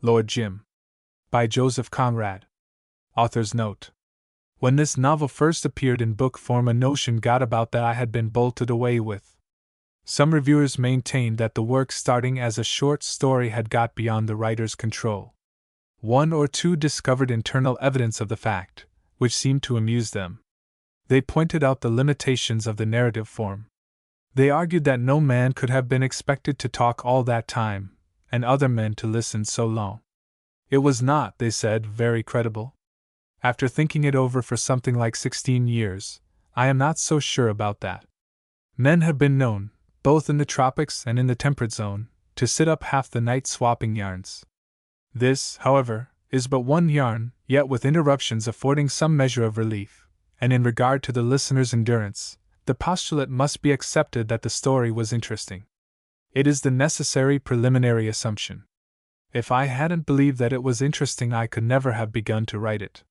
Lord Jim. By Joseph Conrad. Author's note. When this novel first appeared in book form, a notion got about that I had been bolted away with. Some reviewers maintained that the work, starting as a short story, had got beyond the writer's control. One or two discovered internal evidence of the fact, which seemed to amuse them. They pointed out the limitations of the narrative form. They argued that no man could have been expected to talk all that time, and other men to listen so long. It was not, they said, very credible. After thinking it over for something like 16 years, I am not so sure about that. Men have been known, both in the tropics and in the temperate zone, to sit up half the night swapping yarns. This, however, is but one yarn, yet with interruptions affording some measure of relief, and in regard to the listener's endurance, the postulate must be accepted that the story was interesting. It is the necessary preliminary assumption. If I hadn't believed that it was interesting, I could never have begun to write it.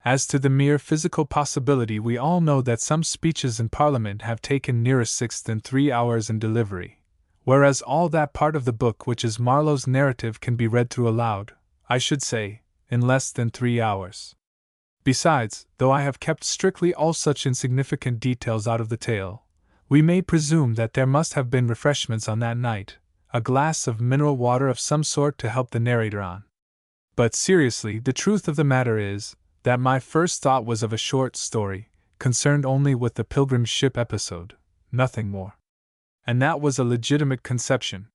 As to the mere physical possibility, we all know that some speeches in Parliament have taken nearer 6 than 3 hours in delivery, whereas all that part of the book which is Marlowe's narrative can be read through aloud, I should say, in less than 3 hours. Besides, though I have kept strictly all such insignificant details out of the tale, we may presume that there must have been refreshments on that night, a glass of mineral water of some sort to help the narrator on. But seriously, the truth of the matter is that my first thought was of a short story, concerned only with the Pilgrim ship episode, nothing more. And that was a legitimate conception.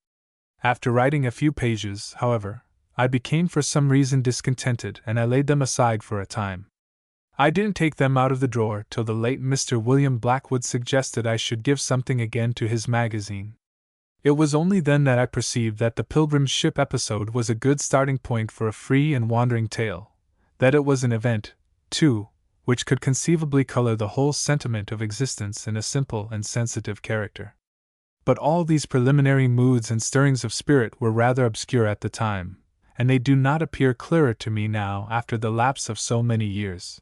After writing a few pages, however, I became for some reason discontented, and I laid them aside for a time. I didn't take them out of the drawer till the late Mr. William Blackwood suggested I should give something again to his magazine. It was only then that I perceived that the Pilgrim ship episode was a good starting point for a free and wandering tale, that it was an event, too, which could conceivably color the whole sentiment of existence in a simple and sensitive character. But all these preliminary moods and stirrings of spirit were rather obscure at the time, and they do not appear clearer to me now after the lapse of so many years.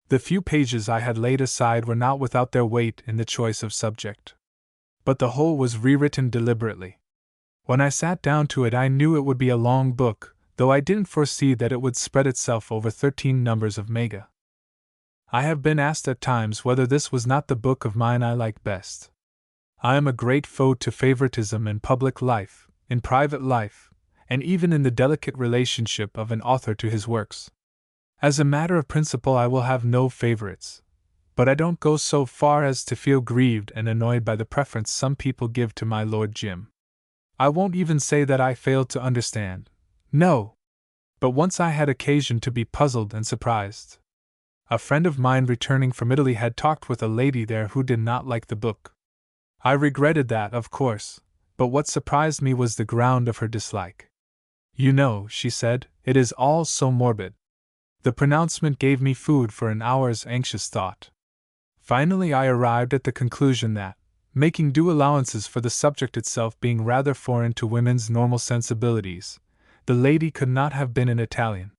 The few pages I had laid aside were not without their weight in the choice of subject. But the whole was rewritten deliberately. When I sat down to it, I knew it would be a long book, though I didn't foresee that it would spread itself over 13 numbers of mega. I have been asked at times whether this was not the book of mine I like best. I am a great foe to favoritism in public life, in private life, and even in the delicate relationship of an author to his works. As a matter of principle, I will have no favorites, but I don't go so far as to feel grieved and annoyed by the preference some people give to my Lord Jim. I won't even say that I failed to understand. No! But once I had occasion to be puzzled and surprised. A friend of mine returning from Italy had talked with a lady there who did not like the book. I regretted that, of course, but what surprised me was the ground of her dislike. You know, she said, it is all so morbid. The pronouncement gave me food for an hour's anxious thought. Finally, I arrived at the conclusion that, making due allowances for the subject itself being rather foreign to women's normal sensibilities, the lady could not have been an Italian.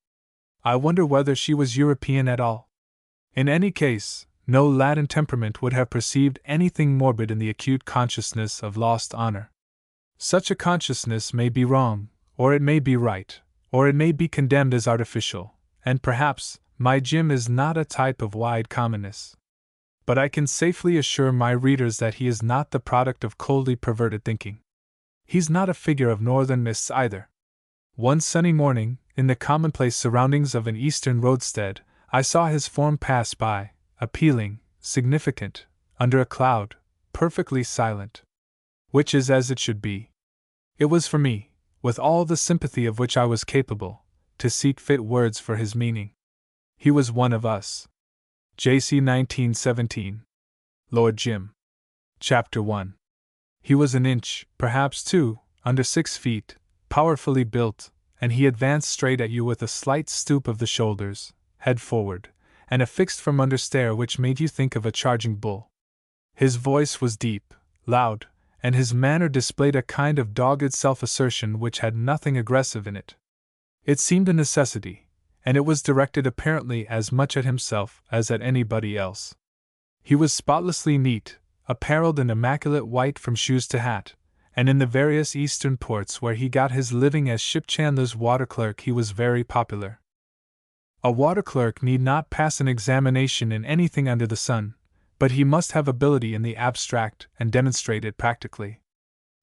I wonder whether she was European at all. In any case, no Latin temperament would have perceived anything morbid in the acute consciousness of lost honor. Such a consciousness may be wrong, or it may be right, or it may be condemned as artificial, and perhaps my Jim is not a type of wide commonness. But I can safely assure my readers that he is not the product of coldly perverted thinking. He's not a figure of northern mists either. One sunny morning, in the commonplace surroundings of an eastern roadstead, I saw his form pass by, appealing, significant, under a cloud, perfectly silent. Which is as it should be. It was for me, with all the sympathy of which I was capable, to seek fit words for his meaning. He was one of us. J.C. 1917. Lord Jim. Chapter 1. He was an inch, perhaps 2, under 6 feet, powerfully built, and he advanced straight at you with a slight stoop of the shoulders, head forward, and a fixed from under stare which made you think of a charging bull. His voice was deep, loud, and his manner displayed a kind of dogged self-assertion which had nothing aggressive in it. It seemed a necessity, and it was directed apparently as much at himself as at anybody else. He was spotlessly neat, apparelled in immaculate white from shoes to hat, and in the various eastern ports where he got his living as ship chandler's water clerk he was very popular. A water clerk need not pass an examination in anything under the sun, but he must have ability in the abstract and demonstrate it practically.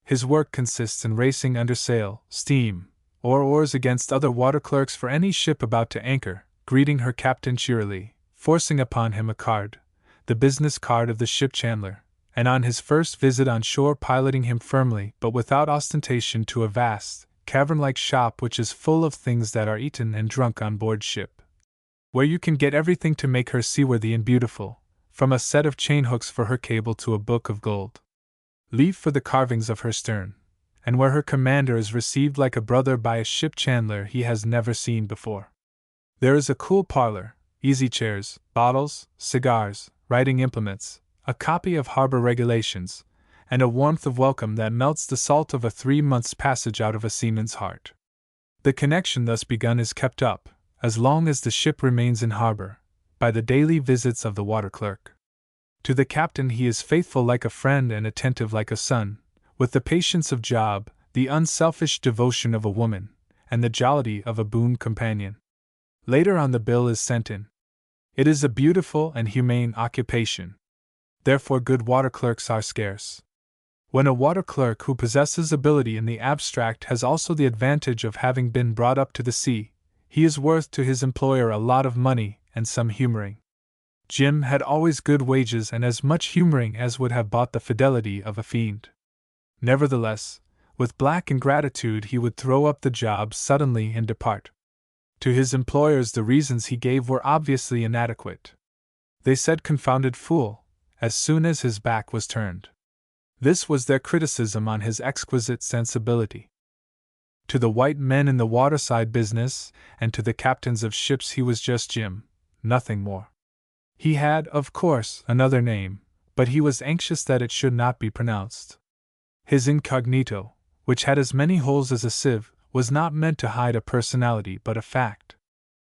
His work consists in racing under sail, steam, or oars against other water clerks for any ship about to anchor, greeting her captain cheerily, forcing upon him a card, the business card of the ship chandler, and on his first visit on shore piloting him firmly but without ostentation to a vast, cavern-like shop which is full of things that are eaten and drunk on board ship, where you can get everything to make her seaworthy and beautiful, from a set of chain hooks for her cable to a book of gold leaf for the carvings of her stern, and where her commander is received like a brother by a ship chandler he has never seen before. There is a cool parlor, easy chairs, bottles, cigars, writing implements, a copy of harbor regulations, and a warmth of welcome that melts the salt of a 3 months' passage out of a seaman's heart. The connection thus begun is kept up, as long as the ship remains in harbor, by the daily visits of the water clerk. To the captain he is faithful like a friend and attentive like a son, with the patience of Job, the unselfish devotion of a woman, and the jollity of a boon companion. Later on the bill is sent in. It is a beautiful and humane occupation. Therefore good water clerks are scarce. When a water clerk who possesses ability in the abstract has also the advantage of having been brought up to the sea, he is worth to his employer a lot of money and some humoring. Jim had always good wages and as much humoring as would have bought the fidelity of a fiend. Nevertheless, with black ingratitude he would throw up the job suddenly and depart. To his employers the reasons he gave were obviously inadequate. They said "confounded fool," as soon as his back was turned. This was their criticism on his exquisite sensibility. To the white men in the waterside business, and to the captains of ships he was just Jim, nothing more. He had, of course, another name, but he was anxious that it should not be pronounced. His incognito, which had as many holes as a sieve, was not meant to hide a personality but a fact.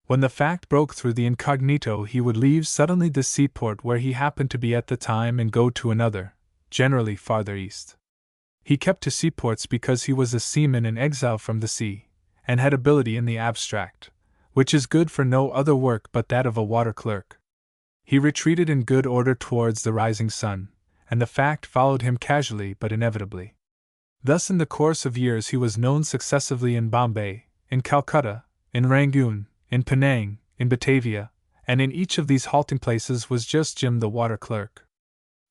When the fact broke through the incognito he would leave suddenly the seaport where he happened to be at the time and go to another, generally farther east. He kept to seaports because he was a seaman in exile from the sea, and had ability in the abstract, which is good for no other work but that of a water clerk. He retreated in good order towards the rising sun, and the fact followed him casually but inevitably. Thus in the course of years he was known successively in Bombay, in Calcutta, in Rangoon, in Penang, in Batavia, and in each of these halting places was just Jim the water clerk.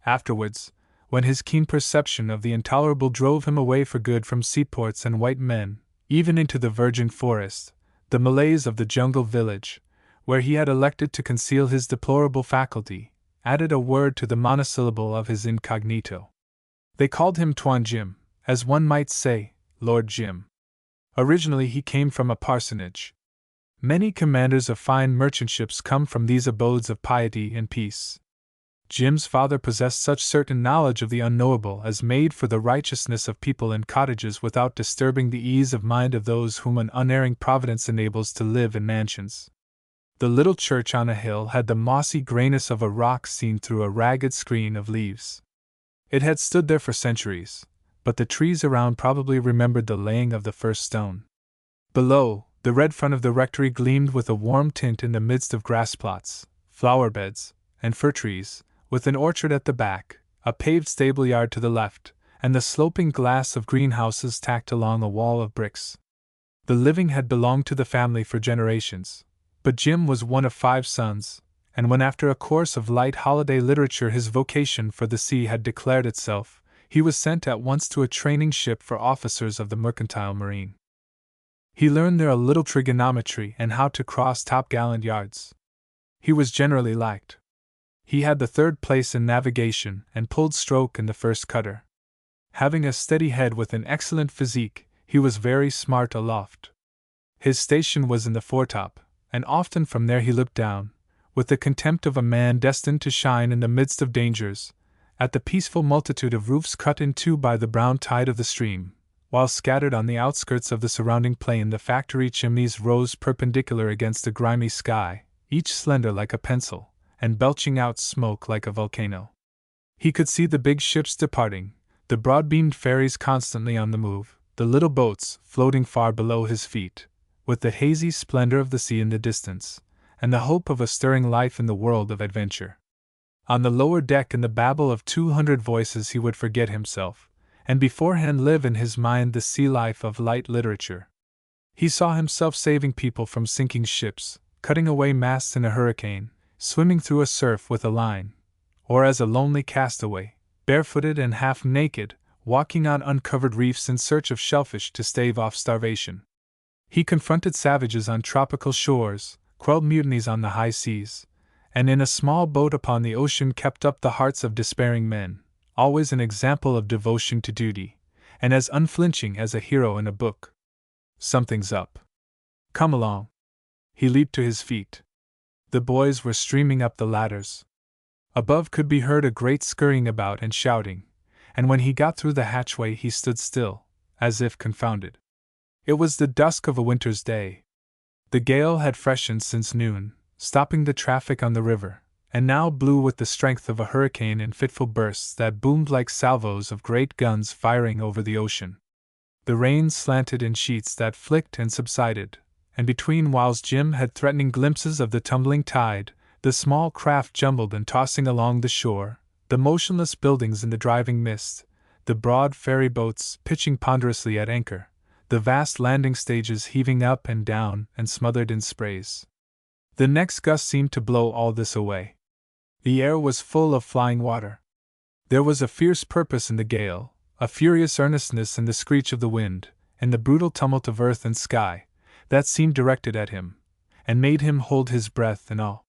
Afterwards, when his keen perception of the intolerable drove him away for good from seaports and white men, even into the virgin forest, the Malays of the jungle village, where he had elected to conceal his deplorable faculty, added a word to the monosyllable of his incognito. They called him Tuan Jim, as one might say, Lord Jim. Originally he came from a parsonage. Many commanders of fine merchant ships come from these abodes of piety and peace. Jim's father possessed such certain knowledge of the unknowable as made for the righteousness of people in cottages without disturbing the ease of mind of those whom an unerring providence enables to live in mansions. The little church on a hill had the mossy grayness of a rock seen through a ragged screen of leaves. It had stood there for centuries, but the trees around probably remembered the laying of the first stone. Below, the red front of the rectory gleamed with a warm tint in the midst of grass plots, flower beds, and fir trees, with an orchard at the back, a paved stable yard to the left, and the sloping glass of greenhouses tacked along a wall of bricks. The living had belonged to the family for generations, but Jim was one of 5 sons, and when after a course of light holiday literature his vocation for the sea had declared itself, he was sent at once to a training ship for officers of the mercantile marine. He learned there a little trigonometry and how to cross topgallant yards. He was generally liked. He had the 3rd place in navigation and pulled stroke in the first cutter. Having a steady head with an excellent physique, he was very smart aloft. His station was in the foretop, and often from there he looked down, with the contempt of a man destined to shine in the midst of dangers, at the peaceful multitude of roofs cut in two by the brown tide of the stream, while scattered on the outskirts of the surrounding plain the factory chimneys rose perpendicular against the grimy sky, each slender like a pencil, and belching out smoke like a volcano. He could see the big ships departing, the broad-beamed ferries constantly on the move, the little boats floating far below his feet, with the hazy splendor of the sea in the distance, and the hope of a stirring life in the world of adventure. On the lower deck, in the babble of 200 voices, he would forget himself, and beforehand live in his mind the sea life of light literature. He saw himself saving people from sinking ships, cutting away masts in a hurricane, swimming through a surf with a line, or as a lonely castaway, barefooted and half naked, walking on uncovered reefs in search of shellfish to stave off starvation. He confronted savages on tropical shores, quelled mutinies on the high seas, and in a small boat upon the ocean kept up the hearts of despairing men, always an example of devotion to duty, and as unflinching as a hero in a book. Something's up. Come along. He leaped to his feet. The boys were streaming up the ladders. Above could be heard a great scurrying about and shouting, and when he got through the hatchway he stood still, as if confounded. It was the dusk of a winter's day. The gale had freshened since noon, stopping the traffic on the river, and now blew with the strength of a hurricane in fitful bursts that boomed like salvos of great guns firing over the ocean. The rain slanted in sheets that flicked and subsided, and between whiles Jim had threatening glimpses of the tumbling tide, the small craft jumbled and tossing along the shore, the motionless buildings in the driving mist, the broad ferry boats pitching ponderously at anchor, the vast landing stages heaving up and down and smothered in sprays. The next gust seemed to blow all this away. The air was full of flying water. There was a fierce purpose in the gale, a furious earnestness in the screech of the wind, and the brutal tumult of earth and sky, that seemed directed at him, and made him hold his breath in awe.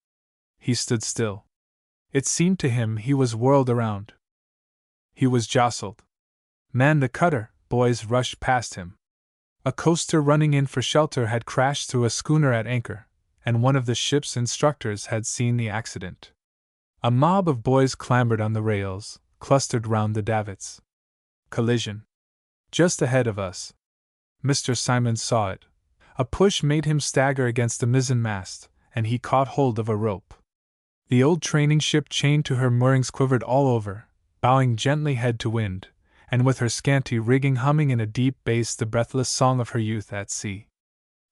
He stood still. It seemed to him he was whirled around. He was jostled. Man the cutter, boys rushed past him. A coaster running in for shelter had crashed through a schooner at anchor, and one of the ship's instructors had seen the accident. A mob of boys clambered on the rails, clustered round the davits. Collision. Just ahead of us. Mr. Simons saw it. A push made him stagger against the mizzen mast, and he caught hold of a rope. The old training ship chained to her moorings quivered all over, bowing gently head to wind, and with her scanty rigging humming in a deep bass the breathless song of her youth at sea.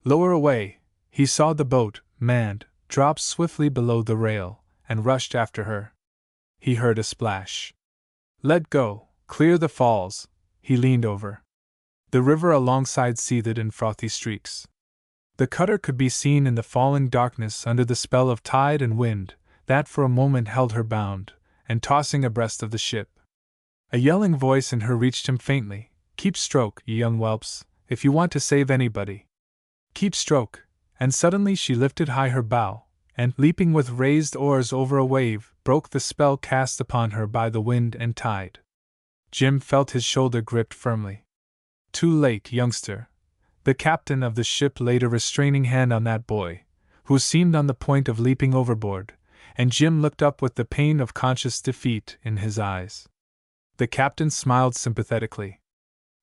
Lower away, he saw the boat, manned, drop swiftly below the rail, and rushed after her. He heard a splash. Let go, clear the falls. He leaned over. The river alongside seethed in frothy streaks. The cutter could be seen in the falling darkness under the spell of tide and wind that for a moment held her bound, and tossing abreast of the ship. A yelling voice in her reached him faintly. Keep stroke, ye young whelps, if you want to save anybody. Keep stroke. And suddenly she lifted high her bow, and, leaping with raised oars over a wave, broke the spell cast upon her by the wind and tide. Jim felt his shoulder gripped firmly. Too late, youngster. The captain of the ship laid a restraining hand on that boy, who seemed on the point of leaping overboard, and Jim looked up with the pain of conscious defeat in his eyes. The captain smiled sympathetically.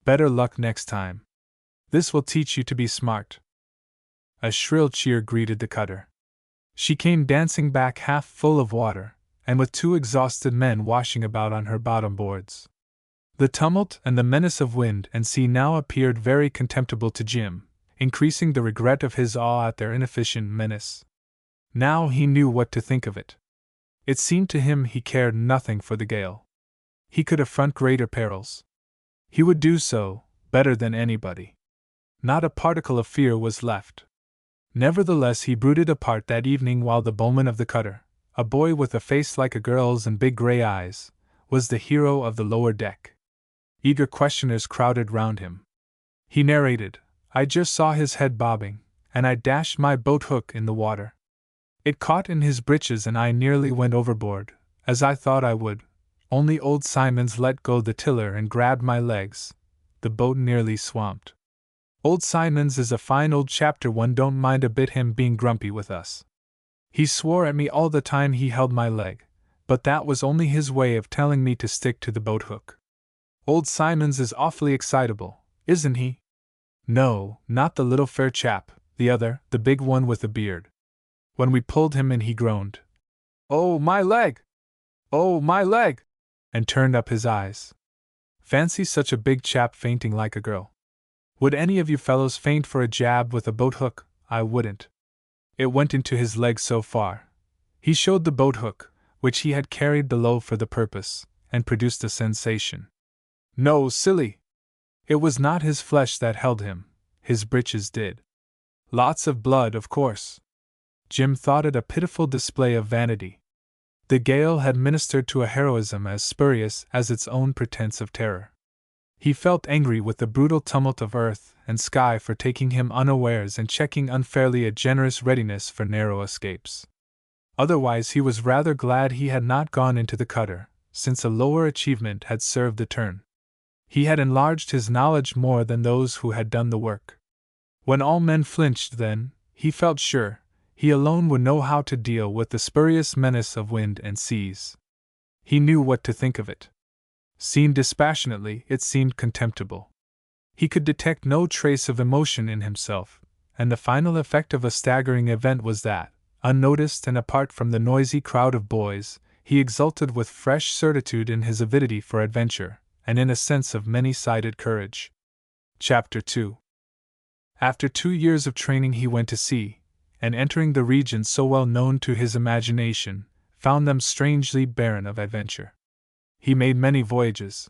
Better luck next time. This will teach you to be smart. A shrill cheer greeted the cutter. She came dancing back half full of water, and with 2 exhausted men washing about on her bottom boards. The tumult and the menace of wind and sea now appeared very contemptible to Jim, increasing the regret of his awe at their inefficient menace. Now he knew what to think of it. It seemed to him he cared nothing for the gale. He could affront greater perils. He would do so, better than anybody. Not a particle of fear was left. Nevertheless, he brooded apart that evening while the bowman of the cutter, a boy with a face like a girl's and big gray eyes, was the hero of the lower deck. Eager questioners crowded round him. He narrated, I just saw his head bobbing, and I dashed my boat hook in the water. It caught in his breeches and I nearly went overboard, as I thought I would, only old Simons let go the tiller and grabbed my legs. The boat nearly swamped. Old Simons is a fine old chapter, one don't mind a bit him being grumpy with us. He swore at me all the time he held my leg, but that was only his way of telling me to stick to the boat hook. Old Simons is awfully excitable, isn't he? No, not the little fair chap, the other, the big one with the beard. When we pulled him in he groaned, "Oh, my leg! Oh, my leg!" and turned up his eyes. Fancy such a big chap fainting like a girl. Would any of you fellows faint for a jab with a boat hook? I wouldn't. It went into his leg so far. He showed the boat hook, which he had carried below for the purpose, and produced a sensation. No, silly! It was not his flesh that held him, his breeches did. Lots of blood, of course. Jim thought it a pitiful display of vanity. The gale had ministered to a heroism as spurious as its own pretense of terror. He felt angry with the brutal tumult of earth and sky for taking him unawares and checking unfairly a generous readiness for narrow escapes. Otherwise he was rather glad he had not gone into the cutter, since a lower achievement had served the turn. He had enlarged his knowledge more than those who had done the work. When all men flinched then, he felt sure, he alone would know how to deal with the spurious menace of wind and seas. He knew what to think of it. Seen dispassionately, it seemed contemptible. He could detect no trace of emotion in himself, and the final effect of a staggering event was that, unnoticed and apart from the noisy crowd of boys, he exulted with fresh certitude in his avidity for adventure, and in a sense of many-sided courage. Chapter 2. After 2 years of training he went to sea, and entering the regions so well known to his imagination, found them strangely barren of adventure. He made many voyages.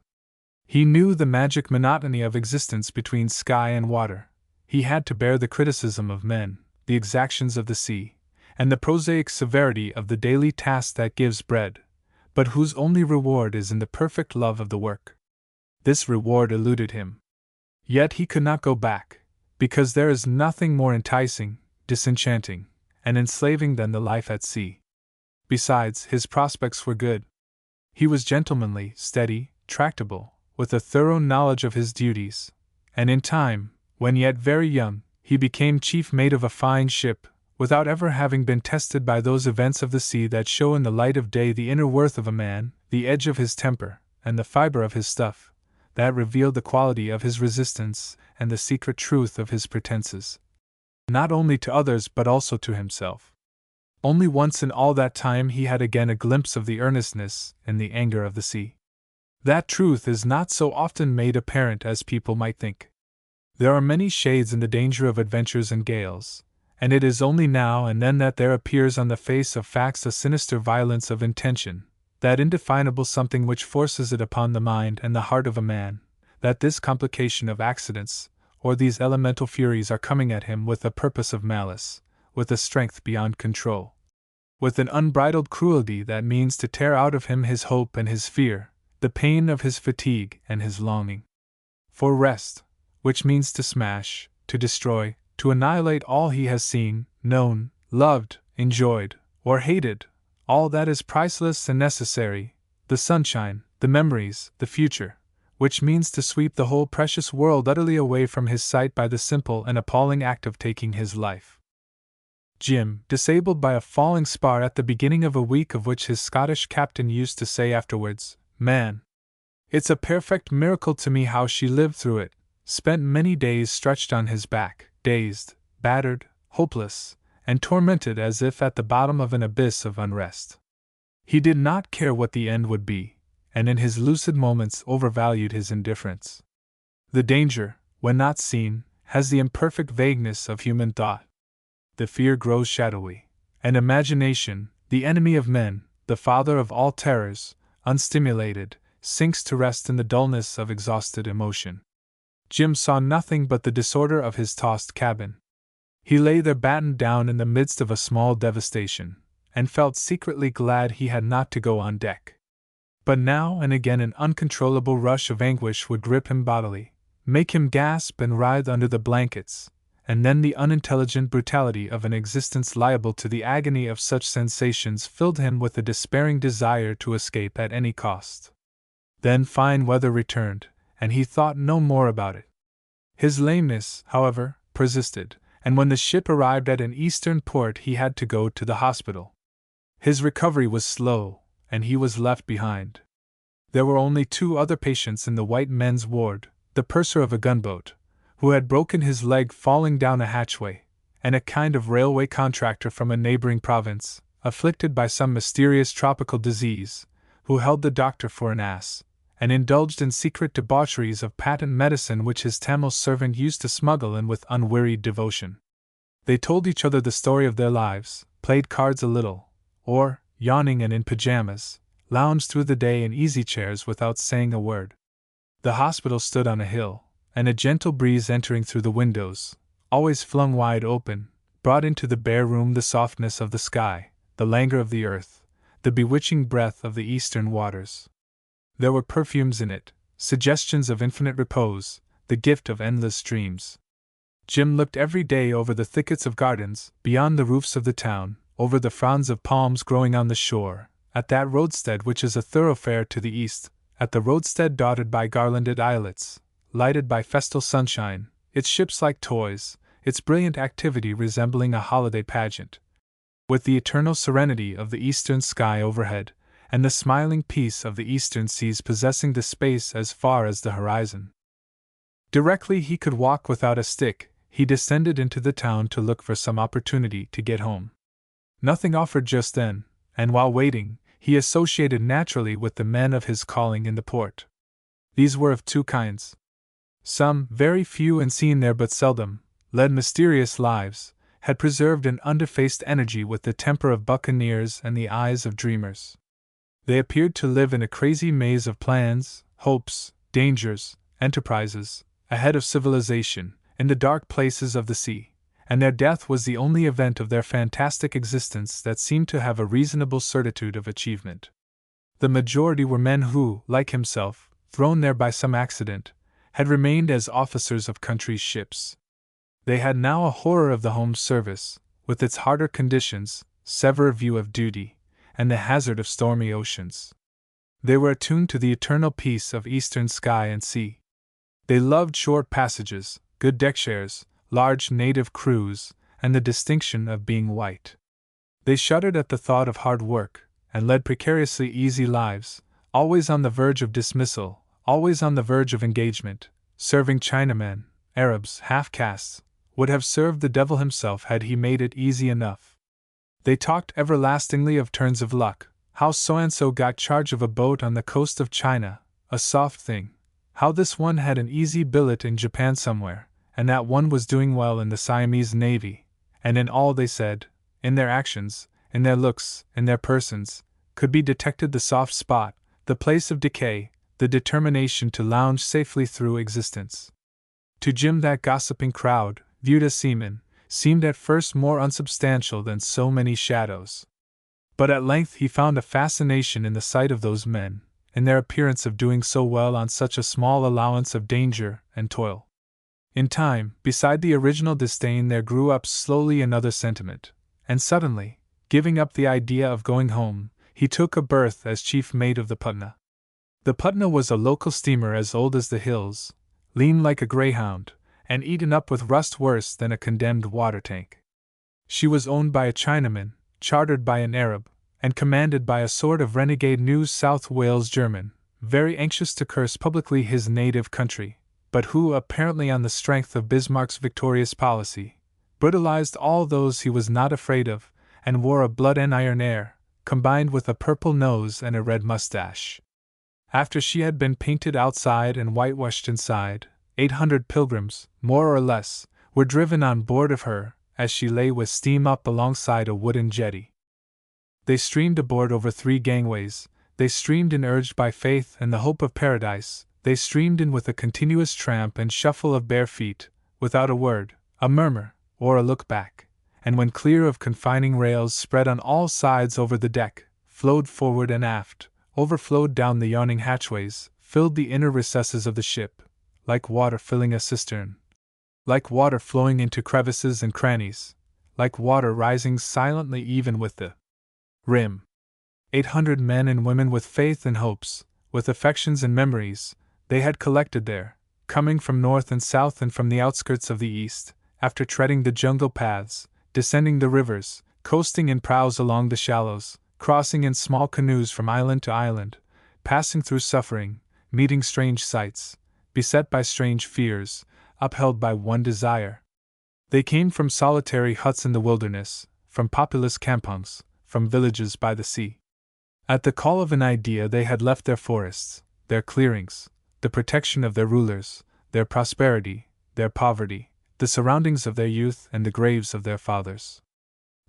He knew the magic monotony of existence between sky and water. He had to bear the criticism of men, the exactions of the sea, and the prosaic severity of the daily task that gives bread, but whose only reward is in the perfect love of the work. This reward eluded him. Yet he could not go back, because there is nothing more enticing, disenchanting, and enslaving than the life at sea. Besides, his prospects were good. He was gentlemanly, steady, tractable, with a thorough knowledge of his duties, and in time, when yet very young, he became chief mate of a fine ship, without ever having been tested by those events of the sea that show in the light of day the inner worth of a man, the edge of his temper, and the fiber of his stuff, that revealed the quality of his resistance and the secret truth of his pretenses, not only to others but also to himself. Only once in all that time he had again a glimpse of the earnestness and the anger of the sea. That truth is not so often made apparent as people might think. There are many shades in the danger of adventures and gales, and it is only now and then that there appears on the face of facts a sinister violence of intention, that indefinable something which forces it upon the mind and the heart of a man, that this complication of accidents, or these elemental furies are coming at him with a purpose of malice, with a strength beyond control, with an unbridled cruelty that means to tear out of him his hope and his fear, the pain of his fatigue and his longing for rest, which means to smash, to destroy, to annihilate all he has seen, known, loved, enjoyed, or hated, all that is priceless and necessary, the sunshine, the memories, the future, which means to sweep the whole precious world utterly away from his sight by the simple and appalling act of taking his life. Jim, disabled by a falling spar at the beginning of a week of which his Scottish captain used to say afterwards, "Man, it's a perfect miracle to me how she lived through it," spent many days stretched on his back, dazed, battered, hopeless, and tormented as if at the bottom of an abyss of unrest. He did not care what the end would be, and in his lucid moments overvalued his indifference. The danger, when not seen, has the imperfect vagueness of human thought. The fear grows shadowy, and imagination, the enemy of men, the father of all terrors, unstimulated, sinks to rest in the dullness of exhausted emotion. Jim saw nothing but the disorder of his tossed cabin. He lay there battened down in the midst of a small devastation, and felt secretly glad he had not to go on deck. But now and again an uncontrollable rush of anguish would grip him bodily, make him gasp and writhe under the blankets, and then the unintelligent brutality of an existence liable to the agony of such sensations filled him with a despairing desire to escape at any cost. Then fine weather returned, and he thought no more about it. His lameness, however, persisted, and when the ship arrived at an eastern port he had to go to the hospital. His recovery was slow, and he was left behind. There were only 2 other patients in the white men's ward, the purser of a gunboat, who had broken his leg falling down a hatchway, and a kind of railway contractor from a neighboring province, afflicted by some mysterious tropical disease, who held the doctor for an ass, and indulged in secret debaucheries of patent medicine which his Tamil servant used to smuggle in with unwearied devotion. They told each other the story of their lives, played cards a little, or, yawning and in pajamas, lounged through the day in easy chairs without saying a word. The hospital stood on a hill, and a gentle breeze entering through the windows, always flung wide open, brought into the bare room the softness of the sky, the languor of the earth, the bewitching breath of the eastern waters. There were perfumes in it, suggestions of infinite repose, the gift of endless dreams. Jim looked every day over the thickets of gardens, beyond the roofs of the town, over the fronds of palms growing on the shore, at that roadstead which is a thoroughfare to the east, at the roadstead dotted by garlanded islets, lighted by festal sunshine, its ships like toys, its brilliant activity resembling a holiday pageant, with the eternal serenity of the eastern sky overhead, and the smiling peace of the eastern seas possessing the space as far as the horizon. Directly he could walk without a stick, he descended into the town to look for some opportunity to get home. Nothing offered just then, and while waiting, he associated naturally with the men of his calling in the port. These were of two kinds. Some, very few and seen there but seldom, led mysterious lives, had preserved an undefaced energy with the temper of buccaneers and the eyes of dreamers. They appeared to live in a crazy maze of plans, hopes, dangers, enterprises, ahead of civilization, in the dark places of the sea, and their death was the only event of their fantastic existence that seemed to have a reasonable certitude of achievement. The majority were men who, like himself, thrown there by some accident, had remained as officers of country ships. They had now a horror of the home service, with its harder conditions, severer view of duty, and the hazard of stormy oceans. They were attuned to the eternal peace of eastern sky and sea. They loved short passages, good deck shares, large native crews, and the distinction of being white. They shuddered at the thought of hard work, and led precariously easy lives, always on the verge of dismissal, always on the verge of engagement, serving Chinamen, Arabs, half-castes, would have served the devil himself had he made it easy enough. They talked everlastingly of turns of luck, how so-and-so got charge of a boat on the coast of China, a soft thing, how this one had an easy billet in Japan somewhere, and that one was doing well in the Siamese Navy, and in all they said, in their actions, in their looks, in their persons, could be detected the soft spot, the place of decay, the determination to lounge safely through existence. To Jim that gossiping crowd, viewed as seamen, seemed at first more unsubstantial than so many shadows. But at length he found a fascination in the sight of those men, in their appearance of doing so well on such a small allowance of danger and toil. In time, beside the original disdain there grew up slowly another sentiment, and suddenly, giving up the idea of going home, he took a berth as chief mate of the Putna. The Putna was a local steamer as old as the hills, lean like a greyhound, and eaten up with rust worse than a condemned water tank. She was owned by a Chinaman, chartered by an Arab, and commanded by a sort of renegade New South Wales German, very anxious to curse publicly his native country, but who, apparently on the strength of Bismarck's victorious policy, brutalized all those he was not afraid of, and wore a blood and iron air, combined with a purple nose and a red mustache. After she had been painted outside and whitewashed inside, 800 pilgrims, more or less, were driven on board of her, as she lay with steam up alongside a wooden jetty. They streamed aboard over 3 gangways, they streamed in urged by faith and the hope of paradise, they streamed in with a continuous tramp and shuffle of bare feet, without a word, a murmur, or a look back, and when clear of confining rails spread on all sides over the deck, flowed forward and aft, overflowed down the yawning hatchways, filled the inner recesses of the ship, like water filling a cistern, like water flowing into crevices and crannies, like water rising silently even with the rim. 800 men and women with faith and hopes, with affections and memories, they had collected there, coming from north and south and from the outskirts of the east, after treading the jungle paths, descending the rivers, coasting in prows along the shallows, crossing in small canoes from island to island, passing through suffering, meeting strange sights, beset by strange fears, upheld by one desire. They came from solitary huts in the wilderness, from populous kampungs, from villages by the sea. At the call of an idea they had left their forests, their clearings, the protection of their rulers, their prosperity, their poverty, the surroundings of their youth and the graves of their fathers.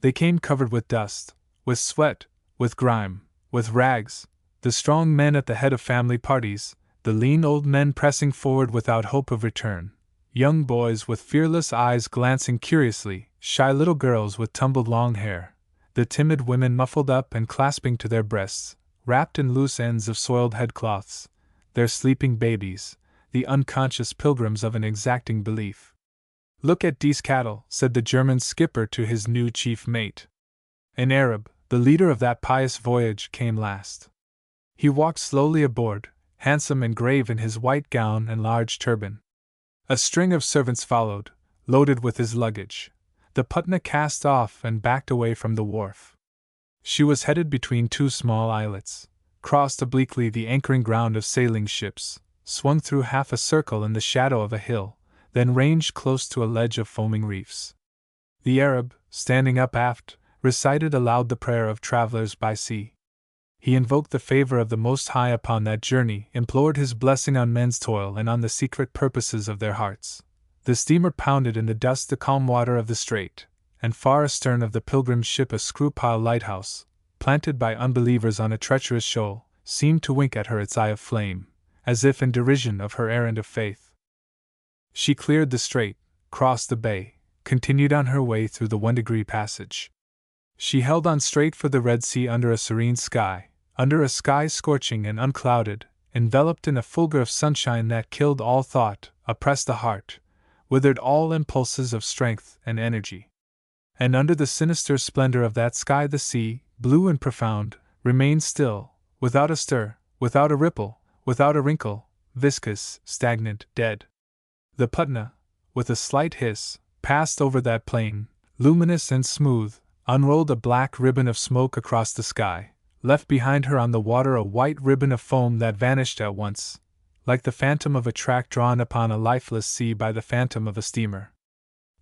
They came covered with dust, with sweat, with grime, with rags, the strong men at the head of family parties, the lean old men pressing forward without hope of return, young boys with fearless eyes glancing curiously, shy little girls with tumbled long hair, the timid women muffled up and clasping to their breasts, wrapped in loose ends of soiled headcloths, their sleeping babies, the unconscious pilgrims of an exacting belief. "Look at these cattle," said the German skipper to his new chief mate. An Arab, the leader of that pious voyage, came last. He walked slowly aboard, handsome and grave in his white gown and large turban. A string of servants followed, loaded with his luggage. The Putna cast off and backed away from the wharf. She was headed between two small islets, crossed obliquely the anchoring ground of sailing ships, swung through half a circle in the shadow of a hill, then ranged close to a ledge of foaming reefs. The Arab, standing up aft, recited aloud the prayer of travelers by sea. He invoked the favor of the Most High upon that journey, implored his blessing on men's toil and on the secret purposes of their hearts. The steamer pounded in the dust the calm water of the strait, and far astern of the pilgrim ship a screw-pile lighthouse, planted by unbelievers on a treacherous shoal, seemed to wink at her its eye of flame, as if in derision of her errand of faith. She cleared the strait, crossed the bay, continued on her way through the 1-degree passage. She held on straight for the Red Sea under a serene sky, under a sky scorching and unclouded, enveloped in a fulgor of sunshine that killed all thought, oppressed the heart, withered all impulses of strength and energy. And under the sinister splendor of that sky the sea, blue and profound, remained still, without a stir, without a ripple, without a wrinkle, viscous, stagnant, dead. The Putna, with a slight hiss, passed over that plain, luminous and smooth, unrolled a black ribbon of smoke across the sky, left behind her on the water a white ribbon of foam that vanished at once, like the phantom of a track drawn upon a lifeless sea by the phantom of a steamer.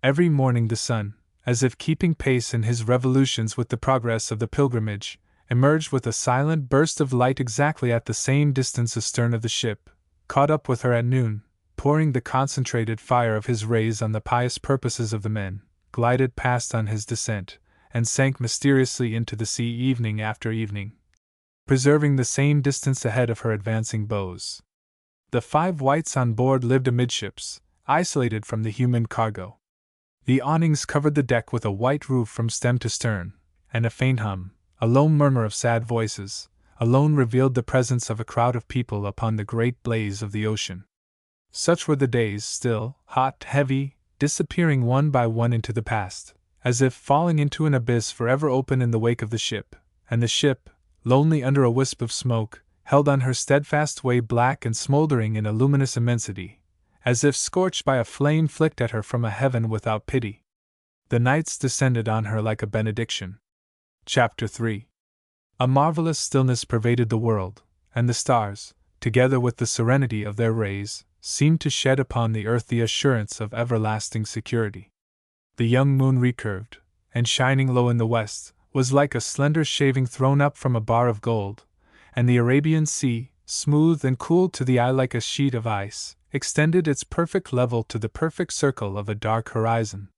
Every morning the sun, as if keeping pace in his revolutions with the progress of the pilgrimage, emerged with a silent burst of light exactly at the same distance astern of the ship, caught up with her at noon, pouring the concentrated fire of his rays on the pious purposes of the men, glided past on his descent, and sank mysteriously into the sea evening after evening, preserving the same distance ahead of her advancing bows. The 5 whites on board lived amidships, isolated from the human cargo. The awnings covered the deck with a white roof from stem to stern, and a faint hum, a low murmur of sad voices, alone revealed the presence of a crowd of people upon the great blaze of the ocean. Such were the days, still, hot, heavy, disappearing one by one into the past, as if falling into an abyss forever open in the wake of the ship, and the ship, lonely under a wisp of smoke, held on her steadfast way black and smoldering in a luminous immensity, as if scorched by a flame flicked at her from a heaven without pity. The nights descended on her like a benediction. Chapter 3. A marvelous stillness pervaded the world, and the stars, together with the serenity of their rays, seemed to shed upon the earth the assurance of everlasting security. The young moon recurved, and shining low in the west, was like a slender shaving thrown up from a bar of gold, and the Arabian Sea, smooth and cool to the eye like a sheet of ice, extended its perfect level to the perfect circle of a dark horizon.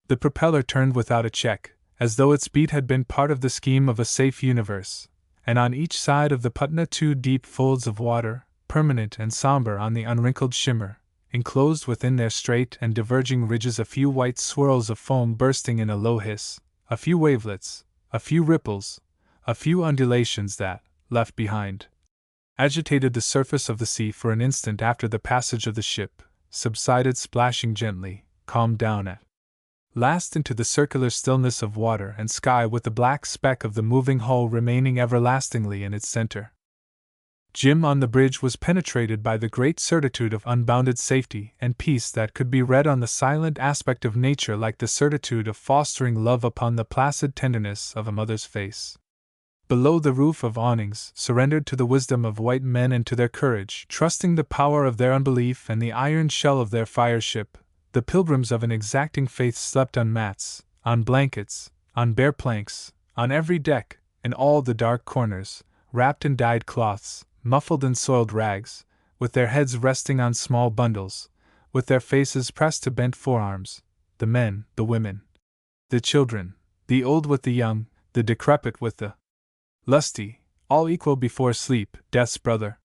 The propeller turned without a check, as though its beat had been part of the scheme of a safe universe, and on each side of the Putna 2 deep folds of water, permanent and somber on the unwrinkled shimmer, enclosed within their straight and diverging ridges a few white swirls of foam bursting in a low hiss, a few wavelets, a few ripples, a few undulations that, left behind, agitated the surface of the sea for an instant after the passage of the ship, subsided splashing gently, calmed down at last into the circular stillness of water and sky with the black speck of the moving hull remaining everlastingly in its center. Jim on the bridge was penetrated by the great certitude of unbounded safety and peace that could be read on the silent aspect of nature like the certitude of fostering love upon the placid tenderness of a mother's face. Below the roof of awnings, surrendered to the wisdom of white men and to their courage, trusting the power of their unbelief and the iron shell of their fireship, the pilgrims of an exacting faith slept on mats, on blankets, on bare planks, on every deck, in all the dark corners, wrapped in dyed cloths, muffled in soiled rags, with their heads resting on small bundles, with their faces pressed to bent forearms, the men, the women, the children, the old with the young, the decrepit with the lusty, all equal before sleep, death's brother.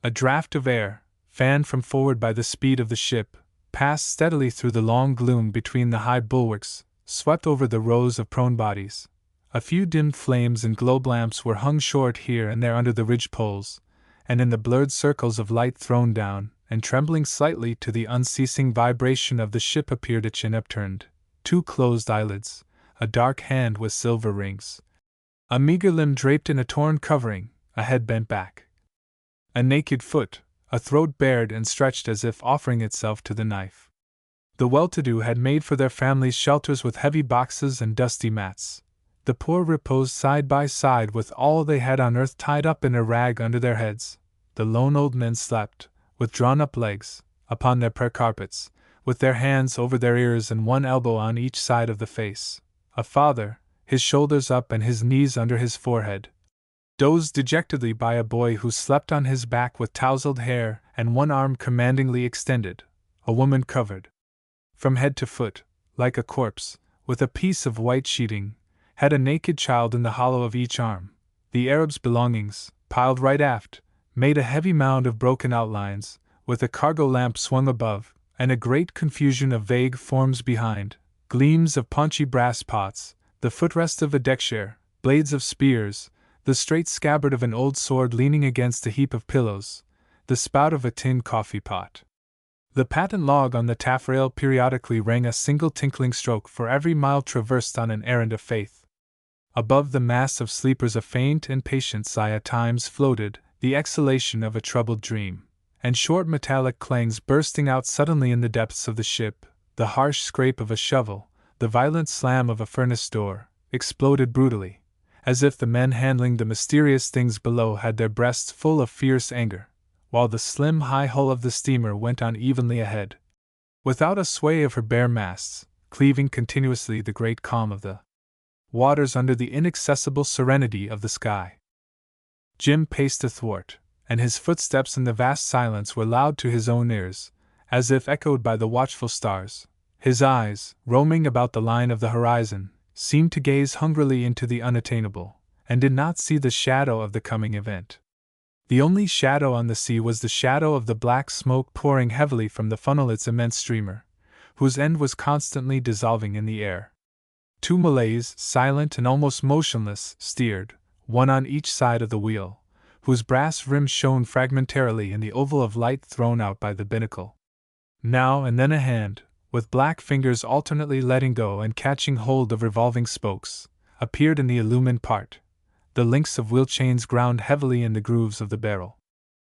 A draught of air, fanned from forward by the speed of the ship, passed steadily through the long gloom between the high bulwarks, swept over the rows of prone bodies. A few dimmed flames and globe lamps were hung short here and there under the ridge poles, and in the blurred circles of light thrown down, and trembling slightly to the unceasing vibration of the ship, appeared a chin upturned, two closed eyelids, a dark hand with silver rings, a meager limb draped in a torn covering, a head bent back, a naked foot, a throat bared and stretched as if offering itself to the knife. The well-to-do had made for their families shelters with heavy boxes and dusty mats. The poor reposed side by side with all they had on earth tied up in a rag under their heads. The lone old men slept, with drawn-up legs, upon their prayer carpets, with their hands over their ears and one elbow on each side of the face. A father, his shoulders up and his knees under his forehead, dozed dejectedly by a boy who slept on his back with tousled hair and one arm commandingly extended. A woman covered, from head to foot, like a corpse, with a piece of white sheeting, had a naked child in the hollow of each arm. The Arab's belongings, piled right aft, made a heavy mound of broken outlines, with a cargo lamp swung above, and a great confusion of vague forms behind, gleams of paunchy brass pots, the footrest of a deckchair, blades of spears, the straight scabbard of an old sword leaning against a heap of pillows, the spout of a tin coffee pot. The patent log on the taffrail periodically rang a single tinkling stroke for every mile traversed on an errand of faith. Above the mass of sleepers a faint and patient sigh at times floated, the exhalation of a troubled dream, and short metallic clangs bursting out suddenly in the depths of the ship, the harsh scrape of a shovel, the violent slam of a furnace door, exploded brutally, as if the men handling the mysterious things below had their breasts full of fierce anger, while the slim high hull of the steamer went on evenly ahead, without a sway of her bare masts, cleaving continuously the great calm of the waters under the inaccessible serenity of the sky. Jim paced athwart, and his footsteps in the vast silence were loud to his own ears, as if echoed by the watchful stars. His eyes, roaming about the line of the horizon, seemed to gaze hungrily into the unattainable, and did not see the shadow of the coming event. The only shadow on the sea was the shadow of the black smoke pouring heavily from the funnel its immense streamer, whose end was constantly dissolving in the air. Two Malays, silent and almost motionless, steered, one on each side of the wheel, whose brass rim shone fragmentarily in the oval of light thrown out by the binnacle. Now and then a hand, with black fingers alternately letting go and catching hold of revolving spokes, appeared in the illumined part. The links of wheel chains ground heavily in the grooves of the barrel.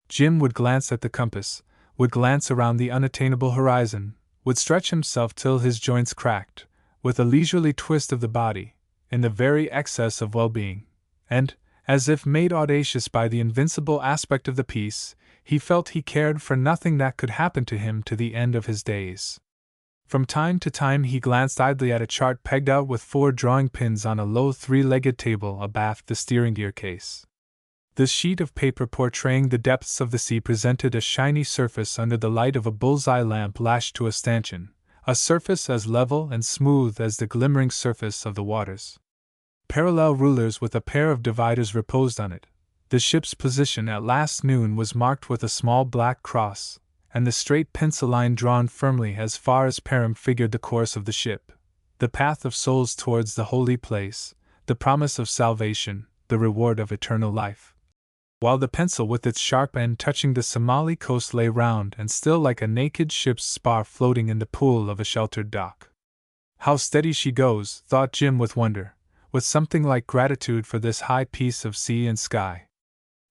Jim would glance at the compass, would glance around the unattainable horizon, would stretch himself till his joints cracked, with a leisurely twist of the body, in the very excess of well-being, and, as if made audacious by the invincible aspect of the piece, he felt he cared for nothing that could happen to him to the end of his days. From time to time he glanced idly at a chart pegged out with 4 drawing pins on a low 3-legged table abaft the steering gear case. The sheet of paper portraying the depths of the sea presented a shiny surface under the light of a bull's-eye lamp lashed to a stanchion, a surface as level and smooth as the glimmering surface of the waters. Parallel rulers with a pair of dividers reposed on it. The ship's position at last noon was marked with a small black cross, and the straight pencil line drawn firmly as far as Param figured the course of the ship, the path of souls towards the holy place, the promise of salvation, the reward of eternal life. While the pencil with its sharp end touching the Somali coast lay round and still like a naked ship's spar floating in the pool of a sheltered dock. How steady she goes, thought Jim with wonder, with something like gratitude for this high piece of sea and sky.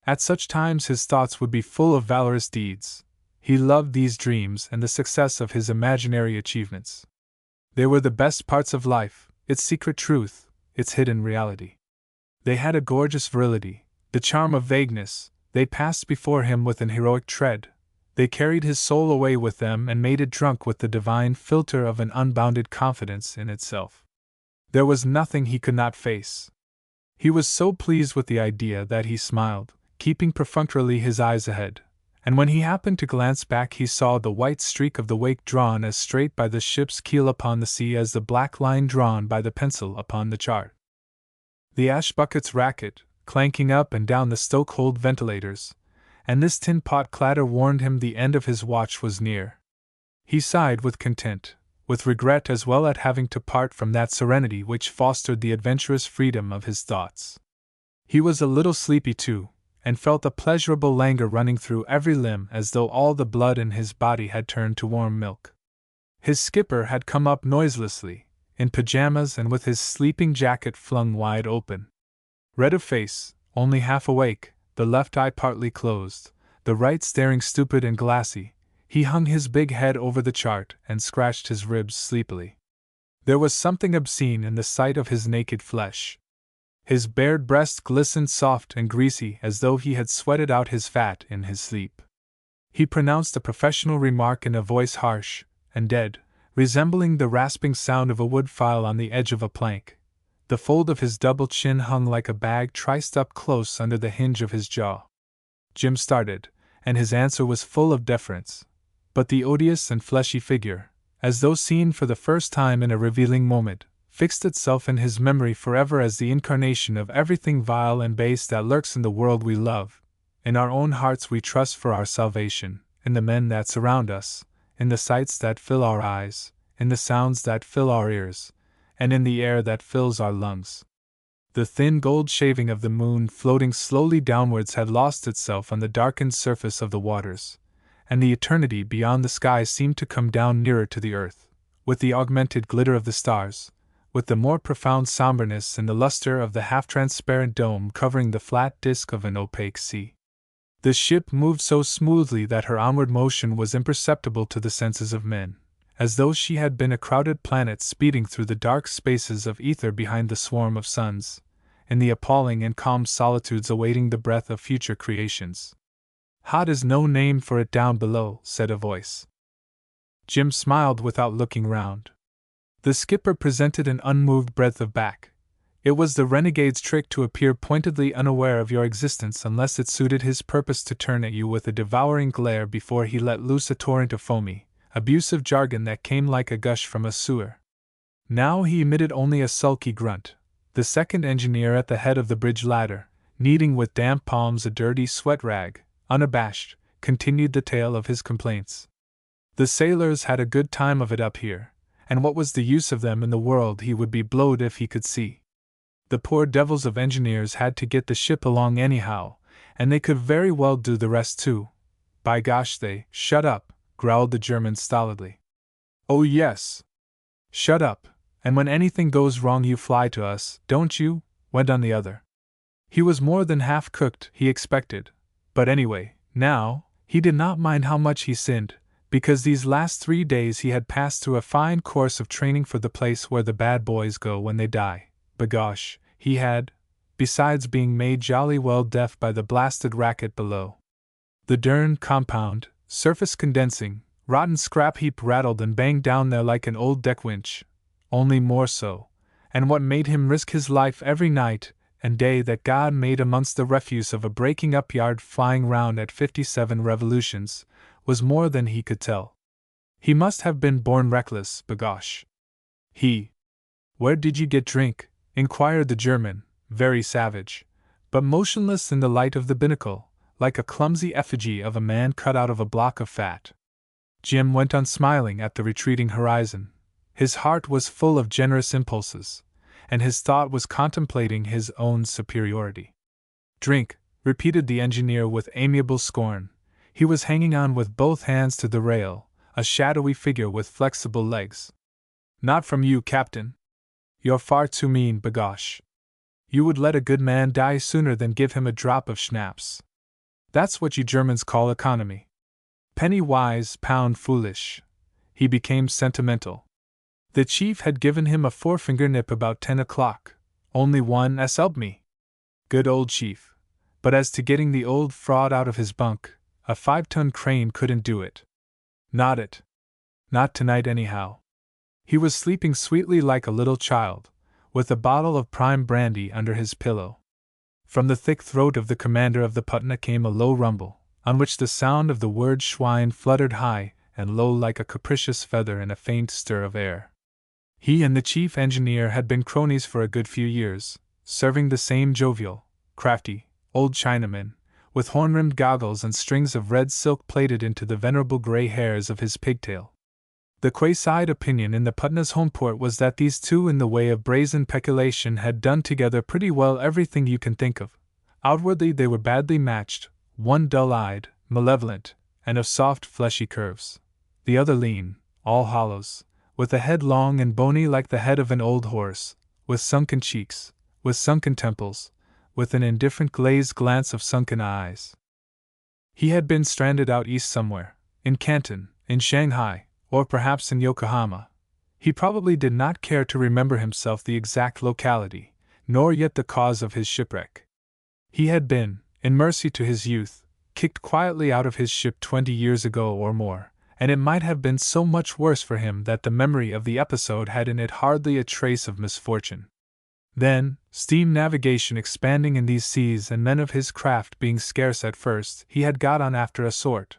At such times his thoughts would be full of valorous deeds. He loved these dreams and the success of his imaginary achievements. They were the best parts of life, its secret truth, its hidden reality. They had a gorgeous virility, the charm of vagueness. They passed before him with an heroic tread. They carried his soul away with them and made it drunk with the divine filter of an unbounded confidence in itself. There was nothing he could not face. He was so pleased with the idea that he smiled, keeping perfunctorily his eyes ahead, and when he happened to glance back he saw the white streak of the wake drawn as straight by the ship's keel upon the sea as the black line drawn by the pencil upon the chart. The ash buckets racket, clanking up and down the stokehold ventilators, and this tin pot clatter warned him the end of his watch was near. He sighed with content, with regret as well at having to part from that serenity which fostered the adventurous freedom of his thoughts. He was a little sleepy too, and felt a pleasurable languor running through every limb as though all the blood in his body had turned to warm milk. His skipper had come up noiselessly, in pajamas and with his sleeping jacket flung wide open. Red of face, only half awake, the left eye partly closed, the right staring stupid and glassy, he hung his big head over the chart and scratched his ribs sleepily. There was something obscene in the sight of his naked flesh. His bared breast glistened soft and greasy as though he had sweated out his fat in his sleep. He pronounced a professional remark in a voice harsh and dead, resembling the rasping sound of a wood file on the edge of a plank. The fold of his double chin hung like a bag triced up close under the hinge of his jaw. Jim started, and his answer was full of deference, but the odious and fleshy figure, as though seen for the first time in a revealing moment, fixed itself in his memory forever as the incarnation of everything vile and base that lurks in the world we love, in our own hearts we trust for our salvation, in the men that surround us, in the sights that fill our eyes, in the sounds that fill our ears, and in the air that fills our lungs. The thin gold shaving of the moon floating slowly downwards had lost itself on the darkened surface of the waters, and the eternity beyond the sky seemed to come down nearer to the earth, with the augmented glitter of the stars, with the more profound somberness and the luster of the half-transparent dome covering the flat disk of an opaque sea. The ship moved so smoothly that her onward motion was imperceptible to the senses of men, as though she had been a crowded planet speeding through the dark spaces of ether behind the swarm of suns, in the appalling and calm solitudes awaiting the breath of future creations. "Hot is no name for it down below," said a voice. Jim smiled without looking round. The skipper presented an unmoved breadth of back. It was the renegade's trick to appear pointedly unaware of your existence unless it suited his purpose to turn at you with a devouring glare before he let loose a torrent of foamy, abusive jargon that came like a gush from a sewer. Now he emitted only a sulky grunt. The second engineer at the head of the bridge ladder, kneading with damp palms a dirty sweat rag, unabashed, continued the tale of his complaints. The sailors had a good time of it up here, and what was the use of them in the world he would be blowed if he could see. The poor devils of engineers had to get the ship along anyhow, and they could very well do the rest too. By gosh they— "Shut up," growled the German stolidly. "Oh yes. Shut up, and when anything goes wrong you fly to us, don't you?" went on the other. He was more than half cooked, he expected, but anyway, now, he did not mind how much he sinned, because these last 3 days he had passed through a fine course of training for the place where the bad boys go when they die. Bagosh, he had, besides being made jolly well deaf by the blasted racket below. The Dern compound, surface condensing, rotten scrap heap rattled and banged down there like an old deck winch, only more so, and what made him risk his life every night and day that God made amongst the refuse of a breaking up yard flying round at 57 revolutions, was more than he could tell. He must have been born reckless, bagosh. "Where did you get drink?" inquired the German, very savage, but motionless in the light of the binnacle, like a clumsy effigy of a man cut out of a block of fat. Jim went on smiling at the retreating horizon. His heart was full of generous impulses, and his thought was contemplating his own superiority. "Drink," repeated the engineer with amiable scorn. He was hanging on with both hands to the rail, a shadowy figure with flexible legs. "Not from you, Captain. You're far too mean, bagosh. You would let a good man die sooner than give him a drop of schnapps. That's what you Germans call economy. Penny wise, pound foolish." He became sentimental. The chief had given him a forefinger nip about 10 o'clock. "Only one s helped me." Good old chief. But as to getting the old fraud out of his bunk, a 5-ton crane couldn't do it. Not tonight anyhow. He was sleeping sweetly like a little child, with a bottle of prime brandy under his pillow. From the thick throat of the commander of the Putna came a low rumble, on which the sound of the word Schwein fluttered high and low like a capricious feather in a faint stir of air. He and the chief engineer had been cronies for a good few years, serving the same jovial, crafty, old Chinaman, with horn-rimmed goggles and strings of red silk plaited into the venerable gray hairs of his pigtail. The quasi-side opinion in the Putna's home port was that these two in the way of brazen peculation had done together pretty well everything you can think of. Outwardly they were badly matched, one dull-eyed, malevolent, and of soft fleshy curves, the other lean, all hollows, with a head long and bony like the head of an old horse, with sunken cheeks, with sunken temples, with an indifferent glazed glance of sunken eyes. He had been stranded out east somewhere, in Canton, in Shanghai, or perhaps in Yokohama. He probably did not care to remember himself the exact locality, nor yet the cause of his shipwreck. He had been, in mercy to his youth, kicked quietly out of his ship 20 years ago or more, and it might have been so much worse for him that the memory of the episode had in it hardly a trace of misfortune. Then, steam navigation expanding in these seas and men of his craft being scarce at first, he had got on after a sort.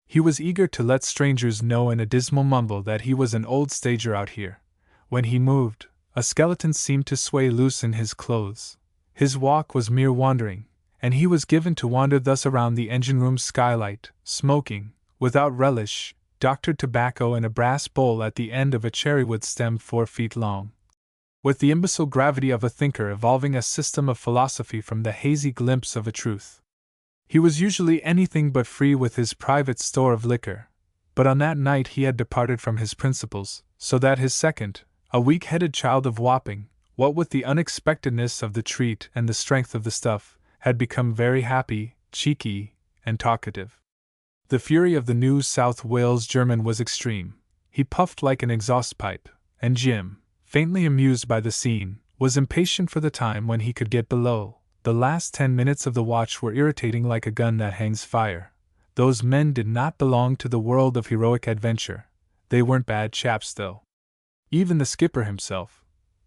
He was eager to let strangers know in a dismal mumble that he was an old stager out here. When he moved, a skeleton seemed to sway loose in his clothes. His walk was mere wandering, and he was given to wander thus around the engine-room skylight, smoking, without relish, doctored tobacco in a brass bowl at the end of a cherrywood stem 4 feet long. With the imbecile gravity of a thinker evolving a system of philosophy from the hazy glimpse of a truth. He was usually anything but free with his private store of liquor, but on that night he had departed from his principles, so that his second, a weak-headed child of Wapping, what with the unexpectedness of the treat and the strength of the stuff, had become very happy, cheeky, and talkative. The fury of the New South Wales German was extreme. He puffed like an exhaust pipe, and Jim, faintly amused by the scene, was impatient for the time when he could get below. The last 10 minutes of the watch were irritating like a gun that hangs fire. Those men did not belong to the world of heroic adventure. They weren't bad chaps, though. Even the skipper himself.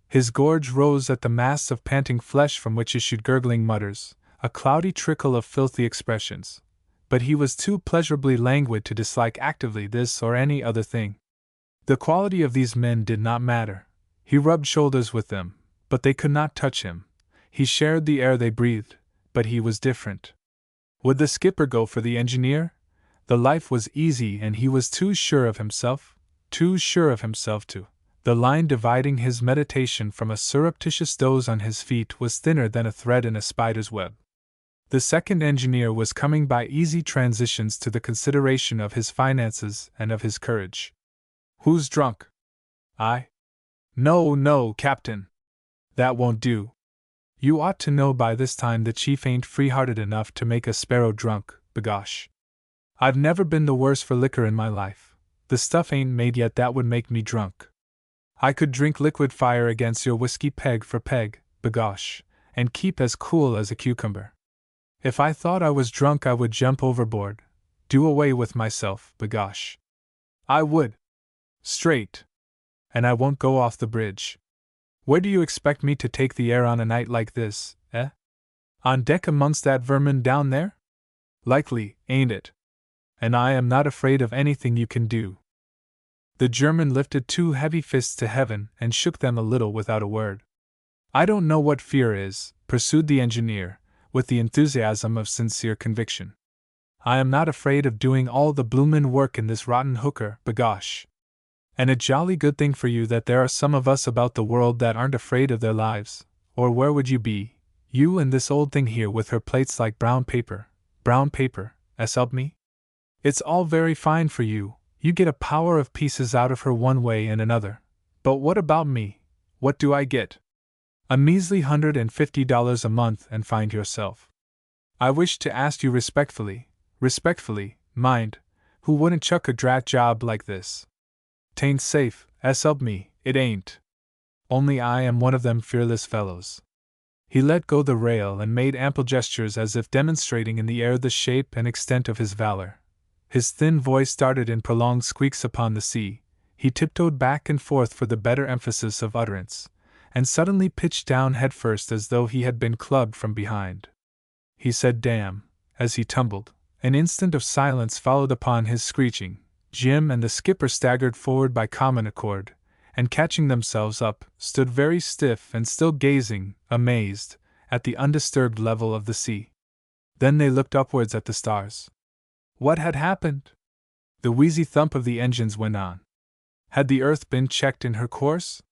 His gorge rose at the mass of panting flesh from which issued gurgling mutters, a cloudy trickle of filthy expressions. But he was too pleasurably languid to dislike actively this or any other thing. The quality of these men did not matter. He rubbed shoulders with them, but they could not touch him. He shared the air they breathed, but he was different. Would the skipper go for the engineer? The life was easy and he was too sure of himself to. The line dividing his meditation from a surreptitious doze on his feet was thinner than a thread in a spider's web. The second engineer was coming by easy transitions to the consideration of his finances and of his courage. Who's drunk? I? No, Captain. That won't do. You ought to know by this time the chief ain't free-hearted enough to make a sparrow drunk, b'gosh. I've never been the worse for liquor in my life. The stuff ain't made yet that would make me drunk. I could drink liquid fire against your whiskey peg for peg, b'gosh, and keep as cool as a cucumber. If I thought I was drunk I would jump overboard, do away with myself, b'gosh. I would. Straight. And I won't go off the bridge. Where do you expect me to take the air on a night like this, eh? On deck amongst that vermin down there? Likely, ain't it? And I am not afraid of anything you can do. The German lifted 2 heavy fists to heaven and shook them a little without a word. I don't know what fear is, pursued the engineer, with the enthusiasm of sincere conviction. I am not afraid of doing all the bloomin' work in this rotten hooker, b'gosh. And a jolly good thing for you that there are some of us about the world that aren't afraid of their lives, or where would you be, you and this old thing here with her plates like brown paper, help me? It's all very fine for you, you get a power of pieces out of her one way and another, but what about me, what do I get? A measly $150 a month and find yourself. I wish to ask you respectfully, mind, who wouldn't chuck a drat job like this? 'Tain't safe, help me, it ain't. Only I am one of them fearless fellows. He let go the rail and made ample gestures as if demonstrating in the air the shape and extent of his valor. His thin voice started in prolonged squeaks upon the sea. He tiptoed back and forth for the better emphasis of utterance, and suddenly pitched down headfirst as though he had been clubbed from behind. He said damn, as he tumbled. An instant of silence followed upon his screeching. Jim and the skipper staggered forward by common accord, and catching themselves up, stood very stiff and still gazing, amazed, at the undisturbed level of the sea. Then they looked upwards at the stars. What had happened? The wheezy thump of the engines went on. Had the earth been checked in her course?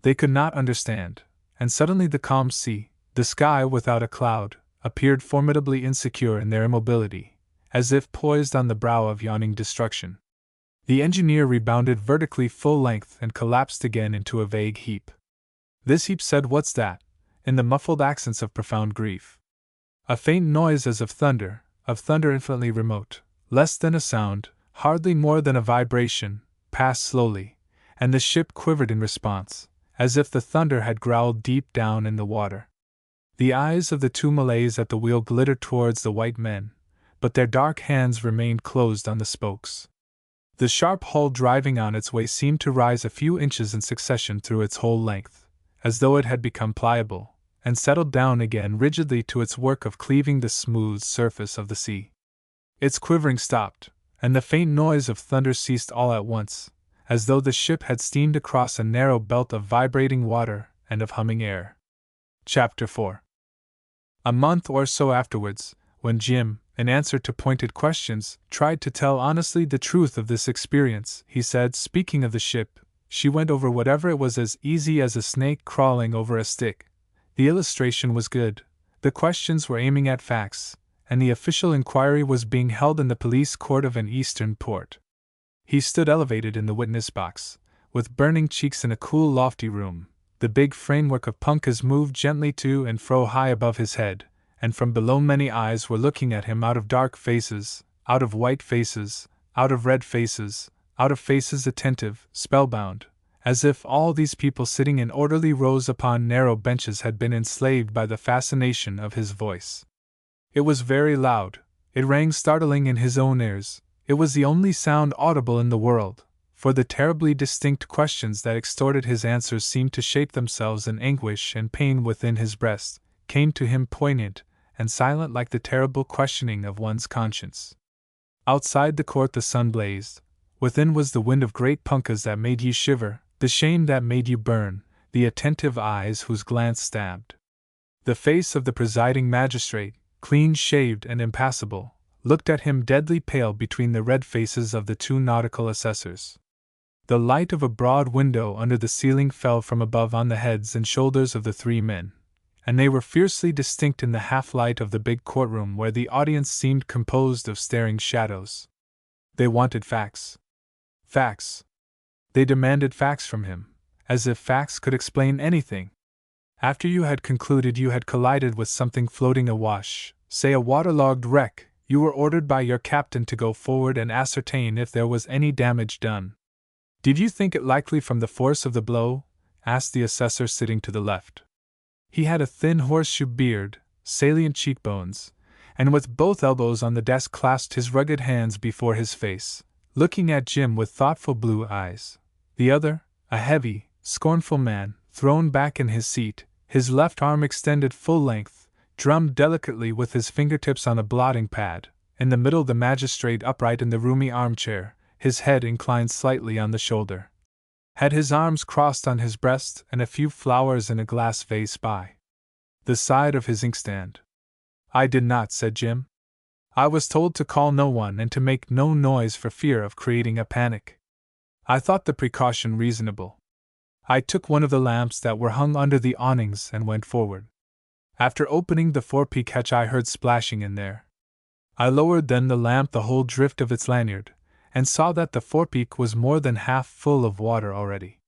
They could not understand, and suddenly the calm sea, the sky without a cloud, appeared formidably insecure in their immobility, as if poised on the brow of yawning destruction. The engineer rebounded vertically full length and collapsed again into a vague heap. This heap said, "What's that?" in the muffled accents of profound grief. A faint noise as of thunder infinitely remote, less than a sound, hardly more than a vibration, passed slowly, and the ship quivered in response, as if the thunder had growled deep down in the water. The eyes of the two Malays at the wheel glittered towards the white men, but their dark hands remained closed on the spokes. The sharp hull driving on its way seemed to rise a few inches in succession through its whole length, as though it had become pliable, and settled down again rigidly to its work of cleaving the smooth surface of the sea. Its quivering stopped, and the faint noise of thunder ceased all at once, as though the ship had steamed across a narrow belt of vibrating water and of humming air. Chapter 4. A month or so afterwards, when Jim, in answer to pointed questions, tried to tell honestly the truth of this experience, he said, speaking of the ship, "She went over whatever it was as easy as a snake crawling over a stick." The illustration was good, the questions were aiming at facts, and the official inquiry was being held in the police court of an eastern port. He stood elevated in the witness box, with burning cheeks in a cool, lofty room. The big framework of punkahs moved gently to and fro high above his head, and from below many eyes were looking at him out of dark faces, out of white faces, out of red faces, out of faces attentive, spellbound, as if all these people sitting in orderly rows upon narrow benches had been enslaved by the fascination of his voice. It was very loud, it rang startling in his own ears, it was the only sound audible in the world, for the terribly distinct questions that extorted his answers seemed to shape themselves in anguish and pain within his breast, came to him poignant and silent like the terrible questioning of one's conscience. Outside the court the sun blazed, within was the wind of great punkahs that made you shiver, the shame that made you burn, the attentive eyes whose glance stabbed. The face of the presiding magistrate, clean-shaved and impassible, looked at him deadly pale between the red faces of the two nautical assessors. The light of a broad window under the ceiling fell from above on the heads and shoulders of the three men, and they were fiercely distinct in the half-light of the big courtroom where the audience seemed composed of staring shadows. They wanted facts. Facts. They demanded facts from him, as if facts could explain anything. After you had concluded you had collided with something floating awash, say a waterlogged wreck, you were ordered by your captain to go forward and ascertain if there was any damage done. "Did you think it likely from the force of the blow?" asked the assessor sitting to the left. He had a thin horseshoe beard, salient cheekbones, and with both elbows on the desk clasped his rugged hands before his face, looking at Jim with thoughtful blue eyes. The other, a heavy, scornful man, thrown back in his seat, his left arm extended full length, drummed delicately with his fingertips on a blotting pad, in the middle the magistrate upright in the roomy armchair, his head inclined slightly on the shoulder. Had his arms crossed on his breast and a few flowers in a glass vase by the side of his inkstand. "I did not," said Jim. "I was told to call no one and to make no noise for fear of creating a panic. I thought the precaution reasonable. I took one of the lamps that were hung under the awnings and went forward. After opening the forepeak hatch I heard splashing in there. I lowered then the lamp the whole drift of its lanyard, and saw that the forepeak was more than half full of water already.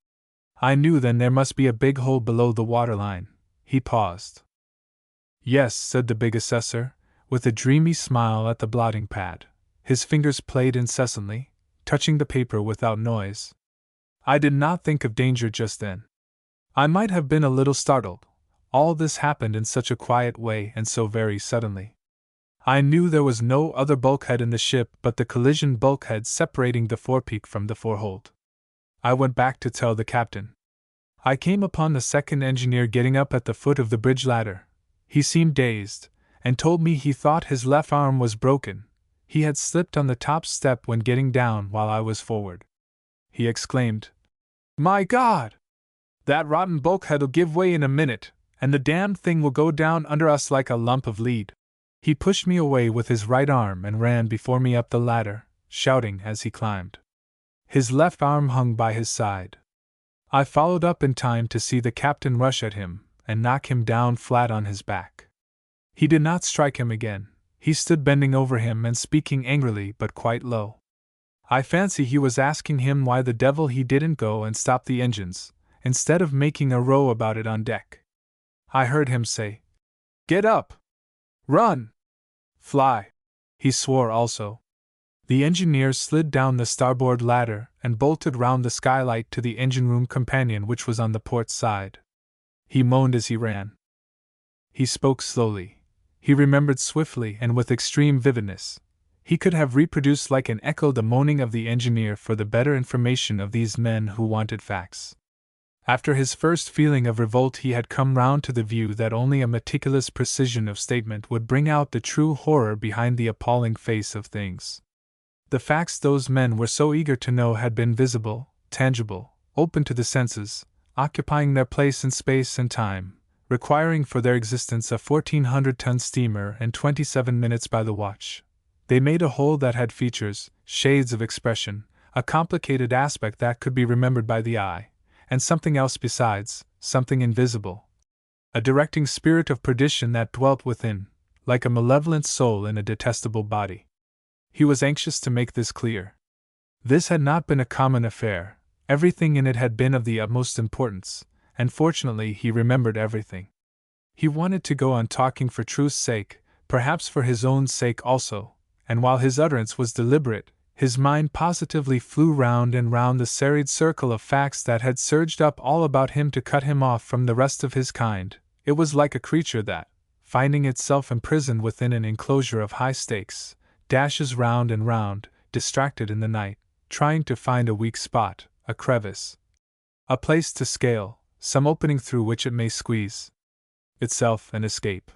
I knew then there must be a big hole below the waterline." He paused. "Yes," said the big assessor, with a dreamy smile at the blotting pad. His fingers played incessantly, touching the paper without noise. "I did not think of danger just then. I might have been a little startled. All this happened in such a quiet way and so very suddenly. I knew there was no other bulkhead in the ship but the collision bulkhead separating the forepeak from the forehold. I went back to tell the captain. I came upon the second engineer getting up at the foot of the bridge ladder. He seemed dazed, and told me he thought his left arm was broken. He had slipped on the top step when getting down while I was forward. He exclaimed, "My God! That rotten bulkhead'll give way in a minute, and the damned thing will go down under us like a lump of lead." He pushed me away with his right arm and ran before me up the ladder, shouting as he climbed. His left arm hung by his side. I followed up in time to see the captain rush at him and knock him down flat on his back. He did not strike him again. He stood bending over him and speaking angrily but quite low. I fancy he was asking him why the devil he didn't go and stop the engines, instead of making a row about it on deck. I heard him say, "Get up! Run! Fly!" He swore also. The engineer slid down the starboard ladder and bolted round the skylight to the engine room companion which was on the port side. He moaned as he ran. He spoke slowly. He remembered swiftly and with extreme vividness. He could have reproduced like an echo the moaning of the engineer for the better information of these men who wanted facts. After his first feeling of revolt, he had come round to the view that only a meticulous precision of statement would bring out the true horror behind the appalling face of things. The facts those men were so eager to know had been visible, tangible, open to the senses, occupying their place in space and time, requiring for their existence a 1,400-ton steamer and 27 minutes by the watch. They made a whole that had features, shades of expression, a complicated aspect that could be remembered by the eye, and something else besides, something invisible. A directing spirit of perdition that dwelt within, like a malevolent soul in a detestable body. He was anxious to make this clear. This had not been a common affair. Everything in it had been of the utmost importance, and fortunately he remembered everything. He wanted to go on talking for truth's sake, perhaps for his own sake also, and while his utterance was deliberate, his mind positively flew round and round the serried circle of facts that had surged up all about him to cut him off from the rest of his kind. It was like a creature that, finding itself imprisoned within an enclosure of high stakes, dashes round and round, distracted in the night, trying to find a weak spot, a crevice, a place to scale, some opening through which it may squeeze itself and escape.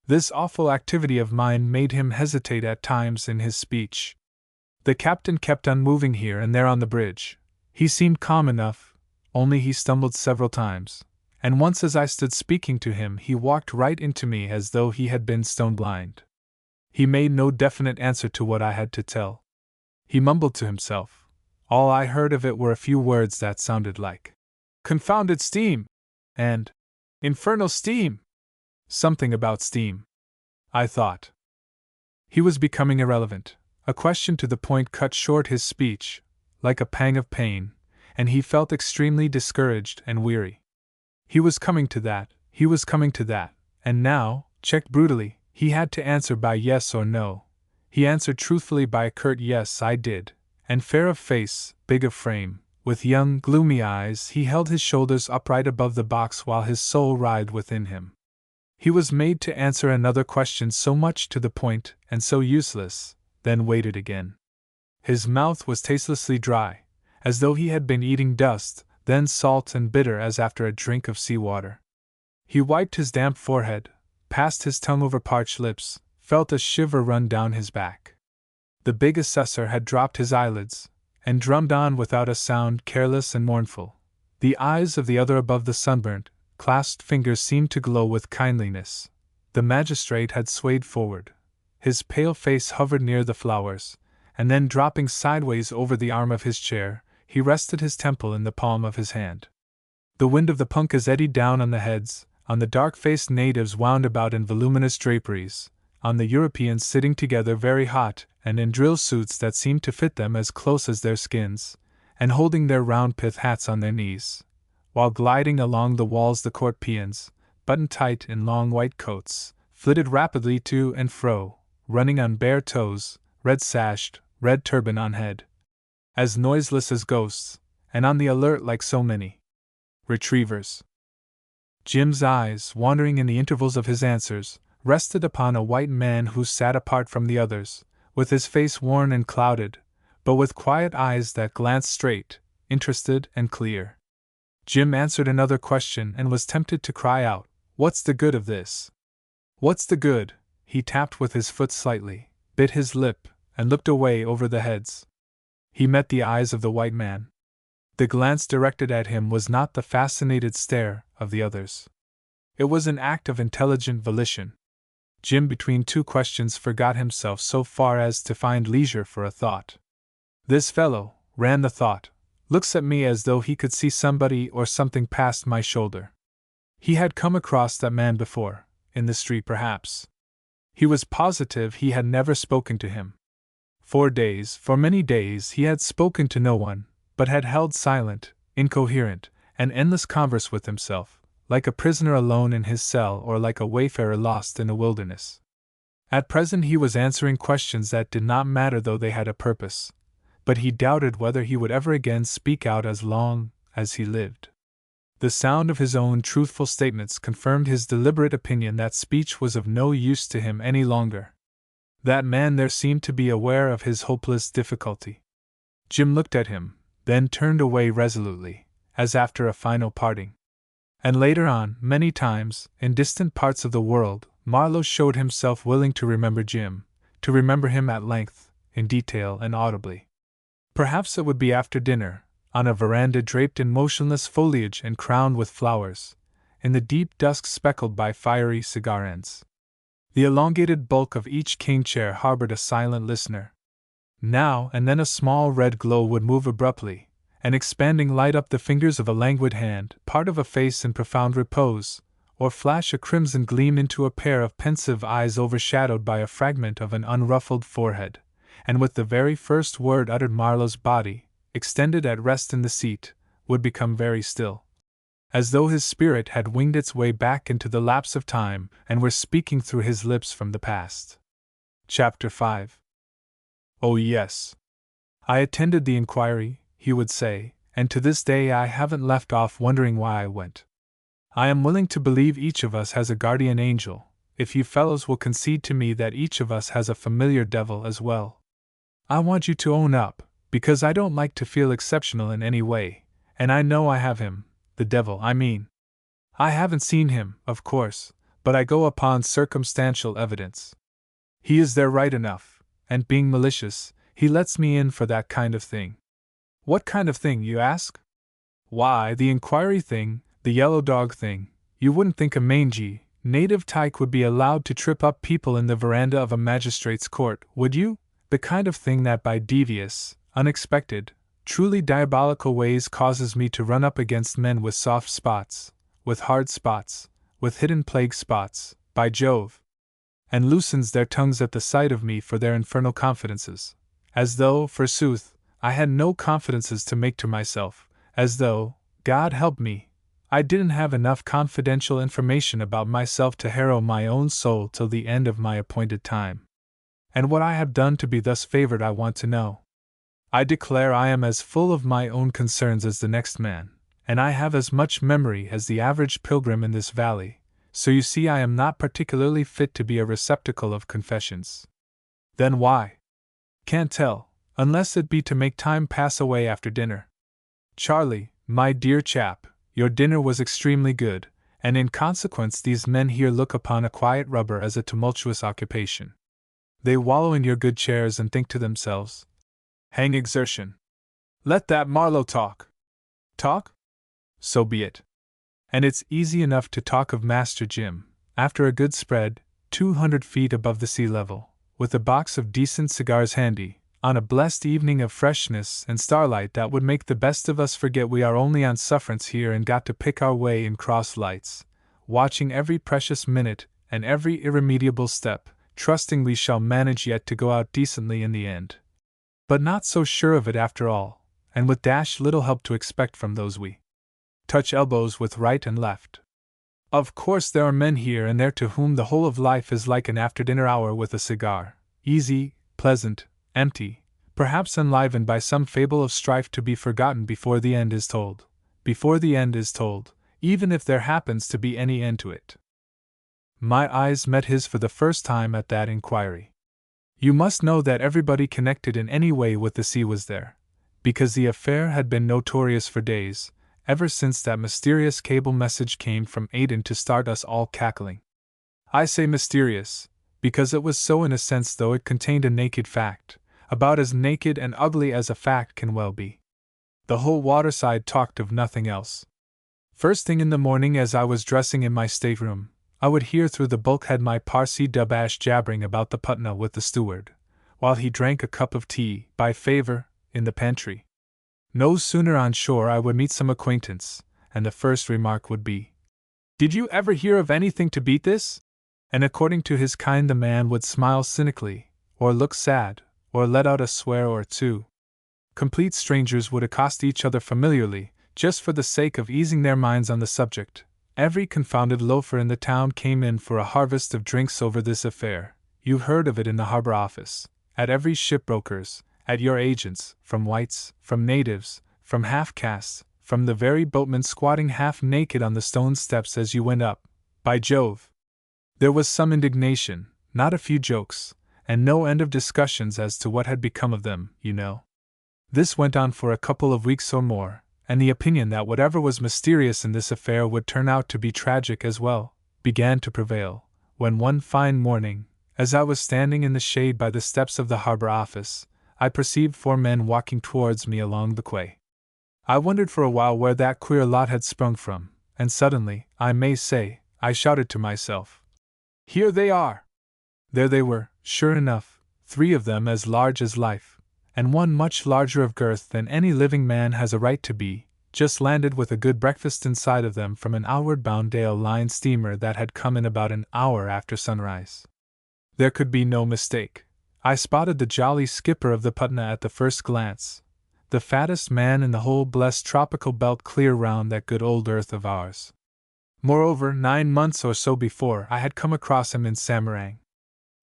This awful activity of mind made him hesitate at times in his speech. The captain kept on moving here and there on the bridge. He seemed calm enough, only he stumbled several times, and once as I stood speaking to him he walked right into me as though he had been stone blind. He made no definite answer to what I had to tell. He mumbled to himself. All I heard of it were a few words that sounded like "confounded steam" and "infernal steam." Something about steam, I thought. He was becoming irrelevant. A question to the point cut short his speech, like a pang of pain, and he felt extremely discouraged and weary. He was coming to that, and now, checked brutally, he had to answer by yes or no. He answered truthfully by a curt yes, I did, and fair of face, big of frame, with young, gloomy eyes, he held his shoulders upright above the box while his soul writhed within him. He was made to answer another question so much to the point and so useless, then waited again. His mouth was tastelessly dry, as though he had been eating dust, then salt and bitter as after a drink of sea water. He wiped his damp forehead, passed his tongue over parched lips, felt a shiver run down his back. The big assessor had dropped his eyelids, and drummed on without a sound, careless and mournful. The eyes of the other above the sunburnt, clasped fingers seemed to glow with kindliness. The magistrate had swayed forward. His pale face hovered near the flowers, and then dropping sideways over the arm of his chair, he rested his temple in the palm of his hand. The wind of the punkahs eddied down on the heads, on the dark-faced natives wound about in voluminous draperies, on the Europeans sitting together very hot and in drill suits that seemed to fit them as close as their skins, and holding their round pith hats on their knees. While gliding along the walls the court peons, buttoned tight in long white coats, flitted rapidly to and fro, running on bare toes, red-sashed, red turban on head, as noiseless as ghosts, and on the alert like so many retrievers. Jim's eyes, wandering in the intervals of his answers, rested upon a white man who sat apart from the others, with his face worn and clouded, but with quiet eyes that glanced straight, interested and clear. Jim answered another question and was tempted to cry out, "What's the good of this? What's the good?" He tapped with his foot slightly, bit his lip, and looked away over the heads. He met the eyes of the white man. The glance directed at him was not the fascinated stare of the others. It was an act of intelligent volition. Jim, between two questions, forgot himself so far as to find leisure for a thought. "This fellow," ran the thought, "looks at me as though he could see somebody or something past my shoulder." He had come across that man before, in the street perhaps. He was positive he had never spoken to him. For many days, he had spoken to no one, but had held silent, incoherent, and endless converse with himself, like a prisoner alone in his cell or like a wayfarer lost in the wilderness. At present he was answering questions that did not matter though they had a purpose, but he doubted whether he would ever again speak out as long as he lived. The sound of his own truthful statements confirmed his deliberate opinion that speech was of no use to him any longer. That man there seemed to be aware of his hopeless difficulty. Jim looked at him, then turned away resolutely, as after a final parting. And later on, many times, in distant parts of the world, Marlowe showed himself willing to remember Jim, to remember him at length, in detail and audibly. Perhaps it would be after dinner, on a veranda draped in motionless foliage and crowned with flowers, in the deep dusk speckled by fiery cigar ends. The elongated bulk of each cane chair harbored a silent listener. Now and then a small red glow would move abruptly, an expanding light up the fingers of a languid hand, part of a face in profound repose, or flash a crimson gleam into a pair of pensive eyes overshadowed by a fragment of an unruffled forehead, and with the very first word uttered Marlowe's body, extended at rest in the seat, would become very still, as though his spirit had winged its way back into the lapse of time and were speaking through his lips from the past. Chapter 5. "Oh yes. I attended the inquiry," he would say, "and to this day I haven't left off wondering why I went. I am willing to believe each of us has a guardian angel, if you fellows will concede to me that each of us has a familiar devil as well. I want you to own up, because I don't like to feel exceptional in any way, and I know I have him. The devil, I mean. I haven't seen him, of course, but I go upon circumstantial evidence. He is there right enough, and being malicious, he lets me in for that kind of thing." "What kind of thing, you ask?" "Why, the inquiry thing, the yellow dog thing. You wouldn't think a mangy, native tyke would be allowed to trip up people in the veranda of a magistrate's court, would you? The kind of thing that by devious, unexpected, truly diabolical ways causes me to run up against men with soft spots, with hard spots, with hidden plague spots, by Jove, and loosens their tongues at the sight of me for their infernal confidences, as though, forsooth, I had no confidences to make to myself, as though, God help me, I didn't have enough confidential information about myself to harrow my own soul till the end of my appointed time. And what I have done to be thus favored I want to know. I declare I am as full of my own concerns as the next man, and I have as much memory as the average pilgrim in this valley, so you see I am not particularly fit to be a receptacle of confessions." "Then why?" "Can't tell, unless it be to make time pass away after dinner. Charlie, my dear chap, your dinner was extremely good, and in consequence these men here look upon a quiet rubber as a tumultuous occupation. They wallow in your good chairs and think to themselves, 'Hang exertion. Let that Marlowe talk.' Talk? So be it. And it's easy enough to talk of Master Jim, after a good spread, 200 feet above the sea level, with a box of decent cigars handy, on a blessed evening of freshness and starlight that would make the best of us forget we are only on sufferance here and got to pick our way in cross lights, watching every precious minute and every irremediable step, trusting we shall manage yet to go out decently in the end. But not so sure of it after all, and with dashed little help to expect from those we touch elbows with right and left. Of course there are men here and there to whom the whole of life is like an after-dinner hour with a cigar, easy, pleasant, empty, perhaps enlivened by some fable of strife to be forgotten before the end is told. Before the end is told, even if there happens to be any end to it." My eyes met his for the first time at that inquiry. You must know that everybody connected in any way with the sea was there, because the affair had been notorious for days, ever since that mysterious cable message came from Aiden to start us all cackling. I say mysterious, because it was so in a sense, though it contained a naked fact, about as naked and ugly as a fact can well be. The whole waterside talked of nothing else. First thing in the morning, as I was dressing in my stateroom, I would hear through the bulkhead my Parsi Dubash jabbering about the Putna with the steward, while he drank a cup of tea, by favor, in the pantry. No sooner on shore I would meet some acquaintance, and the first remark would be, "Did you ever hear of anything to beat this?" And according to his kind the man would smile cynically, or look sad, or let out a swear or two. Complete strangers would accost each other familiarly, just for the sake of easing their minds on the subject. Every confounded loafer in the town came in for a harvest of drinks over this affair. You heard of it in the harbor office, at every shipbroker's, at your agents, from whites, from natives, from half-castes, from the very boatmen squatting half-naked on the stone steps as you went up. By Jove! There was some indignation, not a few jokes, and no end of discussions as to what had become of them, you know. This went on for a couple of weeks or more, and the opinion that whatever was mysterious in this affair would turn out to be tragic as well, began to prevail, when one fine morning, as I was standing in the shade by the steps of the harbor office, I perceived 4 men walking towards me along the quay. I wondered for a while where that queer lot had sprung from, and suddenly, I may say, I shouted to myself, "Here they are!" There they were, sure enough, 3 of them as large as life, and one much larger of girth than any living man has a right to be, just landed with a good breakfast inside of them from an outward-bound Dale Line steamer that had come in about an hour after sunrise. There could be no mistake. I spotted the jolly skipper of the Putna at the first glance, the fattest man in the whole blessed tropical belt clear round that good old earth of ours. Moreover, 9 months or so before I had come across him in Samarang.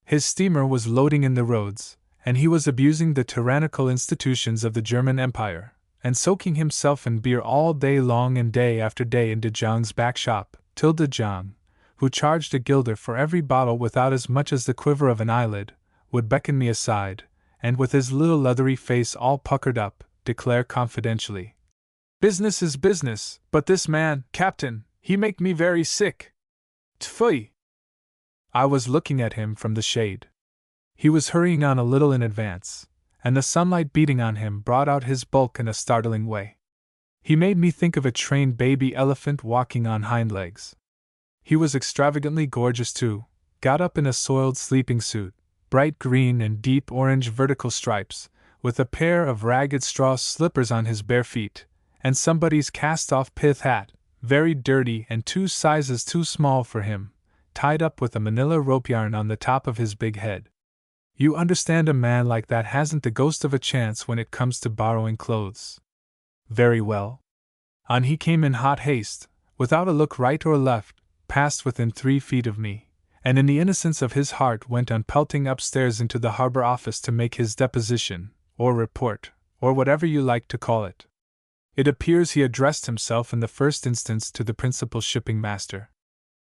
His steamer was loading in the roads, and he was abusing the tyrannical institutions of the German Empire, and soaking himself in beer all day long and day after day in De Jong's back shop, till De Jong, who charged a guilder for every bottle without as much as the quiver of an eyelid, would beckon me aside, and with his little leathery face all puckered up, declare confidentially, "Business is business, but this man, Captain, he make me very sick. Tfui!" I was looking at him from the shade. He was hurrying on a little in advance, and the sunlight beating on him brought out his bulk in a startling way. He made me think of a trained baby elephant walking on hind legs. He was extravagantly gorgeous too, got up in a soiled sleeping suit, bright green and deep orange vertical stripes, with a pair of ragged straw slippers on his bare feet, and somebody's cast-off pith hat, very dirty and 2 sizes too small for him, tied up with a manila rope yarn on the top of his big head. You understand, a man like that hasn't the ghost of a chance when it comes to borrowing clothes. Very well. On he came in hot haste, without a look right or left, passed within 3 feet of me, and in the innocence of his heart went on pelting upstairs into the harbor office to make his deposition, or report, or whatever you like to call it. It appears he addressed himself in the first instance to the principal shipping master.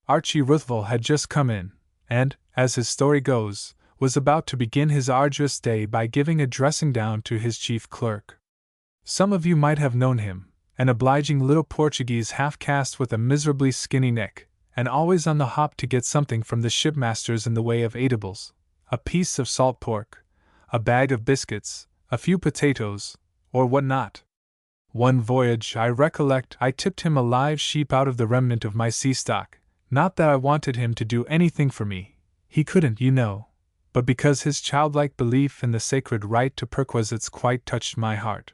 Archie Ruthvel had just come in, and, as his story goes, was about to begin his arduous day by giving a dressing down to his chief clerk. Some of you might have known him, an obliging little Portuguese half-caste with a miserably skinny neck, and always on the hop to get something from the shipmasters in the way of eatables, a piece of salt pork, a bag of biscuits, a few potatoes, or what not. One voyage, I recollect, I tipped him a live sheep out of the remnant of my sea stock, not that I wanted him to do anything for me, he couldn't, you know, but because his childlike belief in the sacred right to perquisites quite touched my heart.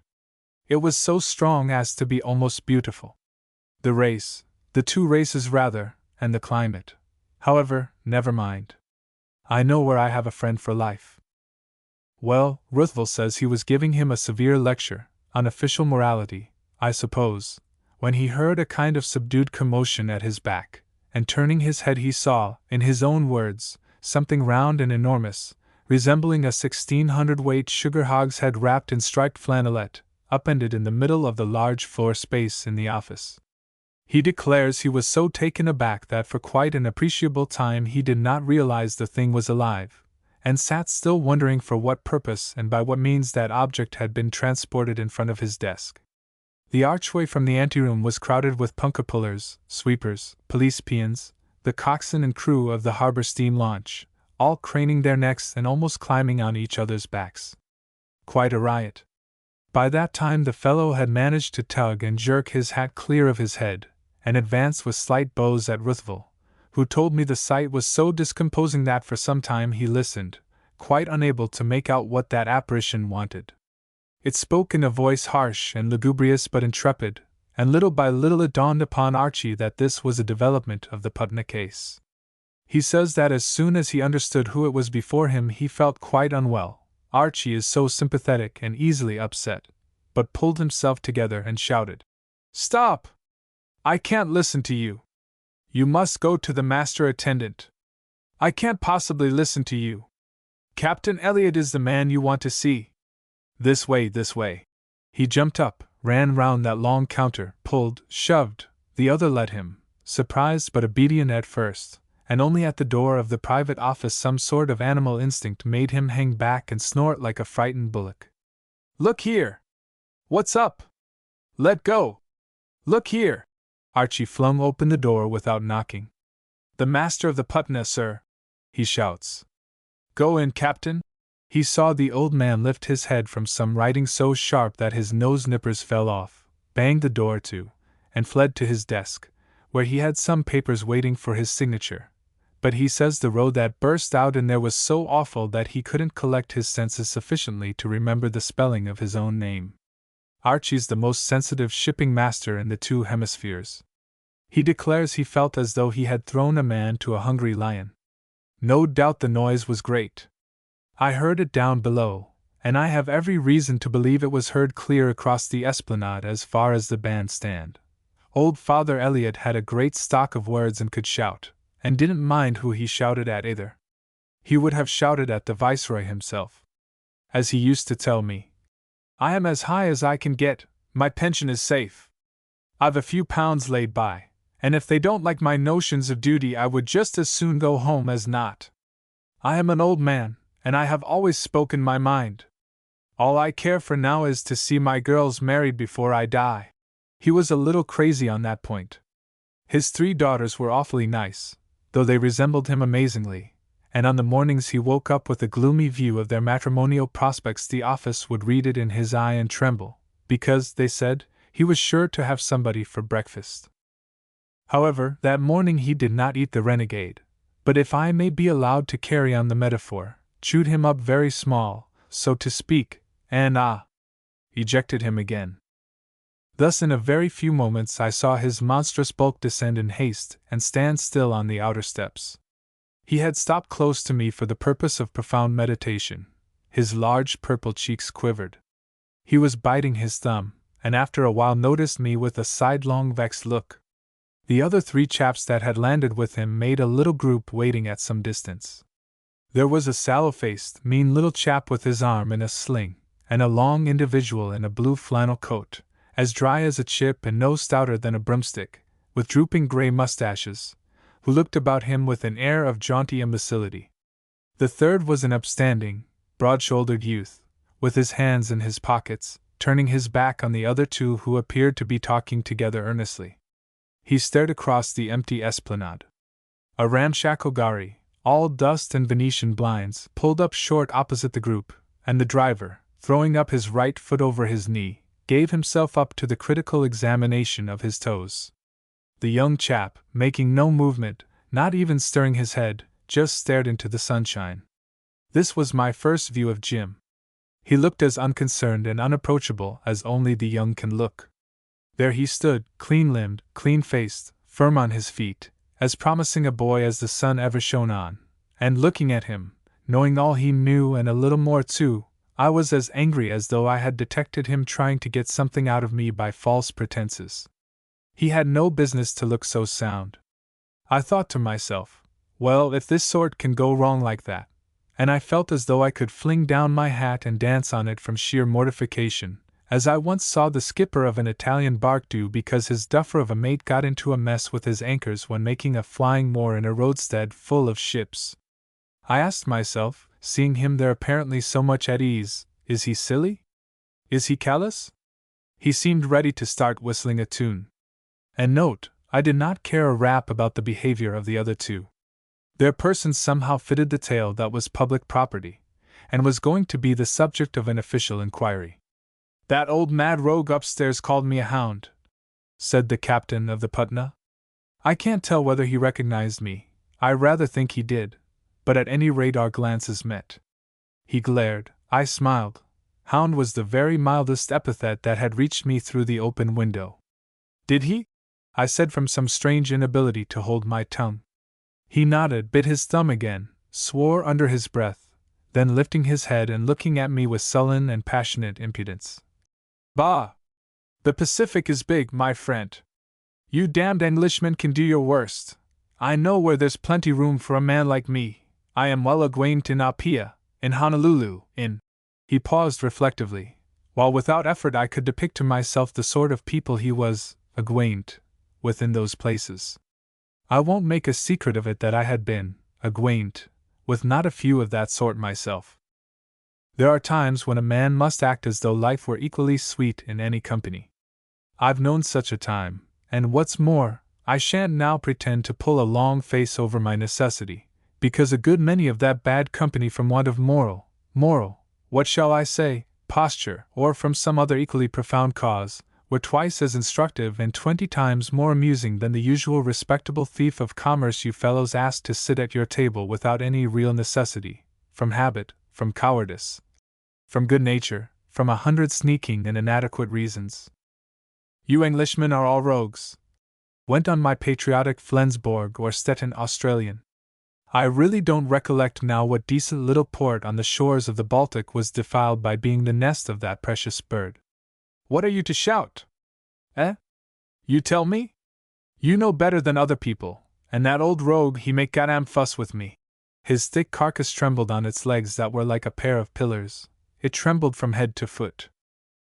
It was so strong as to be almost beautiful. The race, the 2 races rather, and the climate. However, never mind. I know where I have a friend for life. Well, Ruthvel says he was giving him a severe lecture, on official morality, I suppose, when he heard a kind of subdued commotion at his back, and turning his head he saw, in his own words, something round and enormous, resembling a 1600-weight sugar hogshead wrapped in striped flannelette, upended in the middle of the large floor space in the office. He declares he was so taken aback that for quite an appreciable time he did not realize the thing was alive, and sat still wondering for what purpose and by what means that object had been transported in front of his desk. The archway from the anteroom was crowded with punka pullers, sweepers, police peons, the coxswain and crew of the harbor steam launch, all craning their necks and almost climbing on each other's backs. Quite a riot. By that time the fellow had managed to tug and jerk his hat clear of his head, and advanced with slight bows at Ruthvel, who told me the sight was so discomposing that for some time he listened, quite unable to make out what that apparition wanted. It spoke in a voice harsh and lugubrious but intrepid, and little by little it dawned upon Archie that this was a development of the Putney case. He says that as soon as he understood who it was before him he felt quite unwell. Archie is so sympathetic and easily upset, but pulled himself together and shouted, "Stop! I can't listen to you. You must go to the master attendant. I can't possibly listen to you. Captain Elliot is the man you want to see. This way, this way." He jumped up, ran round that long counter, pulled, shoved, the other let him, surprised but obedient at first, and only at the door of the private office some sort of animal instinct made him hang back and snort like a frightened bullock. "Look here! What's up? Let go! Look here!" Archie flung open the door without knocking. "The master of the Putney, sir," he shouts. "Go in, Captain." He saw the old man lift his head from some writing so sharp that his nose nippers fell off, banged the door to, and fled to his desk, where he had some papers waiting for his signature. But he says the row that burst out in there was so awful that he couldn't collect his senses sufficiently to remember the spelling of his own name. Archie's the most sensitive shipping master in the two hemispheres. He declares he felt as though he had thrown a man to a hungry lion. No doubt the noise was great. I heard it down below, and I have every reason to believe it was heard clear across the esplanade as far as the bandstand. Old Father Elliot had a great stock of words and could shout, and didn't mind who he shouted at either. He would have shouted at the Viceroy himself. As he used to tell me, "I am as high as I can get, my pension is safe. I've a few pounds laid by, and if they don't like my notions of duty I would just as soon go home as not. I am an old man, and I have always spoken my mind. All I care for now is to see my girls married before I die." He was a little crazy on that point. His 3 daughters were awfully nice, though they resembled him amazingly, and on the mornings he woke up with a gloomy view of their matrimonial prospects the office would read it in his eye and tremble, because, they said, he was sure to have somebody for breakfast. However, that morning he did not eat the renegade, but if I may be allowed to carry on the metaphor, chewed him up very small, so to speak, and ejected him again. Thus in a very few moments I saw his monstrous bulk descend in haste and stand still on the outer steps. He had stopped close to me for the purpose of profound meditation. His large purple cheeks quivered. He was biting his thumb, and after a while noticed me with a sidelong vexed look. The other 3 chaps that had landed with him made a little group waiting at some distance. There was a sallow-faced, mean little chap with his arm in a sling, and a long individual in a blue flannel coat, as dry as a chip and no stouter than a broomstick, with drooping grey mustaches, who looked about him with an air of jaunty imbecility. The third was an upstanding, broad-shouldered youth, with his hands in his pockets, turning his back on the other 2 who appeared to be talking together earnestly. He stared across the empty esplanade. A ramshackle gharry, all dust and Venetian blinds, pulled up short opposite the group, and the driver, throwing up his right foot over his knee, gave himself up to the critical examination of his toes. The young chap, making no movement, not even stirring his head, just stared into the sunshine. This was my first view of Jim. He looked as unconcerned and unapproachable as only the young can look. There he stood, clean-limbed, clean-faced, firm on his feet, as promising a boy as the sun ever shone on, and looking at him, knowing all he knew and a little more too, I was as angry as though I had detected him trying to get something out of me by false pretenses. He had no business to look so sound. I thought to myself, well, if this sort can go wrong like that, and I felt as though I could fling down my hat and dance on it from sheer mortification, as I once saw the skipper of an Italian bark do because his duffer of a mate got into a mess with his anchors when making a flying moor in a roadstead full of ships. I asked myself, seeing him there apparently so much at ease, is he silly? Is he callous? He seemed ready to start whistling a tune. And note, I did not care a rap about the behavior of the other two. Their persons somehow fitted the tale that was public property, and was going to be the subject of an official inquiry. "That old mad rogue upstairs called me a hound," said the captain of the Putna. "I can't tell whether he recognized me, I rather think he did, but at any rate our glances met. He glared, I smiled. Hound was the very mildest epithet that had reached me through the open window. "Did he?" I said from some strange inability to hold my tongue. He nodded, bit his thumb again, swore under his breath, then lifting his head and looking at me with sullen and passionate impudence. "Bah! The Pacific is big, my friend. You damned Englishmen can do your worst. I know where there's plenty room for a man like me. I am well acquainted in Apia, in Honolulu, in—" He paused reflectively, while without effort I could depict to myself the sort of people he was acquainted with in those places. I won't make a secret of it that I had been acquainted with not a few of that sort myself. There are times when a man must act as though life were equally sweet in any company. I've known such a time, and what's more, I shan't now pretend to pull a long face over my necessity, because a good many of that bad company from want of what shall I say, posture, or from some other equally profound cause, were twice as instructive and 20 times more amusing than the usual respectable thief of commerce you fellows ask to sit at your table without any real necessity, from habit, from cowardice, from good nature, from 100 sneaking and inadequate reasons. You Englishmen are all rogues, went on my patriotic Flensborg or Stettin Australian. I really don't recollect now what decent little port on the shores of the Baltic was defiled by being the nest of that precious bird. What are you to shout? Eh? You tell me? You know better than other people, and that old rogue he make goddamn fuss with me. His thick carcass trembled on its legs that were like a pair of pillars. It trembled from head to foot.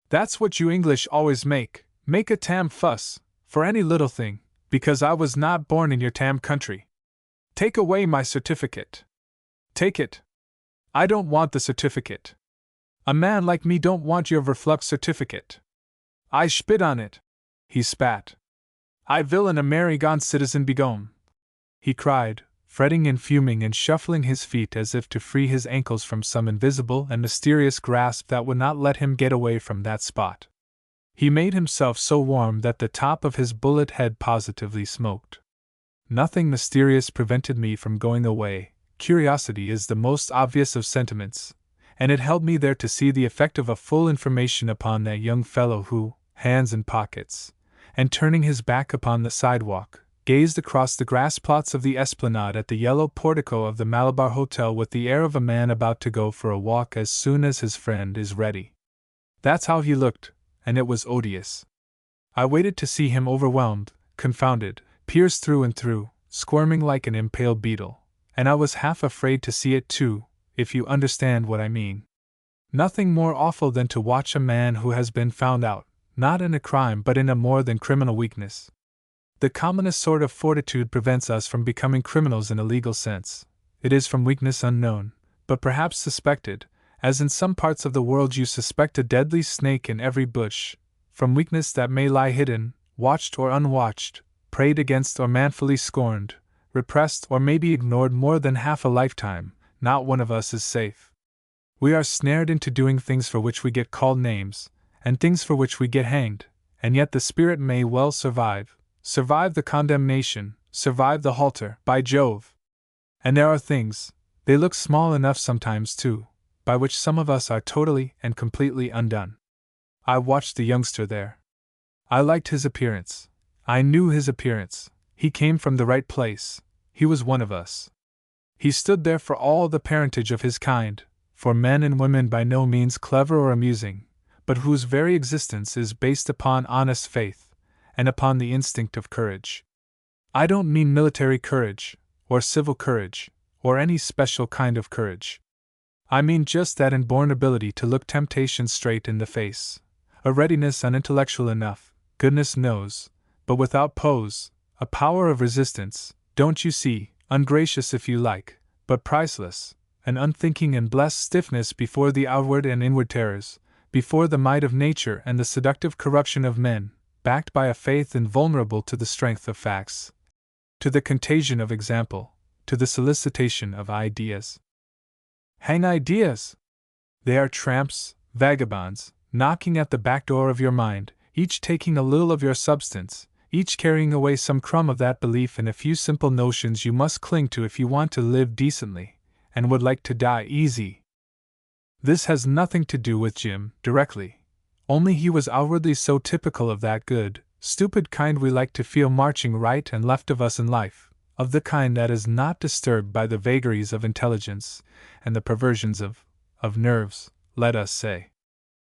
That's what you English always make a tam fuss, for any little thing, because I was not born in your tam country. Take away my certificate. Take it. I don't want the certificate. A man like me don't want your verflucht certificate. I spit on it. He spat. I will an American citizen begone, he cried, fretting and fuming and shuffling his feet as if to free his ankles from some invisible and mysterious grasp that would not let him get away from that spot. He made himself so warm that the top of his bullet head positively smoked. Nothing mysterious prevented me from going away. Curiosity is the most obvious of sentiments, and it held me there to see the effect of a full information upon that young fellow who, hands in pockets, and turning his back upon the sidewalk, gazed across the grass plots of the esplanade at the yellow portico of the Malabar Hotel with the air of a man about to go for a walk as soon as his friend is ready. That's how he looked, and it was odious. I waited to see him overwhelmed, confounded, pierced through and through, squirming like an impaled beetle, and I was half afraid to see it too, if you understand what I mean. Nothing more awful than to watch a man who has been found out, not in a crime but in a more than criminal weakness. The commonest sort of fortitude prevents us from becoming criminals in a legal sense. It is from weakness unknown, but perhaps suspected, as in some parts of the world you suspect a deadly snake in every bush, from weakness that may lie hidden, watched or unwatched, prayed against or manfully scorned, repressed or maybe ignored more than half a lifetime. Not one of us is safe. We are snared into doing things for which we get called names, and things for which we get hanged, and yet the spirit may well survive the condemnation, survive the halter, by Jove! And there are things, they look small enough sometimes too, by which some of us are totally and completely undone. I watched the youngster there. I liked his appearance. I knew his appearance. He came from the right place. He was one of us. He stood there for all the parentage of his kind, for men and women by no means clever or amusing, but whose very existence is based upon honest faith, and upon the instinct of courage. I don't mean military courage, or civil courage, or any special kind of courage. I mean just that inborn ability to look temptation straight in the face, a readiness unintellectual enough, goodness knows, but without pose, a power of resistance, don't you see, ungracious if you like, but priceless, an unthinking and blessed stiffness before the outward and inward terrors, before the might of nature and the seductive corruption of men, backed by a faith invulnerable to the strength of facts, to the contagion of example, to the solicitation of ideas. Hang ideas! They are tramps, vagabonds, knocking at the back door of your mind, each taking a little of your substance, each carrying away some crumb of that belief in a few simple notions you must cling to if you want to live decently, and would like to die easy. This has nothing to do with Jim, directly, only he was outwardly so typical of that good, stupid kind we like to feel marching right and left of us in life, of the kind that is not disturbed by the vagaries of intelligence and the perversions of nerves, let us say.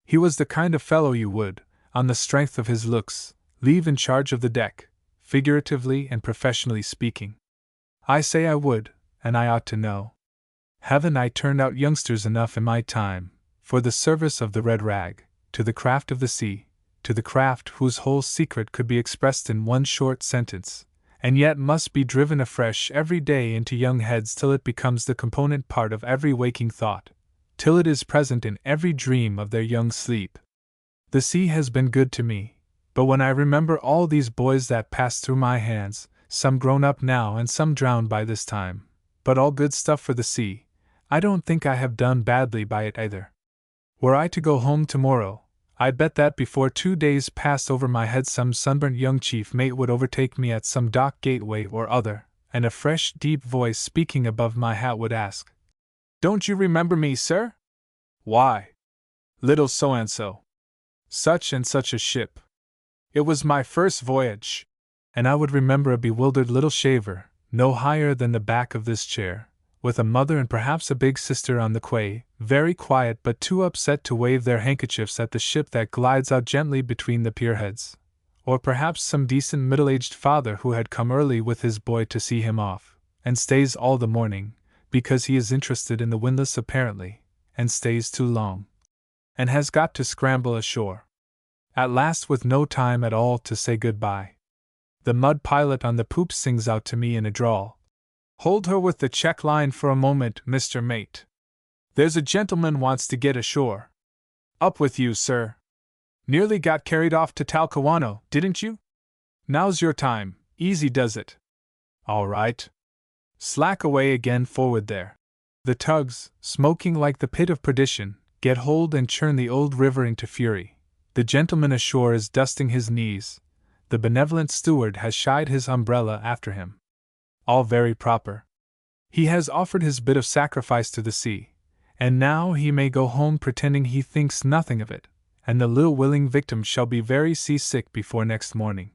He was the kind of fellow you would, on the strength of his looks, leave in charge of the deck, figuratively and professionally speaking. I say I would, and I ought to know. Haven't I turned out youngsters enough in my time, for the service of the red rag, to the craft of the sea, to the craft whose whole secret could be expressed in one short sentence, and yet must be driven afresh every day into young heads till it becomes the component part of every waking thought, till it is present in every dream of their young sleep. The sea has been good to me, but when I remember all these boys that passed through my hands, some grown up now and some drowned by this time, but all good stuff for the sea, I don't think I have done badly by it either. Were I to go home tomorrow, I'd bet that before 2 days passed over my head some sunburnt young chief mate would overtake me at some dock gateway or other, and a fresh, deep voice speaking above my hat would ask, "Don't you remember me, sir?" "Why, little so-and-so. Such and such a ship. It was my first voyage." And I would remember a bewildered little shaver, no higher than the back of this chair, with a mother and perhaps a big sister on the quay, very quiet but too upset to wave their handkerchiefs at the ship that glides out gently between the pierheads, or perhaps some decent middle-aged father who had come early with his boy to see him off, and stays all the morning, because he is interested in the windlass apparently, and stays too long, and has got to scramble ashore, at last with no time at all to say good-bye. The mud pilot on the poop sings out to me in a drawl, "Hold her with the check line for a moment, Mr. Mate. There's a gentleman wants to get ashore." "Up with you, sir. Nearly got carried off to Talcahuano, didn't you? Now's your time, easy does it." "All right. Slack away again forward there." The tugs, smoking like the pit of perdition, get hold and churn the old river into fury. The gentleman ashore is dusting his knees. The benevolent steward has shied his umbrella after him. All very proper. He has offered his bit of sacrifice to the sea, and now he may go home pretending he thinks nothing of it, and the little willing victim shall be very seasick before next morning.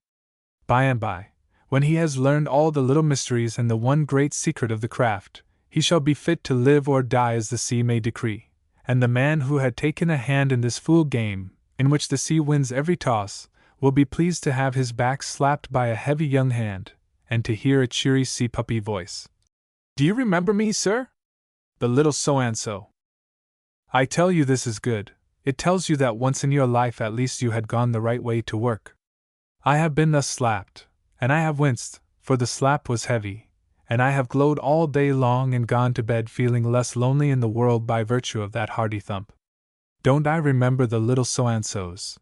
By and by, when he has learned all the little mysteries and the one great secret of the craft, he shall be fit to live or die as the sea may decree, and the man who had taken a hand in this fool game, in which the sea wins every toss, will be pleased to have his back slapped by a heavy young hand, and to hear a cheery sea puppy voice. "Do you remember me, sir? The little so-and-so." I tell you this is good. It tells you that once in your life at least you had gone the right way to work. I have been thus slapped, and I have winced, for the slap was heavy, and I have glowed all day long and gone to bed feeling less lonely in the world by virtue of that hearty thump. Don't I remember the little so-and-sos?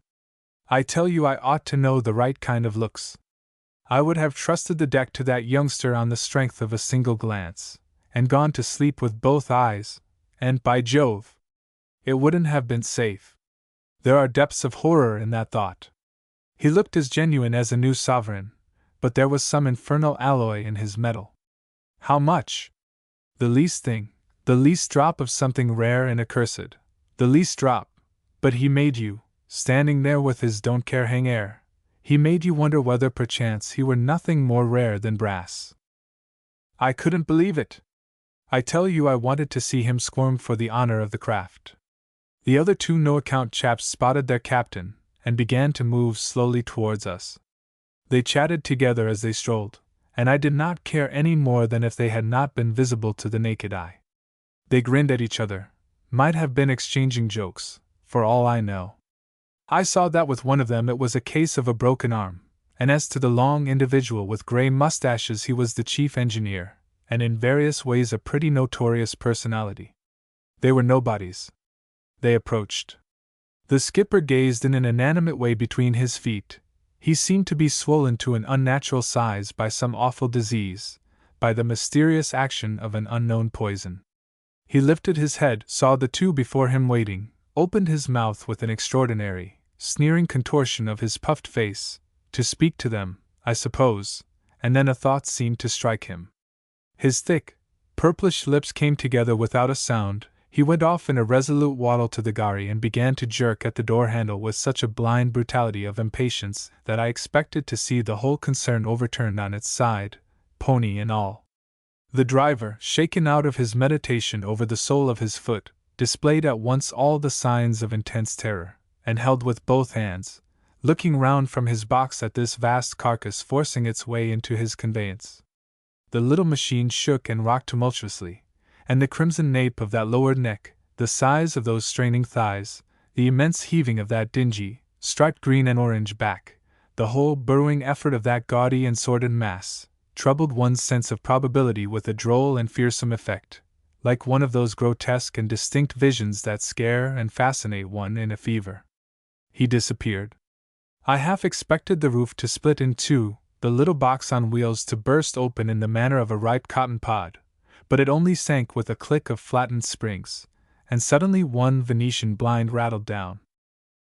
I tell you I ought to know the right kind of looks. I would have trusted the deck to that youngster on the strength of a single glance, and gone to sleep with both eyes, and, by Jove, it wouldn't have been safe. There are depths of horror in that thought. He looked as genuine as a new sovereign, but there was some infernal alloy in his metal. How much? The least thing, the least drop of something rare and accursed, the least drop, but he made you, standing there with his don't care hang air, he made you wonder whether perchance he were nothing more rare than brass. I couldn't believe it. I tell you I wanted to see him squirm for the honor of the craft. The other two no-account chaps spotted their captain, and began to move slowly towards us. They chatted together as they strolled, and I did not care any more than if they had not been visible to the naked eye. They grinned at each other, might have been exchanging jokes, for all I know. I saw that with one of them it was a case of a broken arm, and as to the long individual with grey mustaches he was the chief engineer, and in various ways a pretty notorious personality. They were nobodies. They approached. The skipper gazed in an inanimate way between his feet. He seemed to be swollen to an unnatural size by some awful disease, by the mysterious action of an unknown poison. He lifted his head, saw the two before him waiting, opened his mouth with an extraordinary, sneering contortion of his puffed face, to speak to them, I suppose, and then a thought seemed to strike him. His thick, purplish lips came together without a sound. He went off in a resolute waddle to the gharry and began to jerk at the door handle with such a blind brutality of impatience that I expected to see the whole concern overturned on its side, pony and all. The driver, shaken out of his meditation over the sole of his foot, displayed at once all the signs of intense terror, and held with both hands, looking round from his box at this vast carcass forcing its way into his conveyance. The little machine shook and rocked tumultuously, and the crimson nape of that lowered neck, the size of those straining thighs, the immense heaving of that dingy, striped green and orange back, the whole burrowing effort of that gaudy and sordid mass, troubled one's sense of probability with a droll and fearsome effect, like one of those grotesque and distinct visions that scare and fascinate one in a fever. He disappeared. I half expected the roof to split in two, the little box on wheels to burst open in the manner of a ripe cotton pod, but it only sank with a click of flattened springs, and suddenly one Venetian blind rattled down.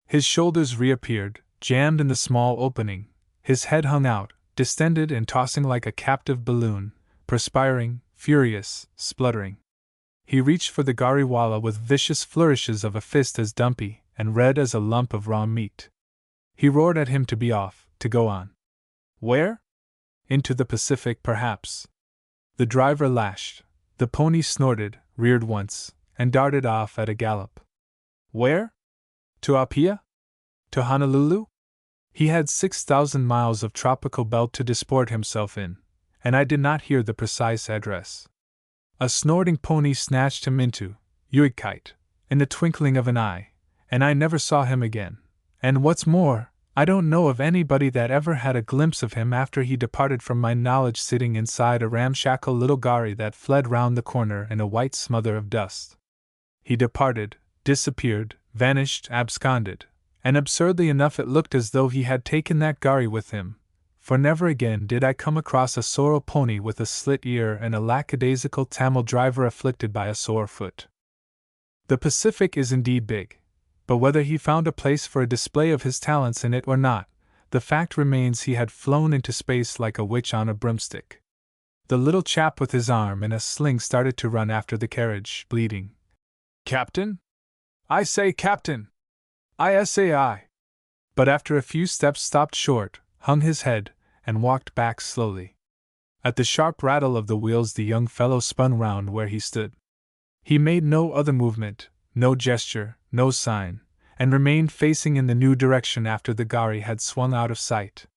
His shoulders reappeared, jammed in the small opening, his head hung out, distended and tossing like a captive balloon, perspiring, furious, spluttering. He reached for the ghariwala with vicious flourishes of a fist as dumpy and red as a lump of raw meat. He roared at him to be off, to go on. Where? Into the Pacific, perhaps. The driver lashed. The pony snorted, reared once, and darted off at a gallop. Where? To Apia? To Honolulu? He had 6,000 miles of tropical belt to disport himself in, and I did not hear the precise address. A snorting pony snatched him into Uitkite in the twinkling of an eye, and I never saw him again. And what's more, I don't know of anybody that ever had a glimpse of him after he departed from my knowledge, sitting inside a ramshackle little gharry that fled round the corner in a white smother of dust. He departed, disappeared, vanished, absconded, and absurdly enough it looked as though he had taken that gharry with him, for never again did I come across a sorrel pony with a slit ear and a lackadaisical Tamil driver afflicted by a sore foot. The Pacific is indeed big, but whether he found a place for a display of his talents in it or not, the fact remains he had flown into space like a witch on a broomstick. The little chap with his arm in a sling started to run after the carriage, bleating, "Captain? I say, Captain! I." But after a few steps stopped short, hung his head, and walked back slowly. At the sharp rattle of the wheels the young fellow spun round where he stood. He made no other movement, no gesture, no sign, and remained facing in the new direction after the gharry had swung out of sight.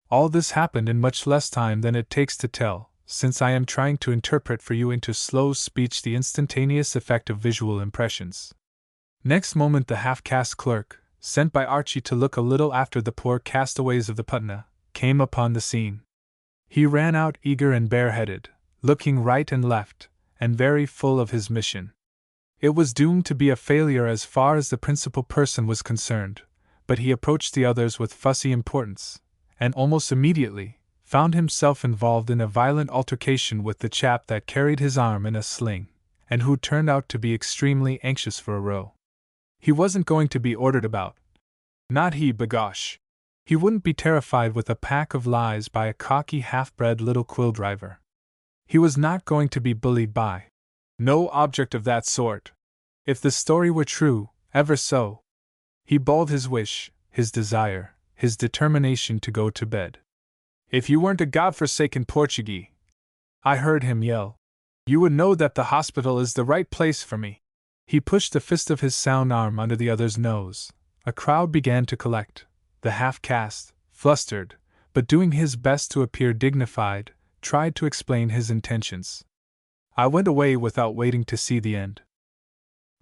All this happened in much less time than it takes to tell, since I am trying to interpret for you into slow speech the instantaneous effect of visual impressions. Next moment the half-caste clerk, sent by Archie to look a little after the poor castaways of the Putna, came upon the scene. He ran out eager and bareheaded, looking right and left, and very full of his mission. It was doomed to be a failure as far as the principal person was concerned, but he approached the others with fussy importance, and almost immediately found himself involved in a violent altercation with the chap that carried his arm in a sling, and who turned out to be extremely anxious for a row. He wasn't going to be ordered about. Not he, b'gosh. He wouldn't be terrified with a pack of lies by a cocky half-bred little quill driver. He was not going to be bullied by no object of that sort. If the story were true, ever so. He bawled his wish, his desire, his determination to go to bed. If you weren't a godforsaken Portuguese, I heard him yell, you would know that the hospital is the right place for me. He pushed the fist of his sound arm under the other's nose. A crowd began to collect. The half-caste, flustered, but doing his best to appear dignified, tried to explain his intentions. I went away without waiting to see the end.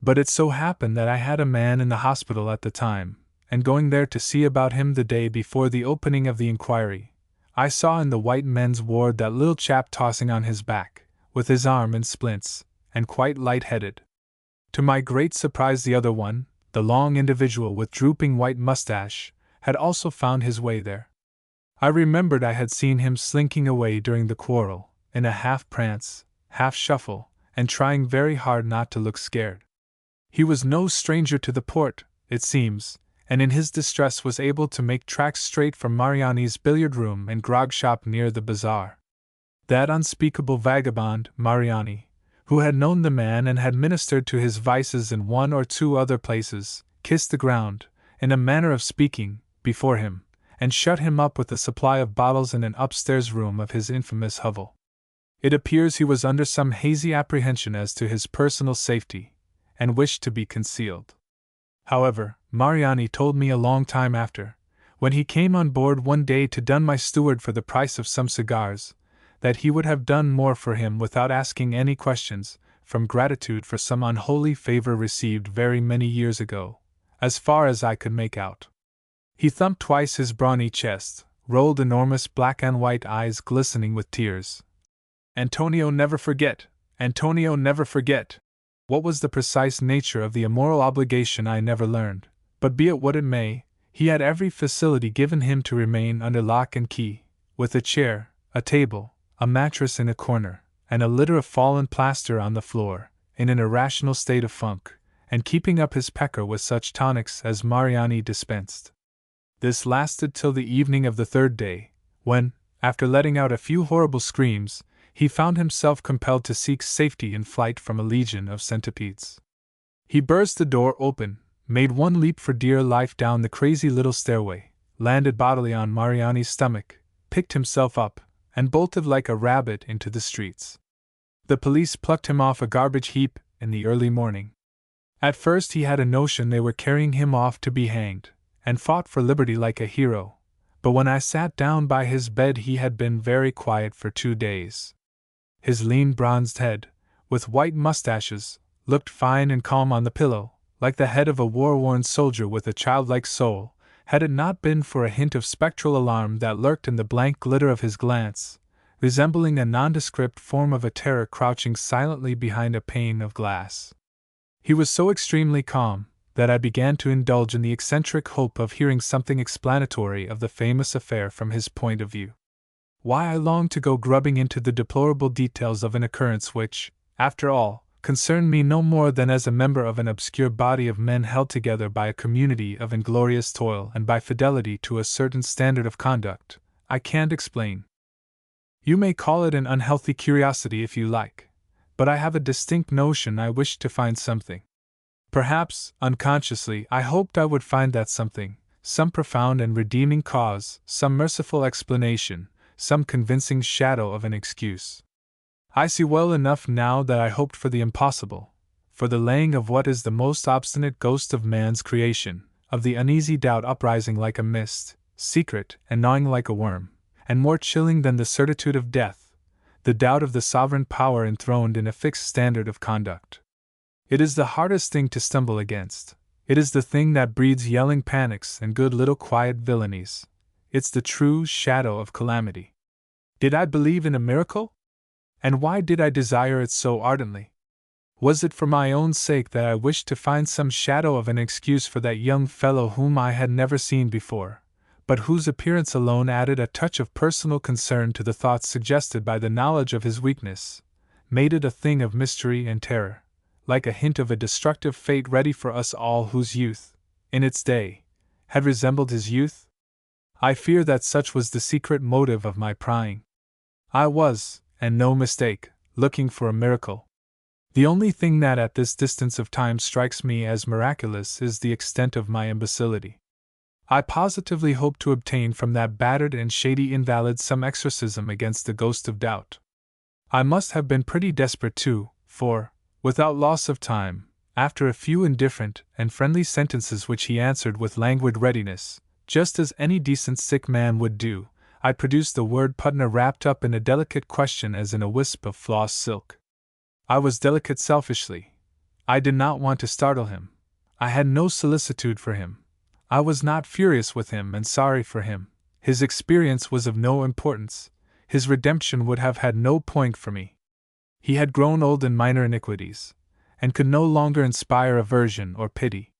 But it so happened that I had a man in the hospital at the time, and going there to see about him the day before the opening of the inquiry, I saw in the white men's ward that little chap tossing on his back, with his arm in splints, and quite light-headed. To my great surprise the other one, the long individual with drooping white mustache, had also found his way there. I remembered I had seen him slinking away during the quarrel, in a half-prance, half-shuffle, and trying very hard not to look scared. He was no stranger to the port, it seems, and in his distress was able to make tracks straight for Mariani's billiard-room and grog-shop near the bazaar. That unspeakable vagabond, Mariani, who had known the man and had ministered to his vices in one or two other places, kissed the ground, in a manner of speaking, before him, and shut him up with a supply of bottles in an upstairs room of his infamous hovel. It appears he was under some hazy apprehension as to his personal safety, and wished to be concealed. However, Mariani told me a long time after, when he came on board one day to dun my steward for the price of some cigars, that he would have done more for him without asking any questions, from gratitude for some unholy favor received very many years ago, as far as I could make out. He thumped twice his brawny chest, rolled enormous black and white eyes glistening with tears. Antonio never forget! Antonio never forget! What was the precise nature of the immoral obligation I never learned, but be it what it may, he had every facility given him to remain under lock and key, with a chair, a table, a mattress in a corner, and a litter of fallen plaster on the floor, in an irrational state of funk, and keeping up his pecker with such tonics as Mariani dispensed. This lasted till the evening of the third day, when, after letting out a few horrible screams, he found himself compelled to seek safety in flight from a legion of centipedes. He burst the door open, made one leap for dear life down the crazy little stairway, landed bodily on Mariani's stomach, picked himself up, and bolted like a rabbit into the streets. The police plucked him off a garbage heap in the early morning. At first he had a notion they were carrying him off to be hanged, and fought for liberty like a hero, but when I sat down by his bed he had been very quiet for 2 days. His lean bronzed head, with white mustaches, looked fine and calm on the pillow, like the head of a war-worn soldier with a childlike soul, had it not been for a hint of spectral alarm that lurked in the blank glitter of his glance, resembling a nondescript form of a terror crouching silently behind a pane of glass. He was so extremely calm that I began to indulge in the eccentric hope of hearing something explanatory of the famous affair from his point of view. Why I longed to go grubbing into the deplorable details of an occurrence which, after all, concerned me no more than as a member of an obscure body of men held together by a community of inglorious toil and by fidelity to a certain standard of conduct, I can't explain. You may call it an unhealthy curiosity if you like, but I have a distinct notion I wished to find something. Perhaps, unconsciously, I hoped I would find that something, some profound and redeeming cause, some merciful explanation, some convincing shadow of an excuse. I see well enough now that I hoped for the impossible, for the laying of what is the most obstinate ghost of man's creation, of the uneasy doubt uprising like a mist, secret and gnawing like a worm, and more chilling than the certitude of death, the doubt of the sovereign power enthroned in a fixed standard of conduct. It is the hardest thing to stumble against. It is the thing that breeds yelling panics and good little quiet villainies. It's the true shadow of calamity. Did I believe in a miracle? And why did I desire it so ardently? Was it for my own sake that I wished to find some shadow of an excuse for that young fellow whom I had never seen before, but whose appearance alone added a touch of personal concern to the thoughts suggested by the knowledge of his weakness, made it a thing of mystery and terror, like a hint of a destructive fate ready for us all whose youth, in its day, had resembled his youth? I fear that such was the secret motive of my prying. I was, and no mistake, looking for a miracle. The only thing that at this distance of time strikes me as miraculous is the extent of my imbecility. I positively hope to obtain from that battered and shady invalid some exorcism against the ghost of doubt. I must have been pretty desperate too, for, without loss of time, after a few indifferent and friendly sentences which he answered with languid readiness, just as any decent sick man would do, I produced the word Putna wrapped up in a delicate question as in a wisp of floss silk. I was delicate selfishly. I did not want to startle him. I had no solicitude for him. I was not furious with him and sorry for him. His experience was of no importance. His redemption would have had no point for me. He had grown old in minor iniquities, and could no longer inspire aversion or pity.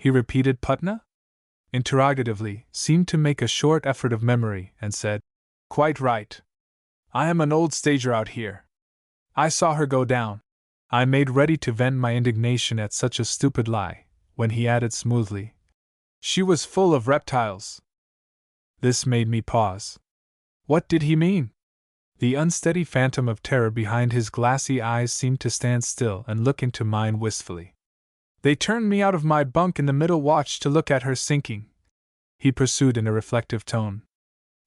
he repeated. Putna? Interrogatively, seemed to make a short effort of memory, and said, Quite right. I am an old stager out here. I saw her go down. I made ready to vent my indignation at such a stupid lie, when he added smoothly, She was full of reptiles. This made me pause. What did he mean? The unsteady phantom of terror behind his glassy eyes seemed to stand still and look into mine wistfully. They turned me out of my bunk in the middle watch to look at her sinking, he pursued in a reflective tone.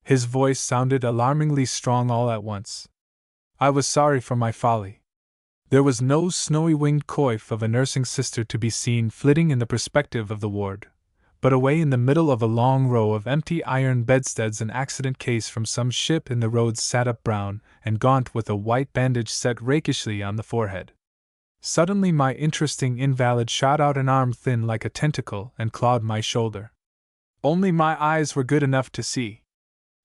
His voice sounded alarmingly strong all at once. I was sorry for my folly. There was no snowy-winged coif of a nursing sister to be seen flitting in the perspective of the ward, but away in the middle of a long row of empty iron bedsteads an accident case from some ship in the roads sat up brown and gaunt with a white bandage set rakishly on the forehead. Suddenly my interesting invalid shot out an arm thin like a tentacle and clawed my shoulder. Only my eyes were good enough to see.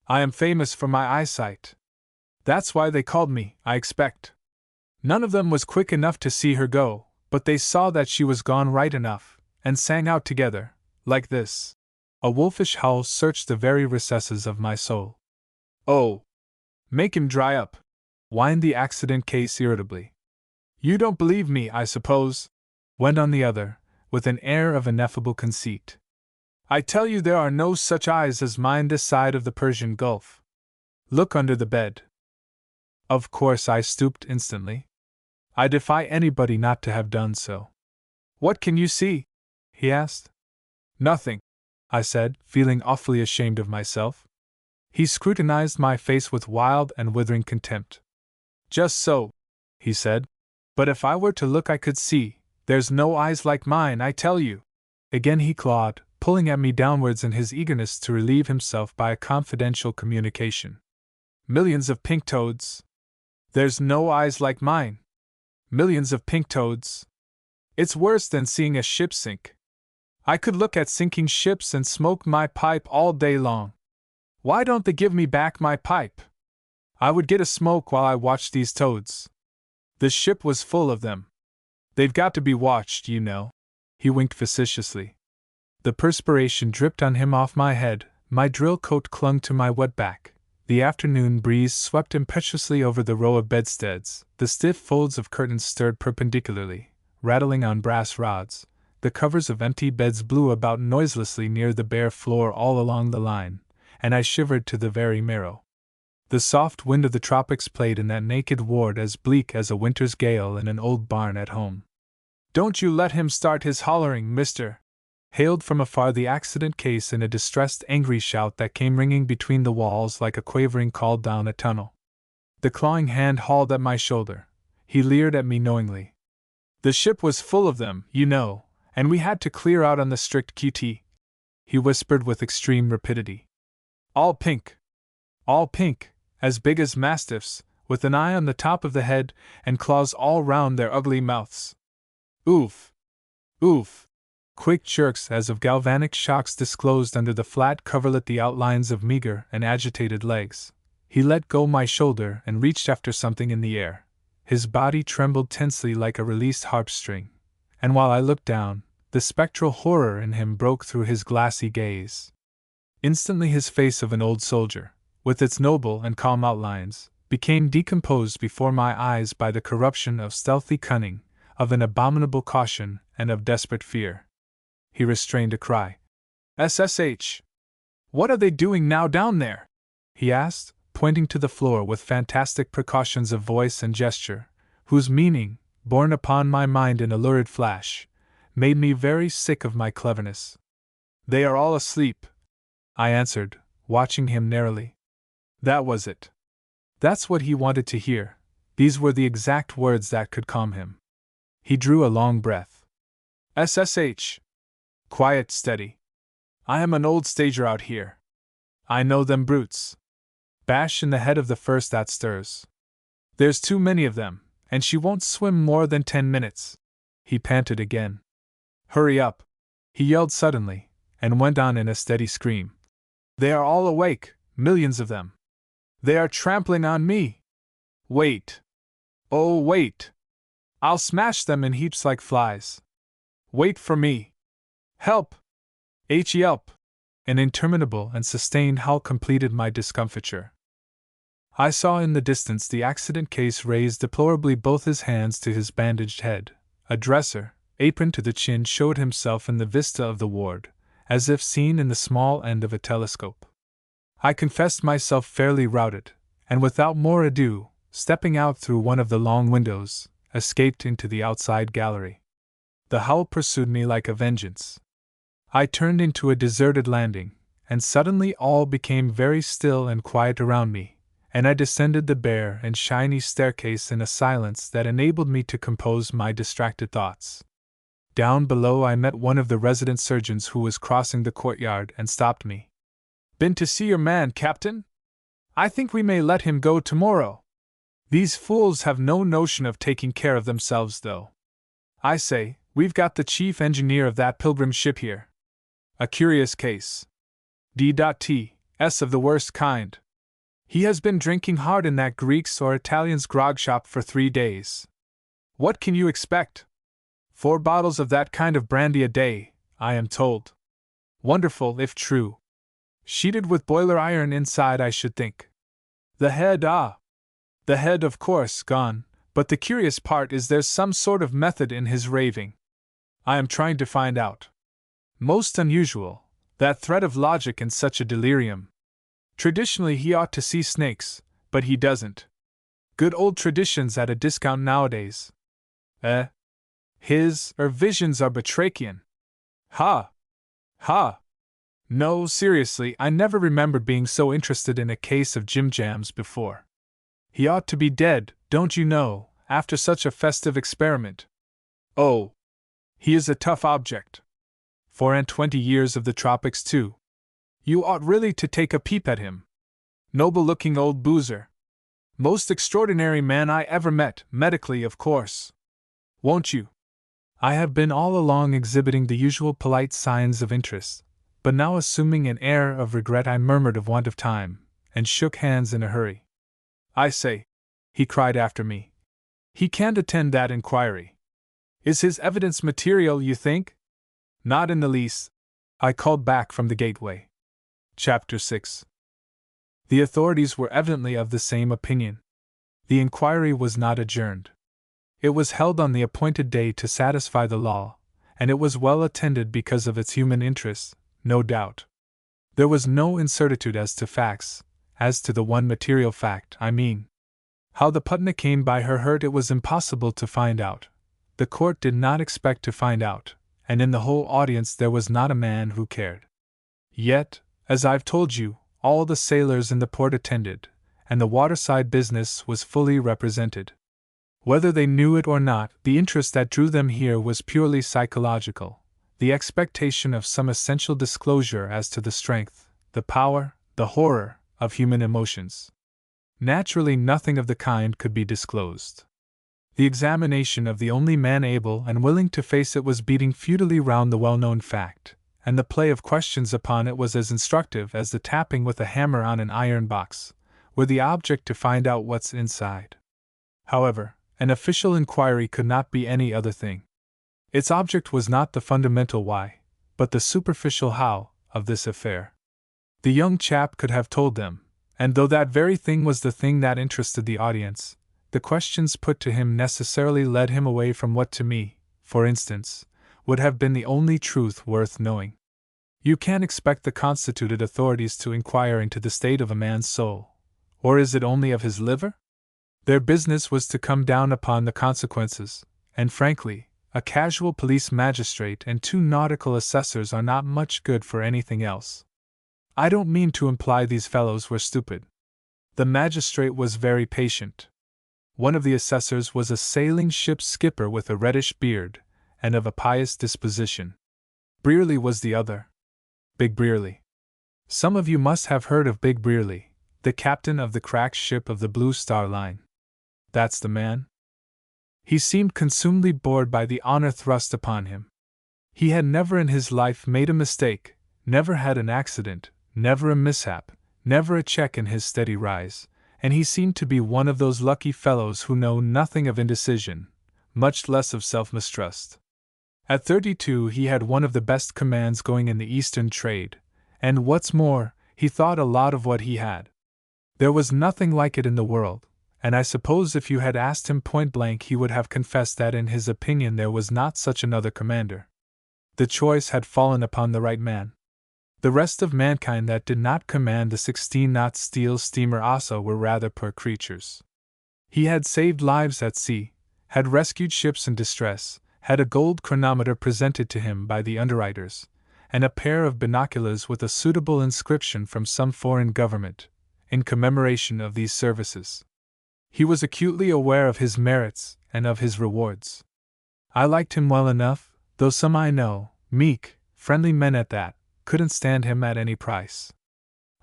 I am famous for my eyesight. That's why they called me, I expect. None of them was quick enough to see her go, but they saw that she was gone right enough, and sang out together, like this. A wolfish howl searched the very recesses of my soul. Oh! Make him dry up, whined the accident case irritably. You don't believe me, I suppose, went on the other, with an air of ineffable conceit. I tell you there are no such eyes as mine this side of the Persian Gulf. Look under the bed. Of course I stooped instantly. I defy anybody not to have done so. What can you see? He asked. Nothing, I said, feeling awfully ashamed of myself. He scrutinized my face with wild and withering contempt. Just so, he said. But if I were to look I could see. There's no eyes like mine, I tell you. Again he clawed, pulling at me downwards in his eagerness to relieve himself by a confidential communication. Millions of pink toads. There's no eyes like mine. Millions of pink toads. It's worse than seeing a ship sink. I could look at sinking ships and smoke my pipe all day long. Why don't they give me back my pipe? I would get a smoke while I watched these toads. The ship was full of them. They've got to be watched, you know. He winked facetiously. The perspiration dripped on him off my head, my drill coat clung to my wet back. The afternoon breeze swept impetuously over the row of bedsteads, the stiff folds of curtains stirred perpendicularly, rattling on brass rods, the covers of empty beds blew about noiselessly near the bare floor all along the line, and I shivered to the very marrow. The soft wind of the tropics played in that naked ward as bleak as a winter's gale in an old barn at home. Don't you let him start his hollering, mister! Hailed from afar the accident case in a distressed, angry shout that came ringing between the walls like a quavering call down a tunnel. The clawing hand hauled at my shoulder. He leered at me knowingly. The ship was full of them, you know, and we had to clear out on the strict QT. He whispered with extreme rapidity. All pink. All pink, as big as mastiffs, with an eye on the top of the head and claws all round their ugly mouths. Oof! Oof! Quick jerks as of galvanic shocks disclosed under the flat coverlet the outlines of meager and agitated legs. He let go my shoulder and reached after something in the air. His body trembled tensely like a released harp string, and while I looked down, the spectral horror in him broke through his glassy gaze. Instantly his face of an old soldier, with its noble and calm outlines, became decomposed before my eyes by the corruption of stealthy cunning, of an abominable caution, and of desperate fear. He restrained a cry. SSH! What are they doing now down there? He asked, pointing to the floor with fantastic precautions of voice and gesture, whose meaning, borne upon my mind in a lurid flash, made me very sick of my cleverness. They are all asleep, I answered, watching him narrowly. That was it. That's what he wanted to hear. These were the exact words that could calm him. He drew a long breath. SSH! Quiet, steady. I am an old stager out here. I know them brutes. Bash in the head of the first that stirs. There's too many of them, and she won't swim more than 10 minutes. He panted again. Hurry up! He yelled suddenly, and went on in a steady scream. They are all awake, millions of them. They are trampling on me. Wait. Oh, wait. I'll smash them in heaps like flies. Wait for me. Help! Yelp! An interminable and sustained howl completed my discomfiture. I saw in the distance the accident case raise deplorably both his hands to his bandaged head. A dresser, apron to the chin, showed himself in the vista of the ward, as if seen in the small end of a telescope. I confessed myself fairly routed, and without more ado, stepping out through one of the long windows, escaped into the outside gallery. The howl pursued me like a vengeance. I turned into a deserted landing, and suddenly all became very still and quiet around me, and I descended the bare and shiny staircase in a silence that enabled me to compose my distracted thoughts. Down below I met one of the resident surgeons who was crossing the courtyard and stopped me. "Been to see your man, Captain? I think we may let him go tomorrow. These fools have no notion of taking care of themselves, though. I say, we've got the chief engineer of that pilgrim ship here. A curious case. D.T.S. of the worst kind. He has been drinking hard in that Greek's or Italian's grog shop for 3 days. What can you expect? 4 bottles of that kind of brandy a day, I am told. Wonderful if true. Sheeted with boiler iron inside, I should think. The head, the head, of course, gone, but the curious part is there's some sort of method in his raving. I am trying to find out. Most unusual, that thread of logic in such a delirium. Traditionally he ought to see snakes, but he doesn't. Good old traditions at a discount nowadays. His visions are batrachian. Ha! No, seriously, I never remembered being so interested in a case of Jim Jams before. He ought to be dead, don't you know, after such a festive experiment. Oh! He is a tough object. 24 years of the tropics, too. You ought really to take a peep at him. Noble-looking old boozer. Most extraordinary man I ever met, medically, of course. Won't you? I have been all along exhibiting the usual polite signs of interest, but now assuming an air of regret I murmured of want of time, and shook hands in a hurry. I say, he cried after me. He can't attend that inquiry. Is his evidence material, you think? Not in the least, I called back from the gateway. Chapter 6. The authorities were evidently of the same opinion. The inquiry was not adjourned. It was held on the appointed day to satisfy the law, and it was well attended because of its human interest, no doubt. There was no incertitude as to facts, as to the one material fact, I mean. How the Putna came by her hurt it was impossible to find out. The court did not expect to find out, and in the whole audience there was not a man who cared. Yet, as I've told you, all the sailors in the port attended, and the waterside business was fully represented. Whether they knew it or not, the interest that drew them here was purely psychological, the expectation of some essential disclosure as to the strength, the power, the horror, of human emotions. Naturally, nothing of the kind could be disclosed. The examination of the only man able and willing to face it was beating futilely round the well-known fact, and the play of questions upon it was as instructive as the tapping with a hammer on an iron box, with the object to find out what's inside. However, an official inquiry could not be any other thing. Its object was not the fundamental why, but the superficial how, of this affair. The young chap could have told them, and though that very thing was the thing that interested the audience, the questions put to him necessarily led him away from what to me, for instance, would have been the only truth worth knowing. You can't expect the constituted authorities to inquire into the state of a man's soul, or is it only of his liver? Their business was to come down upon the consequences, and frankly, a casual police magistrate and 2 nautical assessors are not much good for anything else. I don't mean to imply these fellows were stupid. The magistrate was very patient. One of the assessors was a sailing ship's skipper with a reddish beard, and of a pious disposition. Brearley was the other. Big Brearley. Some of you must have heard of Big Brearley, the captain of the crack ship of the Blue Star Line. That's the man. He seemed consumedly bored by the honor thrust upon him. He had never in his life made a mistake, never had an accident, never a mishap, never a check in his steady rise, and he seemed to be one of those lucky fellows who know nothing of indecision, much less of self-mistrust. At 32 he had one of the best commands going in the Eastern trade, and what's more, he thought a lot of what he had. There was nothing like it in the world, and I suppose if you had asked him point blank he would have confessed that in his opinion there was not such another commander. The choice had fallen upon the right man. The rest of mankind that did not command the 16-knot steel steamer Asa were rather poor creatures. He had saved lives at sea, had rescued ships in distress, had a gold chronometer presented to him by the underwriters, and a pair of binoculars with a suitable inscription from some foreign government, in commemoration of these services. He was acutely aware of his merits and of his rewards. I liked him well enough, though some I know, meek, friendly men at that, couldn't stand him at any price.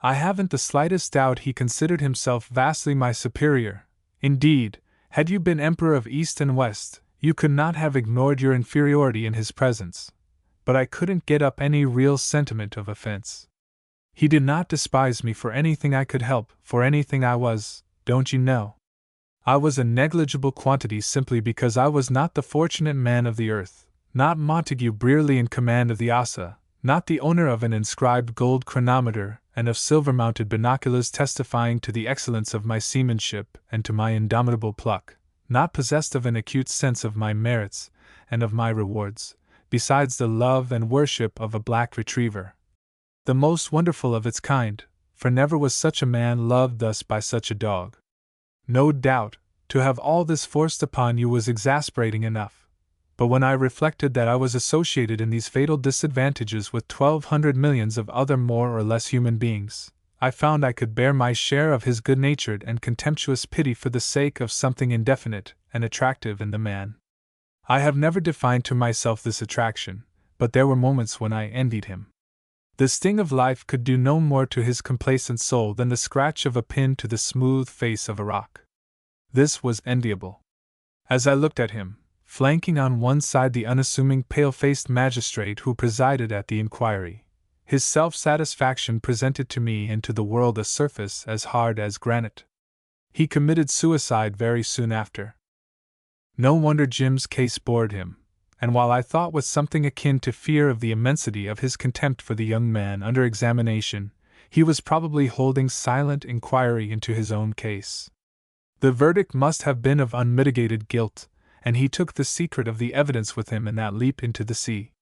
I haven't the slightest doubt he considered himself vastly my superior. Indeed, had you been Emperor of East and West, you could not have ignored your inferiority in his presence. But I couldn't get up any real sentiment of offense. He did not despise me for anything I could help, for anything I was, don't you know. I was a negligible quantity simply because I was not the fortunate man of the earth, not Montague Brearley in command of the Asa, not the owner of an inscribed gold chronometer and of silver-mounted binoculars testifying to the excellence of my seamanship and to my indomitable pluck, not possessed of an acute sense of my merits and of my rewards, besides the love and worship of a black retriever. The most wonderful of its kind, for never was such a man loved thus by such a dog. No doubt, to have all this forced upon you was exasperating enough, but when I reflected that I was associated in these fatal disadvantages with 1,200 millions of other more or less human beings, I found I could bear my share of his good-natured and contemptuous pity for the sake of something indefinite and attractive in the man. I have never defined to myself this attraction, but there were moments when I envied him. The sting of life could do no more to his complacent soul than the scratch of a pin to the smooth face of a rock. This was enviable. As I looked at him, flanking on one side the unassuming pale-faced magistrate who presided at the inquiry, his self-satisfaction presented to me and to the world a surface as hard as granite. He committed suicide very soon after. No wonder Jim's case bored him, and while I thought with something akin to fear of the immensity of his contempt for the young man under examination, he was probably holding silent inquiry into his own case. The verdict must have been of unmitigated guilt, and he took the secret of the evidence with him in that leap into the sea.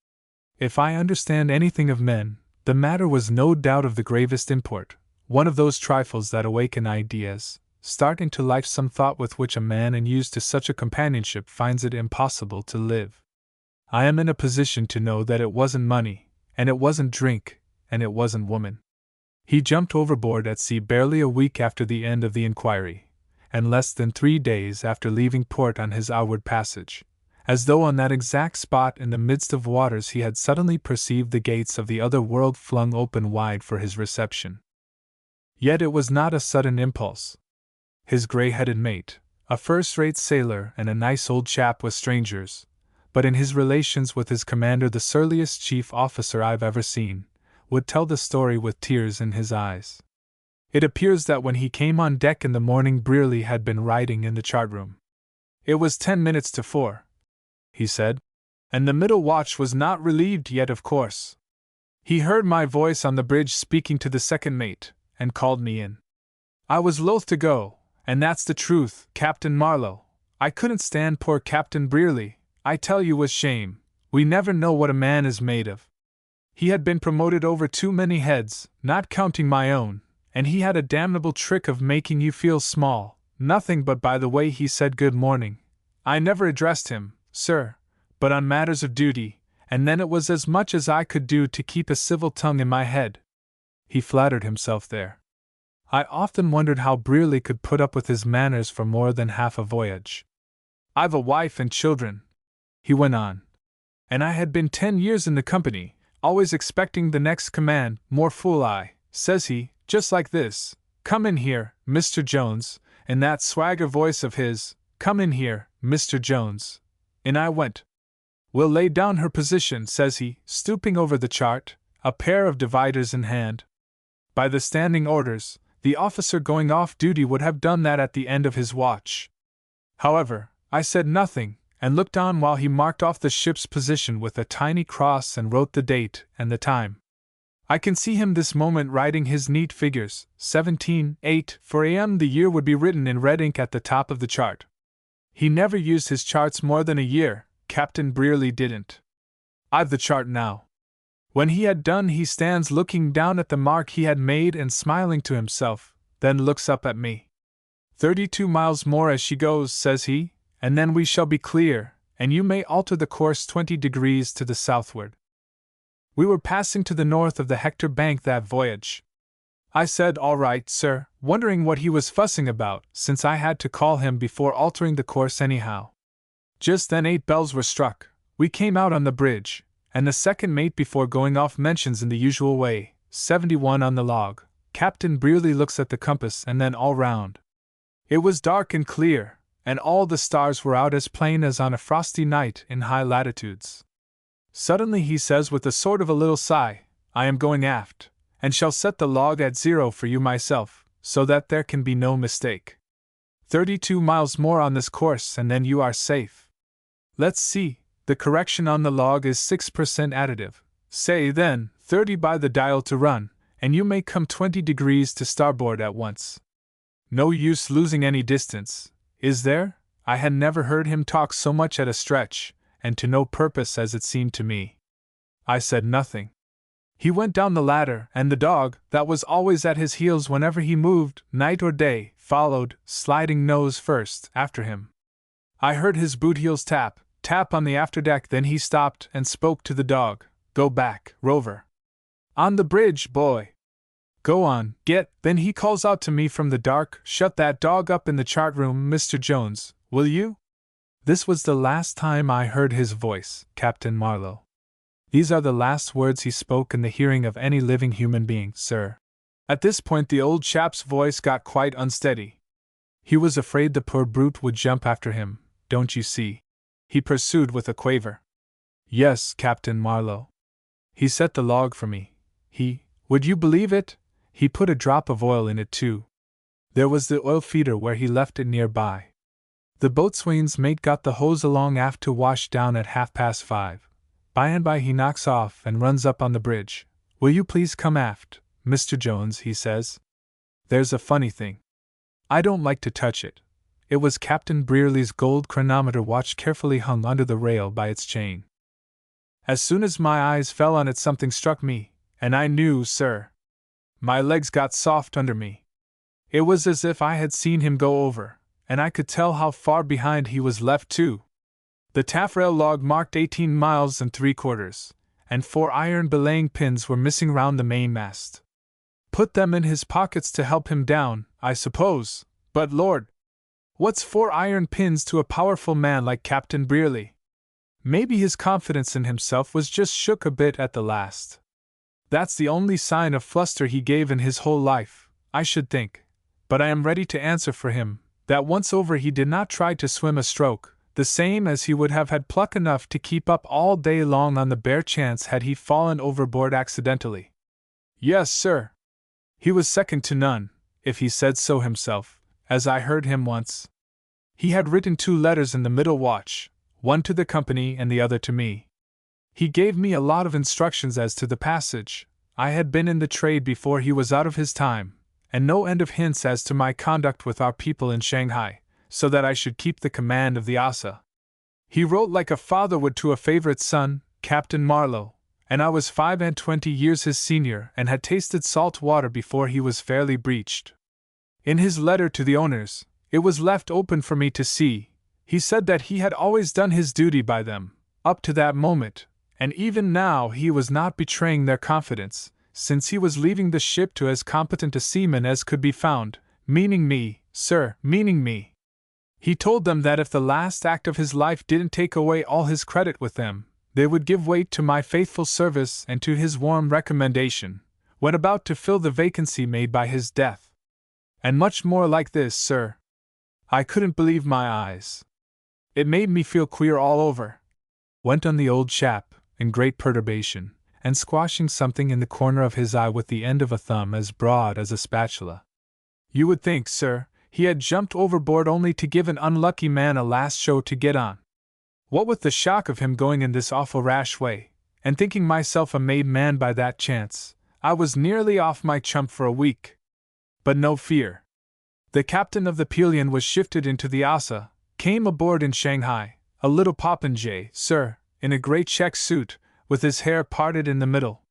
If I understand anything of men, the matter was no doubt of the gravest import, one of those trifles that awaken ideas, start into life some thought with which a man unused to such a companionship finds it impossible to live. I am in a position to know that it wasn't money, and it wasn't drink, and it wasn't woman. He jumped overboard at sea barely a week after the end of the inquiry, and less than 3 days after leaving port on his outward passage, as though on that exact spot in the midst of waters he had suddenly perceived the gates of the other world flung open wide for his reception. Yet it was not a sudden impulse. His gray-headed mate, a first-rate sailor and a nice old chap with strangers, but in his relations with his commander the surliest chief officer I've ever seen, would tell the story with tears in his eyes. It appears that when he came on deck in the morning Brearley had been writing in the chart-room. It was 10 minutes to 4, he said, and the middle watch was not relieved yet, of course. He heard my voice on the bridge speaking to the second mate, and called me in. I was loath to go, and that's the truth, Captain Marlowe. I couldn't stand poor Captain Brearley, I tell you with shame. We never know what a man is made of. He had been promoted over too many heads, not counting my own, and he had a damnable trick of making you feel small, nothing but by the way he said good morning. I never addressed him, sir, but on matters of duty, and then it was as much as I could do to keep a civil tongue in my head. He flattered himself there. I often wondered how Brearley could put up with his manners for more than half a voyage. I've a wife and children, he went on, and I had been 10 years in the company, always expecting the next command. More fool I, says he, just like this, come in here, Mr. Jones, in that swagger voice of his, come in here, Mr. Jones. In I went. We'll lay down her position, says he, stooping over the chart, a pair of dividers in hand. By the standing orders, the officer going off duty would have done that at the end of his watch. However, I said nothing, and looked on while he marked off the ship's position with a tiny cross and wrote the date and the time. I can see him this moment writing his neat figures, 17:8 for AM. The year would be written in red ink at the top of the chart. He never used his charts more than a year, Captain Brearley didn't. I've the chart now. When he had done, he stands looking down at the mark he had made and smiling to himself, then looks up at me. 32 miles more as she goes, says he, and then we shall be clear, and you may alter the course 20 degrees to the southward. We were passing to the north of the Hector Bank that voyage. I said, all right, sir, wondering what he was fussing about, since I had to call him before altering the course anyhow. Just then 8 bells were struck. We came out on the bridge, and the second mate before going off mentions in the usual way, 71 on the log. Captain Brearley looks at the compass and then all round. It was dark and clear, and all the stars were out as plain as on a frosty night in high latitudes. Suddenly he says with a sort of a little sigh, I am going aft, and shall set the log at 0 for you myself, so that there can be no mistake. 32 miles more on this course and then you are safe. Let's see, the correction on the log is 6% additive. Say then, 30 by the dial to run, and you may come 20 degrees to starboard at once. No use losing any distance, is there? I had never heard him talk so much at a stretch, and to no purpose as it seemed to me. I said nothing. He went down the ladder, and the dog, that was always at his heels whenever he moved, night or day, followed, sliding nose first, after him. I heard his boot heels tap on the afterdeck, then he stopped and spoke to the dog. Go back, Rover. On the bridge, boy. Go on, get. Then he calls out to me from the dark, shut that dog up in the chart room, Mr. Jones, will you? This was the last time I heard his voice, Captain Marlowe. These are the last words he spoke in the hearing of any living human being, sir. At this point the old chap's voice got quite unsteady. He was afraid the poor brute would jump after him, don't you see? He pursued with a quaver. Yes, Captain Marlowe. He set the log for me. Would you believe it? He put a drop of oil in it too. There was the oil feeder where he left it nearby. The boatswain's mate got the hose along aft to wash down at 5:30. By and by he knocks off and runs up on the bridge. Will you please come aft, Mr. Jones, he says. There's a funny thing. I don't like to touch it. It was Captain Brearley's gold chronometer watch carefully hung under the rail by its chain. As soon as my eyes fell on it something struck me, and I knew, sir. My legs got soft under me. It was as if I had seen him go over, and I could tell how far behind he was left too. The taffrail log marked 18 miles and 3/4, and 4 iron belaying pins were missing round the mainmast. Put them in his pockets to help him down, I suppose, but Lord! What's 4 iron pins to a powerful man like Captain Brearley? Maybe his confidence in himself was just shook a bit at the last. That's the only sign of fluster he gave in his whole life, I should think, but I am ready to answer for him, that once over he did not try to swim a stroke, the same as he would have had pluck enough to keep up all day long on the bare chance had he fallen overboard accidentally. Yes, sir. He was second to none, if he said so himself, as I heard him once. He had written 2 letters in the middle watch, one to the company and the other to me. He gave me a lot of instructions as to the passage. I had been in the trade before he was out of his time, and no end of hints as to my conduct with our people in Shanghai, so that I should keep the command of the Asa. He wrote like a father would to a favorite son, Captain Marlowe, and I was 25 years his senior and had tasted salt water before he was fairly breeched. In his letter to the owners, it was left open for me to see. He said that he had always done his duty by them, up to that moment, and even now he was not betraying their confidence, since he was leaving the ship to as competent a seaman as could be found, meaning me, sir, meaning me. He told them that if the last act of his life didn't take away all his credit with them, they would give weight to my faithful service and to his warm recommendation, when about to fill the vacancy made by his death. And much more like this, sir. I couldn't believe my eyes. It made me feel queer all over. Went on the old chap, in great perturbation, and squashing something in the corner of his eye with the end of a thumb as broad as a spatula. You would think, sir, he had jumped overboard only to give an unlucky man a last show to get on. What with the shock of him going in this awful rash way, and thinking myself a made man by that chance, I was nearly off my chump for a week. But no fear. The captain of the Pelion was shifted into the Asa, came aboard in Shanghai, a little popinjay, sir, in a grey check suit, with his hair parted in the middle.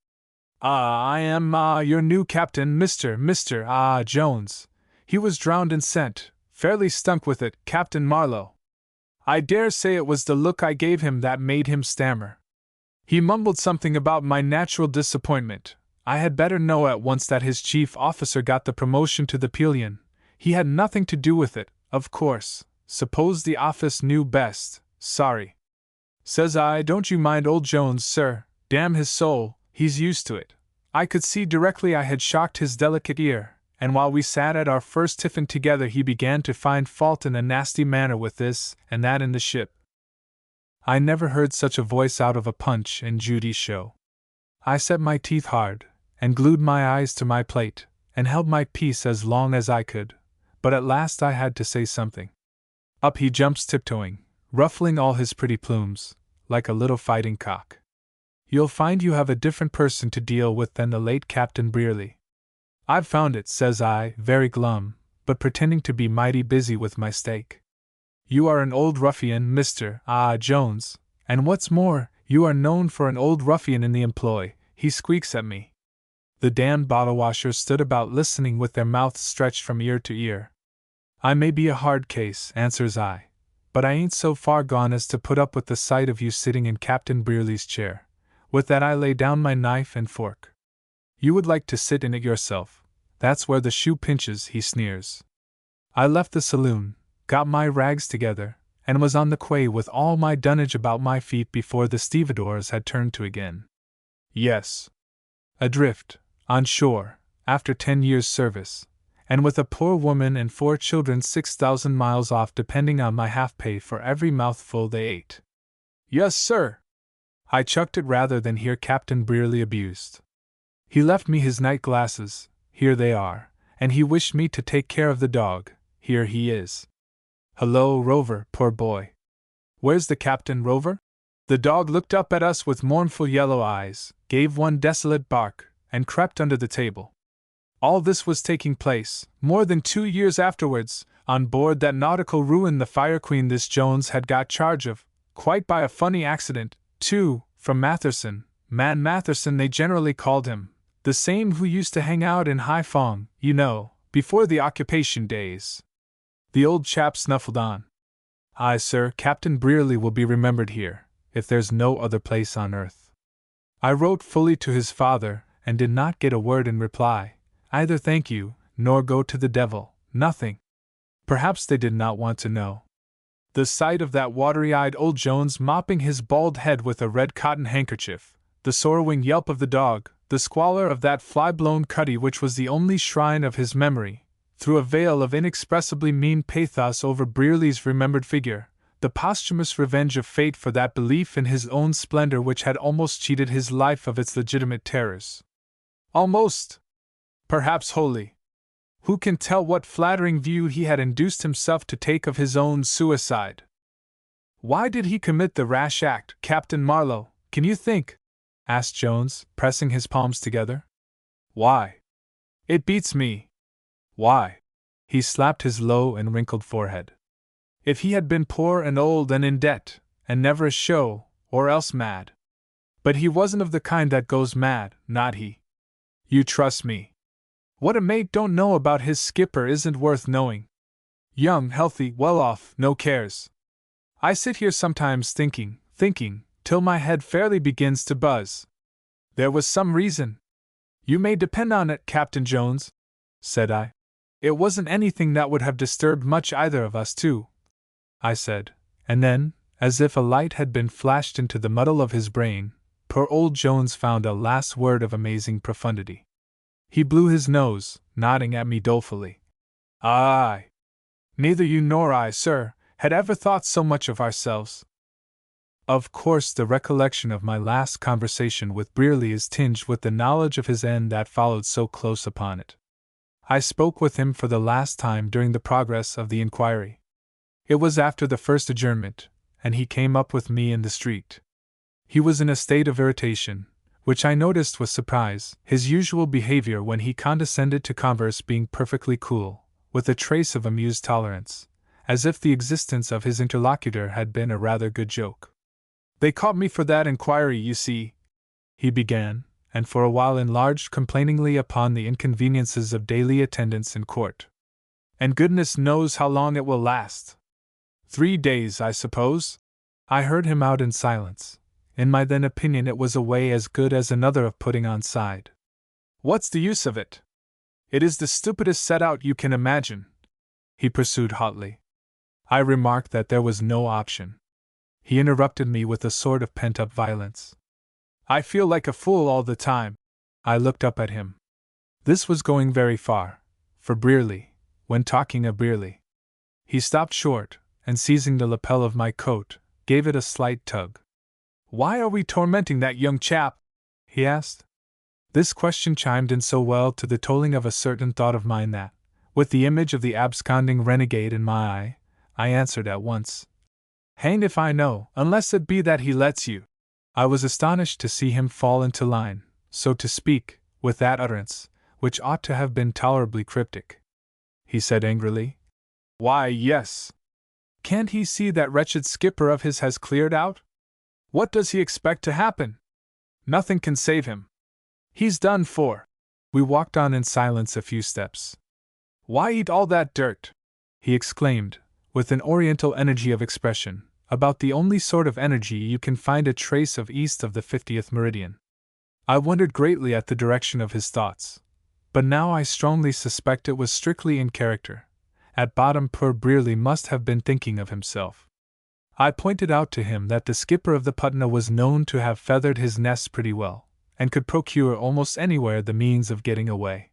I am, your new captain, Mr. Jones. He was drowned in scent, fairly stunk with it, Captain Marlowe. I dare say it was the look I gave him that made him stammer. He mumbled something about my natural disappointment. I had better know at once that his chief officer got the promotion to the Pelion. He had nothing to do with it, of course. Suppose the office knew best. Sorry. Says I, don't you mind old Jones, sir, damn his soul, he's used to it. I could see directly I had shocked his delicate ear, and while we sat at our first tiffin together he began to find fault in a nasty manner with this and that in the ship. I never heard such a voice out of a Punch and Judy show. I set my teeth hard, and glued my eyes to my plate, and held my peace as long as I could, but at last I had to say something. Up he jumps tiptoeing, ruffling all his pretty plumes, like a little fighting cock. You'll find you have a different person to deal with than the late Captain Brearley. I've found it, says I, very glum, but pretending to be mighty busy with my steak. You are an old ruffian, Mr. Jones, and what's more, you are known for an old ruffian in the employ, he squeaks at me. The damned bottle washers stood about listening with their mouths stretched from ear to ear. I may be a hard case, answers I, but I ain't so far gone as to put up with the sight of you sitting in Captain Brearley's chair. With that I lay down my knife and fork. You would like to sit in it yourself. That's where the shoe pinches, he sneers. I left the saloon, got my rags together, and was on the quay with all my dunnage about my feet before the stevedores had turned to again. Yes. Adrift, on shore, after 10 years' service, and with a poor woman and 4 children 6,000 miles off depending on my half-pay for every mouthful they ate. Yes, sir. I chucked it rather than hear Captain Brearley abused. He left me his night glasses, here they are, and he wished me to take care of the dog, here he is. Hello, Rover, poor boy. Where's the captain, Rover? The dog looked up at us with mournful yellow eyes, gave one desolate bark, and crept under the table. All this was taking place, more than 2 years afterwards, on board that nautical ruin the Fire Queen this Jones had got charge of, quite by a funny accident, too, from Matherson, Man Matherson they generally called him, the same who used to hang out in Haiphong, you know, before the occupation days. The old chap snuffled on. Aye, sir, Captain Brearley will be remembered here, if there's no other place on earth. I wrote fully to his father, and did not get a word in reply, either thank you, nor go to the devil, nothing. Perhaps they did not want to know. The sight of that watery-eyed old Jones mopping his bald head with a red cotton handkerchief, the sorrowing yelp of the dog, the squalor of that fly-blown cuddy which was the only shrine of his memory, threw a veil of inexpressibly mean pathos over Brearley's remembered figure, the posthumous revenge of fate for that belief in his own splendor which had almost cheated his life of its legitimate terrors. Almost! Perhaps wholly. Who can tell what flattering view he had induced himself to take of his own suicide? Why did he commit the rash act, Captain Marlowe, can you think? Asked Jones, pressing his palms together. Why? It beats me. Why? He slapped his low and wrinkled forehead. If he had been poor and old and in debt, and never a show, or else mad. But he wasn't of the kind that goes mad, not he. You trust me. What a mate don't know about his skipper isn't worth knowing. Young, healthy, well off, no cares. I sit here sometimes thinking, till my head fairly begins to buzz. There was some reason. You may depend on it, Captain Jones, said I. It wasn't anything that would have disturbed much either of us too, I said, and then, as if a light had been flashed into the muddle of his brain, poor old Jones found a last word of amazing profundity. He blew his nose, nodding at me dolefully. Aye. Neither you nor I, sir, had ever thought so much of ourselves. Of course, the recollection of my last conversation with Brearley is tinged with the knowledge of his end that followed so close upon it. I spoke with him for the last time during the progress of the inquiry. It was after the first adjournment, and he came up with me in the street. He was in a state of irritation, which I noticed with surprise, his usual behavior when he condescended to converse being perfectly cool, with a trace of amused tolerance, as if the existence of his interlocutor had been a rather good joke. "They caught me for that inquiry, you see," he began, and for a while enlarged complainingly upon the inconveniences of daily attendance in court. "And goodness knows how long it will last. 3 days, I suppose?" I heard him out in silence. In my then opinion, it was a way as good as another of putting on side. "What's the use of it? It is the stupidest set out you can imagine," he pursued hotly. I remarked that there was no option. He interrupted me with a sort of pent-up violence. "I feel like a fool all the time." I looked up at him. This was going very far, for Brearley, when talking of Brearley. He stopped short, and seizing the lapel of my coat, gave it a slight tug. "Why are we tormenting that young chap?" he asked. This question chimed in so well to the tolling of a certain thought of mine that, with the image of the absconding renegade in my eye, I answered at once, "Hanged if I know, unless it be that he lets you." I was astonished to see him fall into line, so to speak, with that utterance, which ought to have been tolerably cryptic. He said angrily, "Why, yes. Can't he see that wretched skipper of his has cleared out? What does he expect to happen? Nothing can save him. He's done for." We walked on in silence a few steps. "Why eat all that dirt?" he exclaimed, with an oriental energy of expression, about the only sort of energy you can find a trace of east of the 50th meridian. I wondered greatly at the direction of his thoughts, but now I strongly suspect it was strictly in character. At bottom poor Brearley must have been thinking of himself. I pointed out to him that the skipper of the Putna was known to have feathered his nest pretty well, and could procure almost anywhere the means of getting away.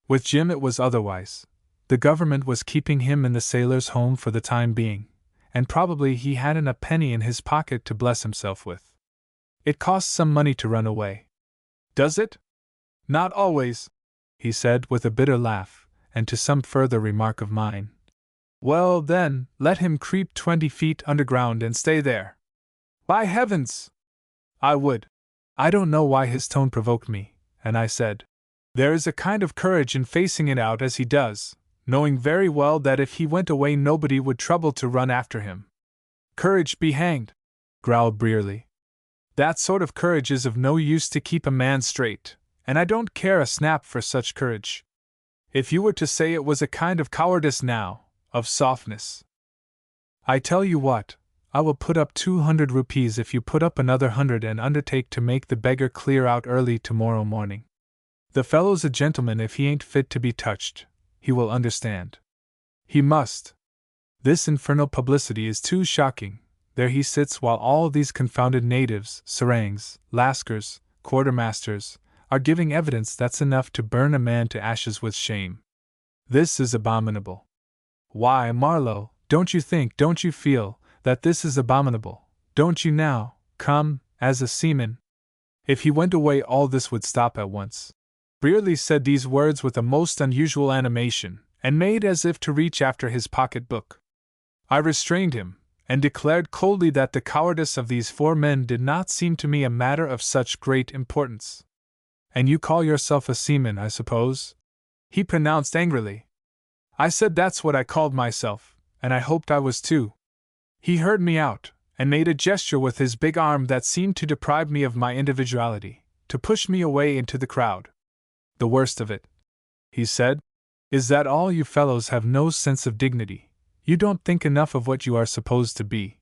With Jim it was otherwise. The government was keeping him in the sailors' home for the time being, and probably he hadn't a penny in his pocket to bless himself with. It costs some money to run away. "Does it?" "Not always," he said with a bitter laugh, and to some further remark of mine. "Well, then, let him creep 20 feet underground and stay there." "By heavens!" I would. I don't know why his tone provoked me, and I said, "There is a kind of courage in facing it out as he does, knowing very well that if he went away nobody would trouble to run after him." "Courage be hanged," growled Brearley. "That sort of courage is of no use to keep a man straight, and I don't care a snap for such courage. If you were to say it was a kind of cowardice now, of softness. I tell you what, I will put up 200 rupees if you put up another 100 and undertake to make the beggar clear out early tomorrow morning. The fellow's a gentleman if he ain't fit to be touched, he will understand. He must. This infernal publicity is too shocking. There he sits while all these confounded natives, serangs, lascars, quartermasters, are giving evidence that's enough to burn a man to ashes with shame. This is abominable. Why, Marlowe, don't you think, don't you feel, that this is abominable? Don't you now, come, as a seaman? If he went away all this would stop at once." Brearley said these words with a most unusual animation, and made as if to reach after his pocket-book. I restrained him, and declared coldly that the cowardice of these 4 men did not seem to me a matter of such great importance. "And you call yourself a seaman, I suppose?" he pronounced angrily. I said that's what I called myself, and I hoped I was too. He heard me out, and made a gesture with his big arm that seemed to deprive me of my individuality, to push me away into the crowd. "The worst of it," he said, "is that all you fellows have no sense of dignity. You don't think enough of what you are supposed to be."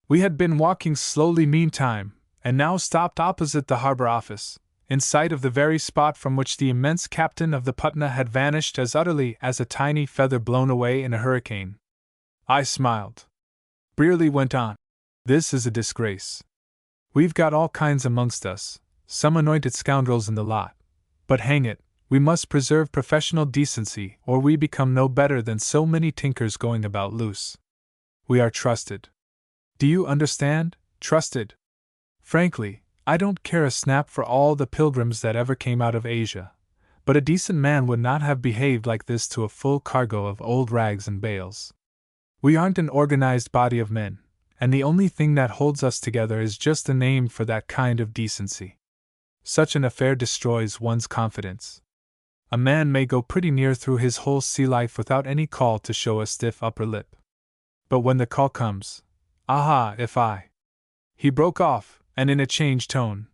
We had been walking slowly meantime, and now stopped opposite the harbor office, in sight of the very spot from which the immense captain of the Putna had vanished as utterly as a tiny feather blown away in a hurricane. I smiled. Brearley went on. "This is a disgrace. We've got all kinds amongst us, some anointed scoundrels in the lot, but hang it, we must preserve professional decency or we become no better than so many tinkers going about loose. We are trusted. Do you understand? Trusted. Frankly, I don't care a snap for all the pilgrims that ever came out of Asia, but a decent man would not have behaved like this to a full cargo of old rags and bales. We aren't an organized body of men, and the only thing that holds us together is just a name for that kind of decency. Such an affair destroys one's confidence. A man may go pretty near through his whole sea life without any call to show a stiff upper lip. But when the call comes, aha, if I. He broke off, and in a changed tone.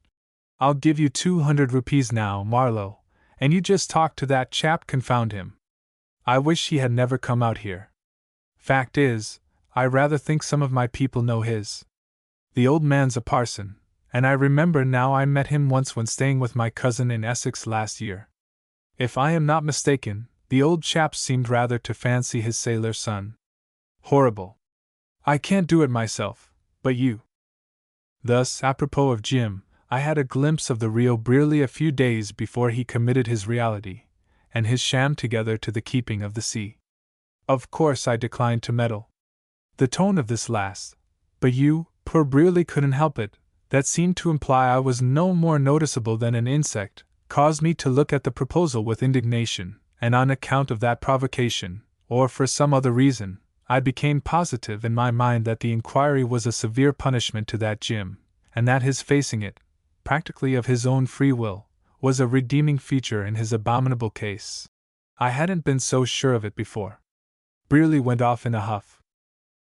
I'll give you 200 rupees now, Marlowe, and you just talk to that chap, confound him. I wish he had never come out here. Fact is, I rather think some of my people know his. The old man's a parson, and I remember now I met him once when staying with my cousin in Essex last year. If I am not mistaken, the old chap seemed rather to fancy his sailor son. Horrible. I can't do it myself, but you. Thus, apropos of Jim, I had a glimpse of the real Brearley a few days before he committed his reality, and his sham together to the keeping of the sea. Of course I declined to meddle. The tone of this last, but you, poor Brearley, couldn't help it, that seemed to imply I was no more noticeable than an insect, caused me to look at the proposal with indignation, and on account of that provocation, or for some other reason, I became positive in my mind that the inquiry was a severe punishment to that Jim, and that his facing it, practically of his own free will, was a redeeming feature in his abominable case. I hadn't been so sure of it before. Brearley went off in a huff.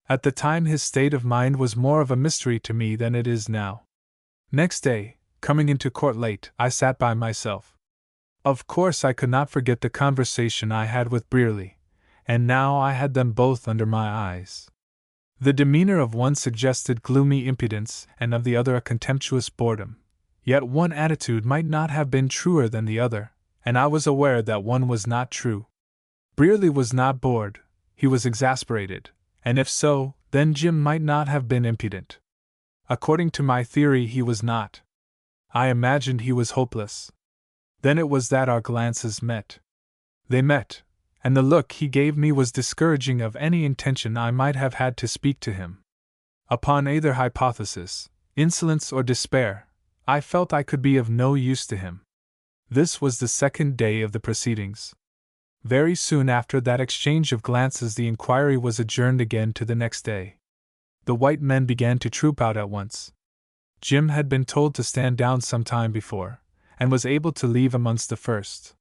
At the time his state of mind was more of a mystery to me than it is now. Next day, coming into court late, I sat by myself. Of course I could not forget the conversation I had with Brearley, and now I had them both under my eyes. The demeanor of one suggested gloomy impudence and of the other a contemptuous boredom, yet one attitude might not have been truer than the other, and I was aware that one was not true. Brearley was not bored, he was exasperated, and if so, then Jim might not have been impudent. According to my theory, he was not. I imagined he was hopeless. Then it was that our glances met. They met, and the look he gave me was discouraging of any intention I might have had to speak to him. Upon either hypothesis, insolence or despair, I felt I could be of no use to him. This was the second day of the proceedings. Very soon after that exchange of glances, the inquiry was adjourned again to the next day. The white men began to troop out at once. Jim had been told to stand down some time before, and was able to leave amongst the first.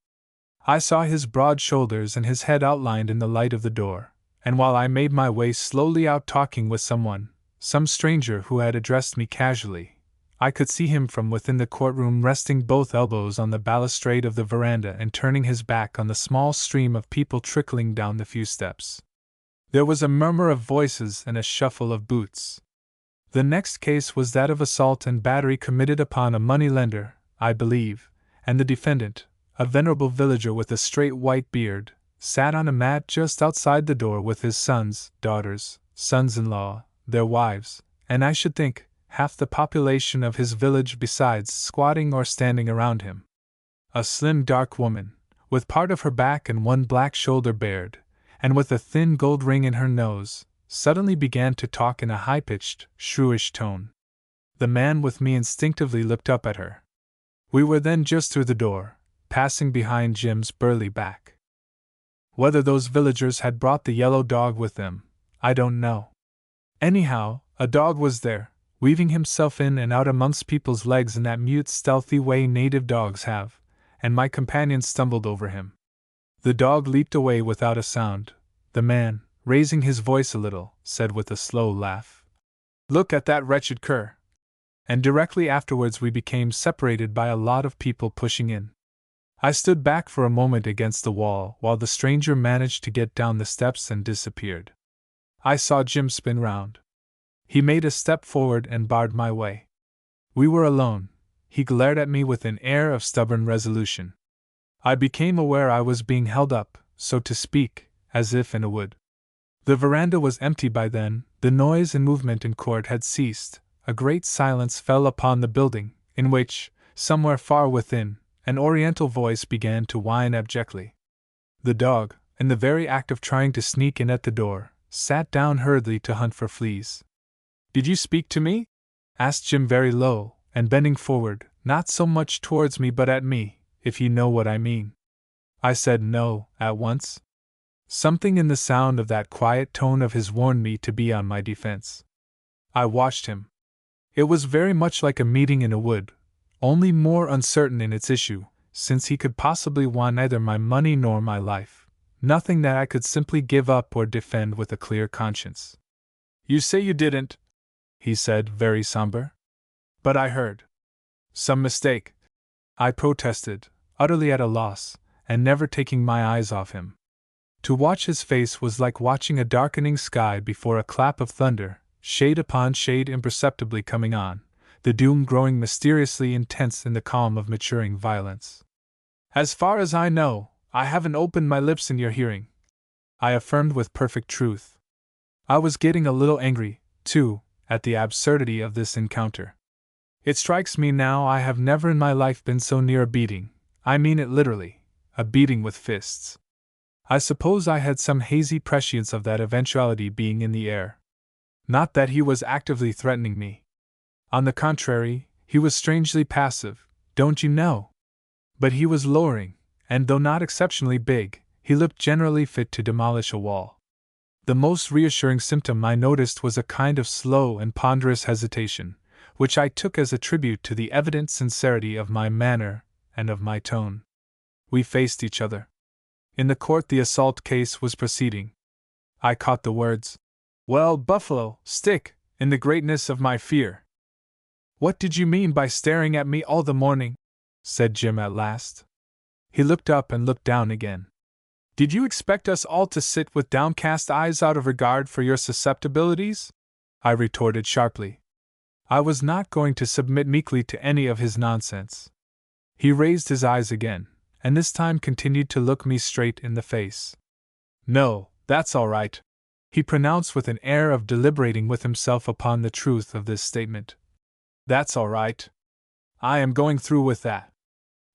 I saw his broad shoulders and his head outlined in the light of the door, and while I made my way slowly out talking with someone, some stranger who had addressed me casually, I could see him from within the courtroom resting both elbows on the balustrade of the veranda and turning his back on the small stream of people trickling down the few steps. There was a murmur of voices and a shuffle of boots. The next case was that of assault and battery committed upon a money-lender, I believe, and the defendant, a venerable villager with a straight white beard, sat on a mat just outside the door with his sons, daughters, sons-in-law, their wives, and I should think, half the population of his village besides squatting or standing around him. A slim dark woman, with part of her back and one black shoulder bared, and with a thin gold ring in her nose, suddenly began to talk in a high-pitched, shrewish tone. The man with me instinctively looked up at her. We were then just through the door, passing behind Jim's burly back. Whether those villagers had brought the yellow dog with them, I don't know. Anyhow, a dog was there, weaving himself in and out amongst people's legs in that mute, stealthy way native dogs have, and my companion stumbled over him. The dog leaped away without a sound. The man, raising his voice a little, said with a slow laugh, "Look at that wretched cur!" And directly afterwards we became separated by a lot of people pushing in. I stood back for a moment against the wall while the stranger managed to get down the steps and disappeared. I saw Jim spin round. He made a step forward and barred my way. We were alone. He glared at me with an air of stubborn resolution. I became aware I was being held up, so to speak, as if in a wood. The veranda was empty by then, the noise and movement in court had ceased, a great silence fell upon the building, in which, somewhere far within, an oriental voice began to whine abjectly. The dog, in the very act of trying to sneak in at the door, sat down hurriedly to hunt for fleas. "Did you speak to me?" asked Jim very low, and bending forward, not so much towards me but at me, if you know what I mean. I said no, at once. Something in the sound of that quiet tone of his warned me to be on my defense. I watched him. It was very much like a meeting in a wood, only more uncertain in its issue, since he could possibly want neither my money nor my life, nothing that I could simply give up or defend with a clear conscience. "You say you didn't," he said, very somber. "But I heard." "Some mistake," I protested, utterly at a loss, and never taking my eyes off him. To watch his face was like watching a darkening sky before a clap of thunder, shade upon shade imperceptibly coming on, the doom growing mysteriously intense in the calm of maturing violence. "As far as I know, I haven't opened my lips in your hearing," I affirmed with perfect truth. I was getting a little angry, too, at the absurdity of this encounter. It strikes me now I have never in my life been so near a beating, I mean it literally, a beating with fists. I suppose I had some hazy prescience of that eventuality being in the air. Not that he was actively threatening me. On the contrary, he was strangely passive, don't you know? But he was lowering, and though not exceptionally big, he looked generally fit to demolish a wall. The most reassuring symptom I noticed was a kind of slow and ponderous hesitation, which I took as a tribute to the evident sincerity of my manner and of my tone. We faced each other. In the court the assault case was proceeding. I caught the words, "Well, Buffalo, stick, in the greatness of my fear." "What did you mean by staring at me all the morning?" said Jim at last. He looked up and looked down again. "Did you expect us all to sit with downcast eyes out of regard for your susceptibilities?" I retorted sharply. I was not going to submit meekly to any of his nonsense. He raised his eyes again, and this time continued to look me straight in the face. "No, that's all right," he pronounced with an air of deliberating with himself upon the truth of this statement. "That's all right. I am going through with that.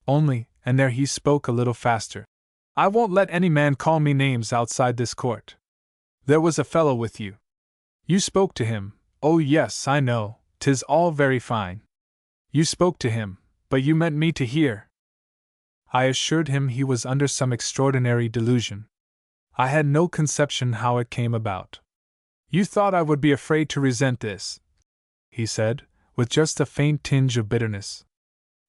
Only," and there he spoke a little faster, "I won't let any man call me names outside this court. There was a fellow with you. You spoke to him. Oh yes, I know, 'tis all very fine. You spoke to him, but you meant me to hear." I assured him he was under some extraordinary delusion. I had no conception how it came about. "You thought I would be afraid to resent this," he said, with just a faint tinge of bitterness.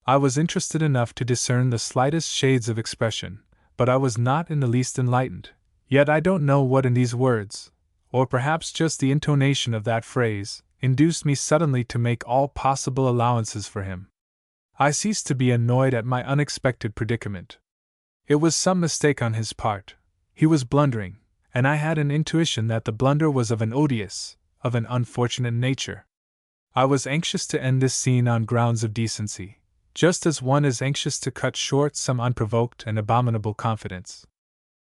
I was interested enough to discern the slightest shades of expression, but I was not in the least enlightened, yet I don't know what in these words, or perhaps just the intonation of that phrase, induced me suddenly to make all possible allowances for him. I ceased to be annoyed at my unexpected predicament. It was some mistake on his part. He was blundering, and I had an intuition that the blunder was of an odious, of an unfortunate nature. I was anxious to end this scene on grounds of decency, just as one is anxious to cut short some unprovoked and abominable confidence.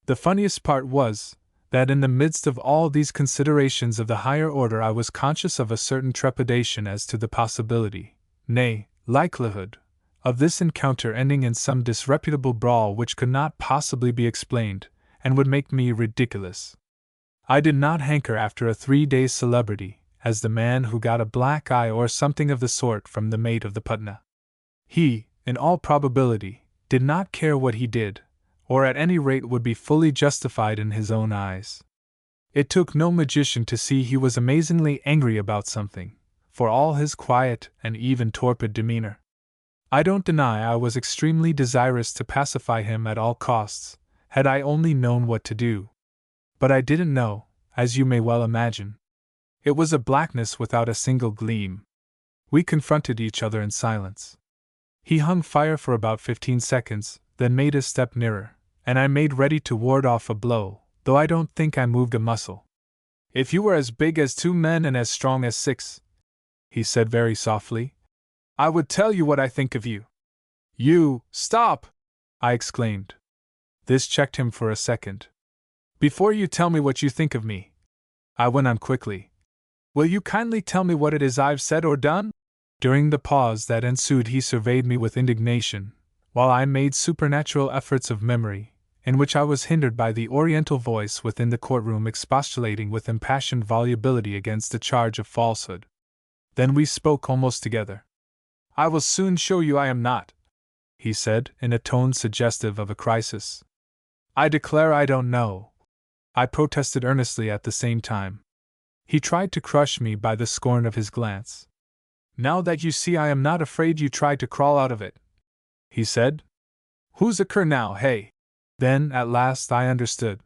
The funniest part was, that in the midst of all these considerations of the higher order I was conscious of a certain trepidation as to the possibility, nay, likelihood, of this encounter ending in some disreputable brawl which could not possibly be explained, and would make me ridiculous. I did not hanker after a 3-day celebrity, as the man who got a black eye or something of the sort from the mate of the Putna. He, in all probability, did not care what he did, or at any rate would be fully justified in his own eyes. It took no magician to see he was amazingly angry about something, for all his quiet and even torpid demeanor. I don't deny I was extremely desirous to pacify him at all costs, had I only known what to do. But I didn't know, as you may well imagine. It was a blackness without a single gleam. We confronted each other in silence. He hung fire for about 15 seconds, then made a step nearer, and I made ready to ward off a blow, though I don't think I moved a muscle. "If you were as big as 2 men and as strong as 6, he said very softly, "I would tell you what I think of you." "You, stop!" I exclaimed. This checked him for a second. "Before you tell me what you think of me," I went on quickly, "will you kindly tell me what it is I've said or done?" During the pause that ensued he surveyed me with indignation, while I made supernatural efforts of memory, in which I was hindered by the oriental voice within the courtroom expostulating with impassioned volubility against the charge of falsehood. Then we spoke almost together. "I will soon show you I am not," he said, in a tone suggestive of a crisis. "I declare I don't know," I protested earnestly at the same time. He tried to crush me by the scorn of his glance. "Now that you see I am not afraid you tried to crawl out of it," he said. "Who's a cur now, hey?" Then, at last, I understood.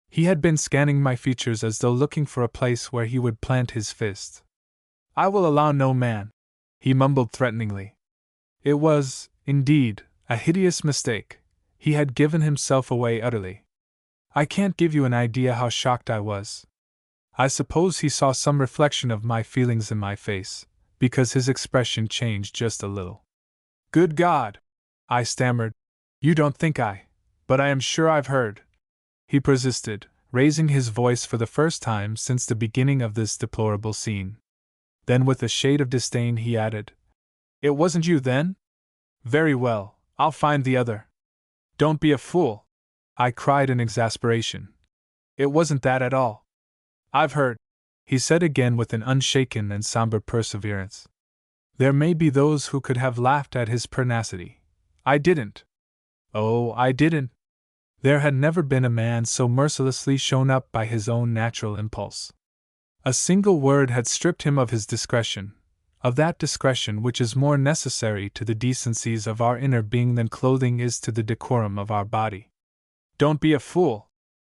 He had been scanning my features as though looking for a place where he would plant his fist. "I will allow no man," he mumbled threateningly. It was, indeed, a hideous mistake. He had given himself away utterly. I can't give you an idea how shocked I was. I suppose he saw some reflection of my feelings in my face, because his expression changed just a little. "Good God!" I stammered. "You don't think but I am sure I've heard," he persisted, raising his voice for the first time since the beginning of this deplorable scene. Then, with a shade of disdain, he added, "It wasn't you, then? Very well, I'll find the other." "Don't be a fool!" I cried in exasperation. "It wasn't that at all." "I've heard," he said again with an unshaken and somber perseverance. There may be those who could have laughed at his pertinacity. I didn't. Oh, I didn't. There had never been a man so mercilessly shown up by his own natural impulse. A single word had stripped him of his discretion, of that discretion which is more necessary to the decencies of our inner being than clothing is to the decorum of our body. "Don't be a fool,"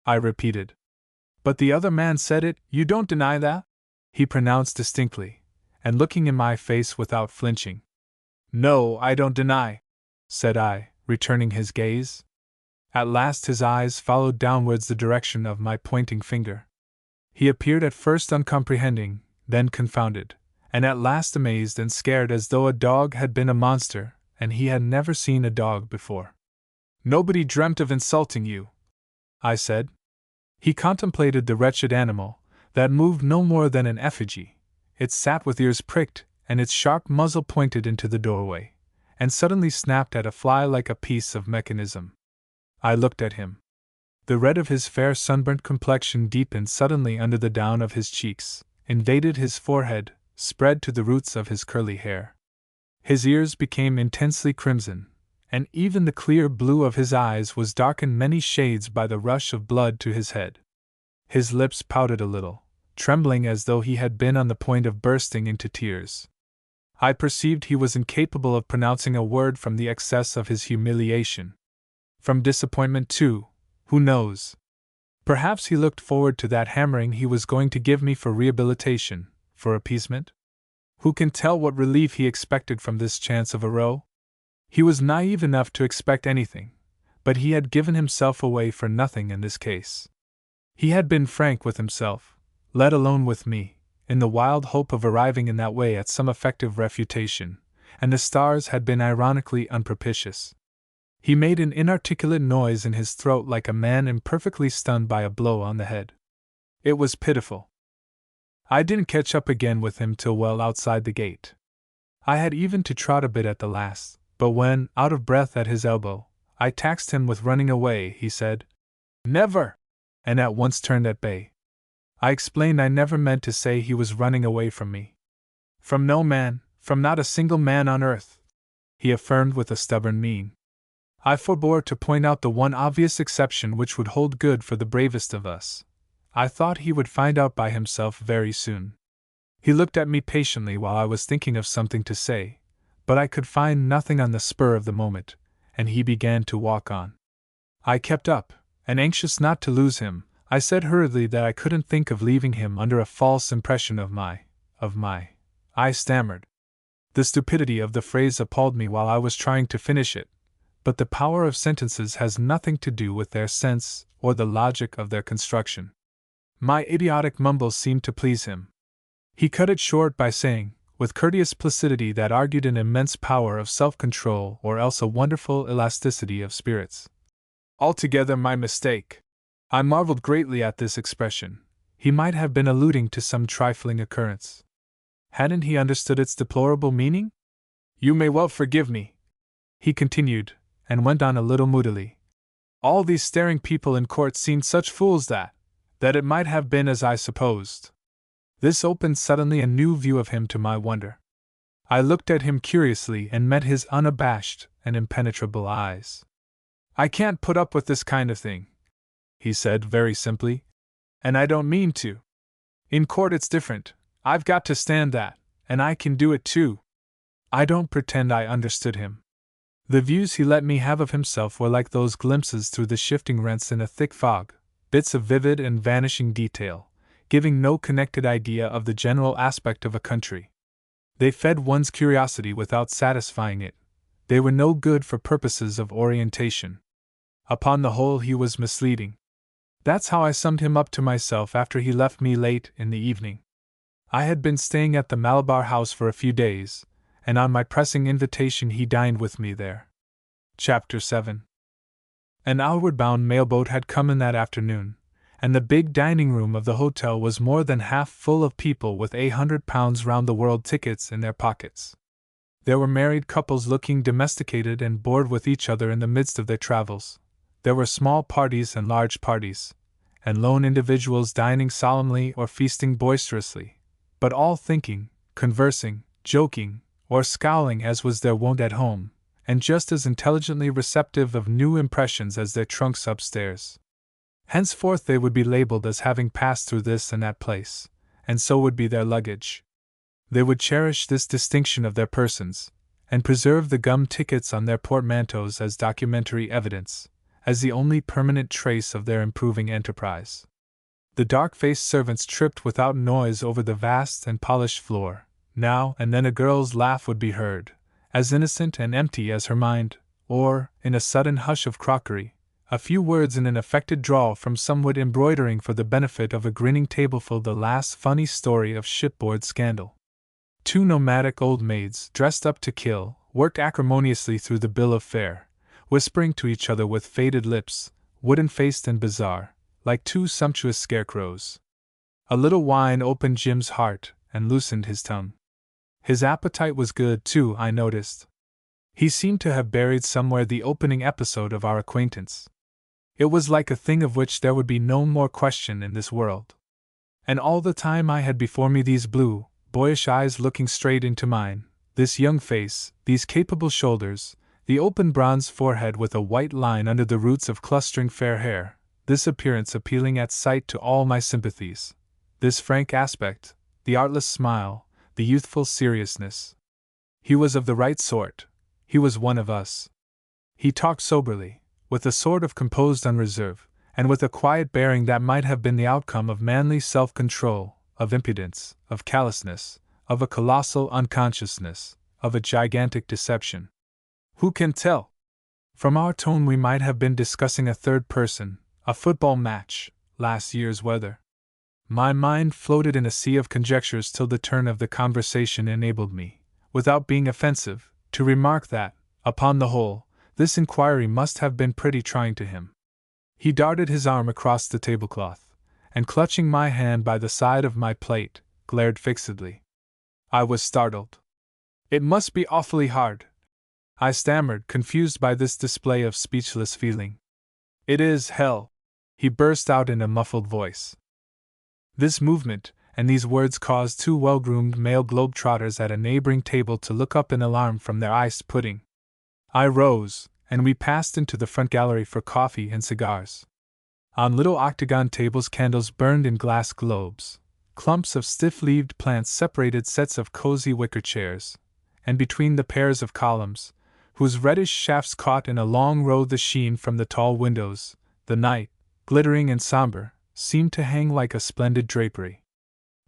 I repeated. "But the other man said it, you don't deny that?" he pronounced distinctly, and looking in my face without flinching. "No, I don't deny," said I, returning his gaze. At last his eyes followed downwards the direction of my pointing finger. He appeared at first uncomprehending, then confounded, and at last amazed and scared as though a dog had been a monster, and he had never seen a dog before. "Nobody dreamt of insulting you," I said. He contemplated the wretched animal, that moved no more than an effigy. It sat with ears pricked, and its sharp muzzle pointed into the doorway, and suddenly snapped at a fly like a piece of mechanism. I looked at him. The red of his fair sunburnt complexion deepened suddenly under the down of his cheeks, invaded his forehead, spread to the roots of his curly hair. His ears became intensely crimson, and even the clear blue of his eyes was darkened many shades by the rush of blood to his head. His lips pouted a little, trembling as though he had been on the point of bursting into tears. I perceived he was incapable of pronouncing a word from the excess of his humiliation. From disappointment, too, who knows? Perhaps he looked forward to that hammering he was going to give me for rehabilitation, for appeasement? Who can tell what relief he expected from this chance of a row? He was naive enough to expect anything, but he had given himself away for nothing in this case. He had been frank with himself, let alone with me, in the wild hope of arriving in that way at some effective refutation, and the stars had been ironically unpropitious. He made an inarticulate noise in his throat like a man imperfectly stunned by a blow on the head. It was pitiful. I didn't catch up again with him till well outside the gate. I had even to trot a bit at the last, but when, out of breath at his elbow, I taxed him with running away, he said, "Never!" and at once turned at bay. I explained I never meant to say he was running away from me. "From no man, from not a single man on earth," he affirmed with a stubborn mien. I forbore to point out the one obvious exception which would hold good for the bravest of us. I thought he would find out by himself very soon. He looked at me patiently while I was thinking of something to say, but I could find nothing on the spur of the moment, and he began to walk on. I kept up, and anxious not to lose him, I said hurriedly that I couldn't think of leaving him under a false impression of my. I stammered. The stupidity of the phrase appalled me while I was trying to finish it, but the power of sentences has nothing to do with their sense or the logic of their construction. My idiotic mumbles seemed to please him. He cut it short by saying, with courteous placidity that argued an immense power of self-control or else a wonderful elasticity of spirits, "Altogether my mistake." I marveled greatly at this expression. He might have been alluding to some trifling occurrence. Hadn't he understood its deplorable meaning? "You may well forgive me," he continued, and went on a little moodily. "All these staring people in court seemed such fools that it might have been as I supposed." This opened suddenly a new view of him to my wonder. I looked at him curiously and met his unabashed and impenetrable eyes. "I can't put up with this kind of thing," he said very simply, "and I don't mean to." In court it's different. I've got to stand that, and I can do it too. I don't pretend I understood him. The views he let me have of himself were like those glimpses through the shifting rents in a thick fog, bits of vivid and vanishing detail, giving no connected idea of the general aspect of a country. They fed one's curiosity without satisfying it. They were no good for purposes of orientation. Upon the whole, he was misleading. That's how I summed him up to myself after he left me late in the evening. I had been staying at the Malabar House for a few days, and on my pressing invitation he dined with me there. Chapter 7. An outward-bound mailboat had come in that afternoon, and the big dining room of the hotel was more than half full of people with £100 round-the-world tickets in their pockets. There were married couples looking domesticated and bored with each other in the midst of their travels. There were small parties and large parties, and lone individuals dining solemnly or feasting boisterously, but all thinking, conversing, joking, or scowling as was their wont at home, and just as intelligently receptive of new impressions as their trunks upstairs. Henceforth they would be labeled as having passed through this and that place, and so would be their luggage. They would cherish this distinction of their persons, and preserve the gum tickets on their portmanteaus as documentary evidence, as the only permanent trace of their improving enterprise. The dark-faced servants tripped without noise over the vast and polished floor. Now and then a girl's laugh would be heard, as innocent and empty as her mind, or, in a sudden hush of crockery, a few words in an affected drawl from someone embroidering for the benefit of a grinning tableful the last funny story of shipboard scandal. Two nomadic old maids, dressed up to kill, worked acrimoniously through the bill of fare, whispering to each other with faded lips, wooden-faced and bizarre, like two sumptuous scarecrows. A little wine opened Jim's heart and loosened his tongue. His appetite was good, too, I noticed. He seemed to have buried somewhere the opening episode of our acquaintance. It was like a thing of which there would be no more question in this world. And all the time I had before me these blue, boyish eyes looking straight into mine, this young face, these capable shoulders, the open bronze forehead with a white line under the roots of clustering fair hair, this appearance appealing at sight to all my sympathies, this frank aspect, the artless smile, the youthful seriousness. He was of the right sort. He was one of us. He talked soberly, with a sort of composed unreserve, and with a quiet bearing that might have been the outcome of manly self-control, of impudence, of callousness, of a colossal unconsciousness, of a gigantic deception. Who can tell? From our tone we might have been discussing a third person, a football match, last year's weather. My mind floated in a sea of conjectures till the turn of the conversation enabled me, without being offensive, to remark that, upon the whole, this inquiry must have been pretty trying to him. He darted his arm across the tablecloth, and clutching my hand by the side of my plate, glared fixedly. I was startled. It must be awfully hard, I stammered, confused by this display of speechless feeling. It is hell, he burst out in a muffled voice. This movement and these words caused two well-groomed male globe-trotters at a neighboring table to look up in alarm from their iced pudding. I rose, and we passed into the front gallery for coffee and cigars. On little octagon tables candles burned in glass globes, clumps of stiff-leaved plants separated sets of cozy wicker chairs, and between the pairs of columns, whose reddish shafts caught in a long row the sheen from the tall windows, the night, glittering and somber, seemed to hang like a splendid drapery.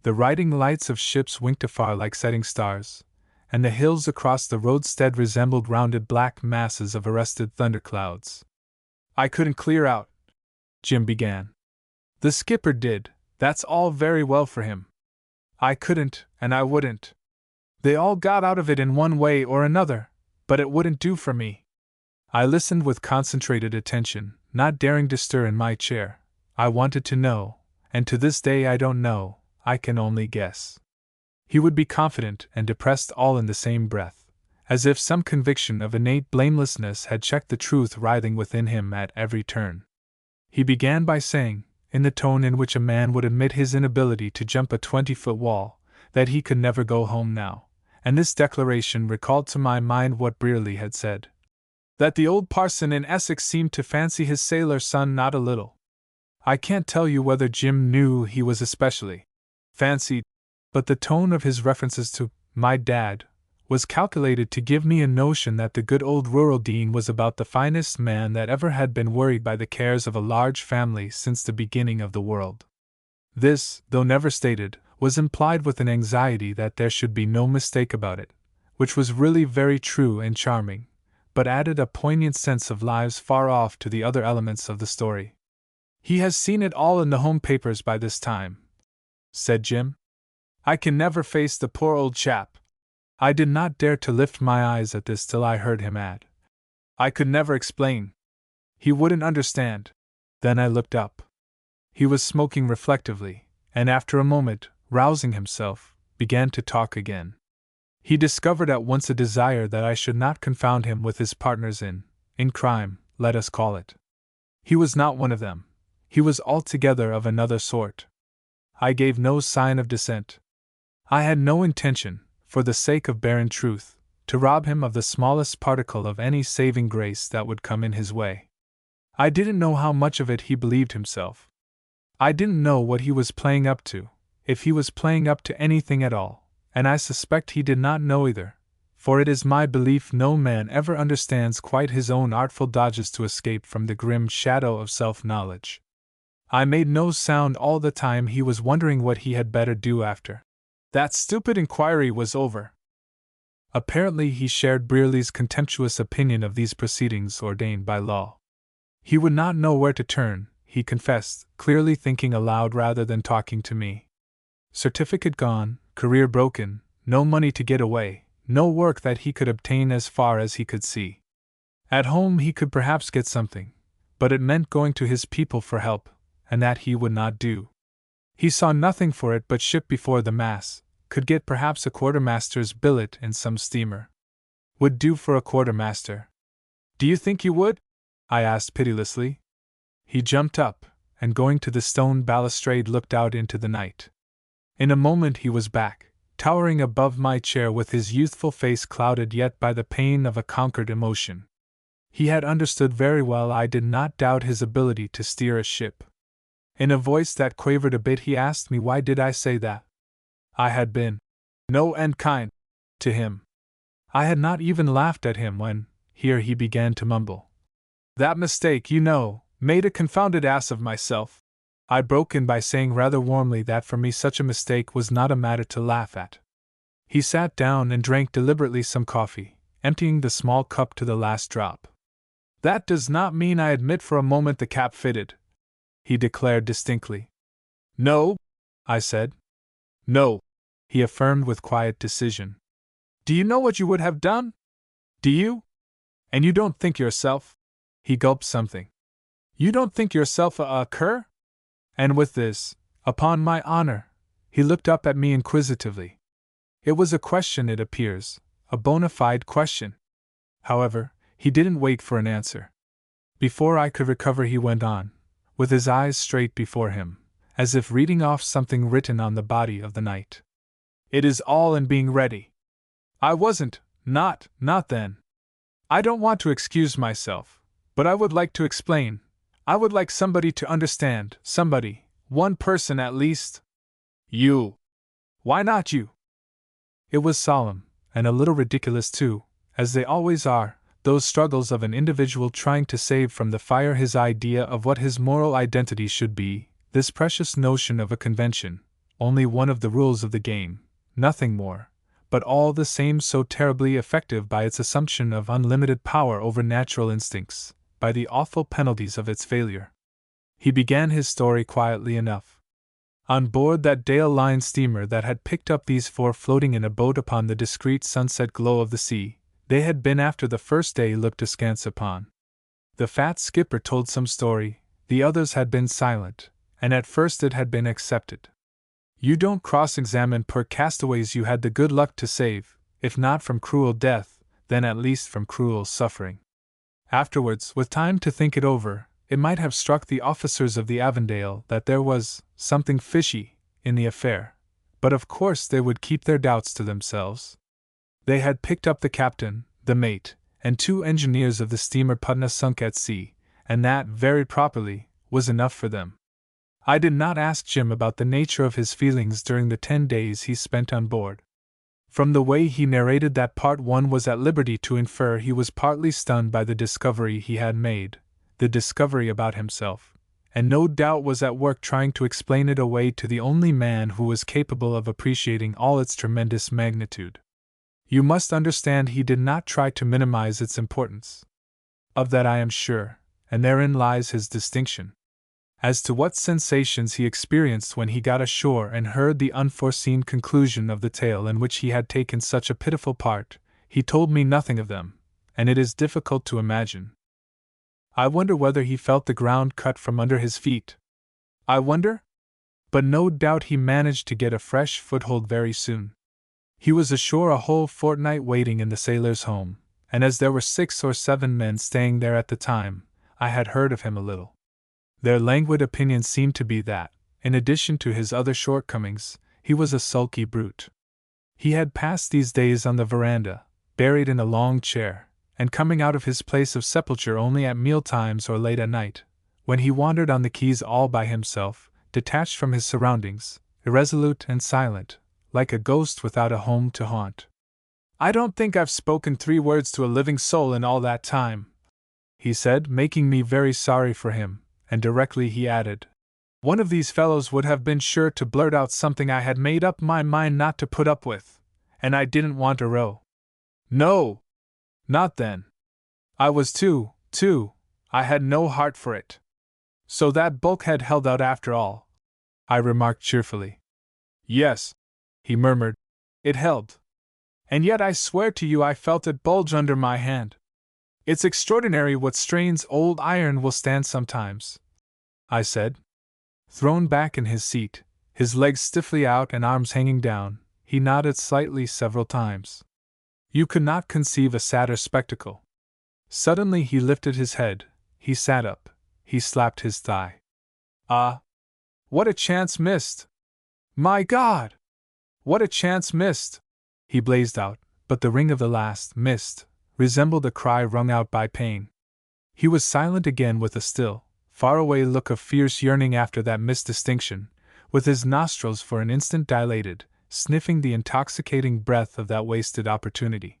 The riding lights of ships winked afar like setting stars, and the hills across the roadstead resembled rounded black masses of arrested thunderclouds. I couldn't clear out, Jim began. The skipper did, that's all very well for him. I couldn't, and I wouldn't. They all got out of it in one way or another, but it wouldn't do for me. I listened with concentrated attention, not daring to stir in my chair. I wanted to know, and to this day I don't know, I can only guess. He would be confident and depressed all in the same breath, as if some conviction of innate blamelessness had checked the truth writhing within him at every turn. He began by saying, in the tone in which a man would admit his inability to jump a 20-foot wall, that he could never go home now, and this declaration recalled to my mind what Brearley had said. That the old parson in Essex seemed to fancy his sailor son not a little. I can't tell you whether Jim knew he was especially fancied, but the tone of his references to my dad was calculated to give me a notion that the good old rural dean was about the finest man that ever had been worried by the cares of a large family since the beginning of the world. This, though never stated, was implied with an anxiety that there should be no mistake about it, which was really very true and charming, but added a poignant sense of lives far off to the other elements of the story. "He has seen it all in the home papers by this time," said Jim. "I can never face the poor old chap." I did not dare to lift my eyes at this till I heard him add, "I could never explain. He wouldn't understand." Then I looked up. He was smoking reflectively, and after a moment, rousing himself, began to talk again. He discovered at once a desire that I should not confound him with his partners in crime, let us call it. He was not one of them. He was altogether of another sort. I gave no sign of dissent. I had no intention, for the sake of barren truth, to rob him of the smallest particle of any saving grace that would come in his way. I didn't know how much of it he believed himself. I didn't know what he was playing up to, if he was playing up to anything at all, and I suspect he did not know either, for it is my belief no man ever understands quite his own artful dodges to escape from the grim shadow of self-knowledge. I made no sound all the time he was wondering what he had better do after that stupid inquiry was over. Apparently he shared Brearley's contemptuous opinion of these proceedings ordained by law. He would not know where to turn, he confessed, clearly thinking aloud rather than talking to me. Certificate gone, career broken, no money to get away, no work that he could obtain as far as he could see. At home he could perhaps get something, but it meant going to his people for help, and that he would not do. He saw nothing for it but ship before the mass, could get perhaps a quartermaster's billet in some steamer. Would do for a quartermaster. "Do you think you would?" I asked pitilessly. He jumped up, and going to the stone balustrade looked out into the night. In a moment he was back, towering above my chair with his youthful face clouded yet by the pain of a conquered emotion. He had understood very well I did not doubt his ability to steer a ship. In a voice that quavered a bit he asked me why did I say that. I had been no end kind to him. I had not even laughed at him when, here he began to mumble. "That mistake, you know, made a confounded ass of myself." I broke in by saying rather warmly that for me such a mistake was not a matter to laugh at. He sat down and drank deliberately some coffee, emptying the small cup to the last drop. "That does not mean I admit for a moment the cap fitted," he declared distinctly. "No," I said. "No," he affirmed with quiet decision. "Do you know what you would have done? Do you? And you don't think yourself?" He gulped something. "You don't think yourself a cur?" And with this, upon my honor, he looked up at me inquisitively. It was a question, it appears, a bona fide question. However, he didn't wait for an answer. Before I could recover he went on, with his eyes straight before him, as if reading off something written on the body of the night. "It is all in being ready. I wasn't, not then. I don't want to excuse myself, but I would like to explain. I would like somebody to understand, somebody, one person at least." "You." "Why not you?" It was solemn, and a little ridiculous too, as they always are, those struggles of an individual trying to save from the fire his idea of what his moral identity should be, this precious notion of a convention, only one of the rules of the game, nothing more, but all the same so terribly effective by its assumption of unlimited power over natural instincts, by the awful penalties of its failure. He began his story quietly enough. On board that Dale Line steamer that had picked up these four floating in a boat upon the discreet sunset glow of the sea, they had been after the first day looked askance upon. The fat skipper told some story, the others had been silent, and at first it had been accepted. You don't cross-examine poor castaways you had the good luck to save, if not from cruel death, then at least from cruel suffering. Afterwards, with time to think it over, it might have struck the officers of the Avondale that there was something fishy in the affair, but of course they would keep their doubts to themselves. They had picked up the captain, the mate, and 2 engineers of the steamer Putna sunk at sea, and that, very properly, was enough for them. I did not ask Jim about the nature of his feelings during the 10 days he spent on board. From the way he narrated that part, one was at liberty to infer he was partly stunned by the discovery he had made, the discovery about himself, and no doubt was at work trying to explain it away to the only man who was capable of appreciating all its tremendous magnitude. You must understand he did not try to minimize its importance. Of that I am sure, and therein lies his distinction. As to what sensations he experienced when he got ashore and heard the unforeseen conclusion of the tale in which he had taken such a pitiful part, he told me nothing of them, and it is difficult to imagine. I wonder whether he felt the ground cut from under his feet. I wonder? But no doubt he managed to get a fresh foothold very soon. He was ashore a whole fortnight waiting in the sailors' home, and as there were 6 or 7 men staying there at the time, I had heard of him a little. Their languid opinion seemed to be that, in addition to his other shortcomings, he was a sulky brute. He had passed these days on the veranda, buried in a long chair, and coming out of his place of sepulture only at meal times or late at night, when he wandered on the quays all by himself, detached from his surroundings, irresolute and silent, like a ghost without a home to haunt. "I don't think I've spoken 3 words to a living soul in all that time," he said, making me very sorry for him, and directly he added, "One of these fellows would have been sure to blurt out something I had made up my mind not to put up with, and I didn't want a row. No! Not then. I was too, I had no heart for it. So that bulkhead held out after all," I remarked cheerfully. "Yes," he murmured, "it held. And yet I swear to you I felt it bulge under my hand. It's extraordinary what strains old iron will stand sometimes," I said. Thrown back in his seat, his legs stiffly out and arms hanging down, he nodded slightly several times. You could not conceive a sadder spectacle. Suddenly he lifted his head, he sat up, he slapped his thigh. "Ah! What a chance missed! My God! What a chance missed!" he blazed out, but the ring of the last "missed" resembled a cry wrung out by pain. He was silent again with a still, faraway look of fierce yearning after that missed distinction, with his nostrils for an instant dilated, sniffing the intoxicating breath of that wasted opportunity.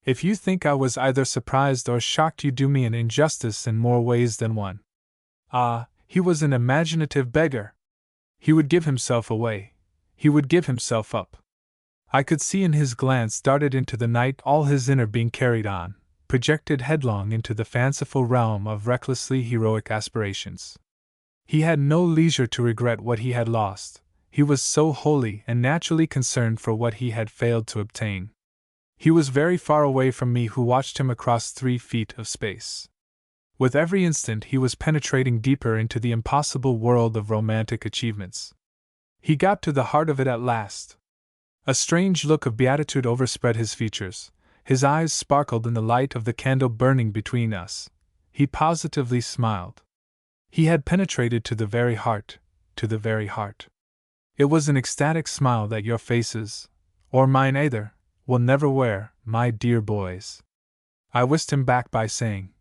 If you think I was either surprised or shocked, you do me an injustice in more ways than one. Ah, he was an imaginative beggar! He would give himself away. He would give himself up. I could see in his glance darted into the night all his inner being carried on, projected headlong into the fanciful realm of recklessly heroic aspirations. He had no leisure to regret what he had lost. He was so wholly and naturally concerned for what he had failed to obtain. He was very far away from me who watched him across 3 feet of space. With every instant he was penetrating deeper into the impossible world of romantic achievements. He got to the heart of it at last. A strange look of beatitude overspread his features. His eyes sparkled in the light of the candle burning between us. He positively smiled. He had penetrated to the very heart, to the very heart. It was an ecstatic smile that your faces, or mine either, will never wear, my dear boys. I whisked him back by saying,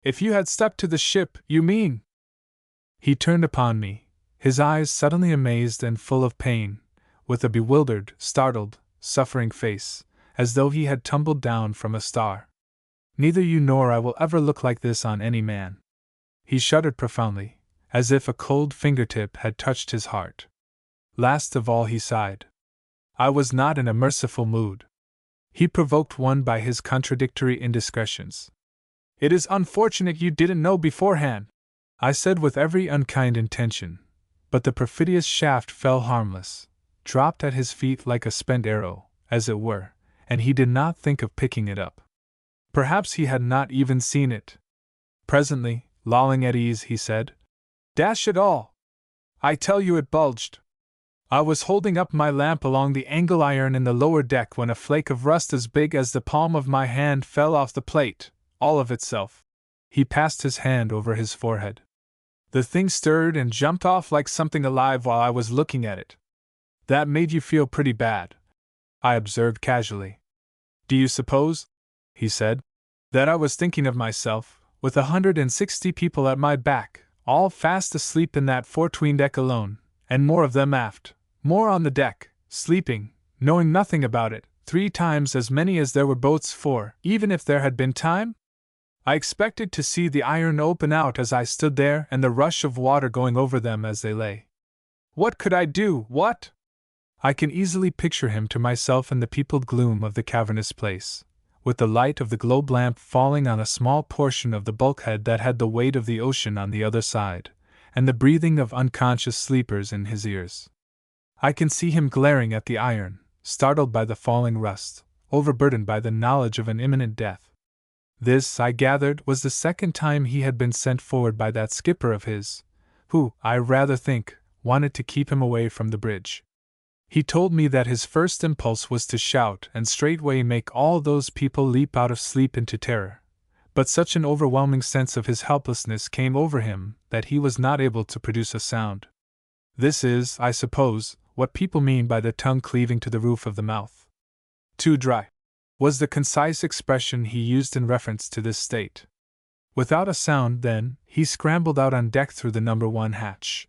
"If you had stuck to the ship, you mean?" He turned upon me, his eyes suddenly amazed and full of pain, with a bewildered, startled, suffering face, as though he had tumbled down from a star. "Neither you nor I will ever look like this on any man." He shuddered profoundly, as if a cold fingertip had touched his heart. Last of all he sighed. I was not in a merciful mood. He provoked one by his contradictory indiscretions. "It is unfortunate you didn't know beforehand," I said with every unkind intention, but the perfidious shaft fell harmless, dropped at his feet like a spent arrow, as it were, and he did not think of picking it up. Perhaps he had not even seen it. Presently, lolling at ease, he said, "Dash it all! I tell you it bulged. I was holding up my lamp along the angle iron in the lower deck when a flake of rust as big as the palm of my hand fell off the plate, all of itself." He passed his hand over his forehead. "The thing stirred and jumped off like something alive while I was looking at it." "That made you feel pretty bad," I observed casually. "Do you suppose," he said, "that I was thinking of myself, with 160 people at my back, all fast asleep in that fore-tween-deck alone, and more of them aft, more on the deck, sleeping, knowing nothing about it, 3 times as many as there were boats for, even if there had been time? I expected to see the iron open out as I stood there and the rush of water going over them as they lay. What could I do? What? I can easily picture him to myself in the peopled gloom of the cavernous place, with the light of the globe lamp falling on a small portion of the bulkhead that had the weight of the ocean on the other side, and the breathing of unconscious sleepers in his ears. I can see him glaring at the iron, startled by the falling rust, overburdened by the knowledge of an imminent death. This, I gathered, was the second time he had been sent forward by that skipper of his, who, I rather think, wanted to keep him away from the bridge. He told me that his first impulse was to shout and straightway make all those people leap out of sleep into terror, but such an overwhelming sense of his helplessness came over him that he was not able to produce a sound. This is, I suppose, what people mean by the tongue cleaving to the roof of the mouth. Too dry, was the concise expression he used in reference to this state. Without a sound, then, he scrambled out on deck through the number 1 hatch.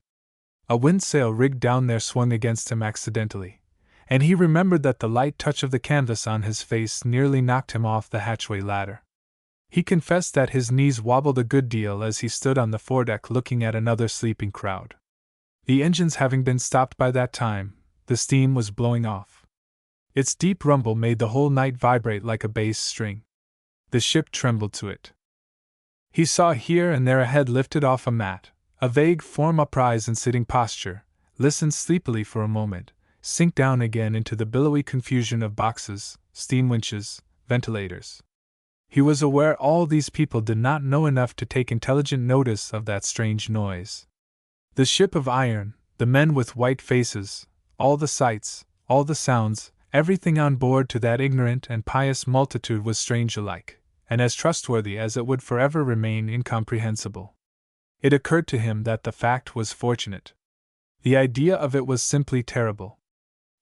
A windsail rigged down there swung against him accidentally, and he remembered that the light touch of the canvas on his face nearly knocked him off the hatchway ladder. He confessed that his knees wobbled a good deal as he stood on the foredeck looking at another sleeping crowd. The engines having been stopped by that time, the steam was blowing off. Its deep rumble made the whole night vibrate like a bass string. The ship trembled to it. He saw here and there a head lifted off a mat, a vague form uprise in sitting posture, listened sleepily for a moment, sink down again into the billowy confusion of boxes, steam winches, ventilators. He was aware all these people did not know enough to take intelligent notice of that strange noise. The ship of iron, the men with white faces, all the sights, all the sounds, everything on board to that ignorant and pious multitude was strange alike, and as trustworthy as it would forever remain incomprehensible. It occurred to him that the fact was fortunate. The idea of it was simply terrible.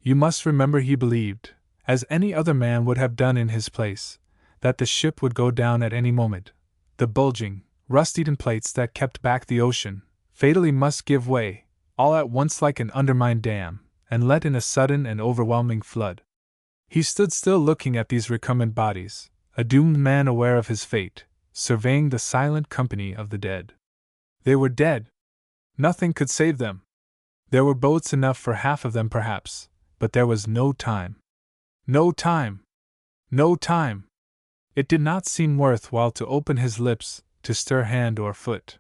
You must remember he believed, as any other man would have done in his place, that the ship would go down at any moment. The bulging, rust-eaten plates that kept back the ocean, fatally must give way, all at once like an undermined dam, and let in a sudden and overwhelming flood. He stood still looking at these recumbent bodies, a doomed man aware of his fate, surveying the silent company of the dead. They were dead. Nothing could save them. There were boats enough for half of them perhaps, but there was no time. No time! No time! It did not seem worth while to open his lips, to stir hand or foot.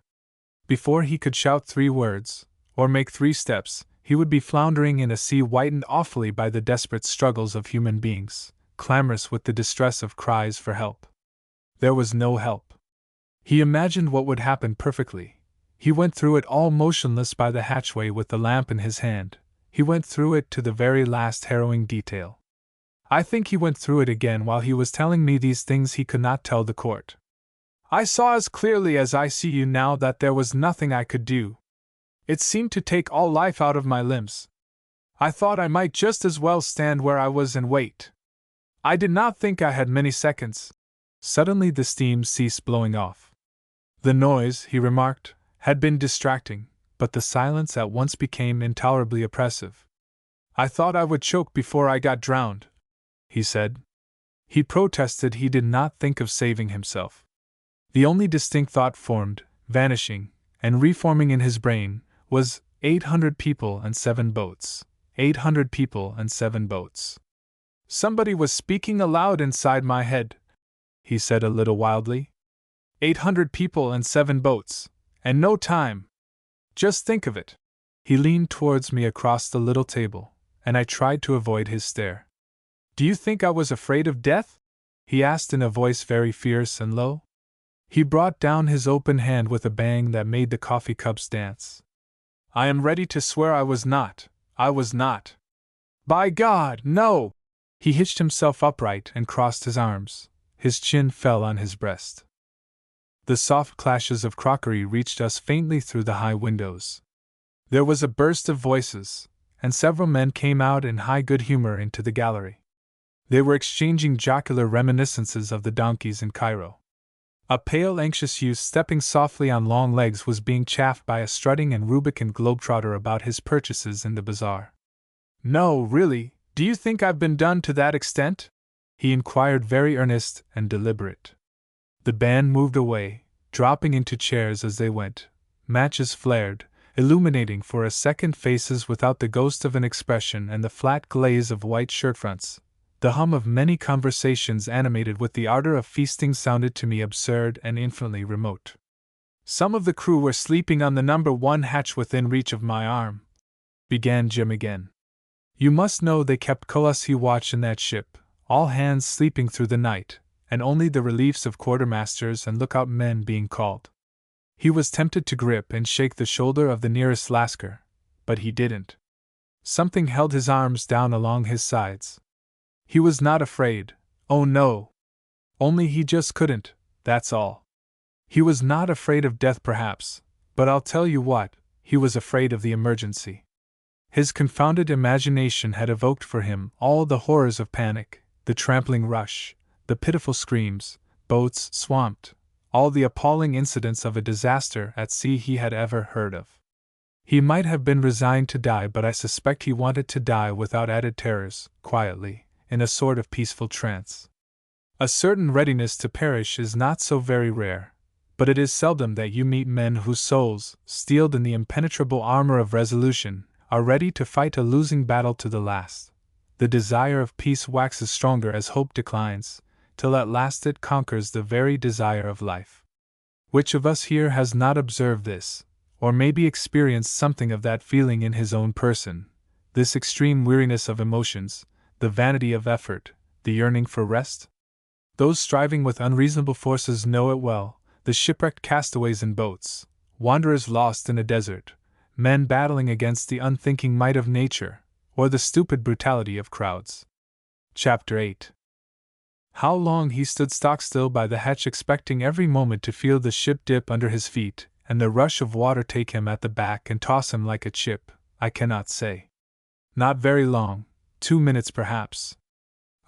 Before he could shout 3 words, or make 3 steps, he would be floundering in a sea whitened awfully by the desperate struggles of human beings, clamorous with the distress of cries for help. There was no help. He imagined what would happen perfectly. He went through it all motionless by the hatchway with the lamp in his hand. He went through it to the very last harrowing detail. I think he went through it again while he was telling me these things he could not tell the court. I saw as clearly as I see you now that there was nothing I could do. It seemed to take all life out of my limbs. I thought I might just as well stand where I was and wait. I did not think I had many seconds. Suddenly the steam ceased blowing off. The noise, he remarked, had been distracting, but the silence at once became intolerably oppressive. I thought I would choke before I got drowned, he said. He protested he did not think of saving himself. The only distinct thought formed, vanishing, and reforming in his brain, was 800 people and 7 boats. 800 people and 7 boats. Somebody was speaking aloud inside my head, he said a little wildly. 800 people and 7 boats, and no time. Just think of it. He leaned towards me across the little table, and I tried to avoid his stare. Do you think I was afraid of death? He asked in a voice very fierce and low. He brought down his open hand with a bang that made the coffee cups dance. I am ready to swear I was not. I was not. By God, no! He hitched himself upright and crossed his arms. His chin fell on his breast. The soft clashes of crockery reached us faintly through the high windows. There was a burst of voices, and several men came out in high good humor into the gallery. They were exchanging jocular reminiscences of the donkeys in Cairo. A pale, anxious youth stepping softly on long legs was being chaffed by a strutting and rubicund globetrotter about his purchases in the bazaar. "No, really, do you think I've been done to that extent?" he inquired, very earnest and deliberate. The band moved away, dropping into chairs as they went. Matches flared, illuminating for a second faces without the ghost of an expression and the flat glaze of white shirtfronts. The hum of many conversations animated with the ardor of feasting sounded to me absurd and infinitely remote. "Some of the crew were sleeping on the number 1 hatch within reach of my arm," began Jim again. "You must know they kept close watch in that ship, all hands sleeping through the night, and only the reliefs of quartermasters and lookout men being called." He was tempted to grip and shake the shoulder of the nearest Lascar, but he didn't. Something held his arms down along his sides. He was not afraid, oh no. Only he just couldn't, that's all. He was not afraid of death perhaps, but I'll tell you what, he was afraid of the emergency. His confounded imagination had evoked for him all the horrors of panic, the trampling rush, the pitiful screams, boats swamped, all the appalling incidents of a disaster at sea he had ever heard of. He might have been resigned to die, but I suspect he wanted to die without added terrors, quietly, in a sort of peaceful trance. A certain readiness to perish is not so very rare, but it is seldom that you meet men whose souls, steeled in the impenetrable armor of resolution, are ready to fight a losing battle to the last. The desire of peace waxes stronger as hope declines, till at last it conquers the very desire of life. Which of us here has not observed this, or maybe experienced something of that feeling in his own person, this extreme weariness of emotions, the vanity of effort, the yearning for rest? Those striving with unreasonable forces know it well, the shipwrecked castaways in boats, wanderers lost in a desert, men battling against the unthinking might of nature, or the stupid brutality of crowds. Chapter 8. How long he stood stock-still by the hatch, expecting every moment to feel the ship dip under his feet, and the rush of water take him at the back and toss him like a chip, I cannot say. Not very long, 2 minutes perhaps.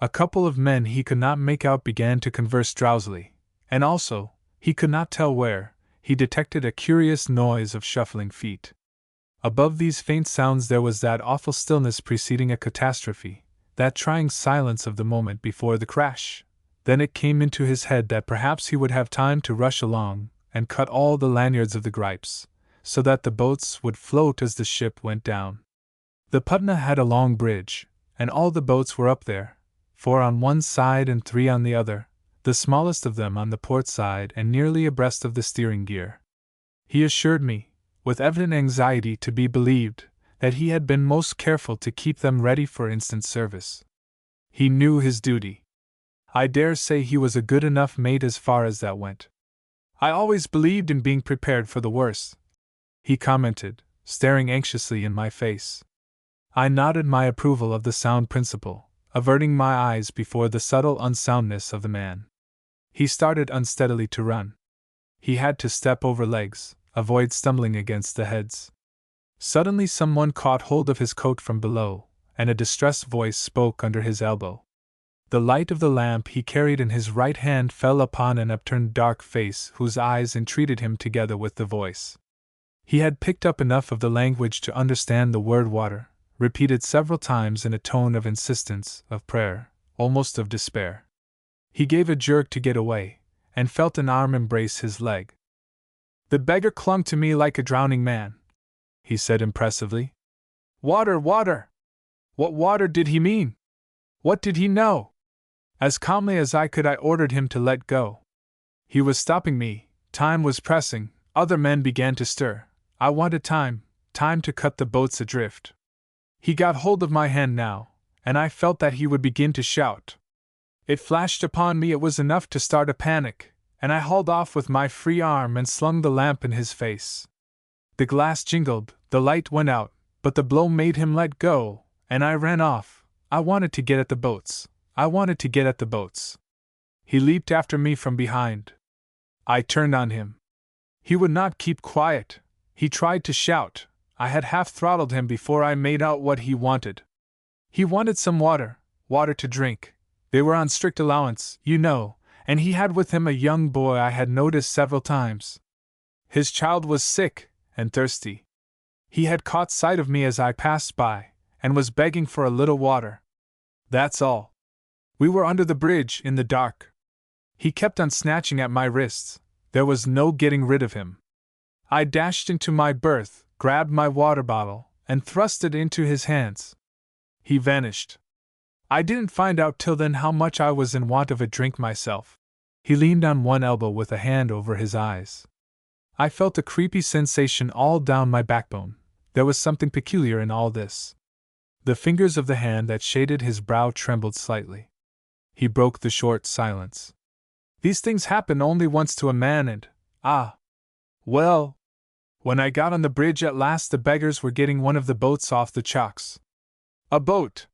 A couple of men he could not make out began to converse drowsily, and also, he could not tell where, he detected a curious noise of shuffling feet. Above these faint sounds there was that awful stillness preceding a catastrophe, that trying silence of the moment before the crash. Then it came into his head that perhaps he would have time to rush along and cut all the lanyards of the gripes, so that the boats would float as the ship went down. The Putna had a long bridge, and all the boats were up there, 4 on one side and 3 on the other, the smallest of them on the port side and nearly abreast of the steering gear. He assured me, with evident anxiety to be believed, that he had been most careful to keep them ready for instant service. He knew his duty. I dare say he was a good enough mate as far as that went. "I always believed in being prepared for the worst," he commented, staring anxiously in my face. I nodded my approval of the sound principle, averting my eyes before the subtle unsoundness of the man. He started unsteadily to run. He had to step over legs, avoid stumbling against the heads. Suddenly someone caught hold of his coat from below, and a distressed voice spoke under his elbow. The light of the lamp he carried in his right hand fell upon an upturned dark face whose eyes entreated him together with the voice. He had picked up enough of the language to understand the word water, repeated several times in a tone of insistence, of prayer, almost of despair. He gave a jerk to get away, and felt an arm embrace his leg. "The beggar clung to me like a drowning man," he said impressively. "Water, water! What water did he mean? What did he know?" As calmly as I could I ordered him to let go. He was stopping me, time was pressing, other men began to stir, I wanted time to cut the boats adrift. He got hold of my hand now, and I felt that he would begin to shout. It flashed upon me it was enough to start a panic, and I hauled off with my free arm and slung the lamp in his face. The glass jingled, the light went out, but the blow made him let go, and I ran off. I wanted to get at the boats. He leaped after me from behind. I turned on him. He would not keep quiet. He tried to shout. I had half throttled him before I made out what he wanted. He wanted some water to drink. They were on strict allowance, you know, and he had with him a young boy I had noticed several times. His child was sick and thirsty. He had caught sight of me as I passed by, and was begging for a little water. That's all. We were under the bridge, in the dark. He kept on snatching at my wrists. There was no getting rid of him. I dashed into my berth, grabbed my water bottle, and thrust it into his hands. He vanished. I didn't find out till then how much I was in want of a drink myself. He leaned on one elbow with a hand over his eyes. I felt a creepy sensation all down my backbone. There was something peculiar in all this. The fingers of the hand that shaded his brow trembled slightly. He broke the short silence. These things happen only once to a man and, well, when I got on the bridge at last the beggars were getting one of the boats off the chocks. A boat!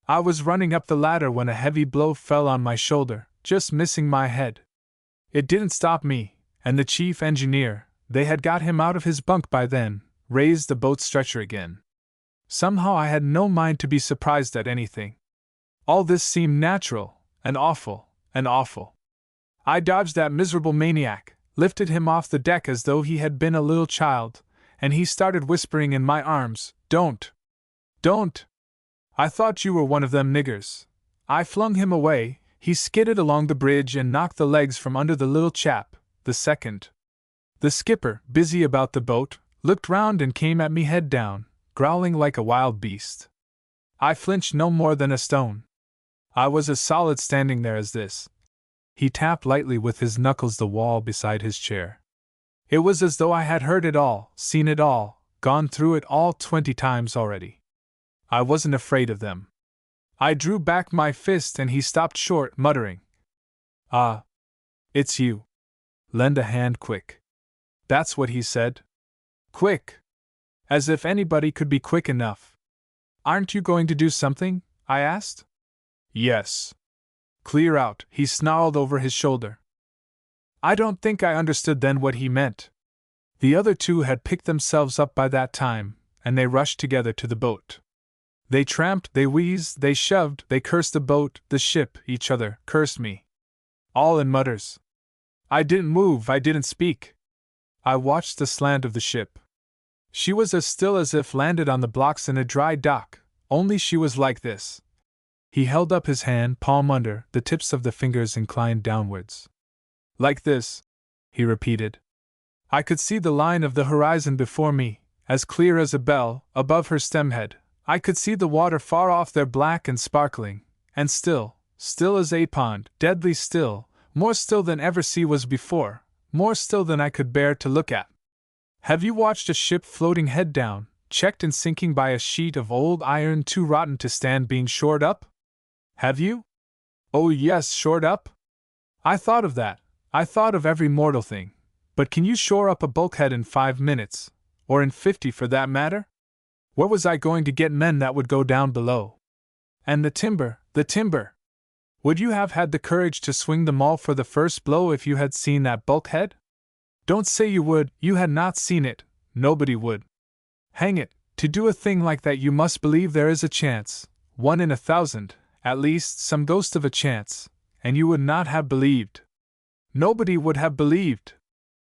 I was running up the ladder when a heavy blow fell on my shoulder, just missing my head. It didn't stop me, and the chief engineer, they had got him out of his bunk by then, raised the boat stretcher again. Somehow I had no mind to be surprised at anything. All this seemed natural, and awful, and awful. I dodged that miserable maniac, lifted him off the deck as though he had been a little child, and he started whispering in my arms, "Don't! Don't! I thought you were one of them niggers." I flung him away, he skidded along the bridge and knocked the legs from under the little chap, the second. The skipper, busy about the boat, looked round and came at me head down, growling like a wild beast. I flinched no more than a stone. I was as solid standing there as this. He tapped lightly with his knuckles the wall beside his chair. It was as though I had heard it all, seen it all, gone through it all 20 times already. I wasn't afraid of them. I drew back my fist and he stopped short, muttering, "Ah, it's you. Lend a hand quick." That's what he said. Quick. As if anybody could be quick enough. "Aren't you going to do something?" I asked. "Yes." "Clear out," he snarled over his shoulder. I don't think I understood then what he meant. The other two had picked themselves up by that time, and they rushed together to the boat. They tramped, they wheezed, they shoved, they cursed the boat, the ship, each other, cursed me. All in mutters. I didn't move, I didn't speak. I watched the slant of the ship. She was as still as if landed on the blocks in a dry dock, only she was like this. He held up his hand, palm under, the tips of the fingers inclined downwards. "Like this," he repeated. I could see the line of the horizon before me, as clear as a bell, above her stemhead. I could see the water far off there black and sparkling, and still, still as a pond, deadly still, more still than ever sea was before, more still than I could bear to look at. Have you watched a ship floating head down, checked and sinking by a sheet of old iron too rotten to stand being shored up? Have you? Oh yes, shored up? I thought of that, I thought of every mortal thing. But can you shore up a bulkhead in 5 minutes, or in 50 for that matter? Where was I going to get men that would go down below? And the timber, the timber! Would you have had the courage to swing them all for the first blow if you had seen that bulkhead? Don't say you would, you had not seen it, nobody would. Hang it, to do a thing like that you must believe there is a chance, 1 in 1,000, at least some ghost of a chance, and you would not have believed. Nobody would have believed.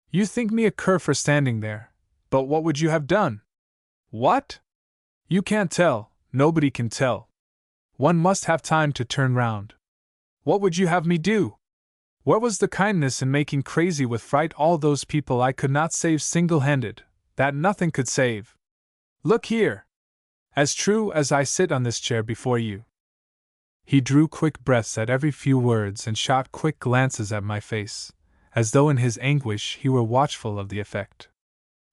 You think me a cur for standing there, but what would you have done? What? You can't tell, nobody can tell. One must have time to turn round. What would you have me do? Where was the kindness in making crazy with fright all those people I could not save single-handed, that nothing could save? Look here! As true as I sit on this chair before you. He drew quick breaths at every few words and shot quick glances at my face, as though in his anguish he were watchful of the effect.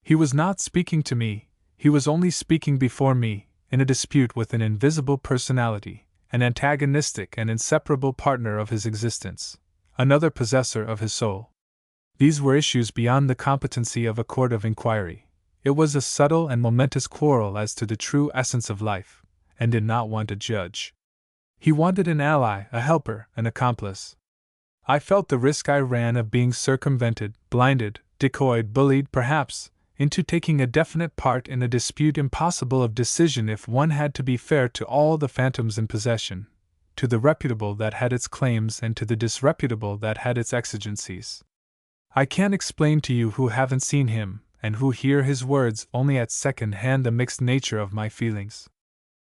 He was not speaking to me, he was only speaking before me, in a dispute with an invisible personality, an antagonistic and inseparable partner of his existence, another possessor of his soul. These were issues beyond the competency of a court of inquiry. It was a subtle and momentous quarrel as to the true essence of life, and did not want a judge. He wanted an ally, a helper, an accomplice. I felt the risk I ran of being circumvented, blinded, decoyed, bullied, perhaps, into taking a definite part in a dispute impossible of decision if one had to be fair to all the phantoms in possession, to the reputable that had its claims and to the disreputable that had its exigencies. I can't explain to you who haven't seen him, and who hear his words only at second hand, the mixed nature of my feelings.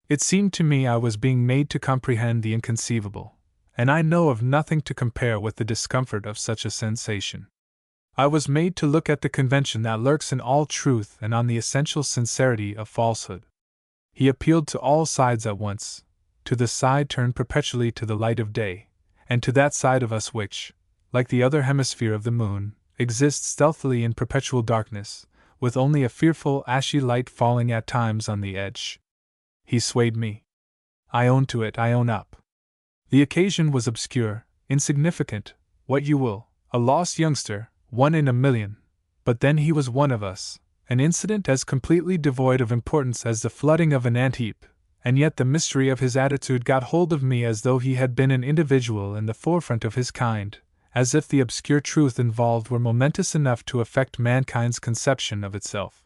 It seemed to me I was being made to comprehend the inconceivable, and I know of nothing to compare with the discomfort of such a sensation. I was made to look at the convention that lurks in all truth and on the essential sincerity of falsehood. He appealed to all sides at once, to the side turned perpetually to the light of day, and to that side of us which, like the other hemisphere of the moon, exists stealthily in perpetual darkness, with only a fearful ashy light falling at times on the edge. He swayed me. I own to it, I own up. The occasion was obscure, insignificant, what you will, a lost youngster, 1 in a million, but then he was one of us, an incident as completely devoid of importance as the flooding of an ant-heap, and yet the mystery of his attitude got hold of me as though he had been an individual in the forefront of his kind, as if the obscure truth involved were momentous enough to affect mankind's conception of itself.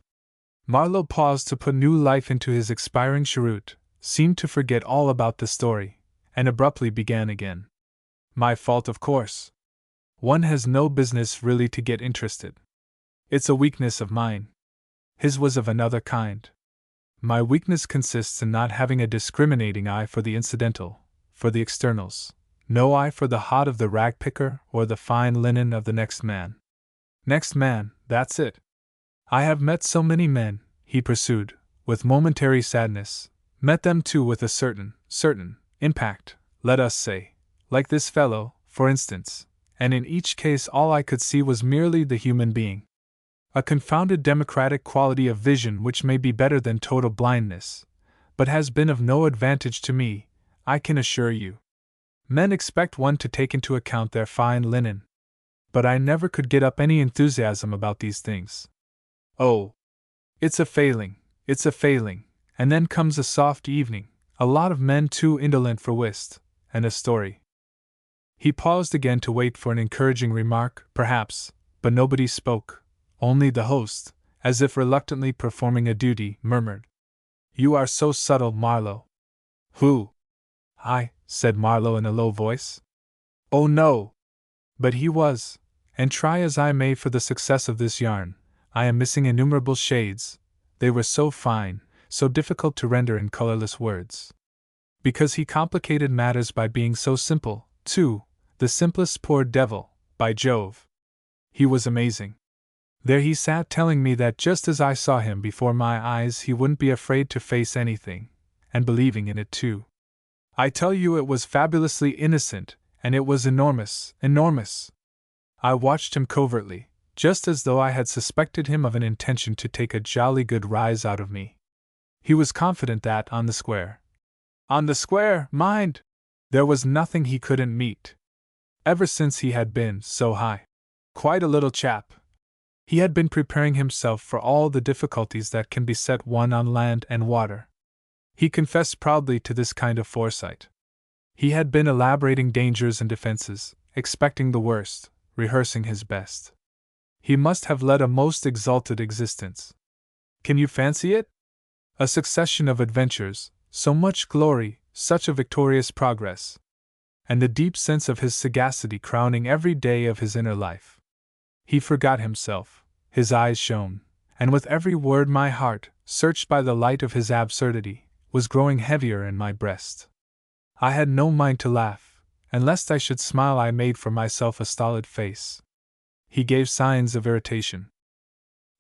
Marlowe paused to put new life into his expiring cheroot, seemed to forget all about the story, and abruptly began again. My fault, of course. One has no business really to get interested. It's a weakness of mine. His was of another kind. My weakness consists in not having a discriminating eye for the incidental, for the externals, no eye for the hod of the rag picker or the fine linen of the next man. Next man, that's it. I have met so many men, he pursued, with momentary sadness, met them too with a certain impact, let us say, like this fellow, for instance, and in each case all I could see was merely the human being. A confounded democratic quality of vision which may be better than total blindness, but has been of no advantage to me, I can assure you. Men expect one to take into account their fine linen. But I never could get up any enthusiasm about these things. Oh, it's a failing, and then comes a soft evening, a lot of men too indolent for whist, and a story. He paused again to wait for an encouraging remark, perhaps, but nobody spoke, only the host, as if reluctantly performing a duty, murmured, "You are so subtle, Marlowe." "Who? I," said Marlowe in a low voice. "Oh no!" But he was, and try as I may for the success of this yarn, I am missing innumerable shades, they were so fine, so difficult to render in colorless words. Because he complicated matters by being so simple, too, the simplest poor devil, by Jove. He was amazing. There he sat telling me that just as I saw him before my eyes he wouldn't be afraid to face anything, and believing in it too. I tell you it was fabulously innocent, and it was enormous. I watched him covertly, just as though I had suspected him of an intention to take a jolly good rise out of me. He was confident that, on the square, mind! There was nothing he couldn't meet. Ever since he had been so high. Quite a little chap. He had been preparing himself for all the difficulties that can beset one on land and water. He confessed proudly to this kind of foresight. He had been elaborating dangers and defenses, expecting the worst, rehearsing his best. He must have led a most exalted existence. Can you fancy it? A succession of adventures, so much glory, such a victorious progress, and the deep sense of his sagacity crowning every day of his inner life. He forgot himself, his eyes shone, and with every word my heart, searched by the light of his absurdity, was growing heavier in my breast. I had no mind to laugh, and lest I should smile I made for myself a stolid face. He gave signs of irritation.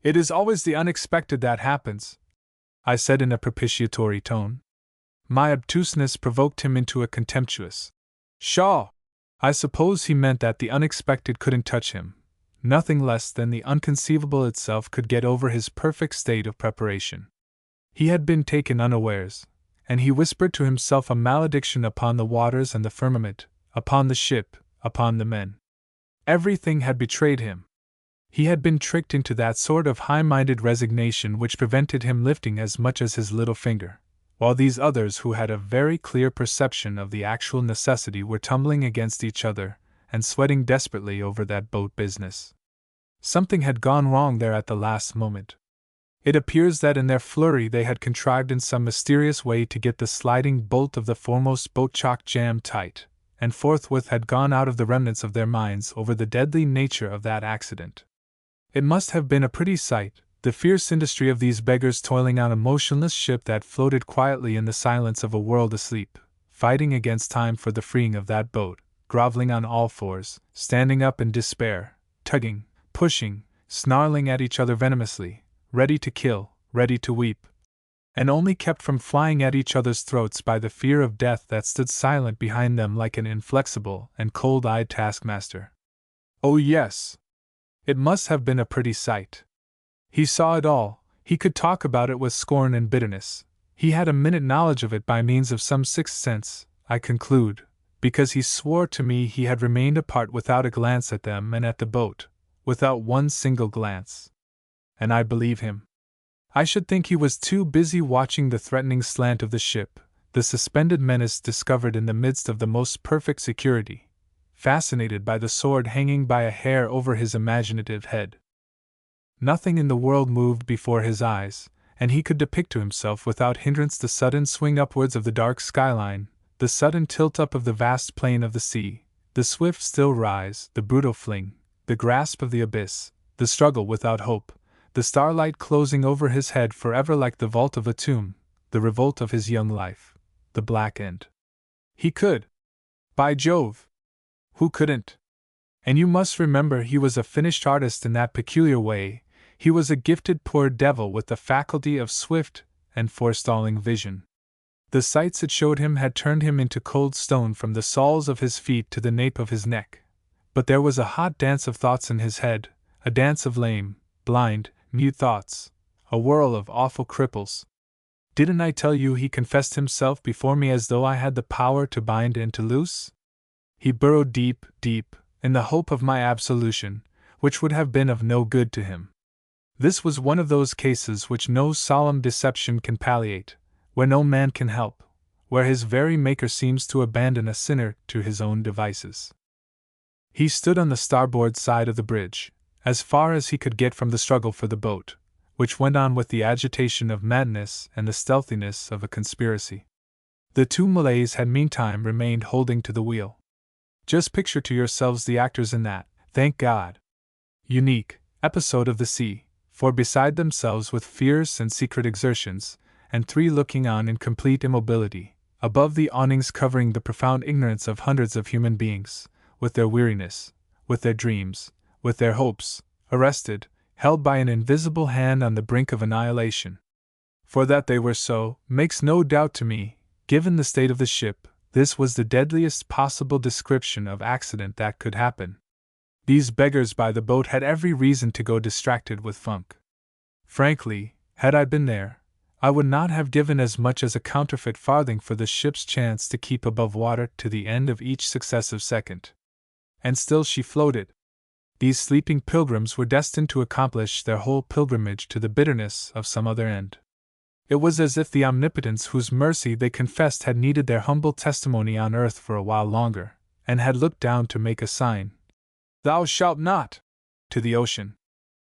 "It is always the unexpected that happens," I said in a propitiatory tone. My obtuseness provoked him into a contemptuous "Pshaw!" I suppose he meant that the unexpected couldn't touch him. Nothing less than the unconceivable itself could get over his perfect state of preparation. He had been taken unawares, and he whispered to himself a malediction upon the waters and the firmament, upon the ship, upon the men. Everything had betrayed him. He had been tricked into that sort of high-minded resignation which prevented him lifting as much as his little finger, while these others who had a very clear perception of the actual necessity were tumbling against each other and sweating desperately over that boat business. Something had gone wrong there at the last moment. It appears that in their flurry they had contrived in some mysterious way to get the sliding bolt of the foremost boat chock jammed tight, and forthwith had gone out of the remnants of their minds over the deadly nature of that accident. It must have been a pretty sight, the fierce industry of these beggars toiling on a motionless ship that floated quietly in the silence of a world asleep, fighting against time for the freeing of that boat, groveling on all fours, standing up in despair, tugging, pushing, snarling at each other venomously, ready to kill, ready to weep, and only kept from flying at each other's throats by the fear of death that stood silent behind them like an inflexible and cold-eyed taskmaster. Oh yes! It must have been a pretty sight. He saw it all, he could talk about it with scorn and bitterness. He had a minute knowledge of it by means of some sixth sense, I conclude, because he swore to me he had remained apart without a glance at them and at the boat, without one single glance. And I believe him. I should think he was too busy watching the threatening slant of the ship, the suspended menace discovered in the midst of the most perfect security, fascinated by the sword hanging by a hair over his imaginative head. Nothing in the world moved before his eyes, and he could depict to himself without hindrance the sudden swing upwards of the dark skyline, the sudden tilt up of the vast plain of the sea, the swift still rise, the brutal fling, the grasp of the abyss, the struggle without hope, the starlight closing over his head forever like the vault of a tomb, the revolt of his young life, the black end. He could. By Jove! Who couldn't? And you must remember he was a finished artist in that peculiar way. He was a gifted poor devil with the faculty of swift and forestalling vision. The sights it showed him had turned him into cold stone from the soles of his feet to the nape of his neck. But there was a hot dance of thoughts in his head, a dance of lame, blind, mute thoughts, a whirl of awful cripples. Didn't I tell you he confessed himself before me as though I had the power to bind and to loose? He burrowed deep, deep, in the hope of my absolution, which would have been of no good to him. This was one of those cases which no solemn deception can palliate, where no man can help, where his very Maker seems to abandon a sinner to his own devices. He stood on the starboard side of the bridge, as far as he could get from the struggle for the boat, which went on with the agitation of madness and the stealthiness of a conspiracy. The two Malays had meantime remained holding to the wheel. Just picture to yourselves the actors in that, thank God, unique episode of the sea, for beside themselves with fierce and secret exertions, and three looking on in complete immobility, above the awnings covering the profound ignorance of hundreds of human beings, with their weariness, with their dreams, with their hopes, arrested, held by an invisible hand on the brink of annihilation. For that they were so, makes no doubt to me. Given the state of the ship, this was the deadliest possible description of accident that could happen. These beggars by the boat had every reason to go distracted with funk. Frankly, had I been there, I would not have given as much as a counterfeit farthing for the ship's chance to keep above water to the end of each successive second. And still she floated. These sleeping pilgrims were destined to accomplish their whole pilgrimage to the bitterness of some other end. It was as if the omnipotence whose mercy they confessed had needed their humble testimony on earth for a while longer, and had looked down to make a sign, "Thou shalt not," to the ocean.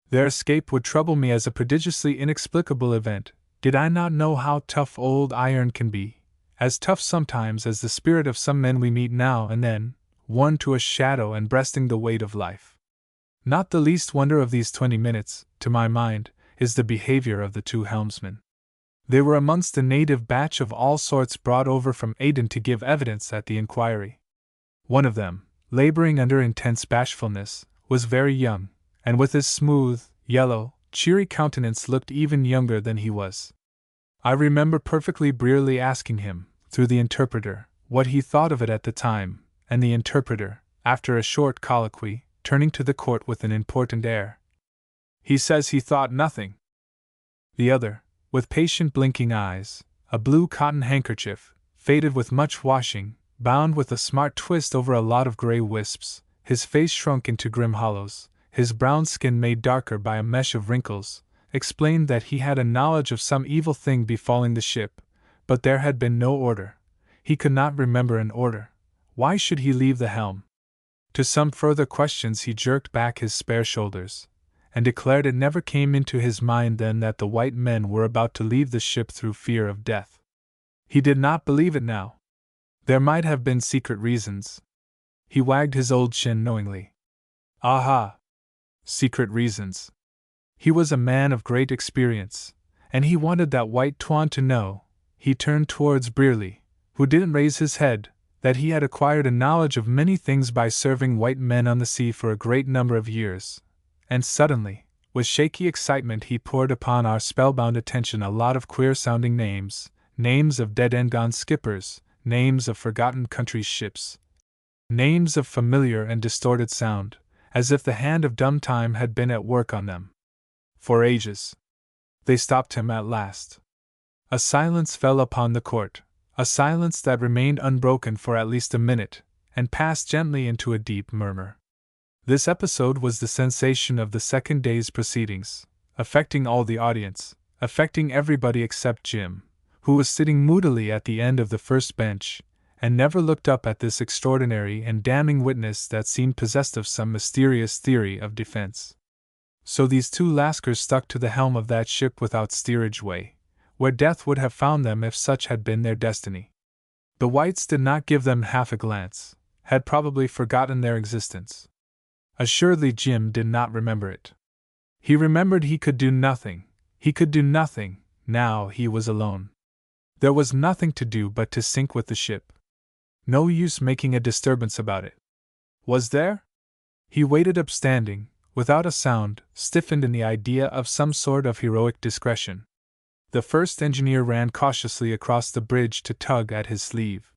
Their escape would trouble me as a prodigiously inexplicable event, did I not know how tough old iron can be, as tough sometimes as the spirit of some men we meet now and then, worn to a shadow and breasting the weight of life. Not the least wonder of these 20 minutes, to my mind, is the behavior of the two helmsmen. They were amongst a native batch of all sorts brought over from Aden to give evidence at the inquiry. One of them, laboring under intense bashfulness, was very young, and with his smooth, yellow, cheery countenance looked even younger than he was. I remember perfectly Brearley asking him, through the interpreter, what he thought of it at the time, and the interpreter, after a short colloquy, turning to the court with an important air. "He says he thought nothing." The other, with patient blinking eyes, a blue cotton handkerchief, faded with much washing, bound with a smart twist over a lot of grey wisps, his face shrunk into grim hollows, his brown skin made darker by a mesh of wrinkles, explained that he had a knowledge of some evil thing befalling the ship, but there had been no order. He could not remember an order. Why should he leave the helm? To some further questions he jerked back his spare shoulders, and declared it never came into his mind then that the white men were about to leave the ship through fear of death. He did not believe it now. There might have been secret reasons. He wagged his old chin knowingly. Aha! Secret reasons. He was a man of great experience, and he wanted that white Tuan to know. He turned towards Brearley, who didn't raise his head, that he had acquired a knowledge of many things by serving white men on the sea for a great number of years, and suddenly, with shaky excitement, he poured upon our spellbound attention a lot of queer-sounding names, names of dead and gone skippers, names of forgotten countries' ships, names of familiar and distorted sound, as if the hand of dumb time had been at work on them. For ages. They stopped him at last. A silence fell upon the court, a silence that remained unbroken for at least a minute, and passed gently into a deep murmur. This episode was the sensation of the second day's proceedings, affecting all the audience, affecting everybody except Jim, who was sitting moodily at the end of the first bench, and never looked up at this extraordinary and damning witness that seemed possessed of some mysterious theory of defense. So these two Lascars stuck to the helm of that ship without steerage way, where death would have found them if such had been their destiny. The whites did not give them half a glance, had probably forgotten their existence. Assuredly Jim did not remember it. He remembered he could do nothing, now he was alone. There was nothing to do but to sink with the ship. No use making a disturbance about it. Was there? He waited upstanding, without a sound, stiffened in the idea of some sort of heroic discretion. The first engineer ran cautiously across the bridge to tug at his sleeve.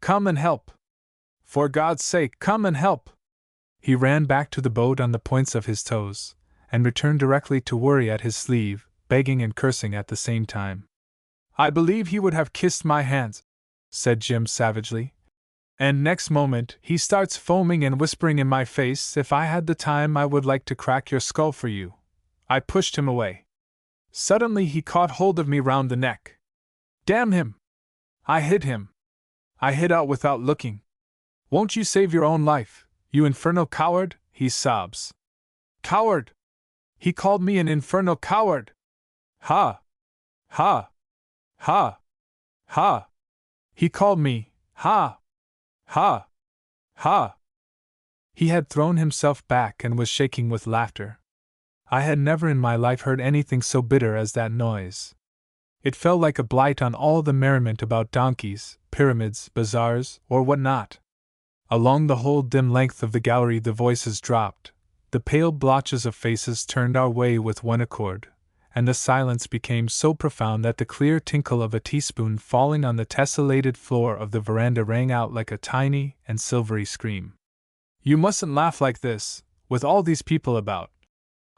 "Come and help! For God's sake, come and help!" He ran back to the boat on the points of his toes, and returned directly to worry at his sleeve, begging and cursing at the same time. "I believe he would have kissed my hands," said Jim savagely. "And next moment he starts foaming and whispering in my face if I had the time I would like to crack your skull for you." I pushed him away. Suddenly he caught hold of me round the neck. Damn him! I hit him. I hit out without looking. "Won't you save your own life, you infernal coward?" he sobs. "Coward! He called me an infernal coward! Ha! Ha! Ha! Ha! He called me, ha! Ha! Ha!" He had thrown himself back and was shaking with laughter. I had never in my life heard anything so bitter as that noise. It fell like a blight on all the merriment about donkeys, pyramids, bazaars, or what not. Along the whole dim length of the gallery the voices dropped, the pale blotches of faces turned our way with one accord, and the silence became so profound that the clear tinkle of a teaspoon falling on the tessellated floor of the veranda rang out like a tiny and silvery scream. "You mustn't laugh like this, with all these people about,"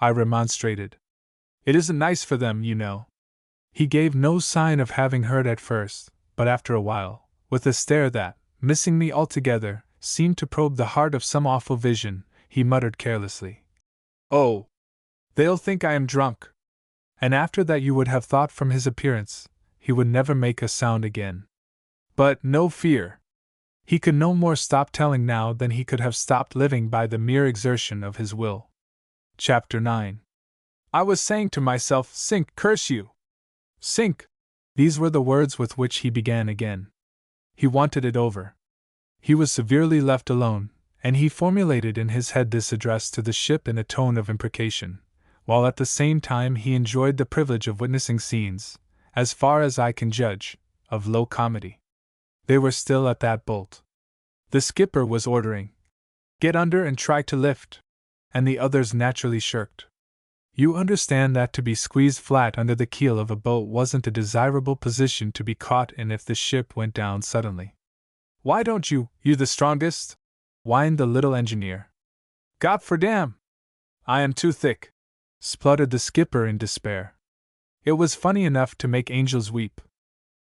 I remonstrated. "It isn't nice for them, you know." He gave no sign of having heard at first, but after a while, with a stare that, missing me altogether, seemed to probe the heart of some awful vision, he muttered carelessly, "Oh, they'll think I am drunk." And after that you would have thought from his appearance, he would never make a sound again. But no fear. He could no more stop telling now than he could have stopped living by the mere exertion of his will. Chapter 9. I was saying to myself, "Sink, curse you! Sink!" These were the words with which he began again. He wanted it over. He was severely left alone, and he formulated in his head this address to the ship in a tone of imprecation, while at the same time he enjoyed the privilege of witnessing scenes, as far as I can judge, of low comedy. They were still at that bolt. The skipper was ordering, "Get under and try to lift," and the others naturally shirked. You understand that to be squeezed flat under the keel of a boat wasn't a desirable position to be caught in if the ship went down suddenly. "Why don't you the strongest?" whined the little engineer. "God for damn! I am too thick," spluttered the skipper in despair. It was funny enough to make angels weep.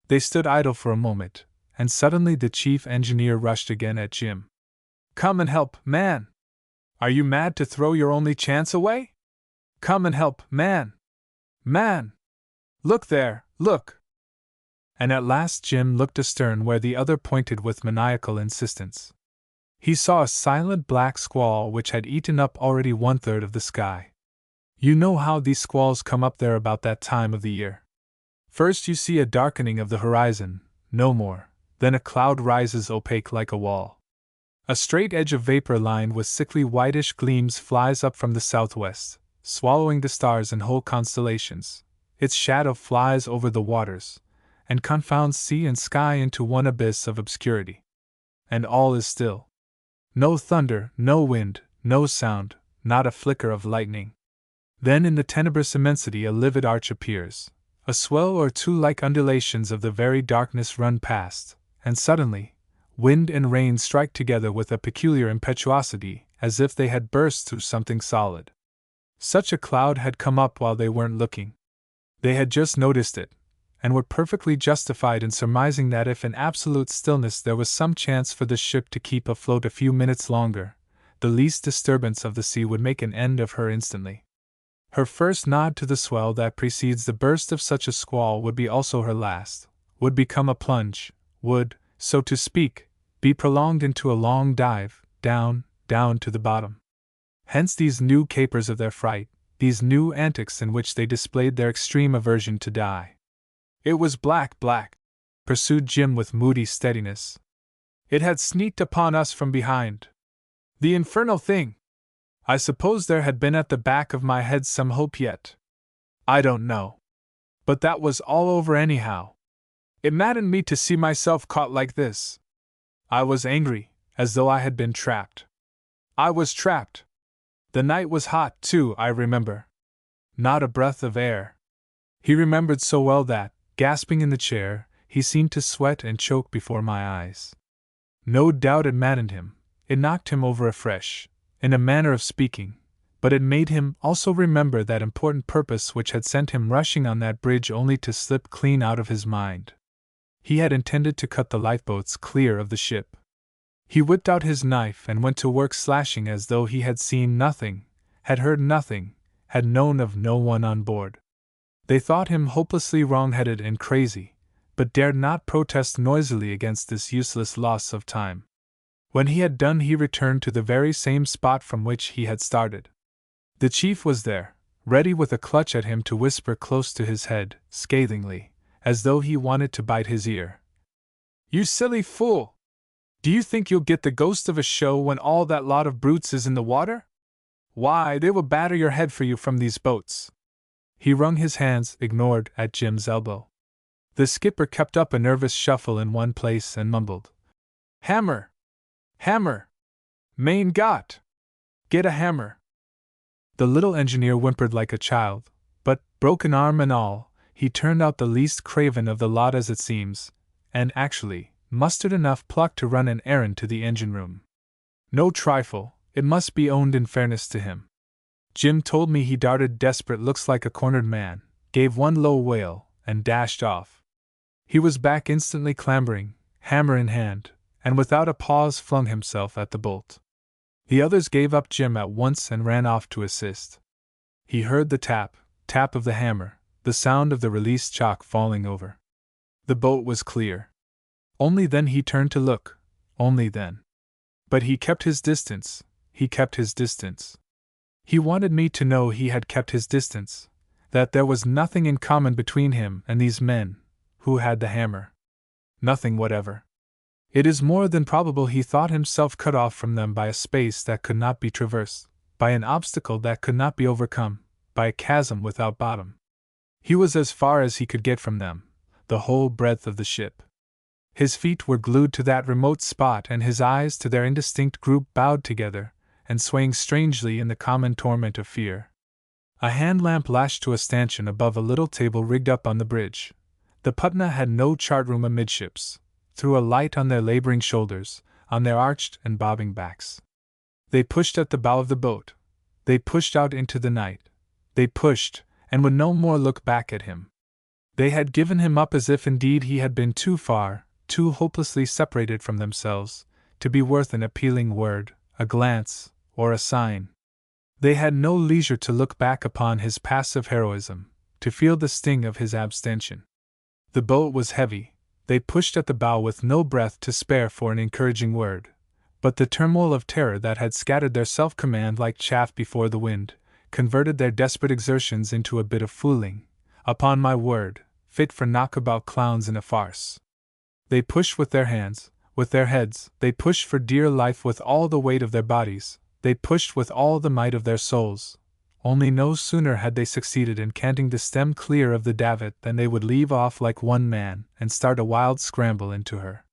They stood idle for a moment, and suddenly the chief engineer rushed again at Jim. "Come and help, man! Are you mad to throw your only chance away? Come and help, man! Man! Look there, look!" And at last Jim looked astern where the other pointed with maniacal insistence. He saw a silent black squall which had eaten up already 1/3 of the sky. You know how these squalls come up there about that time of the year. First you see a darkening of the horizon, no more, then a cloud rises opaque like a wall. A straight edge of vapor lined with sickly whitish gleams flies up from the southwest, swallowing the stars and whole constellations. Its shadow flies over the waters, and confounds sea and sky into one abyss of obscurity. And all is still. No thunder, no wind, no sound, not a flicker of lightning. Then in the tenebrous immensity a livid arch appears. A swell or two like undulations of the very darkness run past, and suddenly, wind and rain strike together with a peculiar impetuosity, as if they had burst through something solid. Such a cloud had come up while they weren't looking. They had just noticed it, and were perfectly justified in surmising that if in absolute stillness there was some chance for the ship to keep afloat a few minutes longer, the least disturbance of the sea would make an end of her instantly. Her first nod to the swell that precedes the burst of such a squall would be also her last, would become a plunge, would, so to speak, be prolonged into a long dive, down to the bottom. Hence these new capers of their fright, these new antics in which they displayed their extreme aversion to die. It was black, pursued Jim with moody steadiness. It had sneaked upon us from behind. The infernal thing! I suppose there had been at the back of my head some hope yet. I don't know. But that was all over anyhow. It maddened me to see myself caught like this. I was angry, as though I had been trapped. I was trapped. The night was hot, too, I remember. Not a breath of air. He remembered so well that, gasping in the chair, he seemed to sweat and choke before my eyes. No doubt it maddened him, it knocked him over afresh, in a manner of speaking, but it made him also remember that important purpose which had sent him rushing on that bridge only to slip clean out of his mind. He had intended to cut the lifeboats clear of the ship. He whipped out his knife and went to work slashing as though he had seen nothing, had heard nothing, had known of no one on board. They thought him hopelessly wrong-headed and crazy, but dared not protest noisily against this useless loss of time. When he had done he returned to the very same spot from which he had started. The chief was there, ready with a clutch at him to whisper close to his head, scathingly, as though he wanted to bite his ear. "You silly fool! Do you think you'll get the ghost of a show when all that lot of brutes is in the water? Why, they will batter your head for you from these boats." He wrung his hands, ignored, at Jim's elbow. The skipper kept up a nervous shuffle in one place and mumbled, "Hammer! Hammer! Mein Gott! Get a hammer!" The little engineer whimpered like a child, but, broken arm and all, he turned out the least craven of the lot as it seems, and actually mustered enough pluck to run an errand to the engine-room. No trifle, it must be owned in fairness to him. Jim told me he darted desperate looks like a cornered man, gave one low wail, and dashed off. He was back instantly clambering, hammer in hand, and without a pause flung himself at the bolt. The others gave up Jim at once and ran off to assist. He heard the tap of the hammer, the sound of the released chalk falling over. The boat was clear. Only then he turned to look, only then. But he kept his distance, He wanted me to know he had kept his distance, that there was nothing in common between him and these men, who had the hammer. Nothing whatever. It is more than probable he thought himself cut off from them by a space that could not be traversed, by an obstacle that could not be overcome, by a chasm without bottom. He was as far as he could get from them, the whole breadth of the ship. His feet were glued to that remote spot and his eyes to their indistinct group bowed together, and swaying strangely in the common torment of fear. A hand lamp lashed to a stanchion above a little table rigged up on the bridge. The Putna had no chart-room amidships, threw a light on their laboring shoulders, on their arched and bobbing backs. They pushed at the bow of the boat. They pushed out into the night. They pushed, and would no more look back at him. They had given him up as if indeed he had been too far, too hopelessly separated from themselves, to be worth an appealing word, a glance, or a sign. They had no leisure to look back upon his passive heroism, to feel the sting of his abstention. The boat was heavy. They pushed at the bow with no breath to spare for an encouraging word, but the turmoil of terror that had scattered their self-command like chaff before the wind converted their desperate exertions into a bit of fooling, upon my word, fit for knockabout clowns in a farce. They pushed with their hands, with their heads, they pushed for dear life with all the weight of their bodies, they pushed with all the might of their souls. Only no sooner had they succeeded in canting the stem clear of the davit than they would leave off like one man and start a wild scramble into her.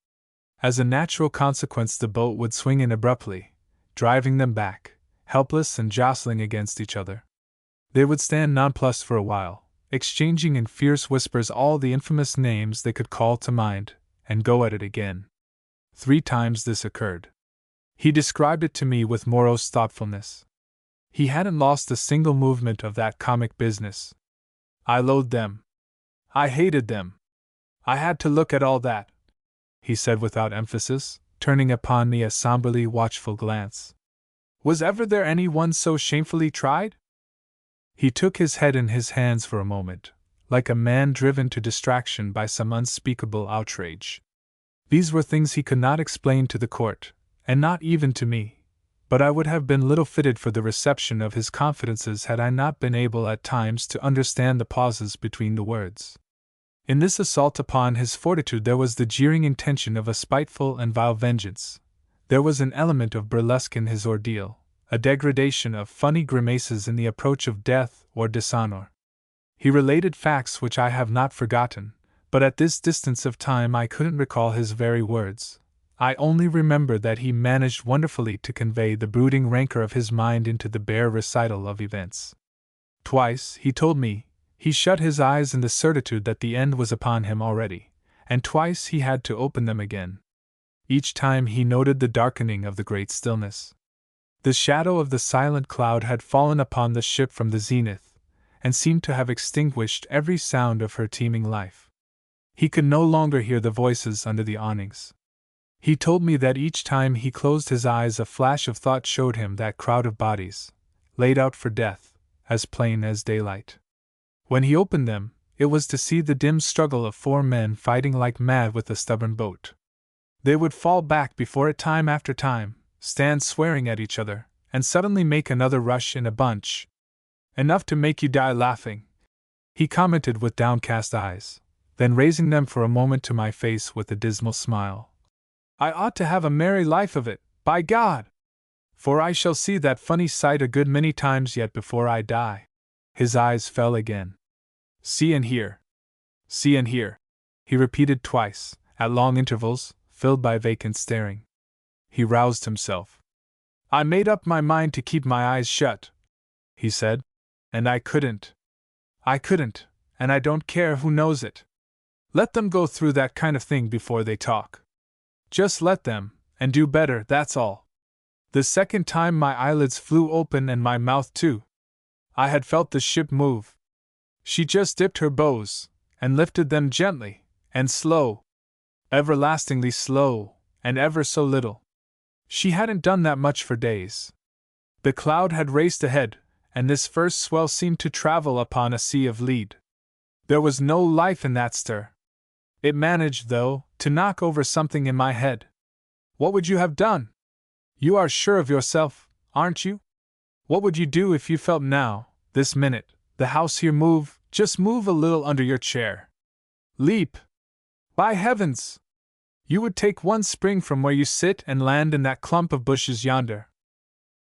As a natural consequence, the boat would swing in abruptly, driving them back, helpless and jostling against each other. They would stand nonplussed for a while, exchanging in fierce whispers all the infamous names they could call to mind, and go at it again. 3 times this occurred. He described it to me with morose thoughtfulness. He hadn't lost a single movement of that comic business. I loathed them. I hated them. I had to look at all that, he said without emphasis, turning upon me a somberly watchful glance. Was ever there any one so shamefully tried? He took his head in his hands for a moment, like a man driven to distraction by some unspeakable outrage. These were things he could not explain to the court, and not even to me, but I would have been little fitted for the reception of his confidences had I not been able at times to understand the pauses between the words. In this assault upon his fortitude there was the jeering intention of a spiteful and vile vengeance. There was an element of burlesque in his ordeal, a degradation of funny grimaces in the approach of death or dishonor. He related facts which I have not forgotten, but at this distance of time I couldn't recall his very words. I only remember that he managed wonderfully to convey the brooding rancor of his mind into the bare recital of events. Twice, he told me, he shut his eyes in the certitude that the end was upon him already, and twice he had to open them again. Each time he noted the darkening of the great stillness. The shadow of the silent cloud had fallen upon the ship from the zenith, and seemed to have extinguished every sound of her teeming life. He could no longer hear the voices under the awnings. He told me that each time he closed his eyes a flash of thought showed him that crowd of bodies, laid out for death, as plain as daylight. When he opened them, it was to see the dim struggle of 4 men fighting like mad with the stubborn boat. They would fall back before it time after time, stand swearing at each other, and suddenly make another rush in a bunch. Enough to make you die laughing, he commented with downcast eyes, then raising them for a moment to my face with a dismal smile. I ought to have a merry life of it, by God! For I shall see that funny sight a good many times yet before I die. His eyes fell again. See and hear. See and hear, he repeated twice, at long intervals, filled by vacant staring. He roused himself. I made up my mind to keep my eyes shut, he said, and I couldn't. I couldn't, and I don't care who knows it. Let them go through that kind of thing before they talk. Just let them, and do better, that's all. The second time my eyelids flew open and my mouth too. I had felt the ship move. She just dipped her bows, and lifted them gently, and slow. Everlastingly slow, and ever so little. She hadn't done that much for days. The cloud had raced ahead, and this first swell seemed to travel upon a sea of lead. There was no life in that stir. It managed, though, to knock over something in my head. What would you have done? You are sure of yourself, aren't you? What would you do if you felt now, this minute, the house here move, just move a little under your chair? Leap! By heavens! You would take one spring from where you sit and land in that clump of bushes yonder.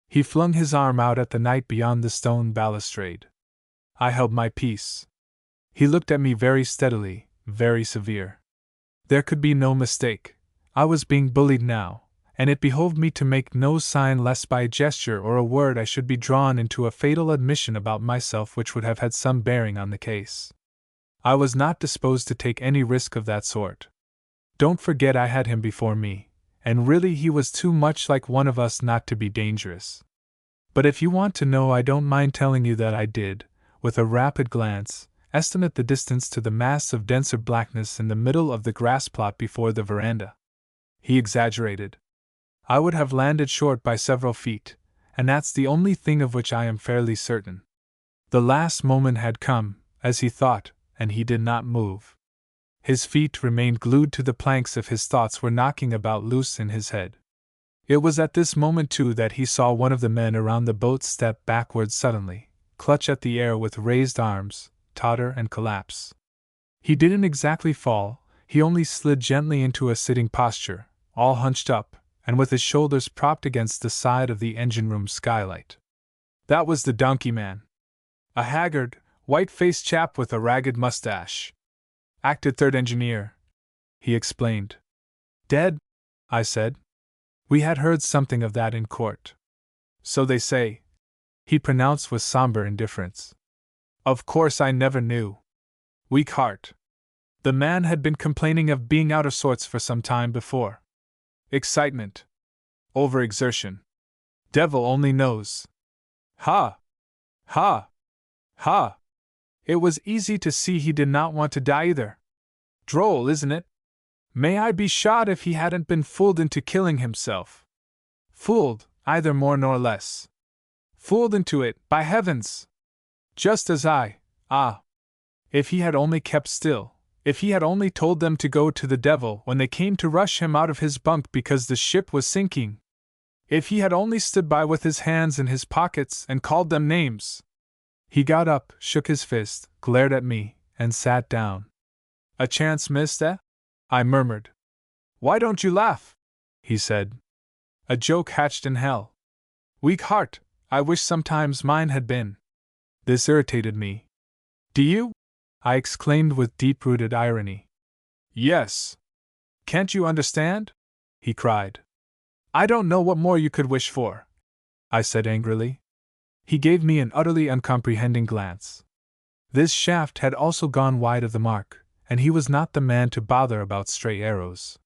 He flung his arm out at the night beyond the stone balustrade. I held my peace. He looked at me very steadily, very severe. There could be no mistake. I was being bullied now, and it behoved me to make no sign lest by a gesture or a word I should be drawn into a fatal admission about myself which would have had some bearing on the case. I was not disposed to take any risk of that sort. Don't forget I had him before me, and really he was too much like one of us not to be dangerous. But if you want to know, I don't mind telling you that I did, with a rapid glance, estimate the distance to the mass of denser blackness in the middle of the grass plot before the veranda. He exaggerated. I would have landed short by several feet, and that's the only thing of which I am fairly certain. The last moment had come, as he thought, and he did not move. His feet remained glued to the planks if his thoughts were knocking about loose in his head. It was at this moment, too, that he saw one of the men around the boat step backward suddenly, clutch at the air with raised arms, totter and collapse. He didn't exactly fall, he only slid gently into a sitting posture, all hunched up, and with his shoulders propped against the side of the engine room skylight. That was the donkey man. A haggard, white-faced chap with a ragged mustache. Acted third engineer, he explained. Dead? I said. We had heard something of that in court. So they say, he pronounced with somber indifference. Of course I never knew. Weak heart. The man had been complaining of being out of sorts for some time before. Excitement. Overexertion. Devil only knows. Ha! Ha! Ha! It was easy to see he did not want to die either. Droll, isn't it? May I be shot if he hadn't been fooled into killing himself. Fooled, either more nor less. Fooled into it, by heavens! Just as if he had only kept still, if he had only told them to go to the devil when they came to rush him out of his bunk because the ship was sinking. If he had only stood by with his hands in his pockets and called them names. He got up, shook his fist, glared at me, and sat down. A chance missed, eh? I murmured. Why don't you laugh? He said. A joke hatched in hell. Weak heart, I wish sometimes mine had been. This irritated me. Do you? I exclaimed with deep-rooted irony. Yes. Can't you understand? He cried. I don't know what more you could wish for, I said angrily. He gave me an utterly uncomprehending glance. This shaft had also gone wide of the mark, and he was not the man to bother about stray arrows.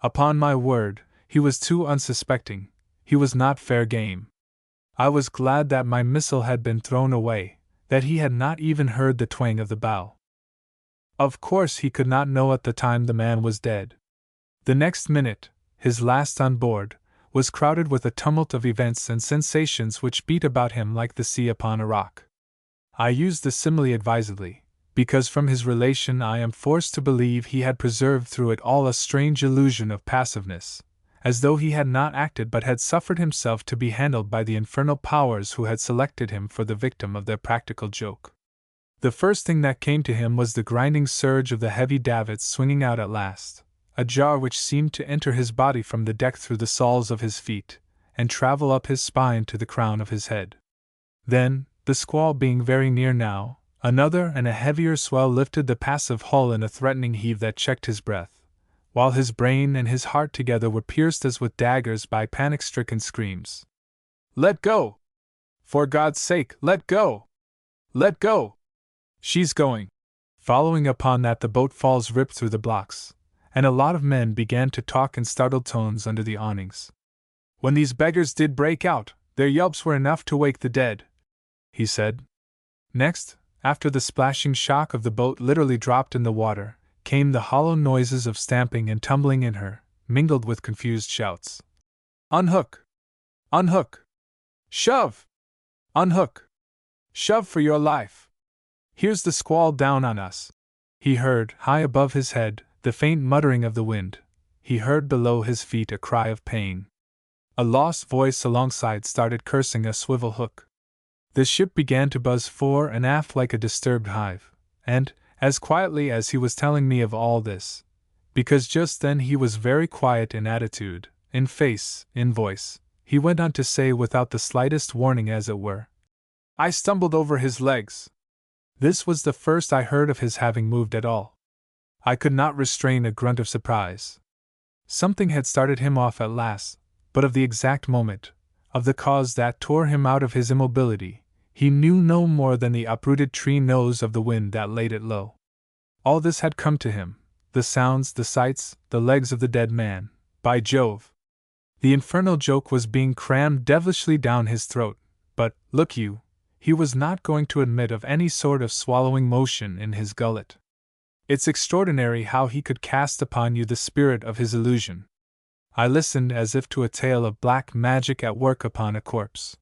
Upon my word, he was too unsuspecting, he was not fair game. I was glad that my missile had been thrown away, that he had not even heard the twang of the bow. Of course he could not know at the time the man was dead. The next minute, his last on board, was crowded with a tumult of events and sensations which beat about him like the sea upon a rock. I use the simile advisedly, because from his relation I am forced to believe he had preserved through it all a strange illusion of passiveness, as though he had not acted but had suffered himself to be handled by the infernal powers who had selected him for the victim of their practical joke. The first thing that came to him was the grinding surge of the heavy davits swinging out at last, a jar which seemed to enter his body from the deck through the soles of his feet, and travel up his spine to the crown of his head. Then, the squall being very near now, another and a heavier swell lifted the passive hull in a threatening heave that checked his breath, while his brain and his heart together were pierced as with daggers by panic-stricken screams. Let go! For God's sake, let go! Let go! She's going! Following upon that the boat falls ripped through the blocks, and a lot of men began to talk in startled tones under the awnings. When these beggars did break out, their yelps were enough to wake the dead, he said. Next, after the splashing shock of the boat literally dropped in the water, came the hollow noises of stamping and tumbling in her, mingled with confused shouts. Unhook! Unhook! Shove! Unhook! Shove for your life! Here's the squall down on us! He heard, high above his head, the faint muttering of the wind. He heard below his feet a cry of pain. A lost voice alongside started cursing a swivel hook. The ship began to buzz fore and aft like a disturbed hive, and, as quietly as he was telling me of all this, because just then he was very quiet in attitude, in face, in voice, he went on to say without the slightest warning as it were, I stumbled over his legs. This was the first I heard of his having moved at all. I could not restrain a grunt of surprise. Something had started him off at last, but of the exact moment, of the cause that tore him out of his immobility, he knew no more than the uprooted tree knows of the wind that laid it low. All this had come to him, the sounds, the sights, the legs of the dead man, by Jove! The infernal joke was being crammed devilishly down his throat, but, look you, he was not going to admit of any sort of swallowing motion in his gullet. It's extraordinary how he could cast upon you the spirit of his illusion. I listened as if to a tale of black magic at work upon a corpse.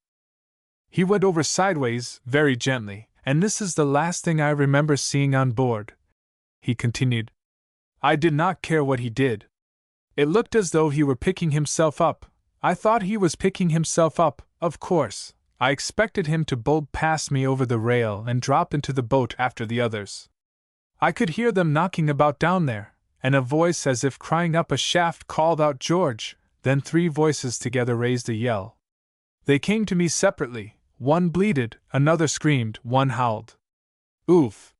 He went over sideways, very gently, and this is the last thing I remember seeing on board, he continued. I did not care what he did. It looked as though he were picking himself up. I thought he was picking himself up, of course. I expected him to bolt past me over the rail and drop into the boat after the others. I could hear them knocking about down there, and a voice as if crying up a shaft called out George, then 3 voices together raised a yell. They came to me separately, one bleated, another screamed, one howled. Oof!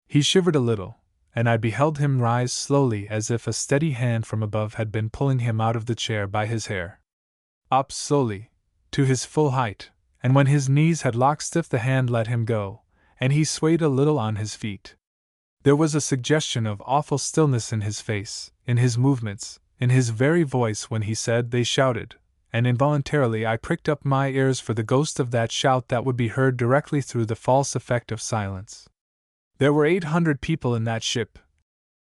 He shivered a little, and I beheld him rise slowly as if a steady hand from above had been pulling him out of the chair by his hair. Up slowly, to his full height, and when his knees had locked stiff the hand let him go, and he swayed a little on his feet. There was a suggestion of awful stillness in his face, in his movements, in his very voice when he said they shouted, and involuntarily I pricked up my ears for the ghost of that shout that would be heard directly through the false effect of silence. There were 800 people in that ship,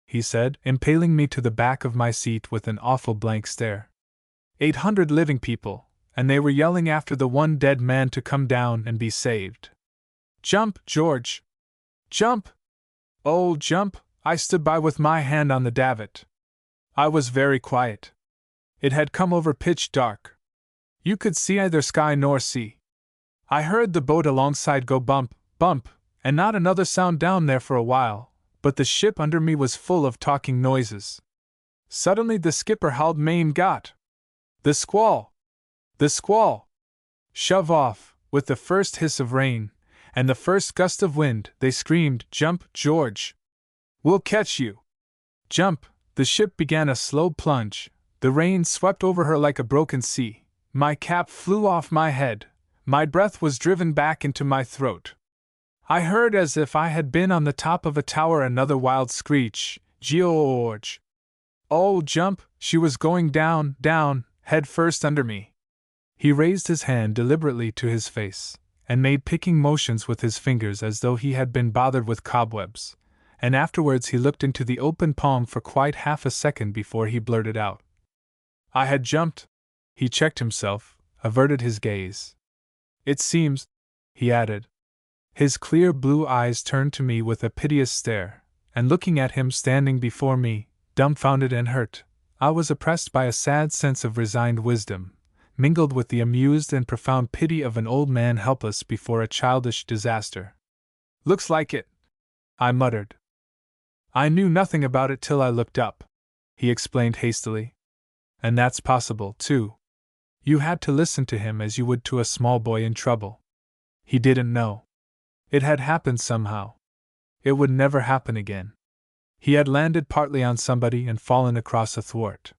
he said, impaling me to the back of my seat with an awful blank stare. 800 living people, and they were yelling after the one dead man to come down and be saved. Jump, George! Jump! Oh, jump! I stood by with my hand on the davit. I was very quiet. It had come over pitch dark. You could see neither sky nor sea. I heard the boat alongside go bump, bump, and not another sound down there for a while, but the ship under me was full of talking noises. Suddenly the skipper howled Main got! The squall! The squall! Shove off, with the first hiss of rain, and the first gust of wind, they screamed, Jump, George! We'll catch you! Jump! The ship began a slow plunge, the rain swept over her like a broken sea, my cap flew off my head, my breath was driven back into my throat. I heard as if I had been on the top of a tower another wild screech, George! Oh, jump! She was going down, down, head first under me. He raised his hand deliberately to his face, and made picking motions with his fingers as though he had been bothered with cobwebs, and afterwards he looked into the open palm for quite half a second before he blurted out. I had jumped. He checked himself, averted his gaze. It seems, he added. His clear blue eyes turned to me with a piteous stare, and looking at him standing before me, dumbfounded and hurt, I was oppressed by a sad sense of resigned wisdom, mingled with the amused and profound pity of an old man helpless before a childish disaster. Looks like it, I muttered. I knew nothing about it till I looked up, he explained hastily. And that's possible, too. You had to listen to him as you would to a small boy in trouble. He didn't know. It had happened somehow. It would never happen again. He had landed partly on somebody and fallen across a thwart.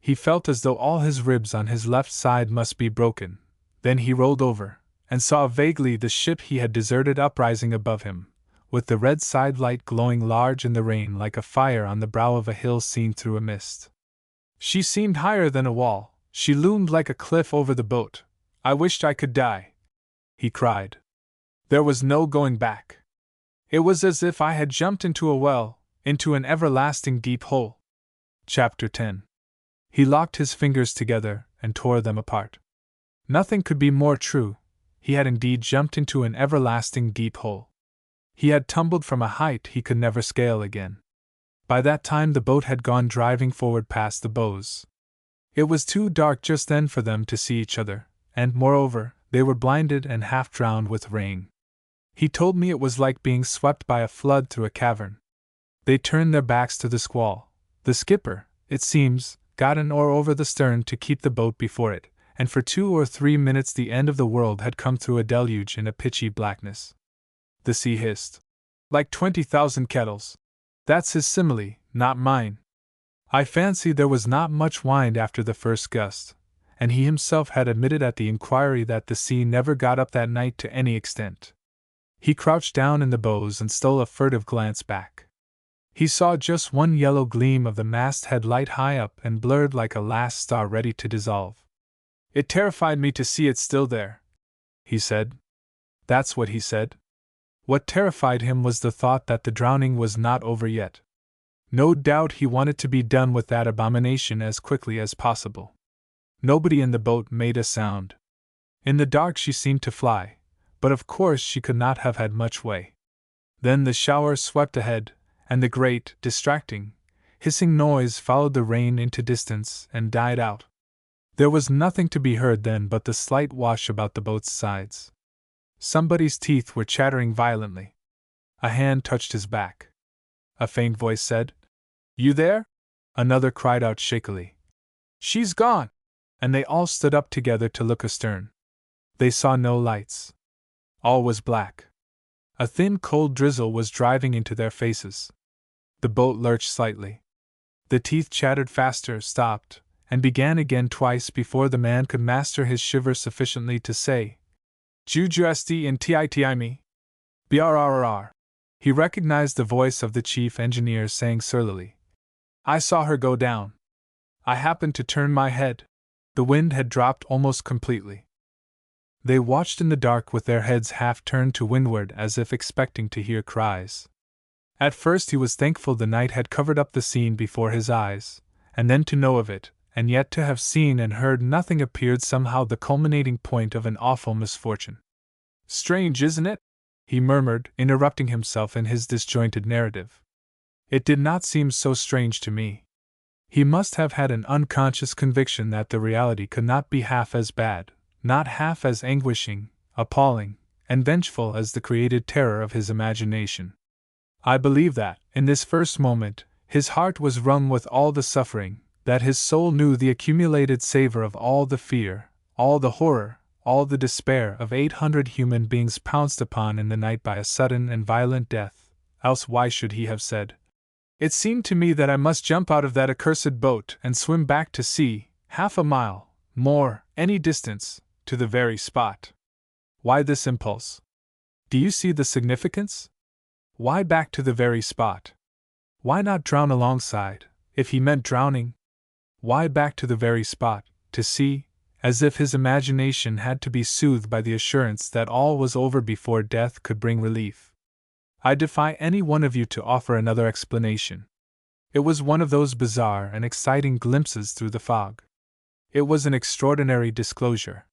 He felt as though all his ribs on his left side must be broken. Then he rolled over, and saw vaguely the ship he had deserted uprising above him, with the red side light glowing large in the rain like a fire on the brow of a hill seen through a mist. She seemed higher than a wall, she loomed like a cliff over the boat. I wished I could die, he cried. There was no going back. It was as if I had jumped into a well, into an everlasting deep hole. Chapter 10. He locked his fingers together and tore them apart. Nothing could be more true. He had indeed jumped into an everlasting deep hole. He had tumbled from a height he could never scale again. By that time the boat had gone driving forward past the bows. It was too dark just then for them to see each other, and, moreover, they were blinded and half drowned with rain. He told me it was like being swept by a flood through a cavern. They turned their backs to the squall. The skipper, it seems, got an oar over the stern to keep the boat before it, and for 2 or 3 minutes the end of the world had come through a deluge in a pitchy blackness. The sea hissed. Like 20,000 kettles. That's his simile, not mine. I fancy there was not much wind after the first gust, and he himself had admitted at the inquiry that the sea never got up that night to any extent. He crouched down in the bows and stole a furtive glance back. He saw just one yellow gleam of the masthead light high up and blurred like a last star ready to dissolve. It terrified me to see it still there, he said. That's what he said. What terrified him was the thought that the drowning was not over yet. No doubt he wanted to be done with that abomination as quickly as possible. Nobody in the boat made a sound. In the dark she seemed to fly, but of course she could not have had much way. Then the shower swept ahead, and the great, distracting, hissing noise followed the rain into distance and died out. There was nothing to be heard then but the slight wash about the boat's sides. Somebody's teeth were chattering violently. A hand touched his back. A faint voice said, "You there?" Another cried out shakily, "She's gone!" And they all stood up together to look astern. They saw no lights. All was black. A thin cold drizzle was driving into their faces. The boat lurched slightly. The teeth chattered faster, stopped, and began again twice before the man could master his shiver sufficiently to say, "Jujusti in titime? Brrrr." He recognized the voice of the chief engineer saying surlily, "I saw her go down. I happened to turn my head." The wind had dropped almost completely. They watched in the dark with their heads half turned to windward as if expecting to hear cries. At first he was thankful the night had covered up the scene before his eyes, and then to know of it, and yet to have seen and heard nothing appeared somehow the culminating point of an awful misfortune. "Strange, isn't it?" he murmured, interrupting himself in his disjointed narrative. "It did not seem so strange to me." He must have had an unconscious conviction that the reality could not be half as bad, not half as anguishing, appalling, and vengeful as the created terror of his imagination. I believe that, in this first moment, his heart was wrung with all the suffering, that his soul knew the accumulated savor of all the fear, all the horror, all the despair of 800 human beings pounced upon in the night by a sudden and violent death, else why should he have said, "It seemed to me that I must jump out of that accursed boat and swim back to sea, half a mile, more, any distance, to the very spot." Why this impulse? Do you see the significance? Why back to the very spot? Why not drown alongside, if he meant drowning? Why back to the very spot, to see, as if his imagination had to be soothed by the assurance that all was over before death could bring relief? I defy any one of you to offer another explanation. It was one of those bizarre and exciting glimpses through the fog. It was an extraordinary disclosure.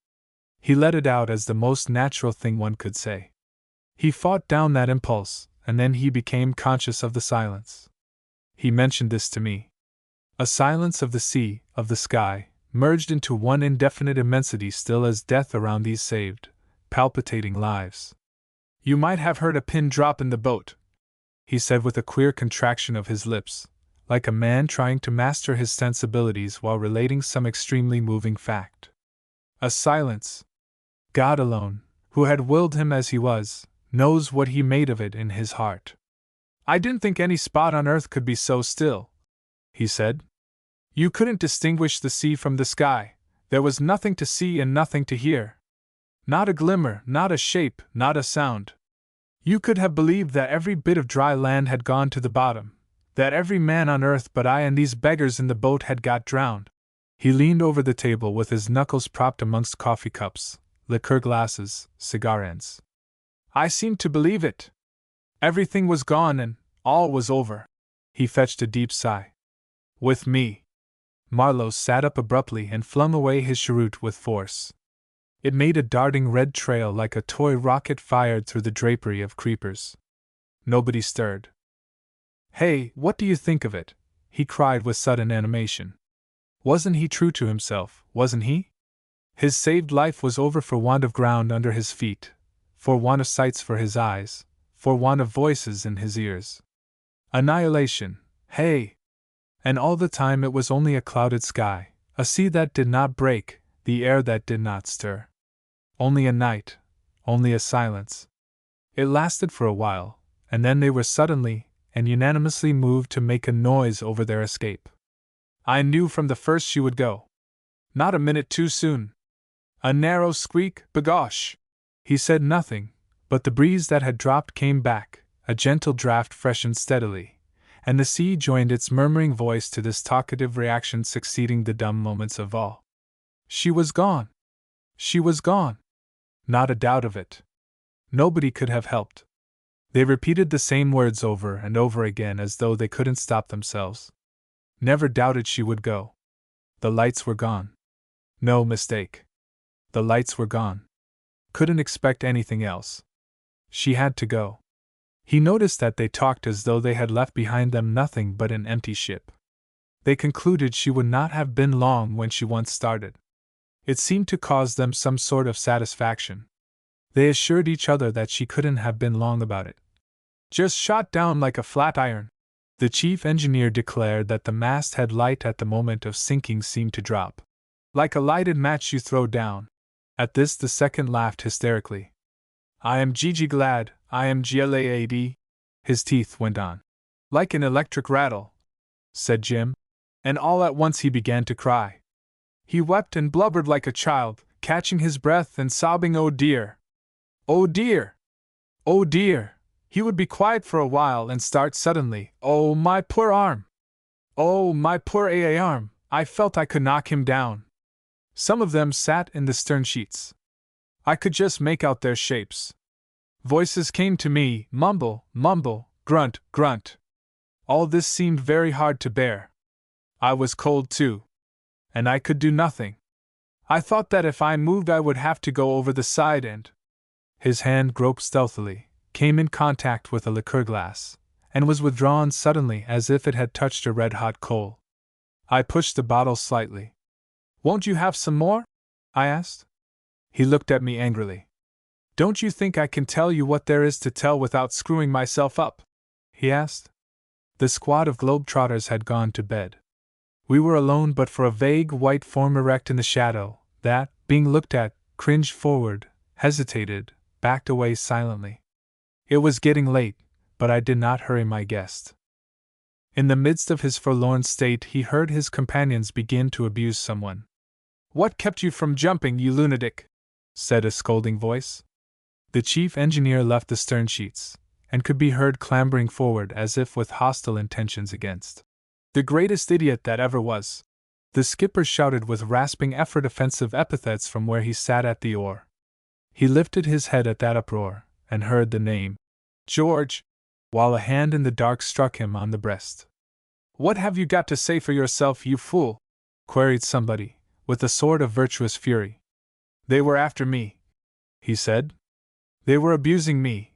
He let it out as the most natural thing one could say. He fought down that impulse, and then he became conscious of the silence. He mentioned this to me. A silence of the sea, of the sky, merged into one indefinite immensity still as death around these saved, palpitating lives. "You might have heard a pin drop in the boat," he said with a queer contraction of his lips, like a man trying to master his sensibilities while relating some extremely moving fact. A silence. God alone, who had willed him as he was, knows what he made of it in his heart. "I didn't think any spot on earth could be so still," he said. "You couldn't distinguish the sea from the sky. There was nothing to see and nothing to hear. Not a glimmer, not a shape, not a sound. You could have believed that every bit of dry land had gone to the bottom, that every man on earth but I and these beggars in the boat had got drowned." He leaned over the table with his knuckles propped amongst coffee cups, liqueur glasses, cigar ends. "I seemed to believe it. Everything was gone and all was over." He fetched a deep sigh. "With me." Marlowe sat up abruptly and flung away his cheroot with force. It made a darting red trail like a toy rocket fired through the drapery of creepers. Nobody stirred. "Hey, what do you think of it?" he cried with sudden animation. Wasn't he true to himself, wasn't he? His saved life was over for want of ground under his feet, for want of sights for his eyes, for want of voices in his ears. Annihilation, hey! And all the time it was only a clouded sky, a sea that did not break, the air that did not stir. Only a night, only a silence. It lasted for a while, and then they were suddenly and unanimously moved to make a noise over their escape. "I knew from the first she would go. Not a minute too soon. A narrow squeak, bagosh!" He said nothing, but the breeze that had dropped came back, a gentle draft freshened steadily, and the sea joined its murmuring voice to this talkative reaction succeeding the dumb moments of awe. She was gone. She was gone. Not a doubt of it. Nobody could have helped. They repeated the same words over and over again as though they couldn't stop themselves. Never doubted she would go. The lights were gone. No mistake. The lights were gone. Couldn't expect anything else. She had to go. He noticed that they talked as though they had left behind them nothing but an empty ship. They concluded she would not have been long when she once started. It seemed to cause them some sort of satisfaction. They assured each other that she couldn't have been long about it. Just shot down like a flat iron. The chief engineer declared that the masthead light at the moment of sinking seemed to drop. Like a lighted match you throw down. At this the second laughed hysterically. I am Gigi glad, I am glad. His teeth went on. Like an electric rattle, said Jim, and all at once he began to cry. He wept and blubbered like a child, catching his breath and sobbing, oh dear! Oh dear! Oh dear! He would be quiet for a while and start suddenly, oh my poor arm! Oh my poor arm! I felt I could knock him down. Some of them sat in the stern sheets. I could just make out their shapes. Voices came to me, mumble, mumble, grunt, grunt. All this seemed very hard to bear. I was cold too. And I could do nothing. I thought that if I moved I would have to go over the side and… His hand groped stealthily, came in contact with a liqueur glass, and was withdrawn suddenly as if it had touched a red-hot coal. I pushed the bottle slightly. Won't you have some more? I asked. He looked at me angrily. Don't you think I can tell you what there is to tell without screwing myself up? He asked. The squad of globetrotters had gone to bed. We were alone but for a vague white form erect in the shadow, that, being looked at, cringed forward, hesitated, backed away silently. It was getting late, but I did not hurry my guest. In the midst of his forlorn state he heard his companions begin to abuse someone. What kept you from jumping, you lunatic? Said a scolding voice. The chief engineer left the stern sheets, and could be heard clambering forward as if with hostile intentions against the greatest idiot that ever was. The skipper shouted with rasping effort offensive epithets from where he sat at the oar. He lifted his head at that uproar, and heard the name, George, while a hand in the dark struck him on the breast. What have you got to say for yourself, you fool? Queried somebody, with a sort of virtuous fury. They were after me, he said. They were abusing me,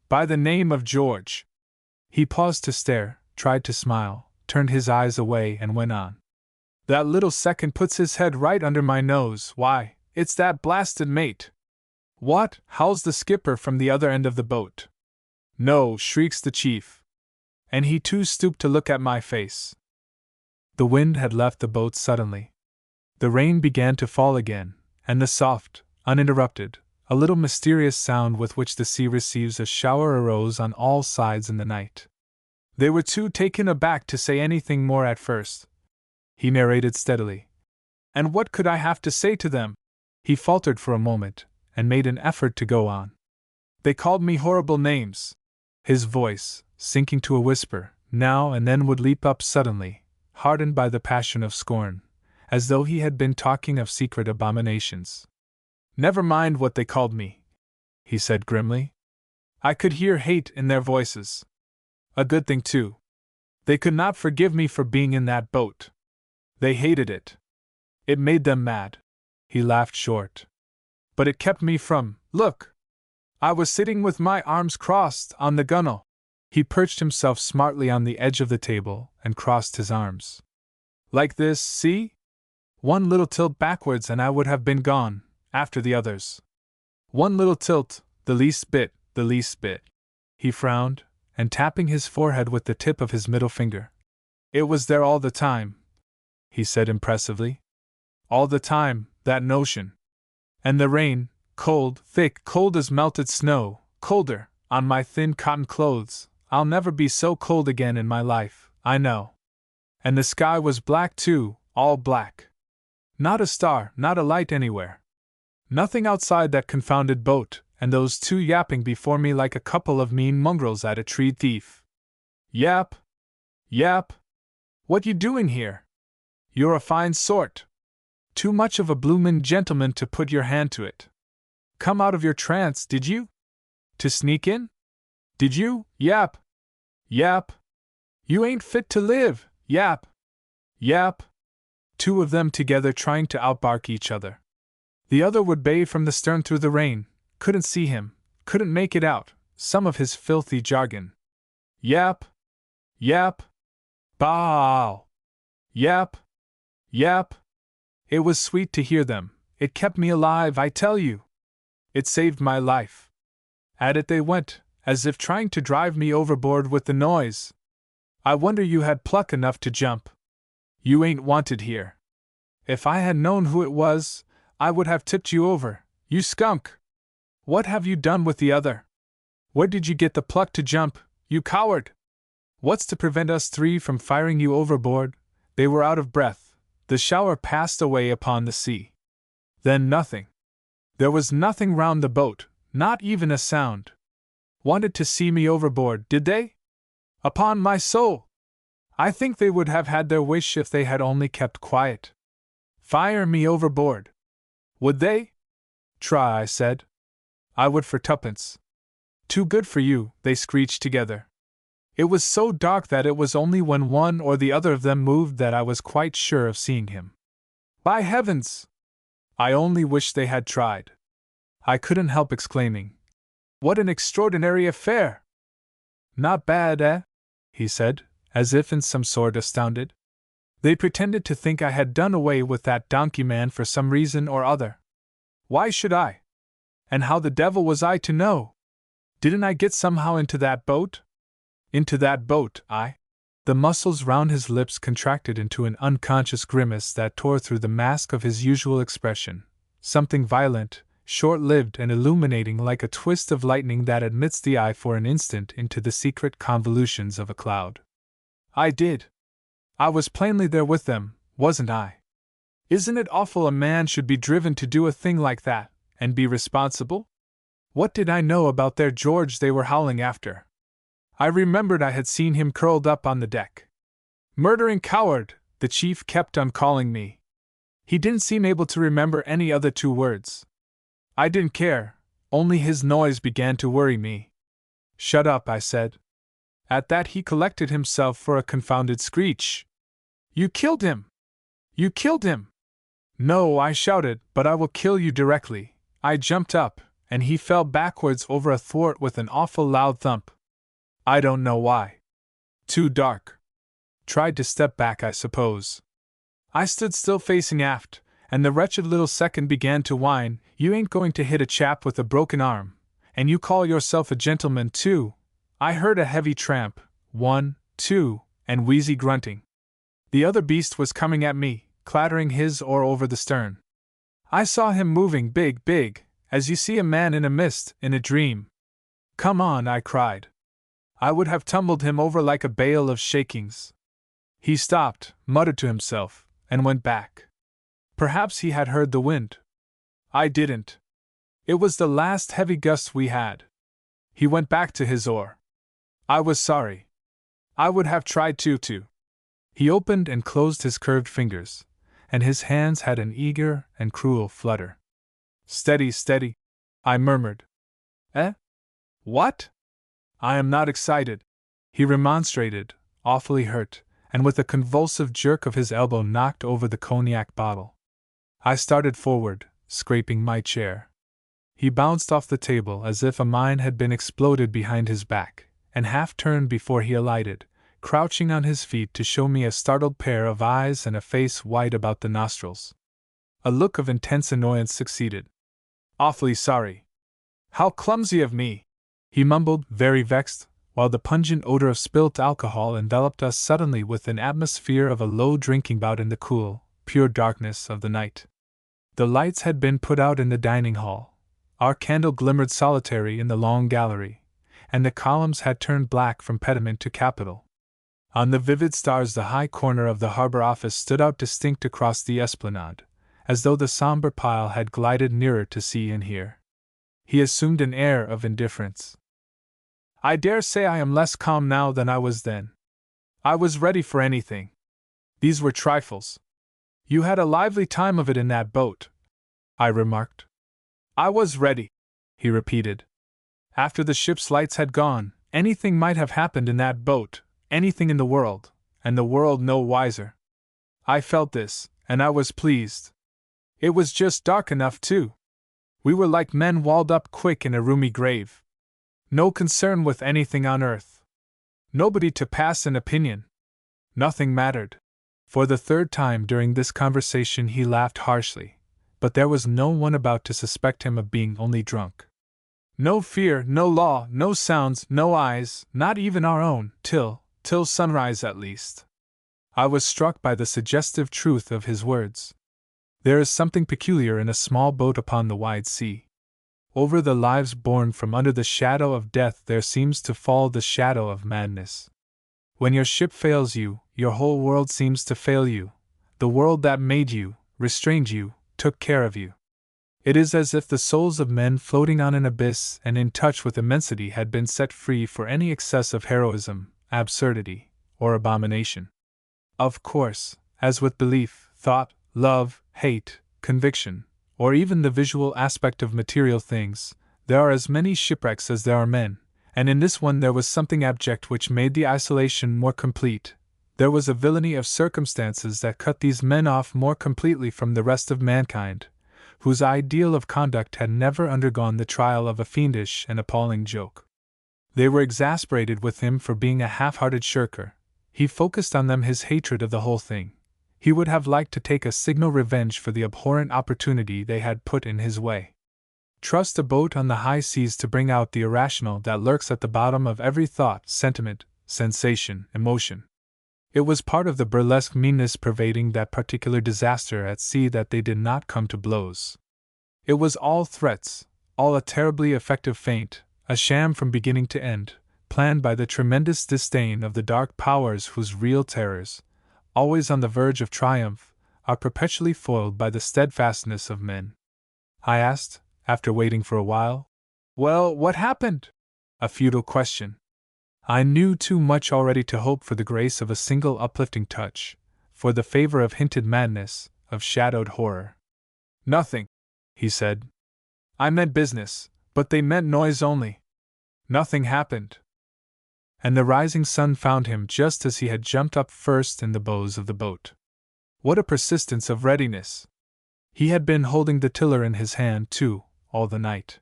by the name of George. He paused to stare, tried to smile, turned his eyes away and went on. That little second puts his head right under my nose. Why, it's that blasted mate. What? Howls the skipper from the other end of the boat. No, shrieks the chief. And he too stooped to look at my face. The wind had left the boat suddenly. The rain began to fall again, and the soft, uninterrupted, a little mysterious sound with which the sea receives a shower arose on all sides in the night. They were too taken aback to say anything more at first. He narrated steadily. And what could I have to say to them? He faltered for a moment, and made an effort to go on. They called me horrible names. His voice, sinking to a whisper, now and then would leap up suddenly, hardened by the passion of scorn, as though he had been talking of secret abominations. Never mind what they called me, he said grimly. I could hear hate in their voices. A good thing, too. They could not forgive me for being in that boat. They hated it. It made them mad. He laughed short. But it kept me from, look! I was sitting with my arms crossed on the gunwale. He perched himself smartly on the edge of the table and crossed his arms. Like this, see? One little tilt backwards and I would have been gone, after the others. One little tilt, the least bit. He frowned, and tapping his forehead with the tip of his middle finger. It was there all the time, he said impressively. All the time, that notion. And the rain, cold, thick, cold as melted snow, colder, on my thin cotton clothes. I'll never be so cold again in my life, I know. And the sky was black too, all black. Not a star, not a light anywhere. Nothing outside that confounded boat, and those two yapping before me like a couple of mean mongrels at a tree thief. Yap! Yap! What you doing here? You're a fine sort. Too much of a bloomin' gentleman to put your hand to it. Come out of your trance, did you? To sneak in? Did you? Yap! Yap! You ain't fit to live! Yap! Yap! Two of them together trying to outbark each other. The other would bay from the stern through the rain. Couldn't see him, couldn't make it out, some of his filthy jargon. Yap! Yap! Bow! Yap! Yap! It was sweet to hear them. It kept me alive, I tell you. It saved my life. At it they went, as if trying to drive me overboard with the noise. I wonder you had pluck enough to jump. You ain't wanted here. If I had known who it was, I would have tipped you over, you skunk. What have you done with the other? Where did you get the pluck to jump, you coward? What's to prevent us three from firing you overboard? They were out of breath. The shower passed away upon the sea. Then nothing. There was nothing round the boat, not even a sound. Wanted to see me overboard, did they? Upon my soul! I think they would have had their wish if they had only kept quiet. Fire me overboard. Would they? Try, I said. I would for tuppence. Too good for you, they screeched together. It was so dark that it was only when one or the other of them moved that I was quite sure of seeing him. By heavens! I only wish they had tried. I couldn't help exclaiming, "What an extraordinary affair!" Not bad, eh? He said, as if in some sort astounded. They pretended to think I had done away with that donkey man for some reason or other. Why should I? And how the devil was I to know? Didn't I get somehow into that boat? Into that boat, I? The muscles round his lips contracted into an unconscious grimace that tore through the mask of his usual expression, something violent, short-lived and illuminating like a twist of lightning that admits the eye for an instant into the secret convolutions of a cloud. I did. I was plainly there with them, wasn't I? Isn't it awful a man should be driven to do a thing like that, and be responsible? What did I know about their George they were howling after? I remembered I had seen him curled up on the deck. Murdering coward, the chief kept on calling me. He didn't seem able to remember any other two words. I didn't care, only his noise began to worry me. Shut up, I said. At that he collected himself for a confounded screech. You killed him! You killed him! No, I shouted, but I will kill you directly. I jumped up, and he fell backwards over a thwart with an awful loud thump. I don't know why. Too dark. Tried to step back, I suppose. I stood still facing aft, and the wretched little second began to whine, "You ain't going to hit a chap with a broken arm, and you call yourself a gentleman, too." I heard a heavy tramp, 1, 2, and wheezy grunting. The other beast was coming at me, clattering his oar over the stern. I saw him moving big, as you see a man in a mist, in a dream. "Come on," I cried. I would have tumbled him over like a bale of shakings. He stopped, muttered to himself, and went back. Perhaps he had heard the wind. I didn't. It was the last heavy gust we had. He went back to his oar. I was sorry. I would have tried to. He opened and closed his curved fingers, and his hands had an eager and cruel flutter. Steady, steady, I murmured. Eh? What? I am not excited, he remonstrated, awfully hurt, and with a convulsive jerk of his elbow knocked over the cognac bottle. I started forward, scraping my chair. He bounced off the table as if a mine had been exploded behind his back, and half turned before he alighted, crouching on his feet to show me a startled pair of eyes and a face white about the nostrils. A look of intense annoyance succeeded. Awfully sorry. How clumsy of me! He mumbled, very vexed, while the pungent odor of spilt alcohol enveloped us suddenly with an atmosphere of a low drinking bout in the cool, pure darkness of the night. The lights had been put out in the dining hall. Our candle glimmered solitary in the long gallery, and the columns had turned black from pediment to capital. On the vivid stars the high corner of the harbor office stood out distinct across the esplanade, as though the somber pile had glided nearer to see and hear. He assumed an air of indifference. I dare say I am less calm now than I was then. I was ready for anything. These were trifles. You had a lively time of it in that boat, I remarked. I was ready, he repeated. After the ship's lights had gone, anything might have happened in that boat, anything in the world, and the world no wiser. I felt this, and I was pleased. It was just dark enough, too. We were like men walled up quick in a roomy grave. No concern with anything on earth. Nobody to pass an opinion. Nothing mattered. For the third time during this conversation he laughed harshly, but there was no one about to suspect him of being only drunk. No fear, no law, no sounds, no eyes, not even our own, till sunrise at least. I was struck by the suggestive truth of his words. There is something peculiar in a small boat upon the wide sea. Over the lives born from under the shadow of death there seems to fall the shadow of madness. When your ship fails you, your whole world seems to fail you. The world that made you, restrained you, took care of you. It is as if the souls of men floating on an abyss and in touch with immensity had been set free for any excess of heroism, absurdity, or abomination. Of course, as with belief, thought, love, hate, conviction, or even the visual aspect of material things, there are as many shipwrecks as there are men, and in this one there was something abject which made the isolation more complete. There was a villainy of circumstances that cut these men off more completely from the rest of mankind, whose ideal of conduct had never undergone the trial of a fiendish and appalling joke. They were exasperated with him for being a half-hearted shirker. He focused on them his hatred of the whole thing. He would have liked to take a signal revenge for the abhorrent opportunity they had put in his way. Trust a boat on the high seas to bring out the irrational that lurks at the bottom of every thought, sentiment, sensation, emotion. It was part of the burlesque meanness pervading that particular disaster at sea that they did not come to blows. It was all threats, all a terribly effective feint, a sham from beginning to end, planned by the tremendous disdain of the dark powers whose real terrors, always on the verge of triumph, are perpetually foiled by the steadfastness of men. I asked, after waiting for a while. Well, what happened? A futile question. I knew too much already to hope for the grace of a single uplifting touch, for the favor of hinted madness, of shadowed horror. Nothing, he said. I meant business, but they meant noise only. Nothing happened. And the rising sun found him just as he had jumped up first in the bows of the boat. What a persistence of readiness! He had been holding the tiller in his hand, too, all the night.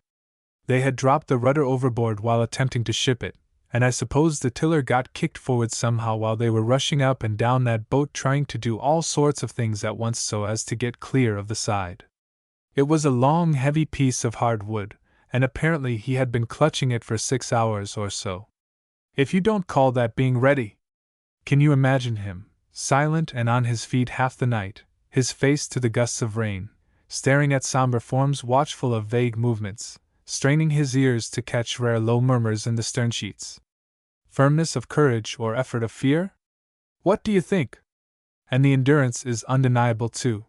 They had dropped the rudder overboard while attempting to ship it, and I suppose the tiller got kicked forward somehow while they were rushing up and down that boat trying to do all sorts of things at once so as to get clear of the side. It was a long, heavy piece of hard wood, and apparently he had been clutching it for 6 hours or so. If you don't call that being ready! Can you imagine him, silent and on his feet half the night, his face to the gusts of rain, staring at somber forms watchful of vague movements, straining his ears to catch rare low murmurs in the stern sheets? Firmness of courage or effort of fear? What do you think? And the endurance is undeniable too.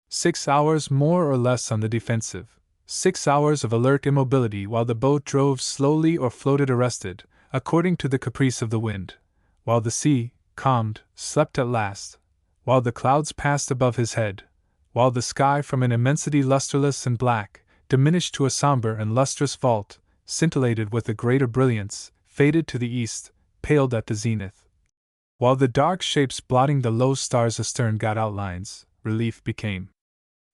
6 hours more or less on the defensive, 6 hours of alert immobility while the boat drove slowly or floated arrested, according to the caprice of the wind, while the sea, calmed, slept at last, while the clouds passed above his head, while the sky from an immensity lustreless and black, diminished to a somber and lustrous vault, scintillated with a greater brilliance, faded to the east, paled at the zenith. While the dark shapes blotting the low stars astern got outlines, relief became.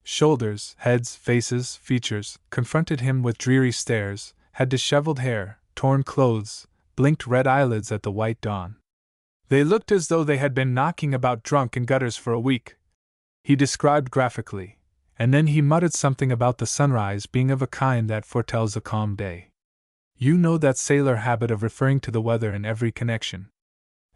Shoulders, heads, faces, features, confronted him with dreary stares, had disheveled hair, torn clothes, blinked red eyelids at the white dawn. They looked as though they had been knocking about drunk in gutters for a week, he described graphically, and then he muttered something about the sunrise being of a kind that foretells a calm day. You know that sailor habit of referring to the weather in every connection.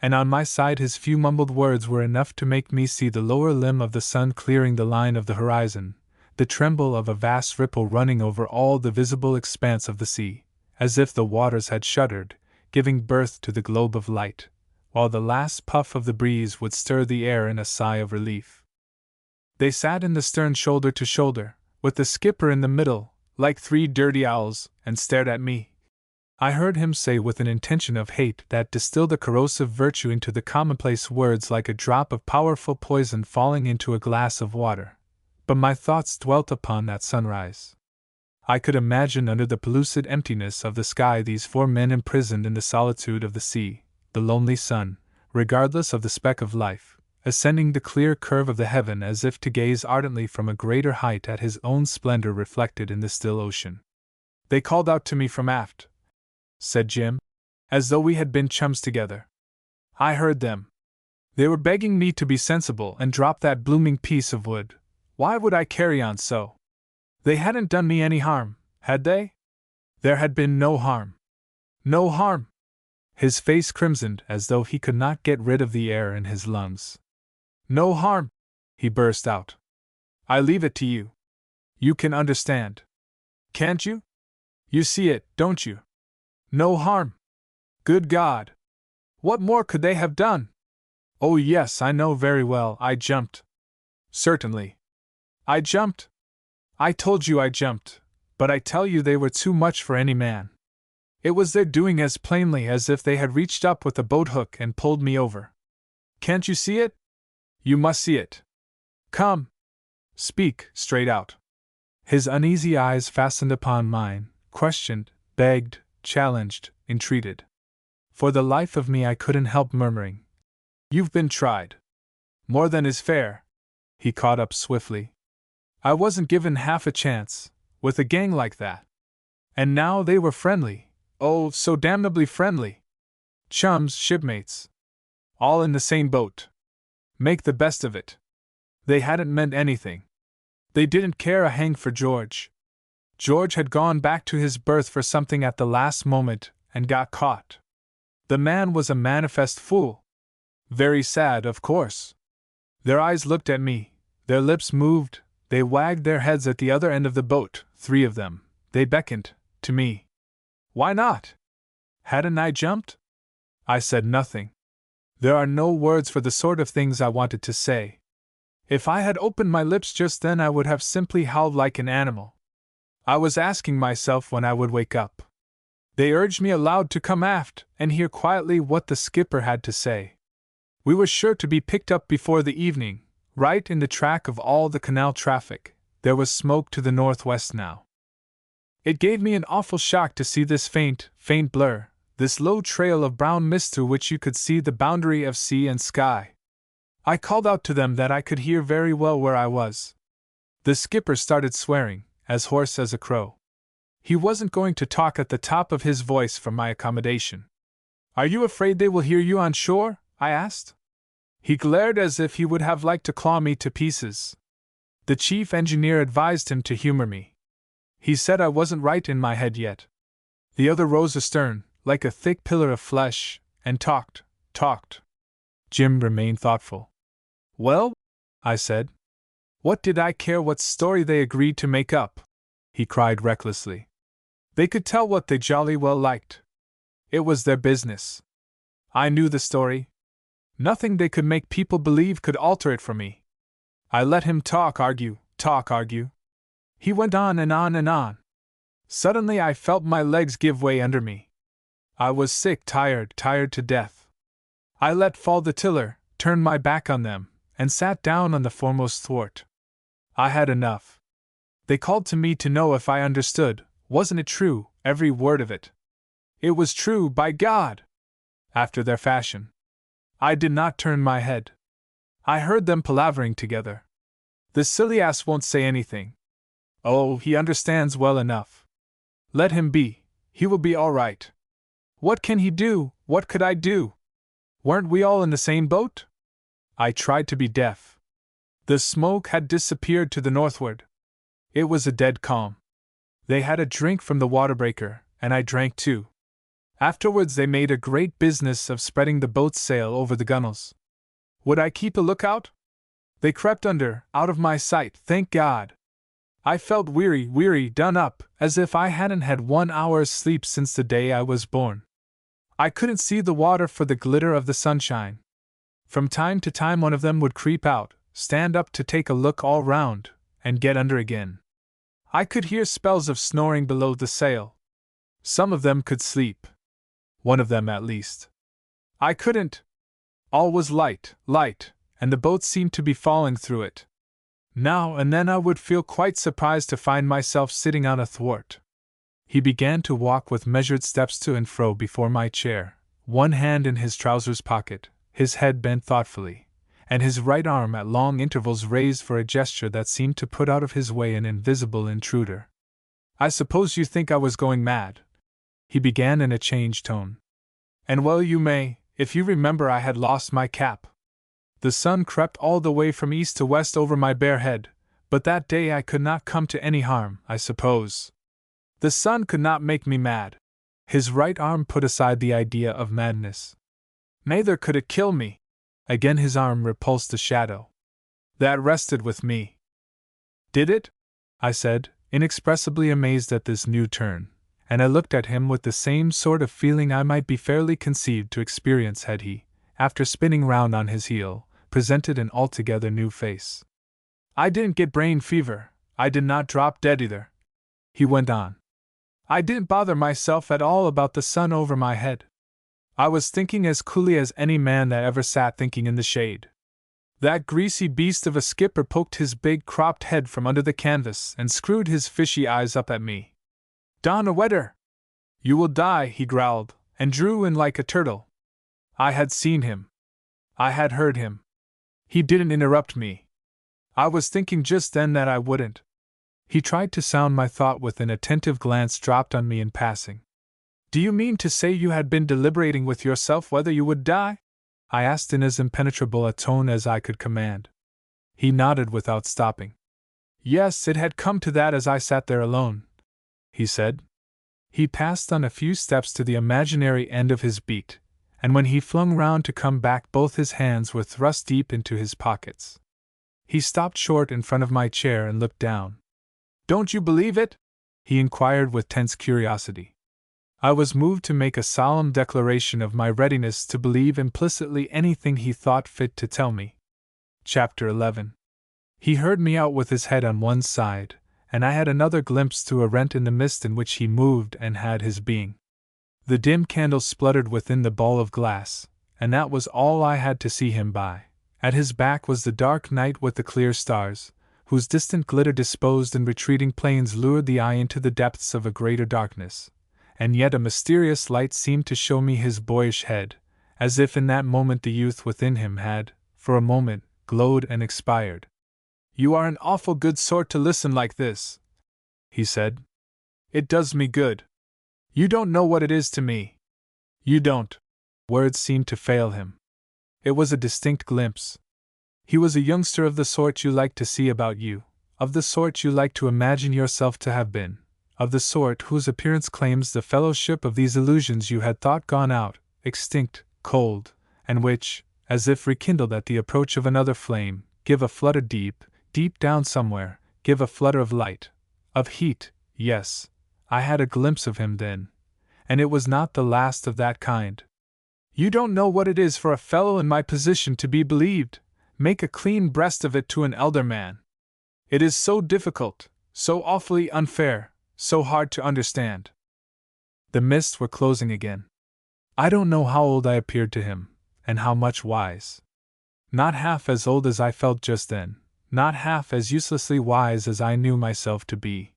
And on my side his few mumbled words were enough to make me see the lower limb of the sun clearing the line of the horizon, the tremble of a vast ripple running over all the visible expanse of the sea, as if the waters had shuddered, giving birth to the globe of light, while the last puff of the breeze would stir the air in a sigh of relief. They sat in the stern shoulder to shoulder, with the skipper in the middle, like 3 dirty owls, and stared at me. I heard him say with an intention of hate that distilled a corrosive virtue into the commonplace words like a drop of powerful poison falling into a glass of water. But my thoughts dwelt upon that sunrise. I could imagine under the pellucid emptiness of the sky these 4 men imprisoned in the solitude of the sea, the lonely sun, regardless of the speck of life, ascending the clear curve of the heaven as if to gaze ardently from a greater height at his own splendor reflected in the still ocean. They called out to me from aft, said Jim, as though we had been chums together. I heard them. They were begging me to be sensible and drop that blooming piece of wood. Why would I carry on so? They hadn't done me any harm, had they? There had been no harm. No harm! His face crimsoned as though he could not get rid of the air in his lungs. No harm! He burst out. I leave it to you. You can understand. Can't you? You see it, don't you? No harm. Good God! What more could they have done? Oh yes, I know very well, I jumped. Certainly. I jumped. I told you I jumped, but I tell you they were too much for any man. It was their doing as plainly as if they had reached up with a boat hook and pulled me over. Can't you see it? You must see it. Come. Speak, straight out. His uneasy eyes fastened upon mine, questioned, begged, challenged, entreated. For the life of me I couldn't help murmuring. You've been tried. More than is fair. He caught up swiftly. I wasn't given half a chance, with a gang like that. And now they were friendly, oh, so damnably friendly. Chums, shipmates. All in the same boat. Make the best of it. They hadn't meant anything. They didn't care a hang for George. George had gone back to his berth for something at the last moment and got caught. The man was a manifest fool. Very sad, of course. Their eyes looked at me, their lips moved, they wagged their heads at the other end of the boat, 3 of them, they beckoned to me. Why not? Hadn't I jumped? I said nothing. There are no words for the sort of things I wanted to say. If I had opened my lips just then, I would have simply howled like an animal. I was asking myself when I would wake up. They urged me aloud to come aft and hear quietly what the skipper had to say. We were sure to be picked up before the evening, right in the track of all the canal traffic. There was smoke to the northwest now. It gave me an awful shock to see this faint blur, this low trail of brown mist through which you could see the boundary of sea and sky. I called out to them that I could hear very well where I was. The skipper started swearing, as hoarse as a crow. He wasn't going to talk at the top of his voice for my accommodation. Are you afraid they will hear you on shore? I asked. He glared as if he would have liked to claw me to pieces. The chief engineer advised him to humor me. He said I wasn't right in my head yet. The other rose astern, like a thick pillar of flesh, and talked. Jim remained thoughtful. Well, I said. What did I care what story they agreed to make up? He cried recklessly. They could tell what they jolly well liked. It was their business. I knew the story. Nothing they could make people believe could alter it for me. I let him argue. He went on and on and on. Suddenly I felt my legs give way under me. I was sick, tired to death. I let fall the tiller, turned my back on them, and sat down on the foremost thwart. I had enough. They called to me to know if I understood. Wasn't it true, every word of it? It was true, by God! After their fashion. I did not turn my head. I heard them palavering together. The silly ass won't say anything. Oh, he understands well enough. Let him be, he will be all right. What can he do? What could I do? Weren't we all in the same boat? I tried to be deaf. The smoke had disappeared to the northward. It was a dead calm. They had a drink from the water breaker, and I drank too. Afterwards they made a great business of spreading the boat's sail over the gunwales. Would I keep a lookout? They crept under, out of my sight, thank God. I felt weary, done up, as if I hadn't had 1 hour's sleep since the day I was born. I couldn't see the water for the glitter of the sunshine. From time to time one of them would creep out, stand up to take a look all round, and get under again. I could hear spells of snoring below the sail. Some of them could sleep. One of them at least. I couldn't. All was light, and the boat seemed to be falling through it. Now and then I would feel quite surprised to find myself sitting on a thwart. He began to walk with measured steps to and fro before my chair, one hand in his trousers pocket, his head bent thoughtfully, and his right arm at long intervals raised for a gesture that seemed to put out of his way an invisible intruder. I suppose you think I was going mad, he began in a changed tone. And well you may, if you remember I had lost my cap. The sun crept all the way from east to west over my bare head, but that day I could not come to any harm, I suppose. The sun could not make me mad. His right arm put aside the idea of madness. Neither could it kill me. Again his arm repulsed the shadow. That rested with me. Did it? I said, inexpressibly amazed at this new turn, and I looked at him with the same sort of feeling I might be fairly conceived to experience had he, after spinning round on his heel, presented an altogether new face. I didn't get brain fever, I did not drop dead either. He went on. I didn't bother myself at all about the sun over my head. I was thinking as coolly as any man that ever sat thinking in the shade. That greasy beast of a skipper poked his big cropped head from under the canvas and screwed his fishy eyes up at me. Don a wetter! You will die, he growled, and drew in like a turtle. I had seen him. I had heard him. He didn't interrupt me. I was thinking just then that I wouldn't. He tried to sound my thought with an attentive glance dropped on me in passing. Do you mean to say you had been deliberating with yourself whether you would die? I asked in as impenetrable a tone as I could command. He nodded without stopping. Yes, it had come to that as I sat there alone, he said. He passed on a few steps to the imaginary end of his beat, and when he flung round to come back both his hands were thrust deep into his pockets. He stopped short in front of my chair and looked down. Don't you believe it? He inquired with tense curiosity. I was moved to make a solemn declaration of my readiness to believe implicitly anything he thought fit to tell me. Chapter 11. He heard me out with his head on one side, and I had another glimpse through a rent in the mist in which he moved and had his being. The dim candle spluttered within the ball of glass, and that was all I had to see him by. At his back was the dark night with the clear stars, whose distant glitter disposed in retreating planes lured the eye into the depths of a greater darkness. And yet a mysterious light seemed to show me his boyish head, as if in that moment the youth within him had, for a moment, glowed and expired. You are an awful good sort to listen like this, he said. It does me good. You don't know what it is to me. You don't. Words seemed to fail him. It was a distinct glimpse. He was a youngster of the sort you like to see about you, of the sort you like to imagine yourself to have been, of the sort whose appearance claims the fellowship of these illusions you had thought gone out, extinct, cold, and which, as if rekindled at the approach of another flame, give a flutter deep, deep down somewhere, give a flutter of light, of heat. Yes, I had a glimpse of him then, and it was not the last of that kind. You don't know what it is for a fellow in my position to be believed. Make a clean breast of it to an elder man. It is so difficult, so awfully unfair, so hard to understand. The mists were closing again. I don't know how old I appeared to him, and how much wise. Not half as old as I felt just then, not half as uselessly wise as I knew myself to be.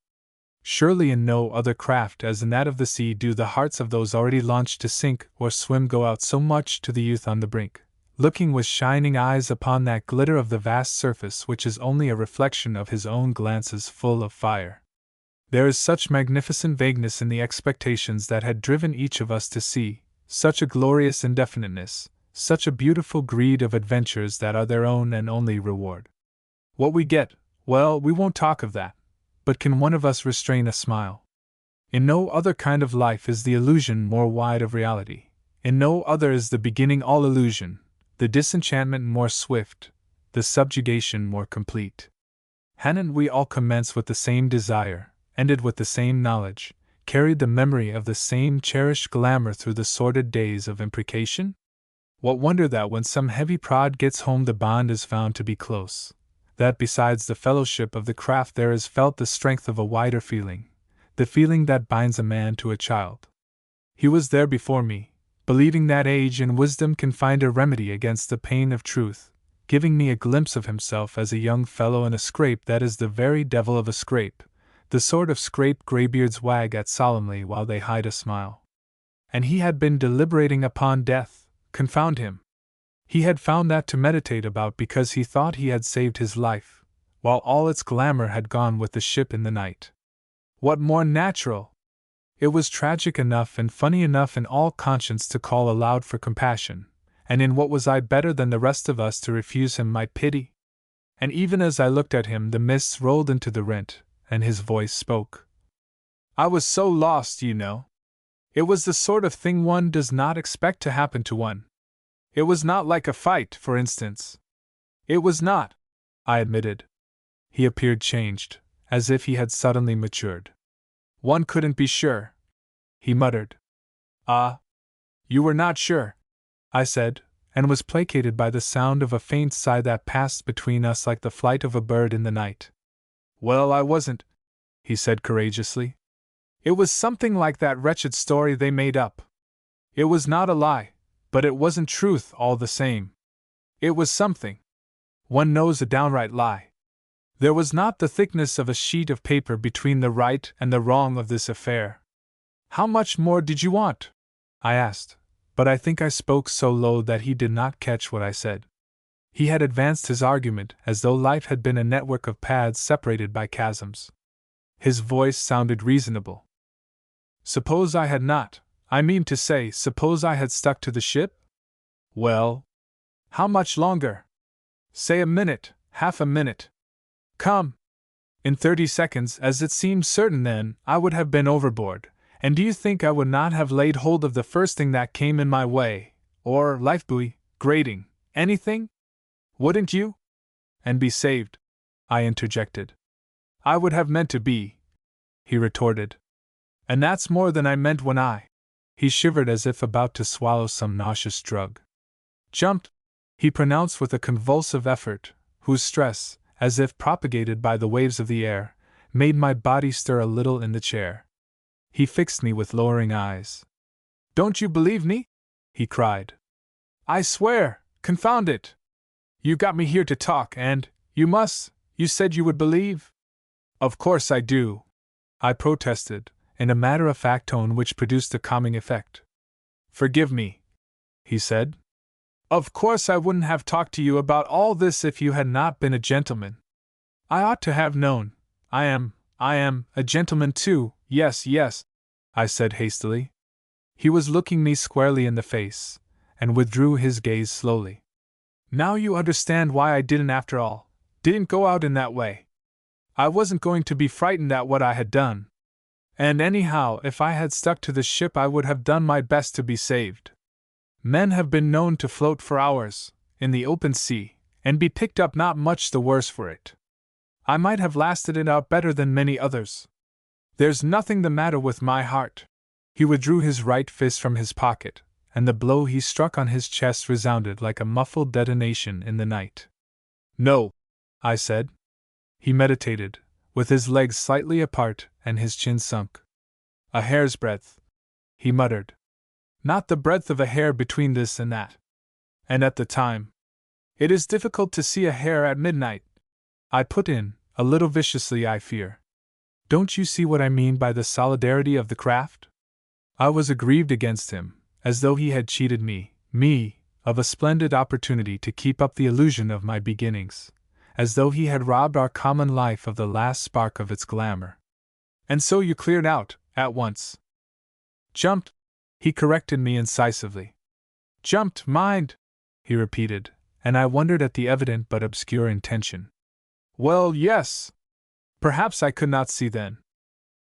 Surely in no other craft as in that of the sea do the hearts of those already launched to sink or swim go out so much to the youth on the brink, looking with shining eyes upon that glitter of the vast surface which is only a reflection of his own glances full of fire. There is such magnificent vagueness in the expectations that had driven each of us to sea, such a glorious indefiniteness, such a beautiful greed of adventures that are their own and only reward. What we get, well, we won't talk of that, but can one of us restrain a smile? In no other kind of life is the illusion more wide of reality, in no other is the beginning all illusion, the disenchantment more swift, the subjugation more complete. Hadn't we all commenced with the same desire, ended with the same knowledge, carried the memory of the same cherished glamour through the sordid days of imprecation? What wonder that when some heavy prod gets home the bond is found to be close, that besides the fellowship of the craft there is felt the strength of a wider feeling, the feeling that binds a man to a child. He was there before me, believing that age and wisdom can find a remedy against the pain of truth, giving me a glimpse of himself as a young fellow in a scrape that is the very devil of a scrape, the sort of scrape graybeards wag at solemnly while they hide a smile. And he had been deliberating upon death, confound him. He had found that to meditate about because he thought he had saved his life, while all its glamour had gone with the ship in the night. What more natural? It was tragic enough and funny enough in all conscience to call aloud for compassion, and in what was I better than the rest of us to refuse him my pity? And even as I looked at him, the mists rolled into the rent, and his voice spoke. I was so lost, you know. It was the sort of thing one does not expect to happen to one. It was not like a fight, for instance. It was not, I admitted. He appeared changed, as if he had suddenly matured. One couldn't be sure, he muttered. Ah, you were not sure, I said, and was placated by the sound of a faint sigh that passed between us like the flight of a bird in the night. Well, I wasn't, he said courageously. It was something like that wretched story they made up. It was not a lie, but it wasn't truth all the same. It was something. One knows a downright lie. There was not the thickness of a sheet of paper between the right and the wrong of this affair. How much more did you want? I asked, but I think I spoke so low that he did not catch what I said. He had advanced his argument as though life had been a network of paths separated by chasms. His voice sounded reasonable. Suppose I had not, I mean to say, suppose I had stuck to the ship? Well, how much longer? Say a minute, half a minute. Come. In 30 seconds, as it seemed certain then, I would have been overboard, and do you think I would not have laid hold of the first thing that came in my way, or lifebuoy, grating, anything? Wouldn't you? And be saved, I interjected. I would have meant to be, he retorted. And that's more than I meant when I. He shivered as if about to swallow some nauseous drug. Jumped, he pronounced with a convulsive effort, whose stress, as if propagated by the waves of the air, made my body stir a little in the chair. He fixed me with lowering eyes. Don't you believe me? He cried. I swear, confound it! You got me here to talk, and, you said you would believe? Of course I do, I protested, in a matter-of-fact tone which produced a calming effect. Forgive me, he said. Of course I wouldn't have talked to you about all this if you had not been a gentleman. I ought to have known. I am a gentleman too, yes, I said hastily. He was looking me squarely in the face, and withdrew his gaze slowly. Now you understand why I didn't go out in that way. I wasn't going to be frightened at what I had done. And anyhow, if I had stuck to the ship, I would have done my best to be saved. Men have been known to float for hours, in the open sea, and be picked up not much the worse for it. I might have lasted it out better than many others. There's nothing the matter with my heart. He withdrew his right fist from his pocket, and the blow he struck on his chest resounded like a muffled detonation in the night. No, I said. He meditated, with his legs slightly apart and his chin sunk. A hair's breadth, he muttered. Not the breadth of a hair between this and that. And at the time. It is difficult to see a hair at midnight, I put in, a little viciously I fear. Don't you see what I mean by the solidarity of the craft? I was aggrieved against him, as though he had cheated me, of a splendid opportunity to keep up the illusion of my beginnings, as though he had robbed our common life of the last spark of its glamour. And so you cleared out, at once. Jumped, he corrected me incisively. Jumped, mind, he repeated, and I wondered at the evident but obscure intention. Well, yes. Perhaps I could not see then.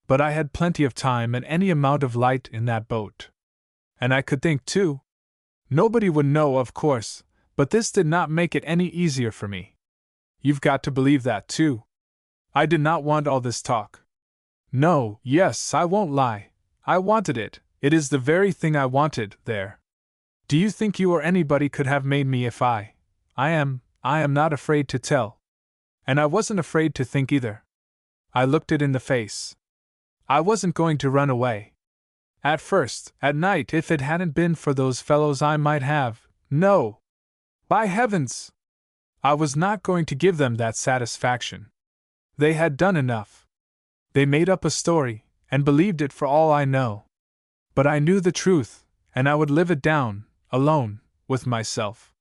But I had plenty of time and any amount of light in that boat. And I could think, too. Nobody would know, of course, but this did not make it any easier for me. You've got to believe that, too. I did not want all this talk. No, yes, I won't lie. I wanted it. It is the very thing I wanted, there. Do you think you or anybody could have made me if I am not afraid to tell. And I wasn't afraid to think either. I looked it in the face. I wasn't going to run away. At first, at night, if it hadn't been for those fellows, I might have. No! By heavens! I was not going to give them that satisfaction. They had done enough. They made up a story, and believed it for all I know. But I knew the truth, and I would live it down, alone, with myself.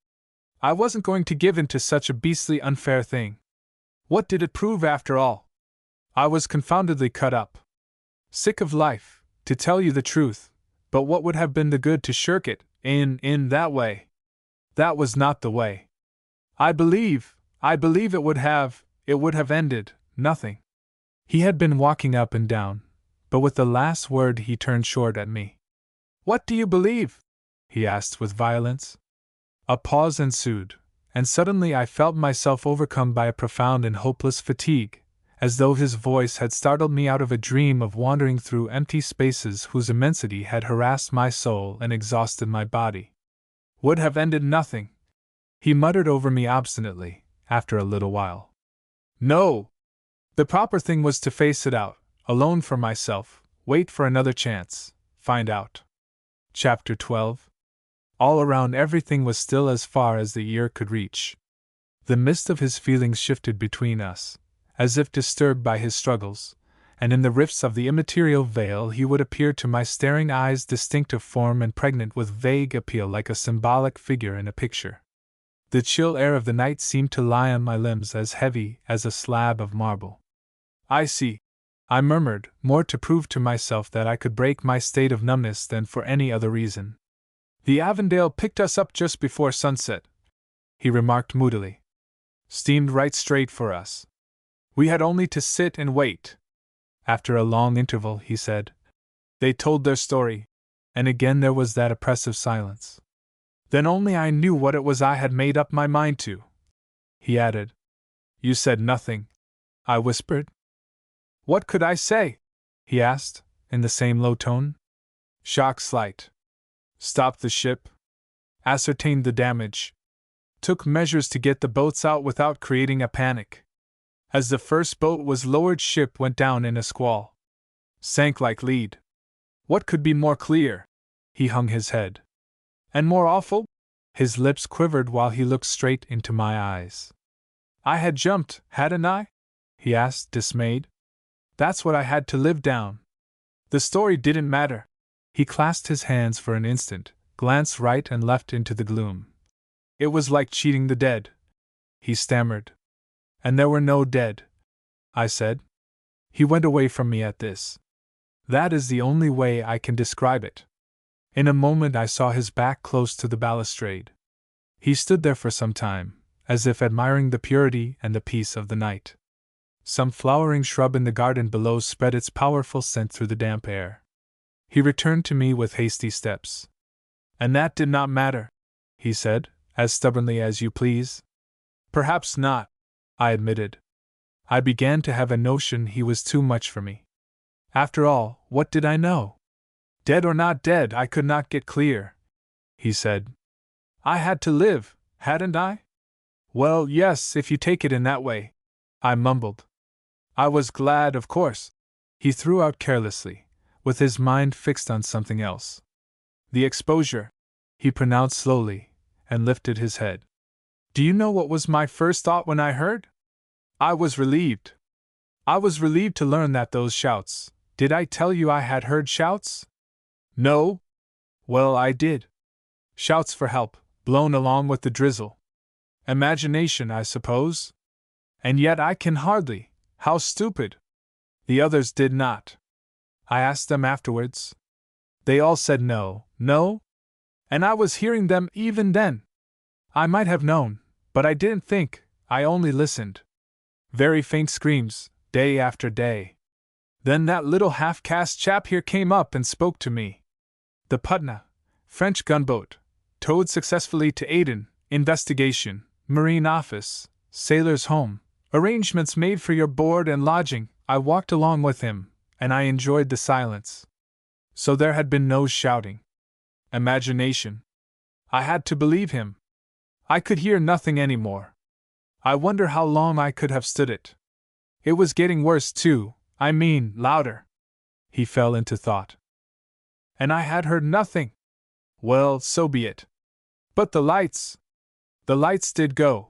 I wasn't going to give in to such a beastly unfair thing. What did it prove after all? I was confoundedly cut up. Sick of life, to tell you the truth, but what would have been the good to shirk it, in that way? That was not the way. I believe it would have ended, nothing. He had been walking up and down, but with the last word he turned short at me. What do you believe? He asked with violence. A pause ensued, and suddenly I felt myself overcome by a profound and hopeless fatigue, as though his voice had startled me out of a dream of wandering through empty spaces whose immensity had harassed my soul and exhausted my body. Would have ended nothing, he muttered over me obstinately, after a little while. No! The proper thing was to face it out, alone for myself, wait for another chance, find out. Chapter 12. All around everything was still as far as the ear could reach. The mist of his feelings shifted between us, as if disturbed by his struggles, and in the rifts of the immaterial veil he would appear to my staring eyes distinct of form and pregnant with vague appeal like a symbolic figure in a picture. The chill air of the night seemed to lie on my limbs as heavy as a slab of marble. I see, I murmured, more to prove to myself that I could break my state of numbness than for any other reason. The Avondale picked us up just before sunset, he remarked moodily. Steamed right straight for us. We had only to sit and wait. After a long interval, he said. They told their story, and again there was that oppressive silence. Then only I knew what it was I had made up my mind to. He added. You said nothing, I whispered. What could I say? He asked, in the same low tone. Shock slight. Stopped the ship. Ascertained the damage. Took measures to get the boats out without creating a panic. As the first boat was lowered, ship went down in a squall. Sank like lead. What could be more clear? He hung his head. And more awful? His lips quivered while he looked straight into my eyes. I had jumped, hadn't I? He asked, dismayed. That's what I had to live down. The story didn't matter. He clasped his hands for an instant, glanced right and left into the gloom. It was like cheating the dead, he stammered. And there were no dead, I said. He went away from me at this. That is the only way I can describe it. In a moment I saw his back close to the balustrade. He stood there for some time, as if admiring the purity and the peace of the night. Some flowering shrub in the garden below spread its powerful scent through the damp air. He returned to me with hasty steps. And that did not matter, he said, as stubbornly as you please. Perhaps not, I admitted. I began to have a notion he was too much for me. After all, what did I know? Dead or not dead, I could not get clear, he said. I had to live, hadn't I? Well, yes, if you take it in that way, I mumbled. I was glad, of course, he threw out carelessly, with his mind fixed on something else. The exposure, he pronounced slowly, and lifted his head. Do you know what was my first thought when I heard? I was relieved. I was relieved to learn that those shouts. Did I tell you I had heard shouts? No? Well, I did. Shouts for help, blown along with the drizzle. Imagination, I suppose? And yet I can hardly. How stupid! The others did not. I asked them afterwards. They all said no, no? And I was hearing them even then. I might have known, but I didn't think, I only listened. Very faint screams, day after day. Then that little half-caste chap here came up and spoke to me. The Putna, French gunboat, towed successfully to Aden, investigation, Marine Office, Sailor's Home, arrangements made for your board and lodging. I walked along with him, and I enjoyed the silence. So there had been no shouting. Imagination. I had to believe him. I could hear nothing any more. I wonder how long I could have stood it. It was getting worse too, I mean, louder. He fell into thought. And I had heard nothing. Well, so be it. But the lights. The lights did go.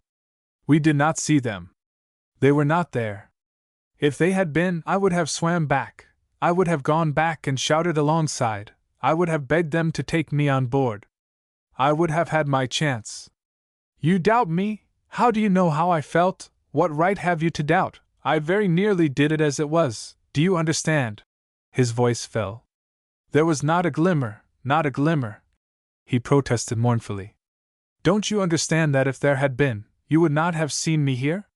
We did not see them. They were not there. If they had been, I would have swam back. I would have gone back and shouted alongside. I would have begged them to take me on board. I would have had my chance. You doubt me? How do you know how I felt? What right have you to doubt? I very nearly did it as it was. Do you understand? His voice fell. There was not a glimmer, not a glimmer. He protested mournfully. Don't you understand that if there had been, you would not have seen me here?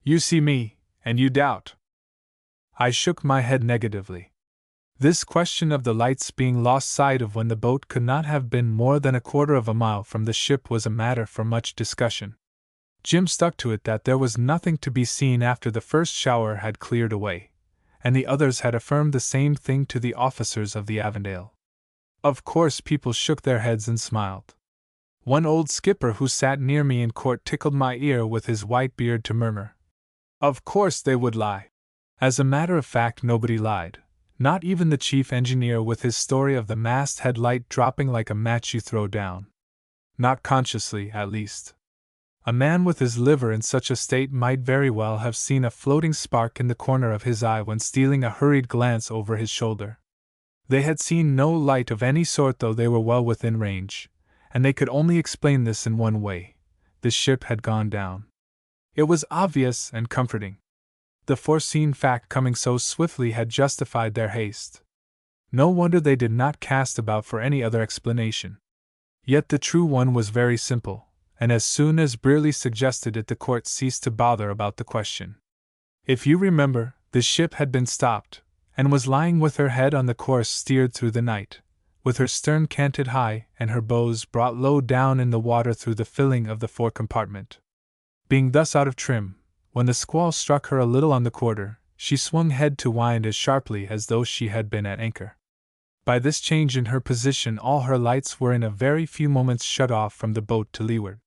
You see me, and you doubt. I shook my head negatively. This question of the lights being lost sight of when the boat could not have been more than a quarter of a mile from the ship was a matter for much discussion. Jim stuck to it that there was nothing to be seen after the first shower had cleared away, and the others had affirmed the same thing to the officers of the Avondale. Of course, people shook their heads and smiled. One old skipper who sat near me in court tickled my ear with his white beard to murmur, "Of course they would lie." As a matter of fact, nobody lied. Not even the chief engineer with his story of the masthead light dropping like a match you throw down. Not consciously, at least. A man with his liver in such a state might very well have seen a floating spark in the corner of his eye when stealing a hurried glance over his shoulder. They had seen no light of any sort, though they were well within range, and they could only explain this in one way: the ship had gone down. It was obvious and comforting. The foreseen fact coming so swiftly had justified their haste. No wonder they did not cast about for any other explanation. Yet the true one was very simple, and as soon as Brearley suggested it, the court ceased to bother about the question. If you remember, the ship had been stopped, and was lying with her head on the course steered through the night, with her stern canted high and her bows brought low down in the water through the filling of the fore compartment. Being thus out of trim, when the squall struck her a little on the quarter, she swung head to wind as sharply as though she had been at anchor. By this change in her position, all her lights were in a very few moments shut off from the boat to leeward.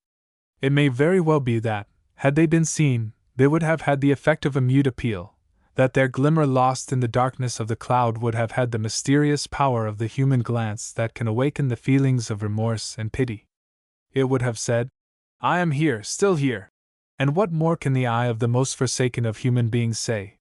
It may very well be that, had they been seen, they would have had the effect of a mute appeal, that their glimmer lost in the darkness of the cloud would have had the mysterious power of the human glance that can awaken the feelings of remorse and pity. It would have said, "I am here, still here. And what more can the eye of the most forsaken of human beings say?"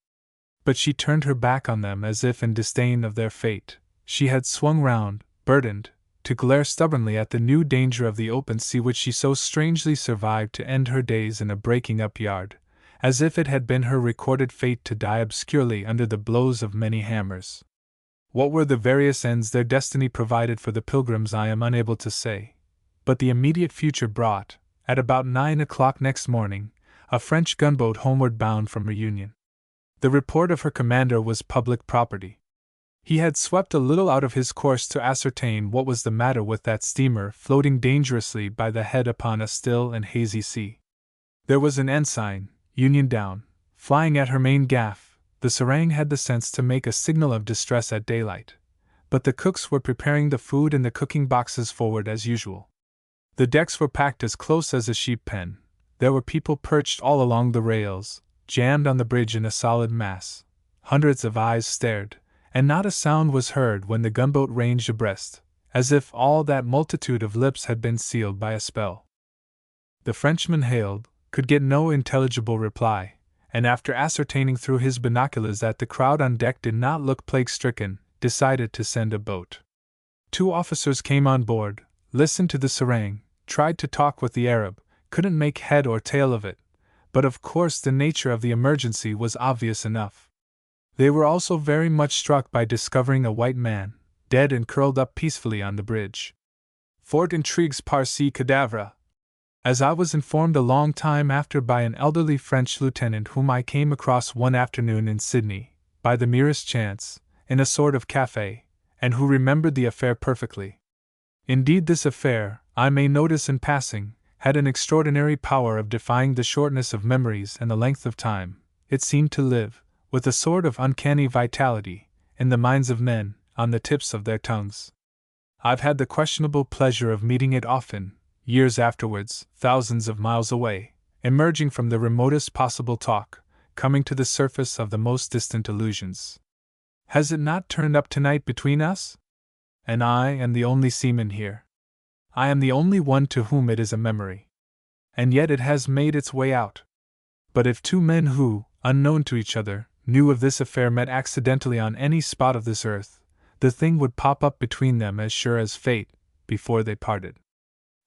But she turned her back on them as if in disdain of their fate. She had swung round, burdened, to glare stubbornly at the new danger of the open sea which she so strangely survived to end her days in a breaking-up yard, as if it had been her recorded fate to die obscurely under the blows of many hammers. What were the various ends their destiny provided for the pilgrims I am unable to say, but the immediate future brought, at about 9 o'clock next morning, a French gunboat homeward bound from Reunion. The report of her commander was public property. He had swept a little out of his course to ascertain what was the matter with that steamer floating dangerously by the head upon a still and hazy sea. There was an ensign, Union down, flying at her main gaff. The serang had the sense to make a signal of distress at daylight, but the cooks were preparing the food in the cooking boxes forward as usual. The decks were packed as close as a sheep pen. There were people perched all along the rails, jammed on the bridge in a solid mass. Hundreds of eyes stared, and not a sound was heard when the gunboat ranged abreast, as if all that multitude of lips had been sealed by a spell. The Frenchman hailed, could get no intelligible reply, and after ascertaining through his binoculars that the crowd on deck did not look plague-stricken, decided to send a boat. 2 officers came on board, listened to the serang, tried to talk with the Arab, couldn't make head or tail of it, but of course the nature of the emergency was obvious enough. They were also very much struck by discovering a white man, dead and curled up peacefully on the bridge. Fort intrigues par ce cadavre, as I was informed a long time after by an elderly French lieutenant whom I came across one afternoon in Sydney, by the merest chance, in a sort of café, and who remembered the affair perfectly. Indeed, this affair, I may notice in passing, had an extraordinary power of defying the shortness of memories and the length of time. It seemed to live, with a sort of uncanny vitality, in the minds of men, on the tips of their tongues. I've had the questionable pleasure of meeting it often, years afterwards, thousands of miles away, emerging from the remotest possible talk, coming to the surface of the most distant illusions. Has it not turned up tonight between us? And I am the only seaman here. I am the only one to whom it is a memory. And yet it has made its way out. But if 2 men who, unknown to each other, knew of this affair met accidentally on any spot of this earth, the thing would pop up between them as sure as fate, before they parted.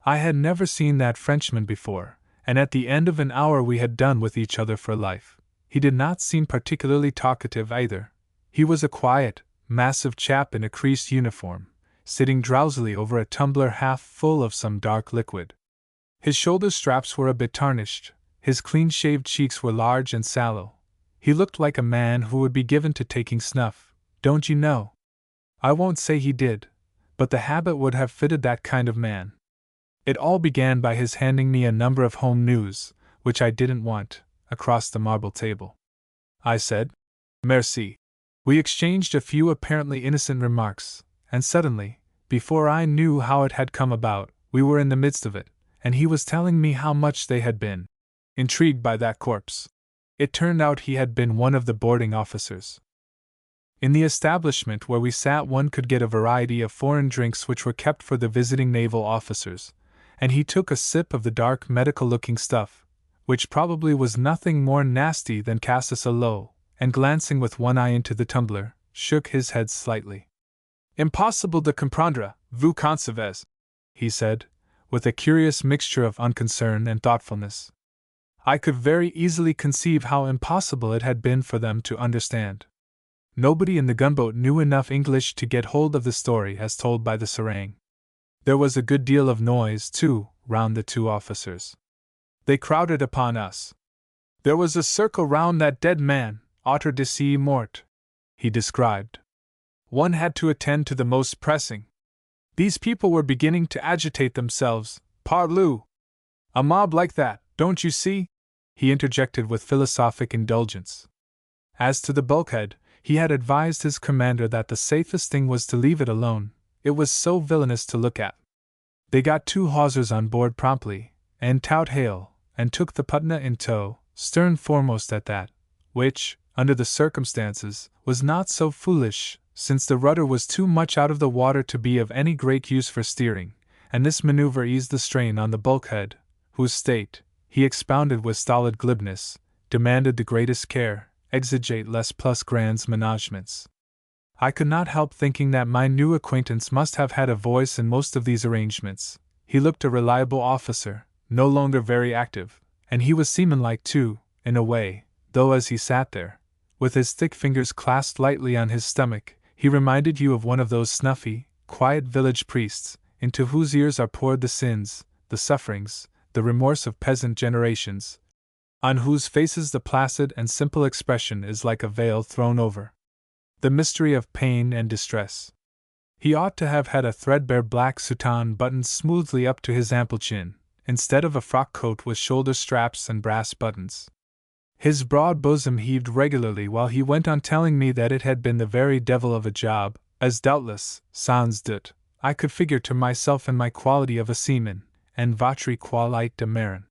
I had never seen that Frenchman before, and at the end of an hour we had done with each other for life. He did not seem particularly talkative either. He was a quiet, massive chap in a creased uniform, sitting drowsily over a tumbler half full of some dark liquid. His shoulder straps were a bit tarnished, his clean-shaved cheeks were large and sallow. He looked like a man who would be given to taking snuff, don't you know? I won't say he did, but the habit would have fitted that kind of man. It all began by his handing me a number of home news, which I didn't want, across the marble table. I said, "Merci." We exchanged a few apparently innocent remarks, and suddenly, before I knew how it had come about, we were in the midst of it, and he was telling me how much they had been intrigued by that corpse. It turned out he had been one of the boarding officers. In the establishment where we sat, one could get a variety of foreign drinks which were kept for the visiting naval officers, and he took a sip of the dark medical-looking stuff, which probably was nothing more nasty than cassis aloe, and glancing with one eye into the tumbler, shook his head slightly. "Impossible de comprendre, vous concevez," he said, with a curious mixture of unconcern and thoughtfulness. I could very easily conceive how impossible it had been for them to understand. Nobody in the gunboat knew enough English to get hold of the story as told by the serang. There was a good deal of noise, too, round the two officers. They crowded upon us. "There was a circle round that dead man, autre de sea mort," he described. "One had to attend to the most pressing. These people were beginning to agitate themselves, parbleu! A mob like that, don't you see?" he interjected with philosophic indulgence. As to the bulkhead, he had advised his commander that the safest thing was to leave it alone, it was so villainous to look at. They got 2 hawsers on board promptly, and tout hail, and took the Putna in tow, stern foremost at that, which, under the circumstances, was not so foolish, since the rudder was too much out of the water to be of any great use for steering, and this maneuver eased the strain on the bulkhead, whose state, he expounded with stolid glibness, demanded the greatest care, exigete les plus grands menagements. I could not help thinking that my new acquaintance must have had a voice in most of these arrangements. He looked a reliable officer, no longer very active, and he was seamanlike too, in a way, though as he sat there, with his thick fingers clasped lightly on his stomach, he reminded you of one of those snuffy, quiet village priests, into whose ears are poured the sins, the sufferings, the remorse of peasant generations, on whose faces the placid and simple expression is like a veil thrown over the mystery of pain and distress. He ought to have had a threadbare black soutane buttoned smoothly up to his ample chin, instead of a frock coat with shoulder straps and brass buttons. His broad bosom heaved regularly while he went on telling me that it had been the very devil of a job, as doubtless, sans doute, I could figure to myself in my quality of a seaman, and votre qualité de marin.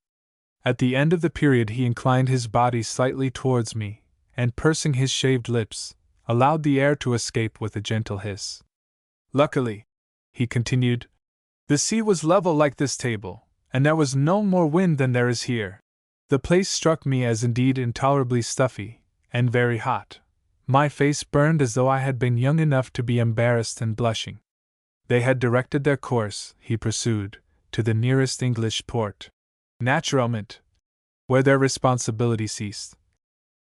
At the end of the period he inclined his body slightly towards me, and pursing his shaved lips, allowed the air to escape with a gentle hiss. "Luckily," he continued, "the sea was level like this table, and there was no more wind than there is here. The place struck me as indeed intolerably stuffy, and very hot. My face burned as though I had been young enough to be embarrassed and blushing. They had directed their course," he pursued, "to the nearest English port. Naturellement, where their responsibility ceased.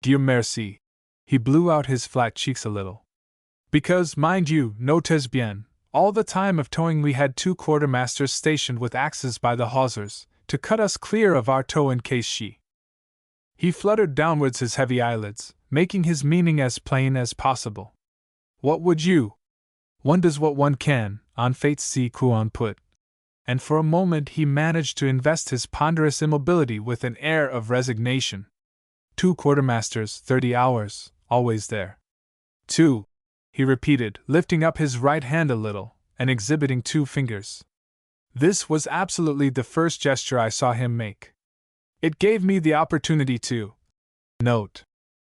Dieu merci." He blew out his flat cheeks a little. "Because, mind you, notez bien, all the time of towing we had 2 quartermasters stationed with axes by the hawsers, to cut us clear of our tow in case she—" He fluttered downwards his heavy eyelids, making his meaning as plain as possible. "What would you? One does what one can, en fait ce qu'on peut." And for a moment he managed to invest his ponderous immobility with an air of resignation. 2 quartermasters, 30 hours, always there. 2, he repeated, lifting up his right hand a little, and exhibiting 2 fingers. This was absolutely the first gesture I saw him make. It gave me the opportunity to note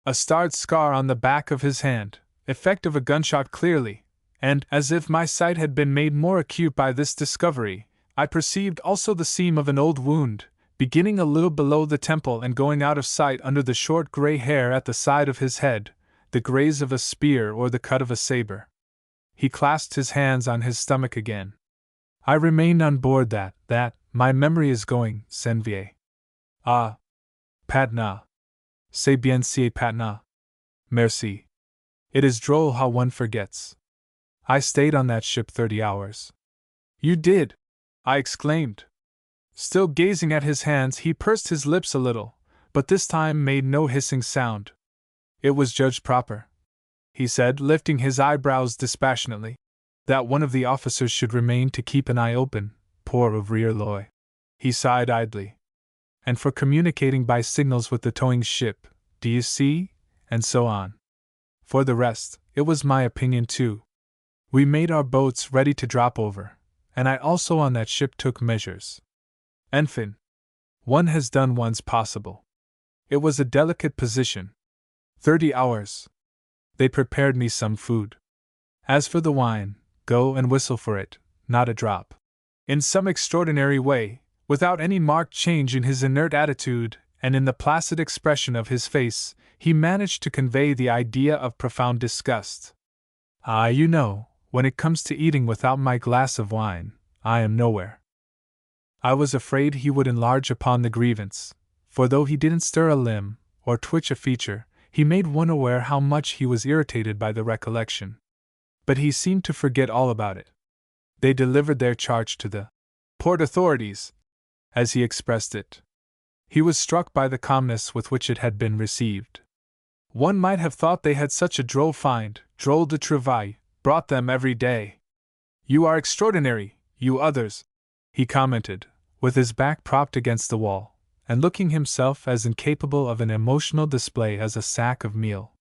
a starred scar on the back of his hand, effect of a gunshot clearly, and, as if my sight had been made more acute by this discovery, I perceived also the seam of an old wound, beginning a little below the temple and going out of sight under the short gray hair at the side of his head, the graze of a spear or the cut of a saber. He clasped his hands on his stomach again. "I remained on board that, my memory is going, Senvier. Ah, Patna. C'est bien si Patna. Merci. It is droll how one forgets. I stayed on that ship 30 hours. "You did?" I exclaimed. Still gazing at his hands, he pursed his lips a little, but this time made no hissing sound. It was judged proper, he said, lifting his eyebrows dispassionately, that one of the officers should remain to keep an eye open, poor ouvrier Loy. He sighed idly. And for communicating by signals with the towing ship, do you see? And so on. For the rest, it was my opinion too. We made our boats ready to drop over, and I also on that ship took measures. Enfin, one has done one's possible. It was a delicate position. 30 hours. They prepared me some food. As for the wine, go and whistle for it, not a drop. In some extraordinary way, without any marked change in his inert attitude and in the placid expression of his face, he managed to convey the idea of profound disgust. Ah, you know, when it comes to eating without my glass of wine, I am nowhere. I was afraid he would enlarge upon the grievance, for though he didn't stir a limb, or twitch a feature, he made one aware how much he was irritated by the recollection. But he seemed to forget all about it. They delivered their charge to the port authorities, as he expressed it. He was struck by the calmness with which it had been received. One might have thought they had such a droll find, drôle de travail, brought them every day. You are extraordinary, you others, he commented, with his back propped against the wall, and looking himself as incapable of an emotional display as a sack of meal.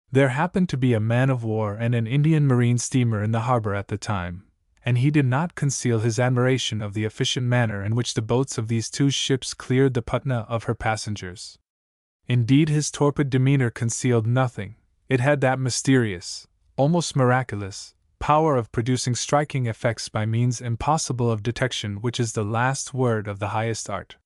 There happened to be a man-of-war and an Indian marine steamer in the harbor at the time, and he did not conceal his admiration of the efficient manner in which the boats of these two ships cleared the Patna of her passengers. Indeed, his torpid demeanor concealed nothing. It had that mysterious, almost miraculous, power of producing striking effects by means impossible of detection which is the last word of the highest art.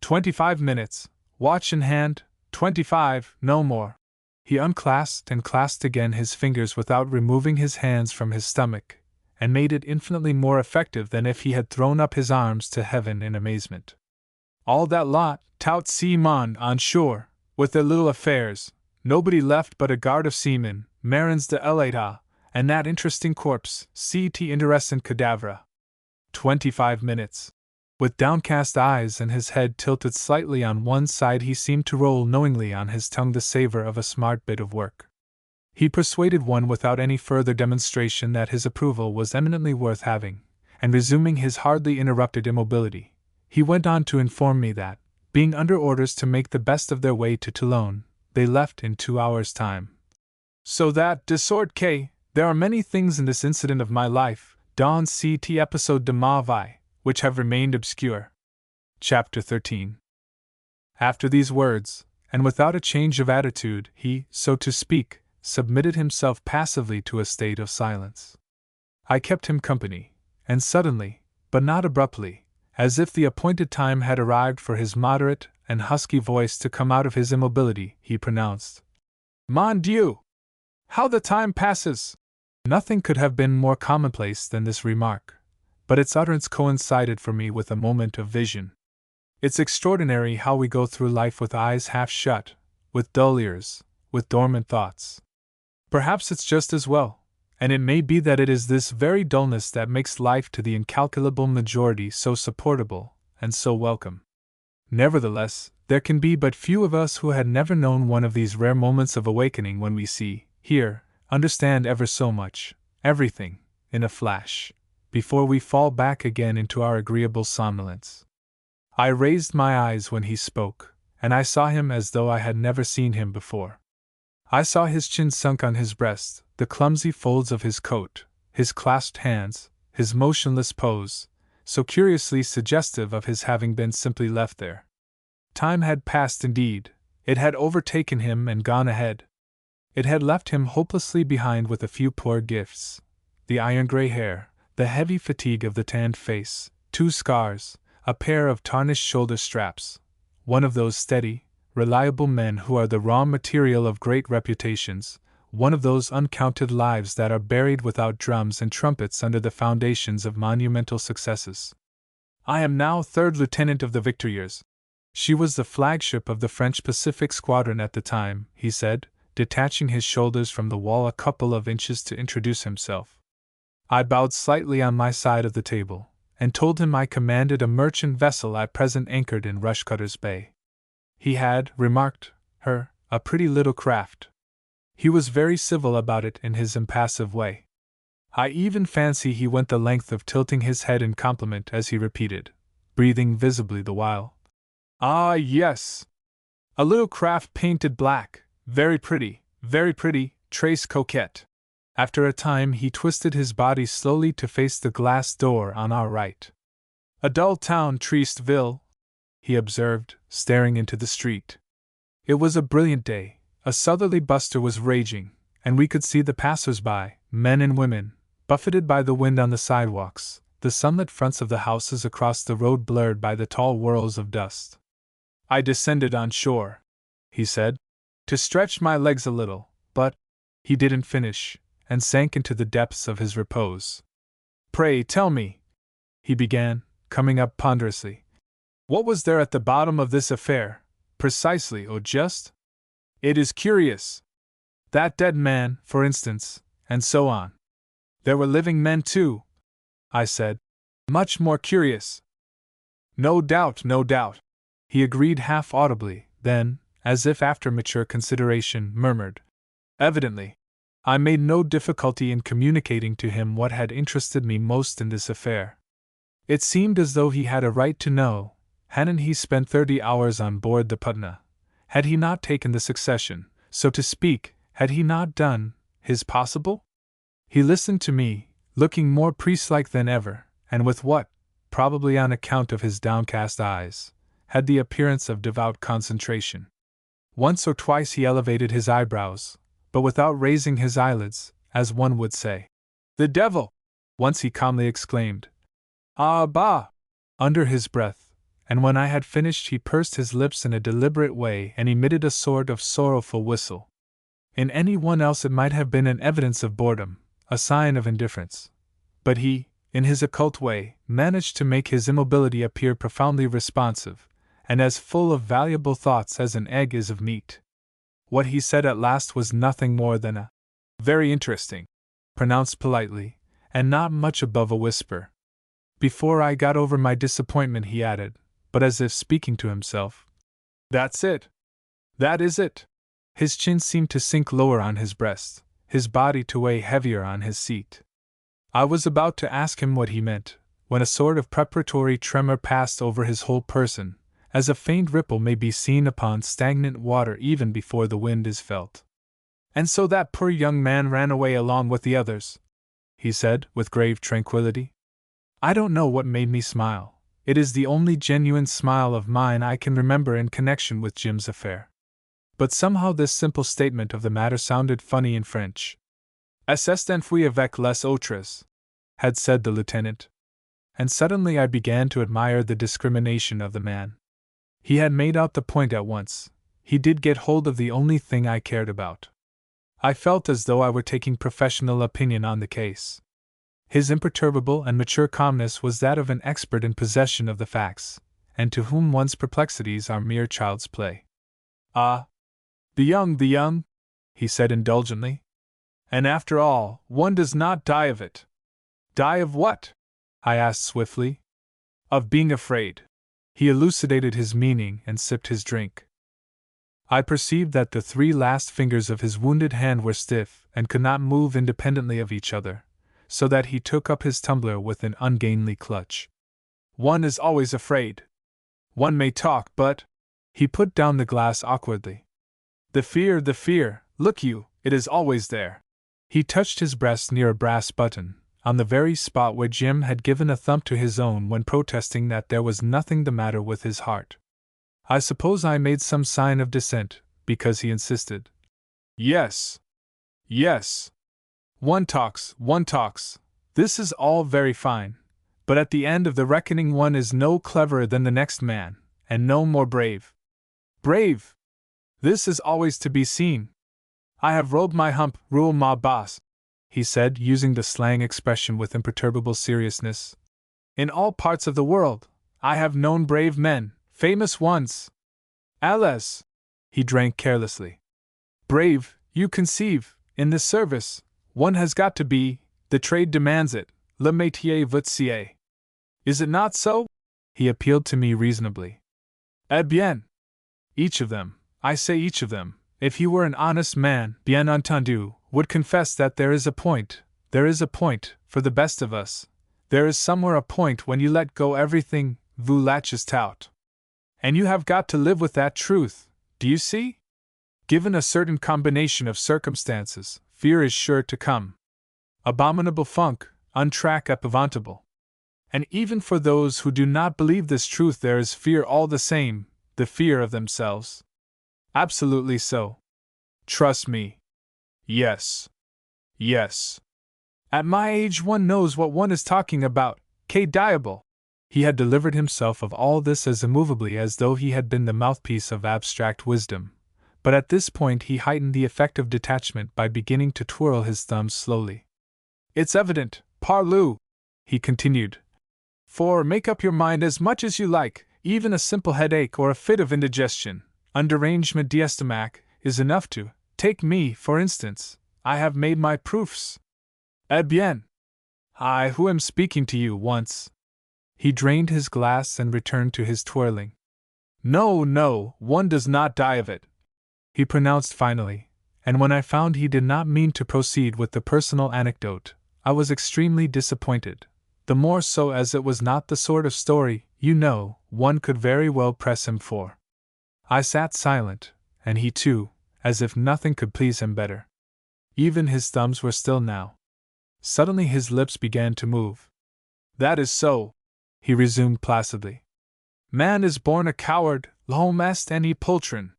25 minutes, watch in hand, 25, no more. He unclasped and clasped again his fingers without removing his hands from his stomach, and made it infinitely more effective than if he had thrown up his arms to heaven in amazement. All that lot, tout seaman on shore, with their little affairs, nobody left but a guard of seamen, marins de l'État, and that interesting corpse, C.T. Interesant Cadavre. 25 minutes. With downcast eyes and his head tilted slightly on one side, he seemed to roll knowingly on his tongue the savor of a smart bit of work. He persuaded one without any further demonstration that his approval was eminently worth having, and resuming his hardly interrupted immobility, he went on to inform me that, being under orders to make the best of their way to Toulon, they left in 2 hours' time. So that, de sorte que, there are many things in this incident of my life, dans cet épisode de ma vie, which have remained obscure. Chapter 13. After these words, and without a change of attitude, he, so to speak, submitted himself passively to a state of silence. I kept him company, and suddenly, but not abruptly, as if the appointed time had arrived for his moderate and husky voice to come out of his immobility, he pronounced, Mon Dieu! How the time passes! Nothing could have been more commonplace than this remark, but its utterance coincided for me with a moment of vision. It's extraordinary how we go through life with eyes half shut, with dull ears, with dormant thoughts. Perhaps it's just as well, and it may be that it is this very dullness that makes life to the incalculable majority so supportable and so welcome. Nevertheless, there can be but few of us who had never known one of these rare moments of awakening when we see, hear, understand ever so much, everything, in a flash, before we fall back again into our agreeable somnolence. I raised my eyes when he spoke, and I saw him as though I had never seen him before. I saw his chin sunk on his breast, the clumsy folds of his coat, his clasped hands, his motionless pose, so curiously suggestive of his having been simply left there. Time had passed indeed, it had overtaken him and gone ahead. It had left him hopelessly behind with a few poor gifts: the iron-gray hair, the heavy fatigue of the tanned face, 2 scars, a pair of tarnished shoulder straps, one of those steady, reliable men who are the raw material of great reputations, one of those uncounted lives that are buried without drums and trumpets under the foundations of monumental successes. I am now 3rd lieutenant of the Victorieuse. She was the flagship of the French Pacific Squadron at the time, he said, detaching his shoulders from the wall a couple of inches to introduce himself. I bowed slightly on my side of the table, and told him I commanded a merchant vessel at present anchored in Rushcutter's Bay. He had, remarked, her, a pretty little craft. He was very civil about it in his impassive way. I even fancy he went the length of tilting his head in compliment as he repeated, breathing visibly the while. Ah, yes! A little craft painted black, very pretty, trace coquette. After a time he twisted his body slowly to face the glass door on our right. A dull town, Triestville, he observed, staring into the street. It was a brilliant day, a southerly bluster was raging, and we could see the passers-by, men and women, buffeted by the wind on the sidewalks, the sunlit fronts of the houses across the road blurred by the tall whirls of dust. I descended on shore, he said, to stretch my legs a little, but he didn't finish, and sank into the depths of his repose. Pray tell me, he began, coming up ponderously, what was there at the bottom of this affair, precisely, oh just? It is curious. That dead man, for instance, and so on. There were living men too, I said. Much more curious. No doubt, he agreed half audibly, then, as if after mature consideration, murmured, evidently. I made no difficulty in communicating to him what had interested me most in this affair. It seemed as though he had a right to know. Hadn't he spent 30 hours on board the Putna? Had he not taken the succession, so to speak, had he not done his possible? He listened to me, looking more priest-like than ever, and with what, probably on account of his downcast eyes, had the appearance of devout concentration. Once or twice he elevated his eyebrows, but without raising his eyelids, as one would say. The devil! Once he calmly exclaimed, Ah, bah! Under his breath, and when I had finished he pursed his lips in a deliberate way and emitted a sort of sorrowful whistle. In any one else it might have been an evidence of boredom, a sign of indifference. But he, in his occult way, managed to make his immobility appear profoundly responsive, and as full of valuable thoughts as an egg is of meat. What he said at last was nothing more than a very interesting, pronounced politely, and not much above a whisper. Before I got over my disappointment he added, but as if speaking to himself, That's it. That is it. His chin seemed to sink lower on his breast, his body to weigh heavier on his seat. I was about to ask him what he meant, when a sort of preparatory tremor passed over his whole person, as a faint ripple may be seen upon stagnant water even before the wind is felt. And so that poor young man ran away along with the others, he said, with grave tranquillity. I don't know what made me smile. It is the only genuine smile of mine I can remember in connection with Jim's affair. But somehow this simple statement of the matter sounded funny in French. C'est enfui avec les autres, had said the lieutenant. And suddenly I began to admire the discrimination of the man. He had made out the point at once. He did get hold of the only thing I cared about. I felt as though I were taking professional opinion on the case. His imperturbable and mature calmness was that of an expert in possession of the facts, and to whom one's perplexities are mere child's play. Ah! The young, he said indulgently. And after all, one does not die of it. Die of what? I asked swiftly. Of being afraid. He elucidated his meaning and sipped his drink. I perceived that the 3 last fingers of his wounded hand were stiff and could not move independently of each other, so that he took up his tumbler with an ungainly clutch. One is always afraid. One may talk, but... He put down the glass awkwardly. The fear, look you, it is always there. He touched his breast near a brass button, on the very spot where Jim had given a thump to his own when protesting that there was nothing the matter with his heart. I suppose I made some sign of dissent, because he insisted. Yes. One talks. This is all very fine. But at the end of the reckoning one is no cleverer than the next man, and no more brave. Brave! This is always to be seen. I have rolled my hump, rule ma boss, he said, using the slang expression with imperturbable seriousness. In all parts of the world, I have known brave men, famous ones. Allez! He drank carelessly. Brave, you conceive, in this service, one has got to be, the trade demands it, le métier vaut sier. Is it not so? He appealed to me reasonably. Eh bien. Each of them, I say each of them, if he were an honest man, bien entendu, would confess that there is a point, for the best of us. There is somewhere a point when you let go everything, vous latches tout. And you have got to live with that truth, do you see? Given a certain combination of circumstances, fear is sure to come. Abominable funk, untrack epouvantable. And even for those who do not believe this truth there is fear all the same, the fear of themselves. Absolutely so. Trust me. Yes. Yes. At my age one knows what one is talking about, que diable. He had delivered himself of all this as immovably as though he had been the mouthpiece of abstract wisdom, but at this point he heightened the effect of detachment by beginning to twirl his thumbs slowly. It's evident, parbleu, he continued. For make up your mind as much as you like, even a simple headache or a fit of indigestion, underrangement d'estomac, is enough to, take me, for instance, I have made my proofs. Eh bien. I who am speaking to you once. He drained his glass and returned to his twirling. No, no, one does not die of it, he pronounced finally, and when I found he did not mean to proceed with the personal anecdote, I was extremely disappointed, the more so as it was not the sort of story, you know, one could very well press him for. I sat silent, and he too, as if nothing could please him better. Even his thumbs were still now. Suddenly his lips began to move. That is so, he resumed placidly. Man is born a coward, l'homme est né poltron.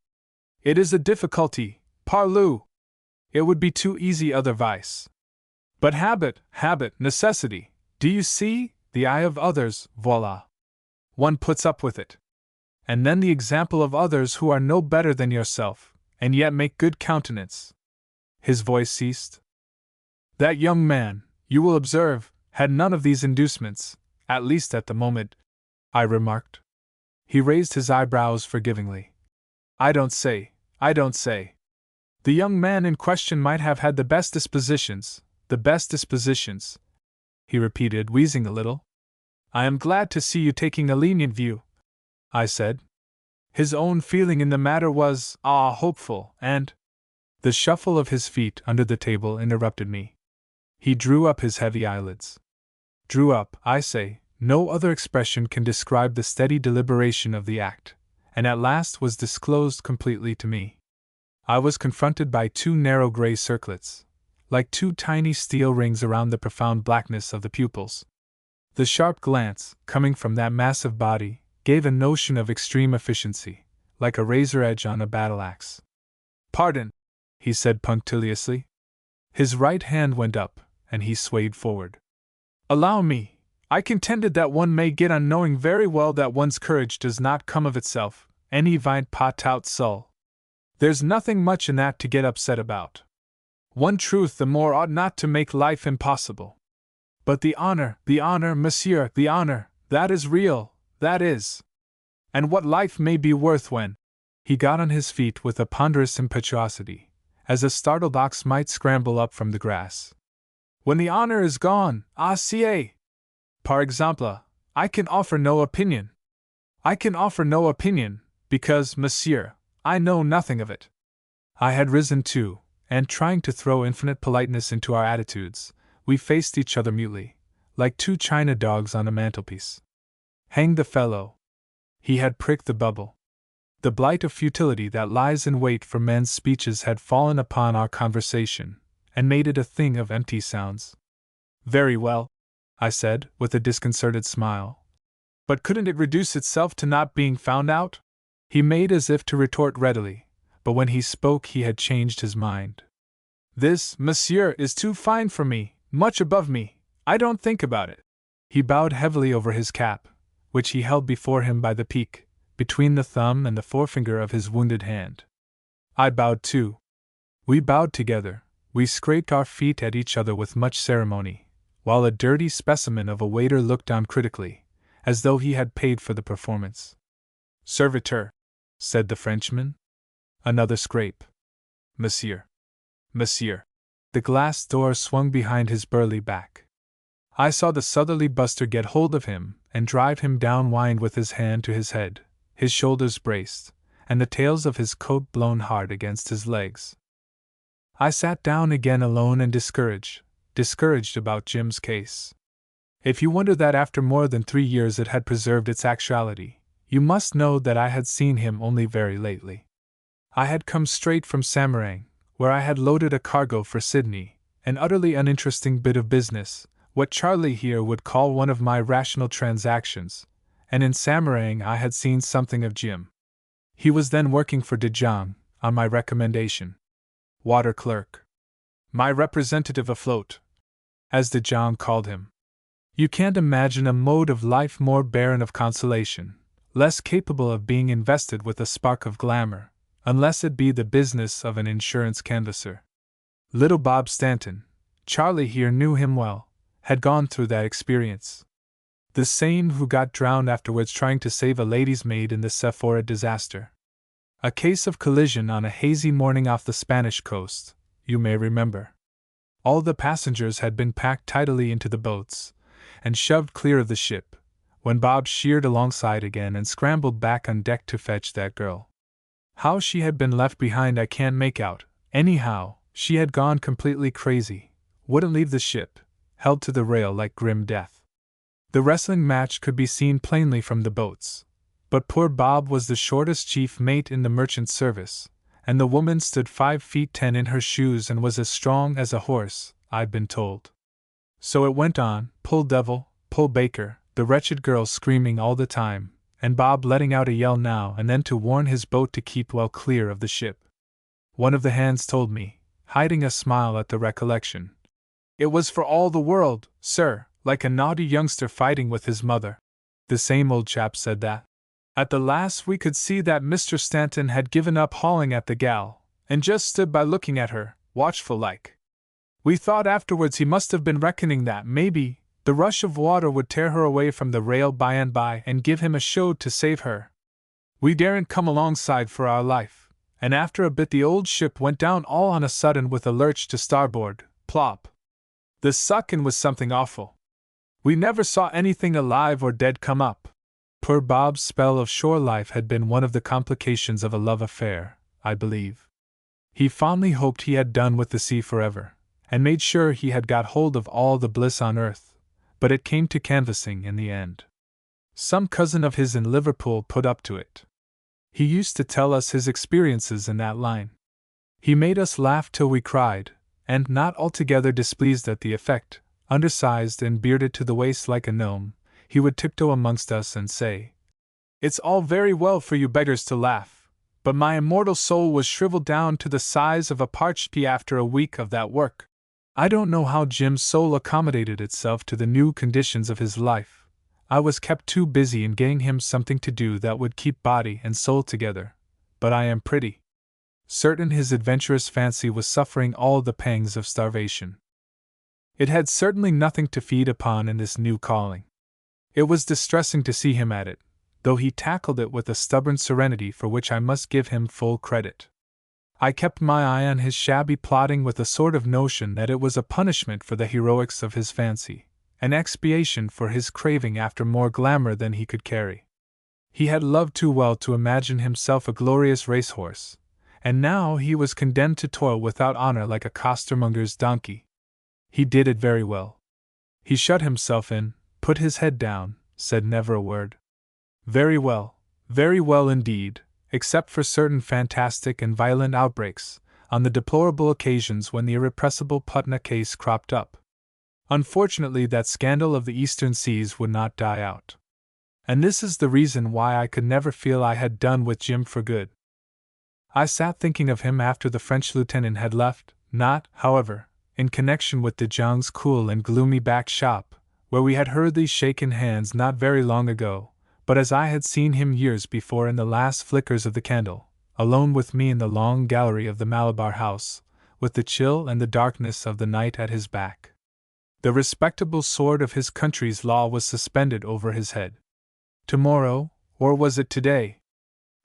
It is a difficulty, parbleu. It would be too easy otherwise. But habit, necessity, do you see, the eye of others, voila. One puts up with it. And then the example of others who are no better than yourself, and yet make good countenance. His voice ceased. That young man, you will observe, had none of these inducements, at least at the moment, I remarked. He raised his eyebrows forgivingly. I don't say. The young man in question might have had the best dispositions, he repeated, wheezing a little. I am glad to see you taking a lenient view, I said. His own feeling in the matter was, hopeful, and… The shuffle of his feet under the table interrupted me. He drew up his heavy eyelids. Drew up, I say, no other expression can describe the steady deliberation of the act, and at last was disclosed completely to me. I was confronted by two narrow gray circlets, like two tiny steel rings around the profound blackness of the pupils. The sharp glance, coming from that massive body, gave a notion of extreme efficiency, like a razor edge on a battle-axe. Pardon, he said punctiliously. His right hand went up, and he swayed forward. Allow me, I contended that one may get on knowing very well that one's courage does not come of itself, any vient pas tout seul. There's nothing much in that to get upset about. One truth the more ought not to make life impossible. But the honor, monsieur, the honor, that is real, that is. And what life may be worth when… He got on his feet with a ponderous impetuosity, as a startled ox might scramble up from the grass. When the honor is gone, par exemple, I can offer no opinion. Because, monsieur, I know nothing of it. I had risen too, and trying to throw infinite politeness into our attitudes, we faced each other mutely, like two china dogs on a mantelpiece. Hang the fellow. He had pricked the bubble. The blight of futility that lies in wait for men's speeches had fallen upon our conversation, and made it a thing of empty sounds. Very well, I said, with a disconcerted smile. But couldn't it reduce itself to not being found out? He made as if to retort readily, but when he spoke he had changed his mind. This, monsieur, is too fine for me, much above me, I don't think about it. He bowed heavily over his cap, which he held before him by the peak, between the thumb and the forefinger of his wounded hand. I bowed too. We bowed together, we scraped our feet at each other with much ceremony, while a dirty specimen of a waiter looked on critically, as though he had paid for the performance. Serviteur, said the Frenchman. Another scrape. Monsieur. The glass door swung behind his burly back. I saw the southerly buster get hold of him and drive him downwind with his hand to his head, his shoulders braced, and the tails of his coat blown hard against his legs. I sat down again alone and discouraged about Jim's case. If you wonder that after more than 3 years it had preserved its actuality, you must know that I had seen him only very lately. I had come straight from Samarang, where I had loaded a cargo for Sydney, an utterly uninteresting bit of business, what Charlie here would call one of my rational transactions, and in Samarang I had seen something of Jim. He was then working for De Jong, on my recommendation. Water clerk. My representative afloat, as De Jong called him. You can't imagine a mode of life more barren of consolation, less capable of being invested with a spark of glamour, unless it be the business of an insurance canvasser. Little Bob Stanton, Charlie here knew him well, had gone through that experience. The same who got drowned afterwards trying to save a lady's maid in the Sephora disaster. A case of collision on a hazy morning off the Spanish coast, you may remember. All the passengers had been packed tidily into the boats and shoved clear of the ship, when Bob sheered alongside again and scrambled back on deck to fetch that girl. How she had been left behind I can't make out. Anyhow, she had gone completely crazy, wouldn't leave the ship, held to the rail like grim death. The wrestling match could be seen plainly from the boats, but poor Bob was the shortest chief mate in the merchant service, and the woman stood 5 feet 10 in her shoes and was as strong as a horse, I'd been told. So it went on, pull devil, pull baker, the wretched girl screaming all the time, and Bob letting out a yell now and then to warn his boat to keep well clear of the ship. One of the hands told me, hiding a smile at the recollection. It was for all the world, sir, like a naughty youngster fighting with his mother. The same old chap said that. At the last we could see that Mr. Stanton had given up hauling at the gal, and just stood by looking at her, watchful like. We thought afterwards he must have been reckoning that, maybe, the rush of water would tear her away from the rail by and by and give him a show to save her. We daren't come alongside for our life, and after a bit the old ship went down all on a sudden with a lurch to starboard, plop. The suckin' was something awful. We never saw anything alive or dead come up. Poor Bob's spell of shore life had been one of the complications of a love affair, I believe. He fondly hoped he had done with the sea forever, and made sure he had got hold of all the bliss on earth, but it came to canvassing in the end. Some cousin of his in Liverpool put up to it. He used to tell us his experiences in that line. He made us laugh till we cried, and not altogether displeased at the effect, undersized and bearded to the waist like a gnome, he would tiptoe amongst us and say, "It's all very well for you beggars to laugh, but my immortal soul was shriveled down to the size of a parched pea after a week of that work." I don't know how Jim's soul accommodated itself to the new conditions of his life. I was kept too busy in getting him something to do that would keep body and soul together, but I am pretty certain his adventurous fancy was suffering all the pangs of starvation. It had certainly nothing to feed upon in this new calling. It was distressing to see him at it, though he tackled it with a stubborn serenity for which I must give him full credit. I kept my eye on his shabby plodding with a sort of notion that it was a punishment for the heroics of his fancy, an expiation for his craving after more glamour than he could carry. He had loved too well to imagine himself a glorious racehorse, and now he was condemned to toil without honor like a costermonger's donkey. He did it very well. He shut himself in, put his head down, said never a word. Very well indeed, except for certain fantastic and violent outbreaks, on the deplorable occasions when the irrepressible Putna case cropped up. Unfortunately, that scandal of the Eastern seas would not die out. And this is the reason why I could never feel I had done with Jim for good. I sat thinking of him after the French lieutenant had left, not, however, in connection with De Jong's cool and gloomy back shop, where we had hurriedly shaken hands not very long ago, but as I had seen him years before in the last flickers of the candle, alone with me in the long gallery of the Malabar House, with the chill and the darkness of the night at his back. The respectable sword of his country's law was suspended over his head. Tomorrow, or was it today?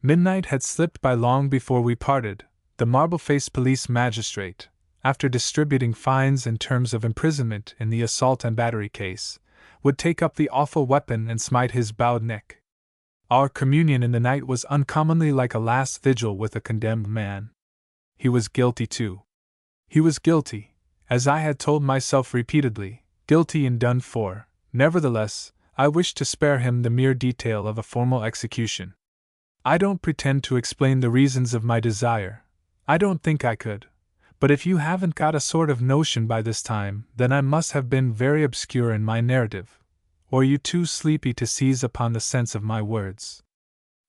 Midnight had slipped by long before we parted. The marble-faced police magistrate, after distributing fines and terms of imprisonment in the assault and battery case, would take up the awful weapon and smite his bowed neck. Our communion in the night was uncommonly like a last vigil with a condemned man. He was guilty too. He was guilty, as I had told myself repeatedly, guilty and done for. Nevertheless, I wished to spare him the mere detail of a formal execution. I don't pretend to explain the reasons of my desire. I don't think I could. But if you haven't got a sort of notion by this time, then I must have been very obscure in my narrative, or you too sleepy to seize upon the sense of my words.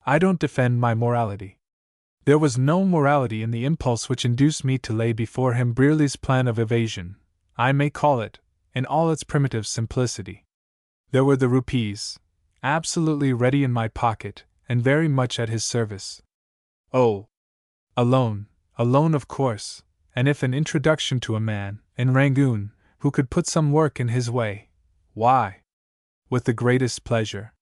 I don't defend my morality. There was no morality in the impulse which induced me to lay before him Brearley's plan of evasion, I may call it, in all its primitive simplicity. There were the rupees, absolutely ready in my pocket, and very much at his service. Oh! Alone of course, and if an introduction to a man, in Rangoon, who could put some work in his way, why, with the greatest pleasure.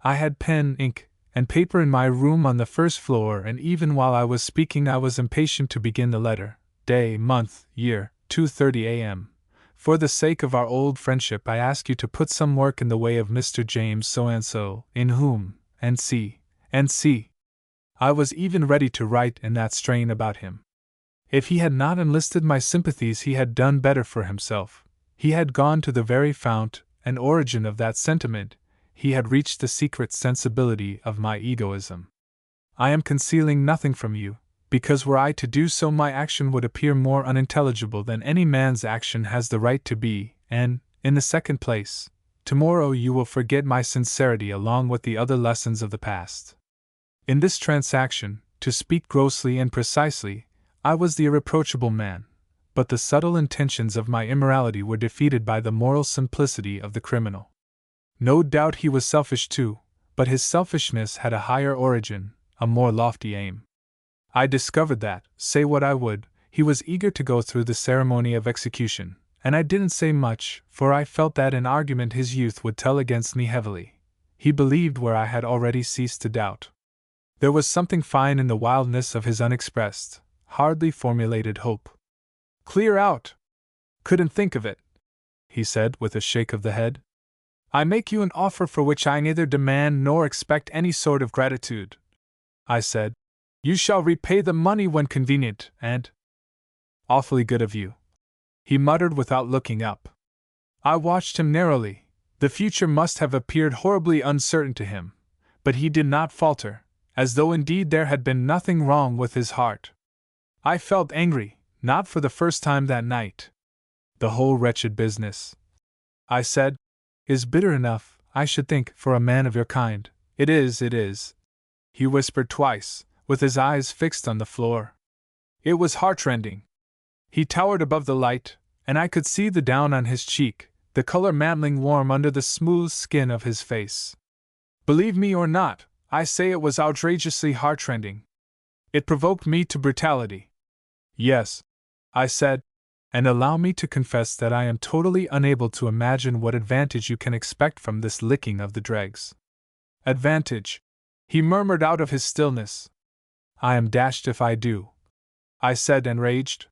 I had pen, ink, and paper in my room on the first floor, and even while I was speaking I was impatient to begin the letter. Day, month, year, 2:30 a.m. For the sake of our old friendship I ask you to put some work in the way of Mr. James so-and-so, in whom, and see. I was even ready to write in that strain about him. If he had not enlisted my sympathies he had done better for himself. He had gone to the very fount and origin of that sentiment, he had reached the secret sensibility of my egoism. I am concealing nothing from you, because were I to do so my action would appear more unintelligible than any man's action has the right to be, and, in the second place, tomorrow you will forget my sincerity along with the other lessons of the past. In this transaction, to speak grossly and precisely, I was the irreproachable man, but the subtle intentions of my immorality were defeated by the moral simplicity of the criminal. No doubt he was selfish too, but his selfishness had a higher origin, a more lofty aim. I discovered that, say what I would, he was eager to go through the ceremony of execution, and I didn't say much, for I felt that in argument his youth would tell against me heavily. He believed where I had already ceased to doubt. There was something fine in the wildness of his unexpressed, hardly formulated hope. "Clear out! Couldn't think of it," he said with a shake of the head. "I make you an offer for which I neither demand nor expect any sort of gratitude." I said, "You shall repay the money when convenient, and—" "Awfully good of you," he muttered without looking up. I watched him narrowly. The future must have appeared horribly uncertain to him, but he did not falter, as though indeed there had been nothing wrong with his heart. I felt angry, not for the first time that night. "The whole wretched business," I said, "is bitter enough, I should think, for a man of your kind." It is, he whispered twice, with his eyes fixed on the floor. It was heartrending. He towered above the light, and I could see the down on his cheek, the color mantling warm under the smooth skin of his face. Believe me or not, I say it was outrageously heartrending. It provoked me to brutality. "Yes," I said, "and allow me to confess that I am totally unable to imagine what advantage you can expect from this licking of the dregs." "Advantage?" he murmured out of his stillness. "I am dashed if I do," I said, enraged.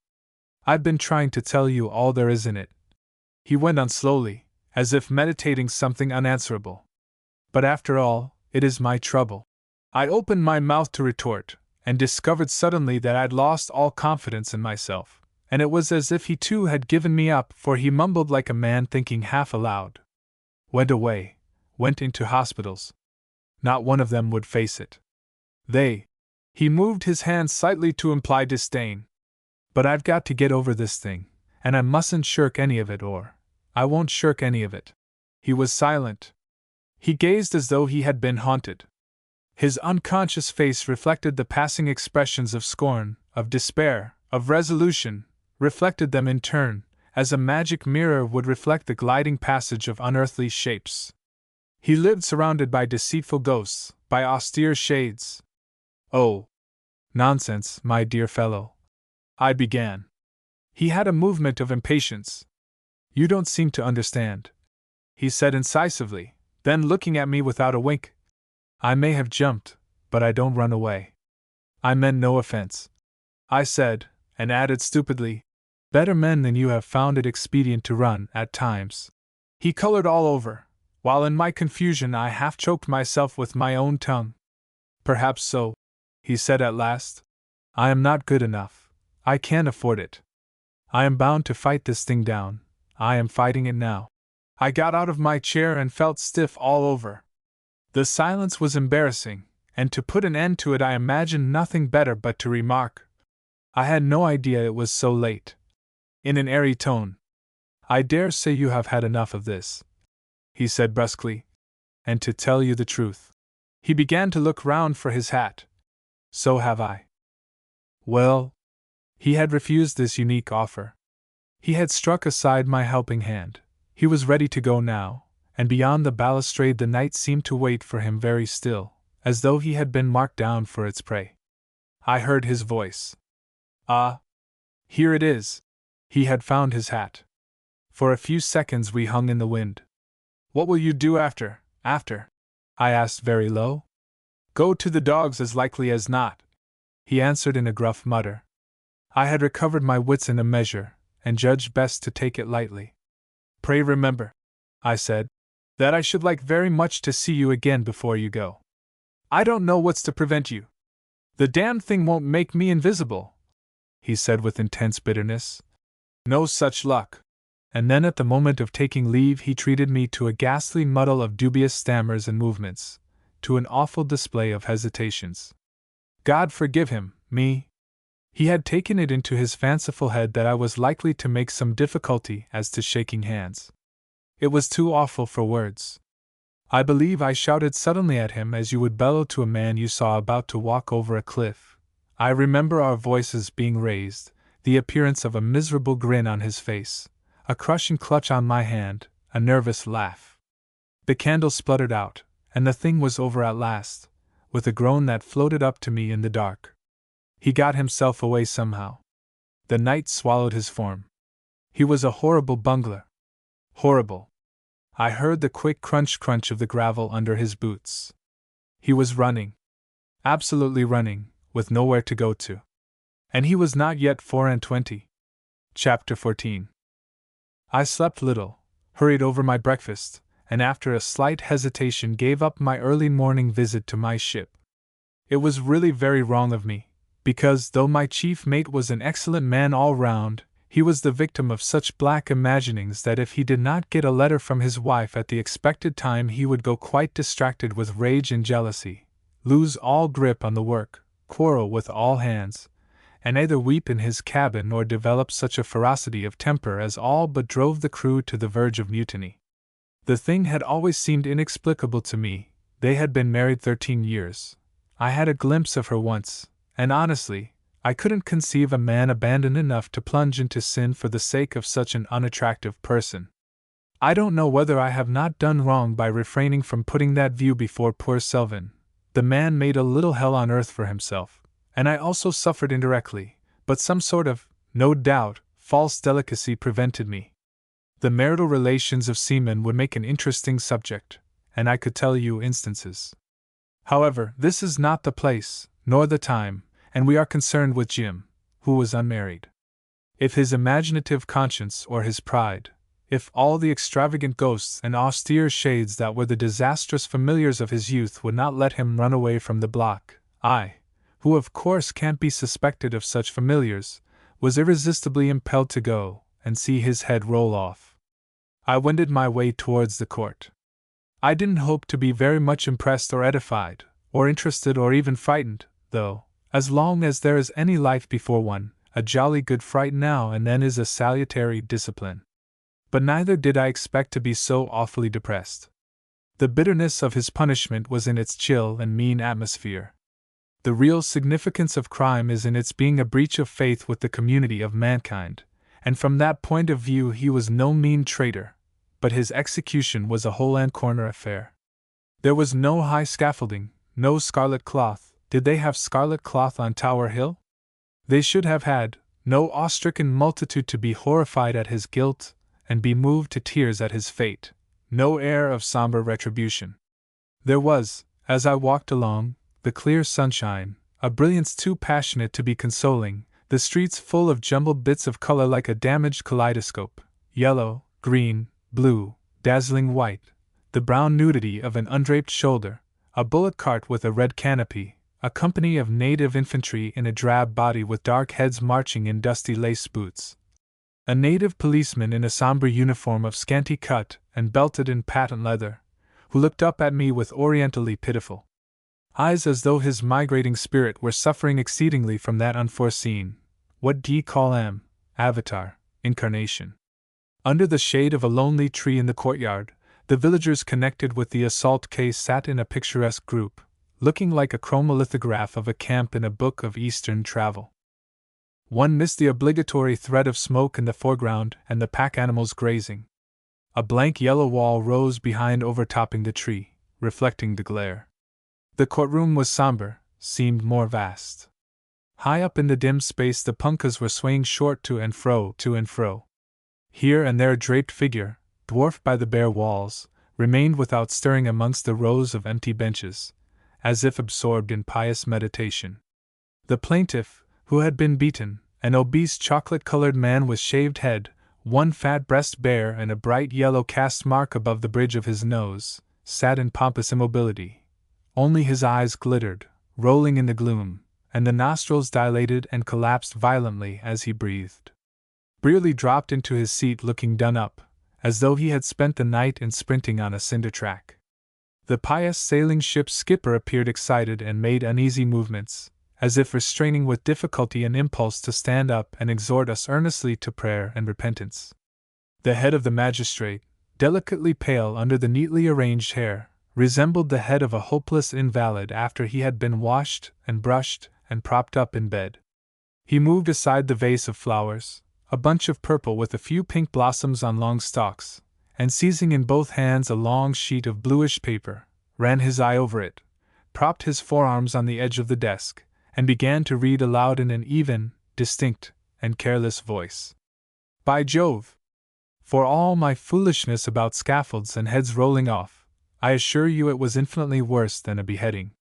"I've been trying to tell you all there is in it," he went on slowly, as if meditating something unanswerable. "But after all, it is my trouble." I opened my mouth to retort, and discovered suddenly that I'd lost all confidence in myself, and it was as if he too had given me up, for he mumbled like a man thinking half aloud. "Went away, went into hospitals. Not one of them would face it. He moved his hand slightly to imply disdain. "But I've got to get over this thing, and I mustn't shirk any of it, or I won't shirk any of it." He was silent. He gazed as though he had been haunted. His unconscious face reflected the passing expressions of scorn, of despair, of resolution, reflected them in turn, as a magic mirror would reflect the gliding passage of unearthly shapes. He lived surrounded by deceitful ghosts, by austere shades. "Oh, nonsense, my dear fellow," I began. He had a movement of impatience. "You don't seem to understand," he said incisively, then looking at me without a wink. "I may have jumped, but I don't run away." "I meant no offense," I said, and added stupidly, better men than you have found it expedient to run, at times. He colored all over, while in my confusion I half choked myself with my own tongue. Perhaps so, he said at last. I am not good enough. I can't afford it. I am bound to fight this thing down. I am fighting it now. I got out of my chair and felt stiff all over. The silence was embarrassing, and to put an end to it I imagined nothing better but to remark, I had no idea it was so late. In an airy tone, I dare say you have had enough of this, he said brusquely. And to tell you the truth, he began to look round for his hat. So have I. Well, he had refused this unique offer. He had struck aside my helping hand. He was ready to go now, and beyond the balustrade the night seemed to wait for him very still, as though he had been marked down for its prey. I heard his voice. Ah! Here it is! He had found his hat. For a few seconds we hung in the wind. What will you do after? I asked very low. Go to the dogs as likely as not, he answered in a gruff mutter. I had recovered my wits in a measure, and judged best to take it lightly. Pray remember, I said, that I should like very much to see you again before you go. I don't know what's to prevent you. The damned thing won't make me invisible, he said with intense bitterness. No such luck. And then at the moment of taking leave he treated me to a ghastly muddle of dubious stammers and movements, to an awful display of hesitations. God forgive him, me! He had taken it into his fanciful head that I was likely to make some difficulty as to shaking hands. It was too awful for words. I believe I shouted suddenly at him as you would bellow to a man you saw about to walk over a cliff. I remember our voices being raised, the appearance of a miserable grin on his face, a crushing clutch on my hand, a nervous laugh. The candle spluttered out, and the thing was over at last, with a groan that floated up to me in the dark. He got himself away somehow. The night swallowed his form. He was a horrible bungler. Horrible. I heard the quick crunch of the gravel under his boots. He was running. Absolutely running, with nowhere to go to. And he was not yet 24. Chapter 14. I slept little, hurried over my breakfast, and after a slight hesitation gave up my early morning visit to my ship. It was really very wrong of me, because though my chief mate was an excellent man all round, he was the victim of such black imaginings that if he did not get a letter from his wife at the expected time he would go quite distracted with rage and jealousy, lose all grip on the work, quarrel with all hands, and either weep in his cabin or develop such a ferocity of temper as all but drove the crew to the verge of mutiny. The thing had always seemed inexplicable to me. They had been married 13 years. I had a glimpse of her once, and honestly, I couldn't conceive a man abandoned enough to plunge into sin for the sake of such an unattractive person. I don't know whether I have not done wrong by refraining from putting that view before poor Selvin. The man made a little hell on earth for himself, and I also suffered indirectly, but some sort of, no doubt, false delicacy prevented me. The marital relations of seamen would make an interesting subject, and I could tell you instances. However, this is not the place, nor the time, and we are concerned with Jim, who was unmarried. If his imaginative conscience or his pride, if all the extravagant ghosts and austere shades that were the disastrous familiars of his youth would not let him run away from the block, I, who of course can't be suspected of such familiars, was irresistibly impelled to go and see his head roll off. I wended my way towards the court. I didn't hope to be very much impressed or edified, or interested or even frightened, though, as long as there is any life before one, a jolly good fright now and then is a salutary discipline. But neither did I expect to be so awfully depressed. The bitterness of his punishment was in its chill and mean atmosphere. The real significance of crime is in its being a breach of faith with the community of mankind, and from that point of view he was no mean traitor, but his execution was a hole-and-corner affair. There was no high scaffolding, no scarlet cloth. Did they have scarlet cloth on Tower Hill? They should have had. No awe-stricken multitude to be horrified at his guilt and be moved to tears at his fate. No air of somber retribution. There was, as I walked along, the clear sunshine, a brilliance too passionate to be consoling, the streets full of jumbled bits of color like a damaged kaleidoscope: yellow, green, blue, dazzling white, the brown nudity of an undraped shoulder, a bullock cart with a red canopy, a company of native infantry in a drab body with dark heads marching in dusty lace boots, a native policeman in a somber uniform of scanty cut and belted in patent leather, who looked up at me with orientally pitiful eyes as though his migrating spirit were suffering exceedingly from that unforeseen, what d'ye call 'em, avatar, incarnation. Under the shade of a lonely tree in the courtyard, the villagers connected with the assault case sat in a picturesque group, looking like a chromolithograph of a camp in a book of Eastern travel. One missed the obligatory thread of smoke in the foreground and the pack animals grazing. A blank yellow wall rose behind overtopping the tree, reflecting the glare. The courtroom was somber, seemed more vast. High up in the dim space the punkahs were swaying short to and fro, to and fro. Here and there a draped figure, dwarfed by the bare walls, remained without stirring amongst the rows of empty benches, as if absorbed in pious meditation. The plaintiff, who had been beaten, an obese chocolate-colored man with shaved head, one fat breast bare and a bright yellow cast mark above the bridge of his nose, sat in pompous immobility. Only his eyes glittered, rolling in the gloom, and the nostrils dilated and collapsed violently as he breathed. Brearley dropped into his seat looking done up, as though he had spent the night in sprinting on a cinder track. The pious sailing ship's skipper appeared excited and made uneasy movements, as if restraining with difficulty an impulse to stand up and exhort us earnestly to prayer and repentance. The head of the magistrate, delicately pale under the neatly arranged hair, resembled the head of a hopeless invalid after he had been washed and brushed and propped up in bed. He moved aside the vase of flowers, a bunch of purple with a few pink blossoms on long stalks, and seizing in both hands a long sheet of bluish paper, ran his eye over it, propped his forearms on the edge of the desk, and began to read aloud in an even, distinct, and careless voice. By Jove! For all my foolishness about scaffolds and heads rolling off, I assure you it was infinitely worse than a beheading.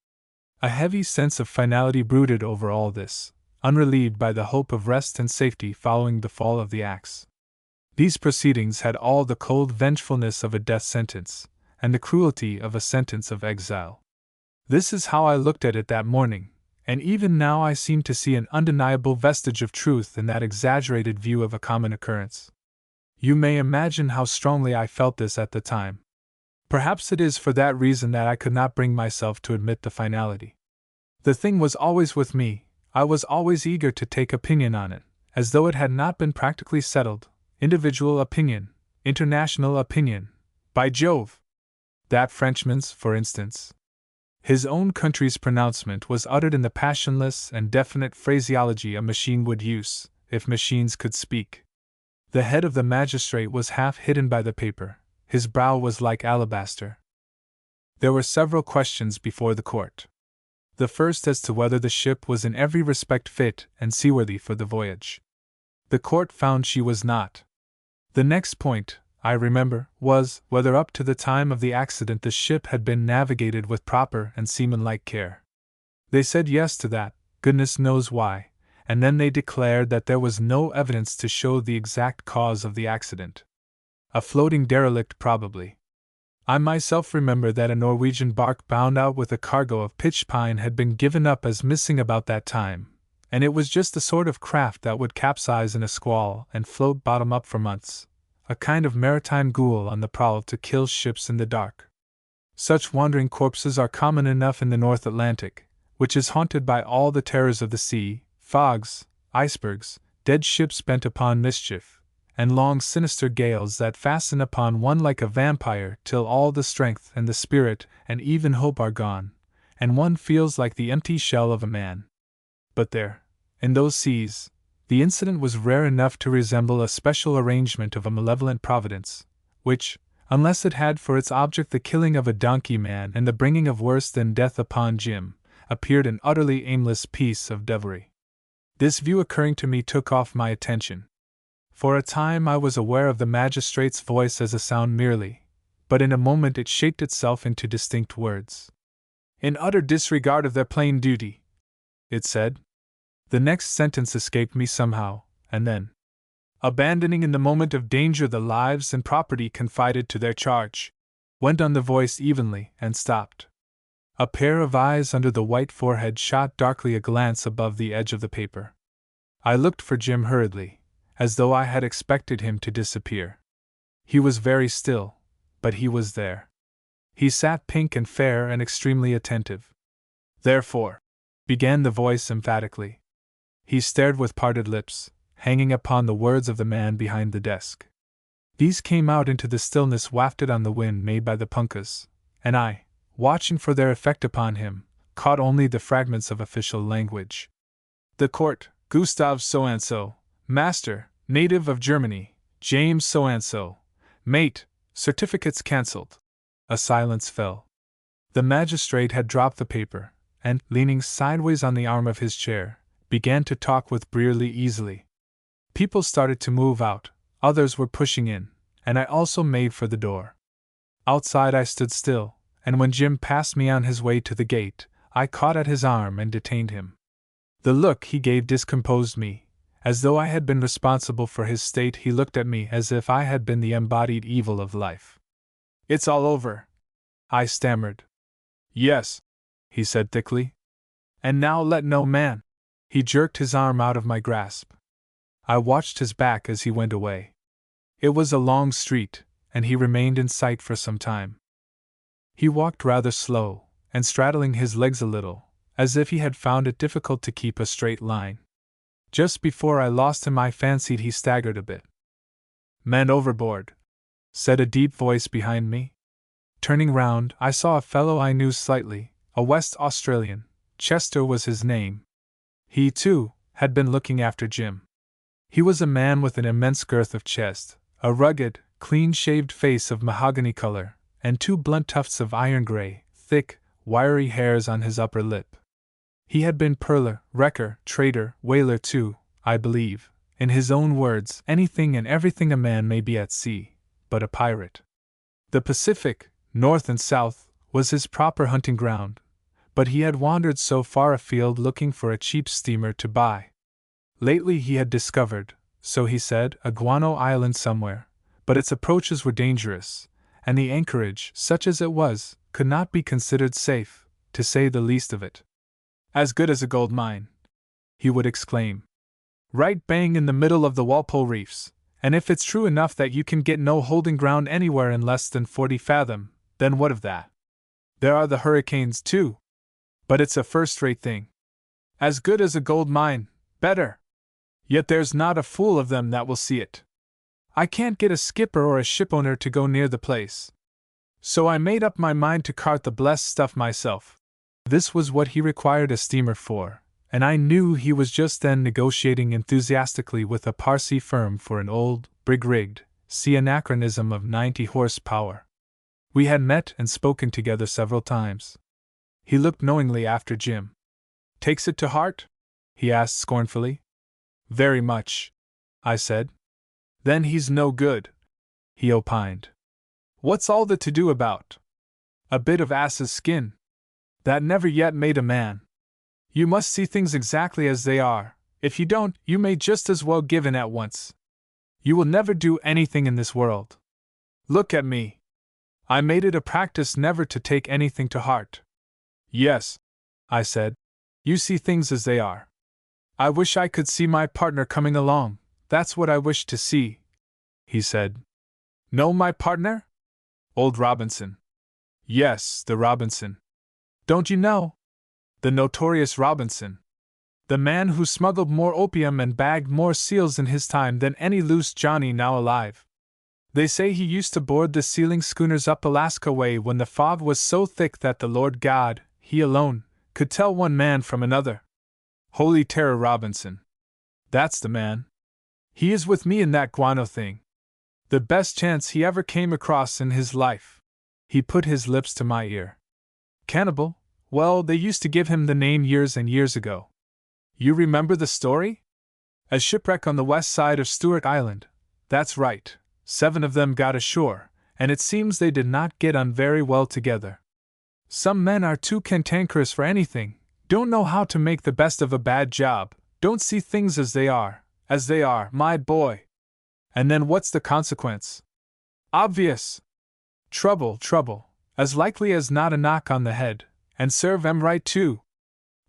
A heavy sense of finality brooded over all this, unrelieved by the hope of rest and safety following the fall of the axe. These proceedings had all the cold vengefulness of a death sentence, and the cruelty of a sentence of exile. This is how I looked at it that morning, and even now I seem to see an undeniable vestige of truth in that exaggerated view of a common occurrence. You may imagine how strongly I felt this at the time. Perhaps it is for that reason that I could not bring myself to admit the finality. The thing was always with me, I was always eager to take opinion on it, as though it had not been practically settled. Individual opinion, international opinion, by Jove! That Frenchman's, for instance. His own country's pronouncement was uttered in the passionless and definite phraseology a machine would use, if machines could speak. The head of the magistrate was half hidden by the paper. His brow was like alabaster. There were several questions before the court. The first as to whether the ship was in every respect fit and seaworthy for the voyage. The court found she was not. The next point, I remember, was whether up to the time of the accident the ship had been navigated with proper and seamanlike care. They said yes to that, goodness knows why, and then they declared that there was no evidence to show the exact cause of the accident. A floating derelict, probably. I myself remember that a Norwegian bark bound out with a cargo of pitch pine had been given up as missing about that time, and it was just the sort of craft that would capsize in a squall and float bottom up for months, a kind of maritime ghoul on the prowl to kill ships in the dark. Such wandering corpses are common enough in the North Atlantic, which is haunted by all the terrors of the sea, fogs, icebergs, dead ships bent upon mischief, and long sinister gales that fasten upon one like a vampire till all the strength and the spirit and even hope are gone, and one feels like the empty shell of a man. But there, in those seas, the incident was rare enough to resemble a special arrangement of a malevolent providence, which, unless it had for its object the killing of a donkey man and the bringing of worse than death upon Jim, appeared an utterly aimless piece of devilry. This view occurring to me took off my attention. For a time I was aware of the magistrate's voice as a sound merely, but in a moment it shaped itself into distinct words. In utter disregard of their plain duty, it said, The next sentence escaped me somehow, and then, abandoning in the moment of danger the lives and property confided to their charge, went on the voice evenly, and stopped. A pair of eyes under the white forehead shot darkly a glance above the edge of the paper. I looked for Jim hurriedly, as though I had expected him to disappear. He was very still, but he was there. He sat pink and fair and extremely attentive. Therefore, began the voice emphatically. He stared with parted lips, hanging upon the words of the man behind the desk. These came out into the stillness wafted on the wind made by the punkahs, and I, watching for their effect upon him, caught only the fragments of official language. The court, Gustav so-and-so, master, native of Germany, James so-and-so, mate, certificates cancelled. A silence fell. The magistrate had dropped the paper, and, leaning sideways on the arm of his chair, began to talk with Brearley easily. People started to move out, others were pushing in, and I also made for the door. Outside I stood still, and when Jim passed me on his way to the gate, I caught at his arm and detained him. The look he gave discomposed me. As though I had been responsible for his state, he looked at me as if I had been the embodied evil of life. "It's all over," I stammered. "Yes," he said thickly. "And now let no man." He jerked his arm out of my grasp. I watched his back as he went away. It was a long street, and he remained in sight for some time. He walked rather slow, and straddling his legs a little, as if he had found it difficult to keep a straight line. Just before I lost him I fancied he staggered a bit. "Man overboard," said a deep voice behind me. Turning round, I saw a fellow I knew slightly, a West Australian. Chester was his name. He, too, had been looking after Jim. He was a man with an immense girth of chest, a rugged, clean-shaved face of mahogany color, and two blunt tufts of iron-gray, thick, wiry hairs on his upper lip. He had been pearler, wrecker, trader, whaler too, I believe, in his own words, anything and everything a man may be at sea, but a pirate. The Pacific, north and south, was his proper hunting ground, but he had wandered so far afield looking for a cheap steamer to buy. Lately he had discovered, so he said, a guano island somewhere, but its approaches were dangerous, and the anchorage, such as it was, could not be considered safe, to say the least of it. "As good as a gold mine," he would exclaim. "Right bang in the middle of the Walpole Reefs, and if it's true enough that you can get no holding ground anywhere in less than 40 fathom, then what of that? There are the hurricanes too. But it's a first-rate thing. As good as a gold mine, better. Yet there's not a fool of them that will see it. I can't get a skipper or a shipowner to go near the place. So I made up my mind to cart the blessed stuff myself." This was what he required a steamer for, and I knew he was just then negotiating enthusiastically with a Parsee firm for an old, brig-rigged, sea anachronism of 90 horsepower. We had met and spoken together several times. He looked knowingly after Jim. "Takes it to heart?" he asked scornfully. "Very much," I said. "Then he's no good," he opined. "What's all the to-do about? A bit of ass's skin. That never yet made a man. You must see things exactly as they are. If you don't, you may just as well give in at once. You will never do anything in this world. Look at me. I made it a practice never to take anything to heart." "Yes," I said, "you see things as they are. I wish I could see my partner coming along, that's what I wish to see," he said. "Know my partner? Old Robinson." "Yes, the Robinson." "Don't you know? The notorious Robinson. The man who smuggled more opium and bagged more seals in his time than any loose Johnny now alive. They say he used to board the sealing schooners up Alaska way when the fog was so thick that the Lord God, he alone, could tell one man from another. Holy Terror Robinson. That's the man. He is with me in that guano thing. The best chance he ever came across in his life." He put his lips to my ear. "Cannibal? Well, they used to give him the name years and years ago. You remember the story? A shipwreck on the west side of Stewart Island. That's right. 7 of them got ashore, and it seems they did not get on very well together. Some men are too cantankerous for anything, don't know how to make the best of a bad job, Don't see things as they are, my boy. And then what's the consequence? Obvious. Trouble, as likely as not a knock on the head, and serve 'em right too.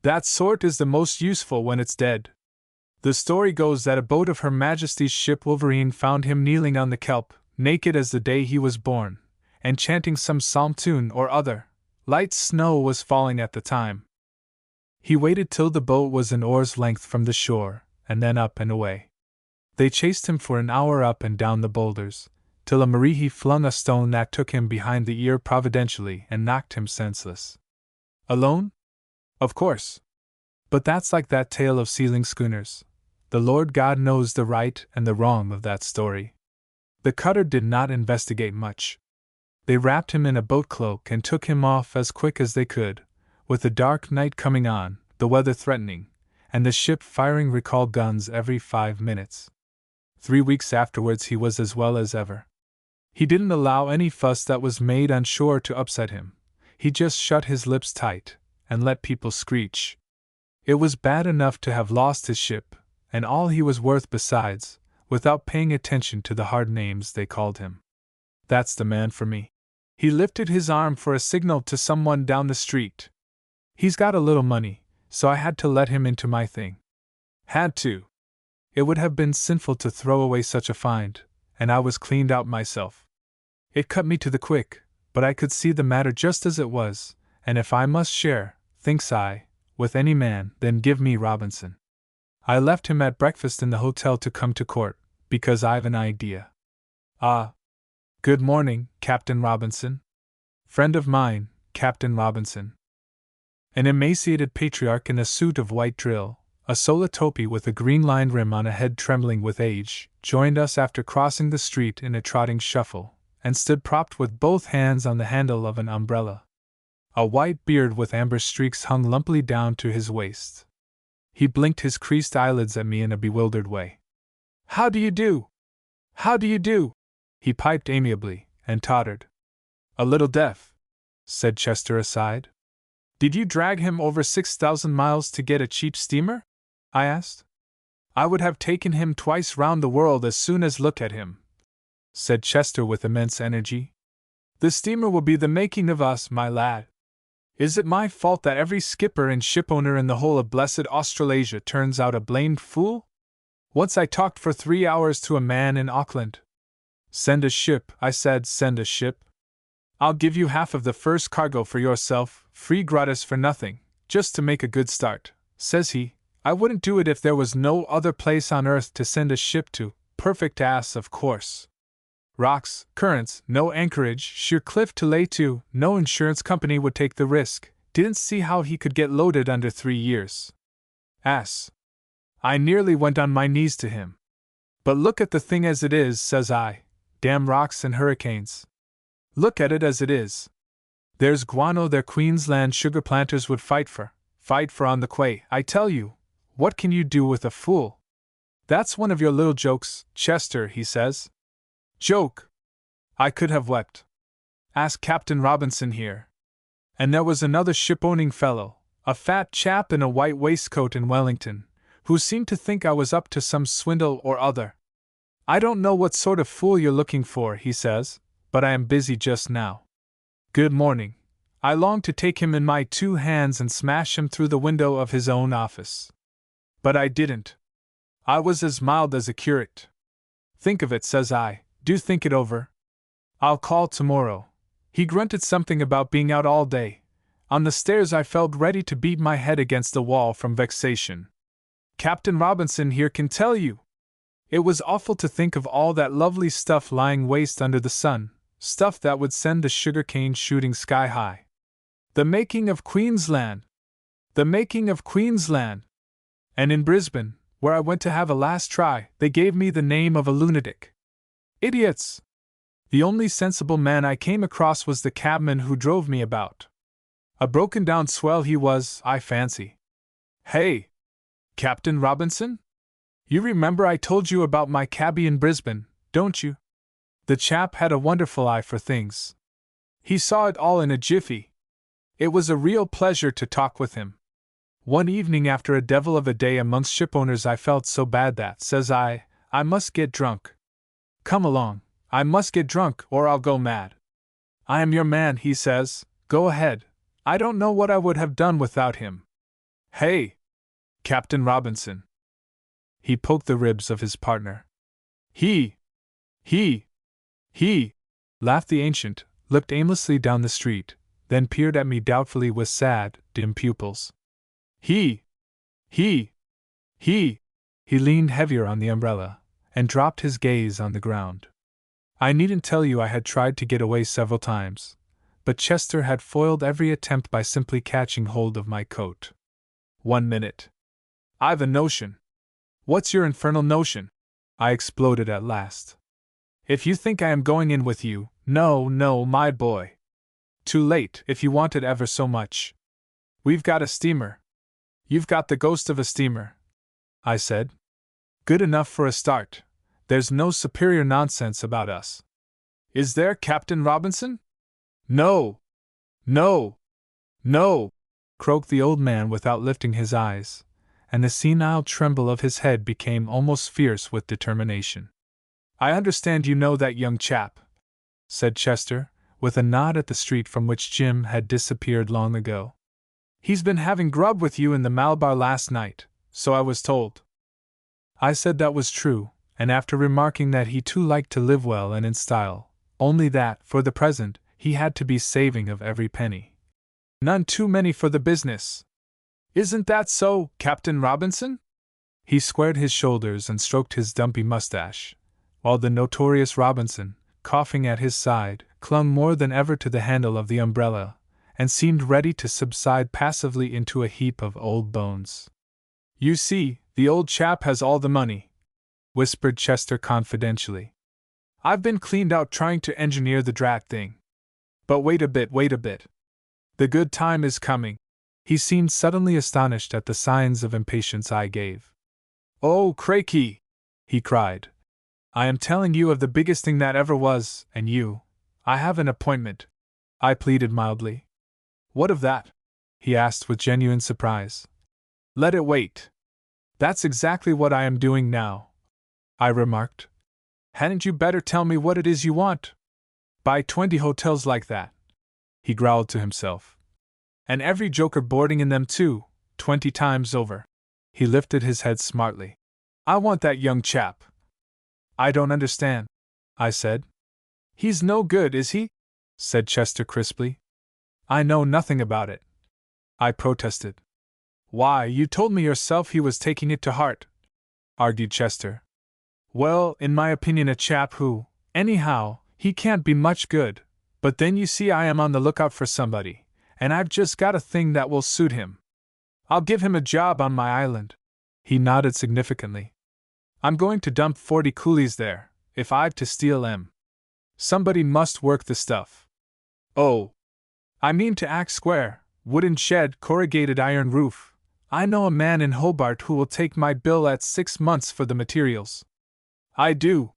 That sort is the most useful when it's dead. The story goes that a boat of Her Majesty's ship Wolverine found him kneeling on the kelp, naked as the day he was born, and chanting some psalm tune or other. Light snow was falling at the time. He waited till the boat was an oar's length from the shore, and then up and away. They chased him for an hour up and down the boulders, till a Marihi flung a stone that took him behind the ear providentially and knocked him senseless. Alone? Of course. But that's like that tale of sealing schooners. The Lord God knows the right and the wrong of that story. The cutter did not investigate much. They wrapped him in a boat cloak and took him off as quick as they could, with the dark night coming on, the weather threatening, and the ship firing recall guns every 5 minutes. 3 weeks afterwards he was as well as ever. He didn't allow any fuss that was made on shore to upset him. He just shut his lips tight, and let people screech. It was bad enough to have lost his ship, and all he was worth besides, without paying attention to the hard names they called him. That's the man for me. He lifted his arm for a signal to someone down the street. He's got a little money, so I had to let him into my thing. Had to. It would have been sinful to throw away such a find, and I was cleaned out myself. It cut me to the quick, but I could see the matter just as it was, and if I must share, thinks I, with any man, then give me Robinson. I left him at breakfast in the hotel to come to court, because I've an idea. Ah. Good morning, Captain Robinson. Friend of mine, Captain Robinson. An emaciated patriarch in a suit of white drill, a sola topi with a green-lined rim on a head trembling with age, joined us after crossing the street in a trotting shuffle, and stood propped with both hands on the handle of an umbrella. A white beard with amber streaks hung lumpily down to his waist. He blinked his creased eyelids at me in a bewildered way. How do you do? How do you do? He piped amiably, and tottered. A little deaf, said Chester aside. Did you drag him over 6,000 miles to get a cheap steamer? I asked. I would have taken him twice round the world as soon as look at him, said Chester with immense energy. The steamer will be the making of us, my lad. Is it my fault that every skipper and shipowner in the whole of blessed Australasia turns out a blamed fool? Once I talked for 3 hours to a man in Auckland. Send a ship, I said, send a ship. I'll give you half of the first cargo for yourself, free gratis for nothing, just to make a good start, says he. I wouldn't do it if there was no other place on earth to send a ship to, perfect ass of course. Rocks, currents, no anchorage, sheer cliff to lay to, no insurance company would take the risk, didn't see how he could get loaded under 3 years. Ass. I nearly went on my knees to him. But look at the thing as it is, says I. Damn rocks and hurricanes. Look at it as it is. There's guano there Queensland sugar planters would fight for on the quay, I tell you. What can you do with a fool? That's one of your little jokes, Chester, he says. Joke? I could have wept. Ask Captain Robinson here. And there was another ship-owning fellow, a fat chap in a white waistcoat in Wellington, who seemed to think I was up to some swindle or other. I don't know what sort of fool you're looking for, he says, but I am busy just now. Good morning. I long to take him in my 2 hands and smash him through the window of his own office. But I didn't. I was as mild as a curate. Think of it, says I, do think it over. I'll call tomorrow. He grunted something about being out all day. On the stairs I felt ready to beat my head against the wall from vexation. Captain Robinson here can tell you. It was awful to think of all that lovely stuff lying waste under the sun, stuff that would send the sugar-cane shooting sky high. The making of Queensland! The making of Queensland! And in Brisbane, where I went to have a last try, they gave me the name of a lunatic. Idiots! The only sensible man I came across was the cabman who drove me about. A broken-down swell he was, I fancy. Hey! Captain Robinson? You remember I told you about my cabbie in Brisbane, don't you? The chap had a wonderful eye for things. He saw it all in a jiffy. It was a real pleasure to talk with him. One evening after a devil of a day amongst shipowners I felt so bad that, says I must get drunk. Come along, I must get drunk or I'll go mad. I am your man, he says, go ahead, I don't know what I would have done without him. Hey! Captain Robinson. He poked the ribs of his partner. He, laughed the ancient, looked aimlessly down the street, then peered at me doubtfully with sad, dim pupils. He leaned heavier on the umbrella, and dropped his gaze on the ground. I needn't tell you I had tried to get away several times, but Chester had foiled every attempt by simply catching hold of my coat. 1 minute. I've a notion. What's your infernal notion? I exploded at last. If you think I am going in with you, no, my boy. Too late, if you want it ever so much. We've got a steamer. You've got the ghost of a steamer, I said. Good enough for a start. There's no superior nonsense about us. Is there, Captain Robinson? No, croaked the old man without lifting his eyes, and the senile tremble of his head became almost fierce with determination. I understand you know that young chap, said Chester, with a nod at the street from which Jim had disappeared long ago. He's been having grub with you in the Malabar last night, so I was told. I said that was true, and after remarking that he too liked to live well and in style, only that, for the present, he had to be saving of every penny. None too many for the business. Isn't that so, Captain Robinson? He squared his shoulders and stroked his dumpy mustache, while the notorious Robinson, coughing at his side, clung more than ever to the handle of the umbrella, and seemed ready to subside passively into a heap of old bones. You see, the old chap has all the money, whispered Chester confidentially. I've been cleaned out trying to engineer the drat thing. But wait a bit. The good time is coming. He seemed suddenly astonished at the signs of impatience I gave. Oh, crakey! He cried. I am telling you of the biggest thing that ever was, and I have an appointment. I pleaded mildly. What of that? He asked with genuine surprise. Let it wait. That's exactly what I am doing now, I remarked. Hadn't you better tell me what it is you want? Buy 20 hotels like that, he growled to himself. And every joker boarding in them too, 20 times over. He lifted his head smartly. I want that young chap. I don't understand, I said. He's no good, is he? Said Chester crisply. I know nothing about it, I protested. Why, you told me yourself he was taking it to heart, argued Chester. Well, in my opinion, a chap who, anyhow, he can't be much good, but then you see I am on the lookout for somebody, and I've just got a thing that will suit him. I'll give him a job on my island. He nodded significantly. I'm going to dump 40 coolies there, if I've to steal 'em. Somebody must work the stuff. Oh, I mean to act square, wooden shed, corrugated iron roof. I know a man in Hobart who will take my bill at 6 months for the materials. I do.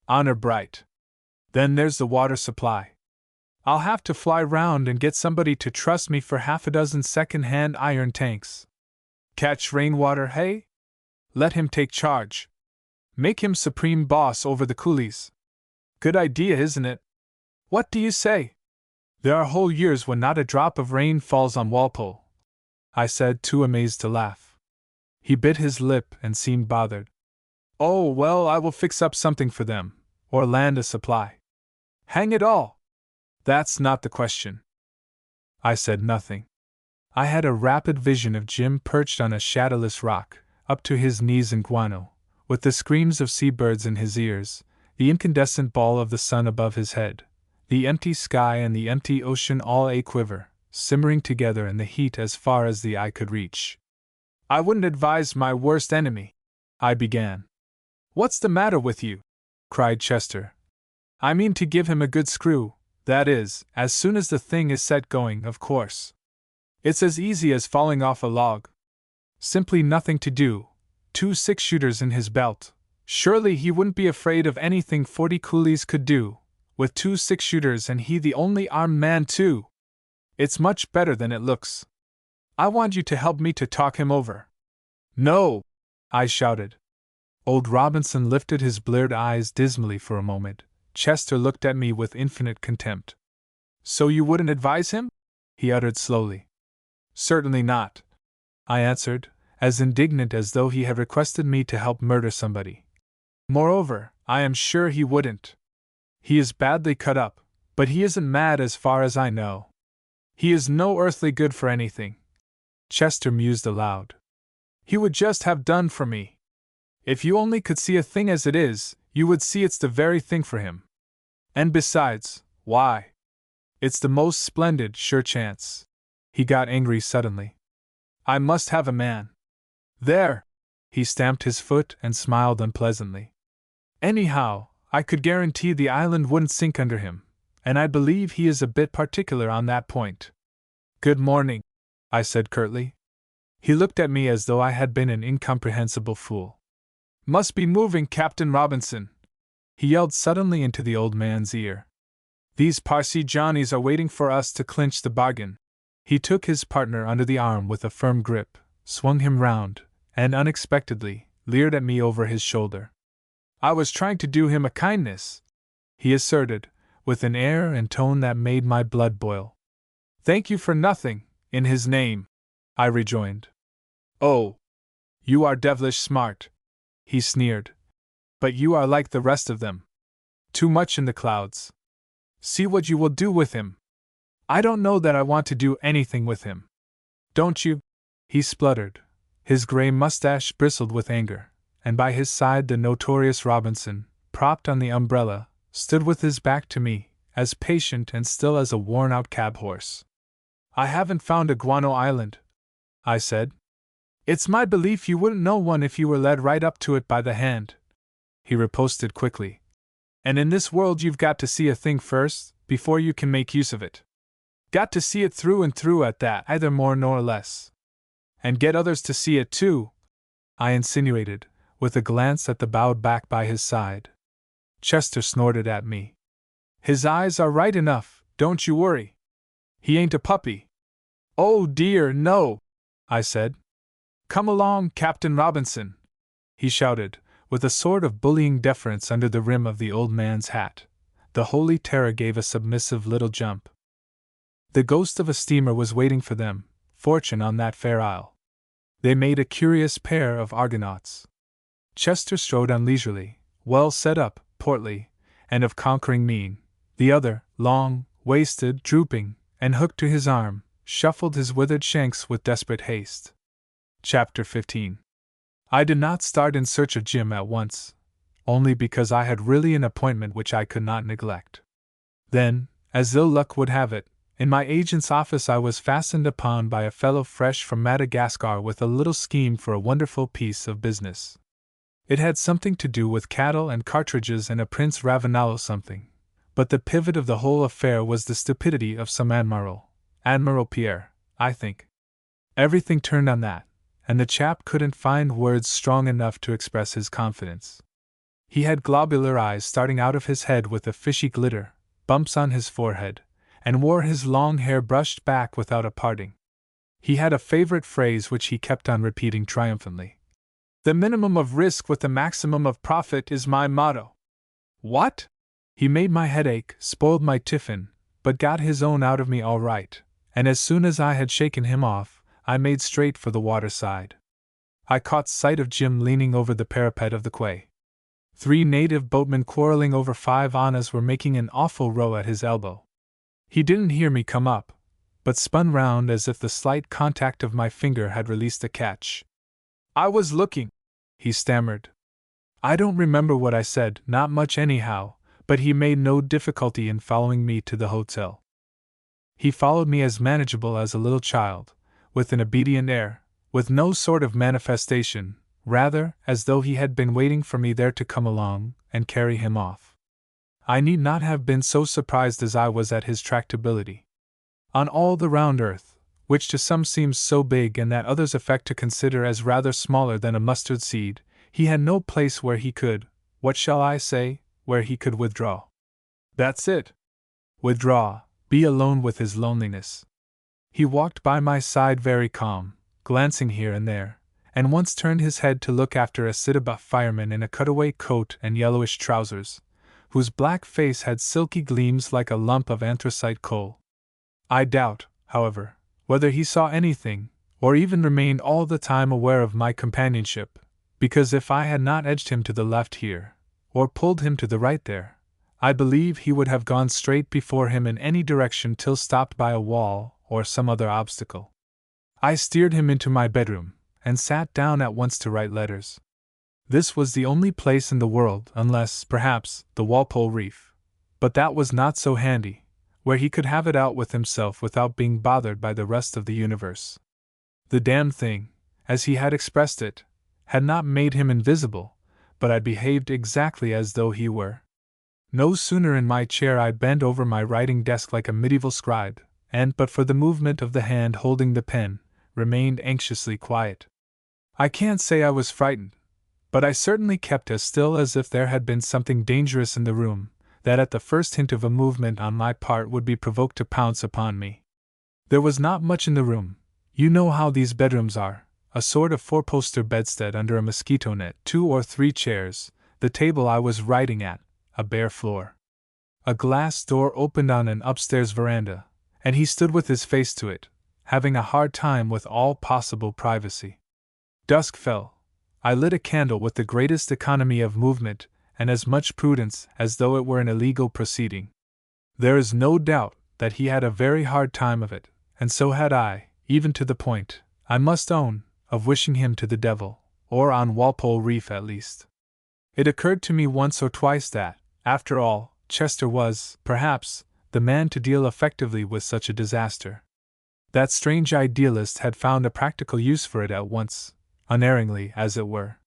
Honor bright. Then there's the water supply. I'll have to fly round and get somebody to trust me for half a dozen second-hand iron tanks. Catch rainwater, hey? Let him take charge. Make him supreme boss over the coolies. Good idea, isn't it? What do you say? There are whole years when not a drop of rain falls on Walpole, I said, too amazed to laugh. He bit his lip and seemed bothered. Oh, well, I will fix up something for them, or land a supply. Hang it all! That's not the question. I said nothing. I had a rapid vision of Jim perched on a shadowless rock, up to his knees in guano, with the screams of seabirds in his ears, the incandescent ball of the sun above his head, the empty sky and the empty ocean all a-quiver, simmering together in the heat as far as the eye could reach. I wouldn't advise my worst enemy, I began. What's the matter with you? Cried Chester. I mean to give him a good screw, that is, as soon as the thing is set going, of course. It's as easy as falling off a log. Simply nothing to do, 2 6-shooters in his belt. Surely he wouldn't be afraid of anything 40 coolies could do, with 2 6-shooters and he the only armed man too. It's much better than it looks. I want you to help me to talk him over. No! I shouted. Old Robinson lifted his bleared eyes dismally for a moment. Chester looked at me with infinite contempt. So you wouldn't advise him? He uttered slowly. Certainly not, I answered, as indignant as though he had requested me to help murder somebody. Moreover, I am sure he wouldn't. He is badly cut up, but he isn't mad as far as I know. He is no earthly good for anything. Chester mused aloud. He would just have done for me. If you only could see a thing as it is, you would see it's the very thing for him. And besides, why? It's the most splendid, sure chance. He got angry suddenly. I must have a man. There! He stamped his foot and smiled unpleasantly. Anyhow, I could guarantee the island wouldn't sink under him, and I believe he is a bit particular on that point. Good morning, I said curtly. He looked at me as though I had been an incomprehensible fool. Must be moving, Captain Robinson, he yelled suddenly into the old man's ear. These Parsee Johnnies are waiting for us to clinch the bargain. He took his partner under the arm with a firm grip, swung him round, and unexpectedly leered at me over his shoulder. I was trying to do him a kindness, he asserted, with an air and tone that made my blood boil. Thank you for nothing, in his name, I rejoined. Oh, you are devilish smart, he sneered. But you are like the rest of them. Too much in the clouds. See what you will do with him. I don't know that I want to do anything with him. Don't you? He spluttered. His gray mustache bristled with anger, and by his side the notorious Robinson, propped on the umbrella, stood with his back to me, as patient and still as a worn-out cab horse. I haven't found a guano island, I said. It's my belief you wouldn't know one if you were led right up to it by the hand, he riposted quickly. And in this world you've got to see a thing first, before you can make use of it. Got to see it through and through at that, either more nor less. And get others to see it too, I insinuated, with a glance at the bowed back by his side. Chester snorted at me. His eyes are right enough, don't you worry. He ain't a puppy. Oh dear, no, I said. Come along, Captain Robinson, he shouted, with a sort of bullying deference under the rim of the old man's hat. The Holy Terror gave a submissive little jump. The ghost of a steamer was waiting for them, fortune on that fair isle. They made a curious pair of Argonauts. Chester strode on leisurely, well set up, portly, and of conquering mien. The other, long, wasted, drooping, and hooked to his arm, shuffled his withered shanks with desperate haste. Chapter 15. I did not start in search of Jim at once, only because I had really an appointment which I could not neglect. Then, as ill luck would have it, in my agent's office I was fastened upon by a fellow fresh from Madagascar with a little scheme for a wonderful piece of business. It had something to do with cattle and cartridges and a Prince Ravenalo something, but the pivot of the whole affair was the stupidity of some Admiral Pierre, I think. Everything turned on that, and the chap couldn't find words strong enough to express his confidence. He had globular eyes starting out of his head with a fishy glitter, bumps on his forehead, and wore his long hair brushed back without a parting. He had a favorite phrase which he kept on repeating triumphantly. The minimum of risk with the maximum of profit is my motto. What? He made my head ache, spoiled my tiffin, but got his own out of me all right, and as soon as I had shaken him off, I made straight for the waterside. I caught sight of Jim leaning over the parapet of the quay. 3 native boatmen quarreling over 5 annas were making an awful row at his elbow. He didn't hear me come up, but spun round as if the slight contact of my finger had released a catch. I was looking, he stammered. I don't remember what I said, not much anyhow, but he made no difficulty in following me to the hotel. He followed me as manageable as a little child, with an obedient air, with no sort of manifestation, rather as though he had been waiting for me there to come along and carry him off. I need not have been so surprised as I was at his tractability. On all the round earth, which to some seems so big and that others affect to consider as rather smaller than a mustard seed, he had no place where he could, what shall I say, where he could withdraw. That's it. Withdraw, be alone with his loneliness. He walked by my side very calm, glancing here and there, and once turned his head to look after a sit-about fireman in a cutaway coat and yellowish trousers, whose black face had silky gleams like a lump of anthracite coal. I doubt, however, whether he saw anything, or even remained all the time aware of my companionship, because if I had not edged him to the left here, or pulled him to the right there, I believe he would have gone straight before him in any direction till stopped by a wall or some other obstacle. I steered him into my bedroom, and sat down at once to write letters. This was the only place in the world, unless, perhaps, the Walpole Reef, but that was not so handy, where he could have it out with himself without being bothered by the rest of the universe. The damned thing, as he had expressed it, had not made him invisible, but I behaved exactly as though he were. No sooner in my chair I bent over my writing desk like a medieval scribe, and, but for the movement of the hand holding the pen, remained anxiously quiet. I can't say I was frightened, but I certainly kept as still as if there had been something dangerous in the room, that at the first hint of a movement on my part would be provoked to pounce upon me. There was not much in the room. You know how these bedrooms are, a sort of four-poster bedstead under a mosquito net, 2 or 3 chairs, the table I was writing at, a bare floor. A glass door opened on an upstairs veranda, and he stood with his face to it, having a hard time with all possible privacy. Dusk fell. I lit a candle with the greatest economy of movement and as much prudence as though it were an illegal proceeding. There is no doubt that he had a very hard time of it, and so had I, even to the point, I must own, of wishing him to the devil, or on Walpole Reef at least. It occurred to me once or twice that, after all, Chester was, perhaps, the man to deal effectively with such a disaster. That strange idealist had found a practical use for it at once, unerringly, as it were.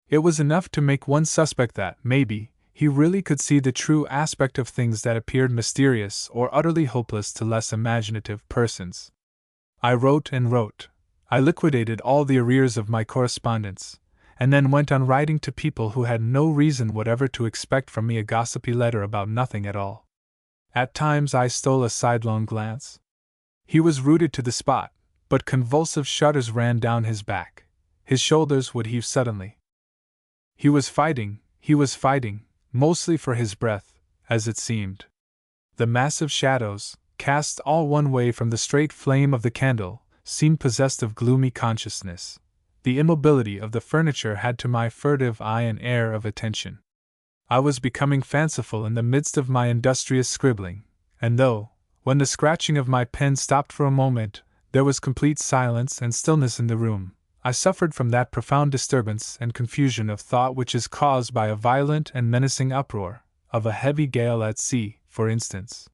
It was enough to make one suspect that, maybe, he really could see the true aspect of things that appeared mysterious or utterly hopeless to less imaginative persons. I wrote and wrote. I liquidated all the arrears of my correspondence, and then went on writing to people who had no reason whatever to expect from me a gossipy letter about nothing at all. At times I stole a sidelong glance. He was rooted to the spot, but convulsive shudders ran down his back. His shoulders would heave suddenly. He was fighting, mostly for his breath, as it seemed. The massive shadows, cast all one way from the straight flame of the candle, seemed possessed of gloomy consciousness. The immobility of the furniture had to my furtive eye an air of attention. I was becoming fanciful in the midst of my industrious scribbling, and though, when the scratching of my pen stopped for a moment, there was complete silence and stillness in the room, I suffered from that profound disturbance and confusion of thought which is caused by a violent and menacing uproar, of a heavy gale at sea, for instance.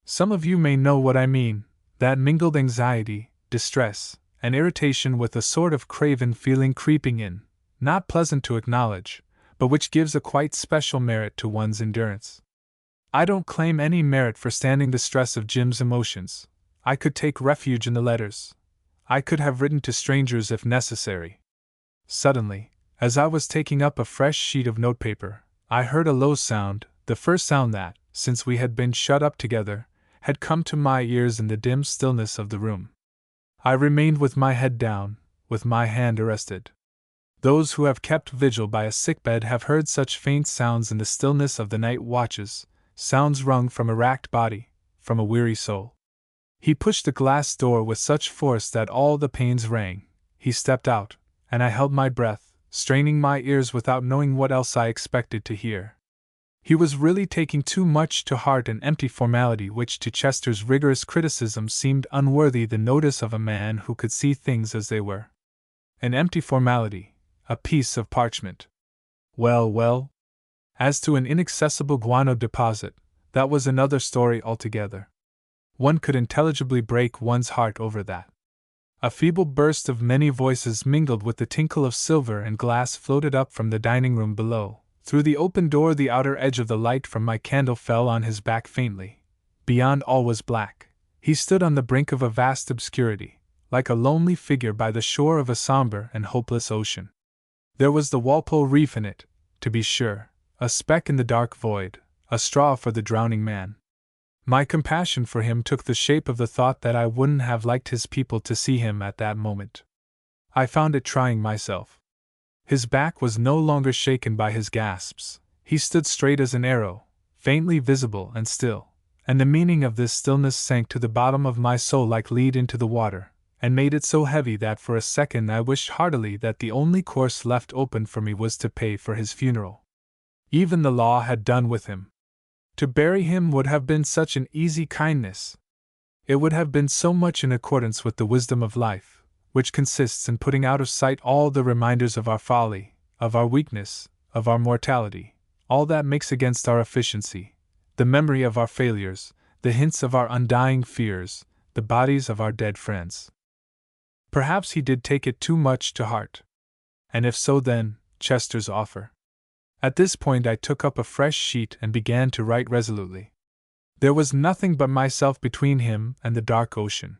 Some of you may know what I mean, that mingled anxiety, distress, and irritation with a sort of craven feeling creeping in, not pleasant to acknowledge, but which gives a quite special merit to one's endurance. I don't claim any merit for standing the stress of Jim's emotions. I could take refuge in the letters. I could have written to strangers if necessary. Suddenly, as I was taking up a fresh sheet of notepaper, I heard a low sound, the first sound that, since we had been shut up together, had come to my ears in the dim stillness of the room. I remained with my head down, with my hand arrested. Those who have kept vigil by a sickbed have heard such faint sounds in the stillness of the night watches, sounds wrung from a racked body, from a weary soul. He pushed the glass door with such force that all the panes rang. He stepped out, and I held my breath, straining my ears without knowing what else I expected to hear. He was really taking too much to heart an empty formality which to Chester's rigorous criticism seemed unworthy the notice of a man who could see things as they were. An empty formality, a piece of parchment. Well. As to an inaccessible guano deposit, that was another story altogether. One could intelligibly break one's heart over that. A feeble burst of many voices mingled with the tinkle of silver and glass floated up from the dining room below. Through the open door the outer edge of the light from my candle fell on his back faintly. Beyond all was black. He stood on the brink of a vast obscurity, like a lonely figure by the shore of a somber and hopeless ocean. There was the Walpole Reef in it, to be sure, a speck in the dark void, a straw for the drowning man. My compassion for him took the shape of the thought that I wouldn't have liked his people to see him at that moment. I found it trying myself. His back was no longer shaken by his gasps. He stood straight as an arrow, faintly visible and still, and the meaning of this stillness sank to the bottom of my soul like lead into the water, and made it so heavy that for a second I wished heartily that the only course left open for me was to pay for his funeral. Even the law had done with him. To bury him would have been such an easy kindness. It would have been so much in accordance with the wisdom of life, which consists in putting out of sight all the reminders of our folly, of our weakness, of our mortality, all that makes against our efficiency, the memory of our failures, the hints of our undying fears, the bodies of our dead friends. Perhaps he did take it too much to heart. And if so, then, Chester's offer. At this point I took up a fresh sheet and began to write resolutely. There was nothing but myself between him and the dark ocean.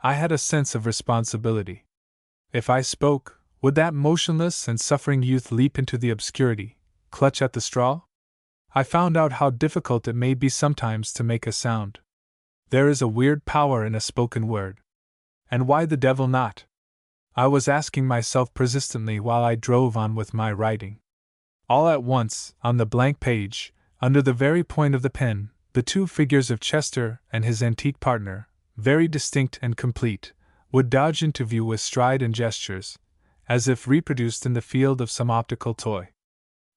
I had a sense of responsibility. If I spoke, would that motionless and suffering youth leap into the obscurity, clutch at the straw? I found out how difficult it may be sometimes to make a sound. There is a weird power in a spoken word. And why the devil not? I was asking myself persistently while I drove on with my writing. All at once, on the blank page, under the very point of the pen, the two figures of Chester and his antique partner, very distinct and complete, would dodge into view with stride and gestures, as if reproduced in the field of some optical toy.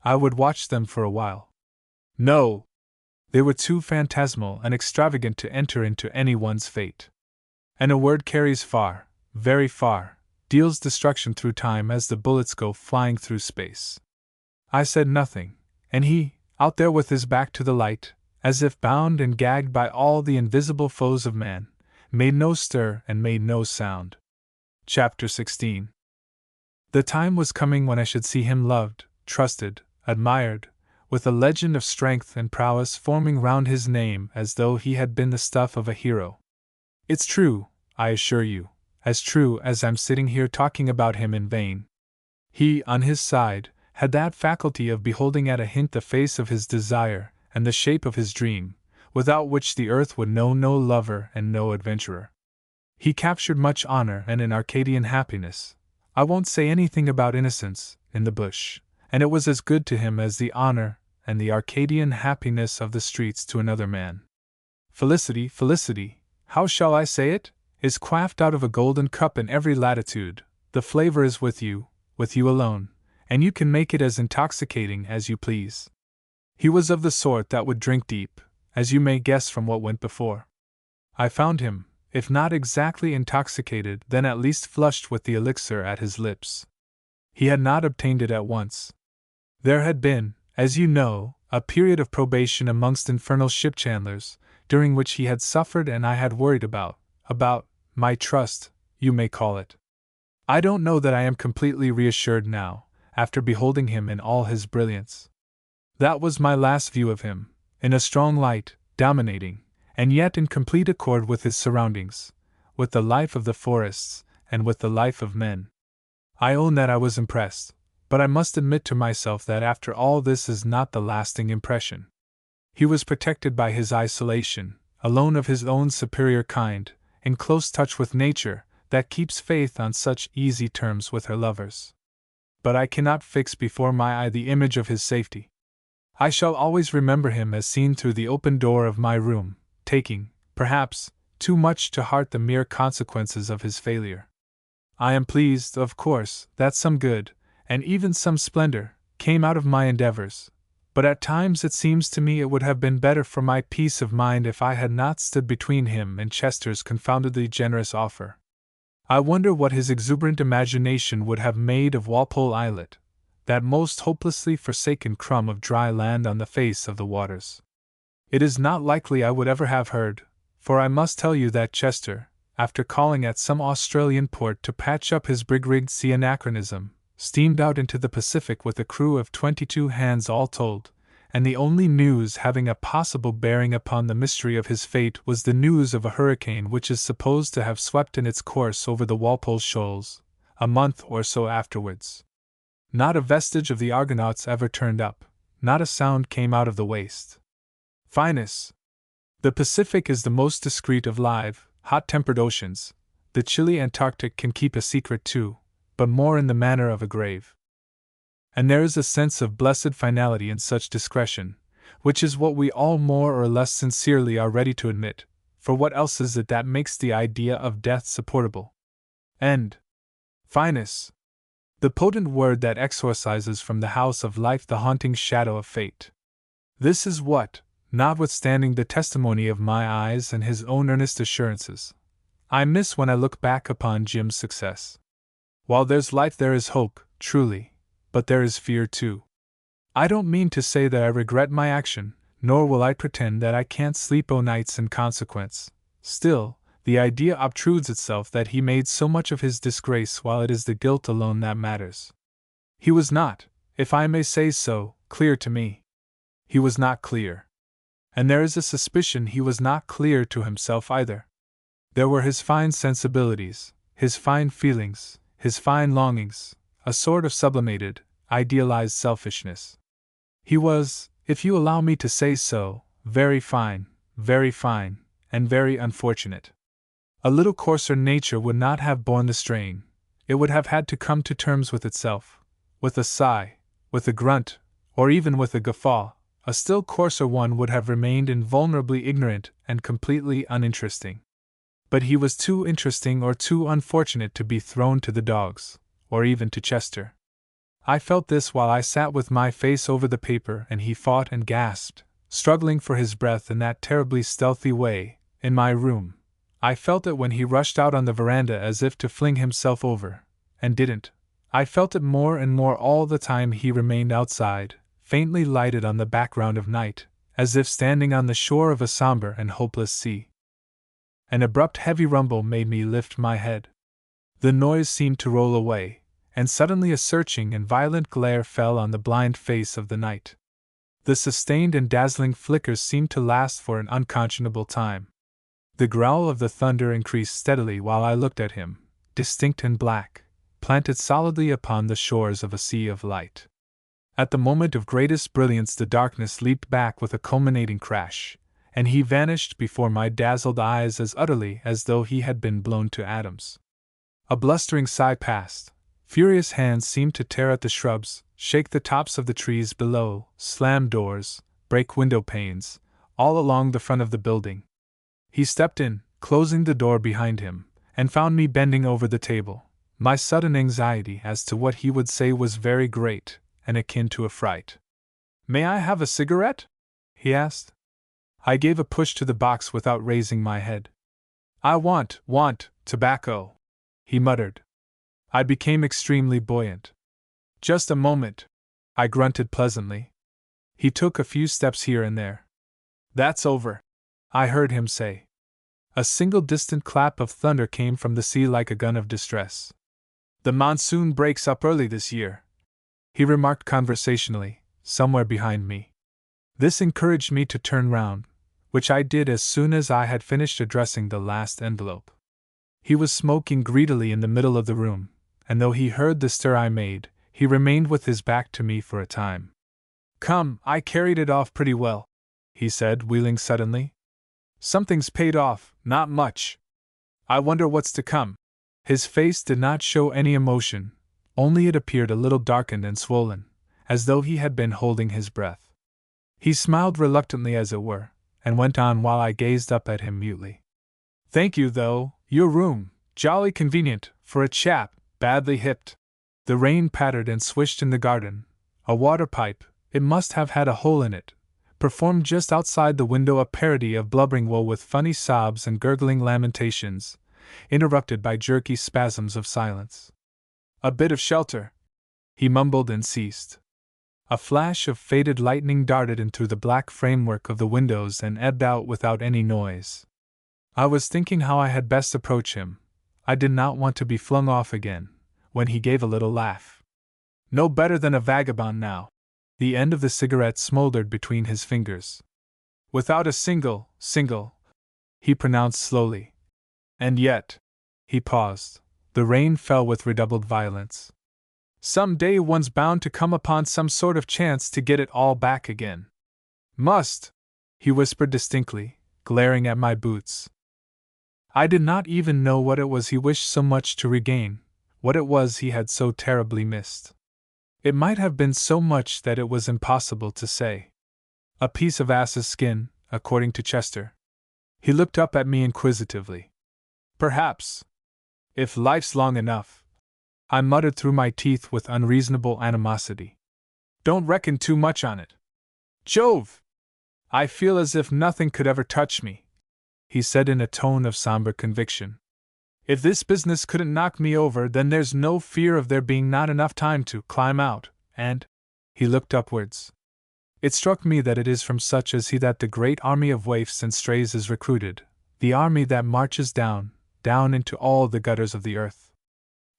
I would watch them for a while. No! They were too phantasmal and extravagant to enter into anyone's fate. And a word carries far, very far, deals destruction through time as the bullets go flying through space. I said nothing, and he, out there with his back to the light, as if bound and gagged by all the invisible foes of man, made no stir and made no sound. Chapter 16. The time was coming when I should see him loved, trusted, admired, with a legend of strength and prowess forming round his name as though he had been the stuff of a hero. It's true, I assure you, as true as I'm sitting here talking about him in vain. He, on his side, had that faculty of beholding at a hint the face of his desire and the shape of his dream, without which the earth would know no lover and no adventurer. He captured much honor and an Arcadian happiness, I won't say anything about innocence, in the bush, and it was as good to him as the honor and the Arcadian happiness of the streets to another man. Felicity, how shall I say it, is quaffed out of a golden cup in every latitude. The flavor is with you alone, and you can make it as intoxicating as you please. He was of the sort that would drink deep, as you may guess from what went before. I found him, if not exactly intoxicated, then at least flushed with the elixir at his lips. He had not obtained it at once. There had been, as you know, a period of probation amongst infernal ship chandlers, during which he had suffered and I had worried about my trust, you may call it. I don't know that I am completely reassured now, after beholding him in all his brilliance. That was my last view of him, in a strong light, dominating, and yet in complete accord with his surroundings, with the life of the forests, and with the life of men. I own that I was impressed, but I must admit to myself that after all this is not the lasting impression. He was protected by his isolation, alone of his own superior kind, in close touch with nature, that keeps faith on such easy terms with her lovers. But I cannot fix before my eye the image of his safety. I shall always remember him as seen through the open door of my room, taking, perhaps, too much to heart the mere consequences of his failure. I am pleased, of course, that some good, and even some splendor, came out of my endeavors, but at times it seems to me it would have been better for my peace of mind if I had not stood between him and Chester's confoundedly generous offer. I wonder what his exuberant imagination would have made of Walpole Islet, that most hopelessly forsaken crumb of dry land on the face of the waters. It is not likely I would ever have heard, for I must tell you that Chester, after calling at some Australian port to patch up his brig-rigged sea anachronism, steamed out into the Pacific with a crew of 22 hands all told, and the only news having a possible bearing upon the mystery of his fate was the news of a hurricane which is supposed to have swept in its course over the Walpole Shoals, a month or so afterwards. Not a vestige of the Argonauts ever turned up, not a sound came out of the waste. Finus! The Pacific is the most discreet of live, hot-tempered oceans. The chilly Antarctic can keep a secret too, but more in the manner of a grave. And there is a sense of blessed finality in such discretion, which is what we all more or less sincerely are ready to admit, for what else is it that makes the idea of death supportable? And finus, the potent word that exorcises from the house of life the haunting shadow of fate. This is what, notwithstanding the testimony of my eyes and his own earnest assurances, I miss when I look back upon Jim's success. While there's life there is hope, truly, but there is fear too. I don't mean to say that I regret my action, nor will I pretend that I can't sleep o' nights in consequence. Still, the idea obtrudes itself that he made so much of his disgrace while it is the guilt alone that matters. He was not, if I may say so, clear to me. He was not clear. And there is a suspicion he was not clear to himself either. There were his fine sensibilities, his fine feelings, his fine longings, a sort of sublimated, idealized selfishness. He was, if you allow me to say so, very fine, and very unfortunate. A little coarser nature would not have borne the strain. It would have had to come to terms with itself, with a sigh, with a grunt, or even with a guffaw. A still coarser one would have remained invulnerably ignorant and completely uninteresting. But he was too interesting or too unfortunate to be thrown to the dogs, or even to Chester. I felt this while I sat with my face over the paper and he fought and gasped, struggling for his breath in that terribly stealthy way, in my room. I felt it when he rushed out on the veranda as if to fling himself over, and didn't. I felt it more and more all the time he remained outside, faintly lighted on the background of night, as if standing on the shore of a somber and hopeless sea. An abrupt heavy rumble made me lift my head. The noise seemed to roll away, and suddenly a searching and violent glare fell on the blind face of the night. The sustained and dazzling flickers seemed to last for an unconscionable time. The growl of the thunder increased steadily while I looked at him, distinct and black, planted solidly upon the shores of a sea of light. At the moment of greatest brilliance the darkness leaped back with a culminating crash, and he vanished before my dazzled eyes as utterly as though he had been blown to atoms. A blustering sigh passed. Furious hands seemed to tear at the shrubs, shake the tops of the trees below, slam doors, break window panes, all along the front of the building. He stepped in, closing the door behind him, and found me bending over the table. My sudden anxiety as to what he would say was very great, and akin to a fright. "May I have a cigarette?" he asked. I gave a push to the box without raising my head. "I want tobacco," he muttered. I became extremely buoyant. "Just a moment," I grunted pleasantly. He took a few steps here and there. "That's over," I heard him say. A single distant clap of thunder came from the sea like a gun of distress. "The monsoon breaks up early this year," he remarked conversationally, somewhere behind me. This encouraged me to turn round, which I did as soon as I had finished addressing the last envelope. He was smoking greedily in the middle of the room, and though he heard the stir I made, he remained with his back to me for a time. "Come, I carried it off pretty well," he said, wheeling suddenly. "Something's paid off, not much. I wonder what's to come." His face did not show any emotion, only it appeared a little darkened and swollen, as though he had been holding his breath. He smiled reluctantly as it were, and went on while I gazed up at him mutely. "Thank you, though, your room, jolly convenient, for a chap, badly hipped." The rain pattered and swished in the garden. A water pipe, it must have had a hole in it, performed just outside the window a parody of blubbering woe with funny sobs and gurgling lamentations, interrupted by jerky spasms of silence. "A bit of shelter," he mumbled and ceased. A flash of faded lightning darted in through the black framework of the windows and ebbed out without any noise. I was thinking how I had best approach him. I did not want to be flung off again, when he gave a little laugh. "No better than a vagabond now." The end of the cigarette smoldered between his fingers. "Without a single, he pronounced slowly. "And yet," he paused, the rain fell with redoubled violence. "Some day one's bound to come upon some sort of chance to get it all back again. Must," he whispered distinctly, glaring at my boots. I did not even know what it was he wished so much to regain, what it was he had so terribly missed. It might have been so much that it was impossible to say. A piece of ass's skin, according to Chester. He looked up at me inquisitively. Perhaps. If life's long enough, I muttered through my teeth with unreasonable animosity. Don't reckon too much on it. Jove! I feel as if nothing could ever touch me, he said in a tone of somber conviction. If this business couldn't knock me over, then there's no fear of there being not enough time to climb out, and he looked upwards. It struck me that it is from such as he that the great army of waifs and strays is recruited, the army that marches down into all the gutters of the earth.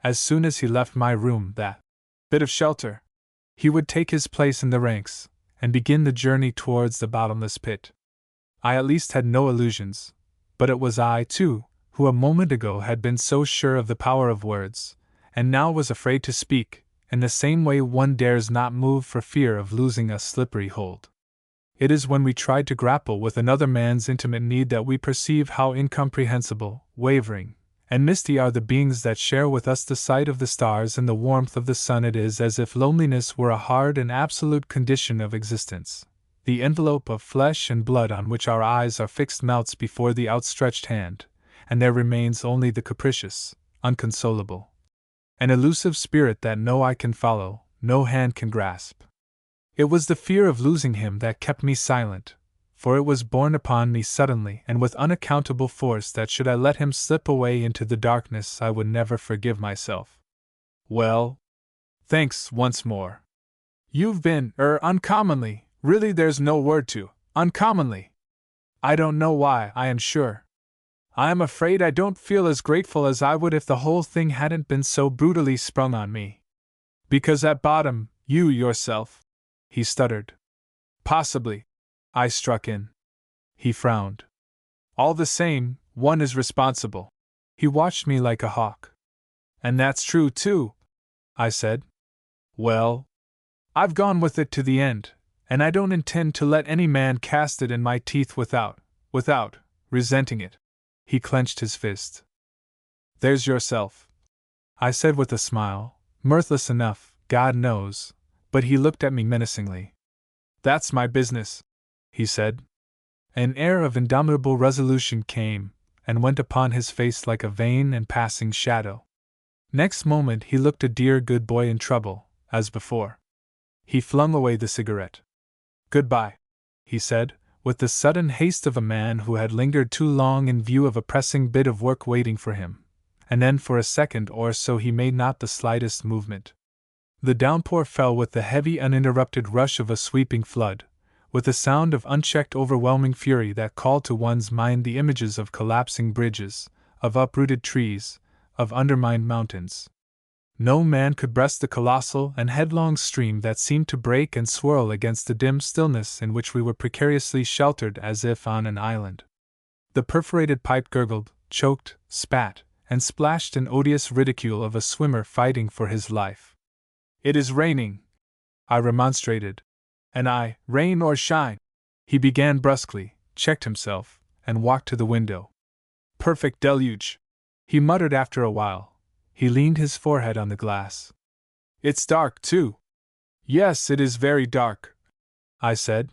As soon as he left my room, that bit of shelter, he would take his place in the ranks, and begin the journey towards the bottomless pit. I at least had no illusions, but it was I, too, who a moment ago had been so sure of the power of words, and now was afraid to speak, in the same way one dares not move for fear of losing a slippery hold. It is when we try to grapple with another man's intimate need that we perceive how incomprehensible, wavering, and misty are the beings that share with us the sight of the stars and the warmth of the sun. It is as if loneliness were a hard and absolute condition of existence. The envelope of flesh and blood on which our eyes are fixed melts before the outstretched hand, and there remains only the capricious, unconsolable, an elusive spirit that no eye can follow, no hand can grasp. It was the fear of losing him that kept me silent, for it was borne upon me suddenly and with unaccountable force that should I let him slip away into the darkness I would never forgive myself. Well, thanks once more. You've been, uncommonly, really there's no word to, uncommonly. I don't know why, I am sure. I am afraid I don't feel as grateful as I would if the whole thing hadn't been so brutally sprung on me. Because at bottom, you yourself, he stuttered. Possibly, I struck in. He frowned. All the same, one is responsible. He watched me like a hawk. And that's true too, I said. Well, I've gone with it to the end, and I don't intend to let any man cast it in my teeth without resenting it. He clenched his fist. There's yourself, I said with a smile, mirthless enough, God knows, but he looked at me menacingly. That's my business, he said. An air of indomitable resolution came and went upon his face like a vain and passing shadow. Next moment he looked a dear good boy in trouble, as before. He flung away the cigarette. Goodbye, he said, with the sudden haste of a man who had lingered too long in view of a pressing bit of work waiting for him, and then for a second or so he made not the slightest movement. The downpour fell with the heavy uninterrupted rush of a sweeping flood, with a sound of unchecked overwhelming fury that called to one's mind the images of collapsing bridges, of uprooted trees, of undermined mountains. No man could breast the colossal and headlong stream that seemed to break and swirl against the dim stillness in which we were precariously sheltered as if on an island. The perforated pipe gurgled, choked, spat, and splashed in odious ridicule of a swimmer fighting for his life. It is raining, I remonstrated. And I, rain or shine, he began brusquely, checked himself, and walked to the window. Perfect deluge, he muttered after a while. He leaned his forehead on the glass. It's dark, too. Yes, it is very dark, I said.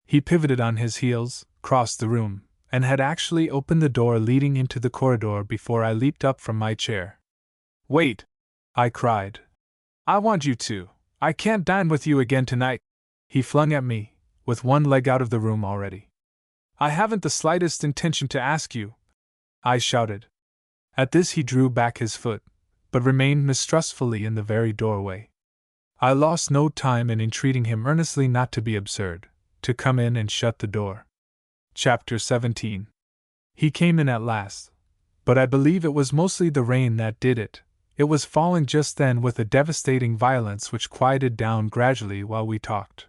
He pivoted on his heels, crossed the room, and had actually opened the door leading into the corridor before I leaped up from my chair. Wait, I cried. I want you to. I can't dine with you again tonight. He flung at me, with one leg out of the room already. I haven't the slightest intention to ask you, I shouted. At this he drew back his foot, but remained mistrustfully in the very doorway. I lost no time in entreating him earnestly not to be absurd, to come in and shut the door. Chapter 17. He came in at last, but I believe it was mostly the rain that did it. It was falling just then with a devastating violence which quieted down gradually while we talked.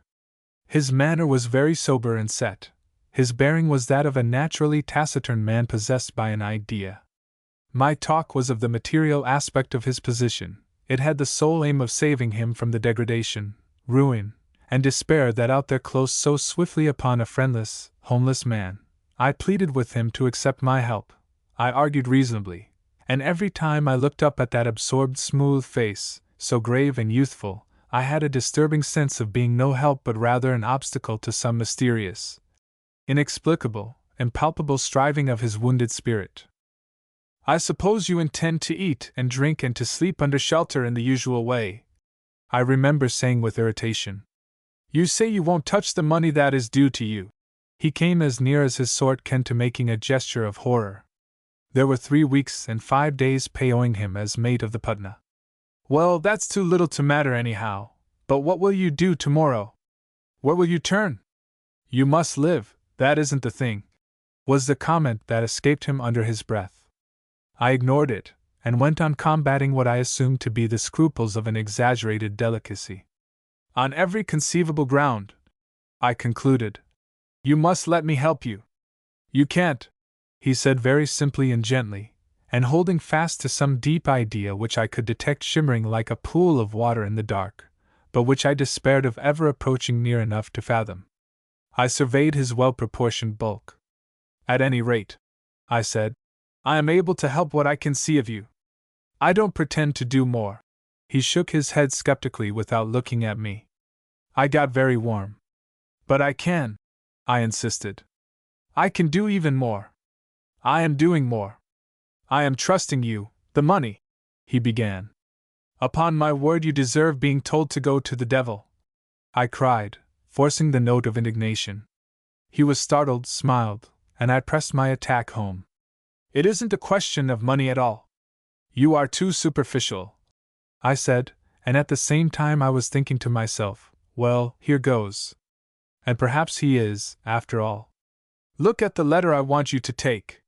His manner was very sober and set. His bearing was that of a naturally taciturn man possessed by an idea. My talk was of the material aspect of his position. It had the sole aim of saving him from the degradation, ruin, and despair that out there closed so swiftly upon a friendless, homeless man, I pleaded with him to accept my help. I argued reasonably, and every time I looked up at that absorbed, smooth face, so grave and youthful, I had a disturbing sense of being no help but rather an obstacle to some mysterious, inexplicable, impalpable striving of his wounded spirit. "I suppose you intend to eat and drink and to sleep under shelter in the usual way," I remember saying with irritation. "You say you won't touch the money that is due to you." He came as near as his sort can to making a gesture of horror. There were 3 weeks and 5 days' pay owing him as mate of the Putna. "Well, that's too little to matter anyhow. But what will you do tomorrow? Where will you turn? You must live, that isn't the thing," was the comment that escaped him under his breath. I ignored it, and went on combating what I assumed to be the scruples of an exaggerated delicacy. "On every conceivable ground," I concluded. "You must let me help you." "You can't," he said very simply and gently, and holding fast to some deep idea which I could detect shimmering like a pool of water in the dark, but which I despaired of ever approaching near enough to fathom. I surveyed his well-proportioned bulk. "At any rate," I said, "I am able to help what I can see of you. I don't pretend to do more." He shook his head skeptically without looking at me. I got very warm. "But I can," I insisted. "I can do even more. I am doing more. I am trusting you, the money," he began. "Upon my word, you deserve being told to go to the devil," I cried, forcing the note of indignation. He was startled, smiled, and I pressed my attack home. "It isn't a question of money at all. You are too superficial," I said, and at the same time I was thinking to myself, well, here goes. And perhaps he is, after all. "Look at the letter I want you to take.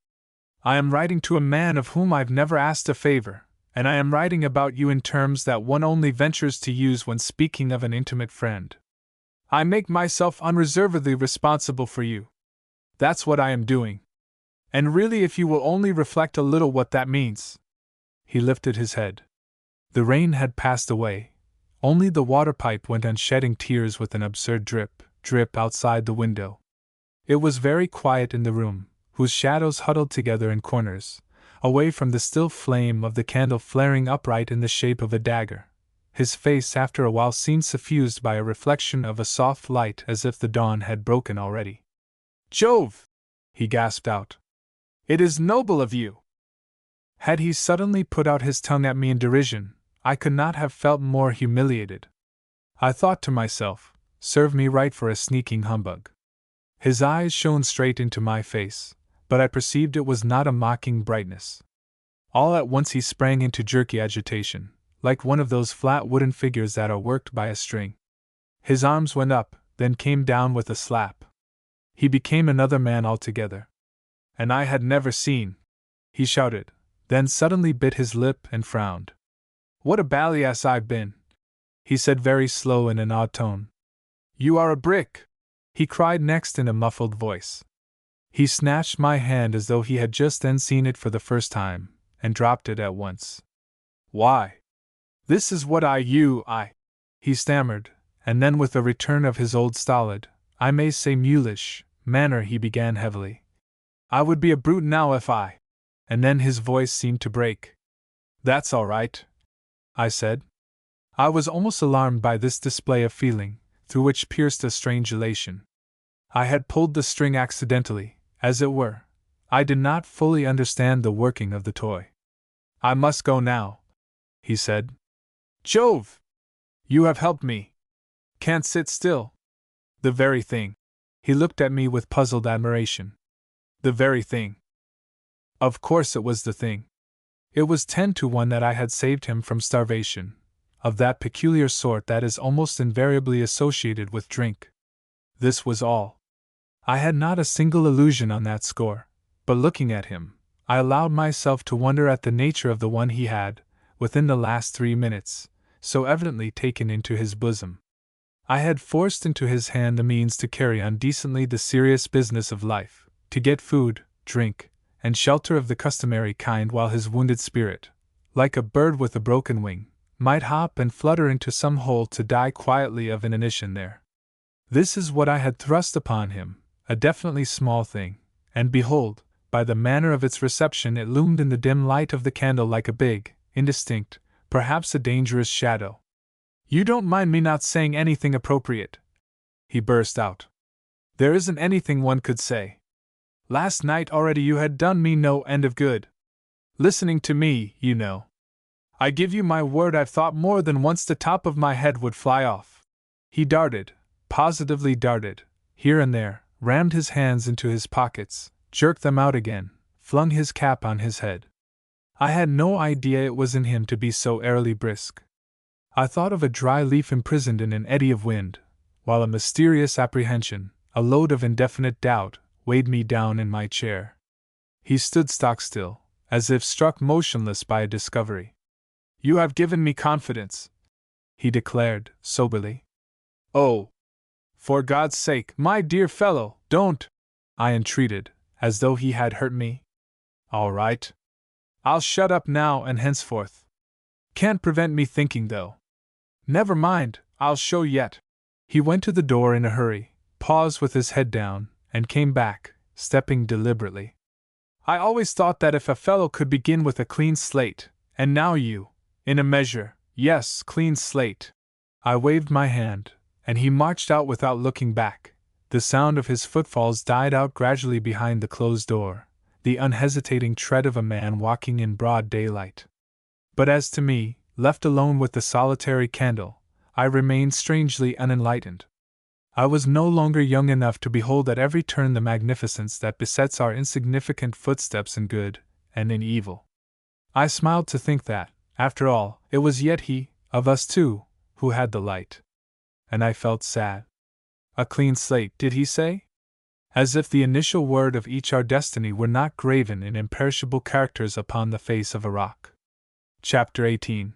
I am writing to a man of whom I've never asked a favor, and I am writing about you in terms that one only ventures to use when speaking of an intimate friend. I make myself unreservedly responsible for you. That's what I am doing. And really, if you will only reflect a little what that means." He lifted his head. The rain had passed away. Only the water pipe went on shedding tears with an absurd drip, drip outside the window. It was very quiet in the room, whose shadows huddled together in corners, away from the still flame of the candle flaring upright in the shape of a dagger. His face after a while seemed suffused by a reflection of a soft light as if the dawn had broken already. "Jove!" he gasped out. "It is noble of you!" Had he suddenly put out his tongue at me in derision, I could not have felt more humiliated. I thought to myself, serve me right for a sneaking humbug. His eyes shone straight into my face, but I perceived it was not a mocking brightness. All at once he sprang into jerky agitation, like one of those flat wooden figures that are worked by a string. His arms went up, then came down with a slap. He became another man altogether. "And I had never seen," he shouted, then suddenly bit his lip and frowned. "What a bally-ass I've been," he said very slow in an odd tone. "You are a brick," he cried next in a muffled voice. He snatched my hand as though he had just then seen it for the first time, and dropped it at once. "Why, this is what I," he stammered, and then with a return of his old stolid, I may say mulish, manner he began heavily. "I would be a brute now if I—" and then his voice seemed to break. "That's all right," I said. I was almost alarmed by this display of feeling, through which pierced a strange elation. I had pulled the string accidentally, as it were. I did not fully understand the working of the toy. "I must go now," he said. "Jove! You have helped me. Can't sit still." "The very thing." He looked at me with puzzled admiration. "The very thing." Of course it was the thing. It was 10 to 1 that I had saved him from starvation, of that peculiar sort that is almost invariably associated with drink. This was all. I had not a single illusion on that score, but looking at him, I allowed myself to wonder at the nature of the one he had, within the last 3 minutes, so evidently taken into his bosom. I had forced into his hand the means to carry on decently the serious business of life, to get food, drink, and shelter of the customary kind while his wounded spirit, like a bird with a broken wing, might hop and flutter into some hole to die quietly of inanition there. This is what I had thrust upon him, a definitely small thing, and behold, by the manner of its reception it loomed in the dim light of the candle like a big, indistinct, perhaps a dangerous shadow. "You don't mind me not saying anything appropriate?" he burst out. "There isn't anything one could say. Last night already you had done me no end of good. Listening to me, you know. I give you my word I've thought more than once the top of my head would fly off." He darted, positively darted, here and there, rammed his hands into his pockets, jerked them out again, flung his cap on his head. I had no idea it was in him to be so airily brisk. I thought of a dry leaf imprisoned in an eddy of wind, while a mysterious apprehension, a load of indefinite doubt, weighed me down in my chair. He stood stock still, as if struck motionless by a discovery. "You have given me confidence," he declared, soberly. "Oh, for God's sake, my dear fellow, don't!" I entreated, as though he had hurt me. "All right. I'll shut up now and henceforth. Can't prevent me thinking, though. Never mind, I'll show yet." He went to the door in a hurry, paused with his head down, and came back, stepping deliberately. "I always thought that if a fellow could begin with a clean slate, and now you, in a measure, yes, clean slate." I waved my hand, and he marched out without looking back. The sound of his footfalls died out gradually behind the closed door, the unhesitating tread of a man walking in broad daylight. But as to me, left alone with the solitary candle, I remained strangely unenlightened. I was no longer young enough to behold at every turn the magnificence that besets our insignificant footsteps in good and in evil. I smiled to think that, after all, it was yet he, of us two, who had the light. And I felt sad. A clean slate, did he say? As if the initial word of each our destiny were not graven in imperishable characters upon the face of a rock. Chapter 18.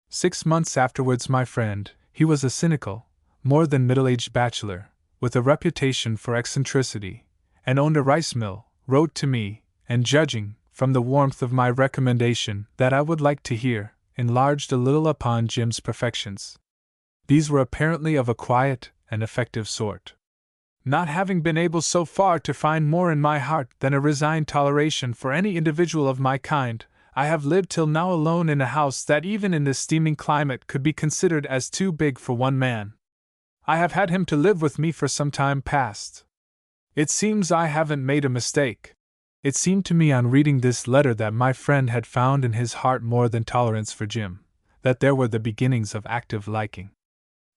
6 months afterwards, my friend, he was a cynical, more than middle-aged bachelor, with a reputation for eccentricity, and owned a rice mill, wrote to me, and judging, from the warmth of my recommendation, that I would like to hear, enlarged a little upon Jim's perfections. These were apparently of a quiet and effective sort. Not having been able so far to find more in my heart than a resigned toleration for any individual of my kind, I have lived till now alone in a house that even in this steaming climate could be considered as too big for one man. I have had him to live with me for some time past. It seems I haven't made a mistake. It seemed to me on reading this letter that my friend had found in his heart more than tolerance for Jim, that there were the beginnings of active liking.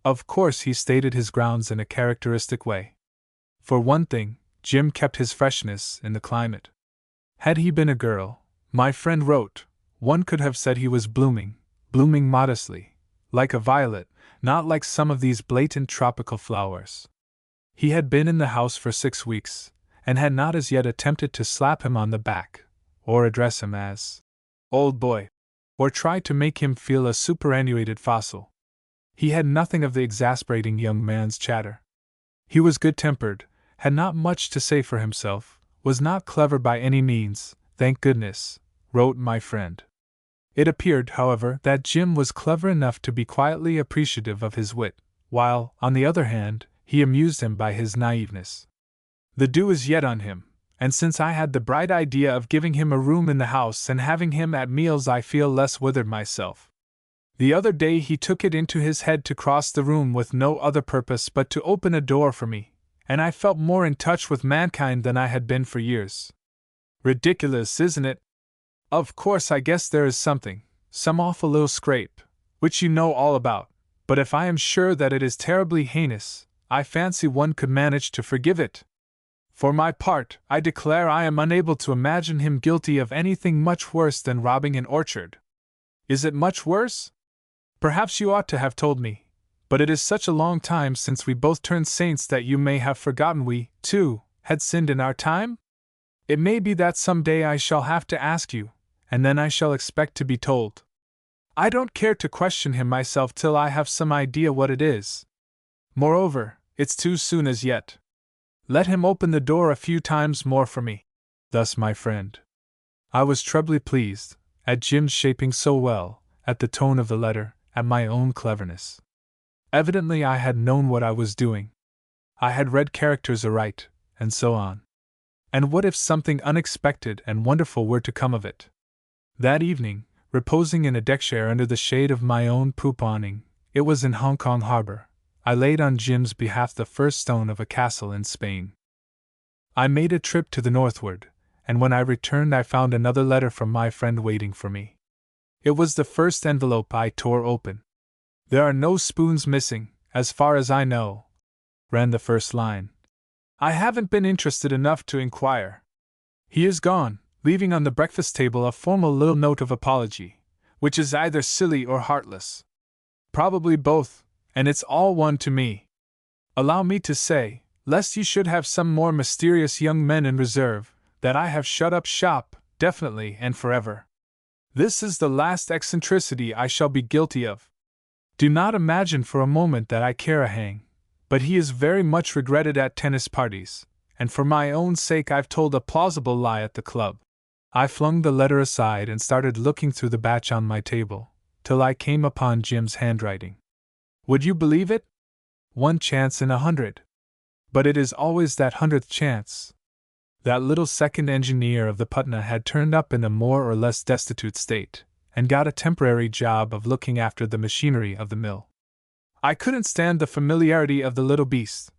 Of course, he stated his grounds in a characteristic way. For one thing, Jim kept his freshness in the climate. Had he been a girl, my friend wrote, one could have said he was blooming modestly, like a violet, not like some of these blatant tropical flowers. He had been in the house for 6 weeks, and had not as yet attempted to slap him on the back, or address him as old boy, or try to make him feel a superannuated fossil. He had nothing of the exasperating young man's chatter. He was good-tempered, had not much to say for himself, was not clever by any means, thank goodness, wrote my friend. It appeared, however, that Jim was clever enough to be quietly appreciative of his wit, while, on the other hand, he amused him by his naiveness. The dew is yet on him, and since I had the bright idea of giving him a room in the house and having him at meals, I feel less withered myself. The other day he took it into his head to cross the room with no other purpose but to open a door for me, and I felt more in touch with mankind than I had been for years. Ridiculous, isn't it? Of course, I guess there is some awful little scrape, which you know all about, but if I am sure that it is terribly heinous, I fancy one could manage to forgive it. For my part, I declare I am unable to imagine him guilty of anything much worse than robbing an orchard. Is it much worse? Perhaps you ought to have told me, but it is such a long time since we both turned saints that you may have forgotten we, too, had sinned in our time? It may be that some day I shall have to ask you, and then I shall expect to be told. I don't care to question him myself till I have some idea what it is. Moreover, it's too soon as yet. Let him open the door a few times more for me. Thus my friend. I was trebly pleased, at Jim's shaping so well, at the tone of the letter, at my own cleverness. Evidently I had known what I was doing. I had read characters aright, and so on. And what if something unexpected and wonderful were to come of it? That evening, reposing in a deck chair under the shade of my own poop awning, it was in Hong Kong harbor, I laid on Jim's behalf the first stone of a castle in Spain. I made a trip to the northward, and when I returned I found another letter from my friend waiting for me. It was the first envelope I tore open. "There are no spoons missing, as far as I know," ran the first line. "I haven't been interested enough to inquire. He is gone, leaving on the breakfast table a formal little note of apology, which is either silly or heartless. Probably both, and it's all one to me. Allow me to say, lest you should have some more mysterious young men in reserve, that I have shut up shop, definitely and forever. This is the last eccentricity I shall be guilty of. Do not imagine for a moment that I care a hang, but he is very much regretted at tennis parties, and for my own sake I've told a plausible lie at the club." I flung the letter aside and started looking through the batch on my table, till I came upon Jim's handwriting. Would you believe it? 1 chance in 100. But it is always that 100th chance. That little second engineer of the Putna had turned up in a more or less destitute state, and got a temporary job of looking after the machinery of the mill. I couldn't stand the familiarity of the little beast.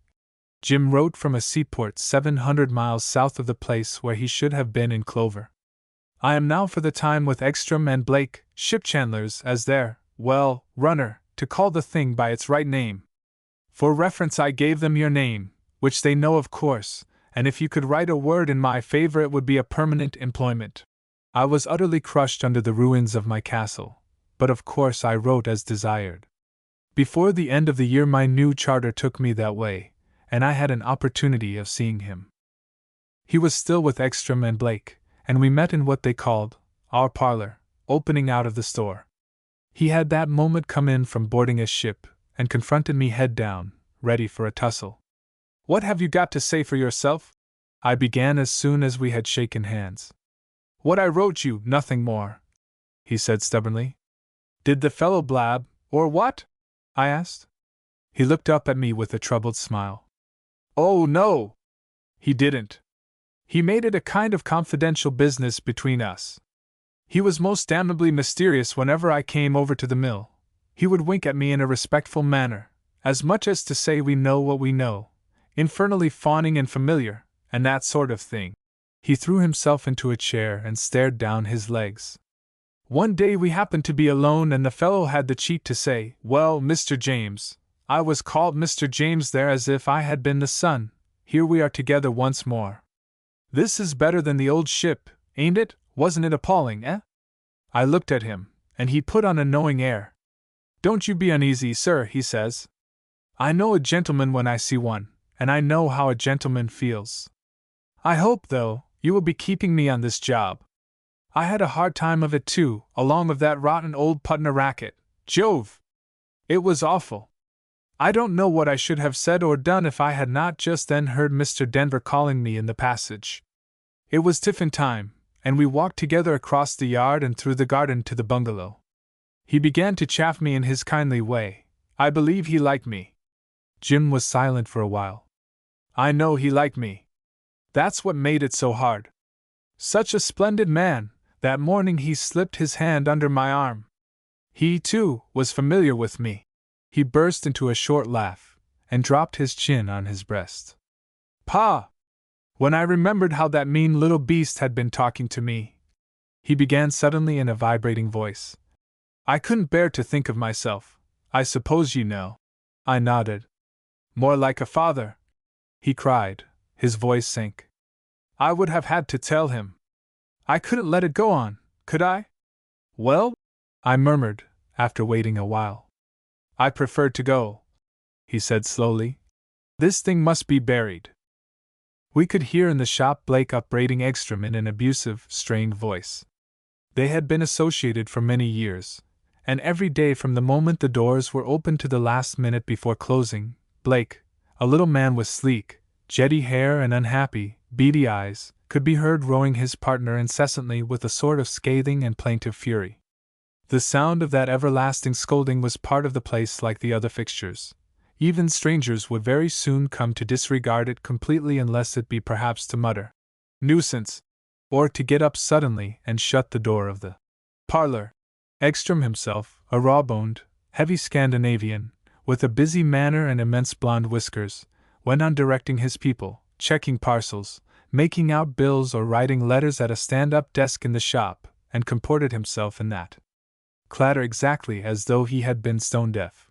Jim wrote from a seaport 700 miles south of the place where he should have been in clover. I am now for the time with Ekstrom and Blake, ship chandlers, as their, well, runner, to call the thing by its right name. For reference I gave them your name, which they know of course, and if you could write a word in my favor it would be a permanent employment. I was utterly crushed under the ruins of my castle, but of course I wrote as desired. Before the end of the year my new charter took me that way, and I had an opportunity of seeing him. He was still with Ekstrom and Blake, and we met in what they called our parlor, opening out of the store. He had that moment come in from boarding a ship, and confronted me head down, ready for a tussle. "What have you got to say for yourself?" I began as soon as we had shaken hands. "What I wrote you, nothing more," he said stubbornly. "Did the fellow blab, or what?" I asked. He looked up at me with a troubled smile. "Oh, no! He didn't. He made it a kind of confidential business between us. He was most damnably mysterious whenever I came over to the mill. He would wink at me in a respectful manner, as much as to say we know what we know, infernally fawning and familiar, and that sort of thing." He threw himself into a chair and stared down his legs. "One day we happened to be alone and the fellow had the cheek to say, 'Well, Mr. James,' I was called Mr. James there as if I had been the son, 'here we are together once more. This is better than the old ship, ain't it? Wasn't it appalling, eh?' I looked at him, and he put on a knowing air. 'Don't you be uneasy, sir,' he says. 'I know a gentleman when I see one, and I know how a gentleman feels. I hope, though, you will be keeping me on this job. I had a hard time of it too, along of that rotten old Putna racket. Jove! It was awful. I don't know what I should have said or done if I had not just then heard Mr. Denver calling me in the passage. It was tiffin time, and we walked together across the yard and through the garden to the bungalow. He began to chaff me in his kindly way. I believe he liked me." Jim was silent for a while. "I know he liked me. That's what made it so hard. Such a splendid man, that morning he slipped his hand under my arm. He, too, was familiar with me." He burst into a short laugh, and dropped his chin on his breast. "Pa! When I remembered how that mean little beast had been talking to me," he began suddenly in a vibrating voice, "I couldn't bear to think of myself, I suppose you know." I nodded. "More like a father," he cried, his voice sank. "I would have had to tell him. I couldn't let it go on, could I?" "Well?" I murmured, after waiting a while. "I prefer to go," he said slowly. "This thing must be buried." We could hear in the shop Blake upbraiding Ekstrom in an abusive, strained voice. They had been associated for many years, and every day from the moment the doors were opened to the last minute before closing, Blake, a little man with sleek, jetty hair and unhappy, beady eyes, could be heard rowing his partner incessantly with a sort of scathing and plaintive fury. The sound of that everlasting scolding was part of the place like the other fixtures. Even strangers would very soon come to disregard it completely unless it be perhaps to mutter, nuisance, or to get up suddenly and shut the door of the parlor. Ekstrom himself, a raw-boned, heavy Scandinavian, with a busy manner and immense blond whiskers, went on directing his people, checking parcels, making out bills or writing letters at a stand-up desk in the shop, and comported himself in that clatter exactly as though he had been stone-deaf.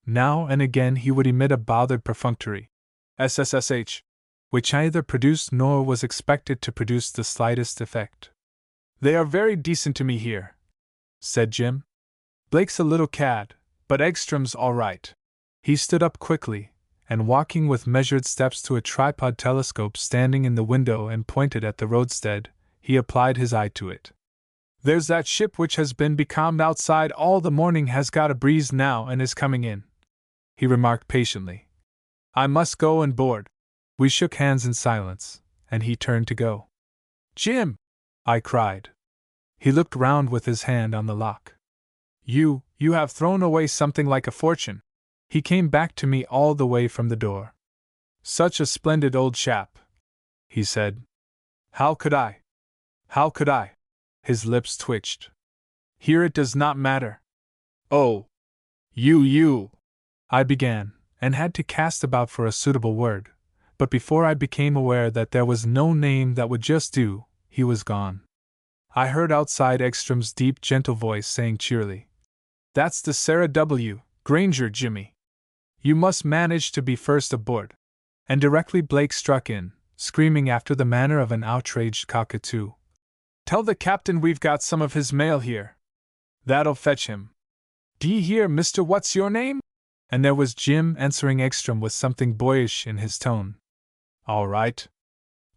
Now and again he would emit a bothered perfunctory SSSH, which neither produced nor was expected to produce the slightest effect. "They are very decent to me here," said Jim. "Blake's a little cad, but Ekstrom's all right." He stood up quickly, and walking with measured steps to a tripod telescope standing in the window and pointed at the roadstead, he applied his eye to it. "There's that ship which has been becalmed outside all the morning has got a breeze now and is coming in," he remarked patiently. "I must go and board." We shook hands in silence, and he turned to go. "Jim!" I cried. He looked round with his hand on the lock. You have thrown away something like a fortune." He came back to me all the way from the door. "Such a splendid old chap," he said. How could I? His lips twitched. "Here it does not matter." "Oh, you," I began, and had to cast about for a suitable word, but before I became aware that there was no name that would just do, he was gone. I heard outside Ekstrom's deep, gentle voice saying cheerily, "That's the Sarah W. Granger, Jimmy. You must manage to be first aboard." And directly Blake struck in, screaming after the manner of an outraged cockatoo, "Tell the captain we've got some of his mail here. That'll fetch him. D'ye hear, Mr. What's-your-name?" And there was Jim answering Ekstrom with something boyish in his tone. "All right.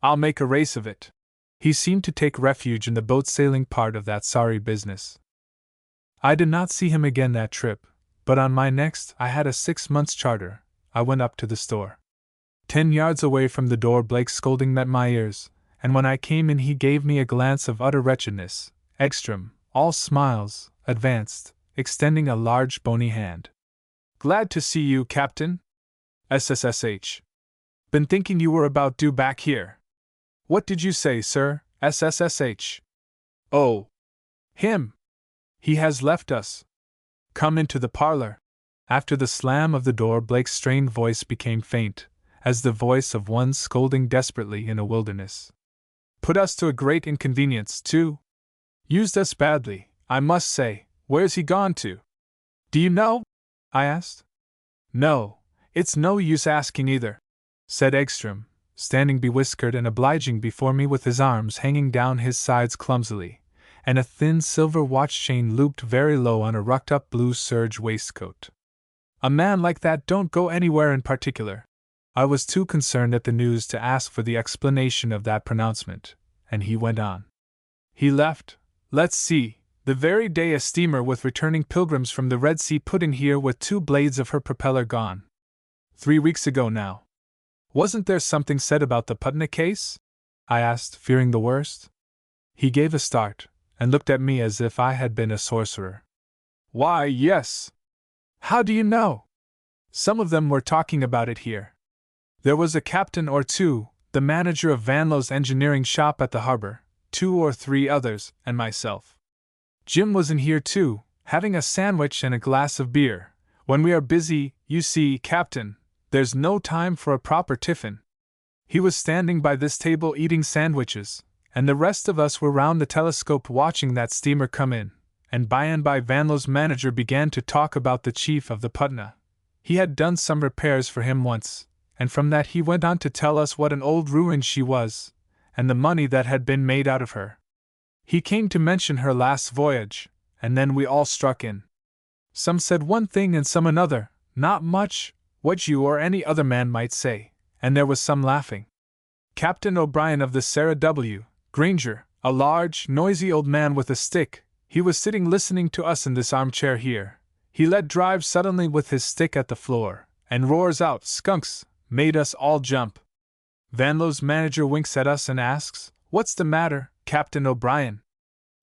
I'll make a race of it." He seemed to take refuge in the boat-sailing part of that sorry business. I did not see him again that trip, but on my next I had a 6 months' charter. I went up to the store. 10 yards away from the door Blake's scolding met my ears, and when I came in he gave me a glance of utter wretchedness. Ekstrom, all smiles, advanced, extending a large bony hand. "Glad to see you, Captain. SSSH. Been thinking you were about due back here." "What did you say, sir, SSSH?" "Oh, him. He has left us. Come into the parlor." After the slam of the door Blake's strained voice became faint, as the voice of one scolding desperately in a wilderness. "Put us to a great inconvenience, too. Used us badly, I must say. Where's he gone to?" "Do you know?" I asked. "No, it's no use asking either," said Ekstrom, standing bewhiskered and obliging before me with his arms hanging down his sides clumsily, and a thin silver watch chain looped very low on a rucked-up blue serge waistcoat. "A man like that don't go anywhere in particular." I was too concerned at the news to ask for the explanation of that pronouncement, and he went on. "He left, let's see, the very day a steamer with returning pilgrims from the Red Sea put in here with 2 blades of her propeller gone. 3 weeks ago now." "Wasn't there something said about the Putney case?" I asked, fearing the worst. He gave a start, and looked at me as if I had been a sorcerer. "Why, yes." "How do you know?" "Some of them were talking about it here. There was a captain or 2, the manager of Vanlo's engineering shop at the harbor, 2 or 3 others, and myself. Jim was in here too, having a sandwich and a glass of beer. When we are busy, you see, Captain, there's no time for a proper tiffin. He was standing by this table eating sandwiches, and the rest of us were round the telescope watching that steamer come in, and by Vanlo's manager began to talk about the chief of the Putna. He had done some repairs for him once, and from that he went on to tell us what an old ruin she was, and the money that had been made out of her. He came to mention her last voyage, and then we all struck in. Some said one thing and some another, not much what you or any other man might say, and there was some laughing. Captain O'Brien of the Sarah W. Granger, a large, noisy old man with a stick, he was sitting listening to us in this armchair here. He let drive suddenly with his stick at the floor, and roars out, 'Skunks!' Made us all jump. Vanlo's manager winks at us and asks, 'What's the matter, Captain O'Brien?'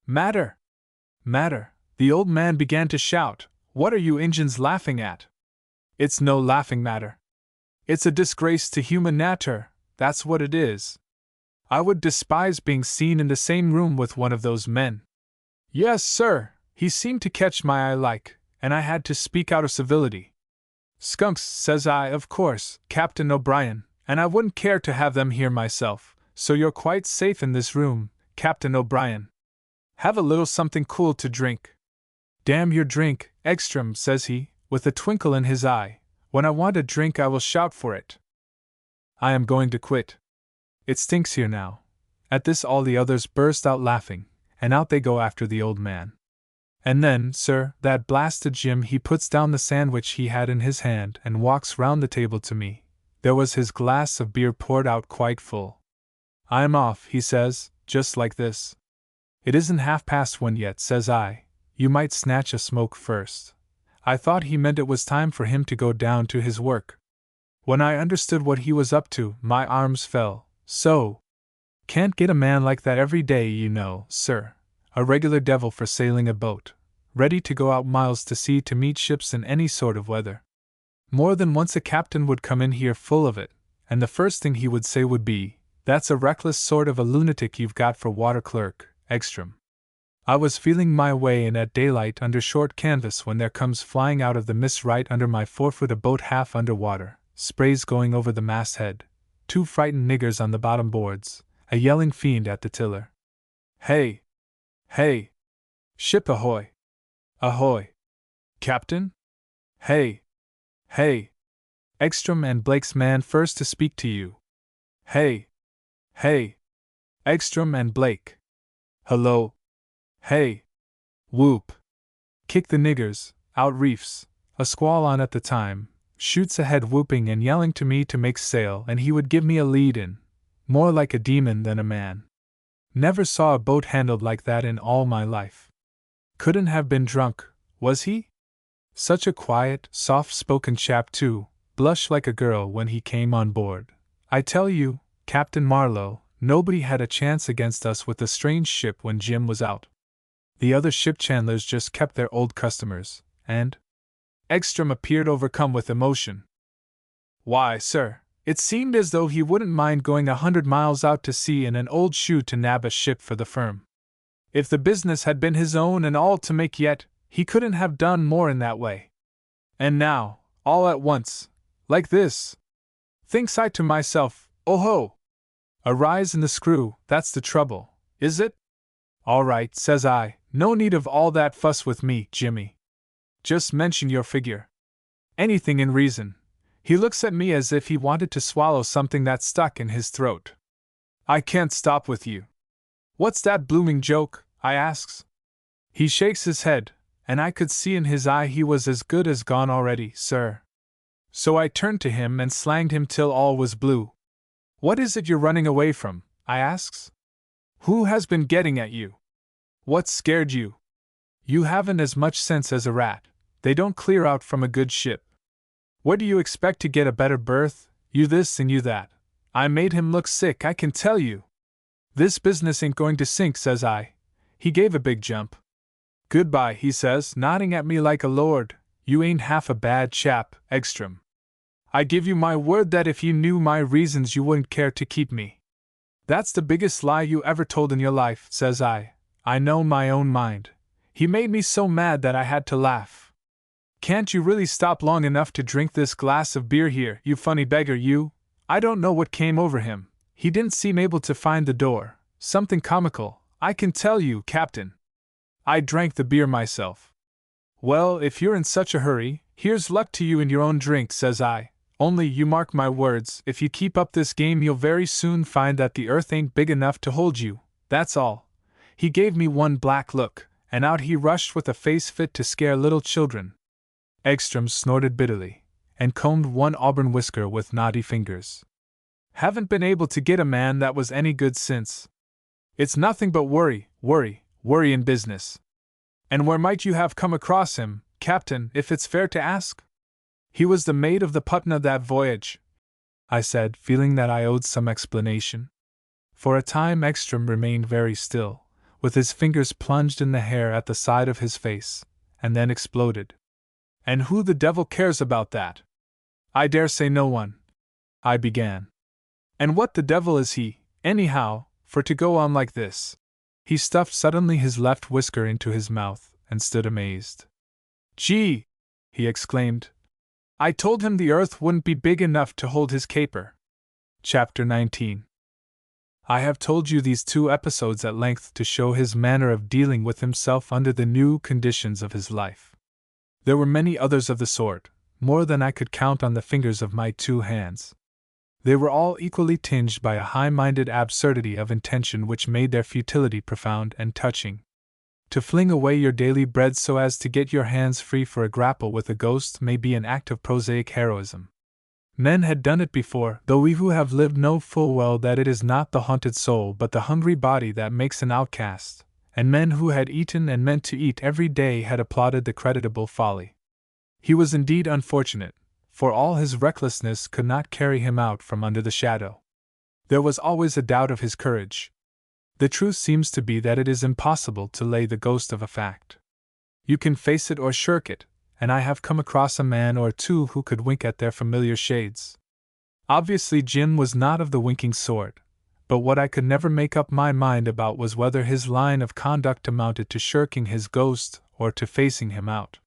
'Matter? Matter?' The old man began to shout. 'What are you Injuns laughing at? It's no laughing matter. It's a disgrace to human natur', that's what it is. I would despise being seen in the same room with one of those men. Yes, sir, he seemed to catch my eye like, and I had to speak out of civility. Skunks, says I, of course, Captain O'Brien, and I wouldn't care to have them here myself, so you're quite safe in this room, Captain O'Brien. Have a little something cool to drink. Damn your drink, Ekstrom, says he, with a twinkle in his eye. When I want a drink I will shout for it. I am going to quit. It stinks here now. At this all the others burst out laughing, and out they go after the old man. And then, sir, that blasted Jim, he puts down the sandwich he had in his hand and walks round the table to me. There was his glass of beer poured out quite full. I'm off, he says, just like this. It isn't 1:30 yet, says I. You might snatch a smoke first. I thought he meant it was time for him to go down to his work. When I understood what he was up to, my arms fell. So. Can't get a man like that every day, you know, sir. A regular devil for sailing a boat, ready to go out miles to sea to meet ships in any sort of weather. More than once a captain would come in here full of it, and the first thing he would say would be, "That's a reckless sort of a lunatic you've got for water clerk, Ekstrom." I was feeling my way in at daylight under short canvas when there comes flying out of the mist right under my forefoot a boat half under water, sprays going over the masthead, 2 frightened niggers on the bottom boards, a yelling fiend at the tiller. Hey! Hey! Ship ahoy! Ahoy! Captain? Hey! Hey! Ekstrom and Blake's man first to speak to you. Hey! Hey! Ekstrom and Blake. Hello! Hey! Whoop! Kick the niggers, out reefs, a squall on at the time, shoots ahead whooping and yelling to me to make sail, and he would give me a lead in, more like a demon than a man. Never saw a boat handled like that in all my life. Couldn't have been drunk, was he? Such a quiet, soft-spoken chap too, blushed like a girl when he came on board. I tell you, Captain Marlowe, nobody had a chance against us with the strange ship when Jim was out. The other ship chandlers just kept their old customers, and... Ekstrom appeared overcome with emotion. Why, sir, it seemed as though he wouldn't mind going 100 miles out to sea in an old shoe to nab a ship for the firm. If the business had been his own and all to make yet, he couldn't have done more in that way. And now, all at once, like this. Thinks I to myself, oh ho! A rise in the screw, that's the trouble, is it? All right, says I, no need of all that fuss with me, Jimmy. Just mention your figure. Anything in reason. He looks at me as if he wanted to swallow something that stuck in his throat. I can't stop with you. What's that blooming joke? I asks. He shakes his head, and I could see in his eye he was as good as gone already, sir. So I turned to him and slanged him till all was blue. What is it you're running away from? I asks. Who has been getting at you? What scared you? You haven't as much sense as a rat. They don't clear out from a good ship. Where do you expect to get a better berth? You this and you that. I made him look sick, I can tell you. This business ain't going to sink, says I. He gave a big jump. Goodbye, he says, nodding at me like a lord. You ain't half a bad chap, Ekstrom. I give you my word that if you knew my reasons you wouldn't care to keep me. That's the biggest lie you ever told in your life, says I. I know my own mind. He made me so mad that I had to laugh. Can't you really stop long enough to drink this glass of beer here, you funny beggar, you? I don't know what came over him. He didn't seem able to find the door. Something comical, I can tell you, Captain. I drank the beer myself. Well, if you're in such a hurry, here's luck to you in your own drink, says I. Only, you mark my words, if you keep up this game you'll very soon find that the earth ain't big enough to hold you, that's all. He gave me one black look, and out he rushed with a face fit to scare little children. Ekstrom snorted bitterly, and combed one auburn whisker with knotty fingers. Haven't been able to get a man that was any good since. It's nothing but worry, worry, worry in business. And where might you have come across him, Captain, if it's fair to ask? He was the mate of the Putna that voyage, I said, feeling that I owed some explanation. For a time Ekstrom remained very still, with his fingers plunged in the hair at the side of his face, and then exploded. And who the devil cares about that? I dare say no one, I began. And what the devil is he, Anyhow, for to go on like this. He stuffed suddenly his left whisker into his mouth and stood amazed. Gee! He exclaimed. I told him the earth wouldn't be big enough to hold his caper. Chapter 19. I have told you these 2 episodes at length to show his manner of dealing with himself under the new conditions of his life. There were many others of the sort, more than I could count on the fingers of my 2 hands. They were all equally tinged by a high-minded absurdity of intention which made their futility profound and touching. To fling away your daily bread so as to get your hands free for a grapple with a ghost may be an act of prosaic heroism. Men had done it before, though we who have lived know full well that it is not the haunted soul but the hungry body that makes an outcast, and men who had eaten and meant to eat every day had applauded the creditable folly. He was indeed unfortunate, for all his recklessness could not carry him out from under the shadow. There was always a doubt of his courage. The truth seems to be that it is impossible to lay the ghost of a fact. You can face it or shirk it, and I have come across a man or 2 who could wink at their familiar shades. Obviously Jim was not of the winking sort, but what I could never make up my mind about was whether his line of conduct amounted to shirking his ghost or to facing him out.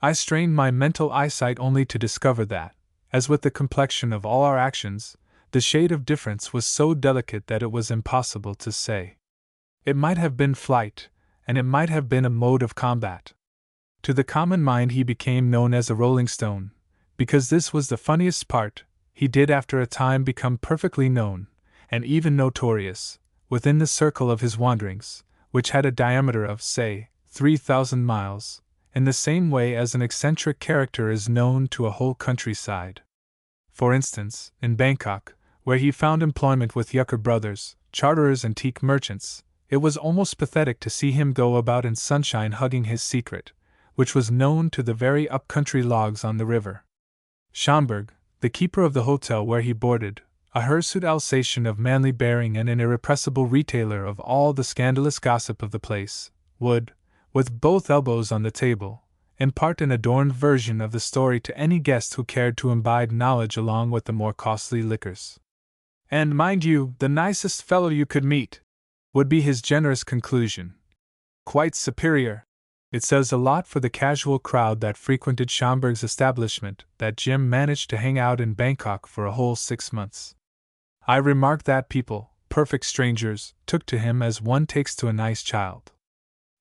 I strained my mental eyesight only to discover that, as with the complexion of all our actions, the shade of difference was so delicate that it was impossible to say. It might have been flight, and it might have been a mode of combat. To the common mind he became known as a rolling stone, because this was the funniest part. He did after a time become perfectly known, and even notorious, within the circle of his wanderings, which had a diameter of, say, 3,000 miles, in the same way as an eccentric character is known to a whole countryside. For instance, in Bangkok, where he found employment with Yucker brothers, charterers and teak merchants, it was almost pathetic to see him go about in sunshine hugging his secret, which was known to the very up-country logs on the river. Schomburg, the keeper of the hotel where he boarded, a hirsute Alsatian of manly bearing and an irrepressible retailer of all the scandalous gossip of the place, would, with both elbows on the table, impart an adorned version of the story to any guest who cared to imbibe knowledge along with the more costly liquors. And mind you, the nicest fellow you could meet, would be his generous conclusion. Quite superior. It says a lot for the casual crowd that frequented Schomburg's establishment that Jim managed to hang out in Bangkok for a whole 6 months. I remarked that people, perfect strangers, took to him as one takes to a nice child.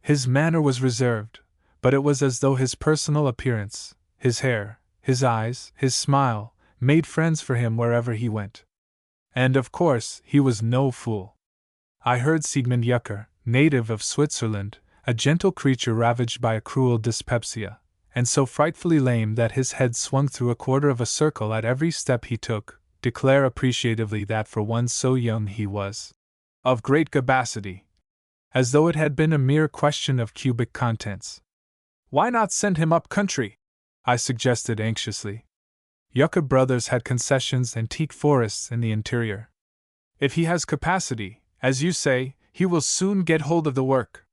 His manner was reserved, but it was as though his personal appearance, his hair, his eyes, his smile, made friends for him wherever he went. And of course, he was no fool. I heard Siegmund Yucker, native of Switzerland, a gentle creature ravaged by a cruel dyspepsia, and so frightfully lame that his head swung through a quarter of a circle at every step he took, declare appreciatively that for one so young he was of great capacity, as though it had been a mere question of cubic contents. Why not send him up country? I suggested anxiously. Yucca brothers had concessions and teak forests in the interior. If he has capacity, as you say, he will soon get hold of the work.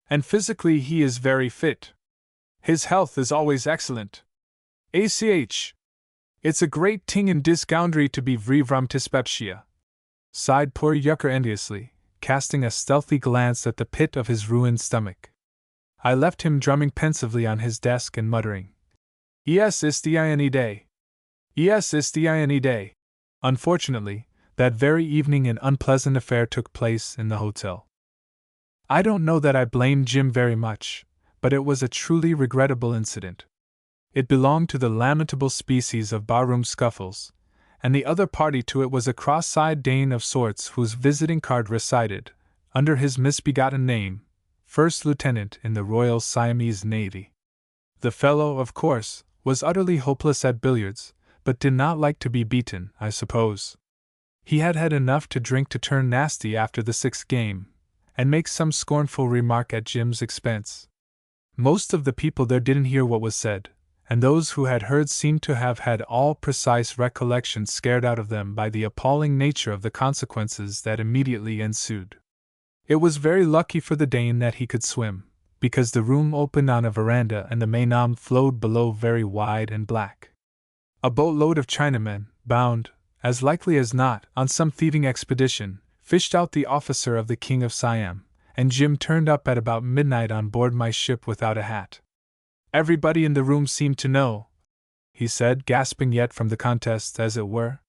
And physically he is very fit. His health is always excellent. ACH. It's a great ting in disgoundry to be vrij from dyspepsia, sighed poor Yucker enviously, casting a stealthy glance at the pit of his ruined stomach. I left him drumming pensively on his desk and muttering, "Yes, ist die eine day. Yes, ist die eine day." Unfortunately, that very evening an unpleasant affair took place in the hotel. I don't know that I blamed Jim very much, but it was a truly regrettable incident. It belonged to the lamentable species of barroom scuffles, and the other party to it was a cross-eyed Dane of sorts whose visiting card recited, under his misbegotten name, First Lieutenant in the Royal Siamese Navy. The fellow, of course, was utterly hopeless at billiards, but did not like to be beaten, I suppose. He had had enough to drink to turn nasty after the 6th game, and make some scornful remark at Jim's expense. Most of the people there didn't hear what was said, and those who had heard seemed to have had all precise recollections scared out of them by the appalling nature of the consequences that immediately ensued. It was very lucky for the Dane that he could swim, because the room opened on a veranda and the Mainam flowed below very wide and black. A boatload of Chinamen, bound, as likely as not, on some thieving expedition, fished out the officer of the King of Siam, and Jim turned up at about midnight on board my ship without a hat. Everybody in the room seemed to know, he said, gasping yet from the contest, as it were.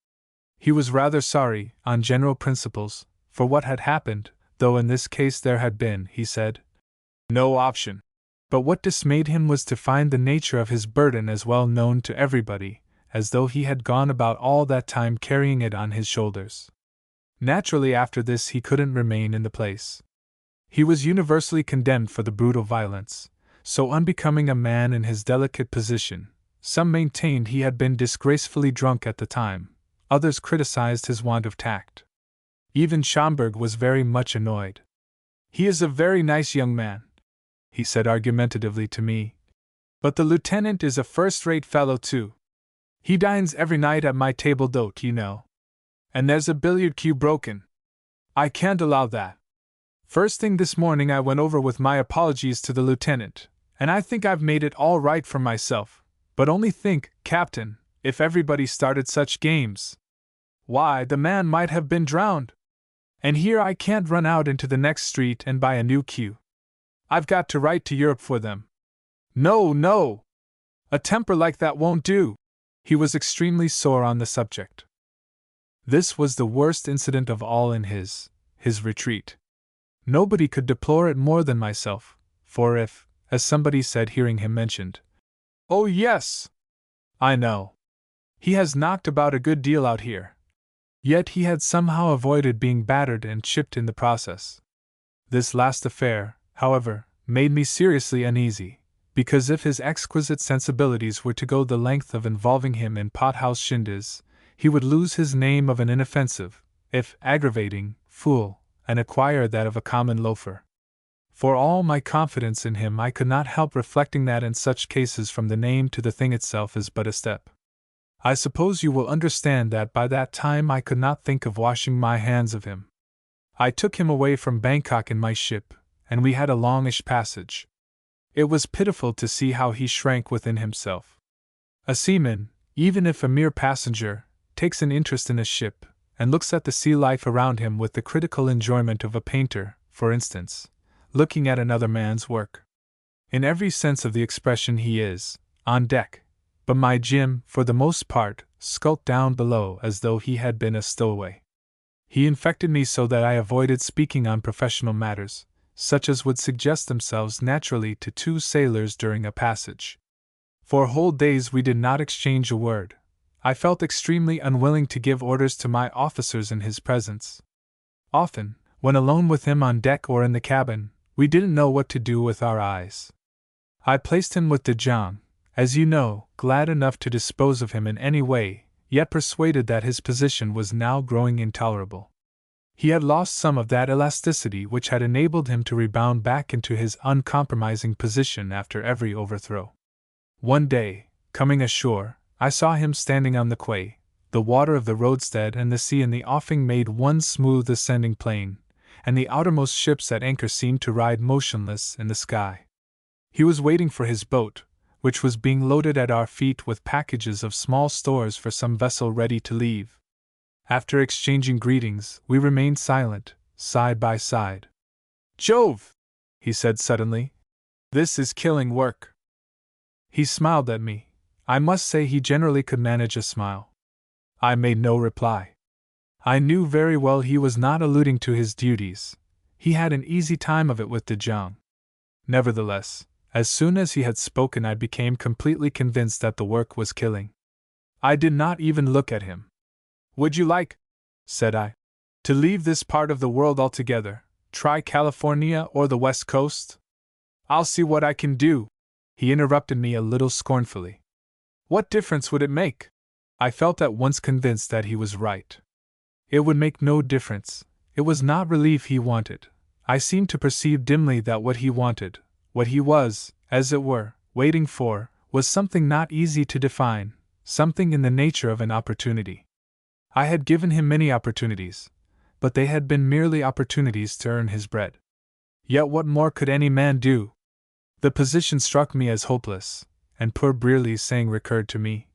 He was rather sorry, on general principles, for what had happened, though in this case there had been, he said, no option. But what dismayed him was to find the nature of his burden as well known to everybody, as though he had gone about all that time carrying it on his shoulders. Naturally, after this he couldn't remain in the place. He was universally condemned for the brutal violence, so unbecoming a man in his delicate position. Some maintained he had been disgracefully drunk at the time, others criticized his want of tact. Even Schomburg was very much annoyed. He is a very nice young man, he said argumentatively to me, but the lieutenant is a first-rate fellow too. He dines every night at my table d'hote, you know. And there's a billiard cue broken. I can't allow that. First thing this morning I went over with my apologies to the lieutenant, and I think I've made it all right for myself. But only think, Captain, if everybody started such games. Why, the man might have been drowned. And here I can't run out into the next street and buy a new cue. I've got to write to Europe for them. No, no! A temper like that won't do. He was extremely sore on the subject. This was the worst incident of all in his retreat. Nobody could deplore it more than myself, for if, as somebody said hearing him mentioned, oh yes! I know. He has knocked about a good deal out here. Yet he had somehow avoided being battered and chipped in the process. This last affair, however, made me seriously uneasy, because if his exquisite sensibilities were to go the length of involving him in pothouse shindies, he would lose his name of an inoffensive, if aggravating, fool, and acquire that of a common loafer. For all my confidence in him, I could not help reflecting that in such cases from the name to the thing itself is but a step. I suppose you will understand that by that time I could not think of washing my hands of him. I took him away from Bangkok in my ship, and we had a longish passage. It was pitiful to see how he shrank within himself. A seaman, even if a mere passenger, takes an interest in a ship, and looks at the sea life around him with the critical enjoyment of a painter, for instance, looking at another man's work. In every sense of the expression he is, on deck, but my Jim, for the most part, skulked down below as though he had been a stowaway. He infected me so that I avoided speaking on professional matters, such as would suggest themselves naturally to two sailors during a passage. For whole days we did not exchange a word. I felt extremely unwilling to give orders to my officers in his presence. Often, when alone with him on deck or in the cabin, we didn't know what to do with our eyes. I placed him with De Jong, as you know, glad enough to dispose of him in any way, yet persuaded that his position was now growing intolerable. He had lost some of that elasticity which had enabled him to rebound back into his uncompromising position after every overthrow. One day, coming ashore, I saw him standing on the quay. The water of the roadstead and the sea in the offing made one smooth ascending plane, and the outermost ships at anchor seemed to ride motionless in the sky. He was waiting for his boat, which was being loaded at our feet with packages of small stores for some vessel ready to leave. After exchanging greetings, we remained silent, side by side. "Jove!" he said suddenly. "This is killing work." He smiled at me. I must say he generally could manage a smile. I made no reply. I knew very well he was not alluding to his duties. He had an easy time of it with De Jong. Nevertheless, as soon as he had spoken, I became completely convinced that the work was killing. I did not even look at him. "Would you like," said I, "to leave this part of the world altogether, try California or the West Coast?" "I'll see what I can do," he interrupted me a little scornfully. "What difference would it make?" I felt at once convinced that he was right. It would make no difference. It was not relief he wanted. I seemed to perceive dimly that what he wanted, what he was, as it were, waiting for, was something not easy to define, something in the nature of an opportunity. I had given him many opportunities, but they had been merely opportunities to earn his bread. Yet what more could any man do? The position struck me as hopeless, and poor Brearley's saying recurred to me.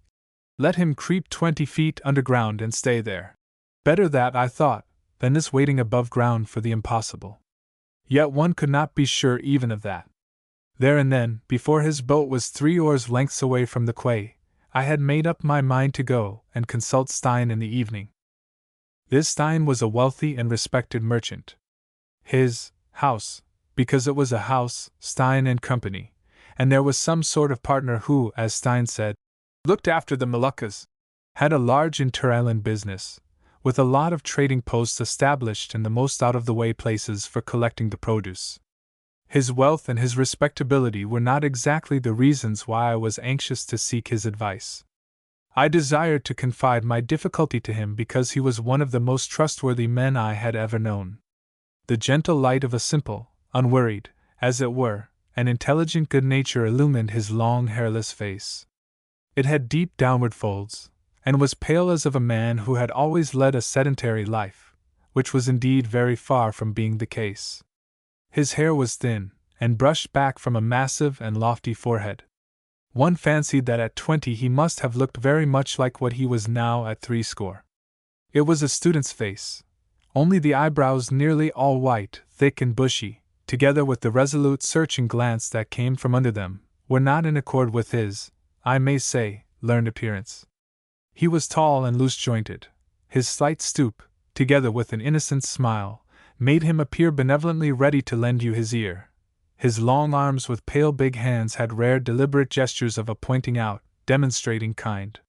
Let him creep 20 feet underground and stay there. Better that, I thought, than this waiting above ground for the impossible. Yet one could not be sure even of that. There and then, before his boat was 3 oars' lengths away from the quay, I had made up my mind to go and consult Stein in the evening. This Stein was a wealthy and respected merchant. His house, because it was a house, Stein and Company, and there was some sort of partner who, as Stein said, looked after the Moluccas, had a large inter-island business, with a lot of trading posts established in the most out-of-the-way places for collecting the produce. His wealth and his respectability were not exactly the reasons why I was anxious to seek his advice. I desired to confide my difficulty to him because he was one of the most trustworthy men I had ever known. The gentle light of a simple, unworried, as it were, and intelligent good nature illumined his long hairless face. It had deep downward folds, and was pale as of a man who had always led a sedentary life, which was indeed very far from being the case. His hair was thin, and brushed back from a massive and lofty forehead. One fancied that at 20 he must have looked very much like what he was now at 60. It was a student's face, only the eyebrows nearly all white, thick and bushy, together with the resolute searching glance that came from under them, were not in accord with his, I may say, learned appearance. He was tall and loose-jointed. His slight stoop, together with an innocent smile, made him appear benevolently ready to lend you his ear. His long arms with pale big hands had rare deliberate gestures of a pointing out, demonstrating kind.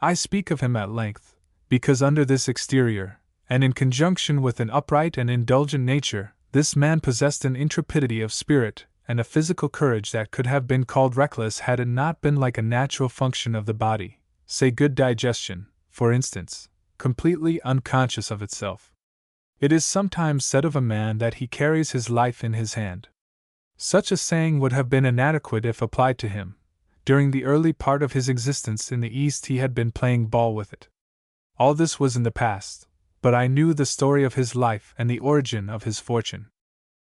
I speak of him at length, because under this exterior, and in conjunction with an upright and indulgent nature, this man possessed an intrepidity of spirit and a physical courage that could have been called reckless had it not been like a natural function of the body, say good digestion, for instance, completely unconscious of itself. It is sometimes said of a man that he carries his life in his hand. Such a saying would have been inadequate if applied to him. During the early part of his existence in the East he had been playing ball with it. All this was in the past, but I knew the story of his life and the origin of his fortune.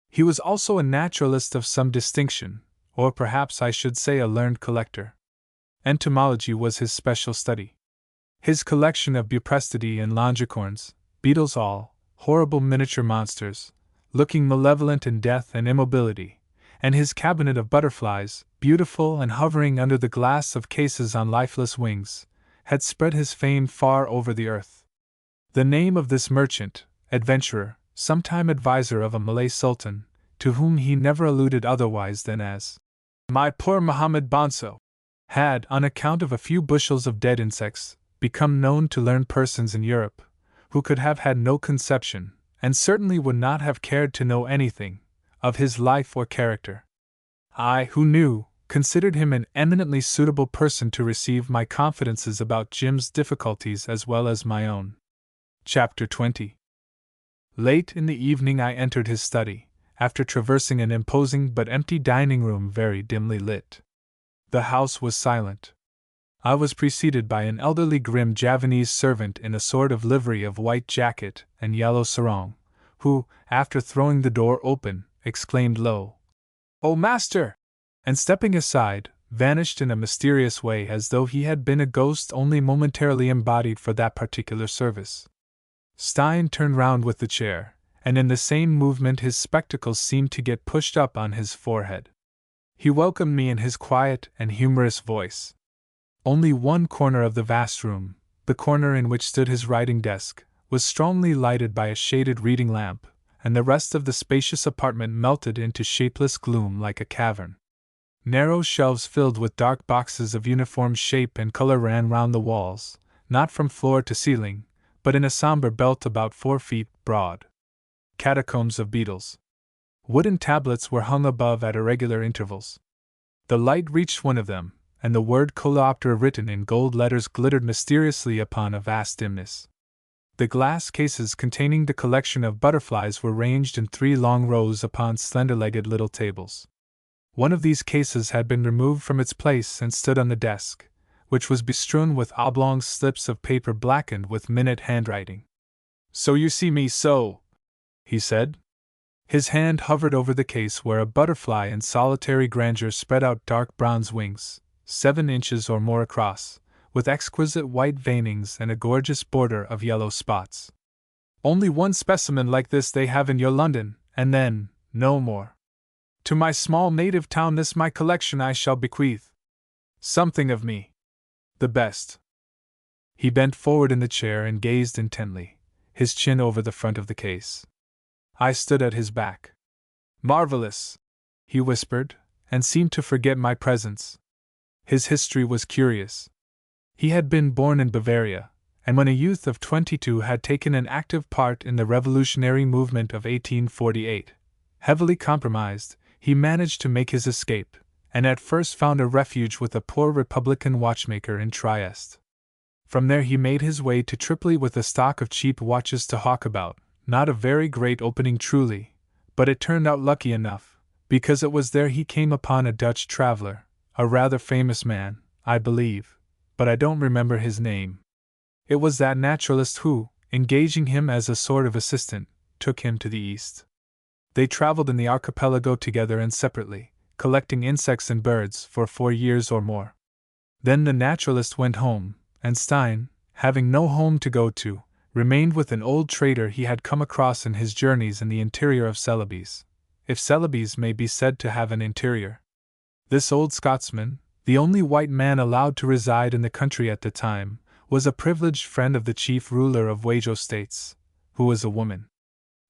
He was also a naturalist of some distinction, or perhaps I should say a learned collector. Entomology was his special study. His collection of Buprestidae and Longicorns, beetles all, horrible miniature monsters, looking malevolent in death and immobility, and his cabinet of butterflies, beautiful and hovering under the glass of cases on lifeless wings, had spread his fame far over the earth. The name of this merchant, adventurer, sometime adviser of a Malay sultan, to whom he never alluded otherwise than as my poor Mohammed Bonso, had, on account of a few bushels of dead insects, become known to learned persons in Europe, who could have had no conception, and certainly would not have cared to know anything, of his life or character. I, who knew, considered him an eminently suitable person to receive my confidences about Jim's difficulties as well as my own. Chapter 20. Late in the evening I entered his study, after traversing an imposing but empty dining room very dimly lit. The house was silent. I was preceded by an elderly grim Javanese servant in a sort of livery of white jacket and yellow sarong, who, after throwing the door open, exclaimed low, "Oh, master!" and stepping aside, vanished in a mysterious way as though he had been a ghost only momentarily embodied for that particular service. Stein turned round with the chair, and in the same movement his spectacles seemed to get pushed up on his forehead. He welcomed me in his quiet and humorous voice. Only one corner of the vast room, the corner in which stood his writing desk, was strongly lighted by a shaded reading lamp, and the rest of the spacious apartment melted into shapeless gloom like a cavern. Narrow shelves filled with dark boxes of uniform shape and color ran round the walls, not from floor to ceiling, but in a somber belt about 4 feet broad. Catacombs of beetles. Wooden tablets were hung above at irregular intervals. The light reached one of them, and the word Coleoptera written in gold letters glittered mysteriously upon a vast dimness. The glass cases containing the collection of butterflies were ranged in 3 long rows upon slender-legged little tables. One of these cases had been removed from its place and stood on the desk, which was bestrewn with oblong slips of paper blackened with minute handwriting. "So you see me so," he said. His hand hovered over the case where a butterfly in solitary grandeur spread out dark bronze wings, 7 inches or more across, with exquisite white veinings and a gorgeous border of yellow spots. Only one specimen like this they have in your London, and then, no more. To my small native town this my collection I shall bequeath. Something of me. The best. He bent forward in the chair and gazed intently, his chin over the front of the case. I stood at his back. Marvelous, he whispered, and seemed to forget my presence. His history was curious. He had been born in Bavaria, and when a youth of 22 had taken an active part in the revolutionary movement of 1848. Heavily compromised, he managed to make his escape, and at first found a refuge with a poor Republican watchmaker in Trieste. From there he made his way to Tripoli with a stock of cheap watches to hawk about, not a very great opening truly, but it turned out lucky enough, because it was there he came upon a Dutch traveler, a rather famous man, I believe, but I don't remember his name. It was that naturalist who, engaging him as a sort of assistant, took him to the east. They traveled in the archipelago together and separately, collecting insects and birds for 4 years or more. Then the naturalist went home, and Stein, having no home to go to, remained with an old trader he had come across in his journeys in the interior of Celebes, if Celebes may be said to have an interior. This old Scotsman, the only white man allowed to reside in the country at the time, was a privileged friend of the chief ruler of Wajo States, who was a woman.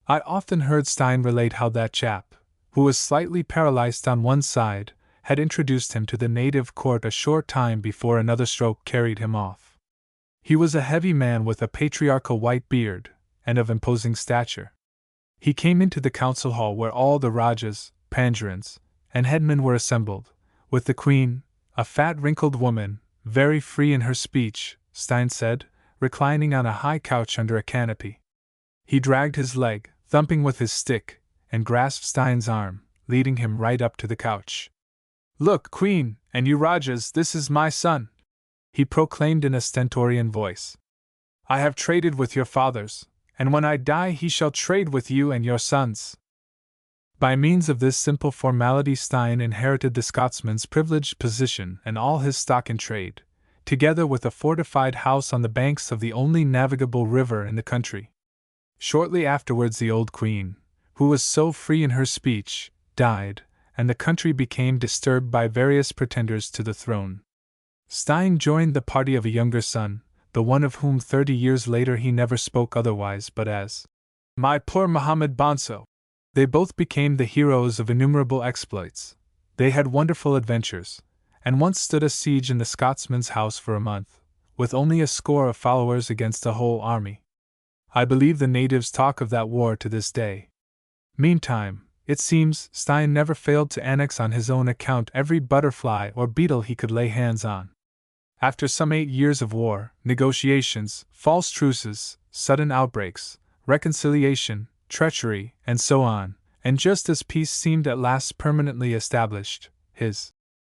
I often heard Stein relate how that chap, who was slightly paralyzed on one side, had introduced him to the native court a short time before another stroke carried him off. He was a heavy man with a patriarchal white beard, and of imposing stature. He came into the council hall where all the Rajas, Pangerans, and headmen were assembled, with the queen, a fat wrinkled woman, very free in her speech, Stein said, reclining on a high couch under a canopy. He dragged his leg, thumping with his stick, and grasped Stein's arm, leading him right up to the couch. "Look, Queen, and you Rajas, this is my son," he proclaimed in a stentorian voice. "I have traded with your fathers, and when I die he shall trade with you and your sons." By means of this simple formality Stein inherited the Scotsman's privileged position and all his stock in trade, together with a fortified house on the banks of the only navigable river in the country. Shortly afterwards the old queen, who was so free in her speech, died, and the country became disturbed by various pretenders to the throne. Stein joined the party of a younger son, the one of whom 30 years later he never spoke otherwise but as "my poor Mohammed Bonso." They both became the heroes of innumerable exploits. They had wonderful adventures, and once stood a siege in the Scotsman's house for a month, with only a score of followers against a whole army. I believe the natives talk of that war to this day. Meantime, it seems, Stein never failed to annex on his own account every butterfly or beetle he could lay hands on. After some 8 years of war, negotiations, false truces, sudden outbreaks, reconciliation, treachery, and so on, and just as peace seemed at last permanently established, his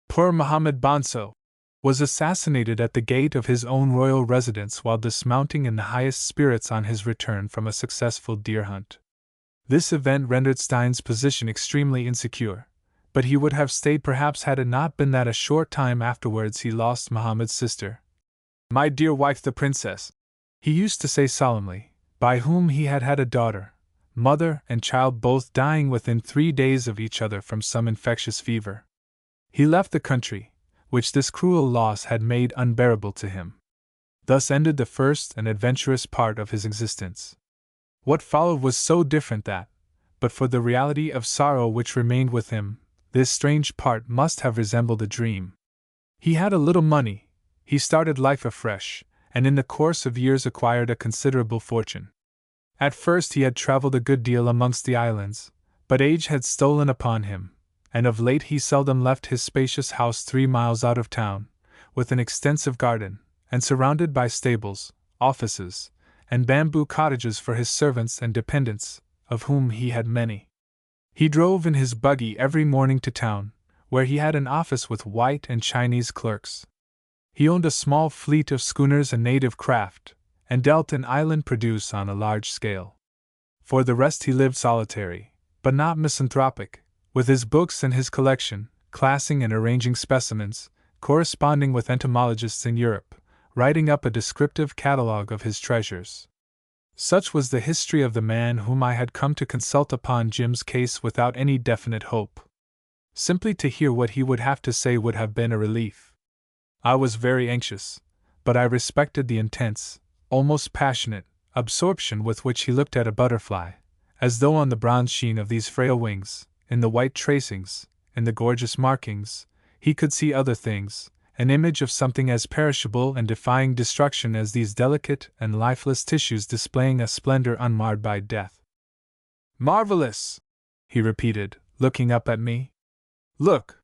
poor Mohammed Bonso was assassinated at the gate of his own royal residence while dismounting in the highest spirits on his return from a successful deer hunt. This event rendered Stein's position extremely insecure, but he would have stayed perhaps had it not been that a short time afterwards he lost Mohammed's sister. "My dear wife the princess," he used to say solemnly, by whom he had had a daughter, mother and child both dying within 3 days of each other from some infectious fever. He left the country, which this cruel loss had made unbearable to him. Thus ended the first and adventurous part of his existence. What followed was so different that, but for the reality of sorrow which remained with him, this strange part must have resembled a dream. He had a little money, he started life afresh, and in the course of years acquired a considerable fortune. At first he had traveled a good deal amongst the islands, but age had stolen upon him, and of late he seldom left his spacious house 3 miles out of town, with an extensive garden, and surrounded by stables, offices, and bamboo cottages for his servants and dependents, of whom he had many. He drove in his buggy every morning to town, where he had an office with white and Chinese clerks. He owned a small fleet of schooners and native craft, and dealt in island produce on a large scale. For the rest he lived solitary, but not misanthropic, with his books and his collection, classing and arranging specimens, corresponding with entomologists in Europe, writing up a descriptive catalogue of his treasures. Such was the history of the man whom I had come to consult upon Jim's case without any definite hope. Simply to hear what he would have to say would have been a relief. I was very anxious, but I respected the intense, almost passionate, absorption with which he looked at a butterfly, as though on the bronze sheen of these frail wings, in the white tracings, in the gorgeous markings, he could see other things, an image of something as perishable and defying destruction as these delicate and lifeless tissues displaying a splendor unmarred by death. "Marvelous!" he repeated, looking up at me. "Look!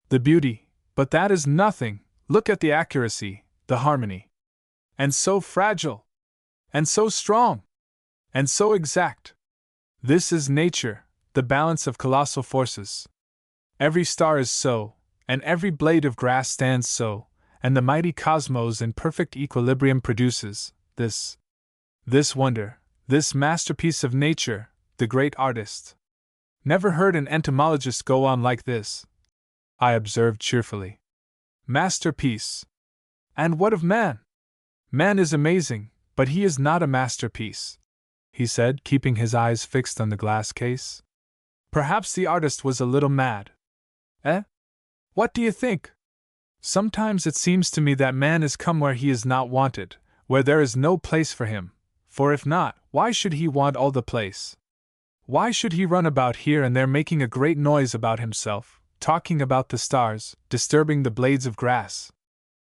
The beauty, but that is nothing. Look at the accuracy, the harmony. And so fragile! And so strong! And so exact! This is nature, the balance of colossal forces. Every star is so, and every blade of grass stands so, and the mighty cosmos in perfect equilibrium produces this wonder, this masterpiece of nature, the great artist. Never heard an entomologist go on like this," I observed cheerfully. "Masterpiece! And what of man? Man is amazing, but he is not a masterpiece," he said, keeping his eyes fixed on the glass case. "Perhaps the artist was a little mad. Eh? What do you think? Sometimes it seems to me that man is come where he is not wanted, where there is no place for him, for if not, why should he want all the place? Why should he run about here and there making a great noise about himself, talking about the stars, disturbing the blades of grass?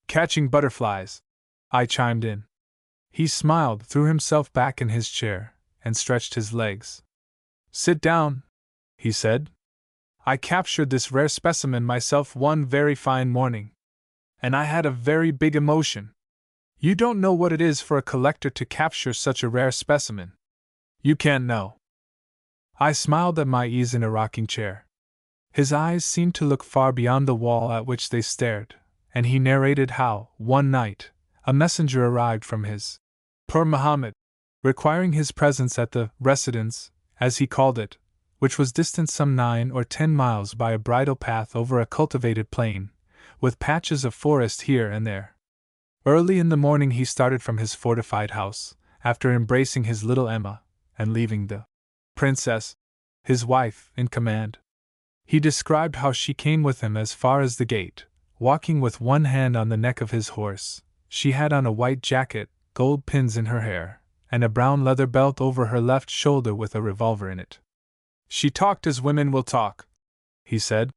Catching butterflies," I chimed in. He smiled, threw himself back in his chair, and stretched his legs. "Sit down," he said. "I captured this rare specimen myself one very fine morning. And I had a very big emotion. You don't know what it is for a collector to capture such a rare specimen. You can't know." I smiled at my ease in a rocking chair. His eyes seemed to look far beyond the wall at which they stared, and he narrated how, one night, a messenger arrived from his poor Muhammad, requiring his presence at the residence, as he called it, which was distant some 9 or 10 miles by a bridle path over a cultivated plain, with patches of forest here and there. Early in the morning he started from his fortified house, after embracing his little Emma, and leaving the princess, his wife, in command. He described how she came with him as far as the gate, walking with one hand on the neck of his horse. She had on a white jacket, gold pins in her hair, and a brown leather belt over her left shoulder with a revolver in it. "She talked as women will talk," he said,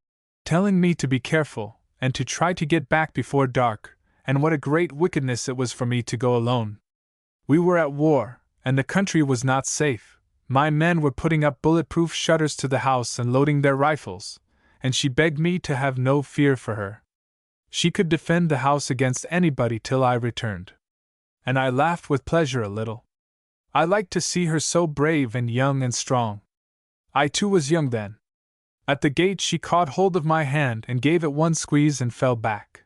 "telling me to be careful, and to try to get back before dark, and what a great wickedness it was for me to go alone. We were at war, and the country was not safe. My men were putting up bulletproof shutters to the house and loading their rifles, and she begged me to have no fear for her. She could defend the house against anybody till I returned. And I laughed with pleasure a little. I liked to see her so brave and young and strong. I too was young then. At the gate she caught hold of my hand and gave it one squeeze and fell back.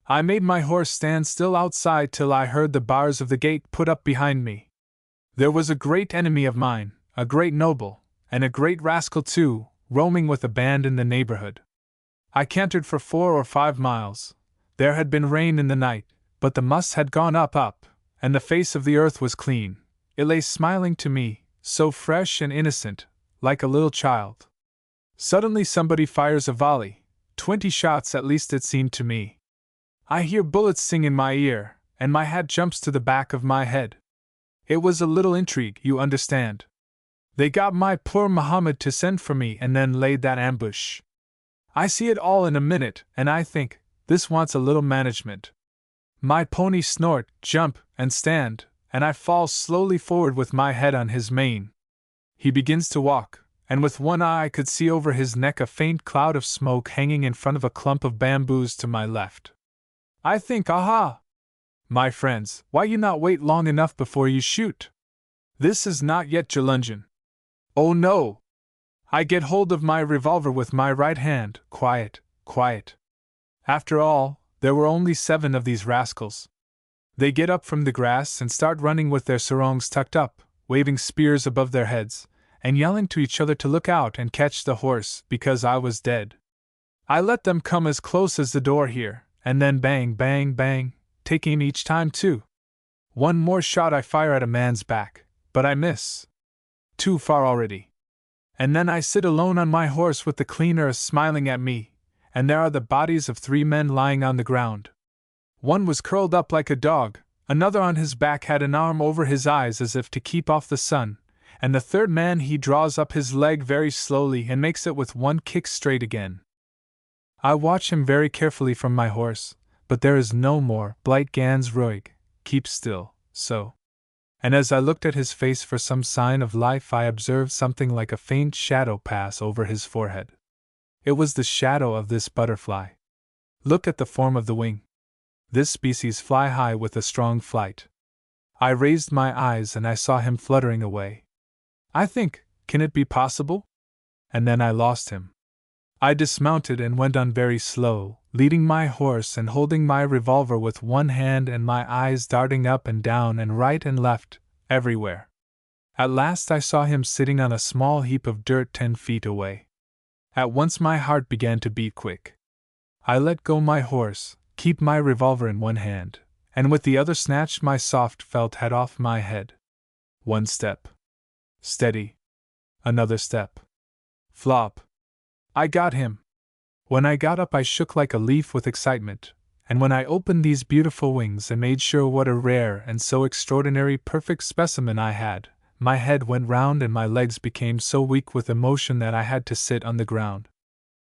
I made my horse stand still outside till I heard the bars of the gate put up behind me. There was a great enemy of mine, a great noble, and a great rascal too, roaming with a band in the neighborhood. I cantered for 4 or 5 miles. There had been rain in the night, but the must had gone up, and the face of the earth was clean. It lay smiling to me, so fresh and innocent, like a little child. Suddenly somebody fires a volley, 20 shots at least it seemed to me. I hear bullets sing in my ear, and my hat jumps to the back of my head. It was a little intrigue, you understand. They got my poor Muhammad to send for me and then laid that ambush. I see it all in a minute, and I think, this wants a little management. My pony snort, jump, and stand, and I fall slowly forward with my head on his mane. He begins to walk, and with one eye I could see over his neck a faint cloud of smoke hanging in front of a clump of bamboos to my left. I think, aha! My friends, why you not wait long enough before you shoot? This is not yet Jalunjan. Oh no! I get hold of my revolver with my right hand, quiet, quiet. After all, there were only 7 of these rascals. They get up from the grass and start running with their sarongs tucked up, waving spears above their heads, and yelling to each other to look out and catch the horse, because I was dead. I let them come as close as the door here, and then bang, bang, bang, taking each time too. One more shot I fire at a man's back, but I miss. Too far already. And then I sit alone on my horse with the clean earth smiling at me, and there are the bodies of 3 men lying on the ground. One was curled up like a dog, another on his back had an arm over his eyes as if to keep off the sun, and the third man he draws up his leg very slowly and makes it with one kick straight again. I watch him very carefully from my horse, but there is no more, blight ganz ruhig, keep still, so. And as I looked at his face for some sign of life, I observed something like a faint shadow pass over his forehead. It was the shadow of this butterfly. Look at the form of the wing. This species fly high with a strong flight. I raised my eyes and I saw him fluttering away. I think, can it be possible? And then I lost him. I dismounted and went on very slow, leading my horse and holding my revolver with one hand and my eyes darting up and down and right and left, everywhere. At last I saw him sitting on a small heap of dirt 10 feet away. At once my heart began to beat quick. I let go my horse, keep my revolver in one hand, and with the other snatched my soft felt hat off my head. One step. Steady. Another step. Flop. I got him. When I got up I shook like a leaf with excitement, and when I opened these beautiful wings and made sure what a rare and so extraordinary perfect specimen I had, my head went round and my legs became so weak with emotion that I had to sit on the ground.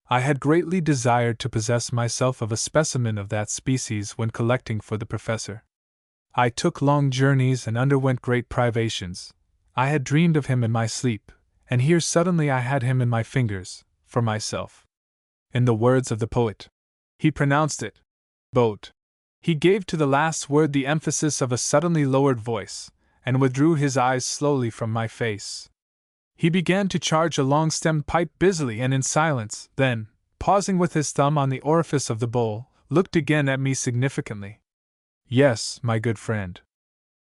I had greatly desired to possess myself of a specimen of that species when collecting for the professor. I took long journeys and underwent great privations. I had dreamed of him in my sleep, and here suddenly I had him in my fingers, for myself. In the words of the poet, he pronounced it, boat. He gave to the last word the emphasis of a suddenly lowered voice, and withdrew his eyes slowly from my face. He began to charge a long-stemmed pipe busily and in silence, then, pausing with his thumb on the orifice of the bowl, looked again at me significantly. Yes, my good friend.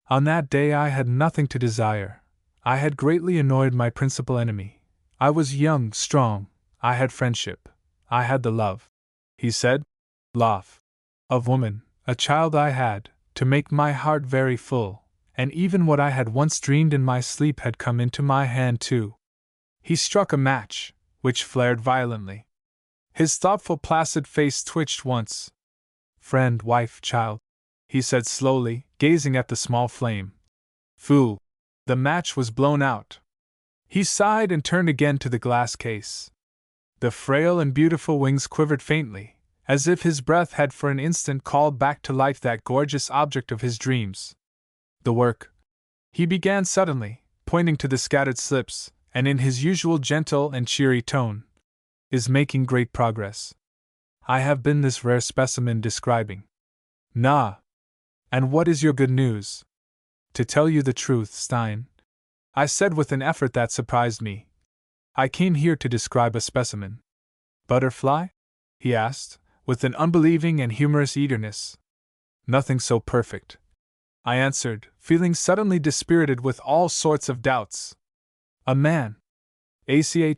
On that day I had nothing to desire. I had greatly annoyed my principal enemy. I was young, strong. I had friendship. I had the love, he said, love of woman, a child I had, to make my heart very full, and even what I had once dreamed in my sleep had come into my hand too. He struck a match, which flared violently. His thoughtful placid face twitched once. Friend, wife, child, he said slowly, gazing at the small flame. Phoo! The match was blown out. He sighed and turned again to the glass case. The frail and beautiful wings quivered faintly, as if his breath had for an instant called back to life that gorgeous object of his dreams. The work, he began suddenly, pointing to the scattered slips, and in his usual gentle and cheery tone, is making great progress. I have been this rare specimen describing. Nah! And what is your good news? To tell you the truth, Stein, I said with an effort that surprised me, I came here to describe a specimen. Butterfly? He asked, with an unbelieving and humorous eagerness. Nothing so perfect, I answered, feeling suddenly dispirited with all sorts of doubts. A man.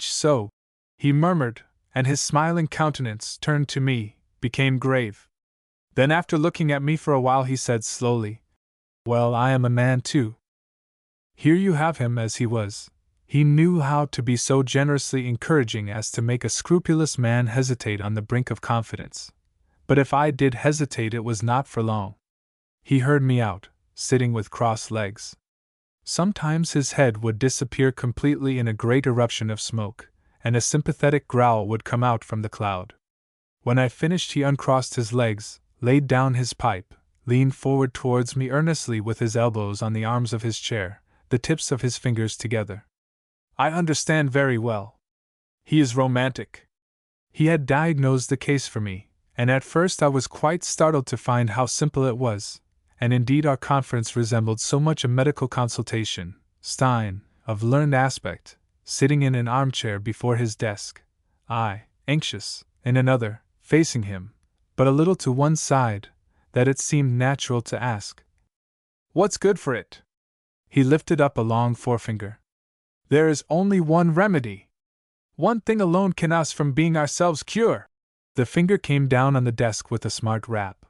So, he murmured, and his smiling countenance, turned to me, became grave. Then after looking at me for a while he said slowly, Well, I am a man too. Here you have him as he was. He knew how to be so generously encouraging as to make a scrupulous man hesitate on the brink of confidence. But if I did hesitate it was not for long. He heard me out, sitting with crossed legs. Sometimes his head would disappear completely in a great eruption of smoke, and a sympathetic growl would come out from the cloud. When I finished he uncrossed his legs, laid down his pipe, leaned forward towards me earnestly with his elbows on the arms of his chair, the tips of his fingers together. I understand very well. He is romantic. He had diagnosed the case for me, and at first I was quite startled to find how simple it was, and indeed our conference resembled so much a medical consultation. Stein, of learned aspect, sitting in an armchair before his desk, I, anxious, in another, facing him, but a little to one side, that it seemed natural to ask, What's good for it? He lifted up a long forefinger. There is only one remedy. One thing alone can us from being ourselves cure. The finger came down on the desk with a smart rap.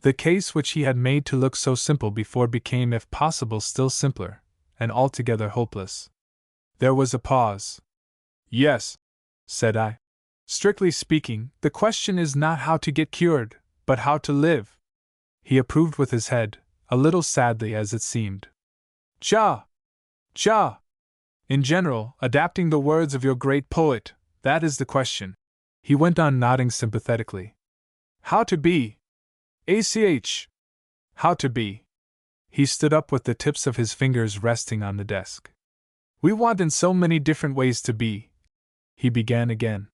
The case which he had made to look so simple before became, if possible, still simpler, and altogether hopeless. There was a pause. "Yes," said I. "Strictly speaking, the question is not how to get cured, but how to live." He approved with his head, a little sadly as it seemed. "Ja! Ja! In general, adapting the words of your great poet, that is the question," he went on, nodding sympathetically. "How to be? ACH! How to be?" He stood up with the tips of his fingers resting on the desk. "We want in so many different ways to be," he began again.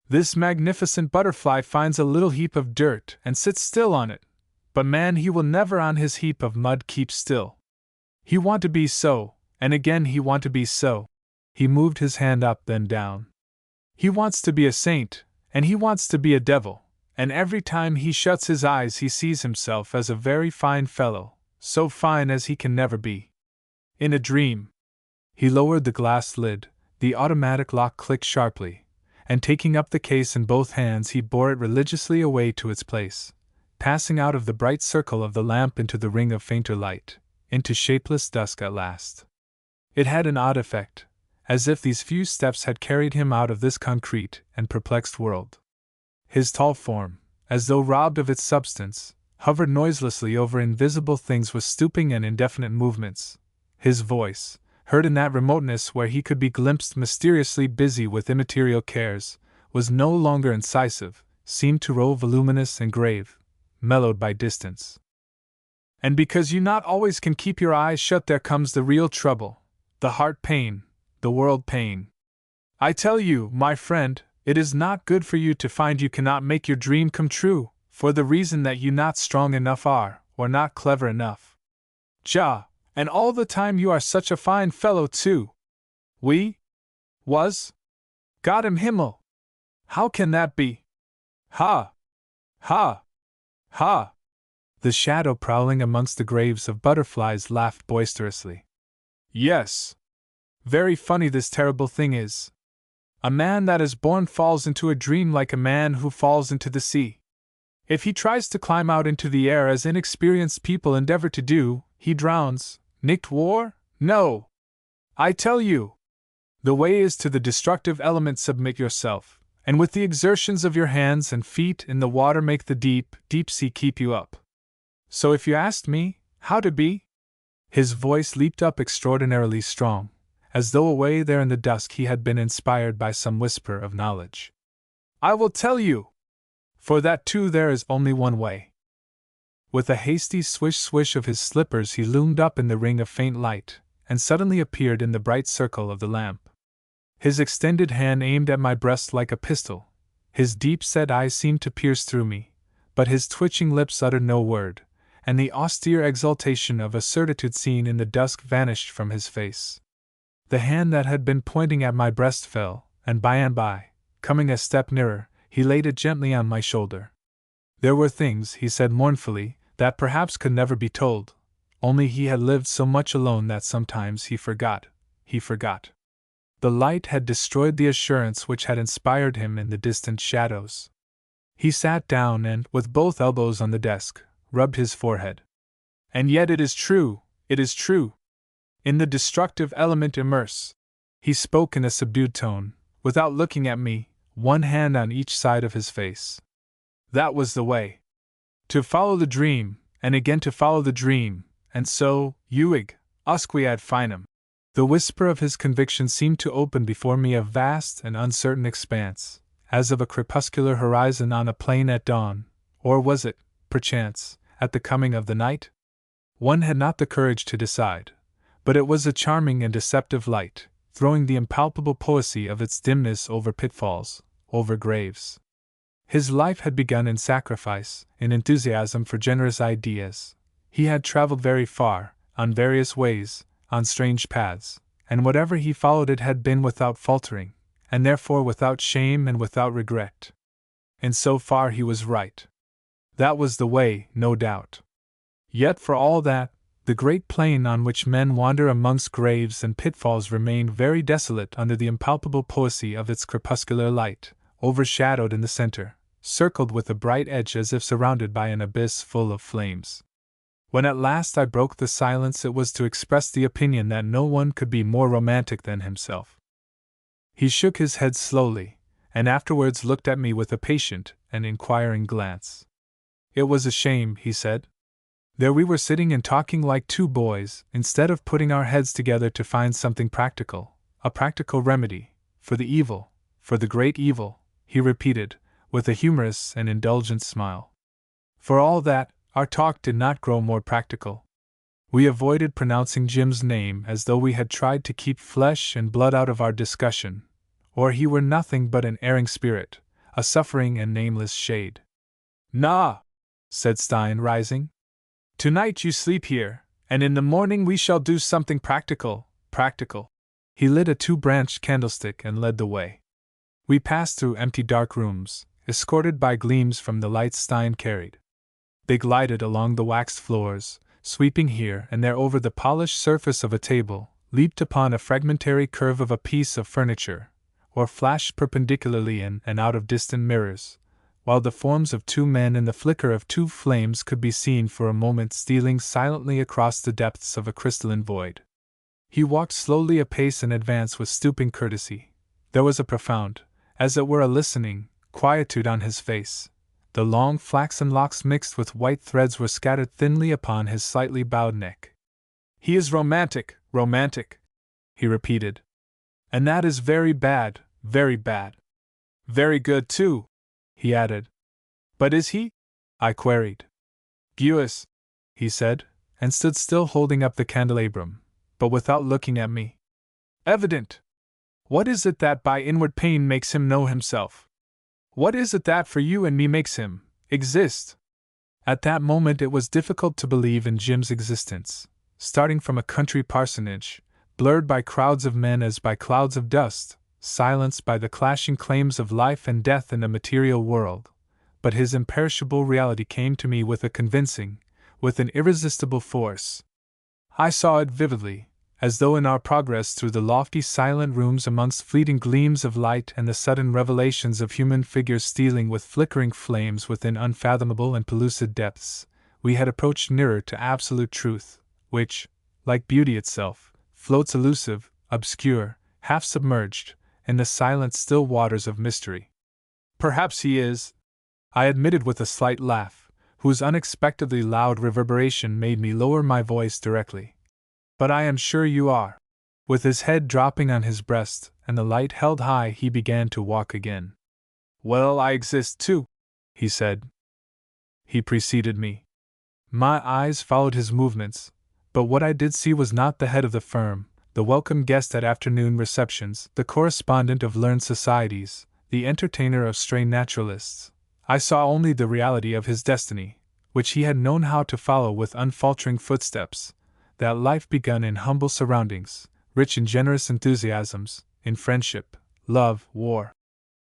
"This magnificent butterfly finds a little heap of dirt and sits still on it, but man, he will never on his heap of mud keep still. He want to be so, and again he want to be so." He moved his hand up then down. "He wants to be a saint, and he wants to be a devil, and every time he shuts his eyes he sees himself as a very fine fellow, so fine as he can never be. In a dream." He lowered the glass lid, the automatic lock clicked sharply, and taking up the case in both hands he bore it religiously away to its place, passing out of the bright circle of the lamp into the ring of fainter light, into shapeless dusk at last. It had an odd effect, as if these few steps had carried him out of this concrete and perplexed world. His tall form, as though robbed of its substance, hovered noiselessly over invisible things with stooping and indefinite movements. His voice, heard in that remoteness where he could be glimpsed mysteriously busy with immaterial cares, was no longer incisive, seemed to roll voluminous and grave, mellowed by distance. "And because you not always can keep your eyes shut, there comes the real trouble, the heart pain, the world pain. I tell you, my friend, it is not good for you to find you cannot make your dream come true, for the reason that you not strong enough are, or not clever enough. Ja, and all the time you are such a fine fellow too. We? Was? God im Himmel! How can that be? Ha! Ha! Ha! The shadow prowling amongst the graves of butterflies laughed boisterously. "Yes. Very funny this terrible thing is. A man that is born falls into a dream like a man who falls into the sea. If he tries to climb out into the air as inexperienced people endeavor to do, he drowns. Nicht wahr? No! I tell you! The way is to the destructive element submit yourself, and with the exertions of your hands and feet in the water make the deep, deep sea keep you up. So if you asked me, how to be?" His voice leaped up extraordinarily strong, as though away there in the dusk he had been inspired by some whisper of knowledge. "I will tell you! For that too there is only one way." With a hasty swish-swish of his slippers he loomed up in the ring of faint light, and suddenly appeared in the bright circle of the lamp. His extended hand aimed at my breast like a pistol, his deep-set eyes seemed to pierce through me, but his twitching lips uttered no word, and the austere exultation of a certitude seen in the dusk vanished from his face. The hand that had been pointing at my breast fell, and by, coming a step nearer, he laid it gently on my shoulder. There were things, he said mournfully, that perhaps could never be told, only he had lived so much alone that sometimes he forgot. The light had destroyed the assurance which had inspired him in the distant shadows. He sat down and, with both elbows on the desk, rubbed his forehead. "And yet it is true, it is true. In the destructive element immerse." He spoke in a subdued tone, without looking at me, one hand on each side of his face. "That was the way. To follow the dream, and again to follow the dream, and so, uig, usque ad finem." The whisper of his conviction seemed to open before me a vast and uncertain expanse, as of a crepuscular horizon on a plain at dawn, or was it, perchance, at the coming of the night? One had not the courage to decide, but it was a charming and deceptive light, throwing the impalpable poesy of its dimness over pitfalls, over graves. His life had begun in sacrifice, in enthusiasm for generous ideas. He had traveled very far, on various ways, on strange paths, and whatever he followed it had been without faltering, and therefore without shame and without regret. And so far he was right. That was the way, no doubt. Yet for all that, the great plain on which men wander amongst graves and pitfalls remained very desolate under the impalpable poesy of its crepuscular light, overshadowed in the center, circled with a bright edge as if surrounded by an abyss full of flames. When at last I broke the silence, it was to express the opinion that no one could be more romantic than himself. He shook his head slowly, and afterwards looked at me with a patient and inquiring glance. It was a shame, he said. There we were sitting and talking like two boys, instead of putting our heads together to find something practical, a practical remedy, for the evil, for the great evil, he repeated, with a humorous and indulgent smile. For all that, our talk did not grow more practical. We avoided pronouncing Jim's name as though we had tried to keep flesh and blood out of our discussion, or he were nothing but an erring spirit, a suffering and nameless shade. "Nah," said Stein, rising. "Tonight you sleep here, and in the morning we shall do something practical. He lit a 2-branched candlestick and led the way. We passed through empty dark rooms, escorted by gleams from the lights Stein carried. They glided along the waxed floors, sweeping here and there over the polished surface of a table, leaped upon a fragmentary curve of a piece of furniture, or flashed perpendicularly in and out of distant mirrors, while the forms of 2 men and the flicker of 2 flames could be seen for a moment stealing silently across the depths of a crystalline void. He walked slowly a pace and advanced with stooping courtesy. There was a profound, as it were a listening, quietude on his face. The long flaxen locks mixed with white threads were scattered thinly upon his slightly bowed neck. "He is romantic, he repeated. "And that is very bad, very bad. Very good, too," he added. "But is he?" I queried. "Guis," he said, and stood still holding up the candelabrum, but without looking at me. "Evident. What is it that by inward pain makes him know himself? What is it that for you and me makes him exist?" At that moment it was difficult to believe in Jim's existence, starting from a country parsonage, blurred by crowds of men as by clouds of dust, silenced by the clashing claims of life and death in the material world, but his imperishable reality came to me with a convincing, with an irresistible force. I saw it vividly, as though in our progress through the lofty silent rooms amongst fleeting gleams of light and the sudden revelations of human figures stealing with flickering flames within unfathomable and pellucid depths, we had approached nearer to absolute truth, which, like beauty itself, floats elusive, obscure, half-submerged, in the silent still waters of mystery. "Perhaps he is," I admitted with a slight laugh, whose unexpectedly loud reverberation made me lower my voice directly. "But I am sure you are." With his head dropping on his breast and the light held high, he began to walk again. "Well, I exist too," he said. He preceded me. My eyes followed his movements, but what I did see was not the head of the firm, the welcome guest at afternoon receptions, the correspondent of learned societies, the entertainer of stray naturalists. I saw only the reality of his destiny, which he had known how to follow with unfaltering footsteps, that life begun in humble surroundings, rich in generous enthusiasms, in friendship, love, war,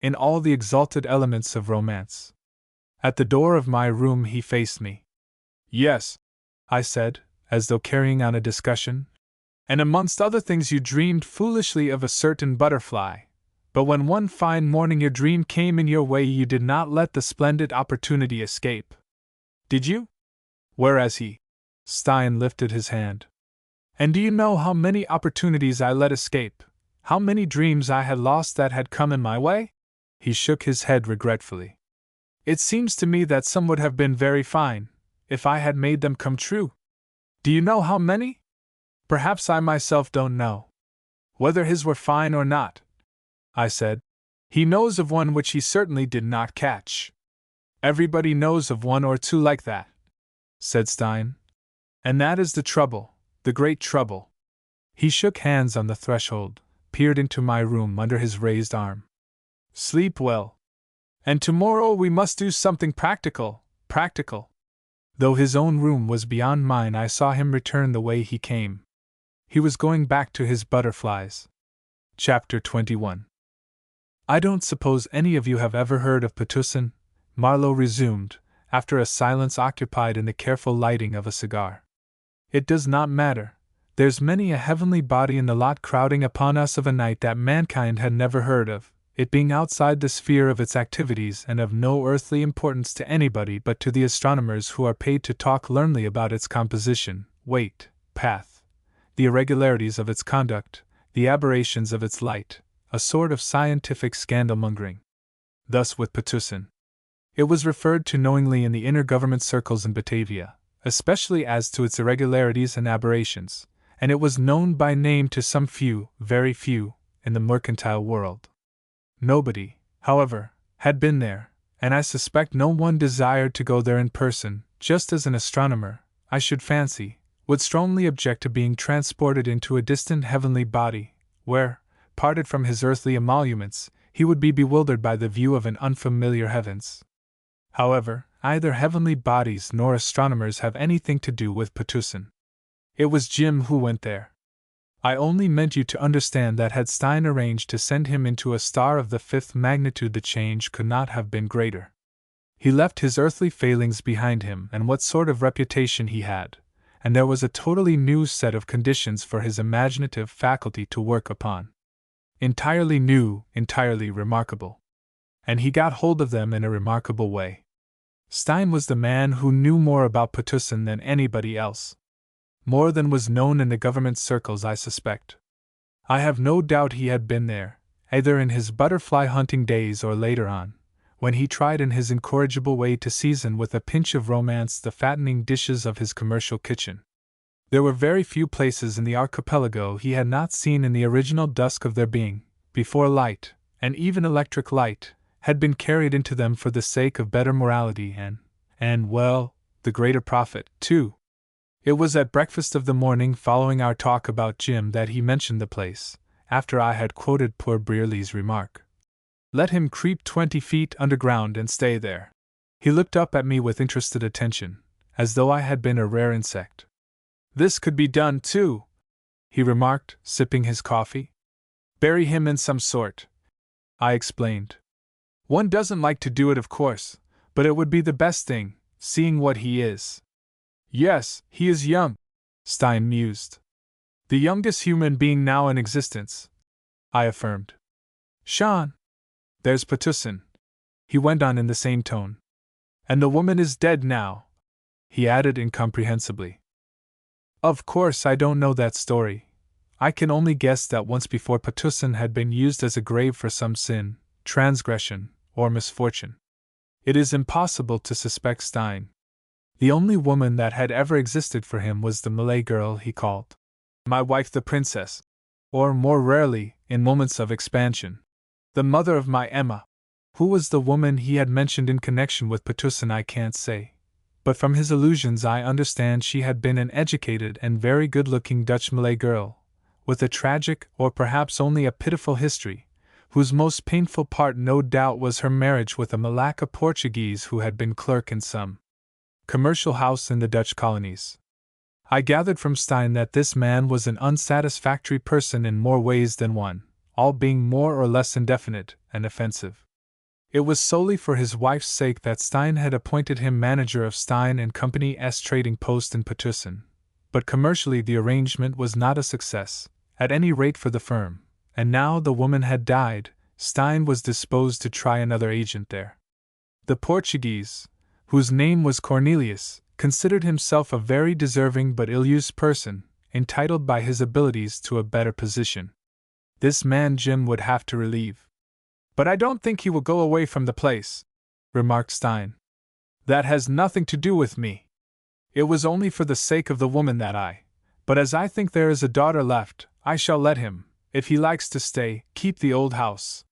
in all the exalted elements of romance. At the door of my room he faced me. "Yes," I said, as though carrying on a discussion, "and amongst other things you dreamed foolishly of a certain butterfly, but when one fine morning your dream came in your way you did not let the splendid opportunity escape. Did you? Whereas he..." Stein lifted his hand. "And do you know how many opportunities I let escape? How many dreams I had lost that had come in my way?" He shook his head regretfully. "It seems to me that some would have been very fine, if I had made them come true. Do you know how many? Perhaps I myself don't know. Whether his were fine or not," I said, "he knows of one which he certainly did not catch." "Everybody knows of one or two like that," said Stein. "And that is the trouble, the great trouble." He shook hands on the threshold, peered into my room under his raised arm. "Sleep well. And tomorrow we must do something practical. Though his own room was beyond mine, I saw him return the way he came. He was going back to his butterflies. Chapter 21. "I don't suppose any of you have ever heard of Potussin," Marlowe resumed, after a silence occupied in the careful lighting of a cigar. "It does not matter. There's many a heavenly body in the lot crowding upon us of a night that mankind had never heard of, it being outside the sphere of its activities and of no earthly importance to anybody but to the astronomers who are paid to talk learnedly about its composition, weight, path, the irregularities of its conduct, the aberrations of its light, a sort of scientific scandalmongering. Thus with Potussin. It was referred to knowingly in the inner government circles in Batavia, especially as to its irregularities and aberrations, and it was known by name to some few, very few, in the mercantile world. Nobody, however, had been there, and I suspect no one desired to go there in person, just as an astronomer, I should fancy, would strongly object to being transported into a distant heavenly body, where, parted from his earthly emoluments, he would be bewildered by the view of an unfamiliar heavens. However, neither heavenly bodies nor astronomers have anything to do with Potussin. It was Jim who went there. I only meant you to understand that had Stein arranged to send him into a star of the 5th magnitude, the change could not have been greater. He left his earthly failings behind him and what sort of reputation he had, and there was a totally new set of conditions for his imaginative faculty to work upon. Entirely new, entirely remarkable. And he got hold of them in a remarkable way. Stein was the man who knew more about Potussin than anybody else. More than was known in the government circles, I suspect. I have no doubt he had been there, either in his butterfly hunting days or later on, when he tried in his incorrigible way to season with a pinch of romance the fattening dishes of his commercial kitchen. There were very few places in the archipelago he had not seen in the original dusk of their being, before light, and even electric light, had been carried into them for the sake of better morality and, well, the greater profit, too. It was at breakfast of the morning following our talk about Jim that he mentioned the place, after I had quoted poor Brearley's remark. Let him creep 20 feet underground and stay there. He looked up at me with interested attention, as though I had been a rare insect. This could be done, too, he remarked, sipping his coffee. Bury him in some sort, I explained. One doesn't like to do it, of course, but it would be the best thing, seeing what he is. Yes, he is young, Stein mused. The youngest human being now in existence, I affirmed. Sean. There's Potussin, he went on in the same tone. And the woman is dead now, he added incomprehensibly. Of course I don't know that story. I can only guess that once before Potussin had been used as a grave for some sin, transgression, or misfortune. It is impossible to suspect Stein. The only woman that had ever existed for him was the Malay girl he called my wife, the princess, or more rarely, in moments of expansion, the mother of my Emma. Who was the woman he had mentioned in connection with Potussin I can't say, but from his allusions I understand she had been an educated and very good-looking Dutch Malay girl, with a tragic or perhaps only a pitiful history, whose most painful part no doubt was her marriage with a Malacca Portuguese who had been clerk in some commercial house in the Dutch colonies. I gathered from Stein that this man was an unsatisfactory person in more ways than one, all being more or less indefinite and offensive. It was solely for his wife's sake that Stein had appointed him manager of Stein and Company's trading post in Potussin, but commercially the arrangement was not a success, at any rate for the firm, and now the woman had died, Stein was disposed to try another agent there. The Portuguese, whose name was Cornelius, considered himself a very deserving but ill-used person, entitled by his abilities to a better position. This man Jim would have to relieve. But I don't think he will go away from the place, remarked Stein. That has nothing to do with me. It was only for the sake of the woman that but as I think there is a daughter left, I shall let him, if he likes to stay, keep the old house.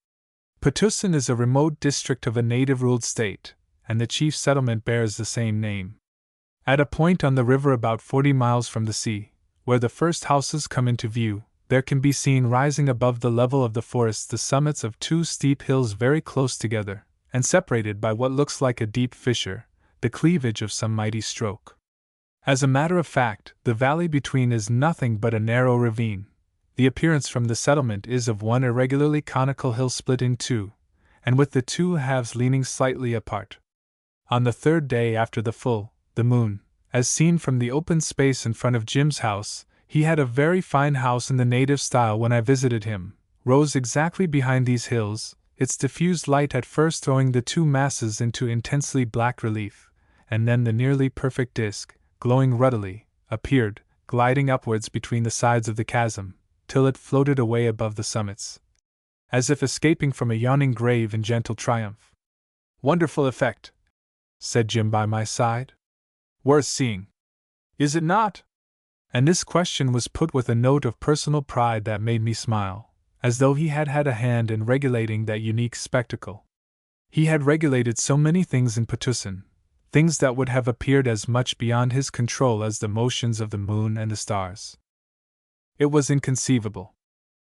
Potussin is a remote district of a native-ruled state, and the chief settlement bears the same name. At a point on the river about 40 miles from the sea, where the first houses come into view, there can be seen rising above the level of the forest the summits of 2 steep hills very close together, and separated by what looks like a deep fissure, the cleavage of some mighty stroke. As a matter of fact, the valley between is nothing but a narrow ravine. The appearance from the settlement is of one irregularly conical hill split in two, and with the two halves leaning slightly apart. On the 3rd day after the full, the moon, as seen from the open space in front of Jim's house, he had a very fine house in the native style when I visited him, rose exactly behind these hills, its diffused light at first throwing the two masses into intensely black relief, and then the nearly perfect disk, glowing ruddily, appeared, gliding upwards between the sides of the chasm, till it floated away above the summits, as if escaping from a yawning grave in gentle triumph. "Wonderful effect," said Jim by my side. "Worth seeing. Is it not?" And this question was put with a note of personal pride that made me smile, as though he had had a hand in regulating that unique spectacle. He had regulated so many things in Patusan, things that would have appeared as much beyond his control as the motions of the moon and the stars. It was inconceivable.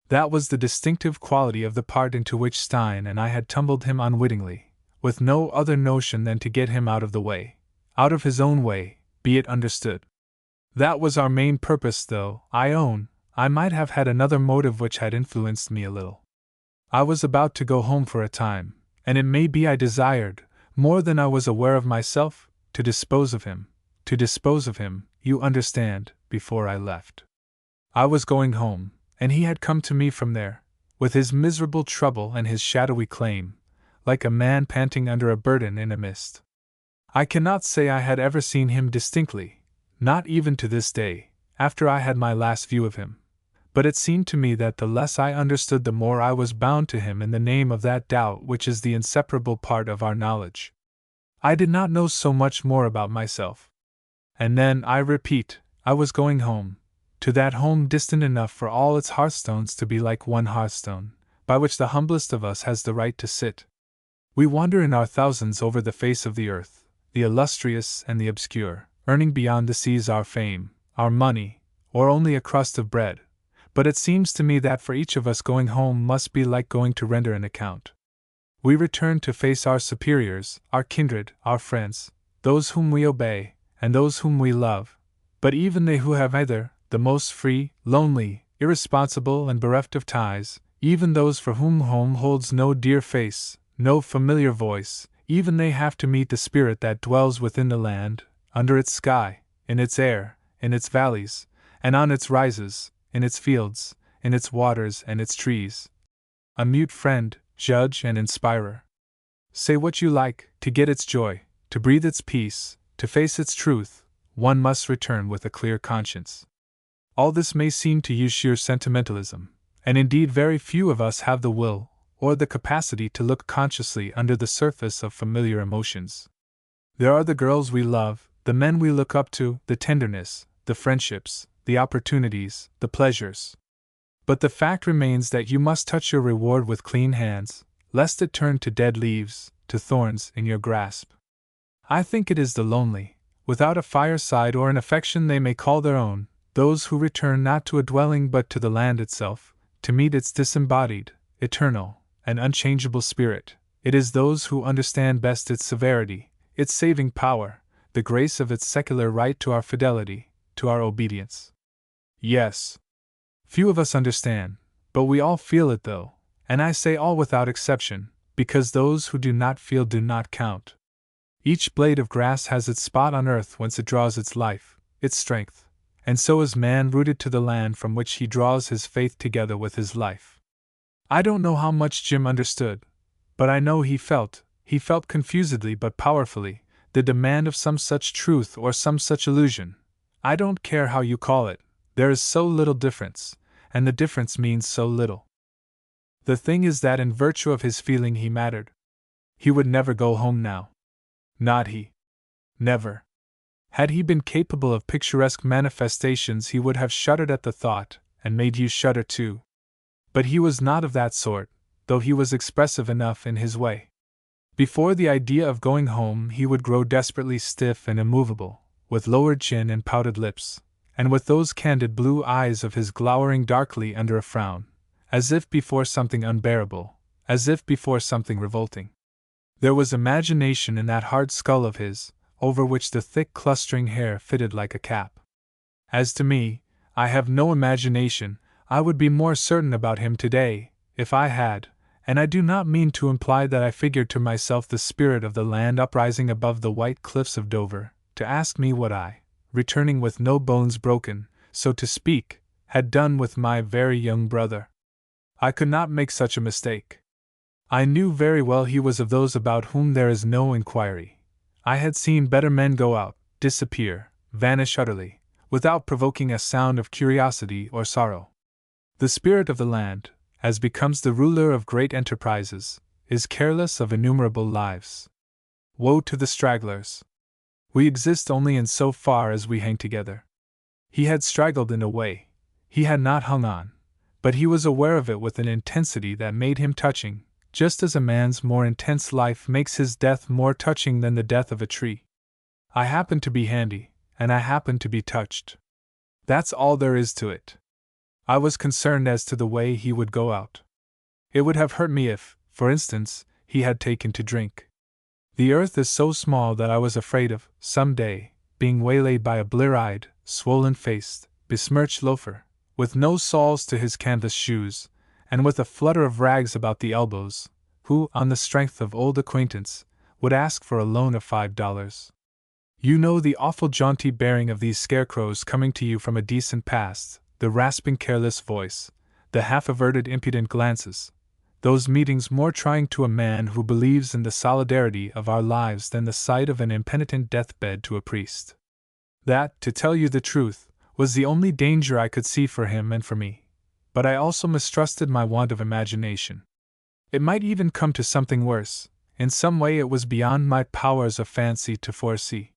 That was the distinctive quality of the part into which Stein and I had tumbled him unwittingly, with no other notion than to get him out of the way, out of his own way, be it understood. That was our main purpose, though, I own, I might have had another motive which had influenced me a little. I was about to go home for a time, and it may be I desired, more than I was aware of myself, to dispose of him, you understand, before I left. I was going home, and he had come to me from there, with his miserable trouble and his shadowy claim, like a man panting under a burden in a mist. I cannot say I had ever seen him distinctly, not even to this day, after I had my last view of him, but it seemed to me that the less I understood the more I was bound to him in the name of that doubt which is the inseparable part of our knowledge. I did not know so much more about myself. And then, I repeat, I was going home, to that home distant enough for all its hearthstones to be like one hearthstone, by which the humblest of us has the right to sit. We wander in our thousands over the face of the earth, the illustrious and the obscure, earning beyond the seas our fame, our money, or only a crust of bread, but it seems to me that for each of us going home must be like going to render an account. We return to face our superiors, our kindred, our friends, those whom we obey, and those whom we love, but even they who have either, the most free, lonely, irresponsible, and bereft of ties, even those for whom home holds no dear face, no familiar voice, even they have to meet the spirit that dwells within the land, under its sky, in its air, in its valleys, and on its rises, in its fields, in its waters and its trees. A mute friend, judge and inspirer. Say what you like, to get its joy, to breathe its peace, to face its truth, one must return with a clear conscience. All this may seem to you sheer sentimentalism, and indeed very few of us have the will, or the capacity to look consciously under the surface of familiar emotions. There are the girls we love, the men we look up to, the tenderness, the friendships, the opportunities, the pleasures. But the fact remains that you must touch your reward with clean hands, lest it turn to dead leaves, to thorns in your grasp. I think it is the lonely, without a fireside or an affection they may call their own, those who return not to a dwelling but to the land itself, to meet its disembodied, eternal, and unchangeable spirit. It is those who understand best its severity, its saving power, the grace of its secular right to our fidelity, to our obedience. Yes. Few of us understand, but we all feel it though, and I say all without exception, because those who do not feel do not count. Each blade of grass has its spot on earth whence it draws its life, its strength, and so is man rooted to the land from which he draws his faith together with his life. I don't know how much Jim understood, but I know he felt confusedly but powerfully, the demand of some such truth or some such illusion. I don't care how you call it, there is so little difference, and the difference means so little. The thing is that in virtue of his feeling he mattered. He would never go home now. Not he. Never. Had he been capable of picturesque manifestations he would have shuddered at the thought, and made you shudder too. But he was not of that sort, though he was expressive enough in his way. Before the idea of going home he would grow desperately stiff and immovable, with lowered chin and pouted lips, and with those candid blue eyes of his glowering darkly under a frown, as if before something unbearable, as if before something revolting. There was imagination in that hard skull of his, over which the thick clustering hair fitted like a cap. As to me, I have no imagination. I would be more certain about him today, if I had, and I do not mean to imply that I figured to myself the spirit of the land uprising above the white cliffs of Dover, to ask me what I, returning with no bones broken, so to speak, had done with my very young brother. I could not make such a mistake. I knew very well he was of those about whom there is no inquiry. I had seen better men go out, disappear, vanish utterly, without provoking a sound of curiosity or sorrow. The spirit of the land, as becomes the ruler of great enterprises, is careless of innumerable lives. Woe to the stragglers! We exist only in so far as we hang together. He had straggled in a way, he had not hung on, but he was aware of it with an intensity that made him touching, just as a man's more intense life makes his death more touching than the death of a tree. I happened to be handy, and I happened to be touched. That's all there is to it. I was concerned as to the way he would go out. It would have hurt me if, for instance, he had taken to drink. The earth is so small that I was afraid of, some day, being waylaid by a blear-eyed, swollen-faced, besmirched loafer, with no soles to his canvas shoes, and with a flutter of rags about the elbows, who, on the strength of old acquaintance, would ask for a loan of $5. You know the awful jaunty bearing of these scarecrows coming to you from a decent past, the rasping careless voice, the half-averted impudent glances, those meetings more trying to a man who believes in the solidarity of our lives than the sight of an impenitent deathbed to a priest. That, to tell you the truth, was the only danger I could see for him and for me, but I also mistrusted my want of imagination. It might even come to something worse, in some way it was beyond my powers of fancy to foresee.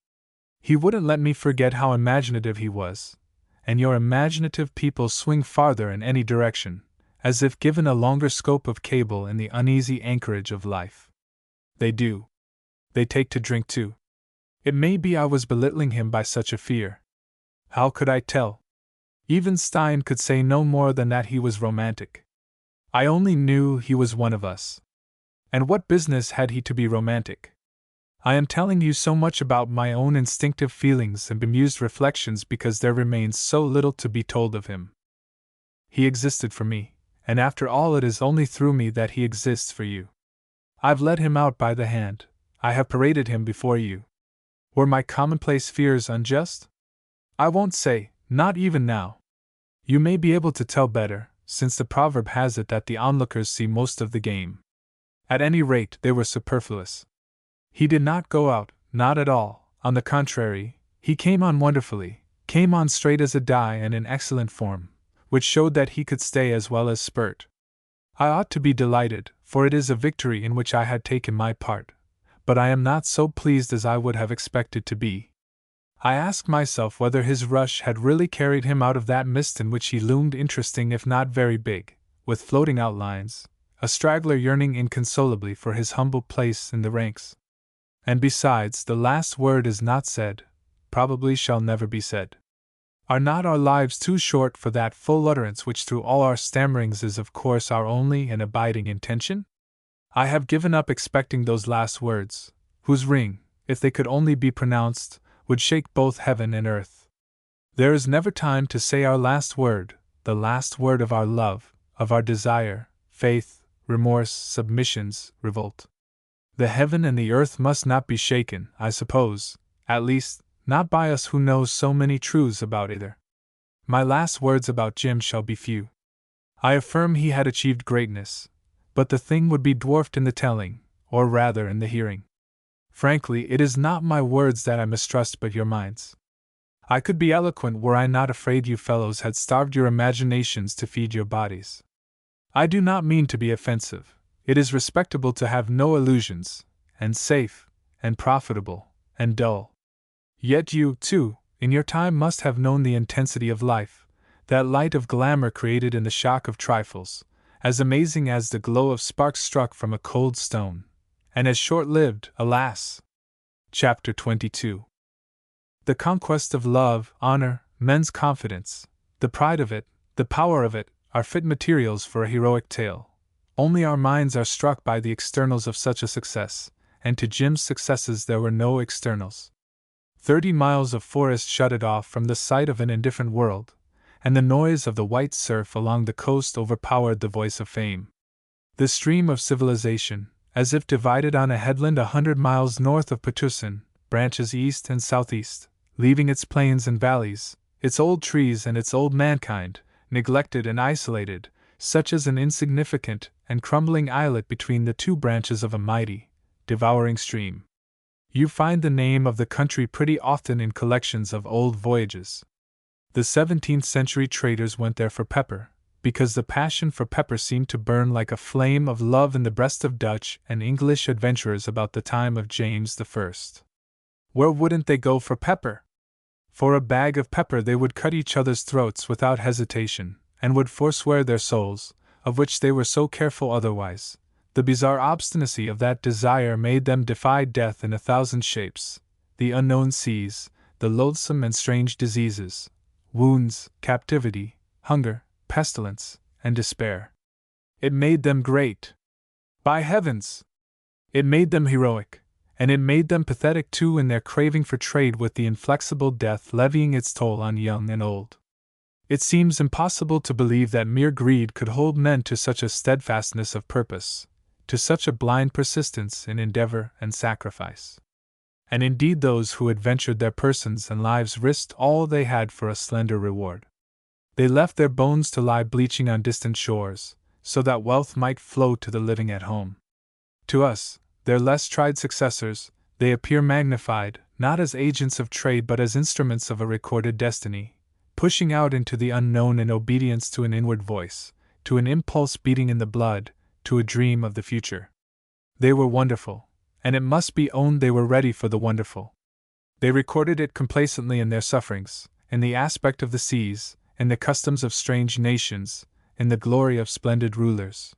He wouldn't let me forget how imaginative he was, and your imaginative people swing farther in any direction, as if given a longer scope of cable in the uneasy anchorage of life. They do. They take to drink too. It may be I was belittling him by such a fear. How could I tell? Even Stein could say no more than that he was romantic. I only knew he was one of us. And what business had he to be romantic? I am telling you so much about my own instinctive feelings and bemused reflections because there remains so little to be told of him. He existed for me, and after all it is only through me that he exists for you. I've led him out by the hand, I have paraded him before you. Were my commonplace fears unjust? I won't say, not even now. You may be able to tell better, since the proverb has it that the onlookers see most of the game. At any rate, they were superfluous. He did not go out, not at all, on the contrary, he came on wonderfully, came on straight as a die and in excellent form, which showed that he could stay as well as spurt. I ought to be delighted, for it is a victory in which I had taken my part, but I am not so pleased as I would have expected to be. I ask myself whether his rush had really carried him out of that mist in which he loomed interesting if not very big, with floating outlines, a straggler yearning inconsolably for his humble place in the ranks. And besides, the last word is not said, probably shall never be said. Are not our lives too short for that full utterance which through all our stammerings is of course our only and abiding intention? I have given up expecting those last words, whose ring, if they could only be pronounced, would shake both heaven and earth. There is never time to say our last word, the last word of our love, of our desire, faith, remorse, submissions, revolt. The heaven and the earth must not be shaken, I suppose, at least, not by us who know so many truths about either. My last words about Jim shall be few. I affirm he had achieved greatness, but the thing would be dwarfed in the telling, or rather in the hearing. Frankly, it is not my words that I mistrust but your minds. I could be eloquent were I not afraid you fellows had starved your imaginations to feed your bodies. I do not mean to be offensive. It is respectable to have no illusions, and safe, and profitable, and dull. Yet you, too, in your time must have known the intensity of life, that light of glamour created in the shock of trifles, as amazing as the glow of sparks struck from a cold stone, and as short-lived, alas! Chapter 22. The conquest of love, honor, men's confidence, the pride of it, the power of it, are fit materials for a heroic tale. Only our minds are struck by the externals of such a success, and to Jim's successes there were no externals. 30 miles of forest shut it off from the sight of an indifferent world, and the noise of the white surf along the coast overpowered the voice of fame. The stream of civilization, as if divided on a headland 100 miles north of Patusan, branches east and southeast, leaving its plains and valleys, its old trees and its old mankind, neglected and isolated, such as an insignificant and crumbling islet between the two branches of a mighty, devouring stream. You find the name of the country pretty often in collections of old voyages. The 17th century traders went there for pepper, because the passion for pepper seemed to burn like a flame of love in the breast of Dutch and English adventurers about the time of James I. Where wouldn't they go for pepper? For a bag of pepper they would cut each other's throats without hesitation, and would forswear their souls, of which they were so careful otherwise. The bizarre obstinacy of that desire made them defy death in 1,000 shapes, the unknown seas, the loathsome and strange diseases, wounds, captivity, hunger, pestilence, and despair. It made them great. By heavens! It made them heroic, and it made them pathetic too in their craving for trade, with the inflexible death levying its toll on young and old. It seems impossible to believe that mere greed could hold men to such a steadfastness of purpose, to such a blind persistence in endeavor and sacrifice. And indeed those who adventured their persons and lives risked all they had for a slender reward. They left their bones to lie bleaching on distant shores, so that wealth might flow to the living at home. To us, their less tried successors, they appear magnified, not as agents of trade but as instruments of a recorded destiny, pushing out into the unknown in obedience to an inward voice, to an impulse beating in the blood, to a dream of the future. They were wonderful, and it must be owned they were ready for the wonderful. They recorded it complacently in their sufferings, in the aspect of the seas, in the customs of strange nations, in the glory of splendid rulers.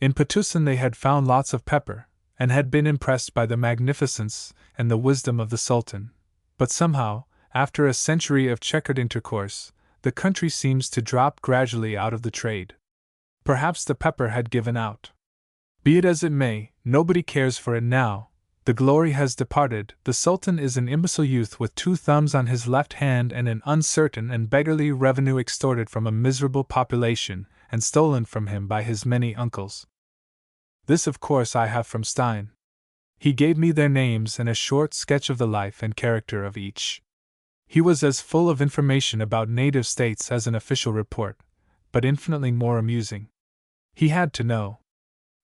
In Patusan they had found lots of pepper, and had been impressed by the magnificence and the wisdom of the Sultan, but somehow, after a century of checkered intercourse, the country seems to drop gradually out of the trade. Perhaps the pepper had given out. Be it as it may, nobody cares for it now. The glory has departed. The Sultan is an imbecile youth with 2 thumbs on his left hand and an uncertain and beggarly revenue extorted from a miserable population and stolen from him by his many uncles. This, of course, I have from Stein. He gave me their names and a short sketch of the life and character of each. He was as full of information about native states as an official report, but infinitely more amusing. He had to know.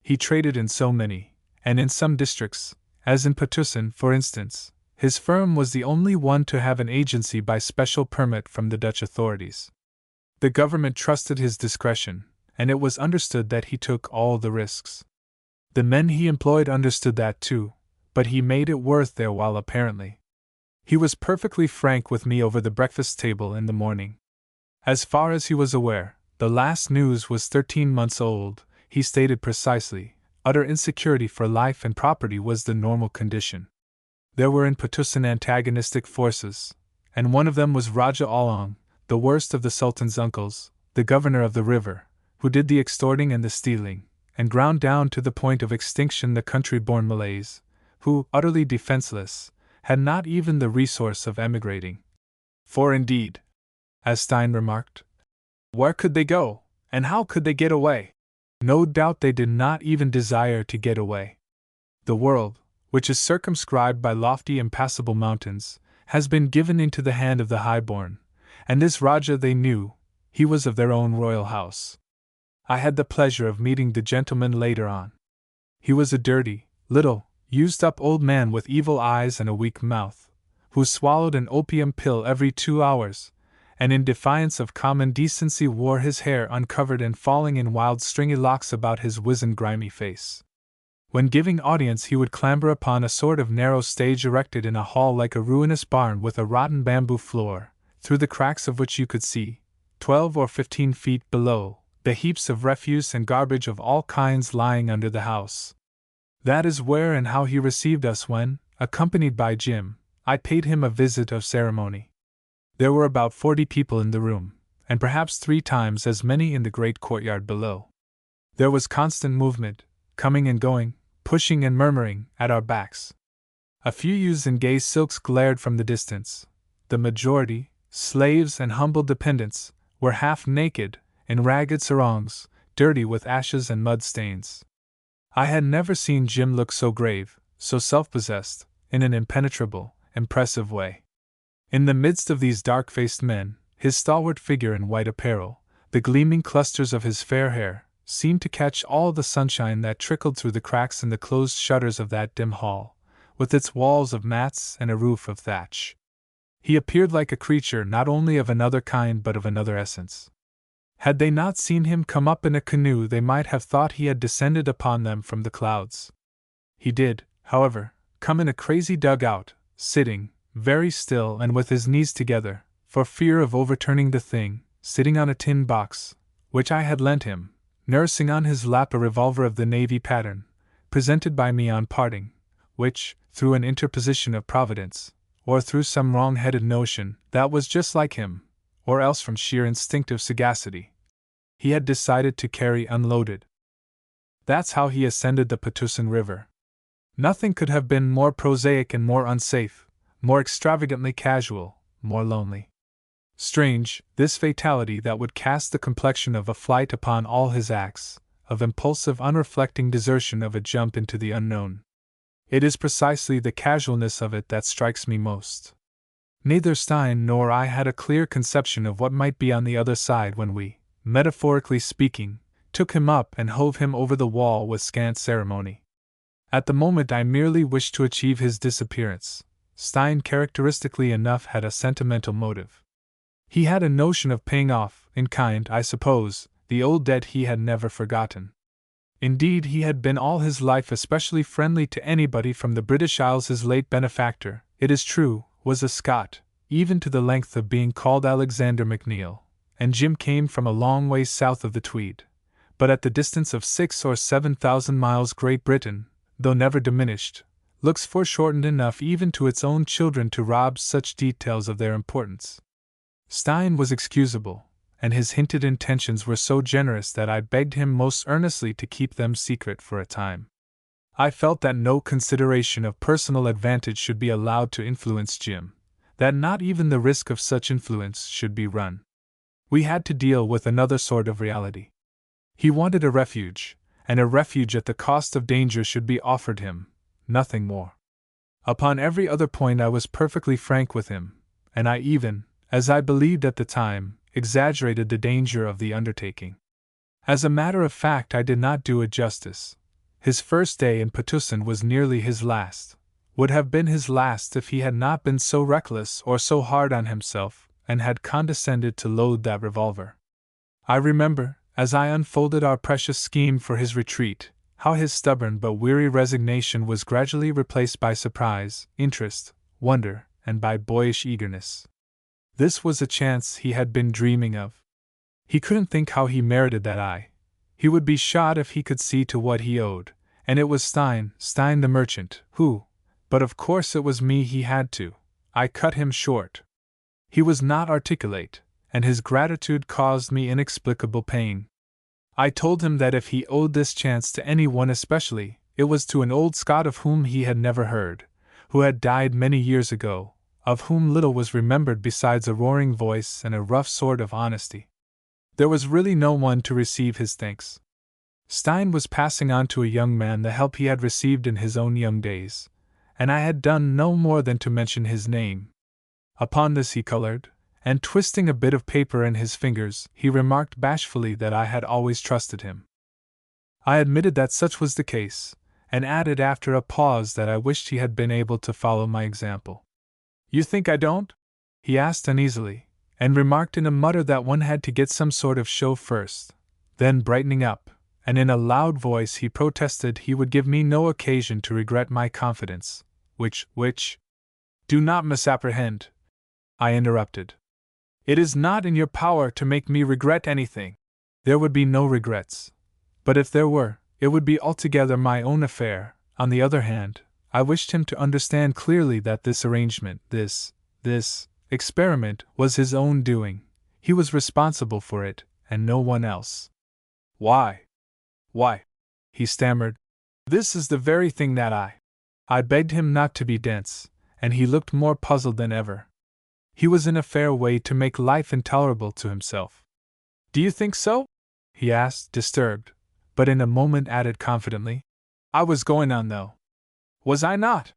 He traded in so many, and in some districts, as in Patusan, for instance, his firm was the only one to have an agency by special permit from the Dutch authorities. The government trusted his discretion, and it was understood that he took all the risks. The men he employed understood that too, but he made it worth their while apparently. He was perfectly frank with me over the breakfast table in the morning. As far as he was aware, the last news was 13 months old, he stated precisely. Utter insecurity for life and property was the normal condition. There were in Patusan antagonistic forces, and one of them was Raja Along, the worst of the Sultan's uncles, the governor of the river, who did the extorting and the stealing, and ground down to the point of extinction the country-born Malays, who, utterly defenseless, had not even the resource of emigrating. For indeed, as Stein remarked, where could they go, and how could they get away? No doubt they did not even desire to get away. The world, which is circumscribed by lofty impassable mountains, has been given into the hand of the highborn, and this Raja they knew, he was of their own royal house. I had the pleasure of meeting the gentleman later on. He was a dirty, little, used-up old man with evil eyes and a weak mouth, who swallowed an opium pill every 2 hours, and in defiance of common decency wore his hair uncovered and falling in wild stringy locks about his wizened grimy face. When giving audience he would clamber upon a sort of narrow stage erected in a hall like a ruinous barn with a rotten bamboo floor, through the cracks of which you could see, 12 or 15 feet below, the heaps of refuse and garbage of all kinds lying under the house. That is where and how he received us when, accompanied by Jim, I paid him a visit of ceremony. There were about 40 people in the room, and perhaps 3 times as many in the great courtyard below. There was constant movement, coming and going, pushing and murmuring, at our backs. A few youths in gay silks glared from the distance. The majority, slaves and humble dependents, were half naked, in ragged sarongs, dirty with ashes and mud stains. I had never seen Jim look so grave, so self-possessed, in an impenetrable, impressive way. In the midst of these dark-faced men, his stalwart figure in white apparel, the gleaming clusters of his fair hair, seemed to catch all the sunshine that trickled through the cracks in the closed shutters of that dim hall, with its walls of mats and a roof of thatch. He appeared like a creature not only of another kind but of another essence. Had they not seen him come up in a canoe, they might have thought he had descended upon them from the clouds. He did, however, come in a crazy dugout, sitting, very still and with his knees together, for fear of overturning the thing, sitting on a tin box, which I had lent him, nursing on his lap a revolver of the navy pattern, presented by me on parting, which, through an interposition of Providence, or through some wrong-headed notion that was just like him, or else from sheer instinctive sagacity, he had decided to carry unloaded. That's how he ascended the Patusan River. Nothing could have been more prosaic and more unsafe, more extravagantly casual, more lonely. Strange, this fatality that would cast the complexion of a flight upon all his acts, of impulsive unreflecting desertion, of a jump into the unknown. It is precisely the casualness of it that strikes me most. Neither Stein nor I had a clear conception of what might be on the other side when we, metaphorically speaking, took him up and hove him over the wall with scant ceremony. At the moment I merely wished to achieve his disappearance. Stein, characteristically enough, had a sentimental motive. He had a notion of paying off, in kind, I suppose, the old debt he had never forgotten. Indeed, he had been all his life especially friendly to anybody from the British Isles. His late benefactor, it is true, was a Scot, even to the length of being called Alexander McNeill, and Jim came from a long way south of the Tweed. But at the distance of 6,000 or 7,000 miles, Great Britain, though never diminished, looks foreshortened enough even to its own children to rob such details of their importance. Stein was excusable, and his hinted intentions were so generous that I begged him most earnestly to keep them secret for a time. I felt that no consideration of personal advantage should be allowed to influence Jim, that not even the risk of such influence should be run. We had to deal with another sort of reality. He wanted a refuge, and a refuge at the cost of danger should be offered him, nothing more. Upon every other point I was perfectly frank with him, and I even, as I believed at the time, exaggerated the danger of the undertaking. As a matter of fact, I did not do it justice. His first day in Patusan was nearly his last, would have been his last if he had not been so reckless or so hard on himself, and had condescended to load that revolver. I remember, as I unfolded our precious scheme for his retreat, how his stubborn but weary resignation was gradually replaced by surprise, interest, wonder, and by boyish eagerness. This was a chance he had been dreaming of. He couldn't think how he merited that. He would be shot if he could see to what he owed, and it was Stein the merchant, who, but of course it was me he had to. I cut him short. He was not articulate, and his gratitude caused me inexplicable pain. I told him that if he owed this chance to anyone especially, it was to an old Scot of whom he had never heard, who had died many years ago, of whom little was remembered besides a roaring voice and a rough sort of honesty. There was really no one to receive his thanks. Stein was passing on to a young man the help he had received in his own young days, and I had done no more than to mention his name. Upon this he colored, and twisting a bit of paper in his fingers, he remarked bashfully that I had always trusted him. I admitted that such was the case, and added after a pause that I wished he had been able to follow my example. "You think I don't?" he asked uneasily, and remarked in a mutter that one had to get some sort of show first. Then brightening up, and in a loud voice he protested he would give me no occasion to regret my confidence, which, "Do not misapprehend," I interrupted. "It is not in your power to make me regret anything. There would be no regrets. But if there were, it would be altogether my own affair." On the other hand, I wished him to understand clearly that this arrangement, this experiment, was his own doing. He was responsible for it, and no one else. Why, he stammered. "This is the very thing that I begged him not to be dense, and he looked more puzzled than ever. He was in a fair way to make life intolerable to himself. "Do you think so?" he asked, disturbed, but in a moment added confidently. "I was going on, though. Was I not?"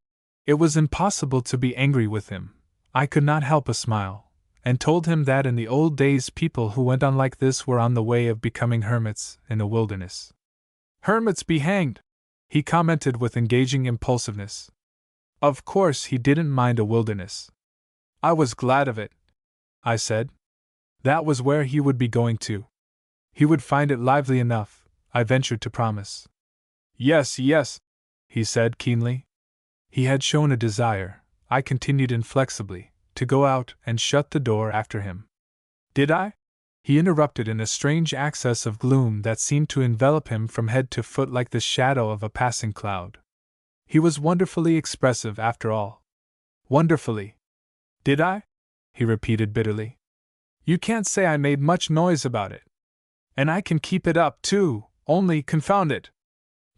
It was impossible to be angry with him. I could not help a smile, and told him that in the old days people who went on like this were on the way of becoming hermits in the wilderness. Hermits be hanged, he commented with engaging impulsiveness. Of course he didn't mind a wilderness. I was glad of it, I said. That was where he would be going to. He would find it lively enough, I ventured to promise. Yes, yes, he said keenly. He had shown a desire, I continued inflexibly, to go out and shut the door after him. Did I? He interrupted in a strange access of gloom that seemed to envelop him from head to foot like the shadow of a passing cloud. He was wonderfully expressive after all. Wonderfully. Did I? He repeated bitterly. You can't say I made much noise about it. And I can keep it up, too, only, confound it,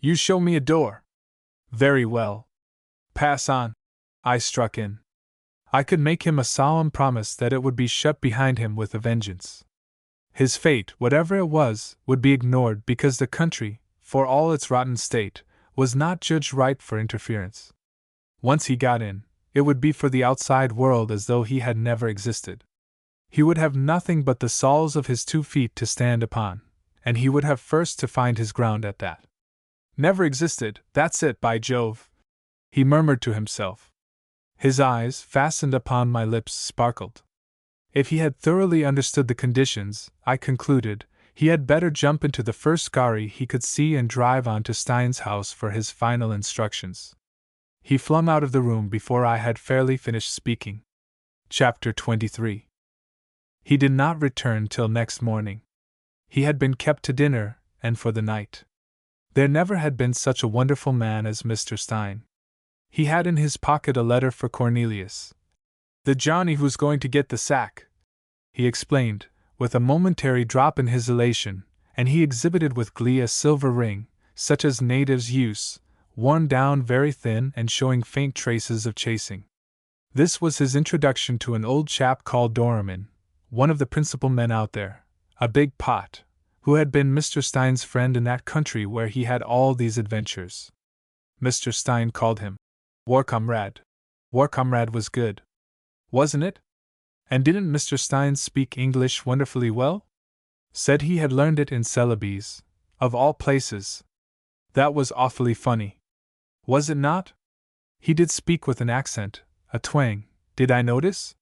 you show me a door. Very well. Pass on, I struck in. I could make him a solemn promise that it would be shut behind him with a vengeance. His fate, whatever it was, would be ignored because the country, for all its rotten state, was not judged ripe for interference. Once he got in, it would be for the outside world as though he had never existed. He would have nothing but the soles of his 2 feet to stand upon, and he would have first to find his ground at that. Never existed, that's it, by Jove, he murmured to himself. His eyes, fastened upon my lips, sparkled. If he had thoroughly understood the conditions, I concluded, he had better jump into the first gharry he could see and drive on to Stein's house for his final instructions. He flung out of the room before I had fairly finished speaking. Chapter 23. He did not return till next morning. He had been kept to dinner, and for the night. There never had been such a wonderful man as Mr. Stein. He had in his pocket a letter for Cornelius. The Johnny who's going to get the sack, he explained, with a momentary drop in his elation, and he exhibited with glee a silver ring, such as natives use, worn down very thin and showing faint traces of chasing. This was his introduction to an old chap called Doramin, one of the principal men out there, a big pot, who had been Mr. Stein's friend in that country where he had all these adventures. Mr. Stein called him War Comrade. War Comrade was good, wasn't it? And didn't Mr. Stein speak English wonderfully well? Said he had learned it in Celebes, of all places. That was awfully funny. Was it not? He did speak with an accent, a twang, did I notice?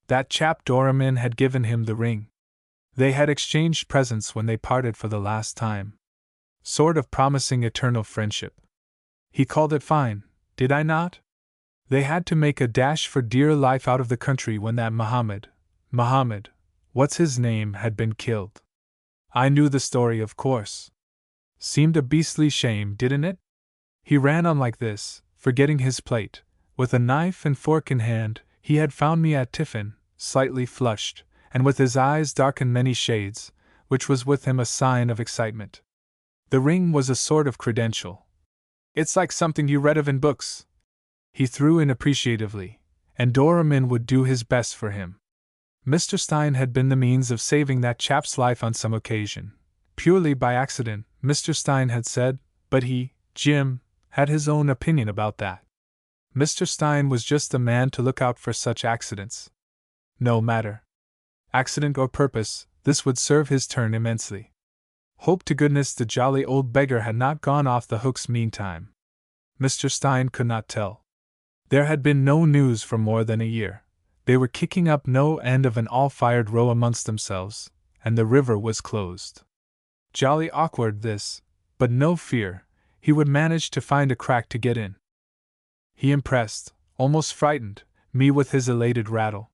That chap Doramin had given him the ring. They had exchanged presents when they parted for the last time. Sort of promising eternal friendship. He called it fine, did I not? They had to make a dash for dear life out of the country when that Mohammed, what's his name, had been killed. I knew the story, of course. Seemed a beastly shame, didn't it? He ran on like this, forgetting his plate. With a knife and fork in hand, he had found me at tiffin, slightly flushed, and with his eyes dark in many shades, which was with him a sign of excitement. The ring was a sort of credential. It's like something you read of in books, he threw in appreciatively, and Doramin would do his best for him. Mr. Stein had been the means of saving that chap's life on some occasion. Purely by accident, Mr. Stein had said, but he, Jim, had his own opinion about that. Mr. Stein was just the man to look out for such accidents. No matter. Accident or purpose, this would serve his turn immensely. Hope to goodness the jolly old beggar had not gone off the hooks meantime. Mr. Stein could not tell. There had been no news for more than a year. They were kicking up no end of an all-fired row amongst themselves, and the river was closed. Jolly awkward this, but no fear, he would manage to find a crack to get in. He impressed, almost frightened, me with his elated rattle.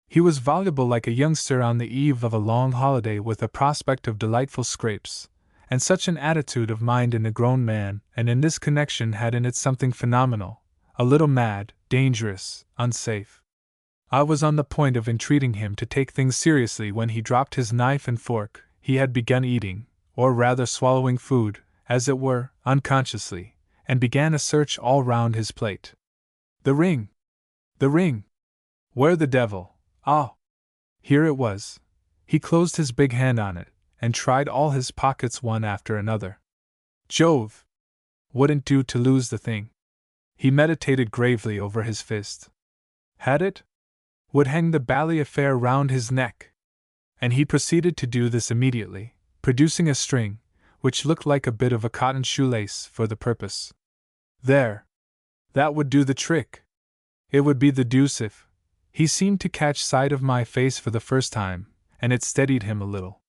He was voluble like a youngster on the eve of a long holiday with a prospect of delightful scrapes, and such an attitude of mind in a grown man, and in this connection had in it something phenomenal, a little mad, dangerous, unsafe. I was on the point of entreating him to take things seriously when he dropped his knife and fork. He had begun eating, or rather swallowing food, as it were, unconsciously, and began a search all round his plate. The ring! The ring! Where the devil? Ah! Here it was. He closed his big hand on it, and tried all his pockets one after another. Jove! Wouldn't do to lose the thing. He meditated gravely over his fist. Had it? would hang the bally affair round his neck. And he proceeded to do this immediately, producing a string, which looked like a bit of a cotton shoelace for the purpose. There! That would do the trick. It would be the deuce if. He seemed to catch sight of my face for the first time, and it steadied him a little.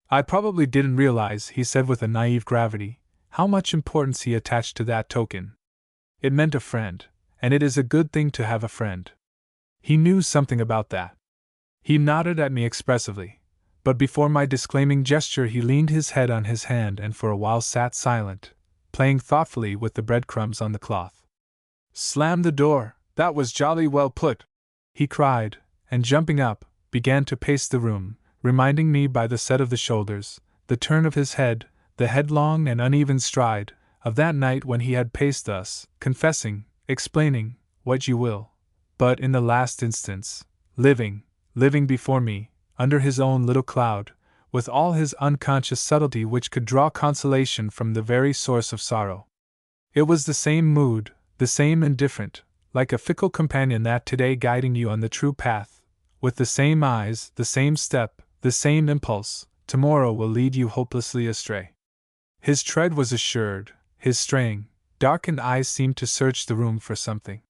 I probably didn't realize, he said with a naive gravity, how much importance he attached to that token. It meant a friend, and it is a good thing to have a friend. He knew something about that. He nodded at me expressively, but before my disclaiming gesture he leaned his head on his hand and for a while sat silent, playing thoughtfully with the breadcrumbs on the cloth. "Slam the door, that was jolly well put," he cried, and jumping up, began to pace the room, reminding me by the set of the shoulders, the turn of his head, the headlong and uneven stride, of that night when he had paced us, confessing, explaining, what you will, but in the last instance, living before me, under his own little cloud, with all his unconscious subtlety which could draw consolation from the very source of sorrow. It was the same mood, the same indifferent, like a fickle companion that today guiding you on the true path, with the same eyes, the same step, the same impulse, tomorrow will lead you hopelessly astray. His tread was assured, his straying, darkened eyes seemed to search the room for something.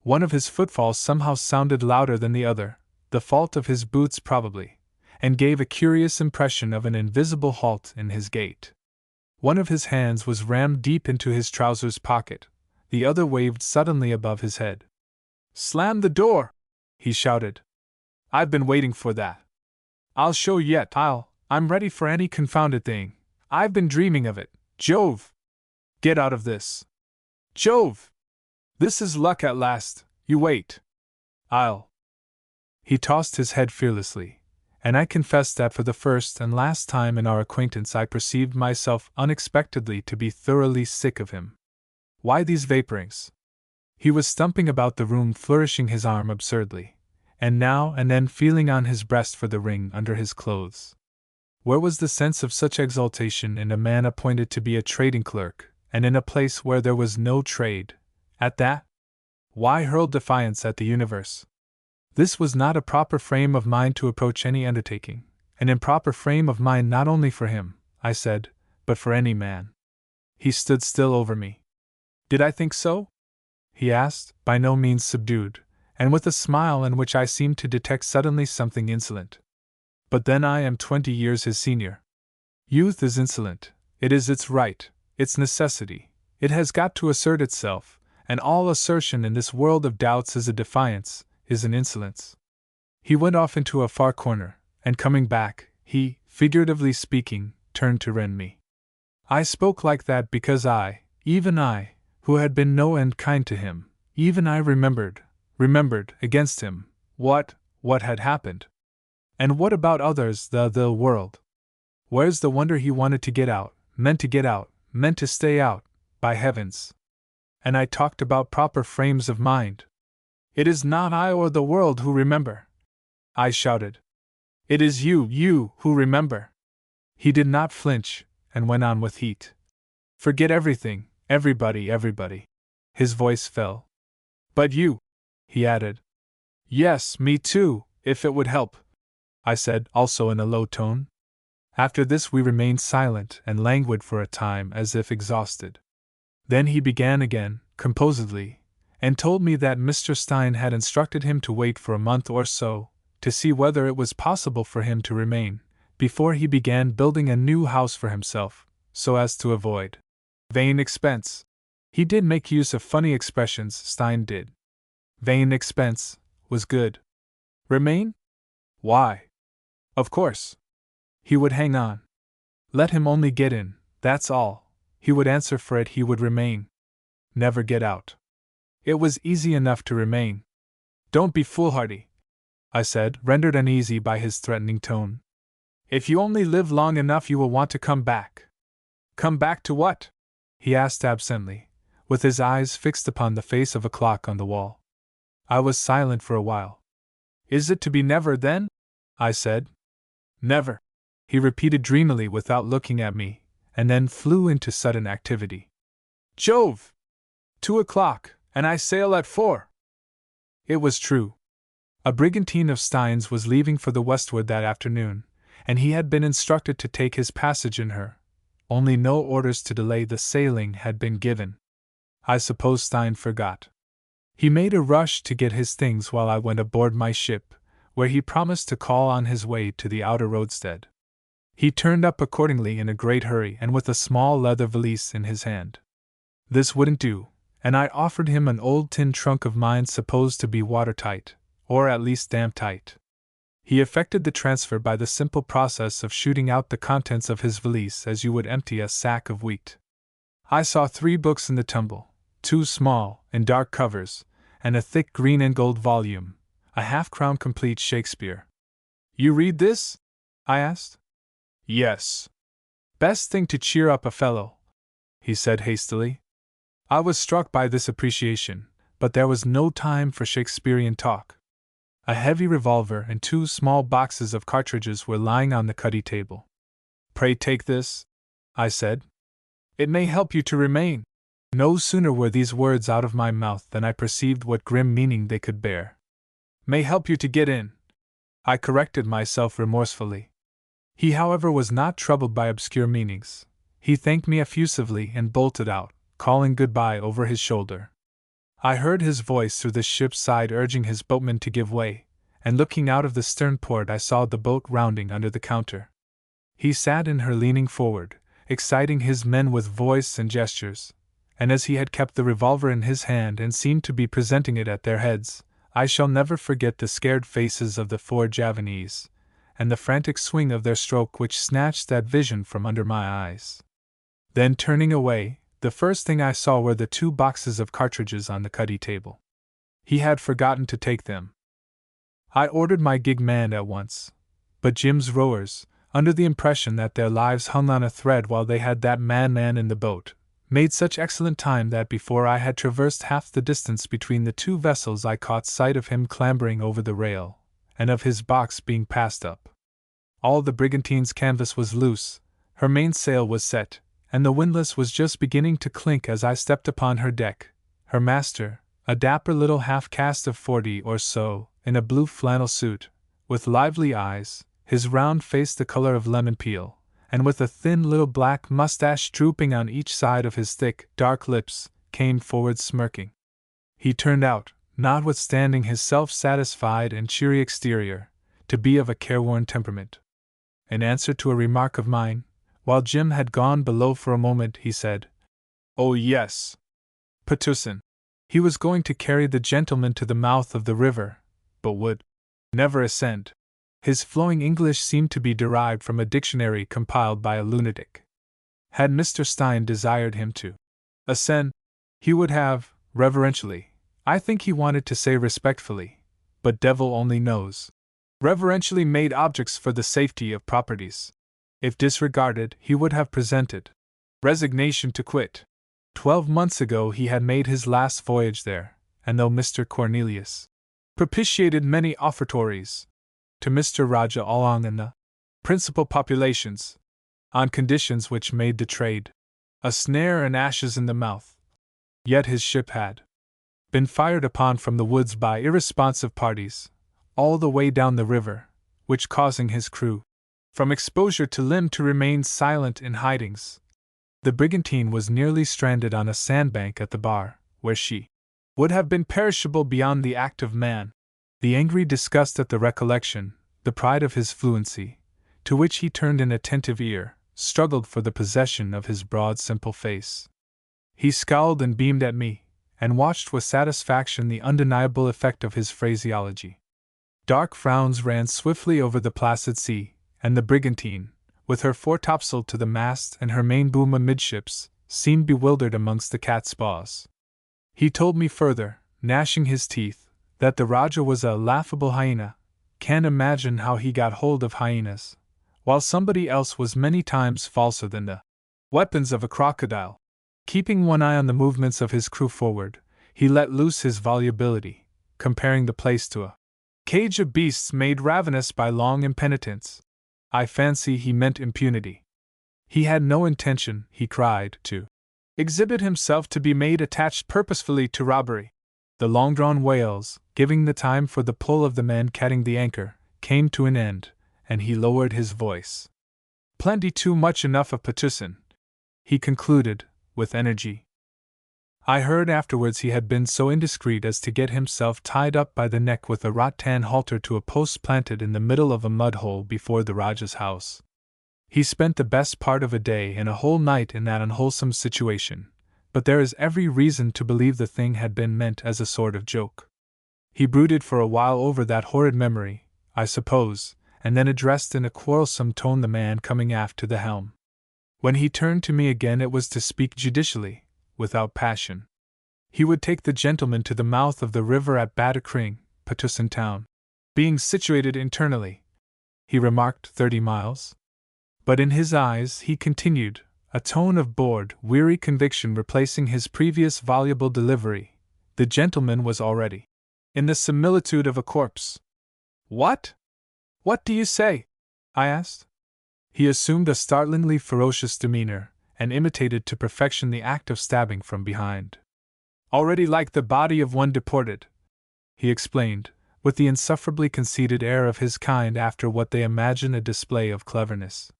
One of his footfalls somehow sounded louder than the other, the fault of his boots probably, and gave a curious impression of an invisible halt in his gait. One of his hands was rammed deep into his trousers pocket, the other waved suddenly above his head. "Slam the door!" he shouted. "I've been waiting for that. I'll show yet, I'm ready for any confounded thing. I've been dreaming of it. Jove! Get out of this. Jove! This is luck at last. You wait. He tossed his head fearlessly, and I confess that for the first and last time in our acquaintance I perceived myself unexpectedly to be thoroughly sick of him. Why these vaporings? He was stumping about the room, flourishing his arm absurdly, and now and then feeling on his breast for the ring under his clothes. Where was the sense of such exultation in a man appointed to be a trading clerk, and in a place where there was no trade, at that? Why hurl defiance at the universe? This was not a proper frame of mind to approach any undertaking, an improper frame of mind not only for him, I said, but for any man. He stood still over me. Did I think so? He asked, by no means subdued, and with a smile in which I seemed to detect suddenly something insolent. But then I am 20 years his senior. Youth is insolent, it is its right, its necessity, it has got to assert itself, and all assertion in this world of doubts is a defiance, is an insolence. He went off into a far corner, and coming back, he, figuratively speaking, turned to rend me. I spoke like that because even I, who had been no end kind to him, even I remembered, against him, what had happened. And what about others, the world? Where's the wonder he wanted to get out, meant to stay out, by heavens? And I talked about proper frames of mind. It is not I or the world who remember, I shouted. It is you who remember. He did not flinch, and went on with heat. Forget everything, everybody. His voice fell. But you, he added. Yes, me too, if it would help, I said, also in a low tone. After this we remained silent and languid for a time as if exhausted. Then he began again, composedly, and told me that Mr. Stein had instructed him to wait for a month or so, to see whether it was possible for him to remain, before he began building a new house for himself, so as to avoid vain expense. He did make use of funny expressions, Stein did. Vain expense was good. Remain? Why? Of course. He would hang on. Let him only get in, that's all. He would answer for it, he would remain. Never get out. It was easy enough to remain. Don't be foolhardy, I said, rendered uneasy by his threatening tone. If you only live long enough you will want to come back. Come back to what? He asked absently, with his eyes fixed upon the face of a clock on the wall. I was silent for a while. Is it to be never then? I said. Never, he repeated dreamily without looking at me, and then flew into sudden activity. Jove! 2 o'clock, and I sail at 4! It was true. A brigantine of Stein's was leaving for the westward that afternoon, and he had been instructed to take his passage in her, only no orders to delay the sailing had been given. I suppose Stein forgot. He made a rush to get his things while I went aboard my ship, where he promised to call on his way to the outer roadstead. He turned up accordingly in a great hurry and with a small leather valise in his hand. This wouldn't do, and I offered him an old tin trunk of mine supposed to be watertight, or at least damp-tight. He effected the transfer by the simple process of shooting out the contents of his valise as you would empty a sack of wheat. I saw 3 books in the tumble, 2 small, in dark covers, and a thick green and gold volume, a half-crown complete Shakespeare. "You read this?" I asked. "Yes. Best thing to cheer up a fellow," he said hastily. I was struck by this appreciation, but there was no time for Shakespearean talk. A heavy revolver and 2 small boxes of cartridges were lying on the cuddy table. "Pray take this," I said. "It may help you to remain." No sooner were these words out of my mouth than I perceived what grim meaning they could bear. "May help you to get in," I corrected myself remorsefully. He, however, was not troubled by obscure meanings. He thanked me effusively and bolted out, calling goodbye over his shoulder. I heard his voice through the ship's side urging his boatmen to give way, and looking out of the stern port I saw the boat rounding under the counter. He sat in her leaning forward, exciting his men with voice and gestures, and as he had kept the revolver in his hand and seemed to be presenting it at their heads, I shall never forget the scared faces of the 4 Javanese, and the frantic swing of their stroke which snatched that vision from under my eyes. Then turning away, the first thing I saw were the 2 boxes of cartridges on the cuddy table. He had forgotten to take them. I ordered my gig manned at once, but Jim's rowers, under the impression that their lives hung on a thread while they had that man in the boat, made such excellent time that before I had traversed half the distance between the 2 vessels I caught sight of him clambering over the rail, and of his box being passed up. All the brigantine's canvas was loose, her mainsail was set, and the windlass was just beginning to clink as I stepped upon her deck. Her master, a dapper little half-caste of 40 or so, in a blue flannel suit, with lively eyes, his round face the color of lemon peel, and with a thin little black mustache drooping on each side of his thick, dark lips, came forward smirking. He turned out, notwithstanding his self-satisfied and cheery exterior, to be of a careworn temperament. In answer to a remark of mine, while Jim had gone below for a moment, he said, "Oh yes, Petusin." He was going to carry the gentleman to the mouth of the river, but would never ascend. His flowing English seemed to be derived from a dictionary compiled by a lunatic. Had Mr. Stein desired him to ascend, he would have, reverentially, I think he wanted to say respectfully, but devil only knows, reverentially made objects for the safety of properties. If disregarded, he would have presented resignation to quit. 12 months ago he had made his last voyage there, and though Mr. Cornelius propitiated many offertories to Mr. Raja along in the principal populations, on conditions which made the trade a snare and ashes in the mouth, yet his ship had been fired upon from the woods by irresponsive parties, all the way down the river, which causing his crew, from exposure to limb, to remain silent in hidings. The brigantine was nearly stranded on a sandbank at the bar, where she would have been perishable beyond the act of man. The angry disgust at the recollection, the pride of his fluency, to which he turned an attentive ear, struggled for the possession of his broad, simple face. He scowled and beamed at me, and watched with satisfaction the undeniable effect of his phraseology. Dark frowns ran swiftly over the placid sea, and the brigantine, with her foretopsail to the mast and her main boom amidships, seemed bewildered amongst the cat's paws. He told me further, gnashing his teeth, that the Raja was a laughable hyena. Can't imagine how he got hold of hyenas, while somebody else was many times falser than the weapons of a crocodile. Keeping one eye on the movements of his crew forward, he let loose his volubility, comparing the place to a cage of beasts made ravenous by long impenitence. I fancy he meant impunity. He had no intention, he cried, to exhibit himself to be made attached purposefully to robbery. The long-drawn wails, giving the time for the pull of the men catting the anchor, came to an end, and he lowered his voice. "Plenty too much enough of Patusan," he concluded, with energy. I heard afterwards he had been so indiscreet as to get himself tied up by the neck with a rattan halter to a post planted in the middle of a mud hole before the Rajah's house. He spent the best part of a day and a whole night in that unwholesome situation, but there is every reason to believe the thing had been meant as a sort of joke. He brooded for a while over that horrid memory, I suppose, and then addressed in a quarrelsome tone the man coming aft to the helm. When he turned to me again it was to speak judicially, without passion. He would take the gentleman to the mouth of the river at Batacring, Patusan town, being situated internally, he remarked, 30 miles. But in his eyes, he continued, a tone of bored, weary conviction replacing his previous voluble delivery, the gentleman was already in the similitude of a corpse. "What? What do you say?" I asked. He assumed a startlingly ferocious demeanor, and imitated to perfection the act of stabbing from behind. "Already like the body of one deported," he explained, with the insufferably conceited air of his kind after what they imagine a display of cleverness.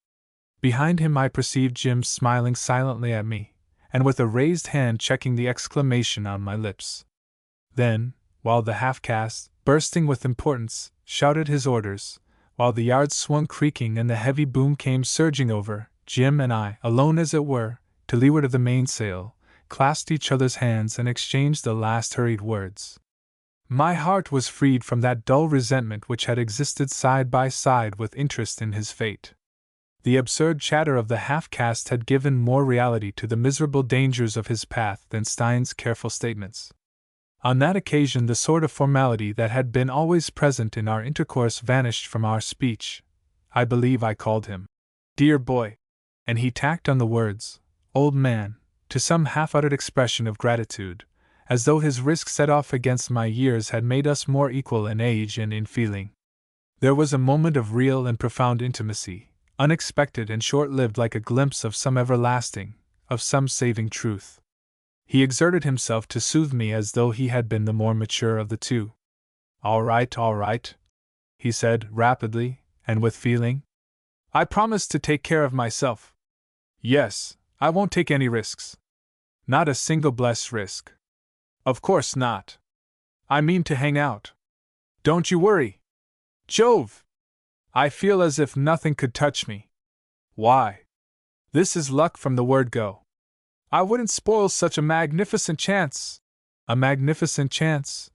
Behind him I perceived Jim smiling silently at me, and with a raised hand checking the exclamation on my lips. Then, while the half-caste, bursting with importance, shouted his orders, while the yards swung creaking and the heavy boom came surging over, Jim and I, alone as it were, to leeward of the mainsail, clasped each other's hands and exchanged the last hurried words. My heart was freed from that dull resentment which had existed side by side with interest in his fate. The absurd chatter of the half-caste had given more reality to the miserable dangers of his path than Stein's careful statements. On that occasion the sort of formality that had been always present in our intercourse vanished from our speech. I believe I called him "dear boy," and he tacked on the words "old man" to some half-uttered expression of gratitude, as though his risk set off against my years had made us more equal in age and in feeling. There was a moment of real and profound intimacy, unexpected and short-lived, like a glimpse of some everlasting, of some saving truth. He exerted himself to soothe me as though he had been the more mature of the two. All right, he said, rapidly, and with feeling. "I promise to take care of myself. Yes, I won't take any risks. Not a single blessed risk. Of course not. I mean to hang out. Don't you worry. Jove! I feel as if nothing could touch me. Why? This is luck from the word go. I wouldn't spoil such a magnificent chance." A magnificent chance?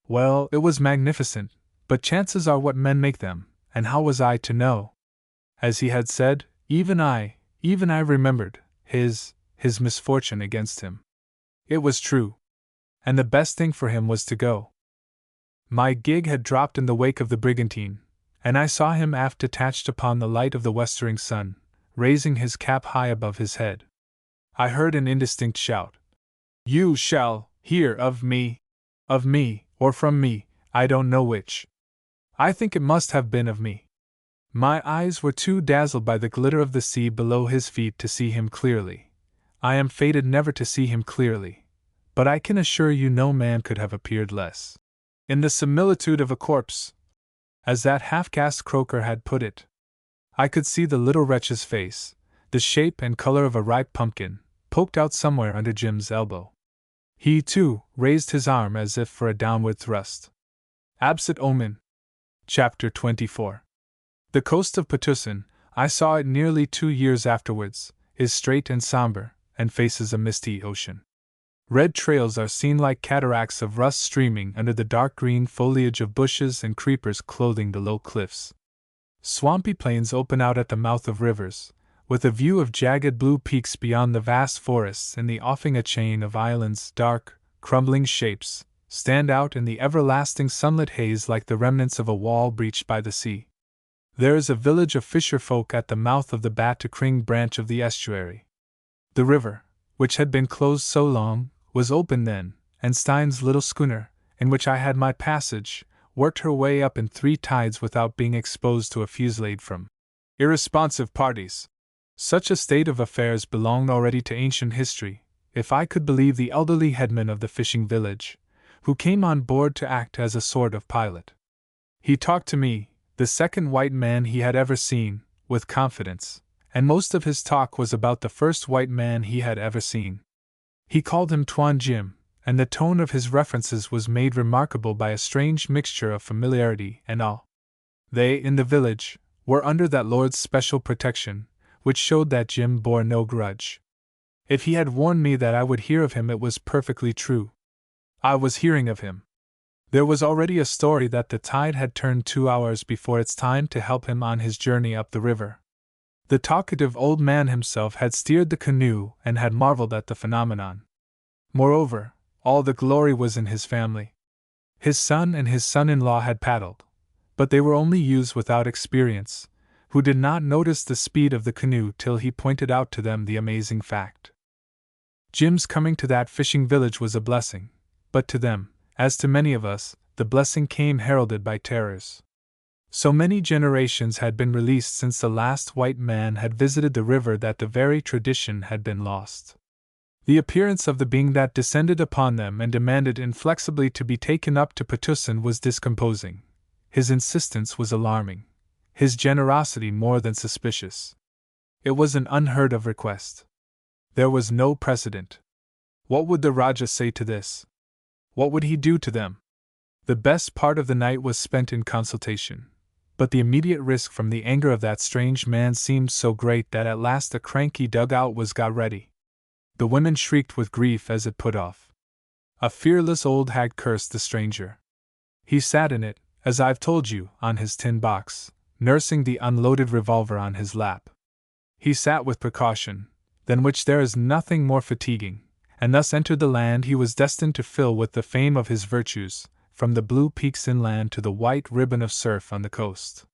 Well, it was magnificent, but chances are what men make them, and how was I to know? As he had said, even I remembered his misfortune against him. It was true. And the best thing for him was to go. My gig had dropped in the wake of the brigantine, and I saw him aft detached upon the light of the westering sun, raising his cap high above his head. I heard an indistinct shout. "You shall hear of me. Of me, or from me, I don't know which. I think it must have been of me." My eyes were too dazzled by the glitter of the sea below his feet to see him clearly. I am fated never to see him clearly, but I can assure you no man could have appeared less in the similitude of a corpse, as that half-caste croaker had put it. I could see the little wretch's face, the shape and color of a ripe pumpkin, poked out somewhere under Jim's elbow. He, too, raised his arm as if for a downward thrust. Absit omen. Chapter 24. The coast of Patusan, I saw it nearly 2 years afterwards, is straight and somber, and faces a misty ocean. Red trails are seen like cataracts of rust streaming under the dark green foliage of bushes and creepers clothing the low cliffs. Swampy plains open out at the mouth of rivers, with a view of jagged blue peaks beyond the vast forests, and the offing a chain of islands, dark, crumbling shapes, stand out in the everlasting sunlit haze like the remnants of a wall breached by the sea. There is a village of fisher folk at the mouth of the Batacring branch of the estuary. The river, which had been closed so long, was open then, and Stein's little schooner, in which I had my passage, worked her way up in 3 tides without being exposed to a fusillade from irresponsive parties. Such a state of affairs belonged already to ancient history, if I could believe the elderly headman of the fishing village, who came on board to act as a sort of pilot. He talked to me, the second white man he had ever seen, with confidence, and most of his talk was about the first white man he had ever seen. He called him Tuan Jim, and the tone of his references was made remarkable by a strange mixture of familiarity and awe. They, in the village, were under that lord's special protection, which showed that Jim bore no grudge. If he had warned me that I would hear of him, it was perfectly true. I was hearing of him. There was already a story that the tide had turned 2 hours before its time to help him on his journey up the river. The talkative old man himself had steered the canoe and had marveled at the phenomenon. Moreover, all the glory was in his family. His son and his son-in-law had paddled, but they were only youths without experience, who did not notice the speed of the canoe till he pointed out to them the amazing fact. Jim's coming to that fishing village was a blessing, but to them, as to many of us, the blessing came heralded by terrors. So many generations had been released since the last white man had visited the river that the very tradition had been lost. The appearance of the being that descended upon them and demanded inflexibly to be taken up to Patusan was discomposing. His insistence was alarming. His generosity more than suspicious. It was an unheard of request. There was no precedent. What would the Rajah say to this? What would he do to them? The best part of the night was spent in consultation, but the immediate risk from the anger of that strange man seemed so great that at last a cranky dugout was got ready. The women shrieked with grief as it put off. A fearless old hag cursed the stranger. He sat in it, as I've told you, on his tin box, nursing the unloaded revolver on his lap. He sat with precaution, than which there is nothing more fatiguing, and thus entered the land he was destined to fill with the fame of his virtues, from the blue peaks inland to the white ribbon of surf on the coast.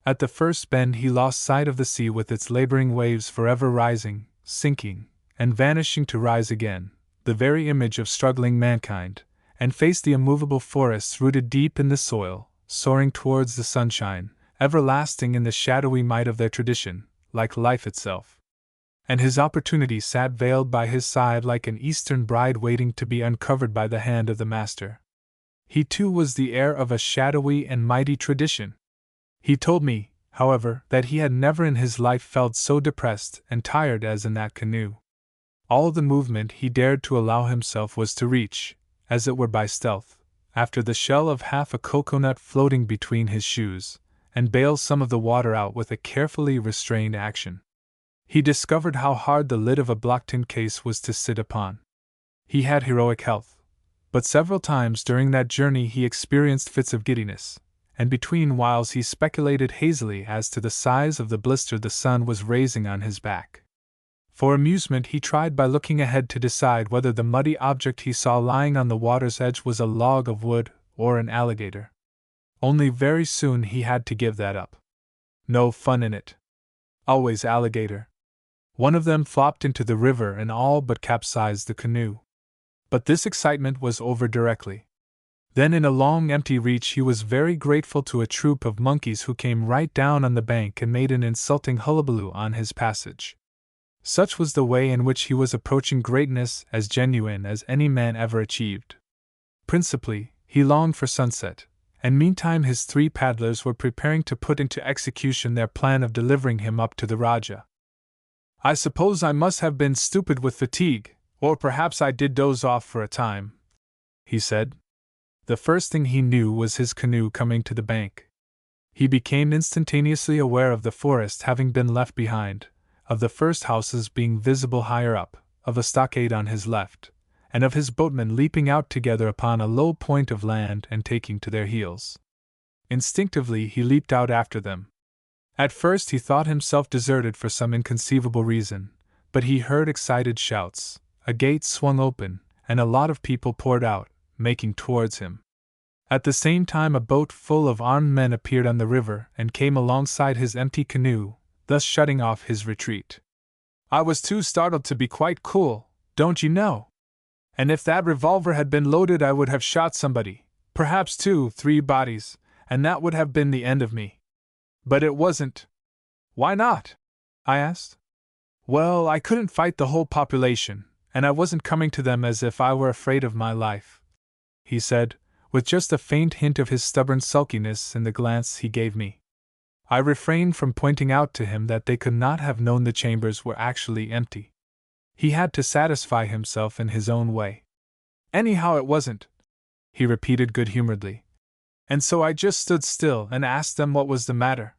At the first bend he lost sight of the sea with its laboring waves forever rising, sinking, and vanishing to rise again, the very image of struggling mankind, and faced the immovable forests rooted deep in the soil, soaring towards the sunshine, everlasting in the shadowy might of their tradition, like life itself. And his opportunity sat veiled by his side like an Eastern bride waiting to be uncovered by the hand of the master. He too was the heir of a shadowy and mighty tradition. He told me, however, that he had never in his life felt so depressed and tired as in that canoe. All the movement he dared to allow himself was to reach, as it were by stealth, after the shell of half a cocoanut floating between his shoes, and bail some of the water out with a carefully restrained action. He discovered how hard the lid of a block tin case was to sit upon. He had heroic health, but several times during that journey he experienced fits of giddiness, and between whiles he speculated hazily as to the size of the blister the sun was raising on his back. For amusement he tried by looking ahead to decide whether the muddy object he saw lying on the water's edge was a log of wood or an alligator. Only very soon he had to give that up. No fun in it. Always alligator. One of them flopped into the river and all but capsized the canoe. But this excitement was over directly. Then in a long empty reach he was very grateful to a troop of monkeys who came right down on the bank and made an insulting hullabaloo on his passage. Such was the way in which he was approaching greatness as genuine as any man ever achieved. Principally, he longed for sunset, and meantime his 3 paddlers were preparing to put into execution their plan of delivering him up to the Rajah. I suppose I must have been stupid with fatigue, or perhaps I did doze off for a time, he said. The first thing he knew was his canoe coming to the bank. He became instantaneously aware of the forest having been left behind, of the first houses being visible higher up, of a stockade on his left, and of his boatmen leaping out together upon a low point of land and taking to their heels. Instinctively he leaped out after them. At first he thought himself deserted for some inconceivable reason, but he heard excited shouts, a gate swung open, and a lot of people poured out, making towards him. At the same time a boat full of armed men appeared on the river and came alongside his empty canoe, thus shutting off his retreat. I was too startled to be quite cool, don't you know? And if that revolver had been loaded I would have shot somebody, perhaps 2-3 bodies, and that would have been the end of me. But it wasn't. Why not? I asked. Well, I couldn't fight the whole population, and I wasn't coming to them as if I were afraid of my life. he said, with just a faint hint of his stubborn sulkiness in the glance he gave me. I refrained from pointing out to him that they could not have known the chambers were actually empty. He had to satisfy himself in his own way. Anyhow, it wasn't, he repeated good-humoredly. And so I just stood still and asked them what was the matter.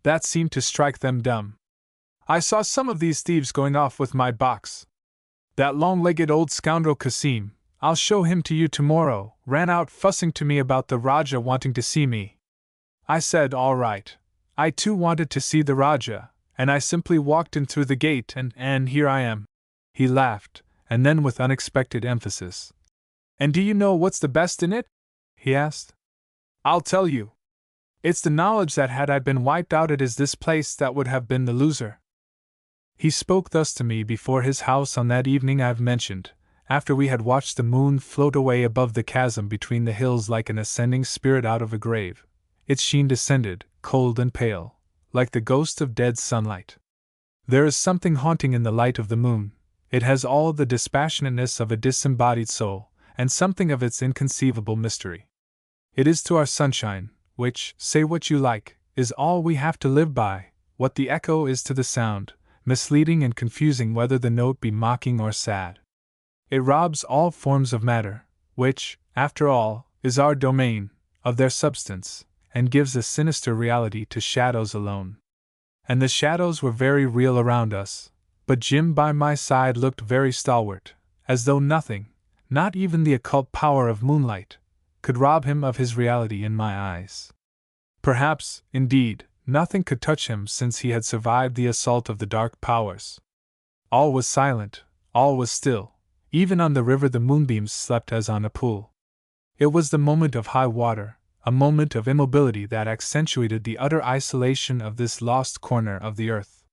That seemed to strike them dumb. I saw some of these thieves going off with my box. That long-legged old scoundrel Kasim, I'll show him to you tomorrow, ran out fussing to me about the Rajah wanting to see me. I said all right. I too wanted to see the Rajah, and I simply walked in through the gate and here I am. He laughed, and then with unexpected emphasis. And do you know what's the best in it? He asked. I'll tell you. It's the knowledge that had I been wiped out it is this place that would have been the loser. He spoke thus to me before his house on that evening I've mentioned, after we had watched the moon float away above the chasm between the hills like an ascending spirit out of a grave. Its sheen descended, cold and pale, like the ghost of dead sunlight. There is something haunting in the light of the moon. It has all the dispassionateness of a disembodied soul, and something of its inconceivable mystery. It is to our sunshine, which, say what you like, is all we have to live by, what the echo is to the sound, misleading and confusing whether the note be mocking or sad. It robs all forms of matter, which, after all, is our domain, of their substance, and gives a sinister reality to shadows alone. And the shadows were very real around us, but Jim by my side looked very stalwart, as though nothing, not even the occult power of moonlight, could rob him of his reality in my eyes. Perhaps, indeed, nothing could touch him since he had survived the assault of the dark powers. All was silent, all was still, even on the river the moonbeams slept as on a pool. It was the moment of high water, a moment of immobility that accentuated the utter isolation of this lost corner of the earth.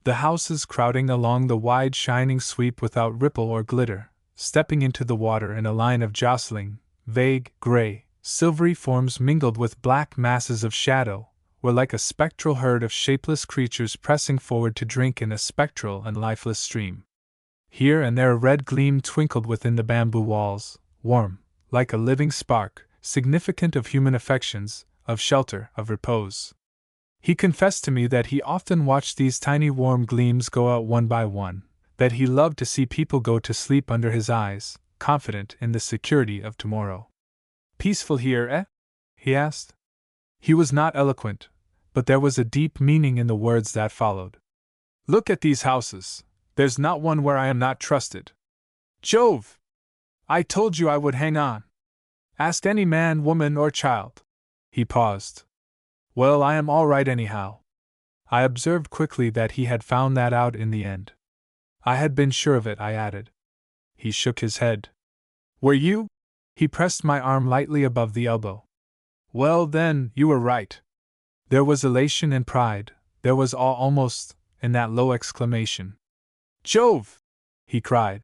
The houses crowding along the wide shining sweep without ripple or glitter, stepping into the water in a line of jostling, vague, gray, silvery forms mingled with black masses of shadow, were like a spectral herd of shapeless creatures pressing forward to drink in a spectral and lifeless stream. Here and there a red gleam twinkled within the bamboo walls, warm, like a living spark, significant of human affections, of shelter, of repose. He confessed to me that he often watched these tiny warm gleams go out one by one, that he loved to see people go to sleep under his eyes, confident in the security of tomorrow. Peaceful here, eh? He asked. He was not eloquent, but there was a deep meaning in the words that followed. Look at these houses. There's not one where I am not trusted. Jove! I told you I would hang on. Ask any man, woman, or child. He paused. Well, I am all right anyhow. I observed quickly that he had found that out in the end. I had been sure of it, I added. He shook his head. Were you? He pressed my arm lightly above the elbow. Well, then, you were right. There was elation and pride, there was awe almost, in that low exclamation. Jove! He cried.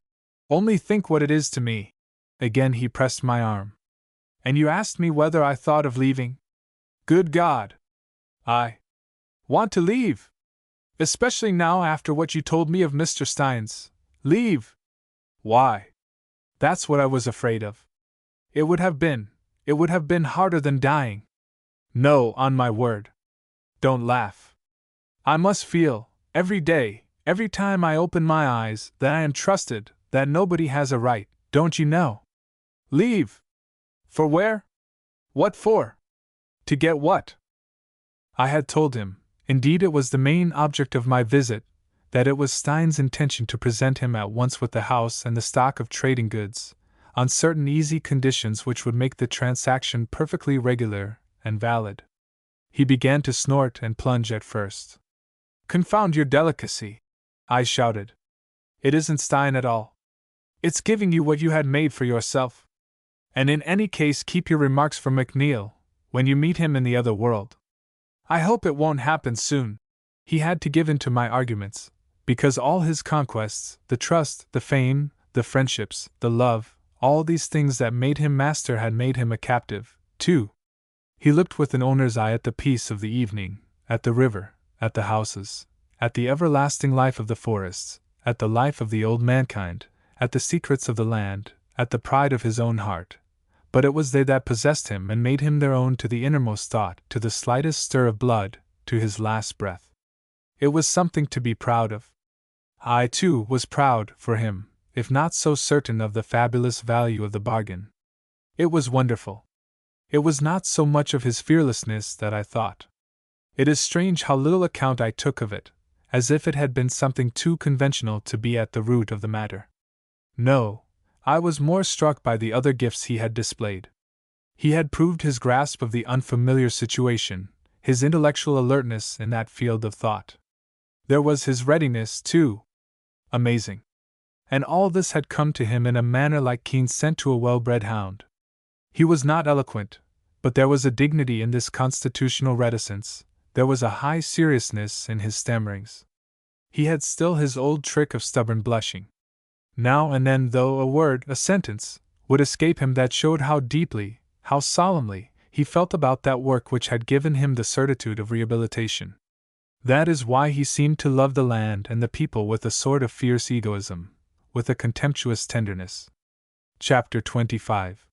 Only think what it is to me. Again he pressed my arm. And you asked me whether I thought of leaving? Good God! I want to leave! Especially now after what you told me of Mr. Stein's. Leave! Why? That's what I was afraid of. It would have been harder than dying. No, on my word. Don't laugh. I must feel, every day, every time I open my eyes, that I am trusted, that nobody has a right, don't you know? Leave! For where? What for? To get what? I had told him, indeed it was the main object of my visit, that it was Stein's intention to present him at once with the house and the stock of trading goods, on certain easy conditions which would make the transaction perfectly regular and valid. He began to snort and plunge at first. Confound your delicacy! I shouted. It isn't Stein at all. It's giving you what you had made for yourself. And in any case keep your remarks for McNeil, when you meet him in the other world. I hope it won't happen soon. He had to give in to my arguments, because all his conquests, the trust, the fame, the friendships, the love, all these things that made him master had made him a captive, too. He looked with an owner's eye at the peace of the evening, at the river, at the houses, at the everlasting life of the forests, at the life of the old mankind, at the secrets of the land, at the pride of his own heart, but it was they that possessed him and made him their own to the innermost thought, to the slightest stir of blood, to his last breath. It was something to be proud of. I, too, was proud, for him, if not so certain of the fabulous value of the bargain. It was wonderful. It was not so much of his fearlessness that I thought. It is strange how little account I took of it, as if it had been something too conventional to be at the root of the matter. No, I was more struck by the other gifts he had displayed. He had proved his grasp of the unfamiliar situation, his intellectual alertness in that field of thought. There was his readiness, too. Amazing. And all this had come to him in a manner like keen scent to a well-bred hound. He was not eloquent, but there was a dignity in this constitutional reticence, there was a high seriousness in his stammerings. He had still his old trick of stubborn blushing. Now and then, though, a word, a sentence, would escape him that showed how deeply, how solemnly, he felt about that work which had given him the certitude of rehabilitation. That is why he seemed to love the land and the people with a sort of fierce egoism, with a contemptuous tenderness. Chapter 25.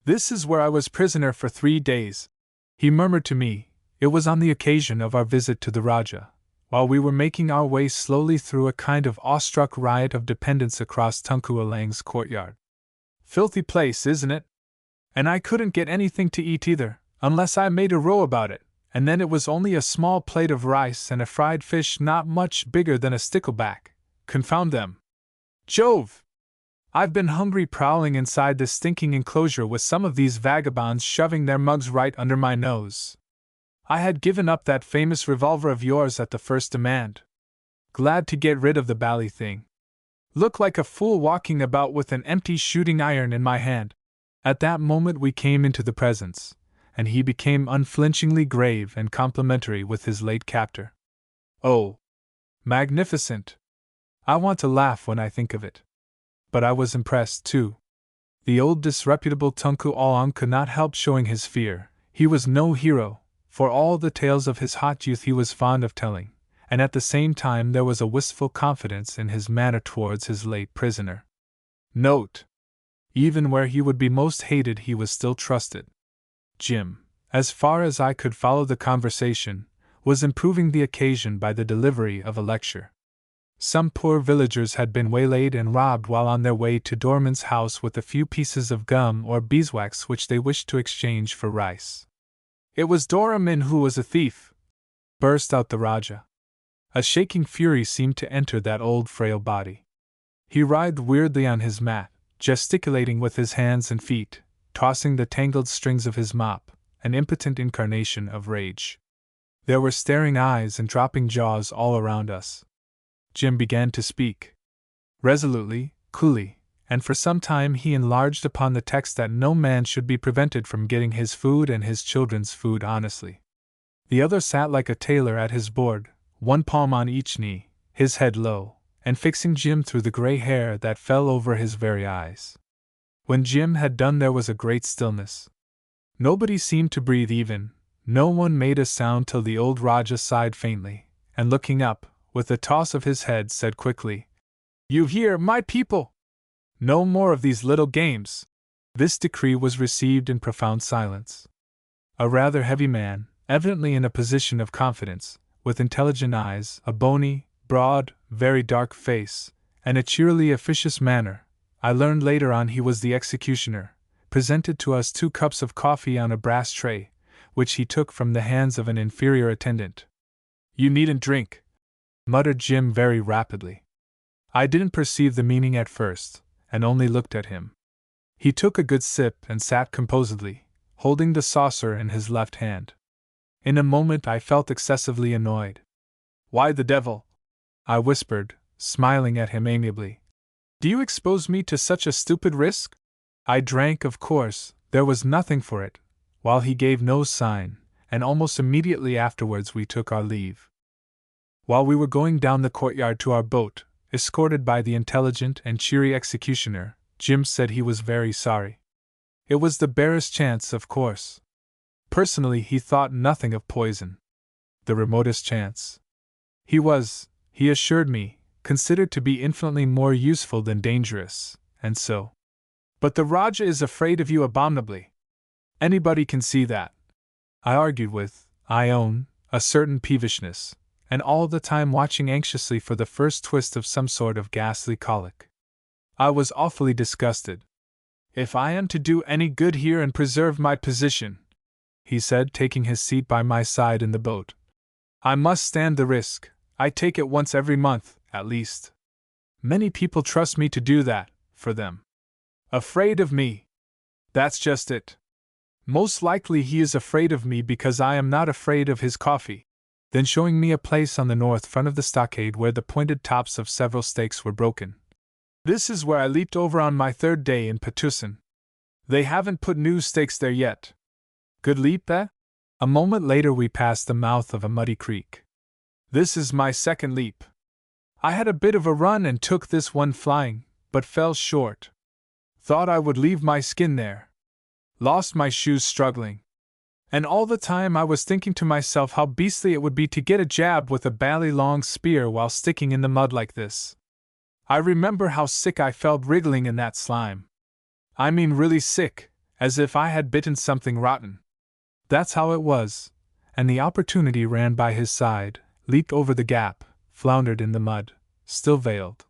This is where I was prisoner for 3 days, he murmured to me. It was on the occasion of our visit to the Rajah, while we were making our way slowly through a kind of awestruck riot of dependents across Tunku Alang's courtyard. Filthy place, isn't it? And I couldn't get anything to eat either, unless I made a row about it, and then it was only a small plate of rice and a fried fish not much bigger than a stickleback. Confound them! Jove! I've been hungry prowling inside this stinking enclosure with some of these vagabonds shoving their mugs right under my nose. I had given up that famous revolver of yours at the first demand. Glad to get rid of the bally thing. Look like a fool walking about with an empty shooting iron in my hand. At that moment we came into the presence, and he became unflinchingly grave and complimentary with his late captor. Oh! Magnificent! I want to laugh when I think of it. But I was impressed, too. The old disreputable Tunku Along could not help showing his fear. He was no hero, for all the tales of his hot youth he was fond of telling, and at the same time there was a wistful confidence in his manner towards his late prisoner. Note: even where he would be most hated he was still trusted. Jim, as far as I could follow the conversation, was improving the occasion by the delivery of a lecture. Some poor villagers had been waylaid and robbed while on their way to Dorman's house with a few pieces of gum or beeswax which they wished to exchange for rice. It was Doramin who was a thief! Burst out the Rajah. A shaking fury seemed to enter that old frail body. He writhed weirdly on his mat, gesticulating with his hands and feet, tossing the tangled strings of his mop, an impotent incarnation of rage. There were staring eyes and dropping jaws all around us. Jim began to speak. Resolutely, coolly, and for some time he enlarged upon the text that no man should be prevented from getting his food and his children's food honestly. The other sat like a tailor at his board, one palm on each knee, his head low, and fixing Jim through the gray hair that fell over his very eyes. When Jim had done there was a great stillness. Nobody seemed to breathe even, no one made a sound till the old Rajah sighed faintly, and looking up, with a toss of his head said quickly, "You hear, my people! No more of these little games!" This decree was received in profound silence. A rather heavy man, evidently in a position of confidence, with intelligent eyes, a bony, broad, very dark face, and a cheerily officious manner, I learned later on he was the executioner, presented to us 2 cups of coffee on a brass tray, which he took from the hands of an inferior attendant. "You needn't drink," muttered Jim very rapidly. I didn't perceive the meaning at first, and only looked at him. He took a good sip and sat composedly, holding the saucer in his left hand. In a moment I felt excessively annoyed. "Why the devil?" I whispered, smiling at him amiably. "Do you expose me to such a stupid risk?" I drank, of course, there was nothing for it, while he gave no sign, and almost immediately afterwards we took our leave. While we were going down the courtyard to our boat, escorted by the intelligent and cheery executioner, Jim said he was very sorry. It was the barest chance, of course. Personally, he thought nothing of poison. The remotest chance. He was, he assured me, considered to be infinitely more useful than dangerous, and so. But the Raja is afraid of you abominably. Anybody can see that. I argued with, I own, a certain peevishness, and all the time watching anxiously for the first twist of some sort of ghastly colic. I was awfully disgusted. If I am to do any good here and preserve my position, he said, taking his seat by my side in the boat, I must stand the risk. I take it once every month, at least. Many people trust me to do that, for them. Afraid of me. That's just it. Most likely he is afraid of me because I am not afraid of his coffee. Then showing me a place on the north front of the stockade where the pointed tops of several stakes were broken. This is where I leaped over on my third day in Patusan. They haven't put new stakes there yet. Good leap, eh? A moment later we passed the mouth of a muddy creek. This is my second leap. I had a bit of a run and took this one flying, but fell short. Thought I would leave my skin there. Lost my shoes struggling. And all the time I was thinking to myself how beastly it would be to get a jab with a bally-long spear while sticking in the mud like this. I remember how sick I felt wriggling in that slime. I mean really sick, as if I had bitten something rotten. That's how it was, and the opportunity ran by his side, leaped over the gap, floundered in the mud, still veiled.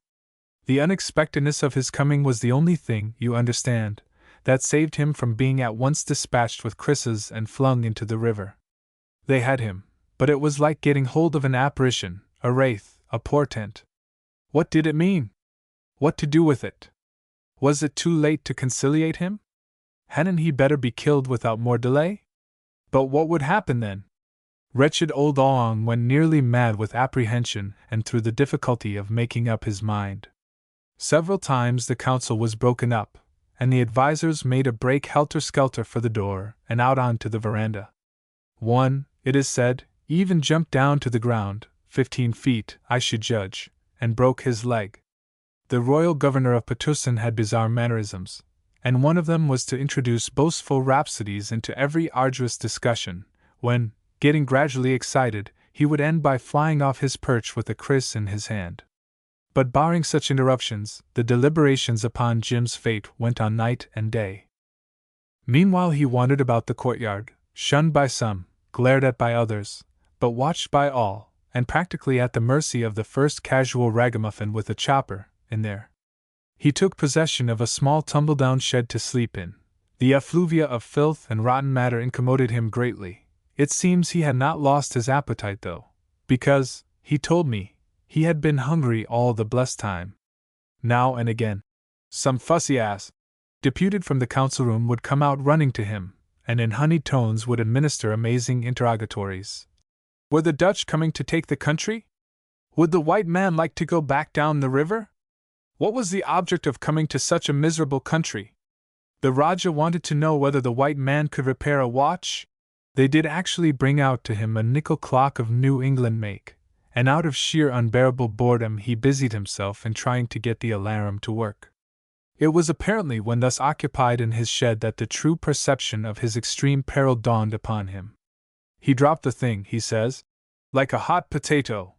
The unexpectedness of his coming was the only thing, you understand, that saved him from being at once dispatched with krisses and flung into the river. They had him, but it was like getting hold of an apparition, a wraith, a portent. What did it mean? What to do with it? Was it too late to conciliate him? Hadn't he better be killed without more delay? But what would happen then? Wretched old Aung went nearly mad with apprehension and through the difficulty of making up his mind. Several times the council was broken up, and the advisers made a break helter-skelter for the door and out onto the veranda. One, it is said, even jumped down to the ground, 15 feet, I should judge, and broke his leg. The royal governor of Patusan had bizarre mannerisms, and one of them was to introduce boastful rhapsodies into every arduous discussion, when, getting gradually excited, he would end by flying off his perch with a kriss in his hand. But barring such interruptions, the deliberations upon Jim's fate went on night and day. Meanwhile he wandered about the courtyard, shunned by some, glared at by others, but watched by all, and practically at the mercy of the first casual ragamuffin with a chopper in there. He took possession of a small tumble-down shed to sleep in. The effluvia of filth and rotten matter incommoded him greatly. It seems he had not lost his appetite though, because, he told me, he had been hungry all the blessed time. Now and again, some fussy ass, deputed from the council room, would come out running to him, and in honeyed tones would administer amazing interrogatories. Were the Dutch coming to take the country? Would the white man like to go back down the river? What was the object of coming to such a miserable country? The Raja wanted to know whether the white man could repair a watch. They did actually bring out to him a nickel clock of New England make, and out of sheer unbearable boredom he busied himself in trying to get the alarum to work. It was apparently when thus occupied in his shed that the true perception of his extreme peril dawned upon him. He dropped the thing, he says, like a hot potato,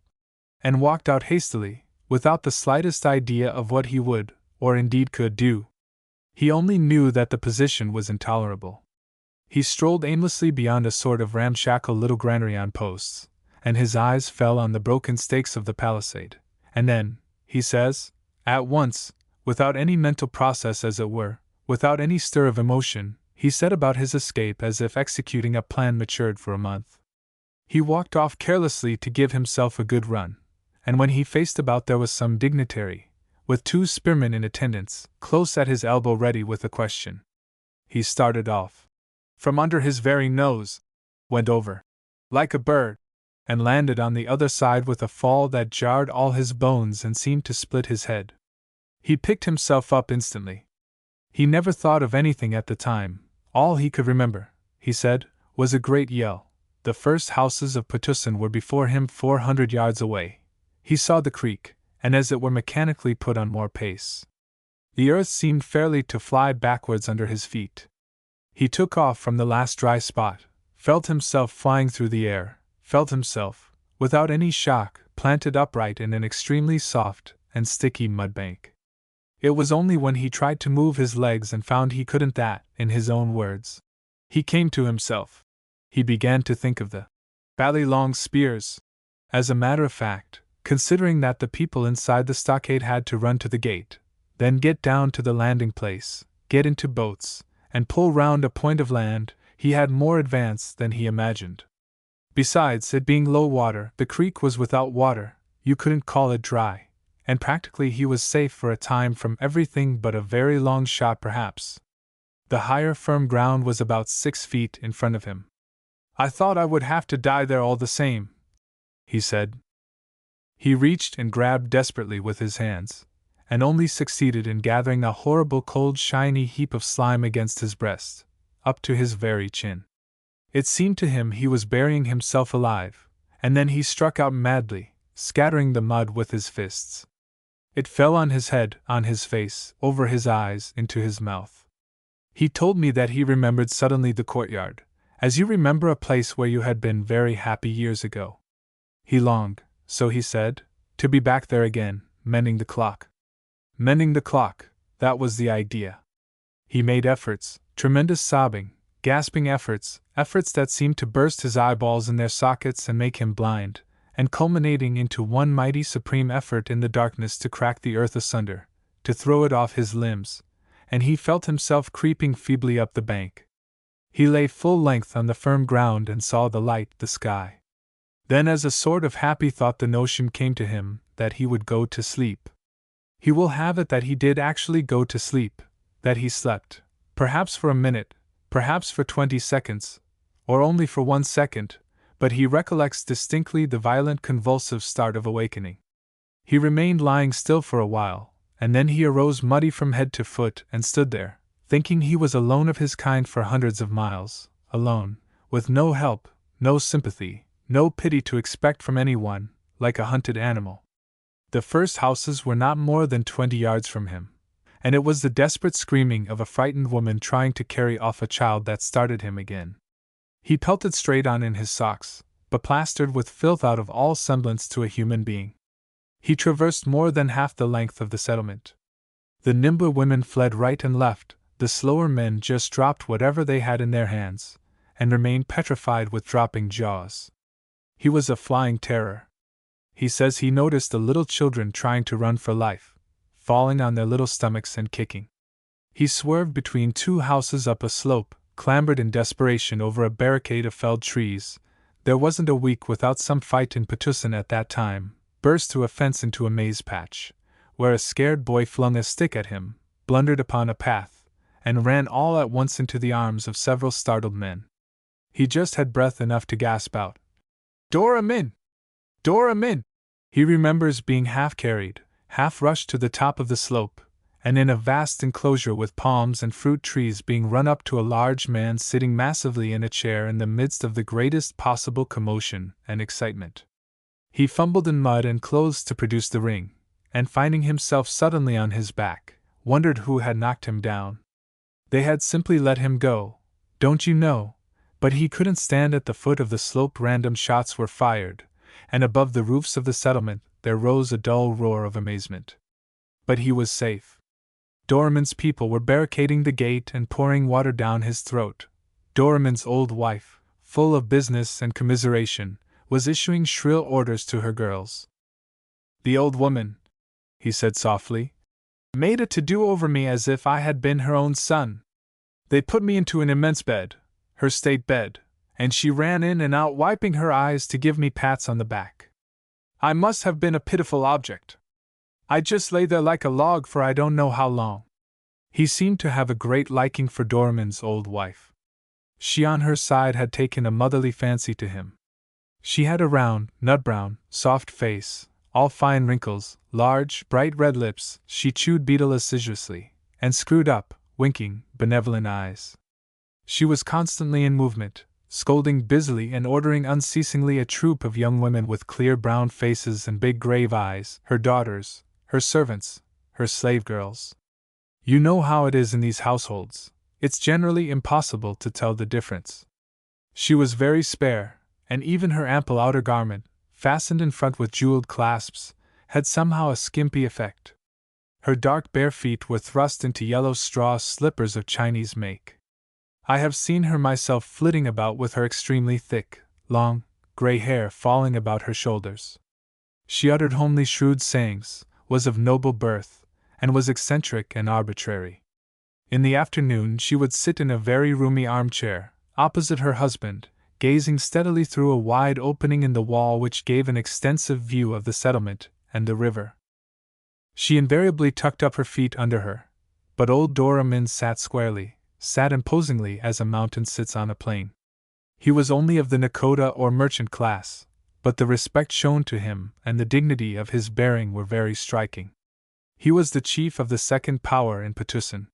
and walked out hastily, without the slightest idea of what he would, or indeed could, do. He only knew that the position was intolerable. He strolled aimlessly beyond a sort of ramshackle little granary on posts, and his eyes fell on the broken stakes of the palisade, and then, he says, at once, without any mental process as it were, without any stir of emotion, he set about his escape as if executing a plan matured for a month. He walked off carelessly to give himself a good run, and when he faced about there was some dignitary, with 2 spearmen in attendance, close at his elbow ready with a question. He started off. From under his very nose, went over, like a bird, and landed on the other side with a fall that jarred all his bones and seemed to split his head. He picked himself up instantly. He never thought of anything at the time. All he could remember, he said, was a great yell. The first houses of Patusan were before him 400 yards away. He saw the creek, and as it were mechanically put on more pace. The earth seemed fairly to fly backwards under his feet. He took off from the last dry spot, felt himself flying through the air, felt himself, without any shock, planted upright in an extremely soft and sticky mud bank. It was only when he tried to move his legs and found he couldn't that, in his own words, he came to himself. He began to think of the bally-long spears. As a matter of fact, considering that the people inside the stockade had to run to the gate, then get down to the landing place, get into boats, and pull round a point of land, he had more advance than he imagined. Besides, it being low water, the creek was without water, you couldn't call it dry, and practically he was safe for a time from everything but a very long shot perhaps. The higher firm ground was about 6 feet in front of him. "I thought I would have to die there all the same," he said. He reached and grabbed desperately with his hands, and only succeeded in gathering a horrible cold shiny heap of slime against his breast, up to his very chin. It seemed to him he was burying himself alive, and then he struck out madly, scattering the mud with his fists. It fell on his head, on his face, over his eyes, into his mouth. He told me that he remembered suddenly the courtyard, as you remember a place where you had been very happy years ago. He longed, so he said, to be back there again, mending the clock. Mending the clock, that was the idea. He made efforts, tremendous sobbing, gasping efforts that seemed to burst his eyeballs in their sockets and make him blind, and culminating into one mighty supreme effort in the darkness to crack the earth asunder, to throw it off his limbs, and he felt himself creeping feebly up the bank. He lay full length on the firm ground and saw the light, the sky. Then as a sort of happy thought the notion came to him that he would go to sleep. He will have it that he did actually go to sleep, that he slept, perhaps for a minute, perhaps for 20 seconds, or only for 1 second, but he recollects distinctly the violent convulsive start of awakening. He remained lying still for a while, and then he arose muddy from head to foot and stood there, thinking he was alone of his kind for hundreds of miles, alone, with no help, no sympathy, no pity to expect from anyone, like a hunted animal. The first houses were not more than 20 yards from him, and it was the desperate screaming of a frightened woman trying to carry off a child that started him again. He pelted straight on in his socks, but plastered with filth out of all semblance to a human being. He traversed more than half the length of the settlement. The nimbler women fled right and left, the slower men just dropped whatever they had in their hands, and remained petrified with dropping jaws. He was a flying terror. He says he noticed the little children trying to run for life, falling on their little stomachs and kicking. He swerved between 2 houses up a slope, clambered in desperation over a barricade of felled trees. There wasn't a week without some fight in Petusan at that time, burst through a fence into a maize patch, where a scared boy flung a stick at him, blundered upon a path, and ran all at once into the arms of several startled men. He just had breath enough to gasp out, "Dora Min! Dora Min!" He remembers being half carried, half rushed to the top of the slope, and in a vast enclosure with palms and fruit trees being run up to a large man sitting massively in a chair in the midst of the greatest possible commotion and excitement. He fumbled in mud and clothes to produce the ring, and finding himself suddenly on his back, wondered who had knocked him down. They had simply let him go, don't you know, but he couldn't stand at the foot of the slope. Random shots were fired, and above the roofs of the settlement there rose a dull roar of amazement. But he was safe. Doramin's people were barricading the gate and pouring water down his throat. Doramin's old wife, full of business and commiseration, was issuing shrill orders to her girls. "The old woman," he said softly, "made a to-do over me as if I had been her own son. They put me into an immense bed, her state bed, and she ran in and out wiping her eyes to give me pats on the back. I must have been a pitiful object. I just lay there like a log for I don't know how long." He seemed to have a great liking for Doramin's old wife. She on her side had taken a motherly fancy to him. She had a round, nut-brown, soft face, all fine wrinkles, large, bright red lips. She chewed betel assiduously, and screwed up, winking, benevolent eyes. She was constantly in movement, scolding busily and ordering unceasingly a troop of young women with clear brown faces and big grave eyes, her daughters, her servants, her slave girls. You know how it is in these households, it's generally impossible to tell the difference. She was very spare, and even her ample outer garment, fastened in front with jeweled clasps, had somehow a skimpy effect. Her dark bare feet were thrust into yellow straw slippers of Chinese make. I have seen her myself flitting about with her extremely thick, long, grey hair falling about her shoulders. She uttered homely shrewd sayings, was of noble birth, and was eccentric and arbitrary. In the afternoon she would sit in a very roomy armchair, opposite her husband, gazing steadily through a wide opening in the wall which gave an extensive view of the settlement and the river. She invariably tucked up her feet under her, but old Doramin sat imposingly as a mountain sits on a plain. He was only of the Nakhoda or merchant class, but the respect shown to him and the dignity of his bearing were very striking. He was the chief of the second power in Patusan.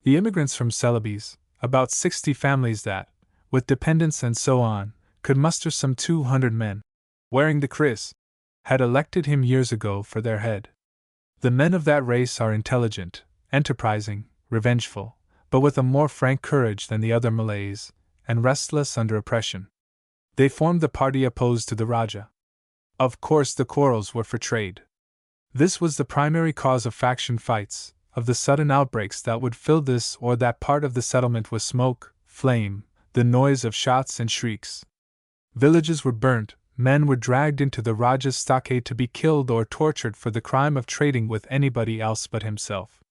The immigrants from Celebes, about 60 families that, with dependents and so on, could muster some 200 men, wearing the kris, had elected him years ago for their head. The men of that race are intelligent, enterprising, revengeful, but with a more frank courage than the other Malays, and restless under oppression. They formed the party opposed to the Rajah. Of course the quarrels were for trade. This was the primary cause of faction fights, of the sudden outbreaks that would fill this or that part of the settlement with smoke, flame, the noise of shots and shrieks. Villages were burnt, men were dragged into the Rajah's stockade to be killed or tortured for the crime of trading with anybody else but himself.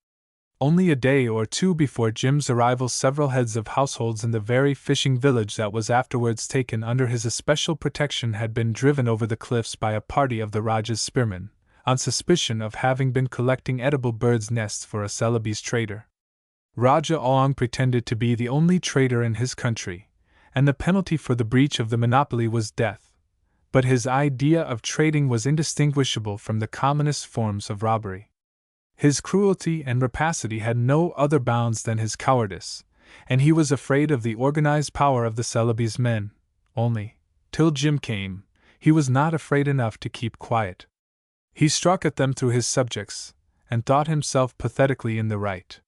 Only a day or two before Jim's arrival several heads of households in the very fishing village that was afterwards taken under his especial protection had been driven over the cliffs by a party of the Rajah's spearmen, on suspicion of having been collecting edible birds' nests for a Celebes trader. Rajah Aung pretended to be the only trader in his country, and the penalty for the breach of the monopoly was death, but his idea of trading was indistinguishable from the commonest forms of robbery. His cruelty and rapacity had no other bounds than his cowardice, and he was afraid of the organized power of the Celebes men, only, till Jim came, he was not afraid enough to keep quiet. He struck at them through his subjects, and thought himself pathetically in the right.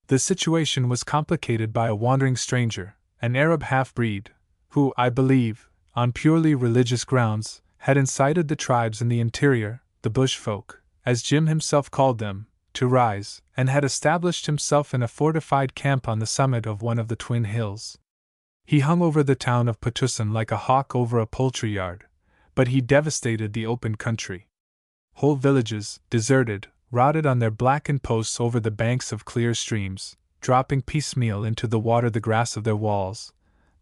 The situation was complicated by a wandering stranger, an Arab half-breed, who, I believe, on purely religious grounds, had incited the tribes in the interior, the bush folk, as Jim himself called them, to rise, and had established himself in a fortified camp on the summit of one of the twin hills. He hung over the town of Patusan like a hawk over a poultry yard, but he devastated the open country. Whole villages, deserted, rotted on their blackened posts over the banks of clear streams, dropping piecemeal into the water the grass of their walls,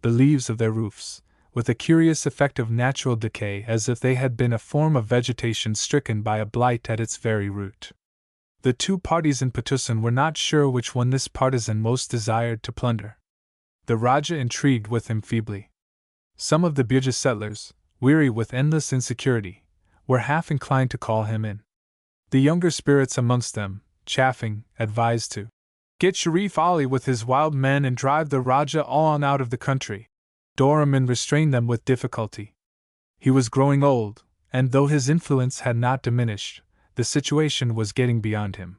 the leaves of their roofs, with a curious effect of natural decay as if they had been a form of vegetation stricken by a blight at its very root. The two parties in Patusan were not sure which one this partisan most desired to plunder. The Rajah intrigued with him feebly. Some of the Bugis settlers, weary with endless insecurity, were half inclined to call him in. The younger spirits amongst them, chaffing, advised to get Sharif Ali with his wild men and drive the Rajah all out of the country. Doramin restrained them with difficulty. He was growing old, and though his influence had not diminished, the situation was getting beyond him.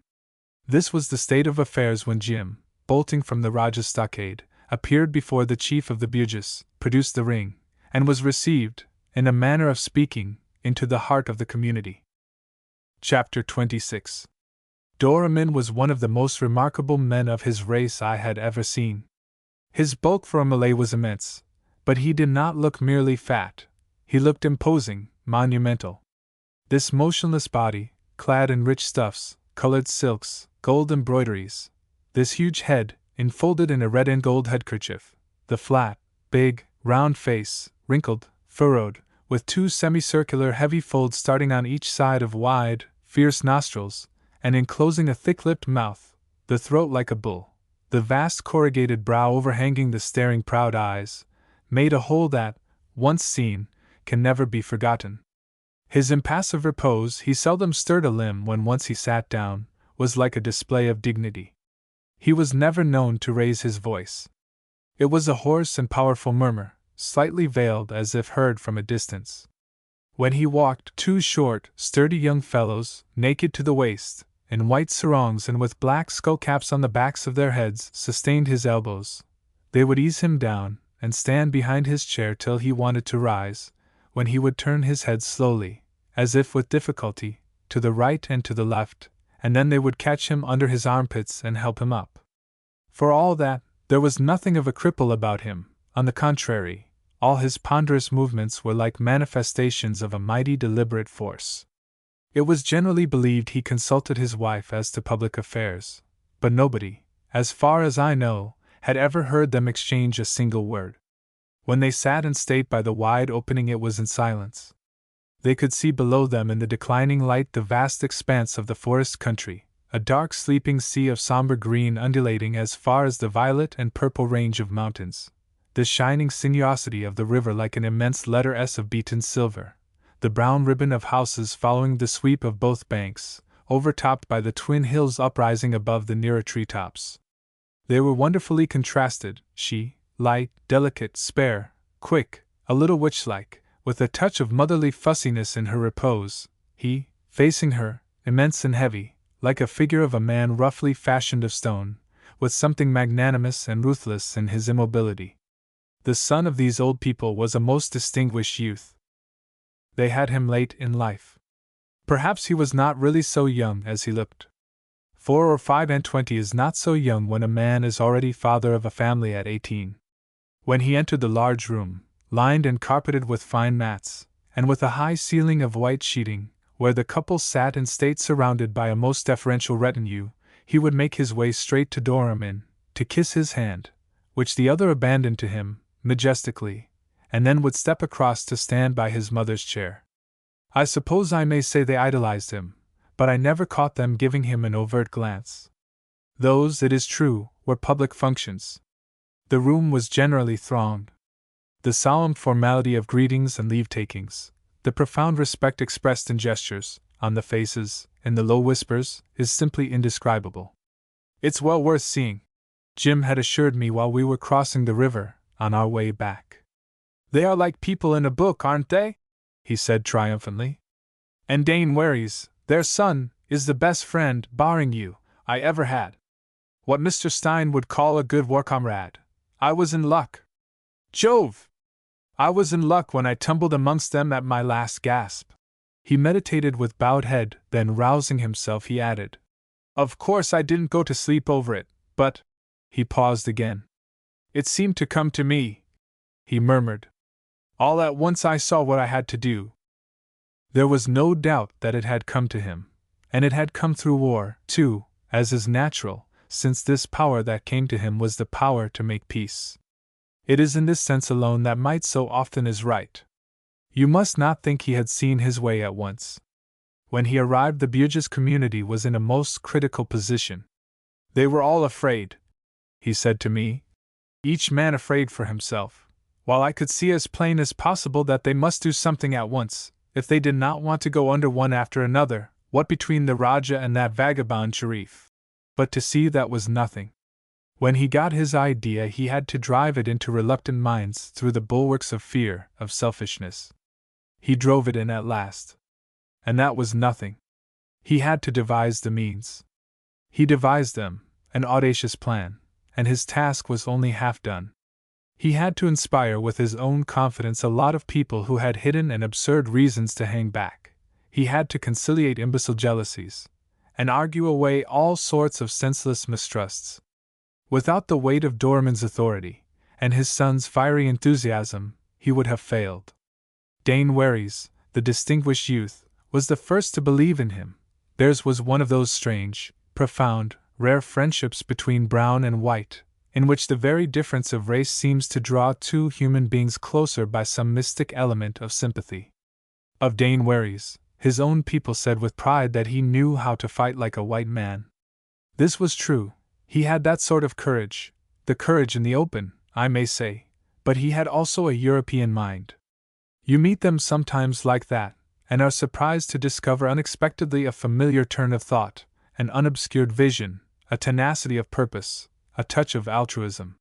This was the state of affairs when Jim, bolting from the Rajah's stockade, appeared before the chief of the Bugis, produced the ring, and was received, in a manner of speaking, into the heart of the community. Chapter 26. Doramin was one of the most remarkable men of his race I had ever seen. His bulk for a Malay was immense, but he did not look merely fat, he looked imposing, monumental. This motionless body, clad in rich stuffs, colored silks, gold embroideries, this huge head, enfolded in a red and gold headkerchief, the flat, big, round face, wrinkled, furrowed, with two semicircular heavy folds starting on each side of wide, fierce nostrils, and enclosing a thick-lipped mouth, the throat like a bull, the vast corrugated brow overhanging the staring proud eyes, made a whole that, once seen, can never be forgotten. His impassive repose, he seldom stirred a limb when once he sat down, was like a display of dignity. He was never known to raise his voice. It was a hoarse and powerful murmur, slightly veiled as if heard from a distance. When he walked, two short, sturdy young fellows, naked to the waist, in white sarongs and with black skull-caps on the backs of their heads, sustained his elbows. They would ease him down, and stand behind his chair till he wanted to rise, when he would turn his head slowly, as if with difficulty, to the right and to the left, and then they would catch him under his armpits and help him up. For all that, there was nothing of a cripple about him. On the contrary, all his ponderous movements were like manifestations of a mighty deliberate force. It was generally believed he consulted his wife as to public affairs, but nobody, as far as I know, had ever heard them exchange a single word. When they sat in state by the wide opening, it was in silence. They could see below them in the declining light the vast expanse of the forest country, a dark sleeping sea of somber green undulating as far as the violet and purple range of mountains, the shining sinuosity of the river like an immense letter S of beaten silver, the brown ribbon of houses following the sweep of both banks, overtopped by the twin hills uprising above the nearer treetops. They were wonderfully contrasted, she, light, delicate, spare, quick, a little witch-like, with a touch of motherly fussiness in her repose, he, facing her, immense and heavy, like a figure of a man roughly fashioned of stone, with something magnanimous and ruthless in his immobility. The son of these old people was a most distinguished youth. They had him late in life. Perhaps he was not really so young as he looked. 4 or 25 is not so young when a man is already father of a family at 18. When he entered the large room, lined and carpeted with fine mats, and with a high ceiling of white sheeting, where the couple sat in state surrounded by a most deferential retinue, he would make his way straight to Doramin, to kiss his hand, which the other abandoned to him, majestically, and then would step across to stand by his mother's chair. I suppose I may say they idolized him, but I never caught them giving him an overt glance. Those, it is true, were public functions. The room was generally thronged. The solemn formality of greetings and leave-takings, the profound respect expressed in gestures, on the faces, in the low whispers, is simply indescribable. It's well worth seeing, Jim had assured me while we were crossing the river, on our way back. They are like people in a book, aren't they? He said triumphantly. And Dane Waries, their son, is the best friend, barring you, I ever had. What Mr. Stein would call a good war comrade. I was in luck. Jove! I was in luck when I tumbled amongst them at my last gasp. He meditated with bowed head, then rousing himself he added, Of course I didn't go to sleep over it, but… He paused again. It seemed to come to me, he murmured. All at once I saw what I had to do. There was no doubt that it had come to him, and it had come through war, too, as is natural, since this power that came to him was the power to make peace. It is in this sense alone that might so often is right. You must not think he had seen his way at once. When he arrived, the Bugis community was in a most critical position. They were all afraid, he said to me, each man afraid for himself, while I could see as plain as possible that they must do something at once, if they did not want to go under one after another, what between the Rajah and that vagabond Sharif. But to see that was nothing. When he got his idea, he had to drive it into reluctant minds through the bulwarks of fear, of selfishness. He drove it in at last. And that was nothing. He had to devise the means. He devised them, an audacious plan, and his task was only half done. He had to inspire with his own confidence a lot of people who had hidden and absurd reasons to hang back. He had to conciliate imbecile jealousies, and argue away all sorts of senseless mistrusts. Without the weight of Doramin's authority, and his son's fiery enthusiasm, he would have failed. Dane Waries, the distinguished youth, was the first to believe in him. Theirs was one of those strange, profound, rare friendships between brown and white, in which the very difference of race seems to draw two human beings closer by some mystic element of sympathy. Of Dane Waries, his own people said with pride that he knew how to fight like a white man. This was true. He had that sort of courage, the courage in the open, I may say, but he had also a European mind. You meet them sometimes like that, and are surprised to discover unexpectedly a familiar turn of thought, an unobscured vision, a tenacity of purpose, a touch of altruism.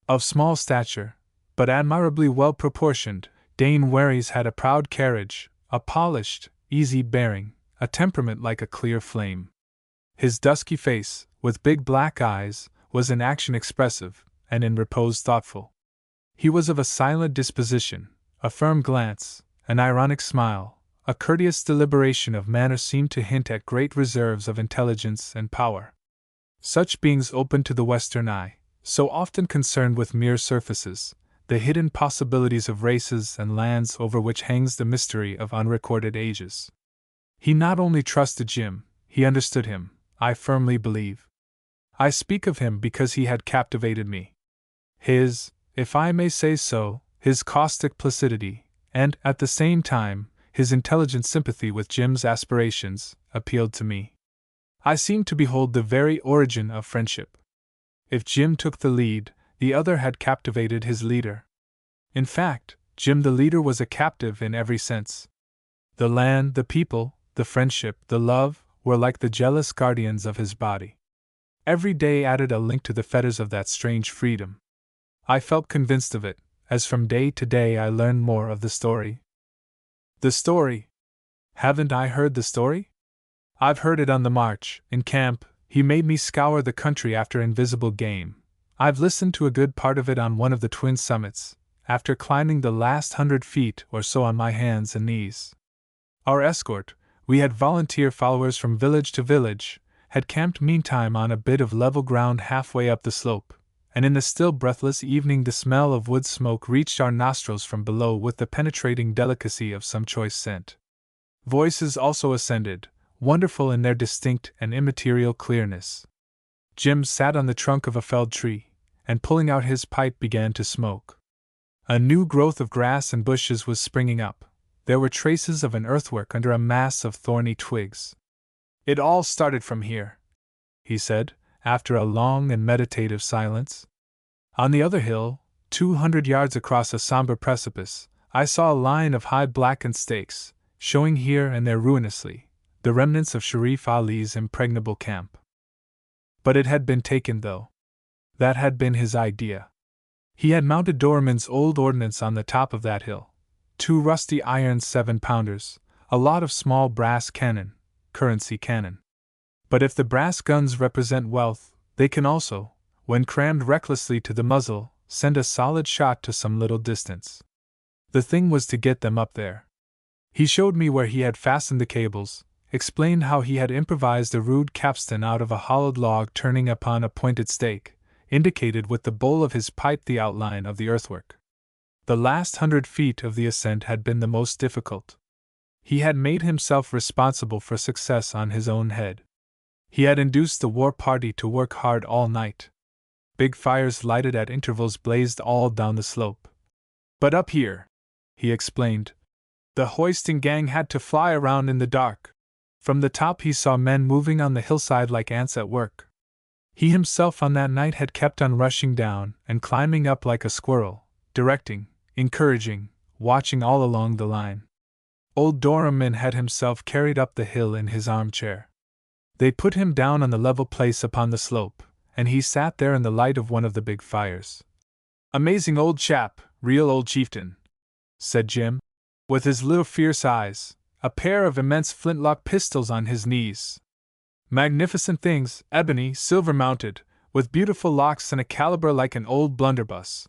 Of small stature, but admirably well proportioned, Dane Waries had a proud carriage, a polished, easy bearing, a temperament like a clear flame. His dusky face, with big black eyes, was in action expressive, and in repose thoughtful. He was of a silent disposition, a firm glance, an ironic smile, a courteous deliberation of manner seemed to hint at great reserves of intelligence and power. Such beings open to the Western eye, so often concerned with mere surfaces, the hidden possibilities of races and lands over which hangs the mystery of unrecorded ages. He not only trusted Jim, he understood him, I firmly believe. I speak of him because he had captivated me. His, if I may say so, his caustic placidity, and, at the same time, his intelligent sympathy with Jim's aspirations, appealed to me. I seemed to behold the very origin of friendship. If Jim took the lead, the other had captivated his leader. In fact, Jim the leader was a captive in every sense. The land, the people, the friendship, the love, were like the jealous guardians of his body. Every day added a link to the fetters of that strange freedom. I felt convinced of it, as from day to day I learned more of the story. The story? Haven't I heard the story? I've heard it on the march, in camp. He made me scour the country after invisible game. I've listened to a good part of it on one of the twin summits, after climbing the last 100 feet or so on my hands and knees. Our escort, we had volunteer followers from village to village, had camped meantime on a bit of level ground halfway up the slope, and in the still breathless evening the smell of wood smoke reached our nostrils from below with the penetrating delicacy of some choice scent. Voices also ascended, wonderful in their distinct and immaterial clearness. Jim sat on the trunk of a felled tree, and pulling out his pipe began to smoke. A new growth of grass and bushes was springing up. There were traces of an earthwork under a mass of thorny twigs. It all started from here, he said, after a long and meditative silence. On the other hill, 200 yards across a somber precipice, I saw a line of high blackened stakes, showing here and there ruinously the remnants of Sharif Ali's impregnable camp. But it had been taken, though. That had been his idea. He had mounted Doorman's old ordnance on the top of that hill, 2 rusty iron 7-pounders, a lot of small brass cannon, currency cannon. But if the brass guns represent wealth, they can also, when crammed recklessly to the muzzle, send a solid shot to some little distance. The thing was to get them up there. He showed me where he had fastened the cables, explained how he had improvised a rude capstan out of a hollowed log turning upon a pointed stake, indicated with the bowl of his pipe the outline of the earthwork. The last 100 feet of the ascent had been the most difficult. He had made himself responsible for success on his own head. He had induced the war party to work hard all night. Big fires lighted at intervals blazed all down the slope. But up here, he explained, the hoisting gang had to fly around in the dark. From the top he saw men moving on the hillside like ants at work. He himself on that night had kept on rushing down and climbing up like a squirrel, directing, encouraging, watching all along the line. Old Doorman had himself carried up the hill in his armchair. They put him down on the level place upon the slope, and he sat there in the light of one of the big fires. Amazing old chap, real old chieftain, said Jim, with his little fierce eyes, a pair of immense flintlock pistols on his knees. Magnificent things, ebony, silver-mounted, with beautiful locks and a caliber like an old blunderbuss.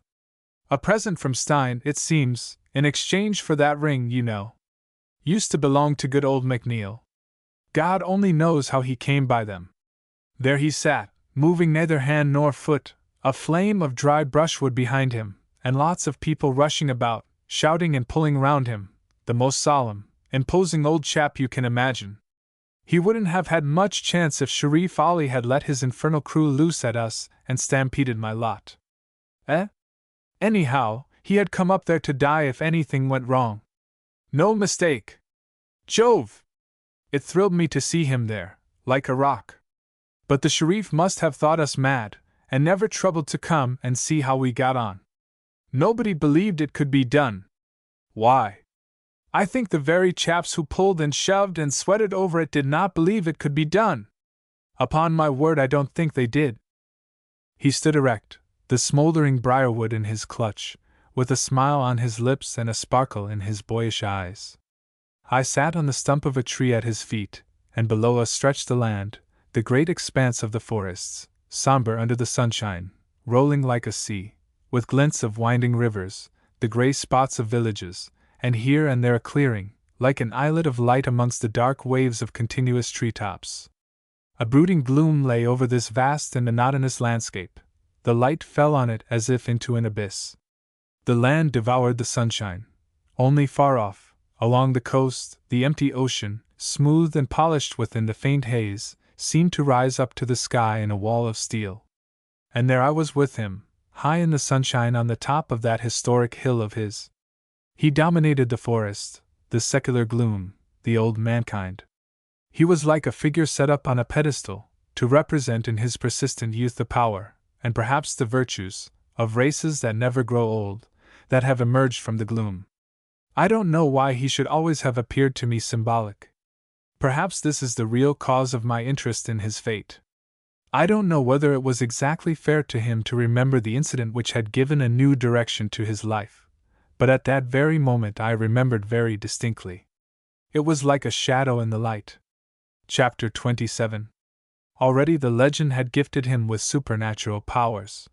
A present from Stein, it seems, in exchange for that ring, you know. Used to belong to good old McNeil. God only knows how he came by them. There he sat, moving neither hand nor foot, a flame of dry brushwood behind him, and lots of people rushing about, shouting and pulling round him, the most solemn, imposing old chap you can imagine. He wouldn't have had much chance if Sharif Ali had let his infernal crew loose at us and stampeded my lot. Anyhow, he had come up there to die if anything went wrong. No mistake. Jove! It thrilled me to see him there, like a rock. But the Sharif must have thought us mad, and never troubled to come and see how we got on. Nobody believed it could be done. Why? I think the very chaps who pulled and shoved and sweated over it did not believe it could be done. Upon my word, I don't think they did. He stood erect, the smoldering briarwood in his clutch, with a smile on his lips and a sparkle in his boyish eyes. I sat on the stump of a tree at his feet, and below us stretched the land, the great expanse of the forests, somber under the sunshine, rolling like a sea, with glints of winding rivers, the gray spots of villages, and here and there a clearing, like an islet of light amongst the dark waves of continuous treetops. A brooding gloom lay over this vast and monotonous landscape. The light fell on it as if into an abyss. The land devoured the sunshine. Only far off, along the coast, the empty ocean, smooth and polished within the faint haze, seemed to rise up to the sky in a wall of steel. And there I was with him, high in the sunshine on the top of that historic hill of his. He dominated the forest, the secular gloom, the old mankind. He was like a figure set up on a pedestal, to represent in his persistent youth the power, and perhaps the virtues, of races that never grow old, that have emerged from the gloom. I don't know why he should always have appeared to me symbolic. Perhaps this is the real cause of my interest in his fate. I don't know whether it was exactly fair to him to remember the incident which had given a new direction to his life, but at that very moment I remembered very distinctly. It was like a shadow in the light. Chapter 27. Already the legend had gifted him with supernatural powers.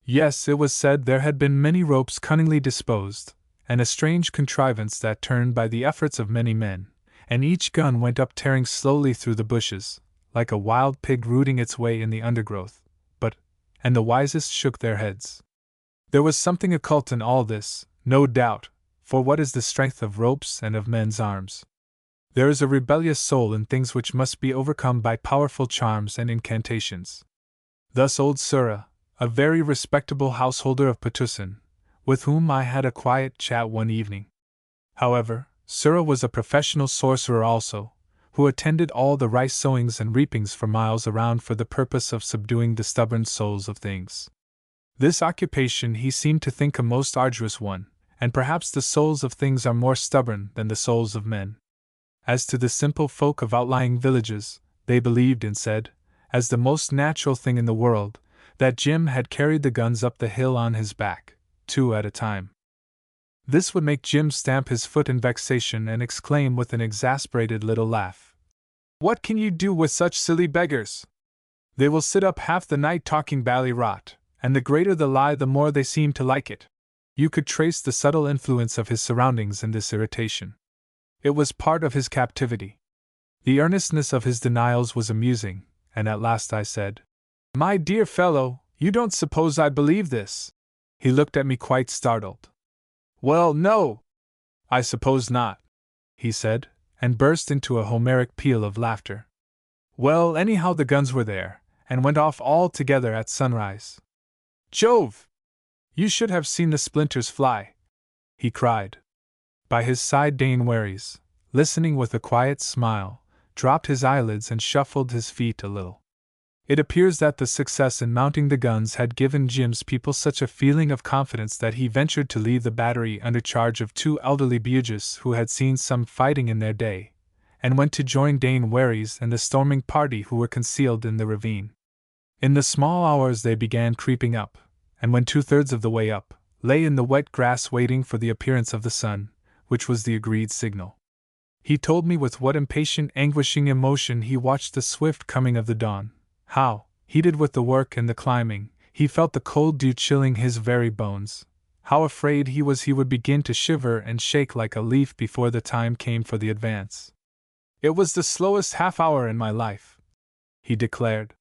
Yes, it was said there had been many ropes cunningly disposed, and a strange contrivance that turned by the efforts of many men, and each gun went up tearing slowly through the bushes, like a wild pig rooting its way in the undergrowth, and the wisest shook their heads. There was something occult in all this, no doubt, for what is the strength of ropes and of men's arms? There is a rebellious soul in things which must be overcome by powerful charms and incantations. Thus old Sura, a very respectable householder of Patusan, with whom I had a quiet chat one evening. However, Sura was a professional sorcerer also, who attended all the rice sowings and reapings for miles around for the purpose of subduing the stubborn souls of things. This occupation he seemed to think a most arduous one, and perhaps the souls of things are more stubborn than the souls of men. As to the simple folk of outlying villages, they believed and said, as the most natural thing in the world, that Jim had carried the guns up the hill on his back, 2 at a time. This would make Jim stamp his foot in vexation and exclaim with an exasperated little laugh, "What can you do with such silly beggars? They will sit up half the night talking bally rot, and the greater the lie the more they seem to like it." You could trace the subtle influence of his surroundings in this irritation. It was part of his captivity. The earnestness of his denials was amusing, and at last I said, "My dear fellow, you don't suppose I believe this?" He looked at me quite startled. "Well, no, I suppose not," he said, and burst into a Homeric peal of laughter. "Well, anyhow the guns were there, and went off all together at sunrise. Jove! You should have seen the splinters fly," he cried. By his side Dane Waries, listening with a quiet smile, dropped his eyelids and shuffled his feet a little. It appears that the success in mounting the guns had given Jim's people such a feeling of confidence that he ventured to leave the battery under charge of 2 elderly Bugis who had seen some fighting in their day, and went to join Dane Waries and the storming party who were concealed in the ravine. In the small hours they began creeping up, and when 2/3 of the way up, lay in the wet grass waiting for the appearance of the sun, which was the agreed signal. He told me with what impatient, anguishing emotion he watched the swift coming of the dawn, how, heated with the work and the climbing, he felt the cold dew chilling his very bones, how afraid he was he would begin to shiver and shake like a leaf before the time came for the advance. "It was the slowest half-hour in my life," he declared.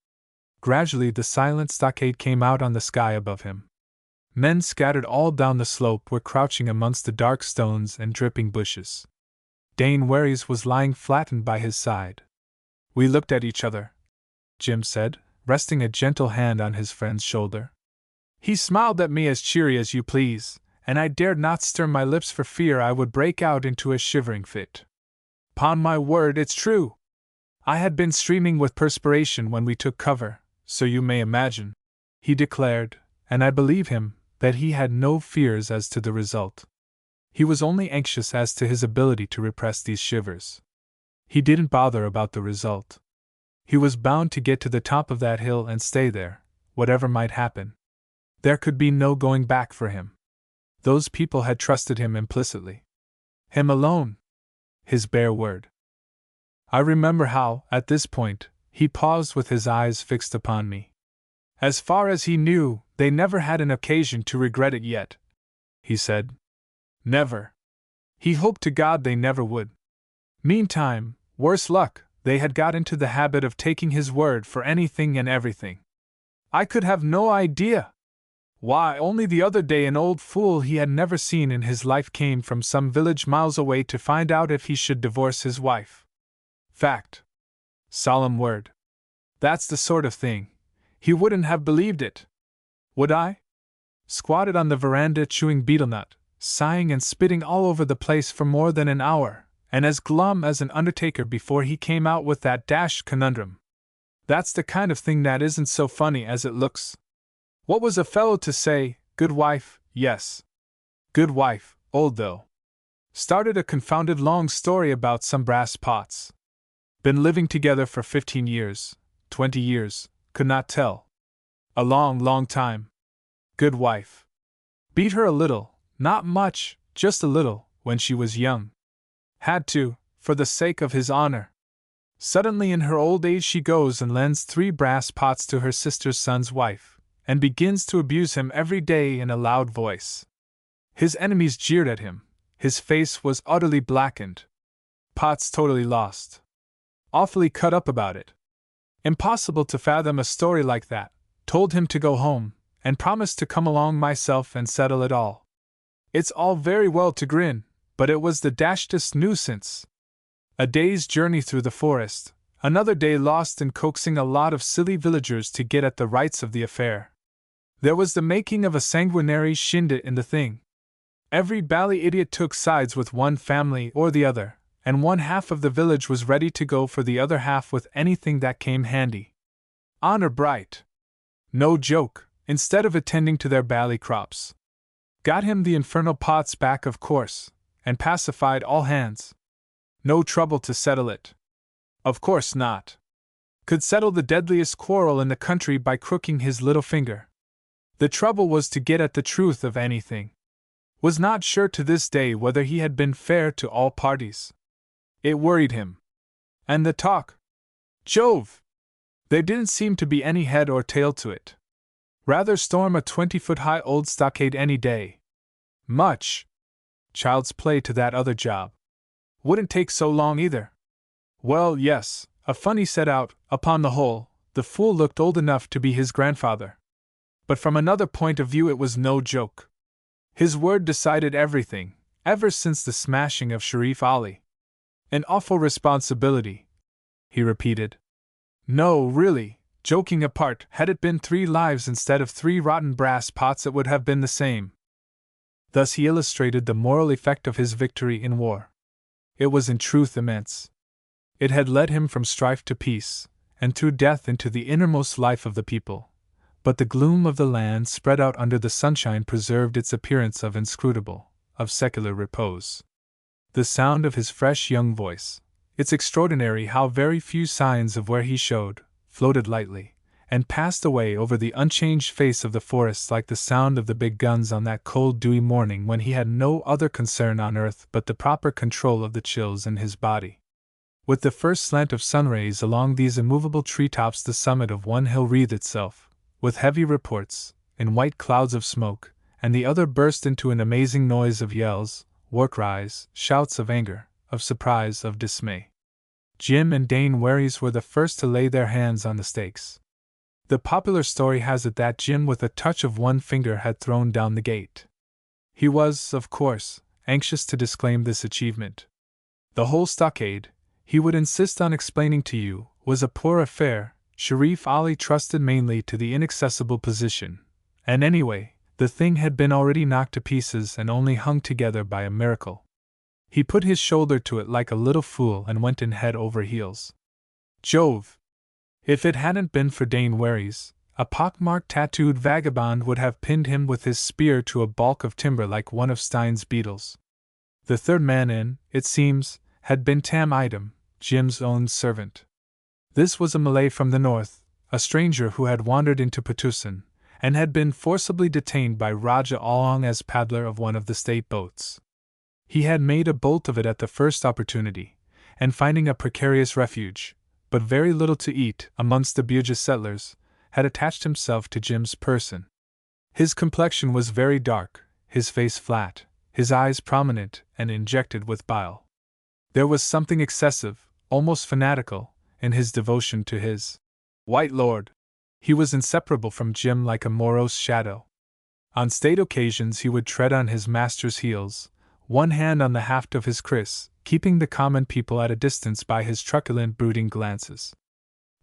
Gradually the silent stockade came out on the sky above him. Men scattered all down the slope were crouching amongst the dark stones and dripping bushes. Dane Waries was lying flattened by his side. We looked at each other, Jim said, resting a gentle hand on his friend's shoulder. He smiled at me as cheery as you please, and I dared not stir my lips for fear I would break out into a shivering fit. "'Pon my word, it's true! I had been streaming with perspiration when we took cover, so you may imagine," he declared, and I believe him, that he had no fears as to the result. He was only anxious as to his ability to repress these shivers. He didn't bother about the result. He was bound to get to the top of that hill and stay there, whatever might happen. There could be no going back for him. Those people had trusted him implicitly. Him alone. His bare word. I remember how, at this point, he paused with his eyes fixed upon me. As far as he knew, they never had an occasion to regret it yet, he said. Never. He hoped to God they never would. Meantime, worse luck, they had got into the habit of taking his word for anything and everything. I could have no idea. Why, only the other day an old fool he had never seen in his life came from some village miles away to find out if he should divorce his wife. Fact. Solemn word. That's the sort of thing. He wouldn't have believed it. Would I? Squatted on the veranda chewing betel nut, sighing and spitting all over the place for more than an hour, and as glum as an undertaker before he came out with that dashed conundrum. That's the kind of thing that isn't so funny as it looks. What was a fellow to say? Good wife, yes. Good wife, old though. Started a confounded long story about some brass pots. Been living together for 15 years, 20 years, could not tell. A long, long time. Good wife. Beat her a little, not much, just a little, when she was young. Had to, for the sake of his honor. Suddenly in her old age she goes and lends 3 brass pots to her sister's son's wife, and begins to abuse him every day in a loud voice. His enemies jeered at him, his face was utterly blackened. Pots totally lost. Awfully cut up about it. Impossible to fathom a story like that. Told him to go home, and promised to come along myself and settle it all. It's all very well to grin, but it was the dashdest nuisance. A day's journey through the forest, another day lost in coaxing a lot of silly villagers to get at the rights of the affair. There was the making of a sanguinary shindig in the thing. Every bally idiot took sides with one family or the other, and one half of the village was ready to go for the other half with anything that came handy. Honor bright. No joke, instead of attending to their bally crops. Got him the infernal pots back, of course, and pacified all hands. No trouble to settle it. Of course not. Could settle the deadliest quarrel in the country by crooking his little finger. The trouble was to get at the truth of anything. Was not sure to this day whether he had been fair to all parties. It worried him. And the talk? Jove! There didn't seem to be any head or tail to it. Rather storm a 20-foot-high old stockade any day. Much. Child's play to that other job. Wouldn't take so long either. Well, yes, a funny set out, upon the whole, the fool looked old enough to be his grandfather. But from another point of view it was no joke. His word decided everything, ever since the smashing of Sharif Ali. An awful responsibility, he repeated. No, really, joking apart, had it been 3 lives instead of 3 rotten brass pots it would have been the same. Thus he illustrated the moral effect of his victory in war. It was in truth immense. It had led him from strife to peace, and through death into the innermost life of the people. But the gloom of the land spread out under the sunshine preserved its appearance of inscrutable, of secular repose. The sound of his fresh young voice, it's extraordinary how very few signs of where he showed, floated lightly, and passed away over the unchanged face of the forest like the sound of the big guns on that cold dewy morning when he had no other concern on earth but the proper control of the chills in his body. With the first slant of sunrays along these immovable treetops the summit of one hill wreathed itself, with heavy reports, in white clouds of smoke, and the other burst into an amazing noise of yells, war-cries, shouts of anger, of surprise, of dismay. Jim and Dane Warys were the first to lay their hands on the stakes. The popular story has it that Jim with a touch of one finger had thrown down the gate. He was, of course, anxious to disclaim this achievement. The whole stockade, he would insist on explaining to you, was a poor affair. Sharif Ali trusted mainly to the inaccessible position, and anyway, the thing had been already knocked to pieces and only hung together by a miracle. He put his shoulder to it like a little fool and went in head over heels. Jove! If it hadn't been for Dane Warys, a pockmarked tattooed vagabond would have pinned him with his spear to a balk of timber like one of Stein's beetles. The third man in, it seems, had been Tam Idem, Jim's own servant. This was a Malay from the north, a stranger who had wandered into Patusan, and had been forcibly detained by Raja Along as paddler of one of the state boats. He had made a bolt of it at the first opportunity, and finding a precarious refuge, but very little to eat, amongst the Bugis settlers, had attached himself to Jim's person. His complexion was very dark, his face flat, his eyes prominent and injected with bile. There was something excessive, almost fanatical, in his devotion to his white lord. He was inseparable from Jim like a morose shadow. On state occasions he would tread on his master's heels, one hand on the haft of his kriss, keeping the common people at a distance by his truculent brooding glances.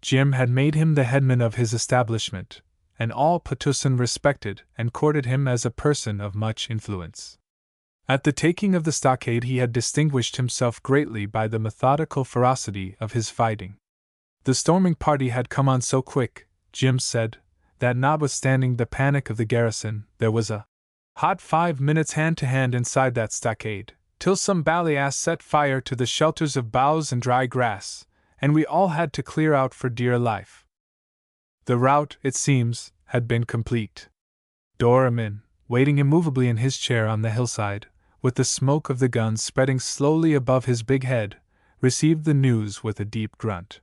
Jim had made him the headman of his establishment, and all Patusan respected and courted him as a person of much influence. At the taking of the stockade he had distinguished himself greatly by the methodical ferocity of his fighting. The storming party had come on so quick, Jim said, that notwithstanding the panic of the garrison, there was a hot 5 minutes hand-to-hand inside that stockade, till some balias set fire to the shelters of boughs and dry grass, and we all had to clear out for dear life. The rout, it seems, had been complete. Doramin, waiting immovably in his chair on the hillside, with the smoke of the guns spreading slowly above his big head, received the news with a deep grunt.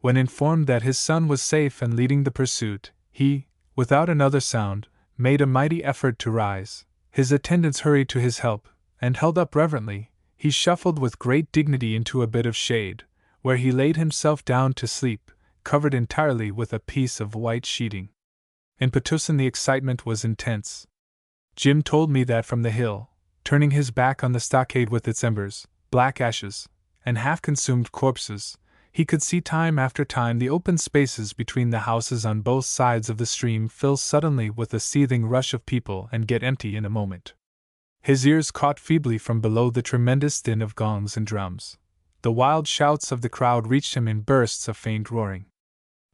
When informed that his son was safe and leading the pursuit, he, without another sound, made a mighty effort to rise. His attendants hurried to his help, and held up reverently, he shuffled with great dignity into a bit of shade, where he laid himself down to sleep, covered entirely with a piece of white sheeting. In Patusan the excitement was intense. Jim told me that from the hill, turning his back on the stockade with its embers, black ashes, and half-consumed corpses, he could see time after time the open spaces between the houses on both sides of the stream fill suddenly with a seething rush of people and get empty in a moment. His ears caught feebly from below the tremendous din of gongs and drums. The wild shouts of the crowd reached him in bursts of faint roaring.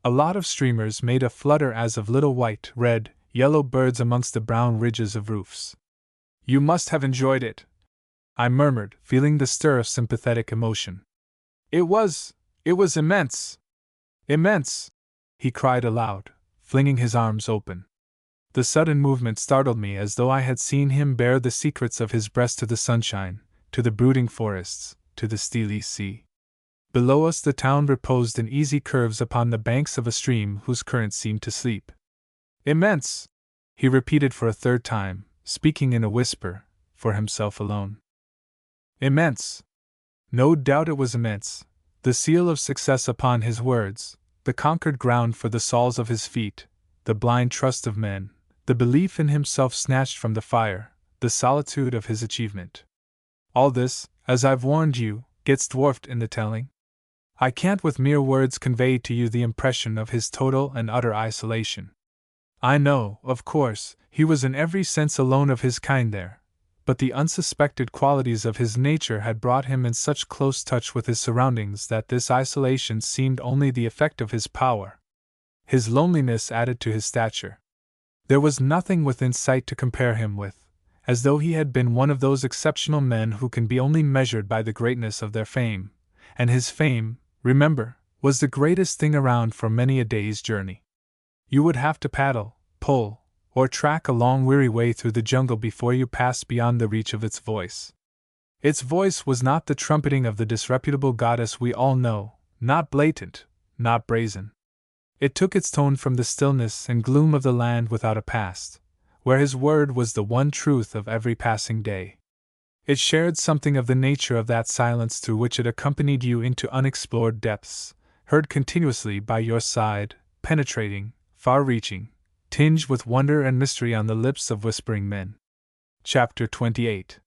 A lot of streamers made a flutter as of little white, red, yellow birds amongst the brown ridges of roofs. "You must have enjoyed it," I murmured, feeling the stir of sympathetic emotion. It was immense! Immense!" he cried aloud, flinging his arms open. The sudden movement startled me as though I had seen him bare the secrets of his breast to the sunshine, to the brooding forests, to the steely sea. Below us the town reposed in easy curves upon the banks of a stream whose current seemed to sleep. "Immense!" he repeated for a third time, speaking in a whisper, for himself alone. "Immense!" No doubt it was immense, the seal of success upon his words, the conquered ground for the soles of his feet, the blind trust of men, the belief in himself snatched from the fire, the solitude of his achievement. All this, as I've warned you, gets dwarfed in the telling. I can't with mere words convey to you the impression of his total and utter isolation. I know, of course, he was in every sense alone of his kind there, but the unsuspected qualities of his nature had brought him in such close touch with his surroundings that this isolation seemed only the effect of his power. His loneliness added to his stature. There was nothing within sight to compare him with, as though he had been one of those exceptional men who can be only measured by the greatness of their fame, and his fame, remember, was the greatest thing around for many a day's journey. You would have to paddle, pull, or track a long weary way through the jungle before you passed beyond the reach of its voice. Its voice was not the trumpeting of the disreputable goddess we all know, not blatant, not brazen. It took its tone from the stillness and gloom of the land without a past, where his word was the one truth of every passing day. It shared something of the nature of that silence through which it accompanied you into unexplored depths, heard continuously by your side, penetrating, far-reaching, tinged with wonder and mystery on the lips of whispering men. Chapter 28.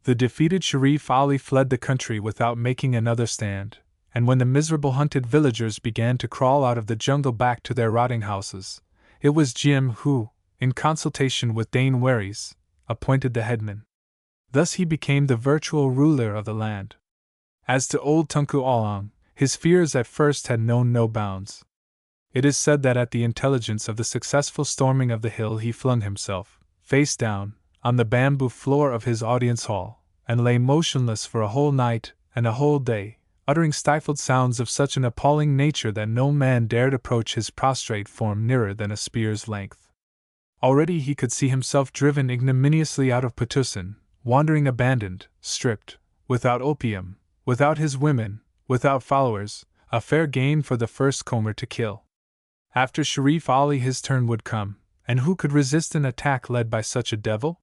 The defeated Sharif Ali fled the country without making another stand, and when the miserable hunted villagers began to crawl out of the jungle back to their rotting houses, it was Jim who, in consultation with Dane Waries, appointed the headman. Thus he became the virtual ruler of the land. As to old Tunku Oolong, his fears at first had known no bounds. It is said that at the intelligence of the successful storming of the hill he flung himself, face down, on the bamboo floor of his audience hall, and lay motionless for a whole night and a whole day, uttering stifled sounds of such an appalling nature that no man dared approach his prostrate form nearer than a spear's length. Already he could see himself driven ignominiously out of Patusan, wandering abandoned, stripped, without opium, without his women, without followers, a fair gain for the first comer to kill. After Sharif Ali his turn would come, and who could resist an attack led by such a devil?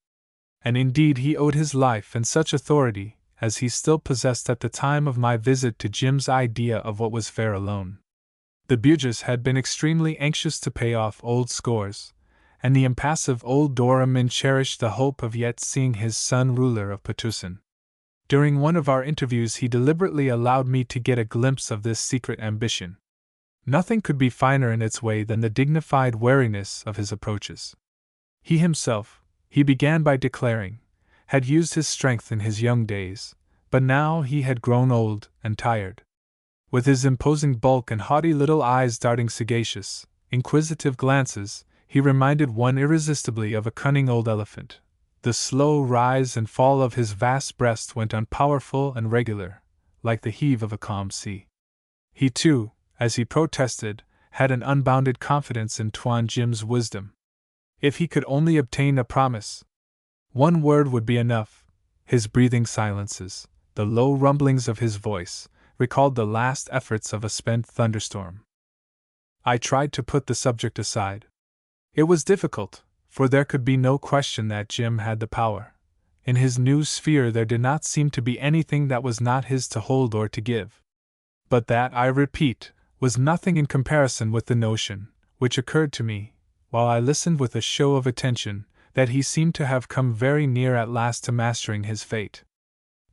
And indeed he owed his life and such authority as he still possessed at the time of my visit to Jim's idea of what was fair alone. The Burgess had been extremely anxious to pay off old scores, and the impassive old Doramin cherished the hope of yet seeing his son ruler of Petusan. During one of our interviews he deliberately allowed me to get a glimpse of this secret ambition. Nothing could be finer in its way than the dignified wariness of his approaches. He himself, he began by declaring, had used his strength in his young days, but now he had grown old and tired. With his imposing bulk and haughty little eyes darting sagacious, inquisitive glances, he reminded one irresistibly of a cunning old elephant. The slow rise and fall of his vast breast went on powerful and regular, like the heave of a calm sea. He too, as he protested, had an unbounded confidence in Tuan Jim's wisdom. If he could only obtain a promise, one word would be enough. His breathing silences, the low rumblings of his voice, recalled the last efforts of a spent thunderstorm. I tried to put the subject aside. It was difficult, for there could be no question that Jim had the power. In his new sphere there did not seem to be anything that was not his to hold or to give. But that, I repeat, was nothing in comparison with the notion, which occurred to me, while I listened with a show of attention, that he seemed to have come very near at last to mastering his fate.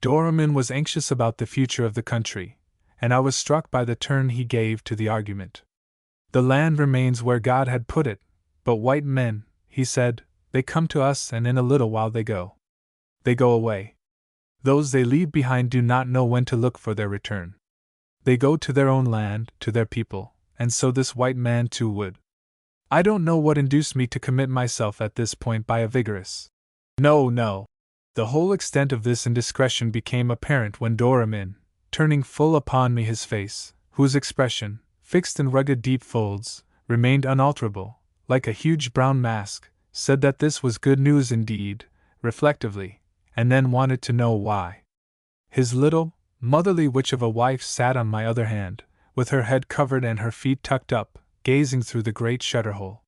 Doramin was anxious about the future of the country, and I was struck by the turn he gave to the argument. The land remains where God had put it, but white men, he said, they come to us and in a little while they go. They go away. Those they leave behind do not know when to look for their return. They go to their own land, to their people, and so this white man too would. I don't know what induced me to commit myself at this point by a vigorous no. The whole extent of this indiscretion became apparent when Doramin, turning full upon me his face, whose expression, fixed in rugged deep folds, remained unalterable, like a huge brown mask, said that this was good news indeed, reflectively, and then wanted to know why. His little, motherly witch of a wife sat on my other hand, with her head covered and her feet tucked up, gazing through the great shutter hole.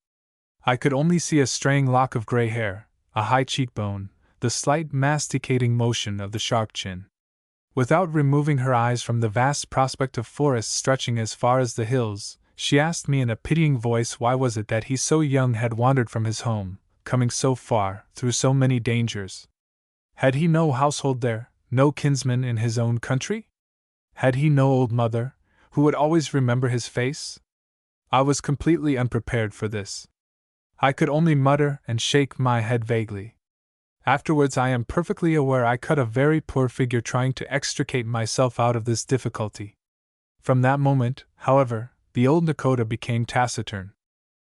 I could only see a straying lock of gray hair, a high cheekbone, the slight masticating motion of the sharp chin. Without removing her eyes from the vast prospect of forest stretching as far as the hills, she asked me in a pitying voice why was it that he so young had wandered from his home, coming so far, through so many dangers. Had he no household there, no kinsman in his own country? Had he no old mother, who would always remember his face? I was completely unprepared for this. I could only mutter and shake my head vaguely. Afterwards I am perfectly aware I cut a very poor figure trying to extricate myself out of this difficulty. From that moment, however, the old Nakota became taciturn.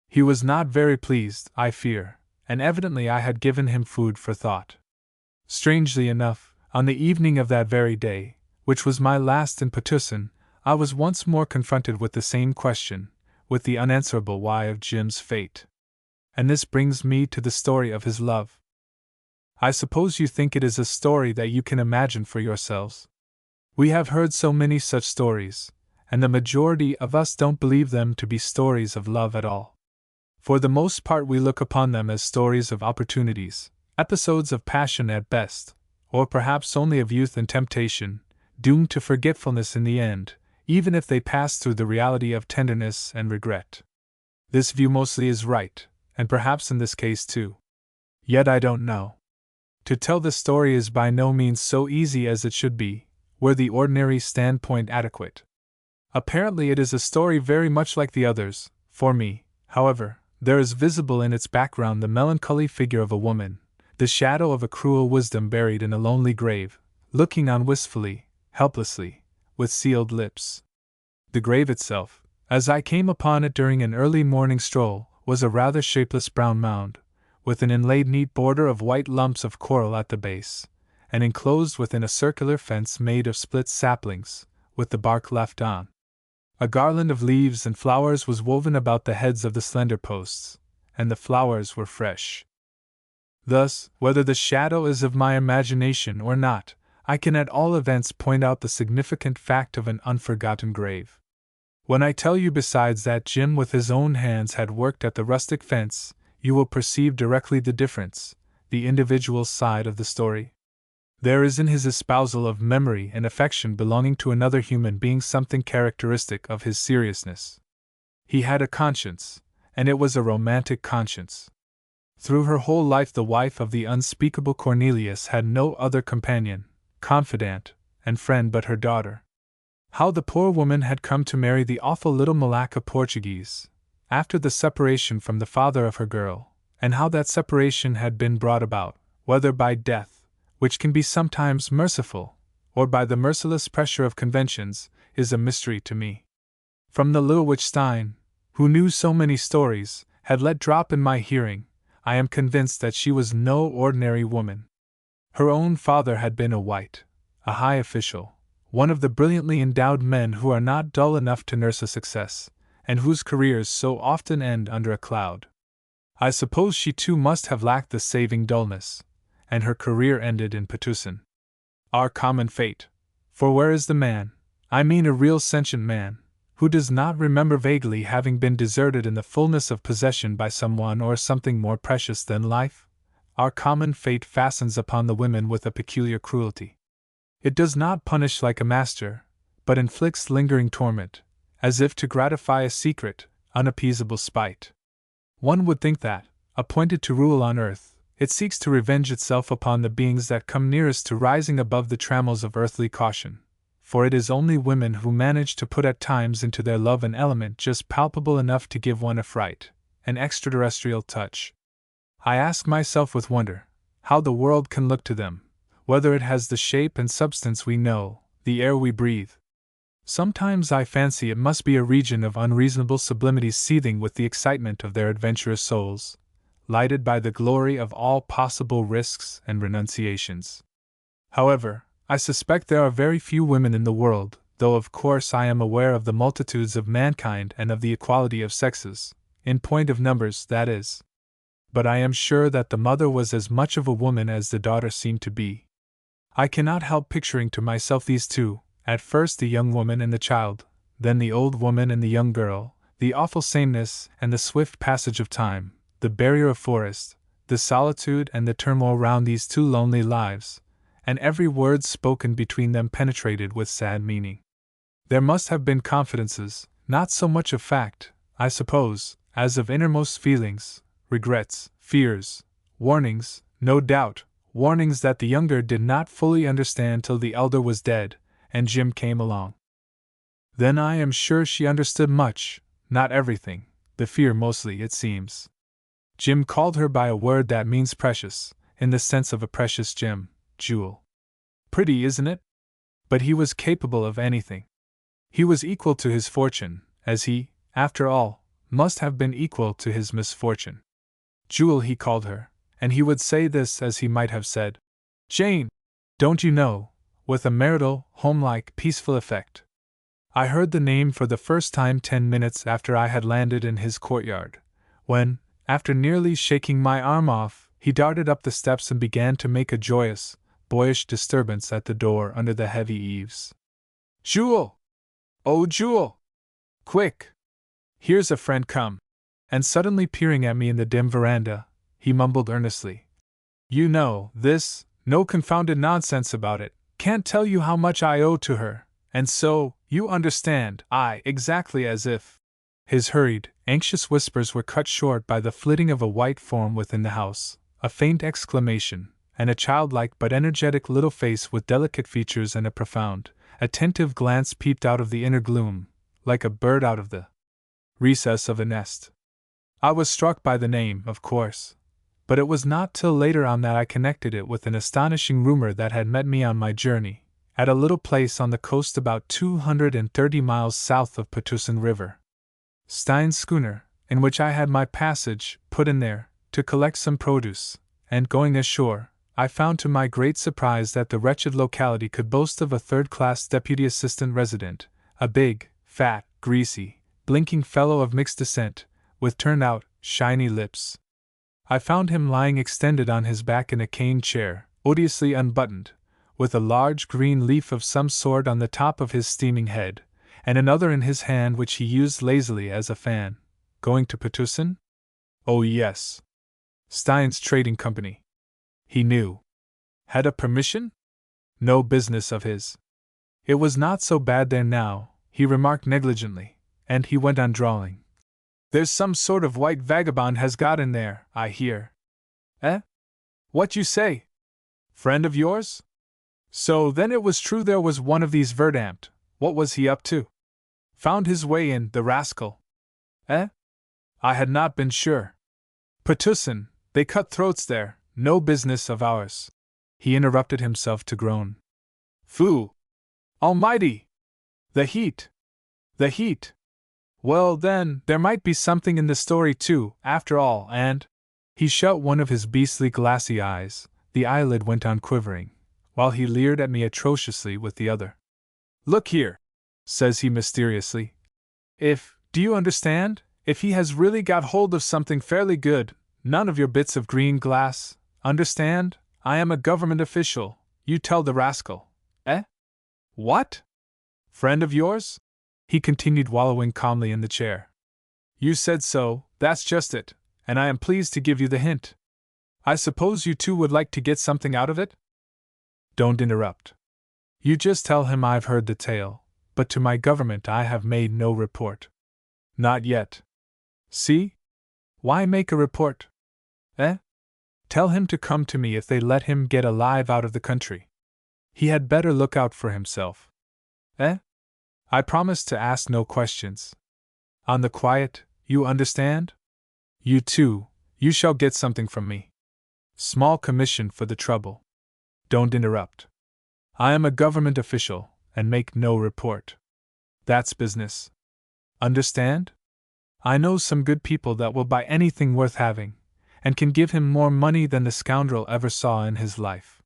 He was not very pleased, I fear, and evidently I had given him food for thought. Strangely enough, on the evening of that very day, which was my last in Petusan, I was once more confronted with the same question, with the unanswerable why of Jim's fate. And this brings me to the story of his love. I suppose you think it is a story that you can imagine for yourselves. We have heard so many such stories, and the majority of us don't believe them to be stories of love at all. For the most part we look upon them as stories of opportunities, episodes of passion at best, or perhaps only of youth and temptation, doomed to forgetfulness in the end, even if they pass through the reality of tenderness and regret. This view mostly is right, and perhaps in this case too. Yet I don't know. To tell the story is by no means so easy as it should be, were the ordinary standpoint adequate. Apparently it is a story very much like the others. For me, however, there is visible in its background the melancholy figure of a woman, the shadow of a cruel wisdom buried in a lonely grave, looking on wistfully, helplessly, with sealed lips. The grave itself, as I came upon it during an early morning stroll, was a rather shapeless brown mound, with an inlaid neat border of white lumps of coral at the base, and enclosed within a circular fence made of split saplings, with the bark left on. A garland of leaves and flowers was woven about the heads of the slender posts, and the flowers were fresh. Thus, whether the shadow is of my imagination or not, I can at all events point out the significant fact of an unforgotten grave. When I tell you besides that Jim with his own hands had worked at the rustic fence, you will perceive directly the difference, the individual side of the story. There is in his espousal of memory and affection belonging to another human being something characteristic of his seriousness. He had a conscience, and it was a romantic conscience. Through her whole life the wife of the unspeakable Cornelius had no other companion, confidant, and friend but her daughter. How the poor woman had come to marry the awful little Malacca Portuguese, after the separation from the father of her girl, and how that separation had been brought about, whether by death, which can be sometimes merciful, or by the merciless pressure of conventions, is a mystery to me. From the little which Stein, who knew so many stories, had let drop in my hearing, I am convinced that she was no ordinary woman. Her own father had been a high official, one of the brilliantly endowed men who are not dull enough to nurse a success, and whose careers so often end under a cloud. I suppose she too must have lacked the saving dullness, and her career ended in Potussin. Our common fate. For where is the man, I mean a real sentient man, who does not remember vaguely having been deserted in the fullness of possession by someone or something more precious than life? Our common fate fastens upon the women with a peculiar cruelty. It does not punish like a master, but inflicts lingering torment, as if to gratify a secret, unappeasable spite. One would think that, appointed to rule on earth, it seeks to revenge itself upon the beings that come nearest to rising above the trammels of earthly caution, for it is only women who manage to put at times into their love an element just palpable enough to give one a fright, an extraterrestrial touch. I ask myself with wonder, how the world can look to them, whether it has the shape and substance we know, the air we breathe. Sometimes I fancy it must be a region of unreasonable sublimities seething with the excitement of their adventurous souls, lighted by the glory of all possible risks and renunciations. However, I suspect there are very few women in the world, though of course I am aware of the multitudes of mankind and of the equality of sexes, in point of numbers, that is. But I am sure that the mother was as much of a woman as the daughter seemed to be. I cannot help picturing to myself these two, at first the young woman and the child, then the old woman and the young girl, the awful sameness and the swift passage of time, the barrier of forest, the solitude and the turmoil round these two lonely lives, and every word spoken between them penetrated with sad meaning. There must have been confidences, not so much of fact, I suppose, as of innermost feelings, regrets, fears, warnings, no doubt, warnings that the younger did not fully understand till the elder was dead, and Jim came along. Then I am sure she understood much, not everything, the fear mostly, it seems. Jim called her by a word that means precious, in the sense of a precious gem, jewel. Pretty, isn't it? But he was capable of anything. He was equal to his fortune, as he, after all, must have been equal to his misfortune. Jewel, he called her, and he would say this as he might have said, Jane, don't you know, with a marital, homelike, peaceful effect. I heard the name for the first time 10 minutes after I had landed in his courtyard, when, after nearly shaking my arm off, he darted up the steps and began to make a joyous, boyish disturbance at the door under the heavy eaves. Jewel! Oh, Jewel! Quick! Here's a friend come. And suddenly peering at me in the dim veranda, he mumbled earnestly, You know, this, no confounded nonsense about it, can't tell you how much I owe to her, and so, you understand, exactly as if. His hurried, anxious whispers were cut short by the flitting of a white form within the house, a faint exclamation, and a childlike but energetic little face with delicate features and a profound, attentive glance peeped out of the inner gloom, like a bird out of the recess of a nest. I was struck by the name, of course, but it was not till later on that I connected it with an astonishing rumor that had met me on my journey, at a little place on the coast about 230 miles south of Potussin River. Stein's schooner, in which I had my passage, put in there, to collect some produce, and going ashore, I found to my great surprise that the wretched locality could boast of a third-class deputy assistant resident, a big, fat, greasy, blinking fellow of mixed descent, with turned-out, shiny lips. I found him lying extended on his back in a cane chair, odiously unbuttoned, with a large green leaf of some sort on the top of his steaming head, and another in his hand which he used lazily as a fan. Going to Potussin? Oh yes. Stein's Trading Company. He knew. Had a permission? No business of his. It was not so bad there now, he remarked negligently, and he went on drawling. There's some sort of white vagabond has got in there, I hear. Eh? What you say? Friend of yours? So then it was true there was one of these Verdammt. What was he up to? Found his way in, the rascal. Eh? I had not been sure. Petussin, they cut throats there, no business of ours. He interrupted himself to groan. Phoo! Almighty! The heat! The heat! Well, then, there might be something in the story too, after all, and… He shut one of his beastly glassy eyes, the eyelid went on quivering, while he leered at me atrociously with the other. Look here, says he mysteriously. Do you understand? If he has really got hold of something fairly good, none of your bits of green glass, understand? I am a government official, you tell the rascal. Eh? What? Friend of yours? He continued, wallowing calmly in the chair. You said so, that's just it, and I am pleased to give you the hint. I suppose you two would like to get something out of it? Don't interrupt. You just tell him I've heard the tale, but to my government I have made no report. Not yet. See? Why make a report? Eh? Tell him to come to me if they let him get alive out of the country. He had better look out for himself. Eh? I promise to ask no questions. On the quiet, you understand? You too, you shall get something from me. Small commission for the trouble. Don't interrupt. I am a government official, and make no report. That's business. Understand? I know some good people that will buy anything worth having, and can give him more money than the scoundrel ever saw in his life.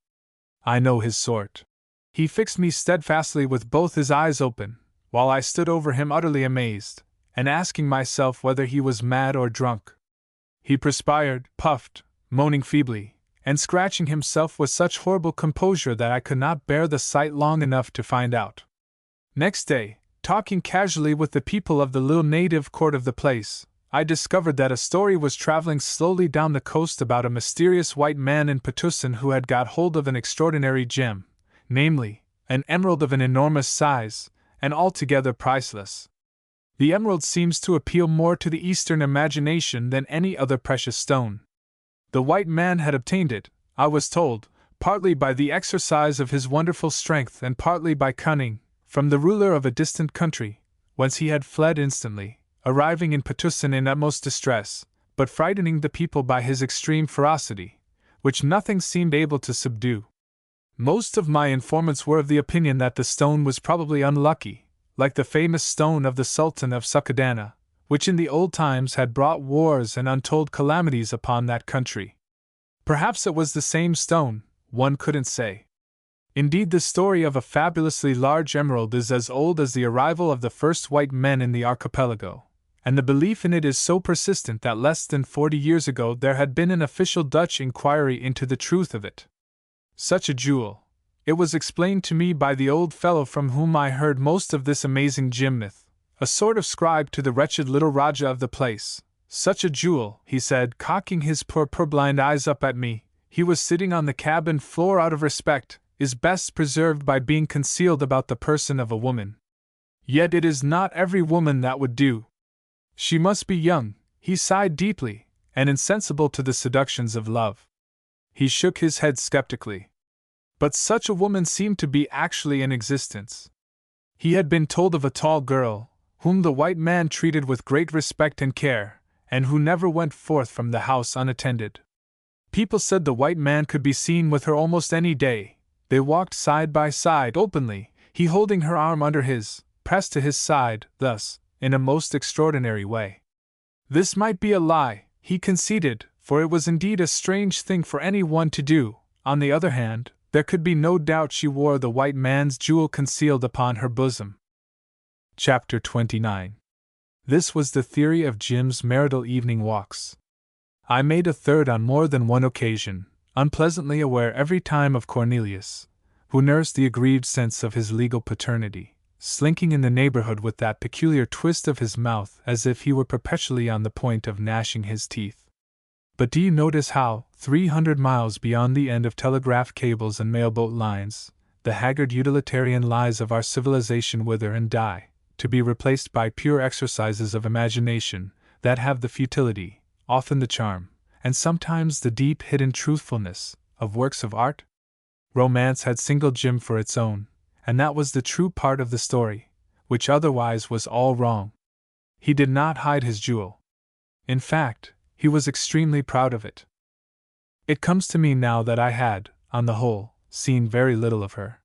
I know his sort. He fixed me steadfastly with both his eyes open, while I stood over him utterly amazed, and asking myself whether he was mad or drunk. He perspired, puffed, moaning feebly, and scratching himself with such horrible composure that I could not bear the sight long enough to find out. Next day, talking casually with the people of the little native court of the place, I discovered that a story was traveling slowly down the coast about a mysterious white man in Petussin who had got hold of an extraordinary gem, namely, an emerald of an enormous size, and altogether priceless. The emerald seems to appeal more to the Eastern imagination than any other precious stone. The white man had obtained it, I was told, partly by the exercise of his wonderful strength and partly by cunning, from the ruler of a distant country, whence he had fled instantly, arriving in Petussin in utmost distress, but frightening the people by his extreme ferocity, which nothing seemed able to subdue. Most of my informants were of the opinion that the stone was probably unlucky, like the famous stone of the Sultan of Succadana, which in the old times had brought wars and untold calamities upon that country. Perhaps it was the same stone, one couldn't say. Indeed, the story of a fabulously large emerald is as old as the arrival of the first white men in the archipelago, and the belief in it is so persistent that less than 40 years ago there had been an official Dutch inquiry into the truth of it. Such a jewel, it was explained to me by the old fellow from whom I heard most of this amazing gem myth, a sort of scribe to the wretched little Raja of the place. Such a jewel, he said, cocking his poor purblind eyes up at me, he was sitting on the cabin floor out of respect, is best preserved by being concealed about the person of a woman. Yet it is not every woman that would do. She must be young, he sighed deeply, and insensible to the seductions of love. He shook his head skeptically. But such a woman seemed to be actually in existence. He had been told of a tall girl, whom the white man treated with great respect and care, and who never went forth from the house unattended. People said the white man could be seen with her almost any day. They walked side by side openly, he holding her arm under his, pressed to his side, thus, in a most extraordinary way. This might be a lie, he conceded, for it was indeed a strange thing for any one to do. On the other hand, there could be no doubt she wore the white man's jewel concealed upon her bosom. Chapter 29. This was the theory of Jim's marital evening walks. I made a third on more than one occasion, unpleasantly aware every time of Cornelius, who nursed the aggrieved sense of his legal paternity, slinking in the neighborhood with that peculiar twist of his mouth as if he were perpetually on the point of gnashing his teeth. But do you notice how, 300 miles beyond the end of telegraph cables and mailboat lines, the haggard utilitarian lies of our civilization wither and die, to be replaced by pure exercises of imagination that have the futility, often the charm, and sometimes the deep hidden truthfulness, of works of art? Romance had singled Jim for its own, and that was the true part of the story, which otherwise was all wrong. He did not hide his jewel. In fact, he was extremely proud of it. It comes to me now that I had, on the whole, seen very little of her.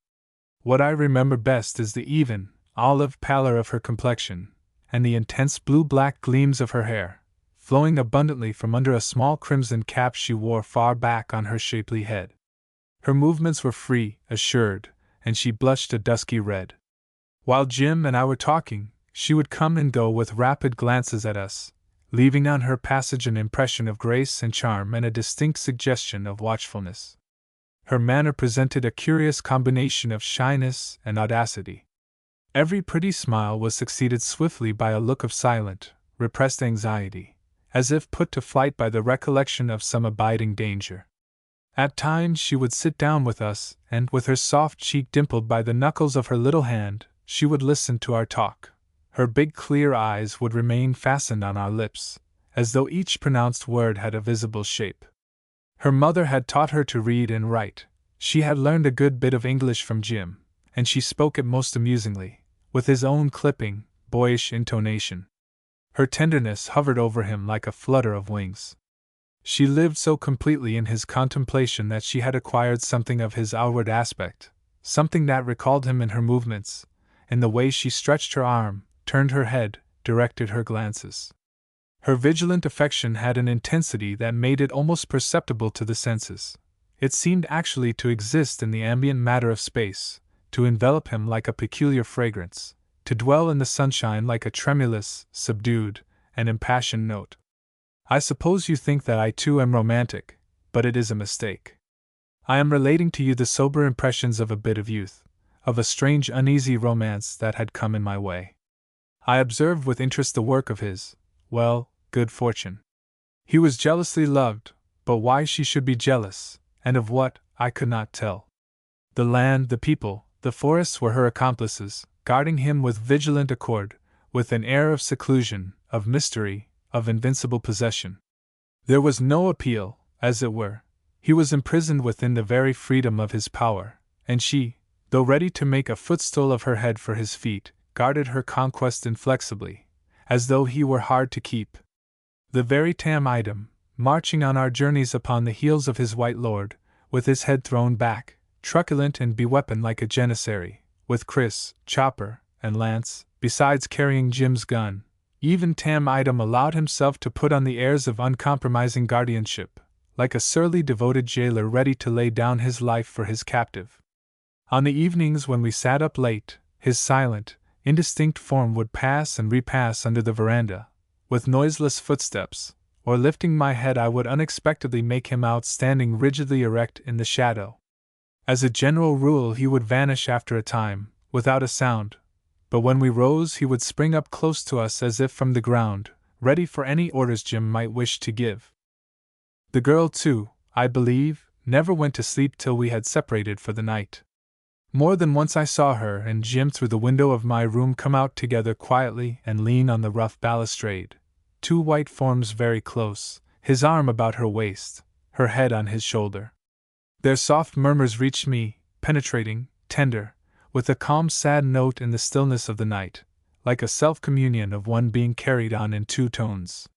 What I remember best is the even, olive pallor of her complexion, and the intense blue-black gleams of her hair, flowing abundantly from under a small crimson cap she wore far back on her shapely head. Her movements were free, assured, and she blushed a dusky red. While Jim and I were talking, she would come and go with rapid glances at us, leaving on her passage an impression of grace and charm and a distinct suggestion of watchfulness. Her manner presented a curious combination of shyness and audacity. Every pretty smile was succeeded swiftly by a look of silent, repressed anxiety, as if put to flight by the recollection of some abiding danger. At times she would sit down with us, and, with her soft cheek dimpled by the knuckles of her little hand, she would listen to our talk. Her big clear eyes would remain fastened on our lips, as though each pronounced word had a visible shape. Her mother had taught her to read and write. She had learned a good bit of English from Jim, and she spoke it most amusingly, with his own clipping, boyish intonation. Her tenderness hovered over him like a flutter of wings. She lived so completely in his contemplation that she had acquired something of his outward aspect, something that recalled him in her movements, in the way she stretched her arm, turned her head, directed her glances. Her vigilant affection had an intensity that made it almost perceptible to the senses. It seemed actually to exist in the ambient matter of space, to envelop him like a peculiar fragrance, to dwell in the sunshine like a tremulous, subdued, and impassioned note. I suppose you think that I too am romantic, but it is a mistake. I am relating to you the sober impressions of a bit of youth, of a strange uneasy romance that had come in my way. I observed with interest the work of his, good fortune. He was jealously loved, but why she should be jealous, and of what, I could not tell. The land, the people, the forests were her accomplices, guarding him with vigilant accord, with an air of seclusion, of mystery, of invincible possession. There was no appeal, as it were. He was imprisoned within the very freedom of his power, and she, though ready to make a footstool of her head for his feet, guarded her conquest inflexibly, as though he were hard to keep. The very tam item, marching on our journeys upon the heels of his white lord, with his head thrown back, truculent and beweaponed like a janissary, with kris, chopper, and lance, besides carrying Jim's gun, even tam item allowed himself to put on the airs of uncompromising guardianship, like a surly devoted jailer ready to lay down his life for his captive. On the evenings when we sat up late, his silent, indistinct form would pass and repass under the veranda, with noiseless footsteps, or lifting my head I would unexpectedly make him out standing rigidly erect in the shadow. As a general rule he would vanish after a time, without a sound, but when we rose he would spring up close to us as if from the ground, ready for any orders Jim might wish to give. The girl, too, I believe, never went to sleep till we had separated for the night. More than once I saw her and Jim through the window of my room come out together quietly and lean on the rough balustrade, two white forms very close, his arm about her waist, her head on his shoulder. Their soft murmurs reached me, penetrating, tender, with a calm sad note in the stillness of the night, like a self-communion of one being carried on in two tones.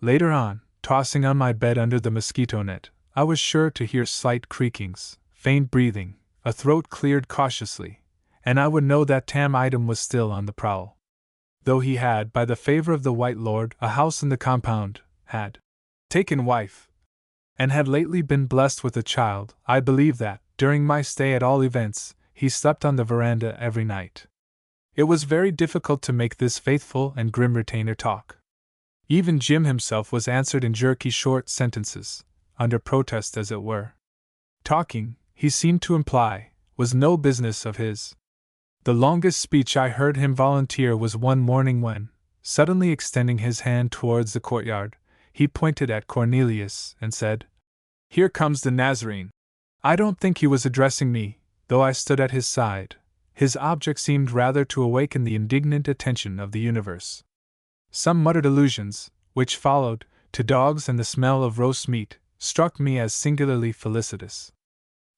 Later on, tossing on my bed under the mosquito net, I was sure to hear slight creakings, faint breathing, a throat cleared cautiously, and I would know that tam item was still on the prowl. Though he had, by the favor of the White Lord, a house in the compound, had taken wife, and had lately been blessed with a child, I believe that, during my stay at all events, he slept on the veranda every night. It was very difficult to make this faithful and grim retainer talk. Even Jim himself was answered in jerky short sentences, under protest as it were. Talking, he seemed to imply, was no business of his. The longest speech I heard him volunteer was one morning when, suddenly extending his hand towards the courtyard, he pointed at Cornelius and said, "Here comes the Nazarene." I don't think he was addressing me, though I stood at his side. His object seemed rather to awaken the indignant attention of the universe. Some muttered allusions, which followed, to dogs and the smell of roast meat, struck me as singularly felicitous.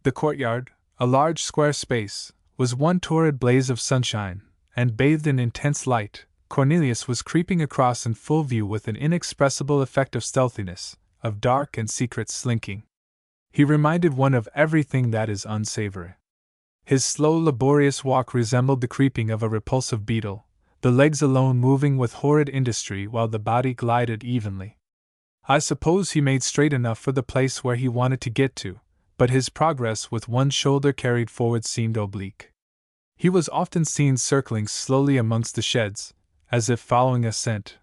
The courtyard, a large square space, was one torrid blaze of sunshine, and bathed in intense light. Cornelius was creeping across in full view with an inexpressible effect of stealthiness, of dark and secret slinking. He reminded one of everything that is unsavory. His slow, laborious walk resembled the creeping of a repulsive beetle, the legs alone moving with horrid industry while the body glided evenly. I suppose he made straight enough for the place where he wanted to get to, but his progress with one shoulder carried forward seemed oblique. He was often seen circling slowly amongst the sheds, as if following a scent,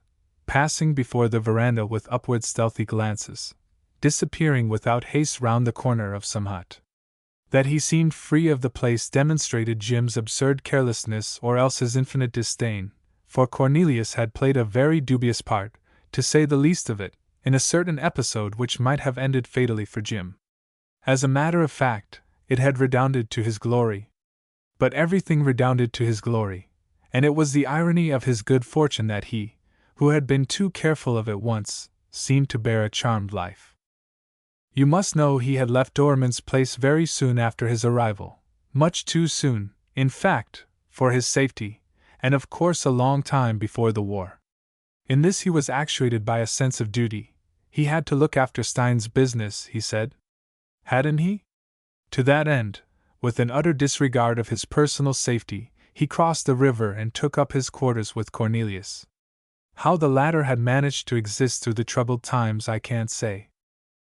passing before the veranda with upward stealthy glances, disappearing without haste round the corner of some hut. That he seemed free of the place demonstrated Jim's absurd carelessness or else his infinite disdain, for Cornelius had played a very dubious part, to say the least of it, in a certain episode which might have ended fatally for Jim. As a matter of fact, it had redounded to his glory. But everything redounded to his glory, and it was the irony of his good fortune that he, who had been too careful of it once, seemed to bear a charmed life. You must know he had left Doorman's place very soon after his arrival, much too soon, in fact, for his safety, and of course a long time before the war. In this he was actuated by a sense of duty. He had to look after Stein's business, he said. Hadn't he? To that end, with an utter disregard of his personal safety, he crossed the river and took up his quarters with Cornelius. How the latter had managed to exist through the troubled times I can't say.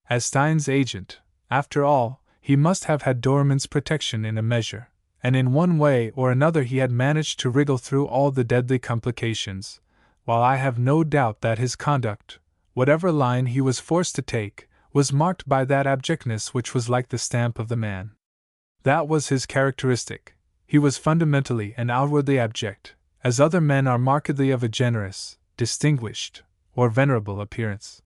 As Stein's agent, after all, he must have had Doorman's protection in a measure, and in one way or another he had managed to wriggle through all the deadly complications, while I have no doubt that his conduct, whatever line he was forced to take, was marked by that abjectness which was like the stamp of the man. That was his characteristic. He was fundamentally and outwardly abject, as other men are markedly of a generous, distinguished, or venerable appearance.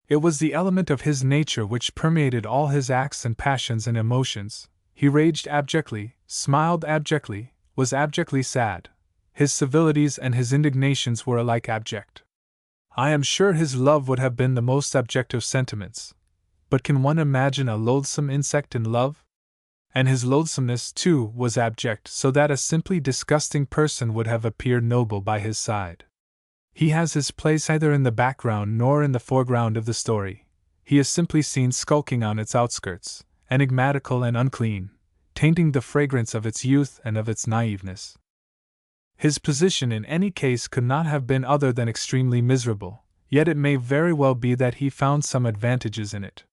It was the element of his nature which permeated all his acts and passions and emotions. He raged abjectly, smiled abjectly, was abjectly sad. His civilities and his indignations were alike abject. I am sure his love would have been the most abject of sentiments. But can one imagine a loathsome insect in love? And his loathsomeness, too, was abject, so that a simply disgusting person would have appeared noble by his side. He has his place neither in the background nor in the foreground of the story. He is simply seen skulking on its outskirts, enigmatical and unclean, tainting the fragrance of its youth and of its naiveness. His position in any case could not have been other than extremely miserable, yet it may very well be that he found some advantages in it.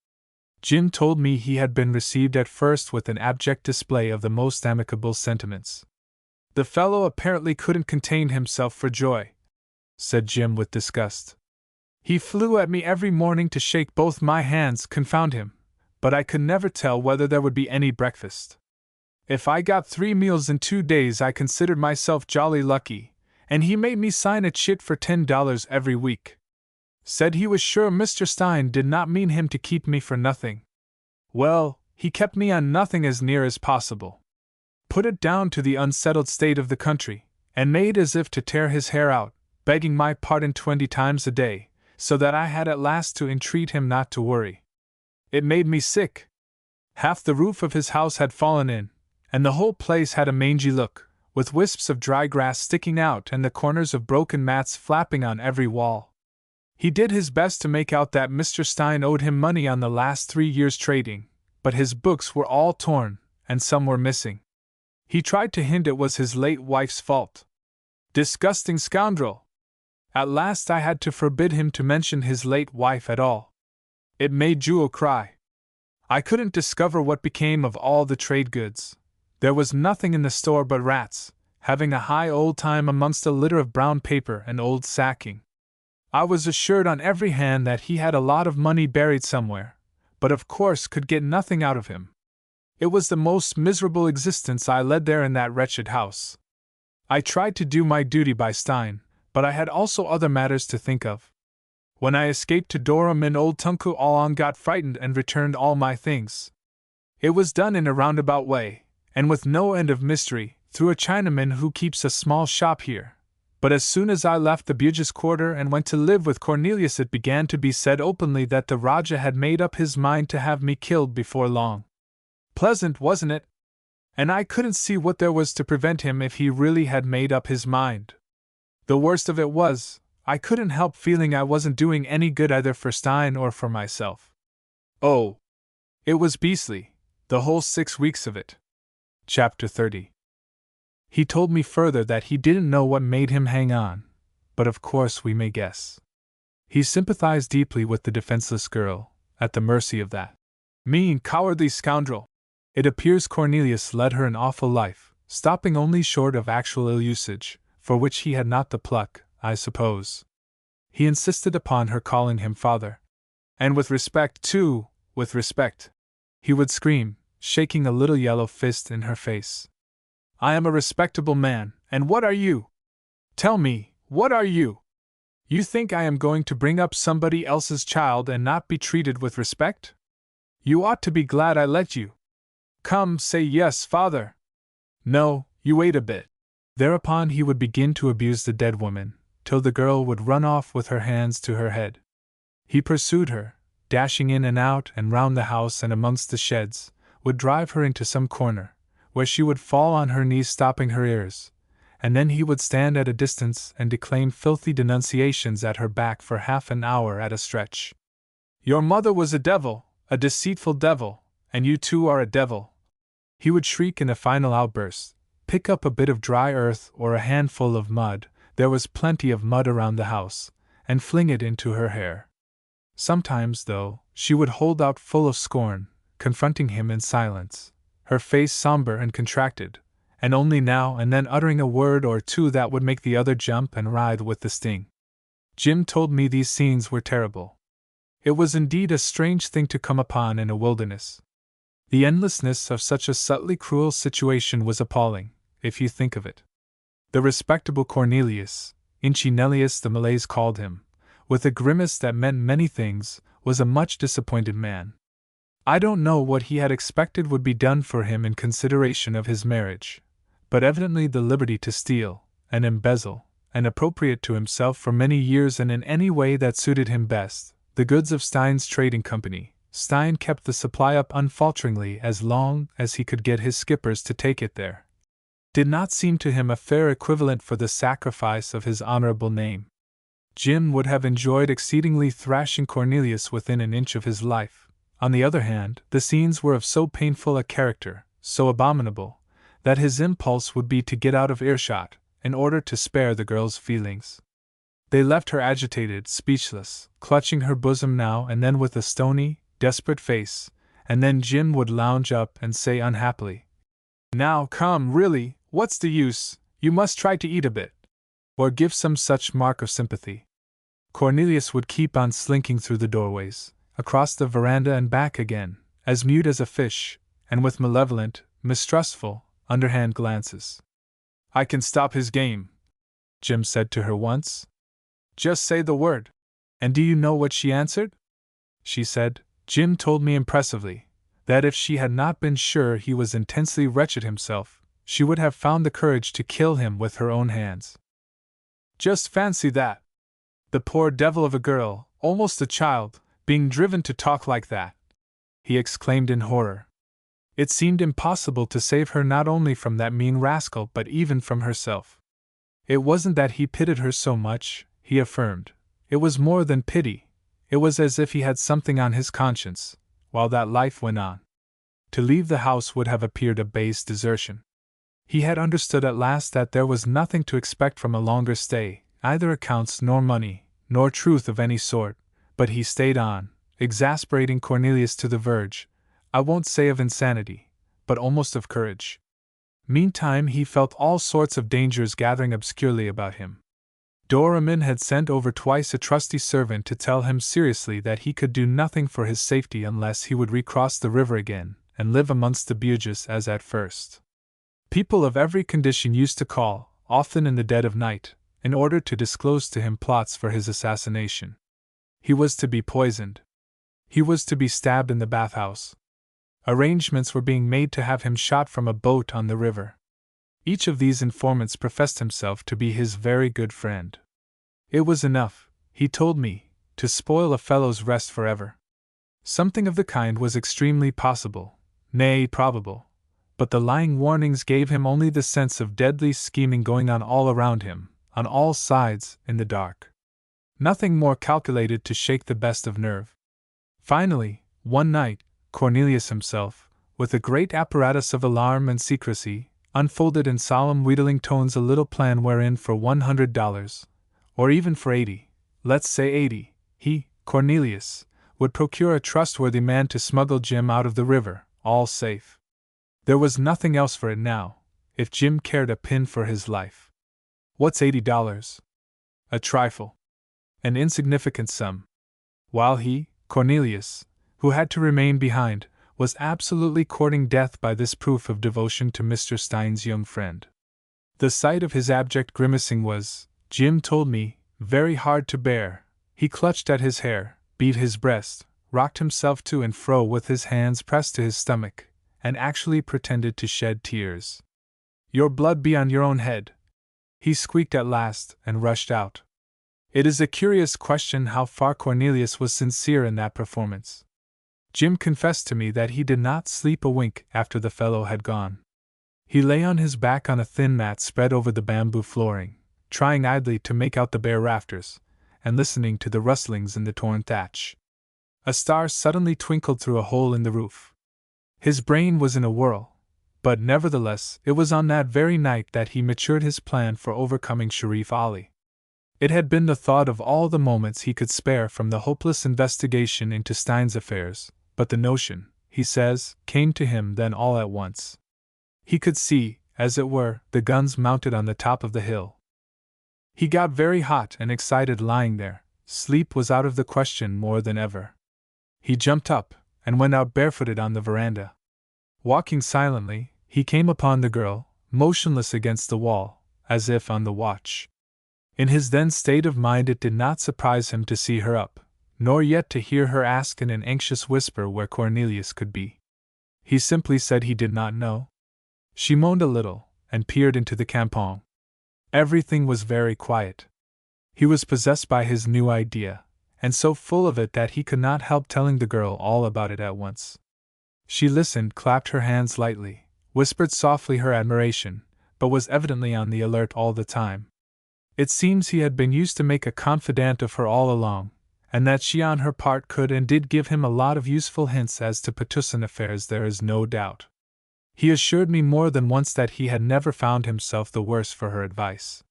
Jim told me he had been received at first with an abject display of the most amicable sentiments. "The fellow apparently couldn't contain himself for joy," said Jim with disgust. "He flew at me every morning to shake both my hands, confound him, but I could never tell whether there would be any breakfast. If I got 3 meals in 2 days I considered myself jolly lucky, and he made me sign a chit for $10 every week. Said he was sure Mr. Stein did not mean him to keep me for nothing. Well, he kept me on nothing as near as possible. Put it down to the unsettled state of the country, and made as if to tear his hair out, begging my pardon 20 times a day, so that I had at last to entreat him not to worry. It made me sick. Half the roof of his house had fallen in, and the whole place had a mangy look, with wisps of dry grass sticking out and the corners of broken mats flapping on every wall. He did his best to make out that Mr. Stein owed him money on the last 3 years' trading, but his books were all torn, and some were missing. He tried to hint it was his late wife's fault. Disgusting scoundrel! At last I had to forbid him to mention his late wife at all. It made Jewel cry. I couldn't discover what became of all the trade goods. There was nothing in the store but rats, having a high old time amongst a litter of brown paper and old sacking. I was assured on every hand that he had a lot of money buried somewhere, but of course could get nothing out of him. It was the most miserable existence I led there in that wretched house. I tried to do my duty by Stein, but I had also other matters to think of. When I escaped to Durham and old Tunku Alon got frightened and returned all my things. It was done in a roundabout way, and with no end of mystery, through a Chinaman who keeps a small shop here. But as soon as I left the Bugis quarter and went to live with Cornelius, it began to be said openly that the Raja had made up his mind to have me killed before long. Pleasant, wasn't it? And I couldn't see what there was to prevent him if he really had made up his mind. The worst of it was, I couldn't help feeling I wasn't doing any good either for Stein or for myself. Oh, it was beastly, the whole 6 weeks of it. Chapter 30. He told me further that he didn't know what made him hang on, but of course we may guess. He sympathized deeply with the defenseless girl, at the mercy of that mean, cowardly scoundrel. It appears Cornelius led her an awful life, stopping only short of actual ill usage, for which he had not the pluck, I suppose. He insisted upon her calling him father. And with respect, too, with respect, he would scream, shaking a little yellow fist in her face. I am a respectable man, and what are you? Tell me, what are you? You think I am going to bring up somebody else's child and not be treated with respect? You ought to be glad I let you. Come, say yes, father. No, you wait a bit. Thereupon he would begin to abuse the dead woman, till the girl would run off with her hands to her head. He pursued her, dashing in and out and round the house and amongst the sheds, would drive her into some corner, where she would fall on her knees stopping her ears, and then he would stand at a distance and declaim filthy denunciations at her back for half an hour at a stretch. Your mother was a devil, a deceitful devil, and you too are a devil. He would shriek in a final outburst, pick up a bit of dry earth or a handful of mud, there was plenty of mud around the house, and fling it into her hair. Sometimes, though, she would hold out full of scorn, confronting him in silence, her face somber and contracted, and only now and then uttering a word or two that would make the other jump and writhe with the sting. Jim told me these scenes were terrible. It was indeed a strange thing to come upon in a wilderness. The endlessness of such a subtly cruel situation was appalling, if you think of it. The respectable Cornelius, Inchinelius the Malays called him, with a grimace that meant many things, was a much disappointed man. I don't know what he had expected would be done for him in consideration of his marriage, but evidently the liberty to steal, and embezzle, and appropriate to himself for many years and in any way that suited him best, the goods of Stein's trading company. Stein kept the supply up unfalteringly as long as he could get his skippers to take it there. Did not seem to him a fair equivalent for the sacrifice of his honorable name. Jim would have enjoyed exceedingly thrashing Cornelius within an inch of his life. On the other hand, the scenes were of so painful a character, so abominable, that his impulse would be to get out of earshot, in order to spare the girl's feelings. They left her agitated, speechless, clutching her bosom now and then with a stony, desperate face, and then Jim would lounge up and say unhappily, Now come, really, what's the use, you must try to eat a bit. Or give some such mark of sympathy. Cornelius would keep on slinking through the doorways, across the veranda and back again, as mute as a fish, and with malevolent, mistrustful, underhand glances. I can stop his game, Jim said to her once. Just say the word. And do you know what she answered? She said, Jim told me impressively, that if she had not been sure he was intensely wretched himself, she would have found the courage to kill him with her own hands. Just fancy that! The poor devil of a girl, almost a child, being driven to talk like that! He exclaimed in horror. It seemed impossible to save her not only from that mean rascal but even from herself. It wasn't that he pitied her so much, he affirmed. It was more than pity. It was as if he had something on his conscience, while that life went on. To leave the house would have appeared a base desertion. He had understood at last that there was nothing to expect from a longer stay, neither accounts nor money, nor truth of any sort, but he stayed on, exasperating Cornelius to the verge, I won't say of insanity, but almost of courage. Meantime he felt all sorts of dangers gathering obscurely about him. Doramin had sent over twice a trusty servant to tell him seriously that he could do nothing for his safety unless he would recross the river again, and live amongst the Bugis as at first. People of every condition used to call, often in the dead of night, in order to disclose to him plots for his assassination. He was to be poisoned. He was to be stabbed in the bathhouse. Arrangements were being made to have him shot from a boat on the river. Each of these informants professed himself to be his very good friend. It was enough, he told me, to spoil a fellow's rest forever. Something of the kind was extremely possible, nay, probable, but the lying warnings gave him only the sense of deadly scheming going on all around him, on all sides, in the dark. Nothing more calculated to shake the best of nerve. Finally, one night, Cornelius himself, with a great apparatus of alarm and secrecy, unfolded in solemn wheedling tones a little plan wherein for $100, or even for 80, let's say 80, he, Cornelius, would procure a trustworthy man to smuggle Jim out of the river, all safe. There was nothing else for it now, if Jim cared a pin for his life. What's $80? A trifle. An insignificant sum. While he, Cornelius, who had to remain behind, was absolutely courting death by this proof of devotion to Mr. Stein's young friend. The sight of his abject grimacing was, Jim told me, very hard to bear. He clutched at his hair, beat his breast, rocked himself to and fro with his hands pressed to his stomach, and actually pretended to shed tears. Your blood be on your own head, he squeaked at last, and rushed out. It is a curious question how far Cornelius was sincere in that performance. Jim confessed to me that he did not sleep a wink after the fellow had gone. He lay on his back on a thin mat spread over the bamboo flooring, trying idly to make out the bare rafters, and listening to the rustlings in the torn thatch. A star suddenly twinkled through a hole in the roof. His brain was in a whirl, but nevertheless it was on that very night that he matured his plan for overcoming Sharif Ali. It had been the thought of all the moments he could spare from the hopeless investigation into Stein's affairs, but the notion, he says, came to him then all at once. He could see, as it were, the guns mounted on the top of the hill. He got very hot and excited lying there. Sleep was out of the question more than ever. He jumped up, and went out barefooted on the veranda. Walking silently, he came upon the girl, motionless against the wall, as if on the watch. In his then state of mind it did not surprise him to see her up, nor yet to hear her ask in an anxious whisper where Cornelius could be. He simply said he did not know. She moaned a little, and peered into the campong. Everything was very quiet. He was possessed by his new idea, and so full of it that he could not help telling the girl all about it at once. She listened, clapped her hands lightly, whispered softly her admiration, but was evidently on the alert all the time. It seems he had been used to make a confidant of her all along, and that she on her part could and did give him a lot of useful hints as to Petussin affairs there is no doubt. He assured me more than once that he had never found himself the worse for her advice.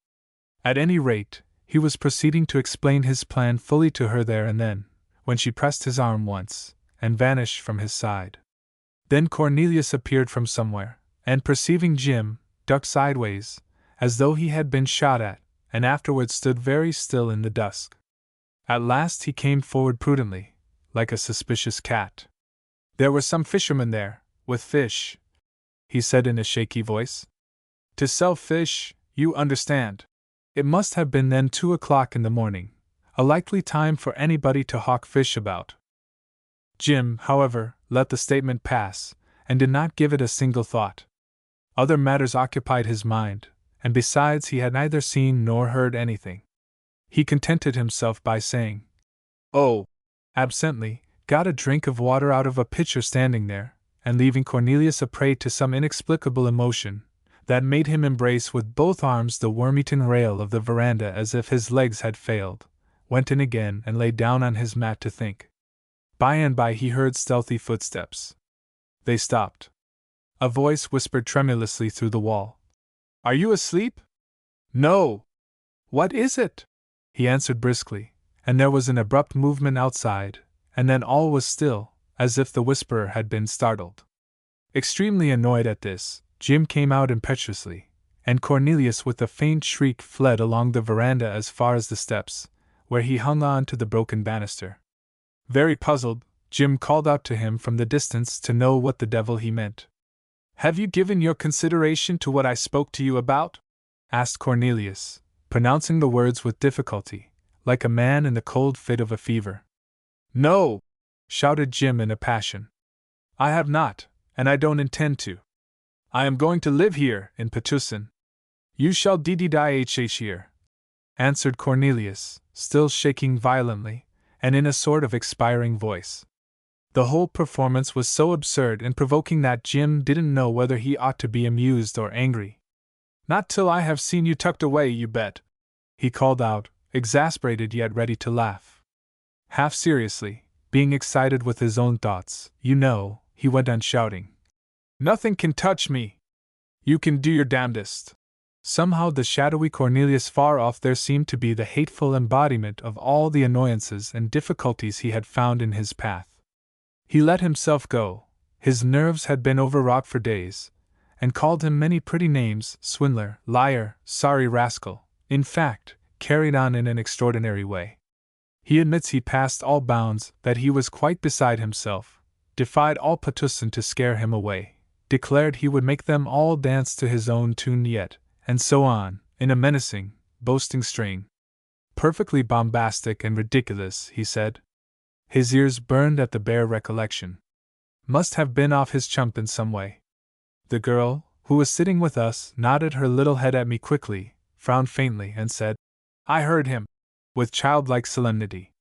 At any rate, he was proceeding to explain his plan fully to her there and then, when she pressed his arm once, and vanished from his side. Then Cornelius appeared from somewhere, and perceiving Jim, ducked sideways, as though he had been shot at, and afterwards stood very still in the dusk. At last he came forward prudently, like a suspicious cat. There were some fishermen there, with fish, he said in a shaky voice. To sell fish, you understand. It must have been then 2 o'clock in the morning, a likely time for anybody to hawk fish about. Jim, however, let the statement pass, and did not give it a single thought. Other matters occupied his mind, and besides he had neither seen nor heard anything. He contented himself by saying, "Oh," absently, got a drink of water out of a pitcher standing there, and leaving Cornelius a prey to some inexplicable emotion, that made him embrace with both arms the worm-eaten rail of the veranda as if his legs had failed, went in again and lay down on his mat to think. By and by he heard stealthy footsteps. They stopped. A voice whispered tremulously through the wall. "Are you asleep?" "No." "What is it?" he answered briskly, and there was an abrupt movement outside, and then all was still, as if the whisperer had been startled. Extremely annoyed at this, Jim came out impetuously, and Cornelius with a faint shriek fled along the veranda as far as the steps, where he hung on to the broken banister. Very puzzled, Jim called out to him from the distance to know what the devil he meant. "Have you given your consideration to what I spoke to you about?" asked Cornelius, pronouncing the words with difficulty, like a man in the cold fit of a fever. No! Shouted Jim in a passion. I have not, and I don't intend to. I am going to live here, in Petusin. You shall die here, answered Cornelius, still shaking violently, and in a sort of expiring voice. The whole performance was so absurd and provoking that Jim didn't know whether he ought to be amused or angry. Not till I have seen you tucked away, you bet, he called out, exasperated yet ready to laugh. Half seriously, being excited with his own thoughts, you know, he went on shouting. Nothing can touch me! You can do your damnedest! Somehow the shadowy Cornelius far off there seemed to be the hateful embodiment of all the annoyances and difficulties he had found in his path. He let himself go, his nerves had been overwrought for days, and called him many pretty names, swindler, liar, sorry rascal, in fact, carried on in an extraordinary way. He admits he passed all bounds, that he was quite beside himself, defied all Petusin to scare him away, declared he would make them all dance to his own tune yet, and so on, in a menacing, boasting strain. Perfectly bombastic and ridiculous, he said. His ears burned at the bare recollection. Must have been off his chump in some way. The girl, who was sitting with us, nodded her little head at me quickly, frowned faintly, and said, I heard him, with childlike solemnity.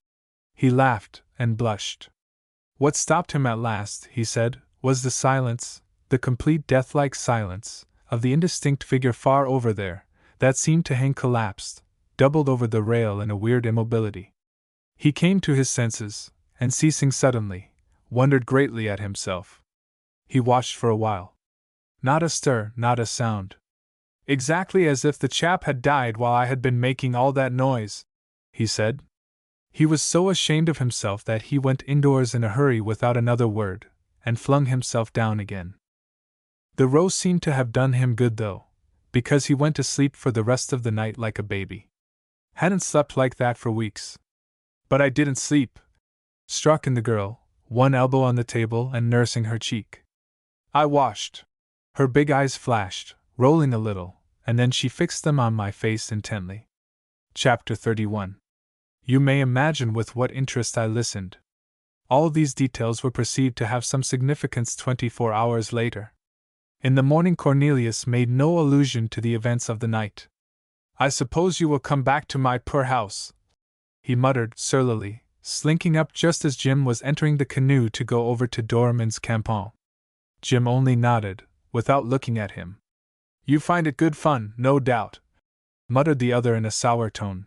He laughed and blushed. What stopped him at last, he said, was the silence, the complete death-like silence, of the indistinct figure far over there, that seemed to hang collapsed, doubled over the rail in a weird immobility. He came to his senses, and ceasing suddenly, wondered greatly at himself. He watched for a while. Not a stir, not a sound. Exactly as if the chap had died while I had been making all that noise, he said. He was so ashamed of himself that he went indoors in a hurry without another word, and flung himself down again. The row seemed to have done him good though, because he went to sleep for the rest of the night like a baby. Hadn't slept like that for weeks. But I didn't sleep, struck in the girl, one elbow on the table and nursing her cheek. I washed. Her big eyes flashed, rolling a little, and then she fixed them on my face intently. Chapter 31. You may imagine with what interest I listened. All these details were perceived to have some significance 24 hours later. In the morning Cornelius made no allusion to the events of the night. I suppose you will come back to my poor house, he muttered surlily, slinking up just as Jim was entering the canoe to go over to Dorman's campon. Jim only nodded, without looking at him. You find it good fun, no doubt, muttered the other in a sour tone.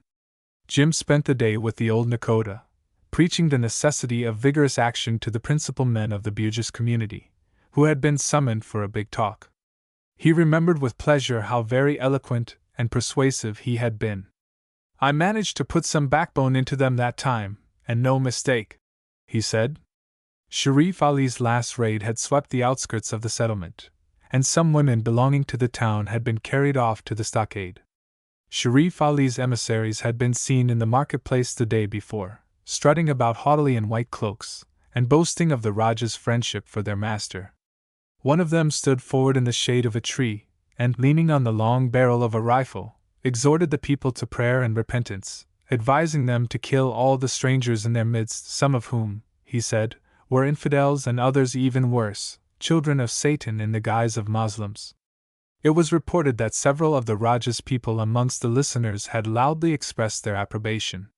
Jim spent the day with the old Nakota, preaching the necessity of vigorous action to the principal men of the Bugis community, who had been summoned for a big talk. He remembered with pleasure how very eloquent and persuasive he had been. I managed to put some backbone into them that time, and no mistake, he said. Sharif Ali's last raid had swept the outskirts of the settlement, and some women belonging to the town had been carried off to the stockade. Sharif Ali's emissaries had been seen in the marketplace the day before, strutting about haughtily in white cloaks, and boasting of the Rajah's friendship for their master. One of them stood forward in the shade of a tree, and, leaning on the long barrel of a rifle, exhorted the people to prayer and repentance, advising them to kill all the strangers in their midst, some of whom, he said, were infidels and others even worse, children of Satan in the guise of Moslems. It was reported that several of the Rajah's people amongst the listeners had loudly expressed their approbation.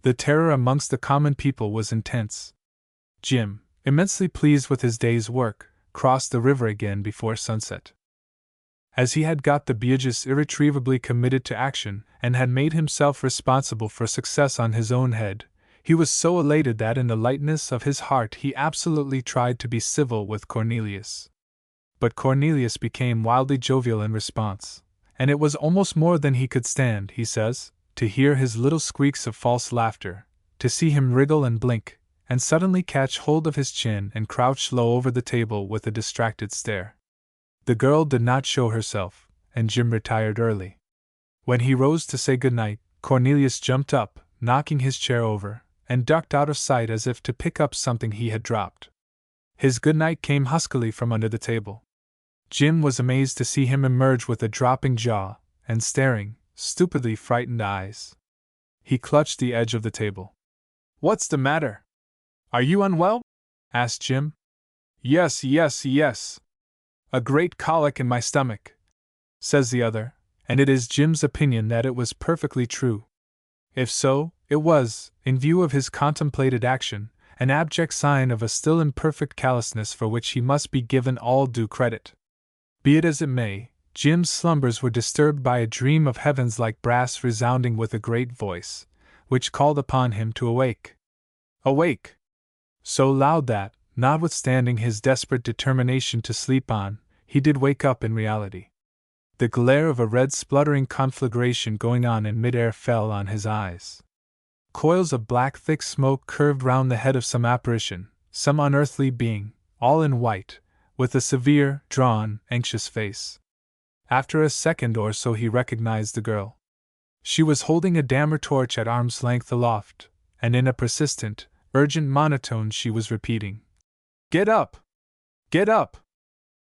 The terror amongst the common people was intense. Jim, immensely pleased with his day's work, crossed the river again before sunset. As he had got the Bugis irretrievably committed to action, and had made himself responsible for success on his own head, he was so elated that in the lightness of his heart he absolutely tried to be civil with Cornelius. But Cornelius became wildly jovial in response, and it was almost more than he could stand, he says, to hear his little squeaks of false laughter, to see him wriggle and blink, and suddenly catch hold of his chin and crouch low over the table with a distracted stare. The girl did not show herself, and Jim retired early. When he rose to say good night, Cornelius jumped up, knocking his chair over, and ducked out of sight as if to pick up something he had dropped. His good night came huskily from under the table. Jim was amazed to see him emerge with a dropping jaw, and staring, stupidly frightened eyes. He clutched the edge of the table. What's the matter? Are you unwell? Asked Jim. Yes, yes, yes. A great colic in my stomach, says the other, and it is Jim's opinion that it was perfectly true. If so, it was, in view of his contemplated action, an abject sign of a still imperfect callousness for which he must be given all due credit. Be it as it may, Jim's slumbers were disturbed by a dream of heavens like brass resounding with a great voice, which called upon him to awake. Awake! So loud that, notwithstanding his desperate determination to sleep on, he did wake up in reality. The glare of a red spluttering conflagration going on in mid-air fell on his eyes. Coils of black thick smoke curved round the head of some apparition, some unearthly being, all in white, with a severe, drawn, anxious face. After a second or so he recognized the girl. She was holding a dammer torch at arm's length aloft, and in a persistent, urgent monotone she was repeating, "Get up! Get up!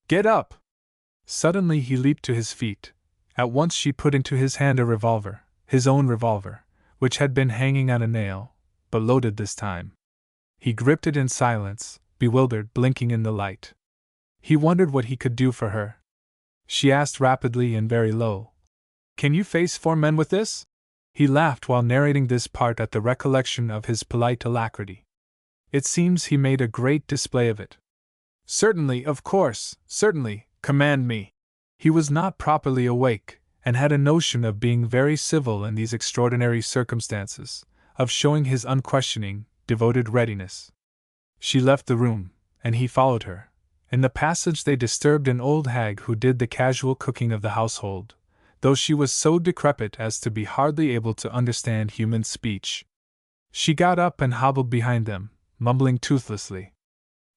Get up!" Suddenly he leaped to his feet. At once she put into his hand a revolver, his own revolver, which had been hanging on a nail, but loaded this time. He gripped it in silence, bewildered, blinking in the light. He wondered what he could do for her. She asked rapidly and very low, "Can you face 4 men with this?" He laughed while narrating this part at the recollection of his polite alacrity. It seems he made a great display of it. "Certainly, of course, certainly, command me." He was not properly awake, and had a notion of being very civil in these extraordinary circumstances, of showing his unquestioning, devoted readiness. She left the room, and he followed her. In the passage they disturbed an old hag who did the casual cooking of the household, though she was so decrepit as to be hardly able to understand human speech. She got up and hobbled behind them, mumbling toothlessly.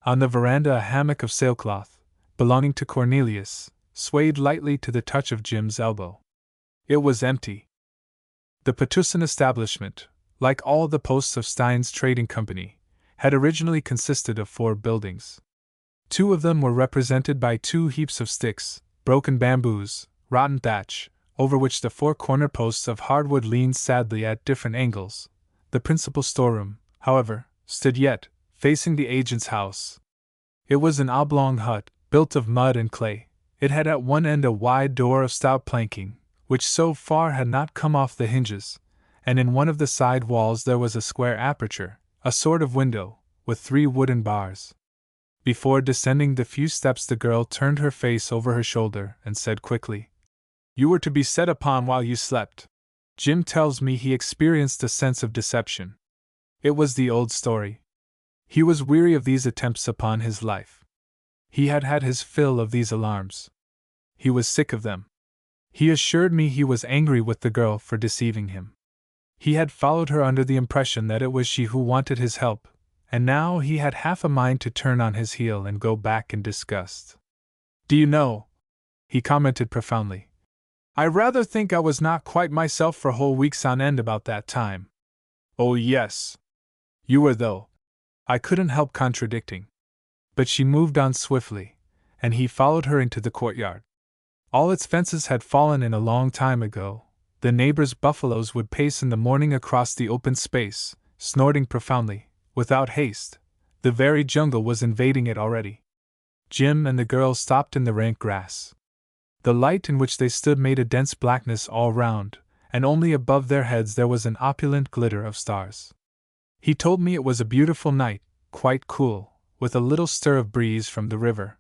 On the veranda a hammock of sailcloth, belonging to Cornelius, swayed lightly to the touch of Jim's elbow. It was empty. The Petusan establishment, like all the posts of Stein's Trading Company, had originally consisted of 4 buildings. 2 of them were represented by 2 heaps of sticks, broken bamboos, rotten thatch, over which the 4 corner posts of hardwood leaned sadly at different angles. The principal storeroom, however, stood yet, facing the agent's house. It was an oblong hut, built of mud and clay. It had at one end a wide door of stout planking, which so far had not come off the hinges, and in one of the side walls there was a square aperture, a sort of window, with 3 wooden bars. Before descending the few steps the girl turned her face over her shoulder and said quickly, "You were to be set upon while you slept." Jim tells me he experienced a sense of deception. It was the old story. He was weary of these attempts upon his life. He had had his fill of these alarms. He was sick of them. He assured me he was angry with the girl for deceiving him. He had followed her under the impression that it was she who wanted his help, and now he had half a mind to turn on his heel and go back in disgust. "Do you know," he commented profoundly, "I rather think I was not quite myself for whole weeks on end about that time." "Oh, yes. You were, though," I couldn't help contradicting. But she moved on swiftly, and he followed her into the courtyard. All its fences had fallen in a long time ago. The neighbors' buffaloes would pace in the morning across the open space, snorting profoundly, without haste. The very jungle was invading it already. Jim and the girl stopped in the rank grass. The light in which they stood made a dense blackness all round, and only above their heads there was an opulent glitter of stars. He told me it was a beautiful night, quite cool, with a little stir of breeze from the river.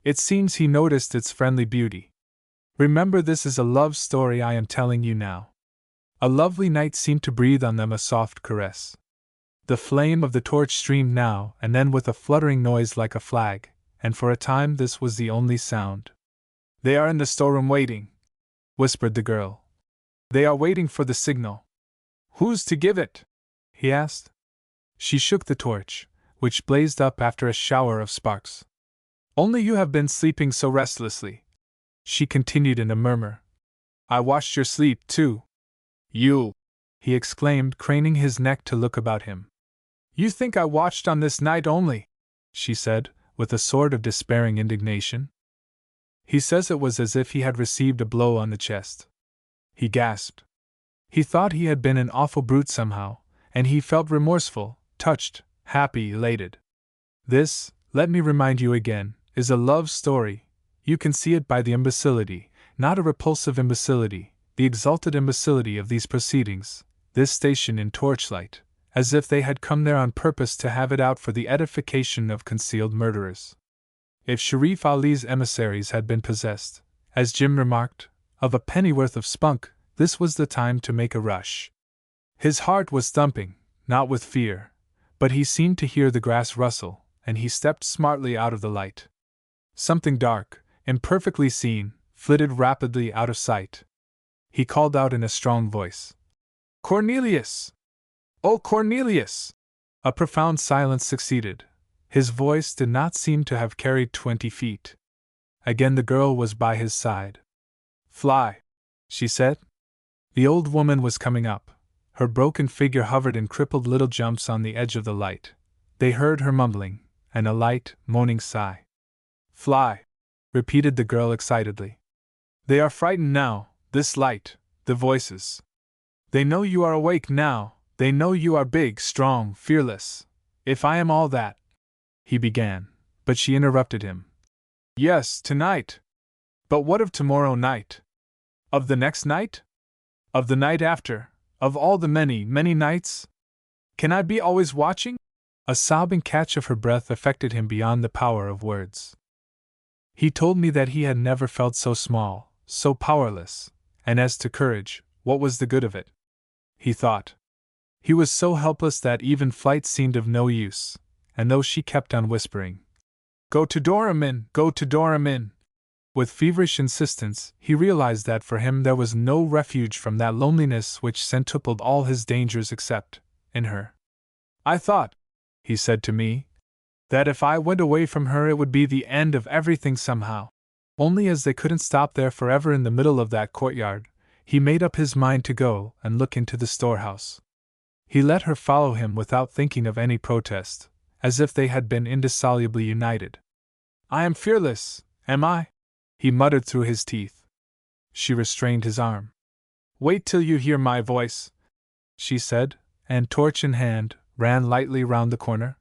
It seems he noticed its friendly beauty. Remember, this is a love story I am telling you now. A lovely night seemed to breathe on them a soft caress. The flame of the torch streamed now and then with a fluttering noise like a flag, and for a time this was the only sound. "They are in the storeroom waiting," whispered the girl. "They are waiting for the signal." "Who's to give it?" he asked. She shook the torch, which blazed up after a shower of sparks. "Only you have been sleeping so restlessly," she continued in a murmur. "I watched your sleep, too." "You!" he exclaimed, craning his neck to look about him. "You think I watched on this night only?" she said, with a sort of despairing indignation. "He says it was as if he had received a blow on the chest." He gasped. He thought he had been an awful brute somehow, and he felt remorseful, touched, happy, elated. This, let me remind you again, is a love story. You can see it by the imbecility, not a repulsive imbecility, the exalted imbecility of these proceedings, this station in torchlight, as if they had come there on purpose to have it out for the edification of concealed murderers. If Sharif Ali's emissaries had been possessed, as Jim remarked, of a pennyworth of spunk, this was the time to make a rush. His heart was thumping, not with fear, but he seemed to hear the grass rustle, and he stepped smartly out of the light. Something dark, imperfectly seen, flitted rapidly out of sight. He called out in a strong voice, "Cornelius! Oh, Cornelius!" A profound silence succeeded. His voice did not seem to have carried 20 feet. Again the girl was by his side. "Fly," she said. The old woman was coming up. Her broken figure hovered in crippled little jumps on the edge of the light. They heard her mumbling, and a light, moaning sigh. "Fly," repeated the girl excitedly. "They are frightened now, this light, the voices. They know you are awake now, they know you are big, strong, fearless. If I am all that," he began, but she interrupted him. "Yes, tonight. But what of tomorrow night? Of the next night? Of the night after? Of all the many, many nights? Can I be always watching?" A sobbing catch of her breath affected him beyond the power of words. He told me that he had never felt so small, so powerless, and as to courage, what was the good of it? He thought. He was so helpless that even flight seemed of no use, and though she kept on whispering, "Go to Doramin, go to Doramin," with feverish insistence, he realized that for him there was no refuge from that loneliness which centupled all his dangers except in her. "I thought," he said to me, "that if I went away from her it would be the end of everything somehow." Only as they couldn't stop there forever in the middle of that courtyard, he made up his mind to go and look into the storehouse. He let her follow him without thinking of any protest, as if they had been indissolubly united. "I am fearless, am I?" he muttered through his teeth. She restrained his arm. "Wait till you hear my voice," she said, and, torch in hand, ran lightly round the corner.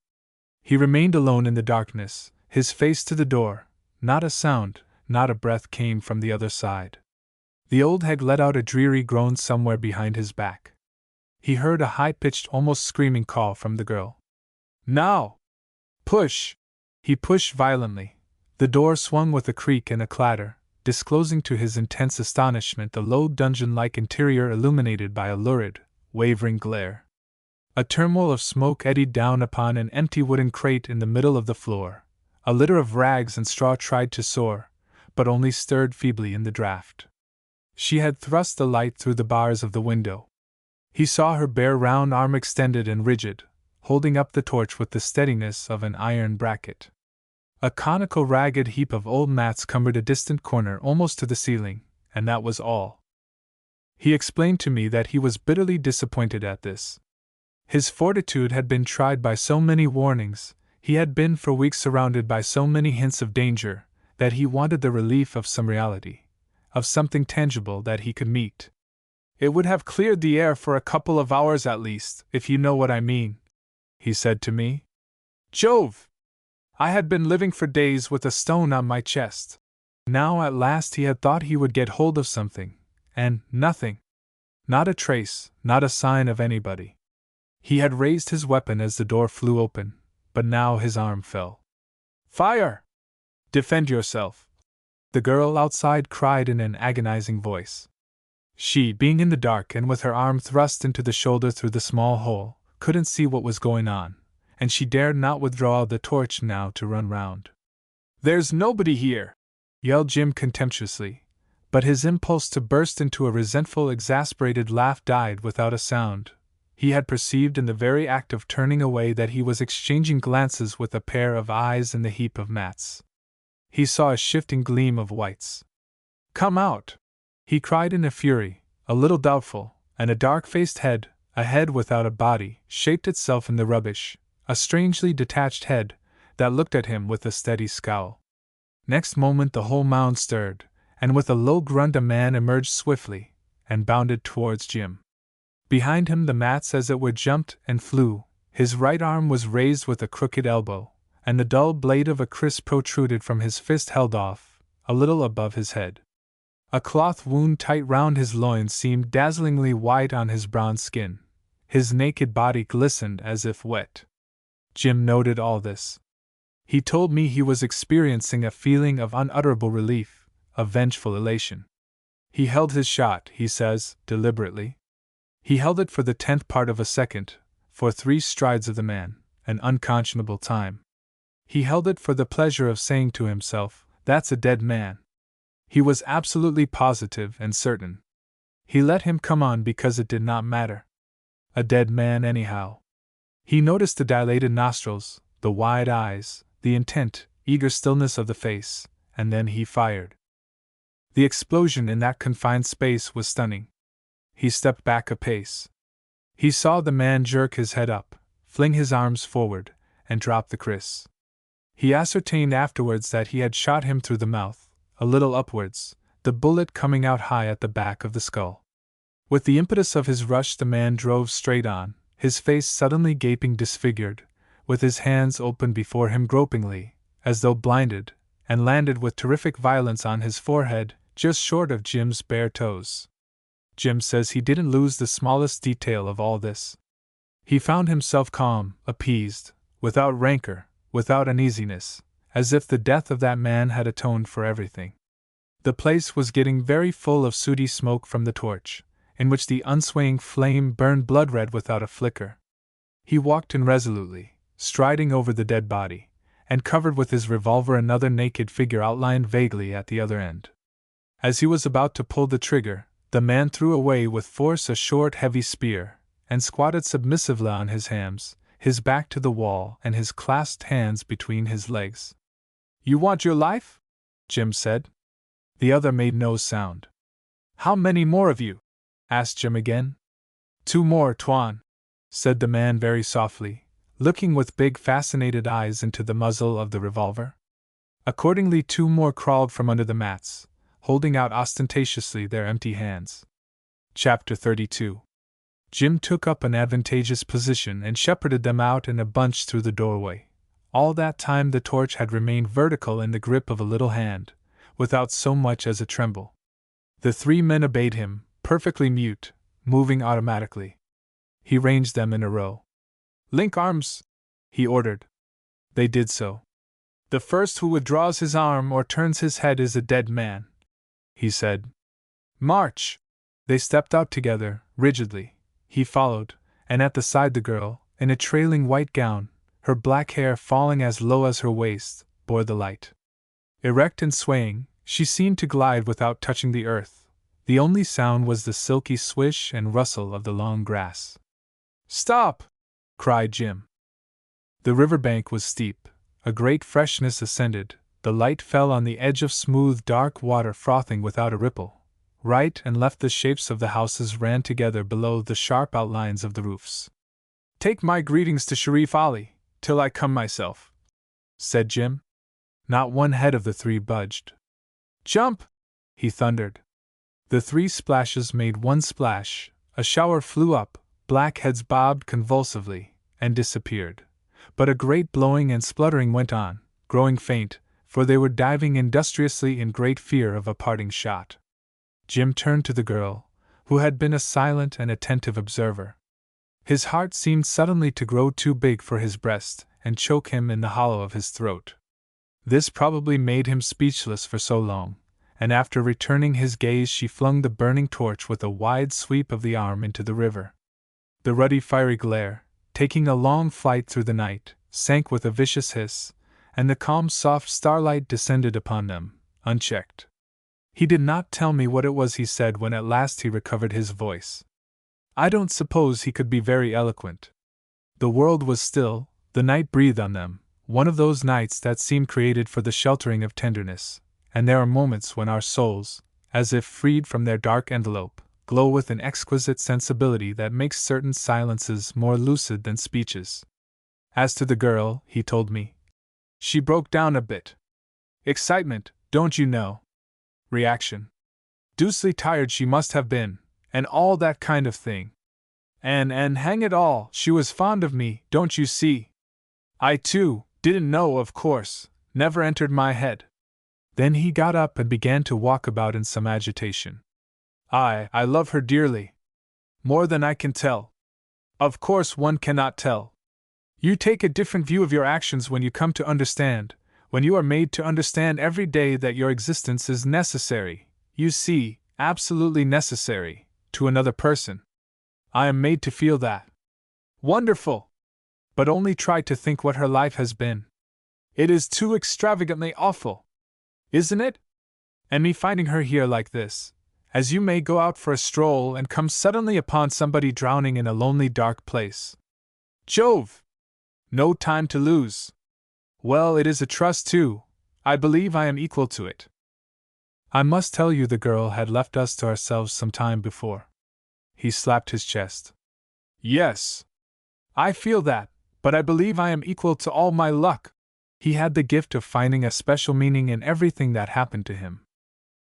He remained alone in the darkness, his face to the door. Not a sound, not a breath came from the other side. The old hag let out a dreary groan somewhere behind his back. He heard a high-pitched, almost screaming call from the girl. "Now! Push!" He pushed violently. The door swung with a creak and a clatter, disclosing to his intense astonishment the low dungeon-like interior illuminated by a lurid, wavering glare. A turmoil of smoke eddied down upon an empty wooden crate in the middle of the floor. A litter of rags and straw tried to soar, but only stirred feebly in the draught. She had thrust the light through the bars of the window. He saw her bare round arm extended and rigid, holding up the torch with the steadiness of an iron bracket. A conical ragged heap of old mats cumbered a distant corner almost to the ceiling, and that was all. He explained to me that he was bitterly disappointed at this. His fortitude had been tried by so many warnings, he had been for weeks surrounded by so many hints of danger, that he wanted the relief of some reality, of something tangible that he could meet. "It would have cleared the air for a couple of hours at least, if you know what I mean," he said to me. Jove! I had been living for days with a stone on my chest. Now at last he had thought he would get hold of something, and nothing. Not a trace, not a sign of anybody. He had raised his weapon as the door flew open, but now his arm fell. "Fire! Defend yourself!" the girl outside cried in an agonizing voice. She, being in the dark and with her arm thrust into the shoulder through the small hole, couldn't see what was going on, and she dared not withdraw the torch now to run round. "There's nobody here!" yelled Jim contemptuously, but his impulse to burst into a resentful, exasperated laugh died without a sound. He had perceived in the very act of turning away that he was exchanging glances with a pair of eyes in the heap of mats. He saw a shifting gleam of whites. "Come out!" he cried in a fury, a little doubtful, and a dark-faced head, a head without a body, shaped itself in the rubbish, a strangely detached head, that looked at him with a steady scowl. Next moment the whole mound stirred, and with a low grunt a man emerged swiftly, and bounded towards Jim. Behind him the mats as it were jumped and flew, His right arm was raised with a crooked elbow, and the dull blade of a kris protruded from his fist held off, a little above his head. A cloth wound tight round his loins seemed dazzlingly white on his bronze skin. His naked body glistened as if wet. Jim noted all this. He told me he was experiencing a feeling of unutterable relief, of vengeful elation. He held his shot, he says, deliberately. He held it for the 10th part of a second, for 3 strides of the man, an unconscionable time. He held it for the pleasure of saying to himself, "That's a dead man." He was absolutely positive and certain. He let him come on because it did not matter. A dead man anyhow. He noticed the dilated nostrils, the wide eyes, the intent, eager stillness of the face, and then he fired. The explosion in that confined space was stunning. He stepped back a pace. He saw the man jerk his head up, fling his arms forward, and drop the kris. He ascertained afterwards that he had shot him through the mouth, a little upwards, the bullet coming out high at the back of the skull. With the impetus of his rush, the man drove straight on, his face suddenly gaping disfigured, with his hands open before him gropingly, as though blinded, and landed with terrific violence on his forehead, just short of Jim's bare toes. Jim says he didn't lose the smallest detail of all this. He found himself calm, appeased, without rancor, without uneasiness, as if the death of that man had atoned for everything. The place was getting very full of sooty smoke from the torch, in which the unswaying flame burned blood-red without a flicker. He walked irresolutely, striding over the dead body, and covered with his revolver another naked figure outlined vaguely at the other end. As he was about to pull the trigger, the man threw away with force a short, heavy spear, and squatted submissively on his hams, his back to the wall and his clasped hands between his legs. "You want your life?" Jim said. The other made no sound. "How many more of you?" asked Jim again. "2 more, Tuan," said the man very softly, looking with big fascinated eyes into the muzzle of the revolver. Accordingly 2 more crawled from under the mats, holding out ostentatiously their empty hands. Chapter 32. Jim took up an advantageous position and shepherded them out in a bunch through the doorway. All that time the torch had remained vertical in the grip of a little hand, without so much as a tremble. The 3 men obeyed him, perfectly mute, moving automatically. He ranged them in a row. "Link arms," he ordered. They did so. "The first who withdraws his arm or turns his head is a dead man," he said. "March!" They stepped out together, rigidly. He followed, and at the side the girl, in a trailing white gown, her black hair falling as low as her waist, bore the light. Erect and swaying, she seemed to glide without touching the earth. The only sound was the silky swish and rustle of the long grass. "Stop!" cried Jim. The riverbank was steep. A great freshness ascended. The light fell on the edge of smooth, dark water frothing without a ripple. Right and left the shapes of the houses ran together below the sharp outlines of the roofs. "Take my greetings to Sharif Ali, till I come myself," said Jim. Not one head of the 3 budged. "Jump!" he thundered. The 3 splashes made one splash, a shower flew up, black heads bobbed convulsively, and disappeared. But a great blowing and spluttering went on, growing faint, for they were diving industriously in great fear of a parting shot. Jim turned to the girl, who had been a silent and attentive observer. His heart seemed suddenly to grow too big for his breast and choke him in the hollow of his throat. This probably made him speechless for so long, and after returning his gaze she flung the burning torch with a wide sweep of the arm into the river. The ruddy fiery glare, taking a long flight through the night, sank with a vicious hiss, and the calm soft starlight descended upon them, unchecked. He did not tell me what it was he said when at last he recovered his voice. I don't suppose he could be very eloquent. The world was still, the night breathed on them, one of those nights that seem created for the sheltering of tenderness, and there are moments when our souls, as if freed from their dark envelope, glow with an exquisite sensibility that makes certain silences more lucid than speeches. As to the girl, he told me, she broke down a bit. Excitement, don't you know? Reaction. Deucedly tired she must have been, and all that kind of thing. And hang it all, she was fond of me, don't you see? I, too, didn't know, of course, never entered my head. Then he got up and began to walk about in some agitation. I love her dearly. More than I can tell. Of course, one cannot tell. You take a different view of your actions when you come to understand, when you are made to understand every day that your existence is necessary, you see, absolutely necessary, to another person. I am made to feel that. Wonderful! But only try to think what her life has been. It is too extravagantly awful. Isn't it? And me finding her here like this, as you may go out for a stroll and come suddenly upon somebody drowning in a lonely dark place. Jove! No time to lose. Well, it is a trust too. I believe I am equal to it. I must tell you the girl had left us to ourselves some time before. He slapped his chest. Yes. I feel that, but I believe I am equal to all my luck. He had the gift of finding a special meaning in everything that happened to him.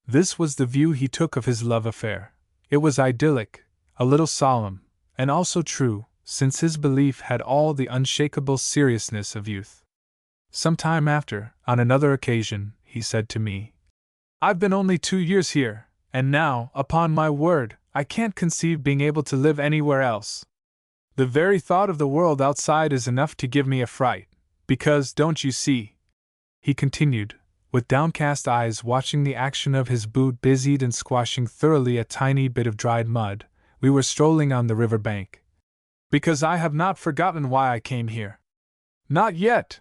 This was the view he took of his love affair. It was idyllic, a little solemn, and also true, since his belief had all the unshakable seriousness of youth. Some time after, on another occasion, he said to me, I've been only 2 years here, and now, upon my word, I can't conceive being able to live anywhere else. The very thought of the world outside is enough to give me a fright, because, don't you see, he continued, with downcast eyes watching the action of his boot busied in squashing thoroughly a tiny bit of dried mud, we were strolling on the river bank. Because I have not forgotten why I came here. Not yet!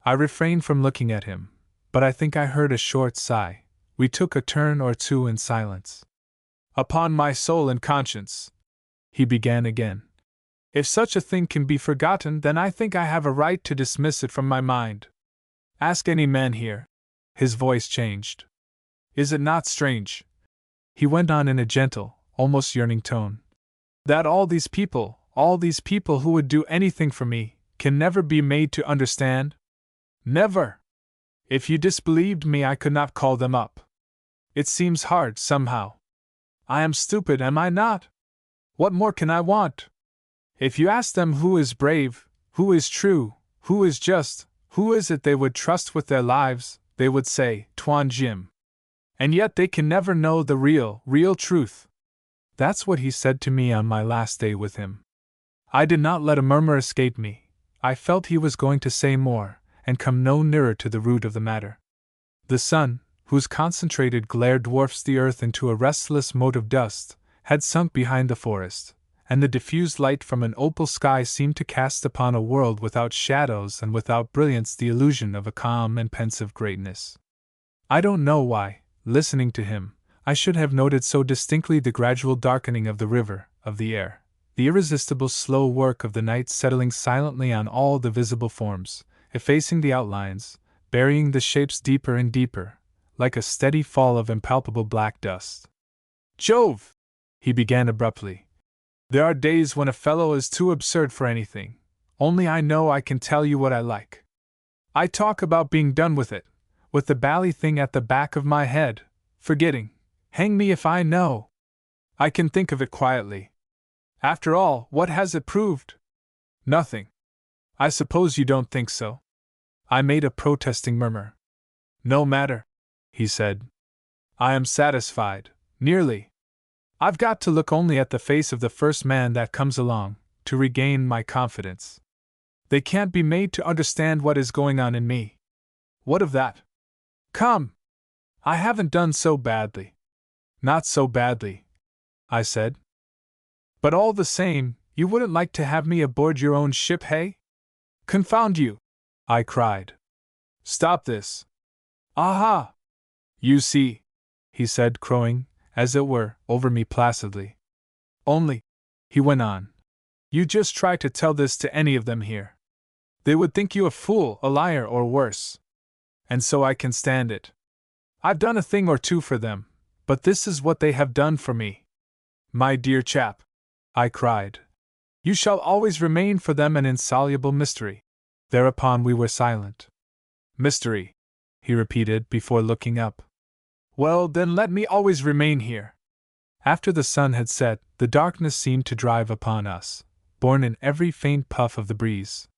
I refrained from looking at him, but I think I heard a short sigh. We took a turn or two in silence. Upon my soul and conscience, he began again. If such a thing can be forgotten, then I think I have a right to dismiss it from my mind. Ask any man here. His voice changed. Is it not strange, he went on in a gentle, almost yearning tone, that all these people who would do anything for me, can never be made to understand? Never! If you disbelieved me, I could not call them up. It seems hard, somehow. I am stupid, am I not? What more can I want? If you ask them who is brave, who is true, who is just, who is it they would trust with their lives, they would say, "Tuan Jim." And yet they can never know the real truth. That's what he said to me on my last day with him. I did not let a murmur escape me. I felt he was going to say more, and come no nearer to the root of the matter. The sun, whose concentrated glare dwarfs the earth into a restless mote of dust, had sunk behind the forest, and the diffused light from an opal sky seemed to cast upon a world without shadows and without brilliance the illusion of a calm and pensive greatness. I don't know why, listening to him, I should have noted so distinctly the gradual darkening of the river, of the air, the irresistible slow work of the night settling silently on all the visible forms, effacing the outlines, burying the shapes deeper and deeper, like a steady fall of impalpable black dust. Jove! He began abruptly. There are days when a fellow is too absurd for anything, only I know I can tell you what I like. I talk about being done with it, with the bally thing at the back of my head, forgetting, hang me if I know. I can think of it quietly. After all, what has it proved? Nothing. I suppose you don't think so? I made a protesting murmur. No matter, he said. I am satisfied, nearly. I've got to look only at the face of the first man that comes along, to regain my confidence. They can't be made to understand what is going on in me. What of that? Come! I haven't done so badly. Not so badly, I said. But all the same, you wouldn't like to have me aboard your own ship, hey? Confound you! I cried. Stop this. Aha! You see, he said, crowing, as it were, over me placidly. Only, he went on, you just try to tell this to any of them here. They would think you a fool, a liar, or worse. And so I can stand it. I've done a thing or two for them, but this is what they have done for me. My dear chap, I cried, you shall always remain for them an insoluble mystery. Thereupon we were silent. Mystery, he repeated before looking up. Well, then let me always remain here. After the sun had set, the darkness seemed to drive upon us, borne in every faint puff of the breeze.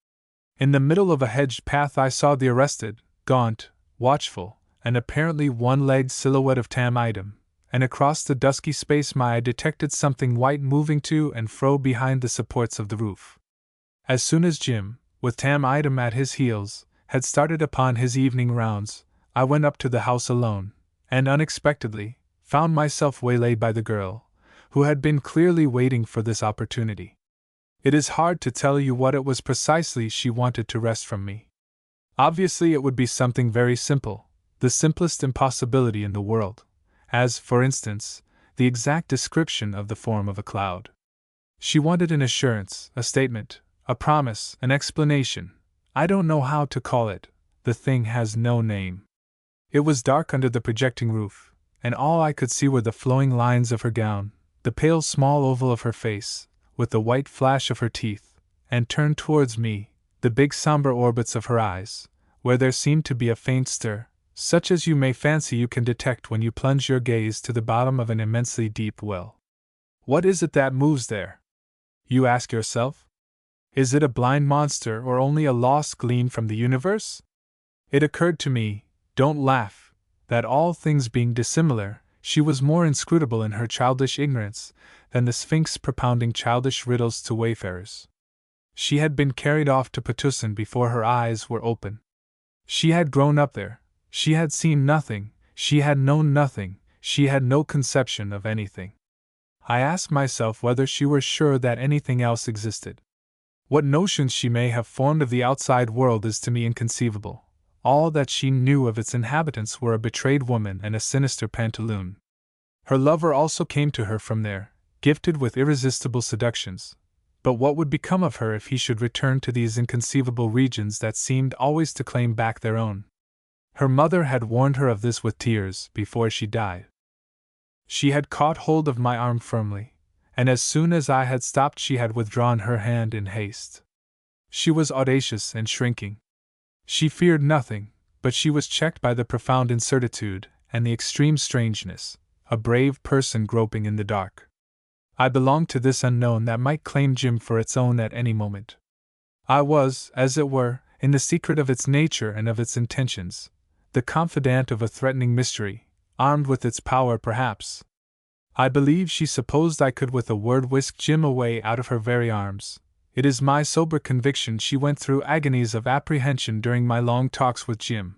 In the middle of a hedged path I saw the arrested, gaunt, watchful, and apparently one-legged silhouette of Tam Idem, and across the dusky space my eye detected something white moving to and fro behind the supports of the roof. As soon as Jim, with Tam Idem at his heels, had started upon his evening rounds, I went up to the house alone, and unexpectedly found myself waylaid by the girl, who had been clearly waiting for this opportunity. It is hard to tell you what it was precisely she wanted to wrest from me. Obviously it would be something very simple, the simplest impossibility in the world, as, for instance, the exact description of the form of a cloud. She wanted an assurance, a statement, a promise, an explanation. I don't know how to call it, the thing has no name. It was dark under the projecting roof, and all I could see were the flowing lines of her gown, the pale small oval of her face, with the white flash of her teeth, and turned towards me, the big somber orbits of her eyes, where there seemed to be a faint stir, such as you may fancy you can detect when you plunge your gaze to the bottom of an immensely deep well. What is it that moves there? You ask yourself? Is it a blind monster or only a lost gleam from the universe? It occurred to me, don't laugh, that all things being dissimilar, she was more inscrutable in her childish ignorance than the Sphinx propounding childish riddles to wayfarers. She had been carried off to Patusan before her eyes were open. She had grown up there, she had seen nothing, she had known nothing, she had no conception of anything. I asked myself whether she were sure that anything else existed. What notions she may have formed of the outside world is to me inconceivable. All that she knew of its inhabitants were a betrayed woman and a sinister pantaloon. Her lover also came to her from there, gifted with irresistible seductions. But what would become of her if he should return to these inconceivable regions that seemed always to claim back their own? Her mother had warned her of this with tears before she died. She had caught hold of my arm firmly, and as soon as I had stopped she had withdrawn her hand in haste. She was audacious and shrinking. She feared nothing, but she was checked by the profound incertitude and the extreme strangeness, a brave person groping in the dark. I belonged to this unknown that might claim Jim for its own at any moment. I was, as it were, in the secret of its nature and of its intentions, the confidant of a threatening mystery, armed with its power perhaps. I believe she supposed I could with a word whisk Jim away out of her very arms. It is my sober conviction she went through agonies of apprehension during my long talks with Jim,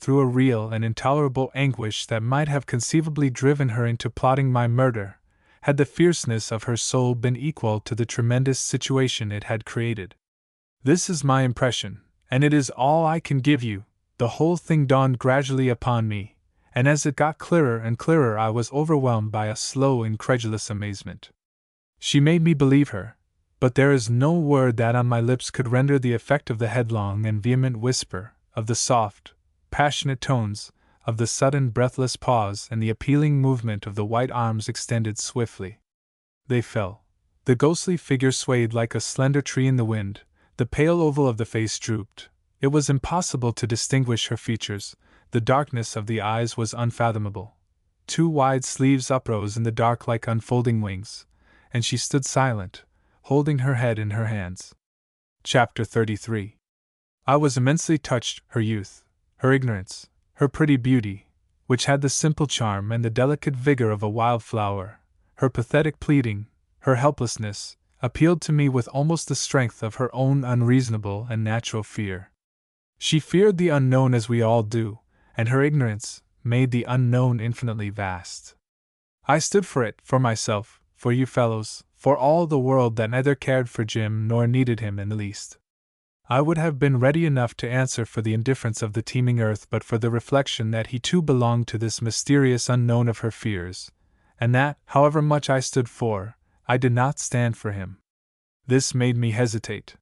through a real and intolerable anguish that might have conceivably driven her into plotting my murder, had the fierceness of her soul been equal to the tremendous situation it had created. This is my impression, and it is all I can give you. The whole thing dawned gradually upon me, and as it got clearer and clearer I was overwhelmed by a slow, incredulous amazement. She made me believe her, but there is no word that on my lips could render the effect of the headlong and vehement whisper, of the soft, passionate tones, of the sudden breathless pause and the appealing movement of the white arms extended swiftly. They fell. The ghostly figure swayed like a slender tree in the wind, the pale oval of the face drooped. It was impossible to distinguish her features, the darkness of the eyes was unfathomable. Two wide sleeves uprose in the dark like unfolding wings, and she stood silent, holding her head in her hands. Chapter 33. I was immensely touched, her youth, her ignorance, her pretty beauty, which had the simple charm and the delicate vigor of a wild flower, her pathetic pleading, her helplessness, appealed to me with almost the strength of her own unreasonable and natural fear. She feared the unknown as we all do, and her ignorance made the unknown infinitely vast. I stood for it, for myself, for you fellows, for all the world that neither cared for Jim nor needed him in the least. I would have been ready enough to answer for the indifference of the teeming earth but for the reflection that he too belonged to this mysterious unknown of her fears, and that, however much I stood for, I did not stand for him. This made me hesitate.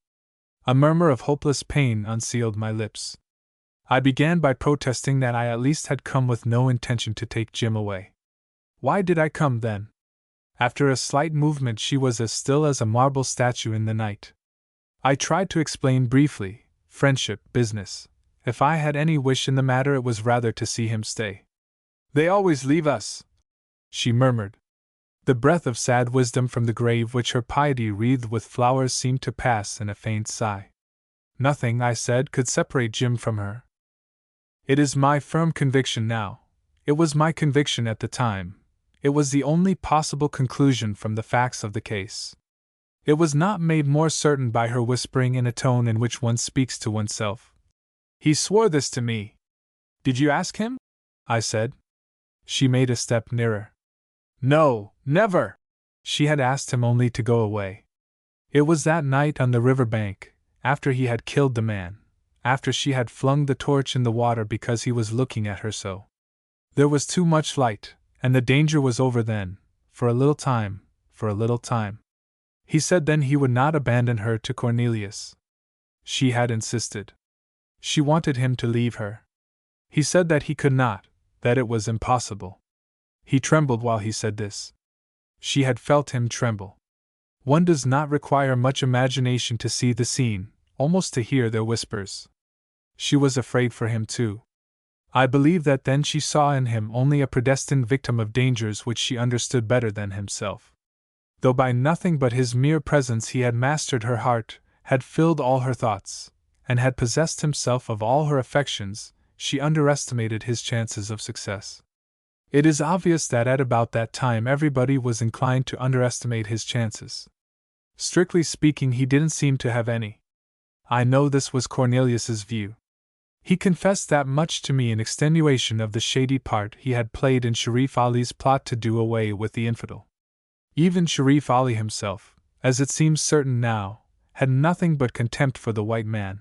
A murmur of hopeless pain unsealed my lips. I began by protesting that I at least had come with no intention to take Jim away. Why did I come, then? After a slight movement she was as still as a marble statue in the night. I tried to explain briefly, friendship, business. If I had any wish in the matter it was rather to see him stay. They always leave us, she murmured. The breath of sad wisdom from the grave which her piety wreathed with flowers seemed to pass in a faint sigh. Nothing, I said, could separate Jim from her. It is my firm conviction now. It was my conviction at the time. It was the only possible conclusion from the facts of the case. It was not made more certain by her whispering in a tone in which one speaks to oneself. He swore this to me. Did you ask him? I said. She made a step nearer. No, never! She had asked him only to go away. It was that night on the river bank, after he had killed the man, after she had flung the torch in the water because he was looking at her so. There was too much light, and the danger was over then, for a little time, for a little time. He said then he would not abandon her to Cornelius. She had insisted. She wanted him to leave her. He said that he could not, that it was impossible. He trembled while he said this. She had felt him tremble. One does not require much imagination to see the scene, almost to hear their whispers. She was afraid for him too. I believe that then she saw in him only a predestined victim of dangers which she understood better than himself. Though by nothing but his mere presence he had mastered her heart, had filled all her thoughts, and had possessed himself of all her affections, she underestimated his chances of success. It is obvious that at about that time everybody was inclined to underestimate his chances. Strictly speaking, he didn't seem to have any. I know this was Cornelius's view. He confessed that much to me in extenuation of the shady part he had played in Sharif Ali's plot to do away with the infidel. Even Sharif Ali himself, as it seems certain now, had nothing but contempt for the white man.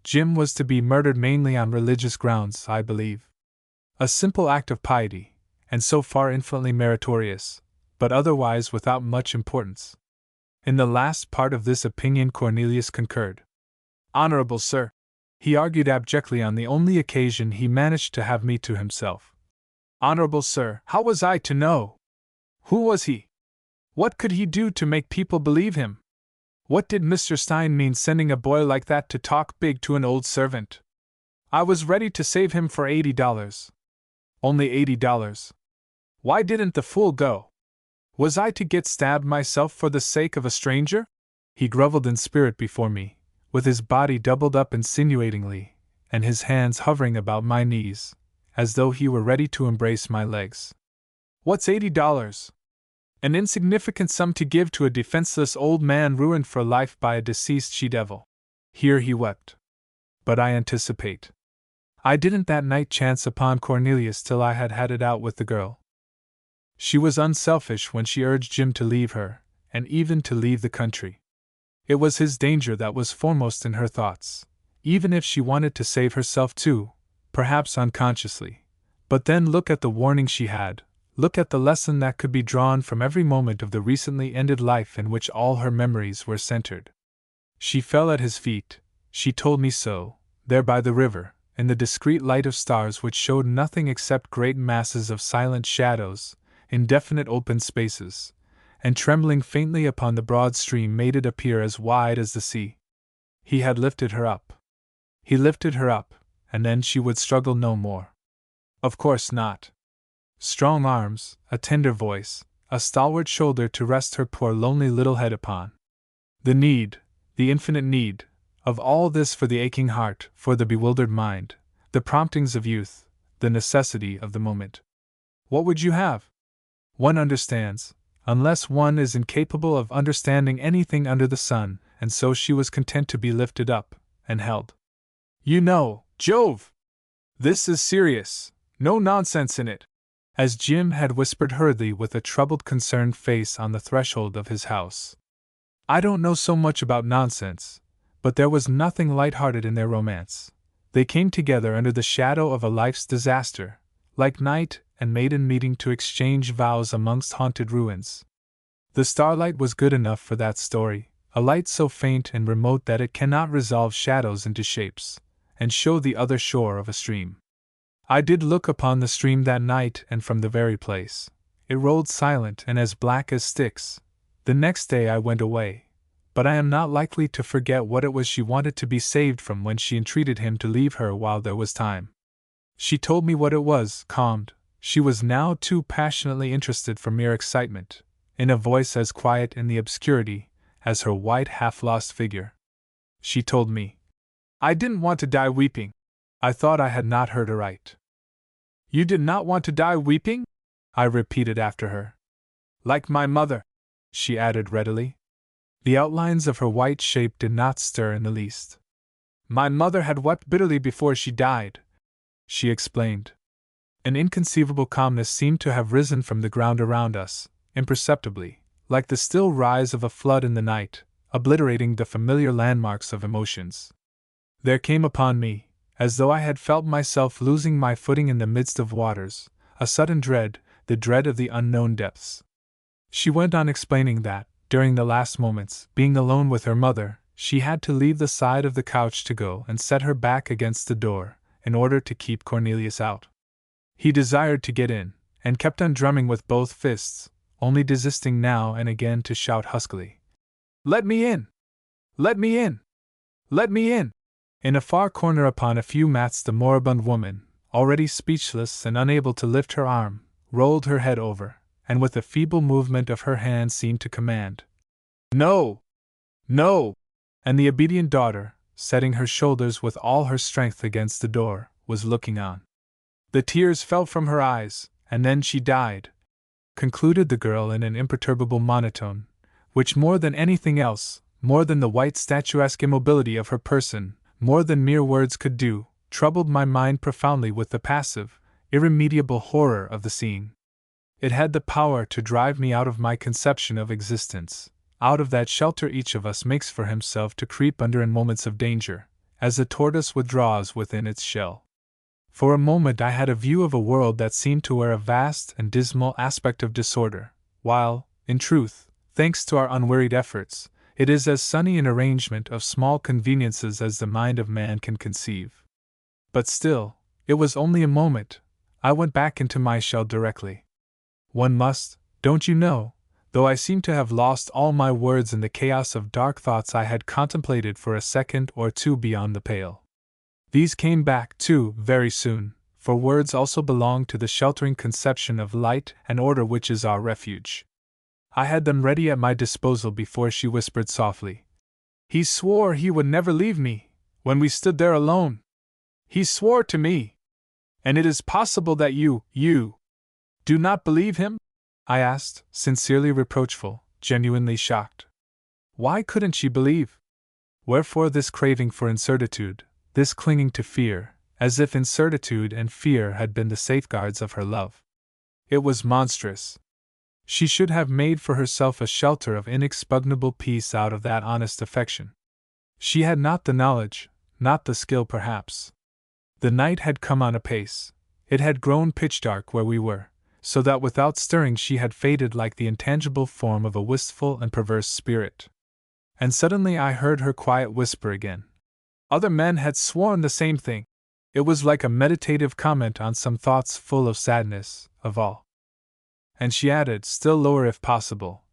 Jim was to be murdered mainly on religious grounds, I believe. A simple act of piety, and so far infinitely meritorious, but otherwise without much importance. In the last part of this opinion Cornelius concurred. Honorable sir, he argued abjectly on the only occasion he managed to have me to himself. Honorable sir, how was I to know? Who was he? What could he do to make people believe him? What did Mr. Stein mean sending a boy like that to talk big to an old servant? I was ready to save him for $80. Only $80. Why didn't the fool go? Was I to get stabbed myself for the sake of a stranger? He grovelled in spirit before me, with his body doubled up insinuatingly, and his hands hovering about my knees, as though he were ready to embrace my legs. What's $80? An insignificant sum to give to a defenseless old man ruined for life by a deceased she-devil. Here he wept. But I anticipate. I didn't that night chance upon Cornelius till I had had it out with the girl. She was unselfish when she urged Jim to leave her, and even to leave the country. It was his danger that was foremost in her thoughts, even if she wanted to save herself too, perhaps unconsciously. But then look at the warning she had, look at the lesson that could be drawn from every moment of the recently ended life in which all her memories were centered. She fell at his feet, she told me so, there by the river, in the discreet light of stars which showed nothing except great masses of silent shadows, indefinite open spaces, and trembling faintly upon the broad stream made it appear as wide as the sea. He had lifted her up. He lifted her up, and then she would struggle no more. Of course not. Strong arms, a tender voice, a stalwart shoulder to rest her poor lonely little head upon. The need, the infinite need, of all this for the aching heart, for the bewildered mind, the promptings of youth, the necessity of the moment. What would you have? One understands, unless one is incapable of understanding anything under the sun, and so she was content to be lifted up, and held. You know, Jove! This is serious, no nonsense in it. As Jim had whispered hurriedly with a troubled, concerned face on the threshold of his house. I don't know so much about nonsense, but there was nothing light-hearted in their romance. They came together under the shadow of a life's disaster, like knight and maiden meeting to exchange vows amongst haunted ruins. The starlight was good enough for that story, a light so faint and remote that it cannot resolve shadows into shapes, and show the other shore of a stream. I did look upon the stream that night, and from the very place. It rolled silent and as black as Styx. The next day I went away, but I am not likely to forget what it was she wanted to be saved from when she entreated him to leave her while there was time. She told me what it was, calmed. She was now too passionately interested for mere excitement, in a voice as quiet in the obscurity as her white half-lost figure. She told me. I didn't want to die weeping. I thought I had not heard aright. You did not want to die weeping? I repeated after her. Like my mother, she added readily. The outlines of her white shape did not stir in the least. My mother had wept bitterly before she died, she explained. An inconceivable calmness seemed to have risen from the ground around us, imperceptibly, like the still rise of a flood in the night, obliterating the familiar landmarks of emotions. There came upon me, as though I had felt myself losing my footing in the midst of waters, a sudden dread, the dread of the unknown depths. She went on explaining that, during the last moments, being alone with her mother, she had to leave the side of the couch to go and set her back against the door, in order to keep Cornelius out. He desired to get in, and kept on drumming with both fists, only desisting now and again to shout huskily, Let me in! Let me in! Let me in! In a far corner upon a few mats the moribund woman, already speechless and unable to lift her arm, rolled her head over, and with a feeble movement of her hand seemed to command, No! No! And the obedient daughter, setting her shoulders with all her strength against the door, was looking on. The tears fell from her eyes, and then she died, concluded the girl in an imperturbable monotone, which more than anything else, more than the white statuesque immobility of her person, more than mere words could do, troubled my mind profoundly with the passive, irremediable horror of the scene. It had the power to drive me out of my conception of existence, out of that shelter each of us makes for himself to creep under in moments of danger, as a tortoise withdraws within its shell. For a moment I had a view of a world that seemed to wear a vast and dismal aspect of disorder, while, in truth, thanks to our unwearied efforts, it is as sunny an arrangement of small conveniences as the mind of man can conceive. But still, it was only a moment. I went back into my shell directly. One must, don't you know, though I seemed to have lost all my words in the chaos of dark thoughts I had contemplated for a second or two beyond the pale. These came back, too, very soon, for words also belong to the sheltering conception of light and order which is our refuge. I had them ready at my disposal before she whispered softly, He swore he would never leave me, when we stood there alone. He swore to me. And it is possible that you do not believe him? I asked, sincerely reproachful, genuinely shocked. Why couldn't she believe? Wherefore this craving for incertitude, this clinging to fear, as if incertitude and fear had been the safeguards of her love? It was monstrous. She should have made for herself a shelter of inexpugnable peace out of that honest affection. She had not the knowledge, not the skill perhaps. The night had come on apace. It had grown pitch dark where we were, so that without stirring she had faded like the intangible form of a wistful and perverse spirit. And suddenly I heard her quiet whisper again. Other men had sworn the same thing. It was like a meditative comment on some thoughts full of sadness, of all. And she added, still lower if possible,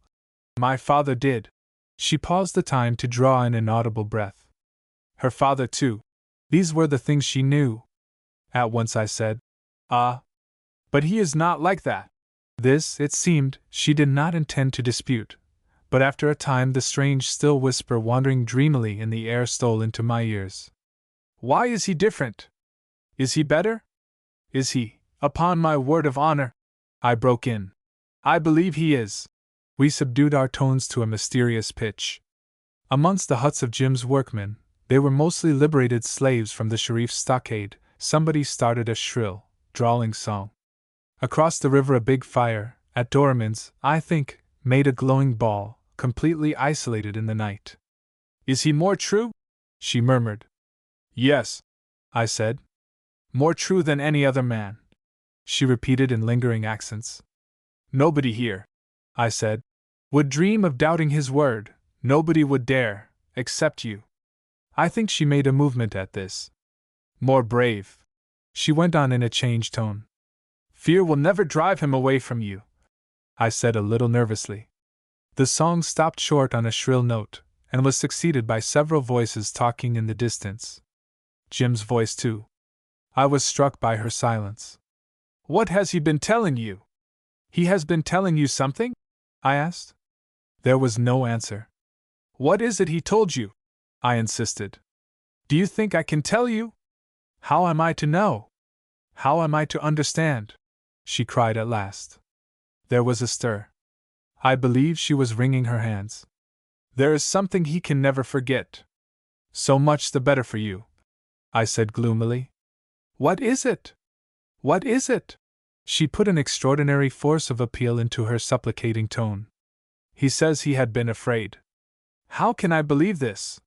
My father did. She paused the time to draw an inaudible breath. Her father, too. These were the things she knew. At once I said, Ah. But he is not like that. This, it seemed, she did not intend to dispute, but after a time the strange still whisper wandering dreamily in the air stole into my ears. Why is he different? Is he better? Is he, upon my word of honor? I broke in. I believe he is. We subdued our tones to a mysterious pitch. Amongst the huts of Jim's workmen, they were mostly liberated slaves from the Sharif's stockade. Somebody started a shrill, drawling song. Across the river a big fire, at Doramin's, I think, made a glowing ball, completely isolated in the night. Is he more true? She murmured. Yes, I said. More true than any other man, she repeated in lingering accents. Nobody here, I said, would dream of doubting his word. Nobody would dare, except you. I think she made a movement at this. More brave, she went on in a changed tone. Fear will never drive him away from you, I said a little nervously. The song stopped short on a shrill note, and was succeeded by several voices talking in the distance. Jim's voice, too. I was struck by her silence. What has he been telling you? He has been telling you something? I asked. There was no answer. What is it he told you? I insisted. Do you think I can tell you? How am I to know? How am I to understand? She cried at last. There was a stir. I believe she was wringing her hands. There is something he can never forget. So much the better for you, I said gloomily. What is it? What is it? She put an extraordinary force of appeal into her supplicating tone. He says he had been afraid. How can I believe this?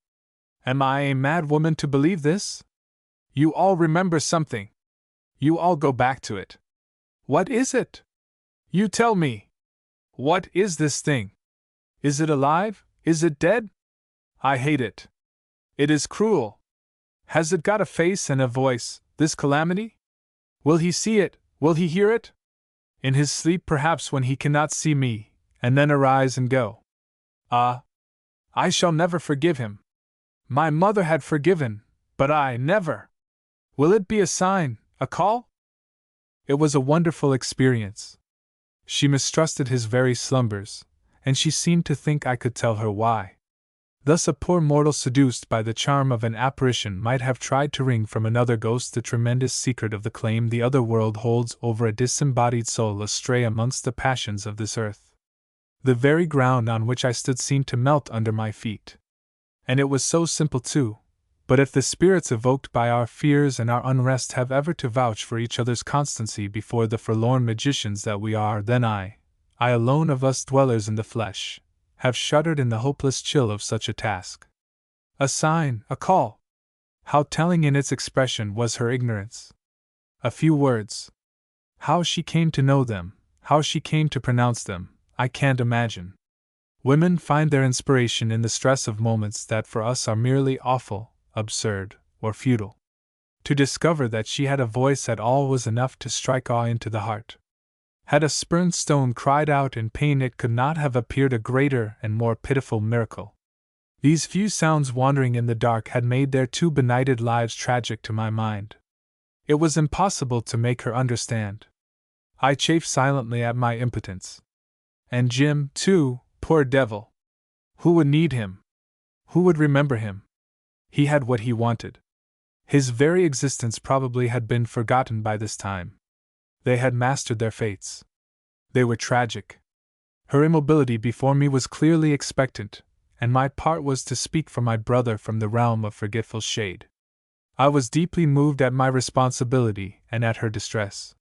Am I a mad woman to believe this? You all remember something. You all go back to it. What is it? You tell me. What is this thing? Is it alive? Is it dead? I hate it. It is cruel. Has it got a face and a voice, this calamity? Will he see it? Will he hear it? In his sleep, perhaps, when he cannot see me, and then arise and go. Ah! I shall never forgive him. My mother had forgiven, but I never. Will it be a sign, a call? It was a wonderful experience. She mistrusted his very slumbers, and she seemed to think I could tell her why. Thus a poor mortal seduced by the charm of an apparition might have tried to wring from another ghost the tremendous secret of the claim the other world holds over a disembodied soul astray amongst the passions of this earth. The very ground on which I stood seemed to melt under my feet. And it was so simple too. But if the spirits evoked by our fears and our unrest have ever to vouch for each other's constancy before the forlorn magicians that we are, then I alone of us dwellers in the flesh, have shuddered in the hopeless chill of such a task. A sign, a call! How telling in its expression was her ignorance. A few words. How she came to know them, how she came to pronounce them, I can't imagine. Women find their inspiration in the stress of moments that for us are merely awful, absurd, or futile. To discover that she had a voice at all was enough to strike awe into the heart. Had a spurned stone cried out in pain, it could not have appeared a greater and more pitiful miracle. These few sounds wandering in the dark had made their two benighted lives tragic to my mind. It was impossible to make her understand. I chafed silently at my impotence. And Jim, too, poor devil! Who would need him? Who would remember him? He had what he wanted. His very existence probably had been forgotten by this time. They had mastered their fates. They were tragic. Her immobility before me was clearly expectant, and my part was to speak for my brother from the realm of forgetful shade. I was deeply moved at my responsibility and at her distress.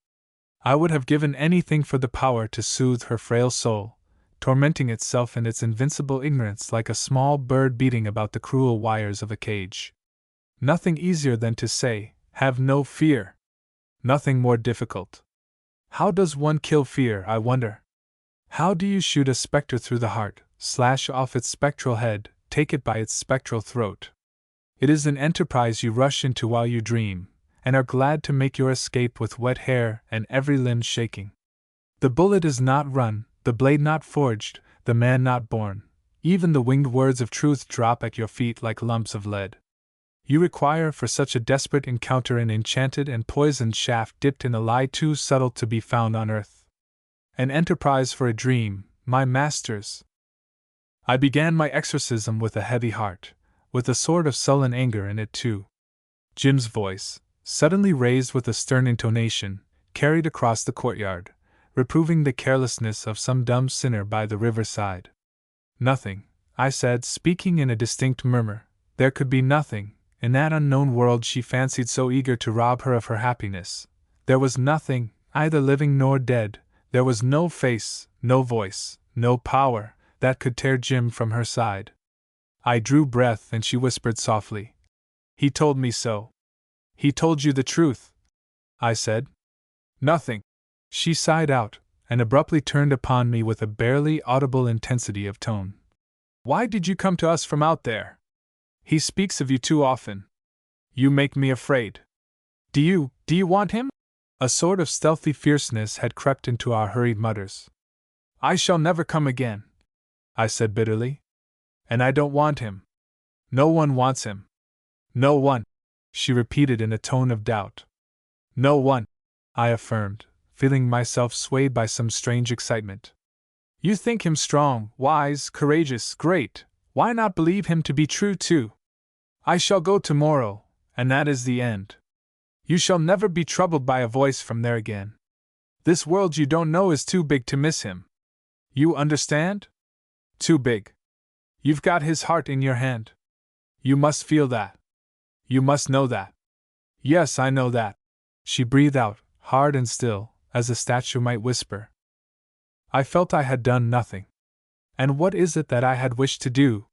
I would have given anything for the power to soothe her frail soul, tormenting itself in its invincible ignorance like a small bird beating about the cruel wires of a cage. Nothing easier than to say, "Have no fear." Nothing more difficult. How does one kill fear, I wonder? How do you shoot a spectre through the heart, slash off its spectral head, take it by its spectral throat? It is an enterprise you rush into while you dream, and are glad to make your escape with wet hair and every limb shaking. The bullet is not run, the blade not forged, the man not born. Even the winged words of truth drop at your feet like lumps of lead. You require for such a desperate encounter an enchanted and poisoned shaft dipped in a lie too subtle to be found on earth. An enterprise for a dream, my masters. I began my exorcism with a heavy heart, with a sort of sullen anger in it too. Jim's voice, suddenly raised with a stern intonation, carried across the courtyard, reproving the carelessness of some dumb sinner by the riverside. Nothing, I said, speaking in a distinct murmur, there could be nothing, in that unknown world she fancied so eager to rob her of her happiness. There was nothing, either living nor dead, there was no face, no voice, no power, that could tear Jim from her side. I drew breath and she whispered softly, "He told me so." "He told you the truth?" I said. "Nothing." She sighed out, and abruptly turned upon me with a barely audible intensity of tone. "Why did you come to us from out there? He speaks of you too often. You make me afraid. Do you want him?" A sort of stealthy fierceness had crept into our hurried mutters. "I shall never come again," I said bitterly. "And I don't want him. No one wants him." "No one," she repeated in a tone of doubt. "No one," I affirmed, feeling myself swayed by some strange excitement. You think him strong, wise, courageous, great. Why not believe him to be true too? I shall go tomorrow, and that is the end. You shall never be troubled by a voice from there again. This world you don't know is too big to miss him. You understand? Too big. You've got his heart in your hand. You must feel that. You must know that. Yes, I know that. She breathed out, hard and still, as a statue might whisper. I felt I had done nothing. And what is it that I had wished to do?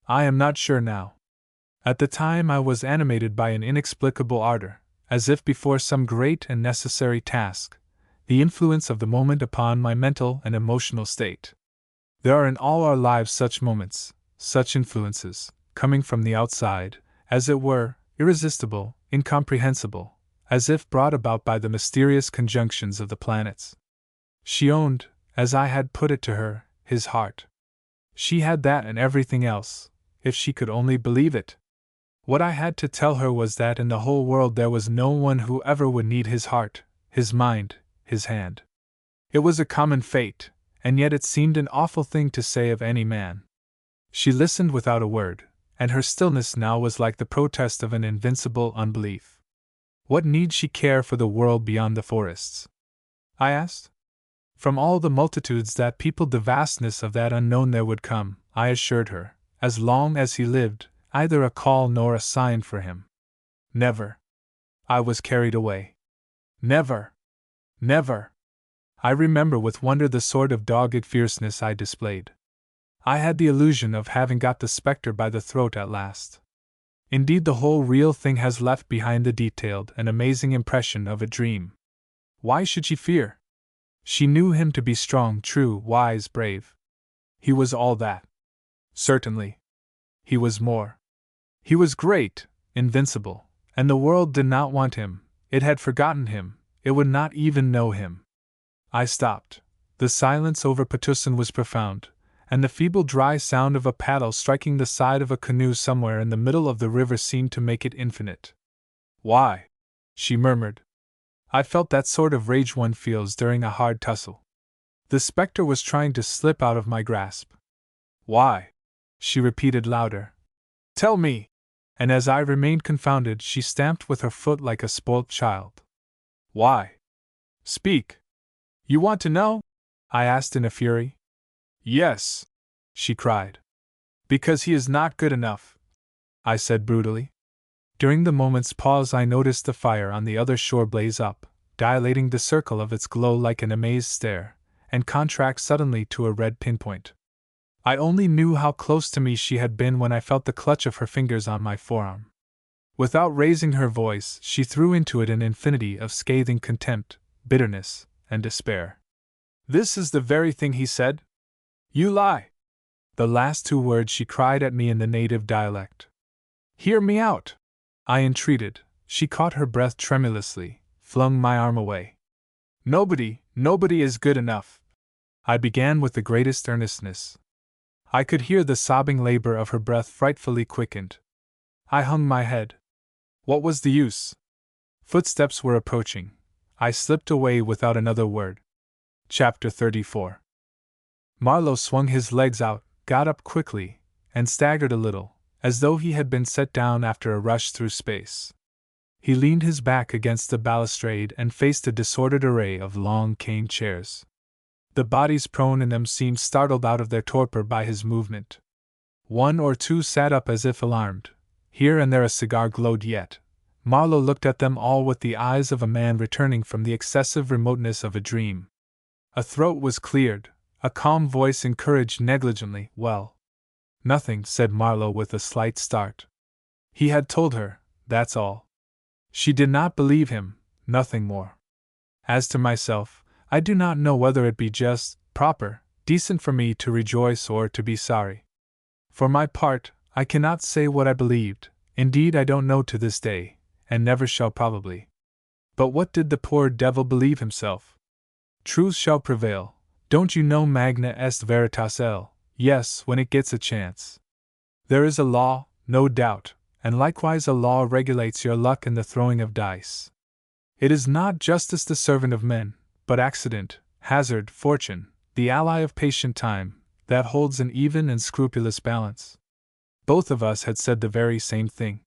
I am not sure now. At the time I was animated by an inexplicable ardor, as if before some great and necessary task, the influence of the moment upon my mental and emotional state. There are in all our lives such moments, such influences, coming from the outside, as it were, irresistible, incomprehensible, as if brought about by the mysterious conjunctions of the planets. She owned, as I had put it to her, his heart. She had that and everything else, if she could only believe it. What I had to tell her was that in the whole world there was no one who ever would need his heart, his mind, his hand. It was a common fate, and yet it seemed an awful thing to say of any man. She listened without a word, and her stillness now was like the protest of an invincible unbelief. What need she care for the world beyond the forests? I asked. From all the multitudes that peopled the vastness of that unknown there would come, I assured her, as long as he lived, either a call nor a sign for him. Never. I was carried away. Never. Never. I remember with wonder the sort of dogged fierceness I displayed. I had the illusion of having got the spectre by the throat at last. Indeed, the whole real thing has left behind the detailed and amazing impression of a dream. Why should she fear? She knew him to be strong, true, wise, brave. He was all that. Certainly. He was more. He was great, invincible, and the world did not want him, it had forgotten him, it would not even know him. I stopped. The silence over Patusan was profound, and the feeble dry sound of a paddle striking the side of a canoe somewhere in the middle of the river seemed to make it infinite. Why? She murmured. I felt that sort of rage one feels during a hard tussle. The spectre was trying to slip out of my grasp. Why? She repeated louder. Tell me! And as I remained confounded, she stamped with her foot like a spoilt child. Why? Speak! You want to know? I asked in a fury. Yes, she cried. Because he is not good enough, I said brutally. During the moment's pause I noticed the fire on the other shore blaze up, dilating the circle of its glow like an amazed stare, and contract suddenly to a red pinpoint. I only knew how close to me she had been when I felt the clutch of her fingers on my forearm. Without raising her voice, she threw into it an infinity of scathing contempt, bitterness, and despair. This is the very thing he said? You lie! The last two words she cried at me in the native dialect. Hear me out! I entreated. She caught her breath tremulously, flung my arm away. Nobody is good enough. I began with the greatest earnestness. I could hear the sobbing labor of her breath frightfully quickened. I hung my head. What was the use? Footsteps were approaching. I slipped away without another word. Chapter 34. Marlowe swung his legs out, got up quickly, and staggered a little, as though he had been set down after a rush through space. He leaned his back against the balustrade and faced a disordered array of long cane chairs. The bodies prone in them seemed startled out of their torpor by his movement. One or two sat up as if alarmed. Here and there a cigar glowed yet. Marlowe looked at them all with the eyes of a man returning from the excessive remoteness of a dream. A throat was cleared. A calm voice encouraged negligently, "Well." "Nothing," said Marlowe with a slight start. He had told her, that's all. She did not believe him, nothing more. As to myself, I do not know whether it be just, proper, decent for me to rejoice or to be sorry. For my part, I cannot say what I believed, indeed I don't know to this day, and never shall probably. But what did the poor devil believe himself? Truth shall prevail. Don't you know magna est veritas L? Yes, when it gets a chance. There is a law, no doubt, and likewise a law regulates your luck in the throwing of dice. It is not justice the servant of men, but accident, hazard, fortune, the ally of patient time, that holds an even and scrupulous balance. Both of us had said the very same thing.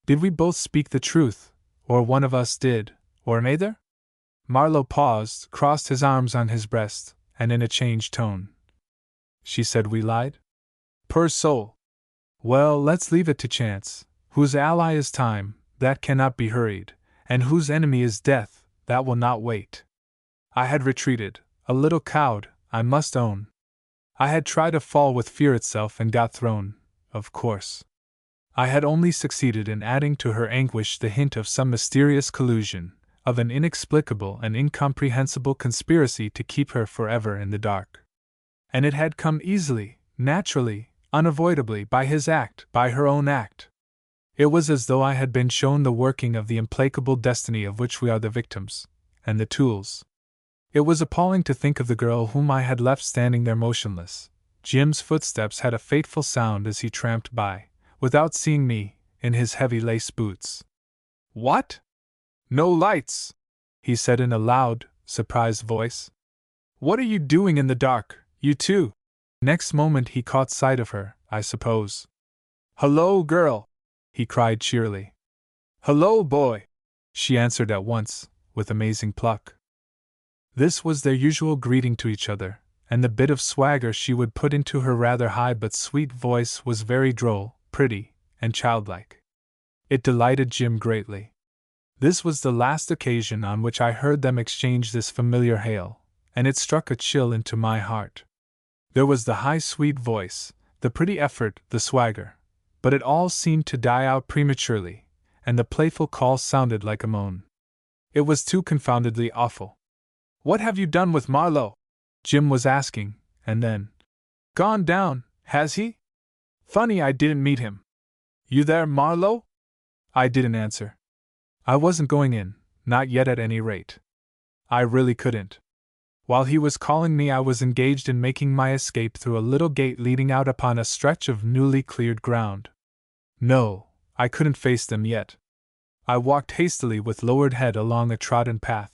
Did we both speak the truth, or one of us did, or neither? Marlowe paused, crossed his arms on his breast, and in a changed tone. She said we lied? Poor soul! Well, let's leave it to chance. Whose ally is time, that cannot be hurried, and whose enemy is death, that will not wait. I had retreated, a little cowed, I must own. I had tried a fall with fear itself and got thrown, of course. I had only succeeded in adding to her anguish the hint of some mysterious collusion, of an inexplicable and incomprehensible conspiracy to keep her forever in the dark. And it had come easily, naturally, unavoidably, by his act, by her own act. It was as though I had been shown the working of the implacable destiny of which we are the victims, and the tools. It was appalling to think of the girl whom I had left standing there motionless. Jim's footsteps had a fateful sound as he tramped by, without seeing me, in his heavy lace boots. What? No lights, he said in a loud, surprised voice. What are you doing in the dark, you two? Next moment he caught sight of her, I suppose. Hello, girl, he cried cheerily. Hello, boy, she answered at once, with amazing pluck. This was their usual greeting to each other, and the bit of swagger she would put into her rather high but sweet voice was very droll, pretty, and childlike. It delighted Jim greatly. This was the last occasion on which I heard them exchange this familiar hail, and it struck a chill into my heart. There was the high sweet voice, the pretty effort, the swagger, but it all seemed to die out prematurely, and the playful call sounded like a moan. It was too confoundedly awful. What have you done with Marlowe? Jim was asking, and then, gone down, has he? Funny I didn't meet him. You there, Marlowe? I didn't answer. I wasn't going in, not yet at any rate. I really couldn't. While he was calling me, I was engaged in making my escape through a little gate leading out upon a stretch of newly cleared ground. No, I couldn't face them yet. I walked hastily with lowered head along a trodden path.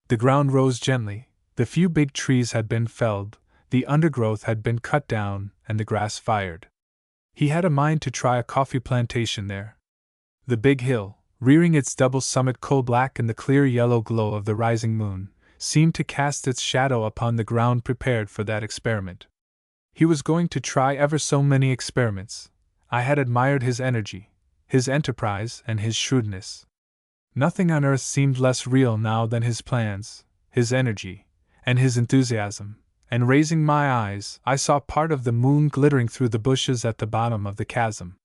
The ground rose gently, the few big trees had been felled, the undergrowth had been cut down, and the grass fired. He had a mind to try a coffee plantation there. The big hill, rearing its double summit coal-black in the clear yellow glow of the rising moon, seemed to cast its shadow upon the ground prepared for that experiment. He was going to try ever so many experiments. I had admired his energy, his enterprise, and his shrewdness. Nothing on earth seemed less real now than his plans, his energy, and his enthusiasm, and raising my eyes, I saw part of the moon glittering through the bushes at the bottom of the chasm.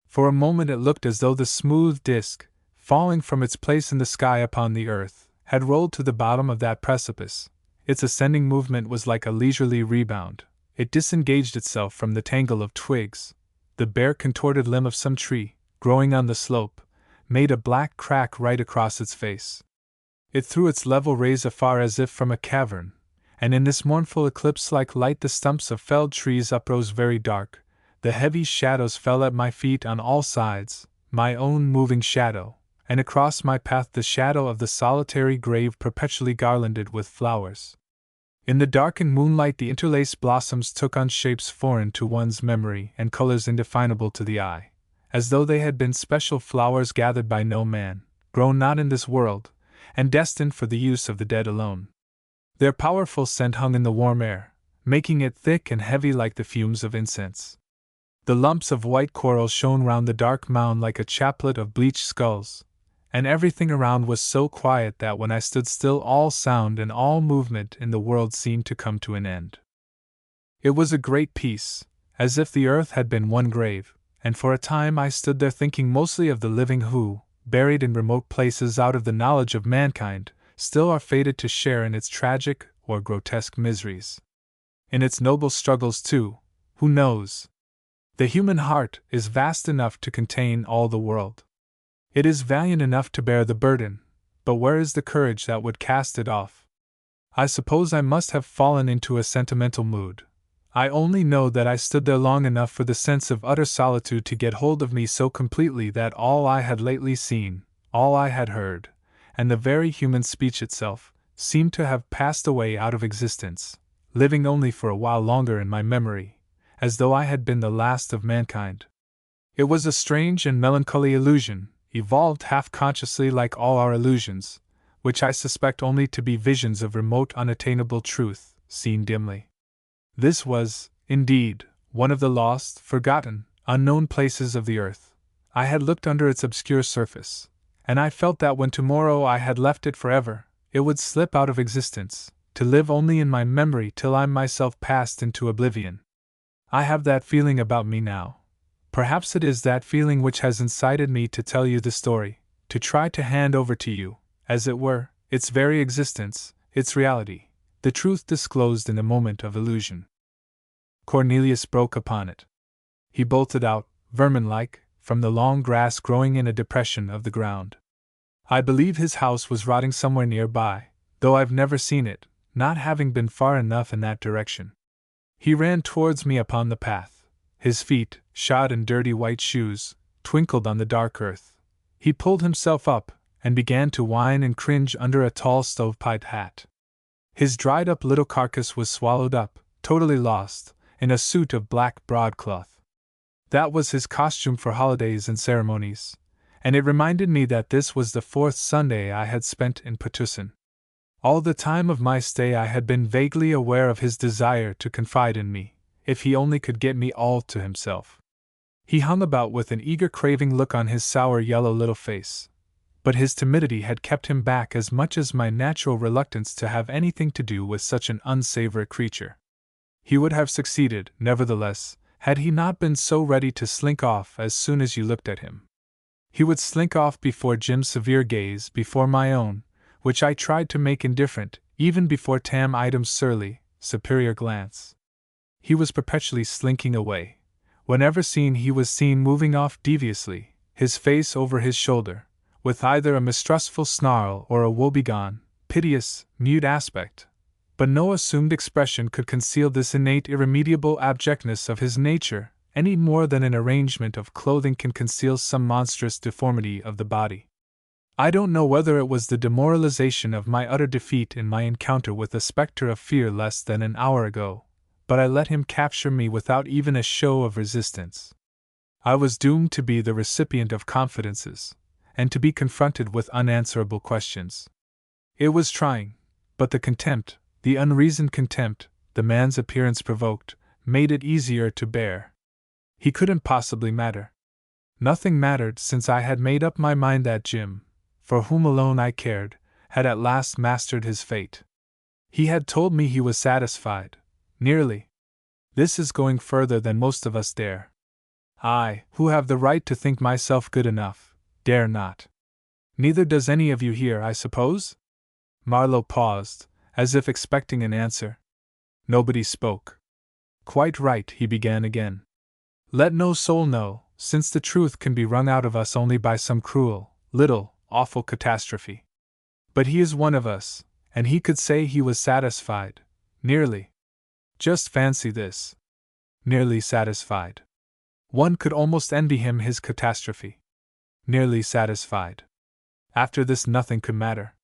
For a moment it looked as though the smooth disk, falling from its place in the sky upon the earth, had rolled to the bottom of that precipice. Its ascending movement was like a leisurely rebound. It disengaged itself from the tangle of twigs. The bare contorted limb of some tree, growing on the slope, made a black crack right across its face. It threw its level rays afar as if from a cavern, and in this mournful eclipse-like light the stumps of felled trees uprose very dark. The heavy shadows fell at my feet on all sides, my own moving shadow, and across my path the shadow of the solitary grave perpetually garlanded with flowers. In the darkened moonlight the interlaced blossoms took on shapes foreign to one's memory and colors indefinable to the eye, as though they had been special flowers gathered by no man, grown not in this world, and destined for the use of the dead alone. Their powerful scent hung in the warm air, making it thick and heavy like the fumes of incense. The lumps of white coral shone round the dark mound like a chaplet of bleached skulls, and everything around was so quiet that when I stood still all sound and all movement in the world seemed to come to an end. It was a great peace, as if the earth had been one grave, and for a time I stood there thinking mostly of the living who, buried in remote places out of the knowledge of mankind, still are fated to share in its tragic or grotesque miseries. In its noble struggles too, who knows? The human heart is vast enough to contain all the world. It is valiant enough to bear the burden, but where is the courage that would cast it off? I suppose I must have fallen into a sentimental mood. I only know that I stood there long enough for the sense of utter solitude to get hold of me so completely that all I had lately seen, all I had heard, and the very human speech itself, seemed to have passed away out of existence, living only for a while longer in my memory, as though I had been the last of mankind. It was a strange and melancholy illusion, evolved half-consciously like all our illusions, which I suspect only to be visions of remote unattainable truth, seen dimly. This was, indeed, one of the lost, forgotten, unknown places of the earth. I had looked under its obscure surface, and I felt that when tomorrow I had left it forever, it would slip out of existence, to live only in my memory till I myself passed into oblivion. I have that feeling about me now. Perhaps it is that feeling which has incited me to tell you the story, to try to hand over to you, as it were, its very existence, its reality, the truth disclosed in a moment of illusion. Cornelius broke upon it. He bolted out, vermin-like, from the long grass growing in a depression of the ground. I believe his house was rotting somewhere nearby, though I've never seen it, not having been far enough in that direction. He ran towards me upon the path. His feet, shod in dirty white shoes, twinkled on the dark earth. He pulled himself up, and began to whine and cringe under a tall stovepipe hat. His dried-up little carcass was swallowed up, totally lost, in a suit of black broadcloth. That was his costume for holidays and ceremonies, and it reminded me that this was the 4th Sunday I had spent in Petusin. All the time of my stay I had been vaguely aware of his desire to confide in me, if he only could get me all to himself. He hung about with an eager craving look on his sour yellow little face, but his timidity had kept him back as much as my natural reluctance to have anything to do with such an unsavory creature. He would have succeeded, nevertheless, had he not been so ready to slink off as soon as you looked at him. He would slink off before Jim's severe gaze, before my own, which I tried to make indifferent, even before Tam Item's surly, superior glance. He was perpetually slinking away. Whenever seen, he was seen moving off deviously, his face over his shoulder, with either a mistrustful snarl or a woebegone, piteous, mute aspect. But no assumed expression could conceal this innate irremediable abjectness of his nature, any more than an arrangement of clothing can conceal some monstrous deformity of the body. I don't know whether it was the demoralization of my utter defeat in my encounter with the spectre of fear less than an hour ago, but I let him capture me without even a show of resistance. I was doomed to be the recipient of confidences, and to be confronted with unanswerable questions. It was trying, but the contempt, the unreasoned contempt, the man's appearance provoked, made it easier to bear. He couldn't possibly matter. Nothing mattered, since I had made up my mind that Jim, for whom alone I cared, had at last mastered his fate. He had told me he was satisfied. Nearly. This is going further than most of us dare. I, who have the right to think myself good enough, dare not. Neither does any of you here, I suppose? Marlowe paused, as if expecting an answer. Nobody spoke. Quite right, he began again. Let no soul know, since the truth can be wrung out of us only by some cruel, little, awful catastrophe. But he is one of us, and he could say he was satisfied, nearly. Just fancy this. Nearly satisfied. One could almost envy him his catastrophe. Nearly satisfied. After this nothing could matter.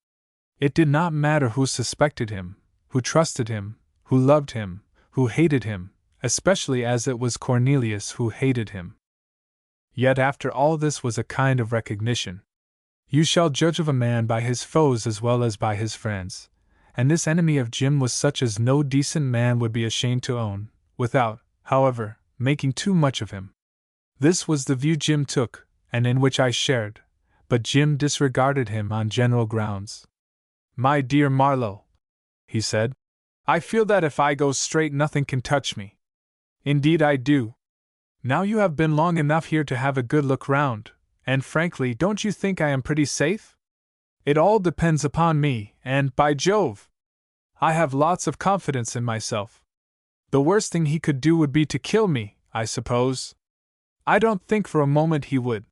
It did not matter who suspected him, who trusted him, who loved him, who hated him, especially as it was Cornelius who hated him. Yet after all this was a kind of recognition. You shall judge of a man by his foes as well as by his friends, and this enemy of Jim was such as no decent man would be ashamed to own, without, however, making too much of him. This was the view Jim took, and in which I shared, but Jim disregarded him on general grounds. My dear Marlowe, he said, I feel that if I go straight nothing can touch me. Indeed I do. Now you have been long enough here to have a good look round, and frankly, don't you think I am pretty safe? It all depends upon me, and, by Jove, I have lots of confidence in myself. The worst thing he could do would be to kill me, I suppose. I don't think for a moment he would.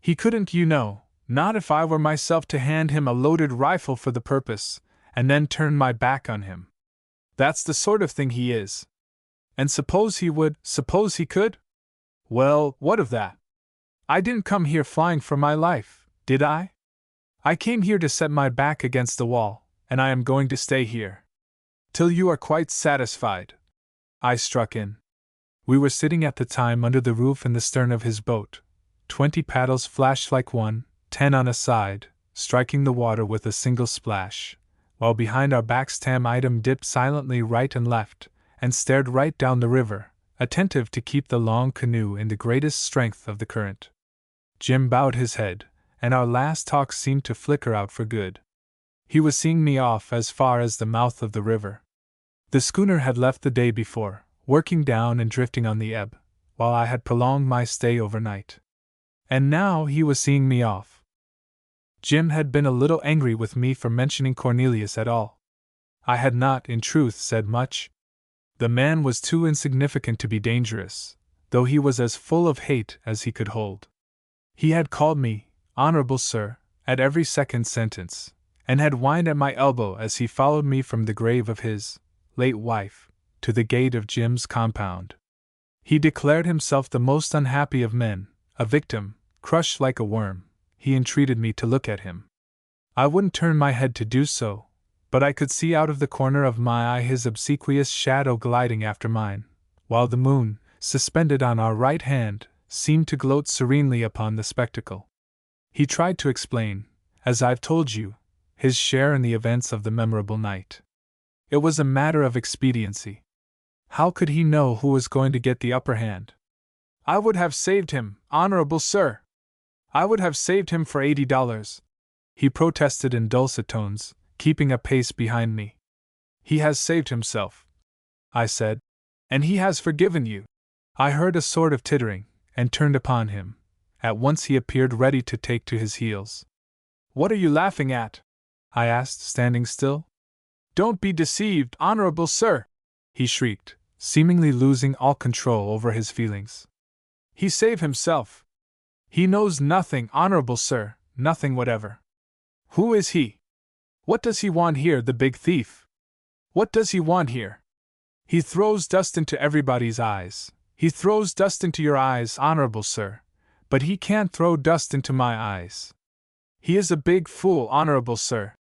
He couldn't, you know, not if I were myself to hand him a loaded rifle for the purpose, and then turn my back on him. That's the sort of thing he is. And suppose he would, suppose he could? Well, what of that? I didn't come here flying for my life, did I? I came here to set my back against the wall, and I am going to stay here. Till you are quite satisfied, I struck in. We were sitting at the time under the roof in the stern of his boat. 20 paddles flashed like one, 10 on a side, striking the water with a single splash, while behind our backs Tam Item dipped silently right and left, and stared right down the river, attentive to keep the long canoe in the greatest strength of the current. Jim bowed his head, and our last talk seemed to flicker out for good. He was seeing me off as far as the mouth of the river. The schooner had left the day before, working down and drifting on the ebb, while I had prolonged my stay overnight. And now he was seeing me off. Jim had been a little angry with me for mentioning Cornelius at all. I had not, in truth, said much. The man was too insignificant to be dangerous, though he was as full of hate as he could hold. He had called me, "Honorable Sir," at every second sentence, and had whined at my elbow as he followed me from the grave of his late wife to the gate of Jim's compound. He declared himself the most unhappy of men, a victim, crushed like a worm. He entreated me to look at him. I wouldn't turn my head to do so, but I could see out of the corner of my eye his obsequious shadow gliding after mine, while the moon, suspended on our right hand, seemed to gloat serenely upon the spectacle. He tried to explain, as I've told you, his share in the events of the memorable night. It was a matter of expediency. How could he know who was going to get the upper hand? I would have saved him, Honorable Sir. I would have saved him for $80, he protested in dulcet tones, keeping a pace behind me. He has saved himself, I said, and he has forgiven you. I heard a sort of tittering, and turned upon him. At once he appeared ready to take to his heels. What are you laughing at? I asked, standing still. Don't be deceived, Honorable Sir, he shrieked, seemingly losing all control over his feelings. He saved himself. He knows nothing, Honorable Sir, nothing whatever. Who is he? What does he want here, the big thief? What does he want here? He throws dust into everybody's eyes. He throws dust into your eyes, Honorable Sir, but he can't throw dust into my eyes. He is a big fool, Honorable Sir.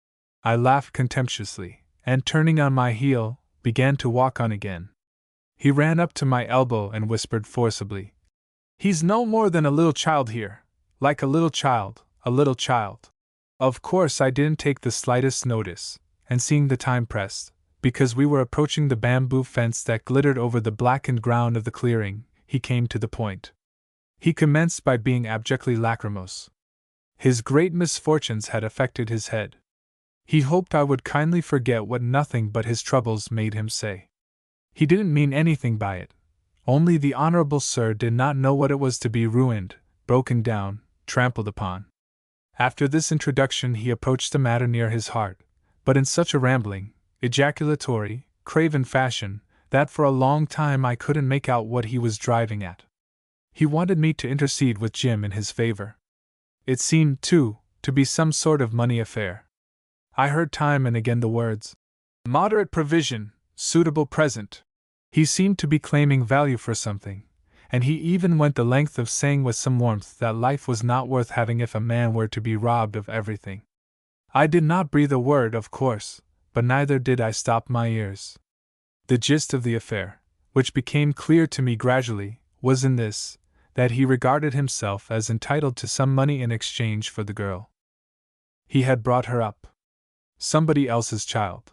I laughed contemptuously, and turning on my heel, began to walk on again. He ran up to my elbow and whispered forcibly, "He's no more than a little child here, like a little child, a little child." Of course I didn't take the slightest notice, and seeing the time pressed, because we were approaching the bamboo fence that glittered over the blackened ground of the clearing, he came to the point. He commenced by being abjectly lachrymose. His great misfortunes had affected his head. He hoped I would kindly forget what nothing but his troubles made him say. He didn't mean anything by it, only the Honorable Sir did not know what it was to be ruined, broken down, trampled upon. After this introduction he approached the matter near his heart, but in such a rambling, ejaculatory, craven fashion, that for a long time I couldn't make out what he was driving at. He wanted me to intercede with Jim in his favor. It seemed, too, to be some sort of money affair. I heard time and again the words, "Moderate provision, suitable present." He seemed to be claiming value for something, and he even went the length of saying with some warmth that life was not worth having if a man were to be robbed of everything. I did not breathe a word, of course, but neither did I stop my ears. The gist of the affair, which became clear to me gradually, was in this, that he regarded himself as entitled to some money in exchange for the girl. He had brought her up. Somebody else's child.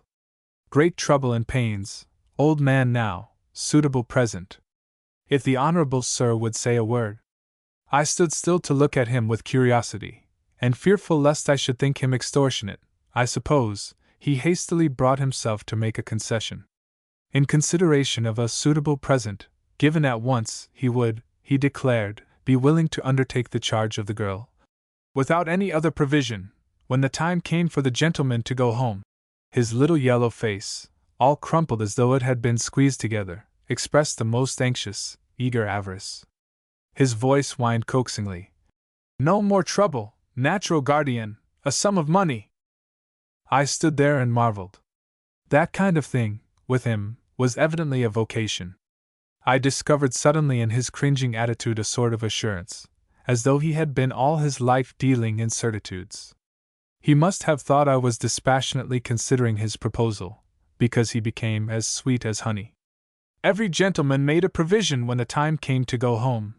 Great trouble and pains, old man now, suitable present. If the Honorable Sir would say a word. I stood still to look at him with curiosity, and fearful lest I should think him extortionate, I suppose, he hastily brought himself to make a concession. In consideration of a suitable present, given at once, he would, he declared, be willing to undertake the charge of the girl. Without any other provision, when the time came for the gentleman to go home, his little yellow face, all crumpled as though it had been squeezed together, expressed the most anxious, eager avarice. His voice whined coaxingly, "No more trouble, natural guardian, a sum of money." I stood there and marveled. That kind of thing, with him, was evidently a vocation. I discovered suddenly in his cringing attitude a sort of assurance, as though he had been all his life dealing in certitudes. He must have thought I was dispassionately considering his proposal, because he became as sweet as honey. Every gentleman made a provision when the time came to go home,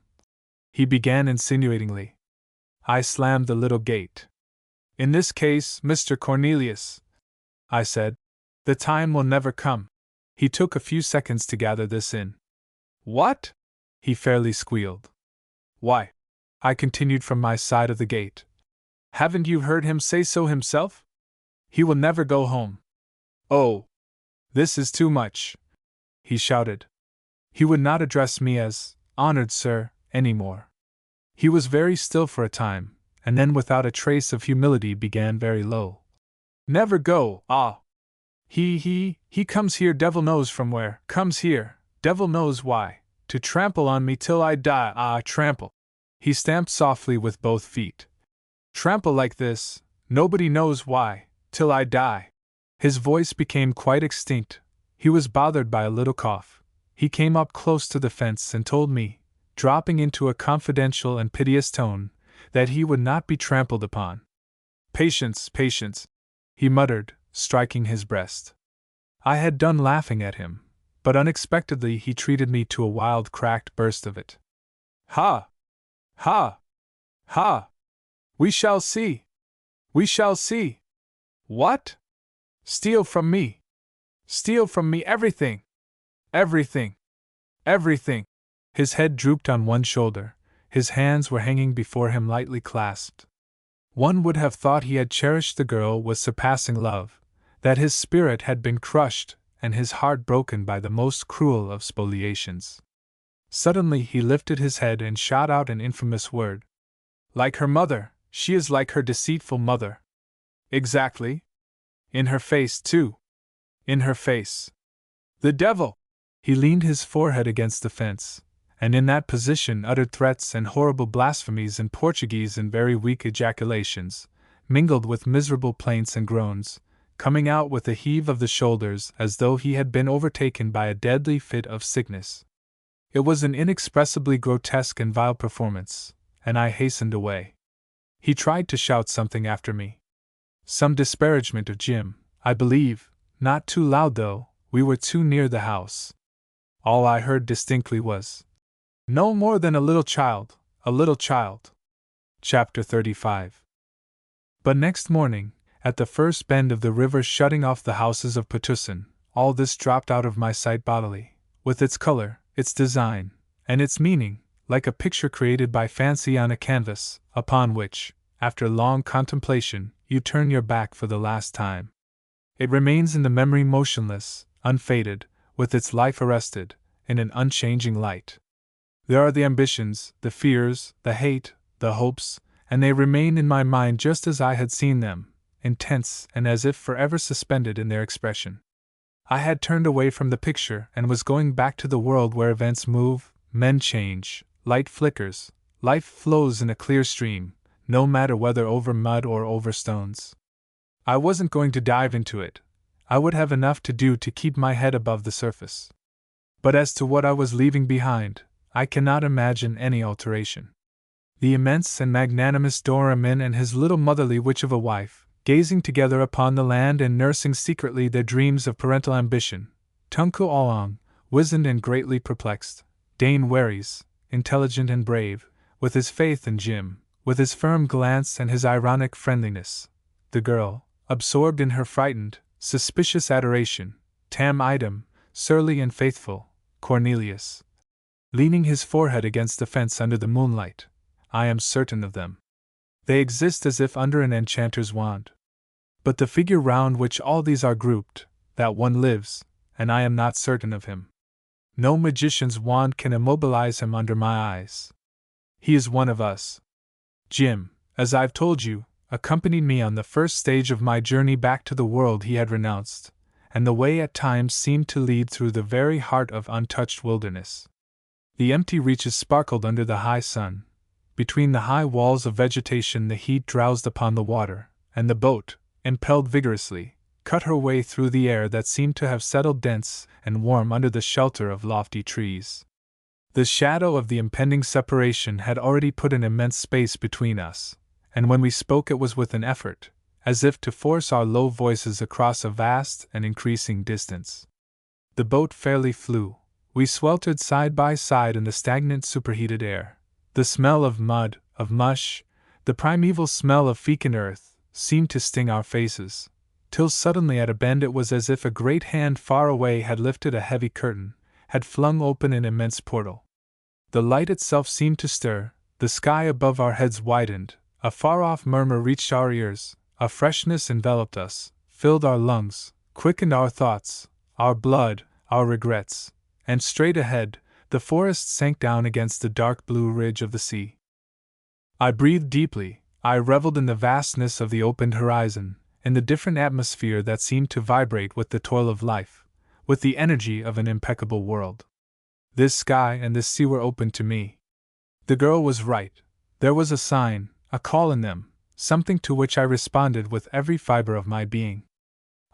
he began insinuatingly. I slammed the little gate. In this case, Mr. Cornelius, I said, the time will never come. He took a few seconds to gather this in. What? He fairly squealed. Why, I continued from my side of the gate. Haven't you heard him say so himself? He will never go home. Oh, this is too much, he shouted. He would not address me as honored sir any more. He was very still for a time, and then without a trace of humility began very low. Never go, ah! He comes here devil knows from where, comes here, devil knows why, to trample on me till I die, trample. He stamped softly with both feet. Trample like this, nobody knows why, till I die. His voice became quite extinct. He was bothered by a little cough. He came up close to the fence and told me, dropping into a confidential and piteous tone, that he would not be trampled upon. Patience, patience, he muttered, striking his breast. I had done laughing at him, but unexpectedly he treated me to a wild cracked burst of it. Ha! Ha! Ha! We shall see! We shall see! What? Steal from me! Steal from me everything! Everything! Everything! His head drooped on one shoulder, his hands were hanging before him lightly clasped. One would have thought he had cherished the girl with surpassing love, that his spirit had been crushed and his heart broken by the most cruel of spoliations. Suddenly he lifted his head and shot out an infamous word. Like her mother, she is like her deceitful mother. Exactly. In her face, too. In her face. The devil! He leaned his forehead against the fence, and in that position uttered threats and horrible blasphemies in Portuguese in very weak ejaculations, mingled with miserable plaints and groans, coming out with a heave of the shoulders as though he had been overtaken by a deadly fit of sickness. It was an inexpressibly grotesque and vile performance, and I hastened away. He tried to shout something after me. Some disparagement of Jim, I believe, not too loud though, we were too near the house. All I heard distinctly was, no more than a little child, a little child. Chapter 35. But next morning, at the first bend of the river shutting off the houses of Potussin, all this dropped out of my sight bodily, with its color, its design, and its meaning, like a picture created by fancy on a canvas, upon which, after long contemplation, you turn your back for the last time. It remains in the memory motionless, unfaded, with its life arrested, in an unchanging light. There are the ambitions, the fears, the hate, the hopes, and they remain in my mind just as I had seen them, intense and as if forever suspended in their expression. I had turned away from the picture and was going back to the world where events move, men change, light flickers, life flows in a clear stream, no matter whether over mud or over stones. I wasn't going to dive into it. I would have enough to do to keep my head above the surface. But as to what I was leaving behind, I cannot imagine any alteration. The immense and magnanimous Doramin and his little motherly witch of a wife, gazing together upon the land and nursing secretly their dreams of parental ambition, Tunku Oolong, wizened and greatly perplexed, Dane Waries, intelligent and brave, with his faith in Jim, with his firm glance and his ironic friendliness, the girl, absorbed in her frightened, suspicious adoration, Tam Idem, surly and faithful, Cornelius, leaning his forehead against the fence under the moonlight. I am certain of them. They exist as if under an enchanter's wand. But the figure round which all these are grouped, that one lives, and I am not certain of him. No magician's wand can immobilize him under my eyes. He is one of us. Jim, as I've told you, accompanied me on the first stage of my journey back to the world he had renounced, and the way at times seemed to lead through the very heart of untouched wilderness. The empty reaches sparkled under the high sun. Between the high walls of vegetation the heat drowsed upon the water, and the boat, impelled vigorously, cut her way through the air that seemed to have settled dense and warm under the shelter of lofty trees. The shadow of the impending separation had already put an immense space between us, and when we spoke it was with an effort, as if to force our low voices across a vast and increasing distance. The boat fairly flew. We sweltered side by side in the stagnant superheated air. The smell of mud, of mush, the primeval smell of fecund earth, seemed to sting our faces, till suddenly at a bend it was as if a great hand far away had lifted a heavy curtain, had flung open an immense portal. The light itself seemed to stir, the sky above our heads widened, a far-off murmur reached our ears, a freshness enveloped us, filled our lungs, quickened our thoughts, our blood, our regrets, and straight ahead, the forest sank down against the dark blue ridge of the sea. I breathed deeply. I reveled in the vastness of the opened horizon, in the different atmosphere that seemed to vibrate with the toil of life, with the energy of an impeccable world. This sky and this sea were open to me. The girl was right. There was a sign, a call in them, something to which I responded with every fiber of my being.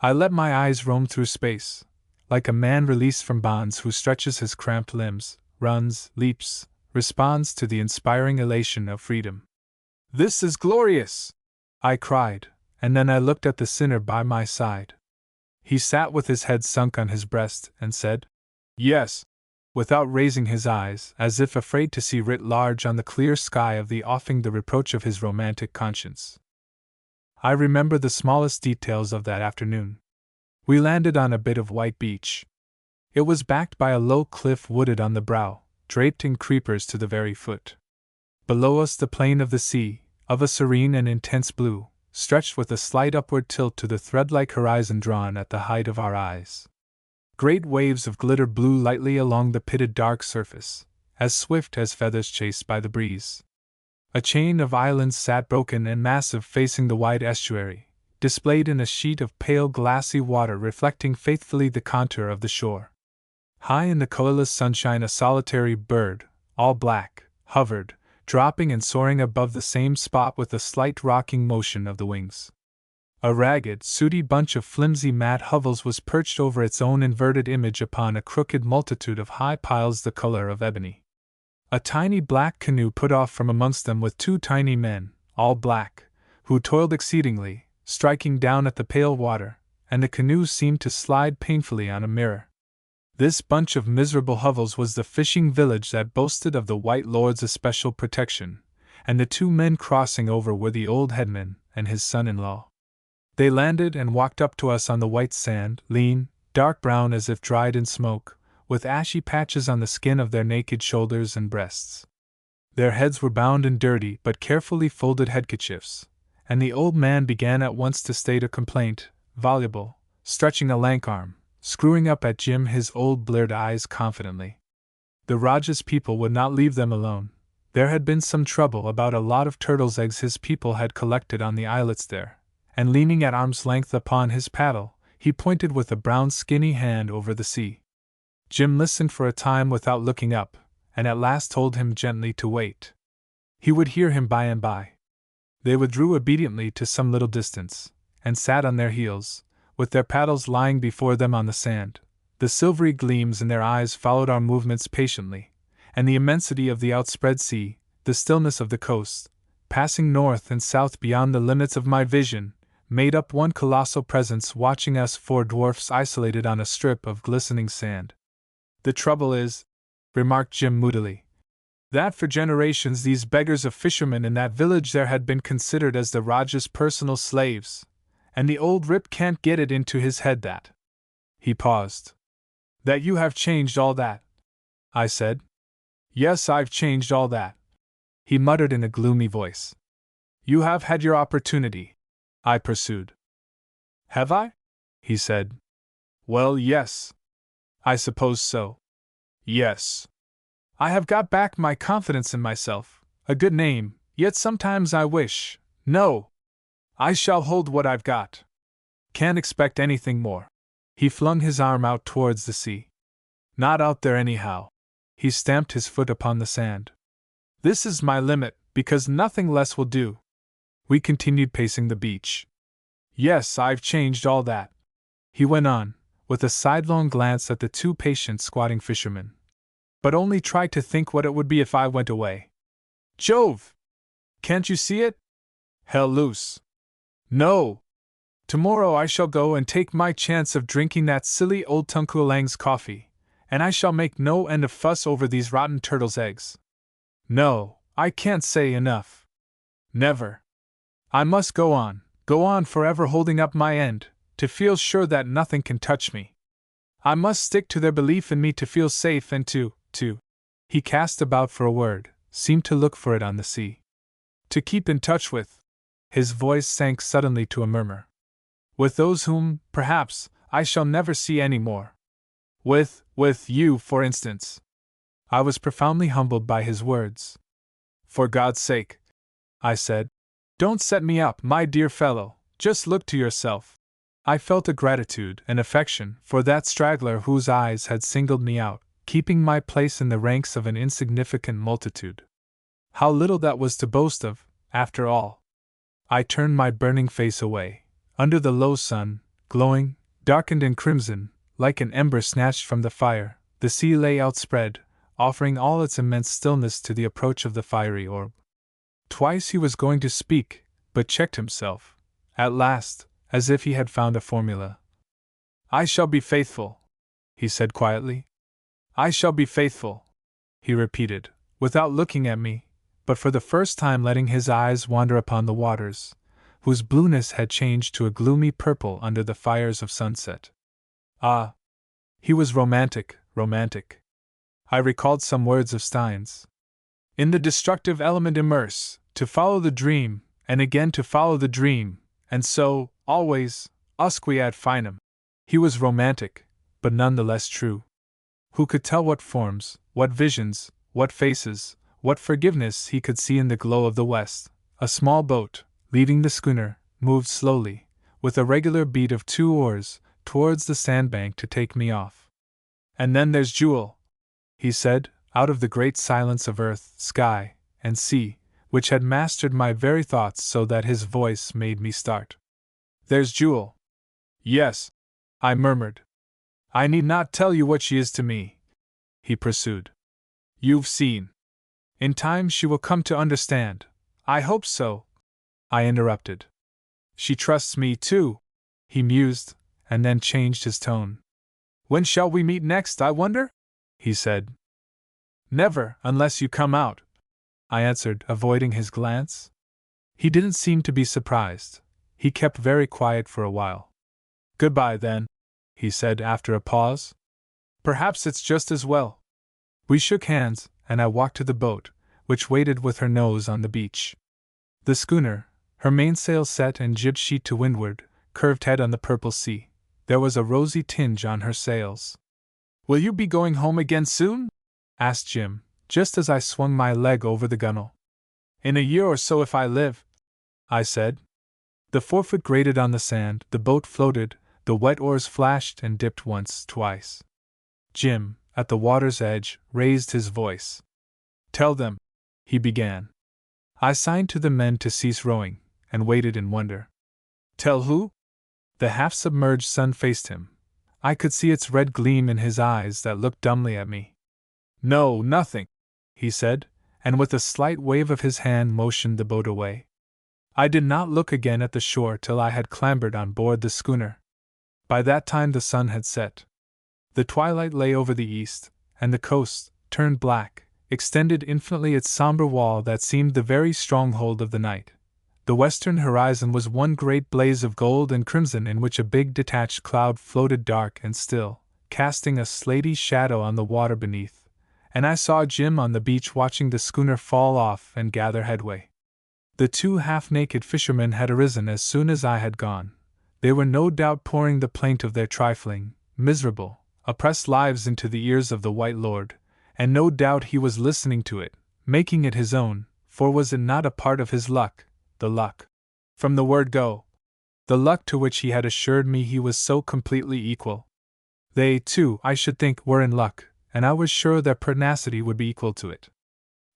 I let my eyes roam through space, like a man released from bonds who stretches his cramped limbs, runs, leaps, responds to the inspiring elation of freedom. "This is glorious!" I cried, and then I looked at the sinner by my side. He sat with his head sunk on his breast and said, "Yes," without raising his eyes, as if afraid to see writ large on the clear sky of the offing the reproach of his romantic conscience. I remember the smallest details of that afternoon. We landed on a bit of white beach. It was backed by a low cliff wooded on the brow, draped in creepers to the very foot. Below us the plain of the sea, of a serene and intense blue, stretched with a slight upward tilt to the thread-like horizon drawn at the height of our eyes. Great waves of glitter blew lightly along the pitted dark surface, as swift as feathers chased by the breeze. A chain of islands sat broken and massive facing the wide estuary, displayed in a sheet of pale glassy water reflecting faithfully the contour of the shore. High in the colorless sunshine a solitary bird, all black, hovered, dropping and soaring above the same spot with a slight rocking motion of the wings. A ragged, sooty bunch of flimsy mat hovels was perched over its own inverted image upon a crooked multitude of high piles the color of ebony. A tiny black canoe put off from amongst them with two tiny men, all black, who toiled exceedingly, striking down at the pale water, and the canoe seemed to slide painfully on a mirror. This bunch of miserable hovels was the fishing village that boasted of the White Lord's especial protection, and the two men crossing over were the old headman and his son-in-law. They landed and walked up to us on the white sand, lean, dark brown as if dried in smoke, with ashy patches on the skin of their naked shoulders and breasts. Their heads were bound in dirty but carefully folded handkerchiefs, and the old man began at once to state a complaint, voluble, stretching a lank arm, screwing up at Jim his old bleared eyes confidently. The Rajah's people would not leave them alone. There had been some trouble about a lot of turtles' eggs his people had collected on the islets there, and leaning at arm's length upon his paddle, he pointed with a brown skinny hand over the sea. Jim listened for a time without looking up, and at last told him gently to wait. He would hear him by and by. They withdrew obediently to some little distance, and sat on their heels, with their paddles lying before them on the sand. The silvery gleams in their eyes followed our movements patiently, and the immensity of the outspread sea, the stillness of the coast, passing north and south beyond the limits of my vision, made up one colossal presence watching us four dwarfs isolated on a strip of glistening sand. "The trouble is," remarked Jim moodily, "that for generations these beggars of fishermen in that village there had been considered as the Rajah's personal slaves, and the old rip can't get it into his head that—" He paused. "That you have changed all that," I said. "Yes, I've changed all that," he muttered in a gloomy voice. "You have had your opportunity," I pursued. "Have I?" he said. "Well, yes. I suppose so. Yes. I have got back my confidence in myself, a good name, yet sometimes I wish— No! I shall hold what I've got. Can't expect anything more." He flung his arm out towards the sea. "Not out there anyhow." He stamped his foot upon the sand. "This is my limit, because nothing less will do." We continued pacing the beach. "Yes, I've changed all that," he went on, with a sidelong glance at the two patient squatting fishermen. "But only try to think what it would be if I went away. Jove! Can't you see it? Hell loose. No! Tomorrow I shall go and take my chance of drinking that silly old Tunku Lang's coffee, and I shall make no end of fuss over these rotten turtles' eggs. No, I can't say enough. Never. I must go on forever holding up my end, to feel sure that nothing can touch me. I must stick to their belief in me to feel safe and to. He cast about for a word, seemed to look for it on the sea. To keep in touch with. His voice sank suddenly to a murmur. With those whom, perhaps, I shall never see any more. With you, for instance. I was profoundly humbled by his words. For God's sake, I said, don't set me up, my dear fellow, just look to yourself. I felt a gratitude and affection for that straggler whose eyes had singled me out, keeping my place in the ranks of an insignificant multitude. How little that was to boast of, after all. I turned my burning face away. Under the low sun, glowing, darkened and crimson, like an ember snatched from the fire, the sea lay outspread, offering all its immense stillness to the approach of the fiery orb. Twice he was going to speak, but checked himself, at last, as if he had found a formula. I shall be faithful, he said quietly. I shall be faithful, he repeated, without looking at me, but for the first time letting his eyes wander upon the waters, whose blueness had changed to a gloomy purple under the fires of sunset. Ah! He was romantic. I recalled some words of Stein's. In the destructive element immerse, to follow the dream, and again to follow the dream, and so, always, usque ad finem. He was romantic, but none the less true. Who could tell what forms, what visions, what faces, what forgiveness he could see in the glow of the west? A small boat, leaving the schooner, moved slowly, with a regular beat of 2 oars, towards the sandbank to take me off. And then there's Jewel, he said, out of the great silence of earth, sky, and sea, which had mastered my very thoughts so that his voice made me start. There's Jewel. Yes, I murmured. I need not tell you what she is to me, he pursued. You've seen. In time she will come to understand. I hope so, I interrupted. She trusts me too, he mused, and then changed his tone. When shall we meet next, I wonder? He said. Never, unless you come out, I answered, avoiding his glance. He didn't seem to be surprised. He kept very quiet for a while. Goodbye, then, he said after a pause. Perhaps it's just as well. We shook hands, and I walked to the boat, which waited with her nose on the beach. The schooner, her mainsail set and jib sheet to windward, curved head on the purple sea. There was a rosy tinge on her sails. Will you be going home again soon? Asked Jim, just as I swung my leg over the gunwale. In a year or so if I live, I said. The forefoot grated on the sand, the boat floated, the wet oars flashed and dipped once, twice. Jim, at the water's edge, raised his voice. Tell them, he began. I signed to the men to cease rowing, and waited in wonder. Tell who? The half-submerged sun faced him. I could see its red gleam in his eyes that looked dumbly at me. No, nothing, he said, and with a slight wave of his hand motioned the boat away. I did not look again at the shore till I had clambered on board the schooner. By that time the sun had set. The twilight lay over the east, and the coast, turned black, extended infinitely its somber wall that seemed the very stronghold of the night. The western horizon was one great blaze of gold and crimson in which a big detached cloud floated dark and still, casting a slaty shadow on the water beneath, and I saw Jim on the beach watching the schooner fall off and gather headway. The 2 half-naked fishermen had arisen as soon as I had gone. They were no doubt pouring the plaint of their trifling, miserable, oppressed lives into the ears of the White Lord, and no doubt he was listening to it, making it his own, for was it not a part of his luck, the luck from the word go, the luck to which he had assured me he was so completely equal? They, too, I should think, were in luck, and I was sure their pertinacity would be equal to it.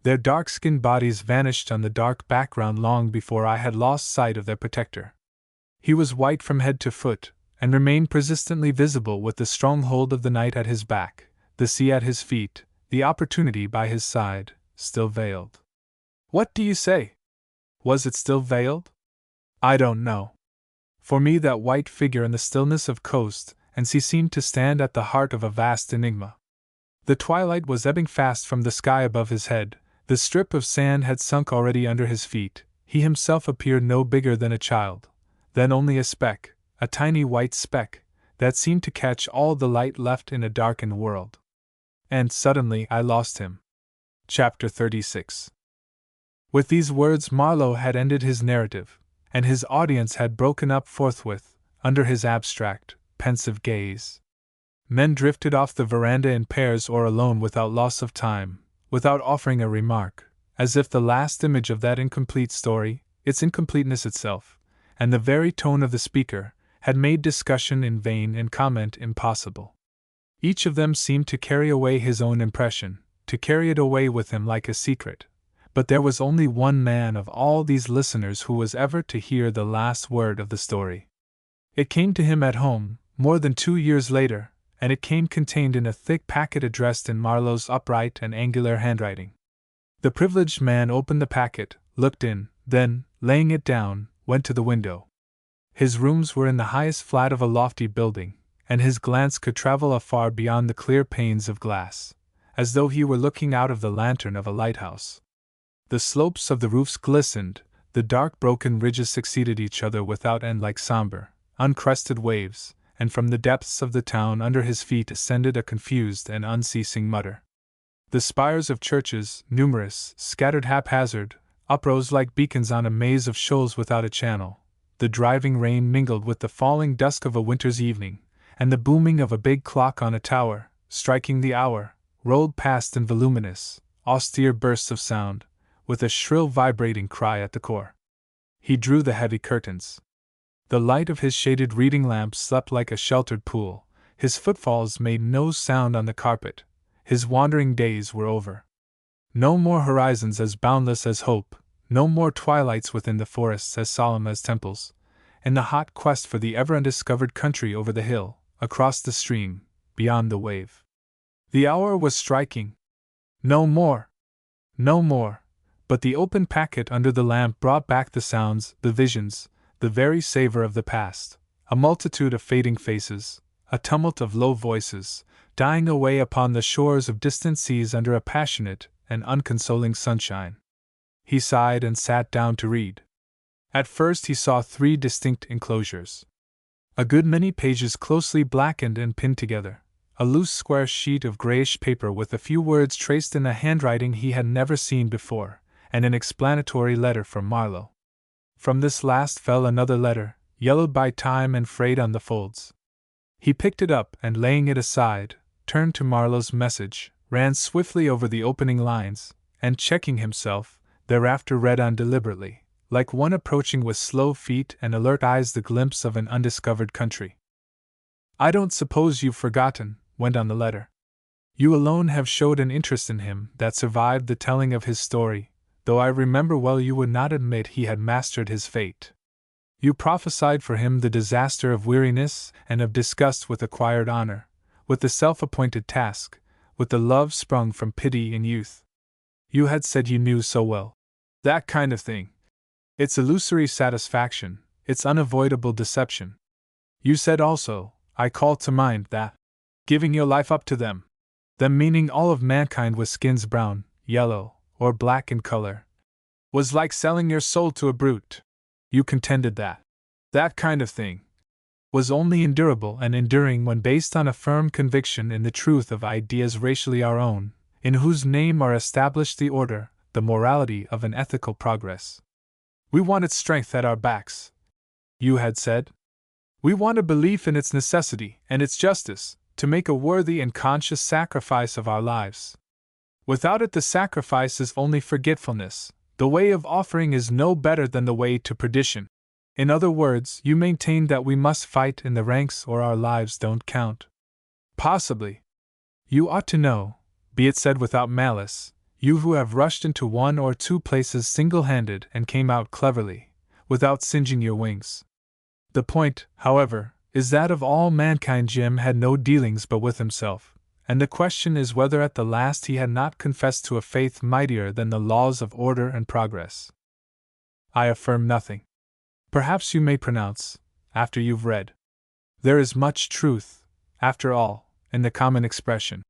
Their dark-skinned bodies vanished on the dark background long before I had lost sight of their protector. He was white from head to foot, and remained persistently visible with the strong hold of the night at his back, the sea at his feet, the opportunity by his side, still veiled. What do you say? Was it still veiled? I don't know. For me, that white figure in the stillness of coast and sea seemed to stand at the heart of a vast enigma. The twilight was ebbing fast from the sky above his head, the strip of sand had sunk already under his feet, he himself appeared no bigger than a child, then only a speck, a tiny white speck, that seemed to catch all the light left in a darkened world. And suddenly I lost him. Chapter 36. With these words Marlowe had ended his narrative, and his audience had broken up forthwith, under his abstract, pensive gaze. Men drifted off the veranda in pairs or alone without loss of time, without offering a remark, as if the last image of that incomplete story, its incompleteness itself, and the very tone of the speaker, had made discussion in vain and comment impossible. Each of them seemed to carry away his own impression, to carry it away with him like a secret, but there was only one man of all these listeners who was ever to hear the last word of the story. It came to him at home, more than 2 years later, and it came contained in a thick packet addressed in Marlowe's upright and angular handwriting. The privileged man opened the packet, looked in, then, laying it down, went to the window. His rooms were in the highest flat of a lofty building, and his glance could travel afar beyond the clear panes of glass, as though he were looking out of the lantern of a lighthouse. The slopes of the roofs glistened, the dark broken ridges succeeded each other without end like somber, uncrested waves, and from the depths of the town under his feet ascended a confused and unceasing mutter. The spires of churches, numerous, scattered haphazard, uprose like beacons on a maze of shoals without a channel. The driving rain mingled with the falling dusk of a winter's evening, and the booming of a big clock on a tower, striking the hour, rolled past in voluminous, austere bursts of sound, with a shrill vibrating cry at the core. He drew the heavy curtains. The light of his shaded reading lamp slept like a sheltered pool, his footfalls made no sound on the carpet, his wandering days were over. No more horizons as boundless as hope, no more twilights within the forests as solemn as temples, in the hot quest for the ever undiscovered country over the hill, across the stream, beyond the wave. The hour was striking. No more! No more! But the open packet under the lamp brought back the sounds, the visions, the very savor of the past, a multitude of fading faces, a tumult of low voices, dying away upon the shores of distant seas under a passionate and unconsoling sunshine. He sighed and sat down to read. At first he saw 3 distinct enclosures. A good many pages closely blackened and pinned together, a loose square sheet of grayish paper with a few words traced in a handwriting he had never seen before, and an explanatory letter from Marlowe. From this last fell another letter, yellowed by time and frayed on the folds. He picked it up and, laying it aside, turned to Marlowe's message, ran swiftly over the opening lines, and checking himself, thereafter read on deliberately, like one approaching with slow feet and alert eyes the glimpse of an undiscovered country. "I don't suppose you've forgotten," went on the letter. "You alone have showed an interest in him that survived the telling of his story, though I remember well you would not admit he had mastered his fate. You prophesied for him the disaster of weariness and of disgust with acquired honor, with the self-appointed task, with the love sprung from pity in youth. You had said you knew so well. That kind of thing. It's illusory satisfaction, it's unavoidable deception. You said also, I call to mind, that giving your life up to them meaning all of mankind with skins brown, yellow, or black in color, was like selling your soul to a brute. You contended that that kind of thing was only endurable and enduring when based on a firm conviction in the truth of ideas racially our own, in whose name are established the order, the morality of an ethical progress. We wanted strength at our backs, you had said. We want a belief in its necessity and its justice, to make a worthy and conscious sacrifice of our lives. Without it the sacrifice is only forgetfulness, the way of offering is no better than the way to perdition. In other words, you maintain that we must fight in the ranks or our lives don't count. Possibly. You ought to know, be it said without malice, you who have rushed into 1 or 2 places single-handed and came out cleverly, without singeing your wings. The point, however, is that of all mankind Jim had no dealings but with himself, and the question is whether at the last he had not confessed to a faith mightier than the laws of order and progress. I affirm nothing. Perhaps you may pronounce, after you've read. There is much truth, after all, in the common expression,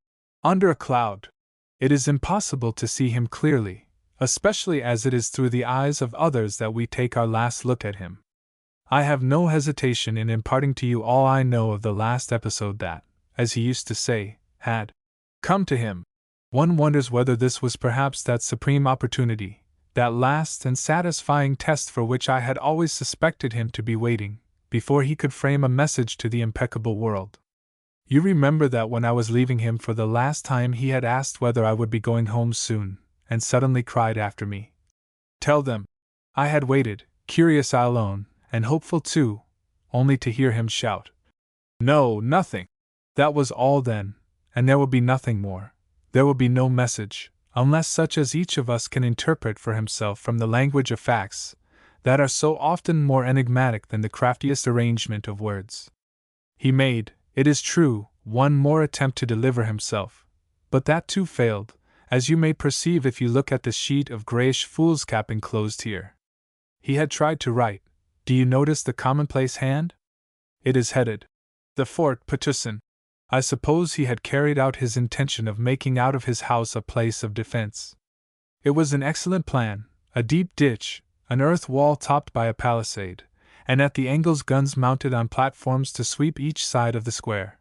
under a cloud. It is impossible to see him clearly, especially as it is through the eyes of others that we take our last look at him. I have no hesitation in imparting to you all I know of the last episode that, as he used to say, had come to him. One wonders whether this was perhaps that supreme opportunity, that last and satisfying test for which I had always suspected him to be waiting, before he could frame a message to the impeccable world. You remember that when I was leaving him for the last time he had asked whether I would be going home soon, and suddenly cried after me, "Tell them." I had waited, curious I alone, and hopeful too, only to hear him shout, "No, nothing." That was all then, and there will be nothing more. There will be no message, unless such as each of us can interpret for himself from the language of facts, that are so often more enigmatic than the craftiest arrangement of words. He made, it is true, one more attempt to deliver himself, but that too failed, as you may perceive if you look at the sheet of grayish foolscap enclosed here. He had tried to write. Do you notice the commonplace hand? It is headed, "The Fort Patusan." I suppose he had carried out his intention of making out of his house a place of defense. It was an excellent plan, a deep ditch, an earth wall topped by a palisade, and at the angles guns mounted on platforms to sweep each side of the square.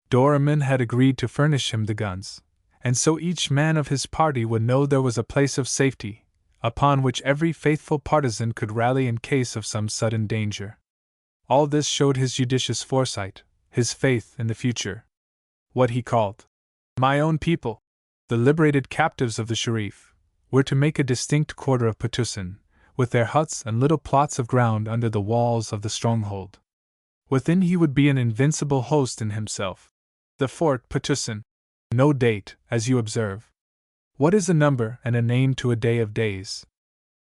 Doramin had agreed to furnish him the guns, and so each man of his party would know there was a place of safety, upon which every faithful partisan could rally in case of some sudden danger. All this showed his judicious foresight, his faith in the future. What he called "my own people," the liberated captives of the Sharif, were to make a distinct quarter of Patusan, with their huts and little plots of ground under the walls of the stronghold. Within he would be an invincible host in himself. The Fort Patusan. No date, as you observe. What is a number and a name to a day of days?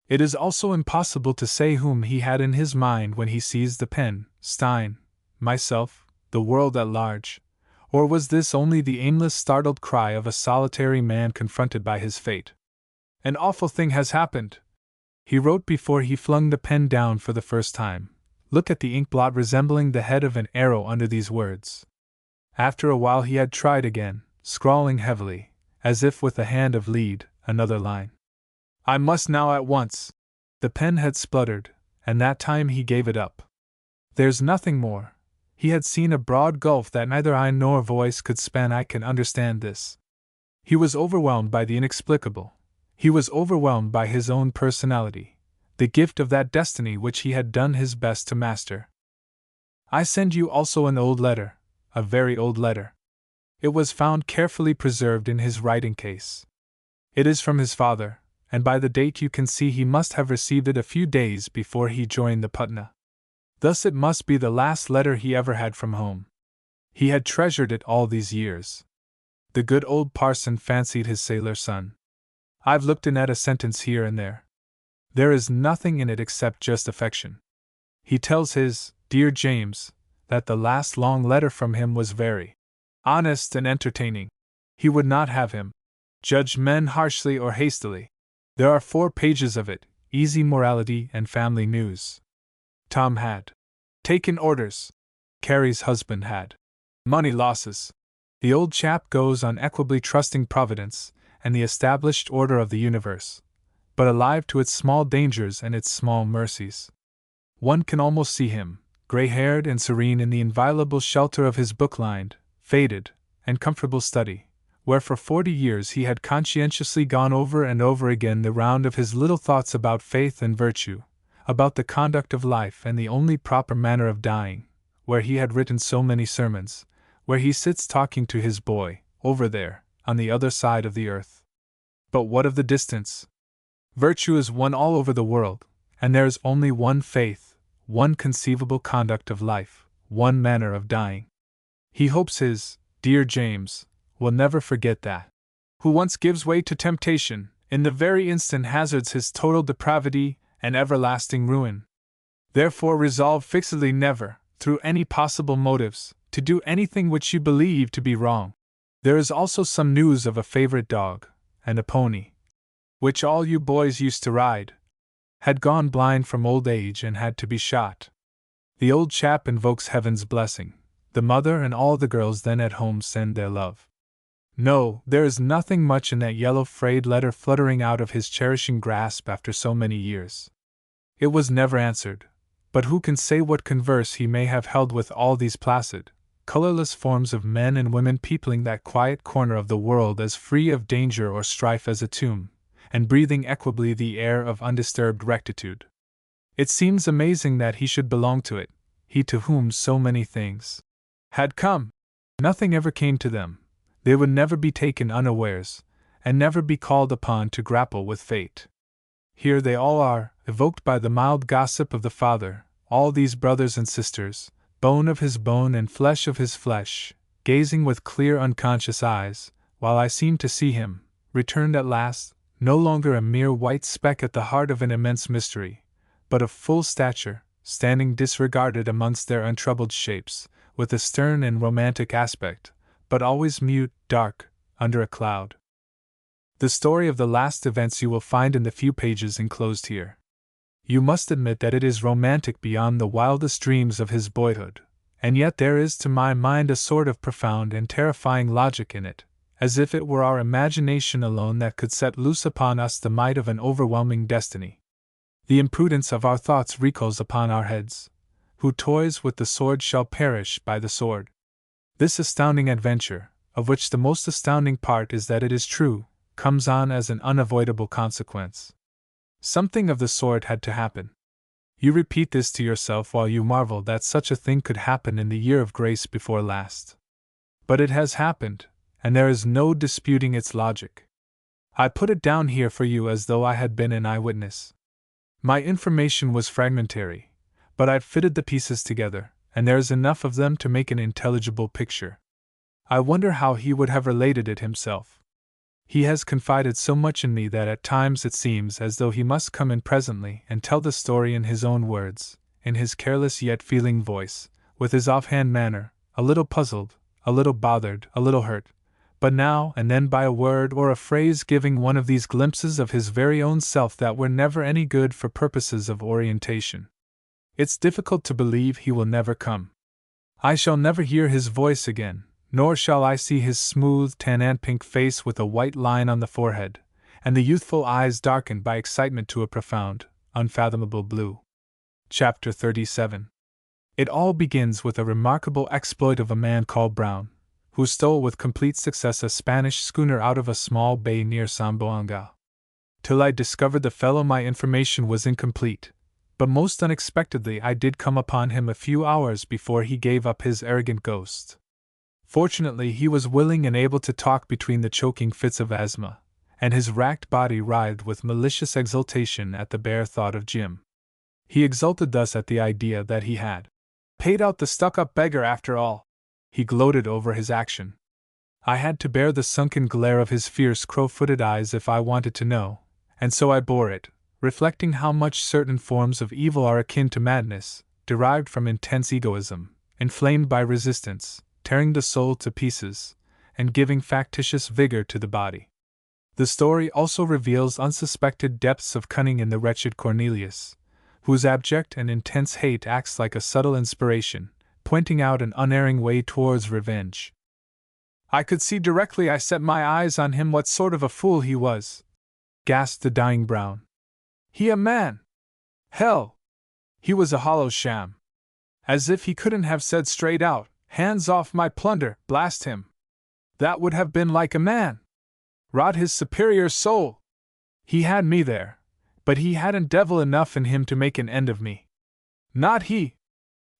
It is also impossible to say whom he had in his mind when he seized the pen, Stein, myself, the world at large, or was this only the aimless startled cry of a solitary man confronted by his fate? "An awful thing has happened," he wrote before he flung the pen down for the first time. Look at the inkblot resembling the head of an arrow under these words. After a while he had tried again, scrawling heavily, as if with a hand of lead, another line. "I must now at once." The pen had spluttered, and that time he gave it up. There's nothing more. He had seen a broad gulf that neither eye nor voice could span. I can understand this. He was overwhelmed by the inexplicable. He was overwhelmed by his own personality, the gift of that destiny which he had done his best to master. I send you also an old letter, a very old letter. It was found carefully preserved in his writing case. It is from his father, and by the date you can see he must have received it a few days before he joined the Putna. Thus it must be the last letter he ever had from home. He had treasured it all these years. The good old parson fancied his sailor son. I've looked in at a sentence here and there. There is nothing in it except just affection. He tells his dear James that the last long letter from him was very honest and entertaining. He would not have him judge men harshly or hastily. There are 4 pages of it, easy morality and family news. Tom had taken orders. Carrie's husband had money losses. The old chap goes on equably trusting Providence and the established order of the universe, but alive to its small dangers and its small mercies. One can almost see him, gray-haired and serene in the inviolable shelter of his book-lined, faded, and comfortable study, where for 40 years he had conscientiously gone over and over again the round of his little thoughts about faith and virtue, about the conduct of life and the only proper manner of dying, where he had written so many sermons, where he sits talking to his boy, over there, on the other side of the earth. But what of the distance? Virtue is one all over the world, and there is only one faith, one conceivable conduct of life, one manner of dying. He hopes his dear James will never forget that. Who once gives way to temptation, in the very instant hazards his total depravity and everlasting ruin. Therefore resolve fixedly never, through any possible motives, to do anything which you believe to be wrong. There is also some news of a favorite dog, and a pony, which all you boys used to ride, had gone blind from old age and had to be shot. The old chap invokes heaven's blessing. The mother and all the girls then at home send their love. No, there is nothing much in that yellow frayed letter fluttering out of his cherishing grasp after so many years. It was never answered, but who can say what converse he may have held with all these placid, colorless forms of men and women peopling that quiet corner of the world as free of danger or strife as a tomb, and breathing equably the air of undisturbed rectitude. It seems amazing that he should belong to it, he to whom so many things had come. Nothing ever came to them. They would never be taken unawares, and never be called upon to grapple with fate. Here they all are, evoked by the mild gossip of the father, all these brothers and sisters, bone of his bone and flesh of his flesh, gazing with clear unconscious eyes, while I seem to see him, returned at last, no longer a mere white speck at the heart of an immense mystery, but of full stature, standing disregarded amongst their untroubled shapes, with a stern and romantic aspect, but always mute, dark, under a cloud. The story of the last events you will find in the few pages enclosed here. You must admit that it is romantic beyond the wildest dreams of his boyhood, and yet there is to my mind a sort of profound and terrifying logic in it, as if it were our imagination alone that could set loose upon us the might of an overwhelming destiny. The imprudence of our thoughts recoils upon our heads. Who toys with the sword shall perish by the sword. This astounding adventure, of which the most astounding part is that it is true, comes on as an unavoidable consequence. Something of the sort had to happen. You repeat this to yourself while you marvel that such a thing could happen in the year of grace before last. But it has happened, and there is no disputing its logic. I put it down here for you as though I had been an eyewitness. My information was fragmentary, but I've fitted the pieces together, and there is enough of them to make an intelligible picture. I wonder how he would have related it himself. He has confided so much in me that at times it seems as though he must come in presently and tell the story in his own words, in his careless yet feeling voice, with his offhand manner, a little puzzled, a little bothered, a little hurt, but now and then by a word or a phrase giving one of these glimpses of his very own self that were never any good for purposes of orientation. It's difficult to believe he will never come. I shall never hear his voice again, nor shall I see his smooth tan and pink face with a white line on the forehead, and the youthful eyes darkened by excitement to a profound, unfathomable blue. Chapter 37. It all begins with a remarkable exploit of a man called Brown, who stole with complete success a Spanish schooner out of a small bay near Zamboanga. Till I discovered the fellow, my information was incomplete, but most unexpectedly I did come upon him a few hours before he gave up his arrogant ghost. Fortunately, he was willing and able to talk between the choking fits of asthma, and his racked body writhed with malicious exultation at the bare thought of Jim. He exulted thus at the idea that he had paid out the stuck-up beggar after all. He gloated over his action. I had to bear the sunken glare of his fierce crow-footed eyes if I wanted to know, and so I bore it, reflecting how much certain forms of evil are akin to madness, derived from intense egoism, inflamed by resistance, tearing the soul to pieces, and giving factitious vigor to the body. The story also reveals unsuspected depths of cunning in the wretched Cornelius, whose abject and intense hate acts like a subtle inspiration, pointing out an unerring way towards revenge. I could see directly I set my eyes on him what sort of a fool he was, gasped the dying Brown. He a man! Hell! He was a hollow sham. As if he couldn't have said straight out, "Hands off my plunder, blast him!" That would have been like a man. Rot his superior soul! He had me there, but he hadn't devil enough in him to make an end of me. Not he!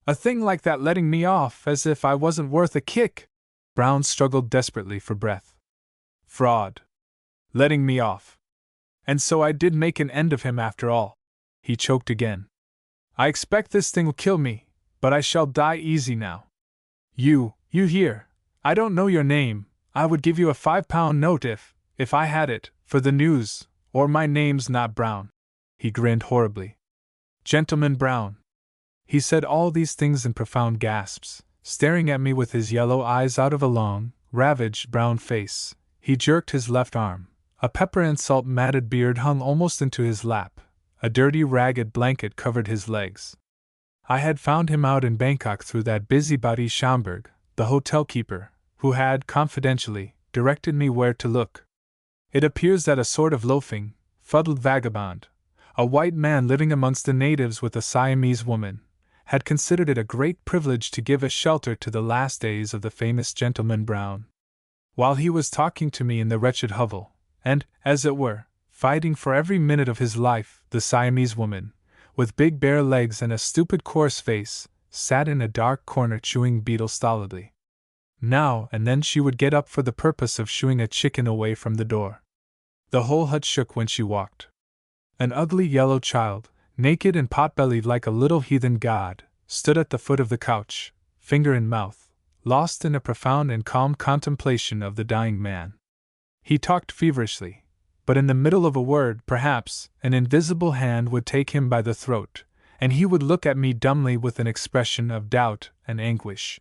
A thing like that letting me off as if I wasn't worth a kick! Brown struggled desperately for breath. Fraud! Letting me off! And so I did make an end of him after all. He choked again. I expect this thing will kill me, but I shall die easy now. You here, I don't know your name, I would give you a £5 note if I had it, for the news, or my name's not Brown. He grinned horribly. Gentleman Brown. He said all these things in profound gasps, staring at me with his yellow eyes out of a long, ravaged brown face. He jerked his left arm. A pepper and salt matted beard hung almost into his lap. A dirty ragged blanket covered his legs. I had found him out in Bangkok through that busybody Schaumburg, the hotel keeper, who had, confidentially, directed me where to look. It appears that a sort of loafing, fuddled vagabond, a white man living amongst the natives with a Siamese woman, had considered it a great privilege to give a shelter to the last days of the famous gentleman Brown. While he was talking to me in the wretched hovel, and, as it were, fighting for every minute of his life, the Siamese woman, with big bare legs and a stupid coarse face, sat in a dark corner chewing betel stolidly. Now and then she would get up for the purpose of shooing a chicken away from the door. The whole hut shook when she walked. An ugly yellow child, naked and pot-bellied like a little heathen god, stood at the foot of the couch, finger in mouth, lost in a profound and calm contemplation of the dying man. He talked feverishly, but in the middle of a word, perhaps, an invisible hand would take him by the throat, and he would look at me dumbly with an expression of doubt and anguish.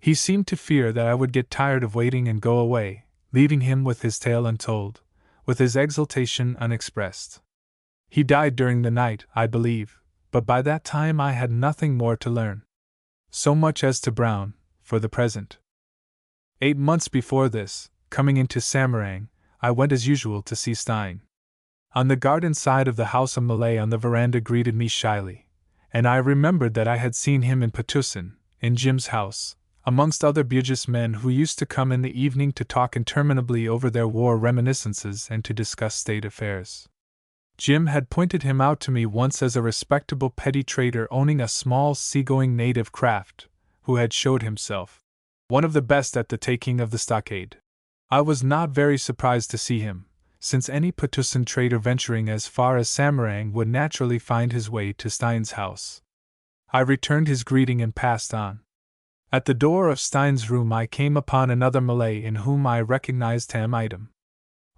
He seemed to fear that I would get tired of waiting and go away, leaving him with his tale untold, with his exultation unexpressed. He died during the night, I believe, but by that time I had nothing more to learn. So much as to Brown, for the present. 8 months before this, coming into Samarang, I went as usual to see Stein. On the garden side of the house a Malay on the veranda greeted me shyly, and I remembered that I had seen him in Patusan, in Jim's house, amongst other Bugis men who used to come in the evening to talk interminably over their war reminiscences and to discuss state affairs. Jim had pointed him out to me once as a respectable petty trader owning a small seagoing native craft, who had showed himself one of the best at the taking of the stockade. I was not very surprised to see him, since any Patusan trader venturing as far as Samarang would naturally find his way to Stein's house. I returned his greeting and passed on. At the door of Stein's room I came upon another Malay in whom I recognized Tam Item.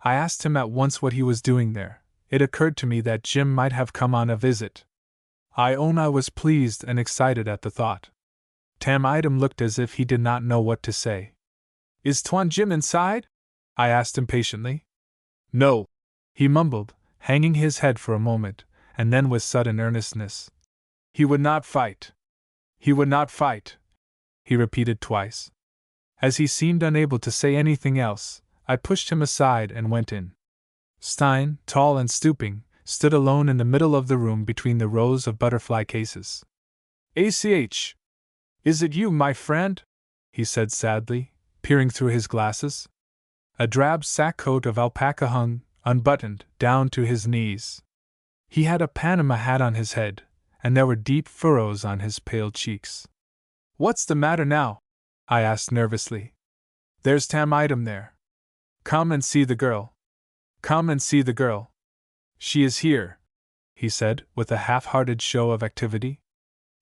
I asked him at once what he was doing there. It occurred to me that Jim might have come on a visit. I own I was pleased and excited at the thought. Tam Item looked as if he did not know what to say. "Is Tuan Jim inside?" I asked impatiently. "No," he mumbled, hanging his head for a moment, and then with sudden earnestness. "He would not fight. He would not fight," he repeated twice. As he seemed unable to say anything else, I pushed him aside and went in. Stein, tall and stooping, stood alone in the middle of the room between the rows of butterfly cases. "ACH! Is it you, my friend?" he said sadly, peering through his glasses. A drab sack coat of alpaca hung, unbuttoned, down to his knees. He had a Panama hat on his head, and there were deep furrows on his pale cheeks. "What's the matter now?" I asked nervously. "There's Tam Item there. Come and see the girl. Come and see the girl. She is here," he said, with a half-hearted show of activity.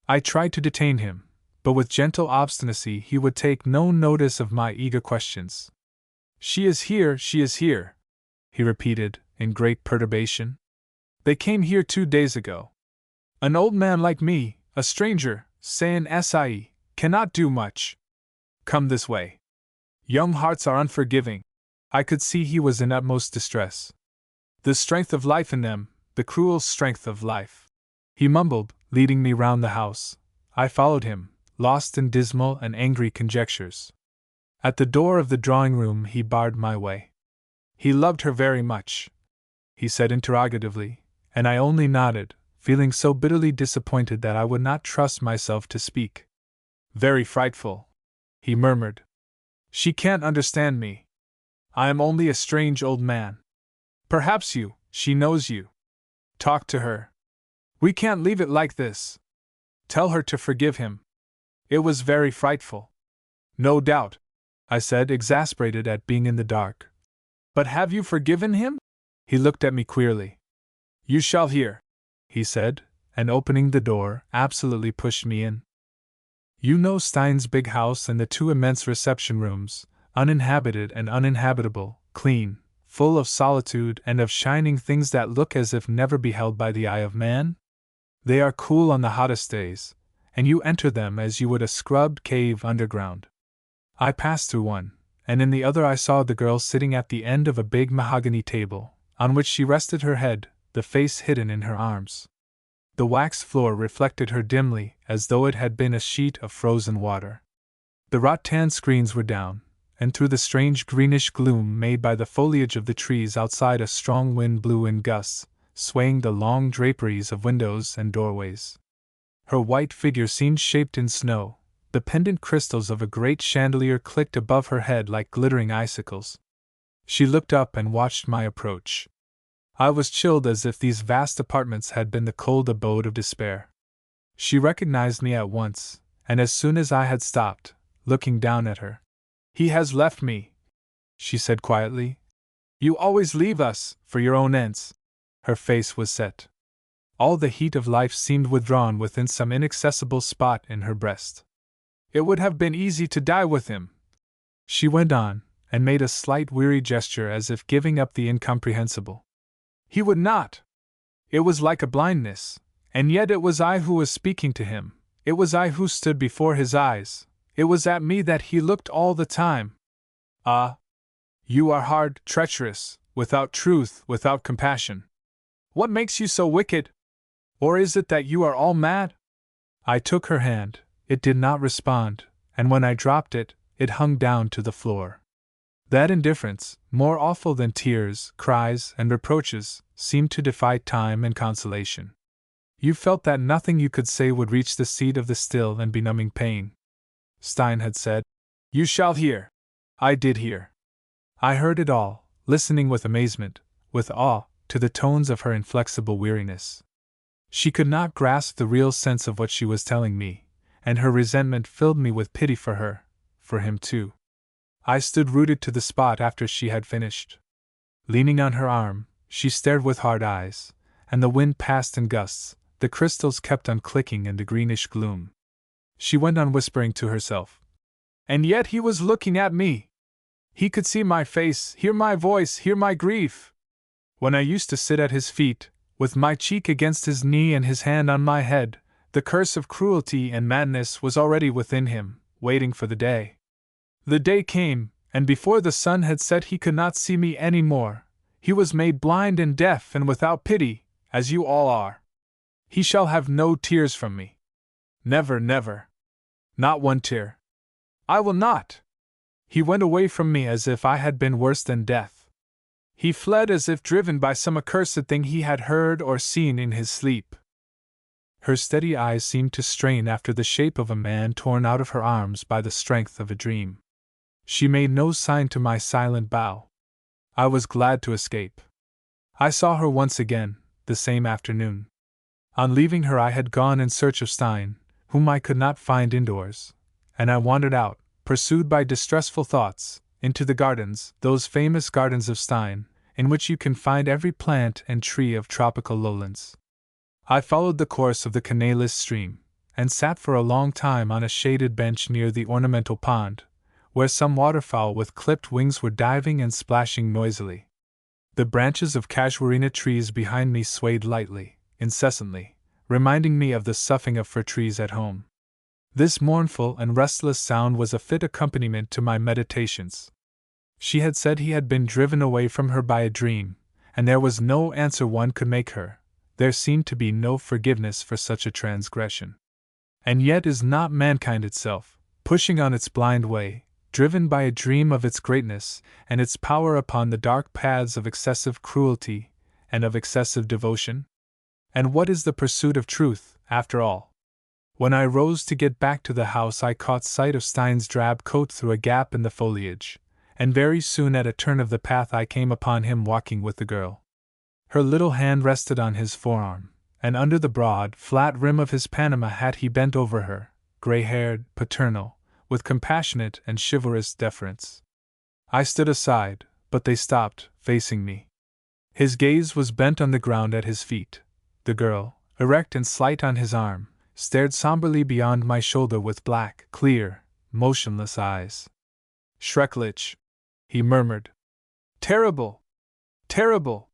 I tried to detain him, but with gentle obstinacy he would take no notice of my eager questions. She is here," he repeated, in great perturbation. "They came here 2 days ago. An old man like me, a stranger, saying SIE, cannot do much. Come this way. Young hearts are unforgiving." I could see he was in utmost distress. "The strength of life in them, the cruel strength of life," he mumbled, leading me round the house. I followed him, lost in dismal and angry conjectures. At the door of the drawing-room he barred my way. "He loved her very much?" he said interrogatively, and I only nodded, feeling so bitterly disappointed that I would not trust myself to speak. "Very frightful," he murmured. "She can't understand me. I am only a strange old man. Perhaps she knows you. Talk to her. We can't leave it like this. Tell her to forgive him. It was very frightful." "No doubt," I said, exasperated at being in the dark. "But have you forgiven him?" He looked at me queerly. "You shall hear," he said, and opening the door, absolutely pushed me in. You know Stein's big house and the 2 immense reception rooms, uninhabited and uninhabitable, clean, full of solitude and of shining things that look as if never beheld by the eye of man? They are cool on the hottest days, and you enter them as you would a scrubbed cave underground. I passed through one, and in the other I saw the girl sitting at the end of a big mahogany table, on which she rested her head, the face hidden in her arms. The waxed floor reflected her dimly, as though it had been a sheet of frozen water. The rattan screens were down, and through the strange greenish gloom made by the foliage of the trees outside a strong wind blew in gusts, swaying the long draperies of windows and doorways. Her white figure seemed shaped in snow. The pendant crystals of a great chandelier clicked above her head like glittering icicles. She looked up and watched my approach. I was chilled as if these vast apartments had been the cold abode of despair. She recognized me at once, and as soon as I had stopped, looking down at her, "He has left me," she said quietly. "You always leave us, for your own ends." Her face was set. All the heat of life seemed withdrawn within some inaccessible spot in her breast. "It would have been easy to die with him," she went on, and made a slight weary gesture as if giving up the incomprehensible. "He would not. It was like a blindness, and yet it was I who was speaking to him, it was I who stood before his eyes, it was at me that he looked all the time. Ah! You are hard, treacherous, without truth, without compassion. What makes you so wicked? Or is it that you are all mad?" I took her hand. It did not respond, and when I dropped it, it hung down to the floor. That indifference, more awful than tears, cries, and reproaches, seemed to defy time and consolation. You felt that nothing you could say would reach the seat of the still and benumbing pain. Stein had said, "You shall hear." I did hear. I heard it all, listening with amazement, with awe, to the tones of her inflexible weariness. She could not grasp the real sense of what she was telling me, and her resentment filled me with pity for her, for him too. I stood rooted to the spot after she had finished. Leaning on her arm, she stared with hard eyes, and the wind passed in gusts, the crystals kept on clicking in the greenish gloom. She went on whispering to herself. "And yet he was looking at me! He could see my face, hear my voice, hear my grief! When I used to sit at his feet, with my cheek against his knee and his hand on my head, the curse of cruelty and madness was already within him, waiting for the day. The day came, and before the sun had set he could not see me any more. He was made blind and deaf and without pity, as you all are. He shall have no tears from me. Never, never. Not one tear. I will not. He went away from me as if I had been worse than death. He fled as if driven by some accursed thing he had heard or seen in his sleep." Her steady eyes seemed to strain after the shape of a man torn out of her arms by the strength of a dream. She made no sign to my silent bow. I was glad to escape. I saw her once again, the same afternoon. On leaving her I had gone in search of Stein, whom I could not find indoors, and I wandered out, pursued by distressful thoughts, into the gardens, those famous gardens of Stein, in which you can find every plant and tree of tropical lowlands. I followed the course of the canalous stream, and sat for a long time on a shaded bench near the ornamental pond, where some waterfowl with clipped wings were diving and splashing noisily. The branches of casuarina trees behind me swayed lightly, incessantly, reminding me of the soughing of fir trees at home. This mournful and restless sound was a fit accompaniment to my meditations. She had said he had been driven away from her by a dream, and there was no answer one could make her. There seemed to be no forgiveness for such a transgression. And yet is not mankind itself, pushing on its blind way, driven by a dream of its greatness and its power upon the dark paths of excessive cruelty and of excessive devotion? And what is the pursuit of truth, after all? When I rose to get back to the house I caught sight of Stein's drab coat through a gap in the foliage, and very soon at a turn of the path I came upon him walking with the girl. Her little hand rested on his forearm, and under the broad, flat rim of his Panama hat he bent over her, gray-haired, paternal, with compassionate and chivalrous deference. I stood aside, but they stopped, facing me. His gaze was bent on the ground at his feet. The girl, erect and slight on his arm, stared somberly beyond my shoulder with black, clear, motionless eyes. "Schrecklich," he murmured. "Terrible! Terrible!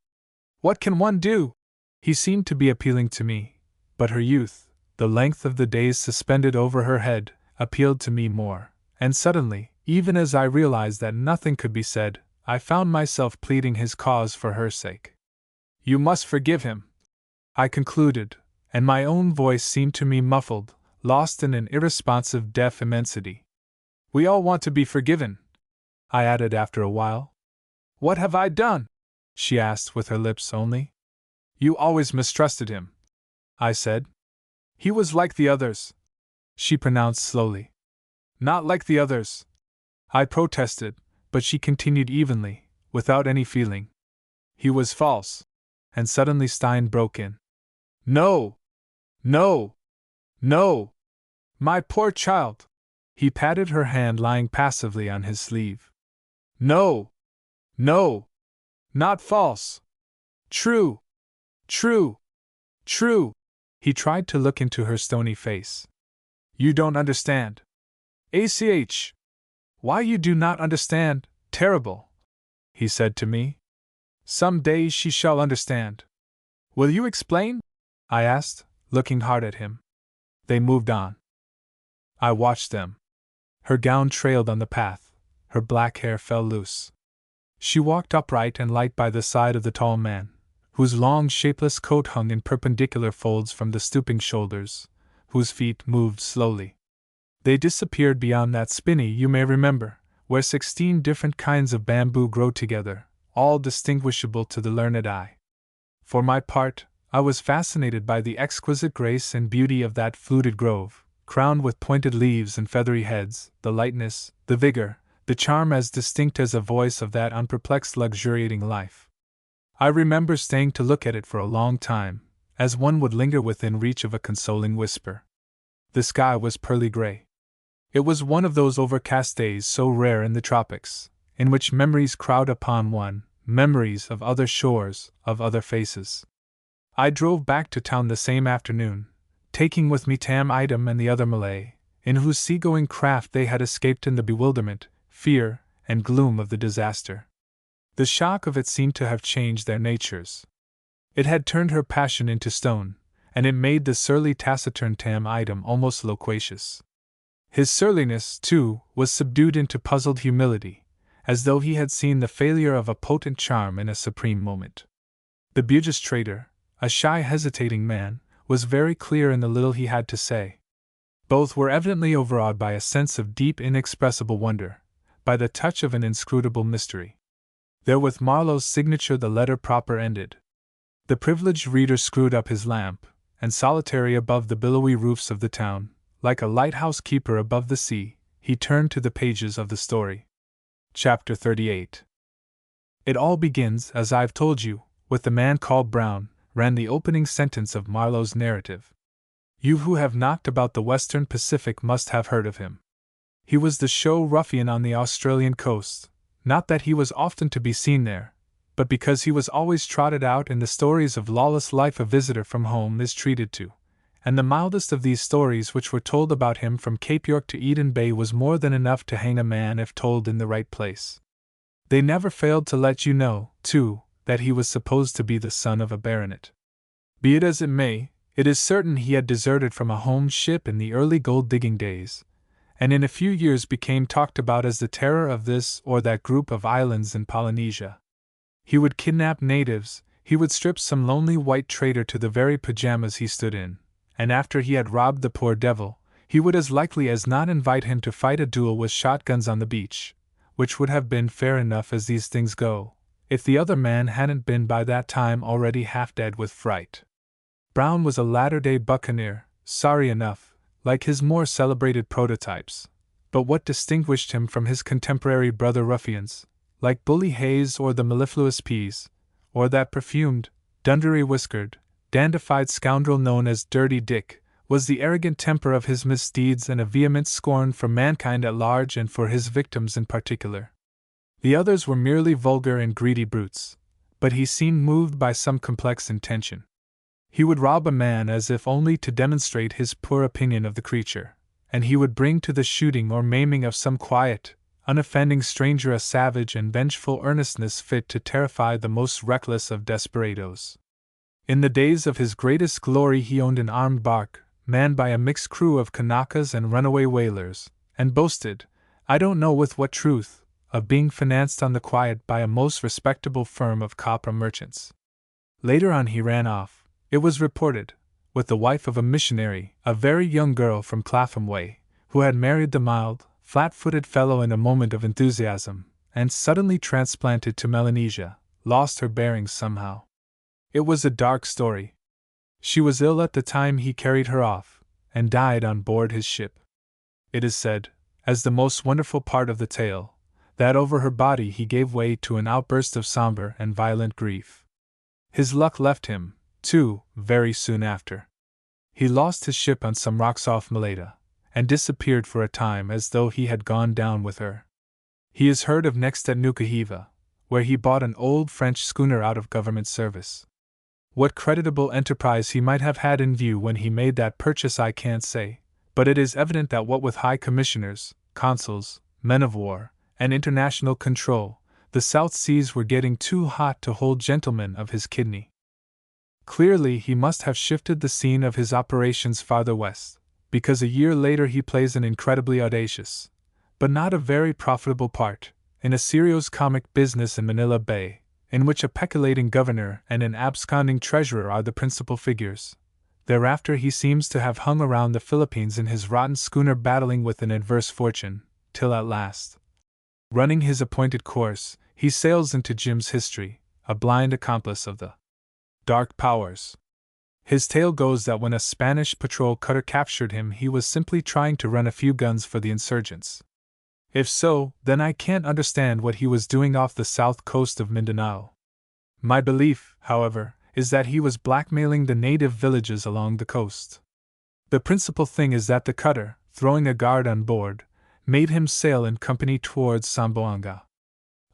What can one do?" He seemed to be appealing to me, but her youth, the length of the days suspended over her head, appealed to me more, and suddenly, even as I realized that nothing could be said, I found myself pleading his cause for her sake. "You must forgive him," I concluded, and my own voice seemed to me muffled, lost in an irresponsive deaf immensity. "We all want to be forgiven," I added after a while. "What have I done?" she asked with her lips only. "You always mistrusted him," I said. "He was like the others," she pronounced slowly. "Not like the others," I protested, but she continued evenly, without any feeling. "He was false." And suddenly Stein broke in. "No! No! No! My poor child!" He patted her hand lying passively on his sleeve. "No! No! Not false! True! True! True!" He tried to look into her stony face. "You don't understand. ACH! Why you do not understand, terrible!" he said to me. "Some day she shall understand." "Will you explain?" I asked, looking hard at him. They moved on. I watched them. Her gown trailed on the path, her black hair fell loose. She walked upright and light by the side of the tall man, whose long shapeless coat hung in perpendicular folds from the stooping shoulders, whose feet moved slowly. They disappeared beyond that spinney you may remember, where 16 different kinds of bamboo grow together, all distinguishable to the learned eye. For my part, I was fascinated by the exquisite grace and beauty of that fluted grove, crowned with pointed leaves and feathery heads, the lightness, the vigor, the charm as distinct as a voice of that unperplexed luxuriating life. I remember staying to look at it for a long time, as one would linger within reach of a consoling whisper. The sky was pearly gray. It was one of those overcast days so rare in the tropics, in which memories crowd upon one, memories of other shores, of other faces. I drove back to town the same afternoon, taking with me Tam Idam and the other Malay, in whose seagoing craft they had escaped in the bewilderment, fear, and gloom of the disaster. The shock of it seemed to have changed their natures. It had turned her passion into stone, and it made the surly taciturn Tam Idam almost loquacious. His surliness, too, was subdued into puzzled humility, as though he had seen the failure of a potent charm in a supreme moment. The Bugis trader, a shy, hesitating man, was very clear in the little he had to say. Both were evidently overawed by a sense of deep, inexpressible wonder, by the touch of an inscrutable mystery. There, with Marlowe's signature, the letter proper ended. The privileged reader screwed up his lamp, and solitary above the billowy roofs of the town, like a lighthouse keeper above the sea, he turned to the pages of the story. Chapter 38. "It all begins, as I've told you, with the man called Brown," ran the opening sentence of Marlowe's narrative. "You who have knocked about the western Pacific must have heard of him. He was the show ruffian on the Australian coast, not that he was often to be seen there, but because he was always trotted out in the stories of lawless life a visitor from home is treated to, and the mildest of these stories which were told about him from Cape York to Eden Bay was more than enough to hang a man if told in the right place. They never failed to let you know, too, that he was supposed to be the son of a baronet. Be it as it may, it is certain he had deserted from a home ship in the early gold-digging days, and in a few years became talked about as the terror of this or that group of islands in Polynesia. He would kidnap natives, he would strip some lonely white trader to the very pajamas he stood in, and after he had robbed the poor devil, he would as likely as not invite him to fight a duel with shotguns on the beach, which would have been fair enough as these things go, if the other man hadn't been by that time already half dead with fright. Brown was a latter-day buccaneer, sorry enough, like his more celebrated prototypes, but what distinguished him from his contemporary brother ruffians, like Bully Hayes or the mellifluous Pease, or that perfumed, dunderee-whiskered, dandified scoundrel known as Dirty Dick, was the arrogant temper of his misdeeds and a vehement scorn for mankind at large and for his victims in particular. The others were merely vulgar and greedy brutes, but he seemed moved by some complex intention. He would rob a man as if only to demonstrate his poor opinion of the creature, and he would bring to the shooting or maiming of some quiet, unoffending stranger a savage and vengeful earnestness fit to terrify the most reckless of desperadoes. In the days of his greatest glory he owned an armed bark, manned by a mixed crew of Kanakas and runaway whalers, and boasted, I don't know with what truth, of being financed on the quiet by a most respectable firm of copra merchants. Later on he ran off, it was reported, with the wife of a missionary, a very young girl from Clapham Way, who had married the mild, flat-footed fellow in a moment of enthusiasm, and suddenly transplanted to Melanesia, lost her bearings somehow. It was a dark story. She was ill at the time he carried her off, and died on board his ship. It is said, as the most wonderful part of the tale, that over her body he gave way to an outburst of somber and violent grief. His luck left him, too, very soon after. He lost his ship on some rocks off Maleta, and disappeared for a time as though he had gone down with her. He is heard of next at Nukuhiva, where he bought an old French schooner out of government service. What creditable enterprise he might have had in view when he made that purchase I can't say, but it is evident that what with high commissioners, consuls, men of war, and international control, the South Seas were getting too hot to hold gentlemen of his kidney. Clearly he must have shifted the scene of his operations farther west, because a year later he plays an incredibly audacious, but not a very profitable part, in a serio-comic business in Manila Bay, in which a peculating governor and an absconding treasurer are the principal figures. Thereafter he seems to have hung around the Philippines in his rotten schooner battling with an adverse fortune, till at last, running his appointed course, he sails into Jim's history, a blind accomplice of the dark powers. His tale goes that when a Spanish patrol cutter captured him he was simply trying to run a few guns for the insurgents. If so, then I can't understand what he was doing off the south coast of Mindanao. My belief, however, is that he was blackmailing the native villages along the coast. The principal thing is that the cutter, throwing a guard on board, made him sail in company towards Zamboanga.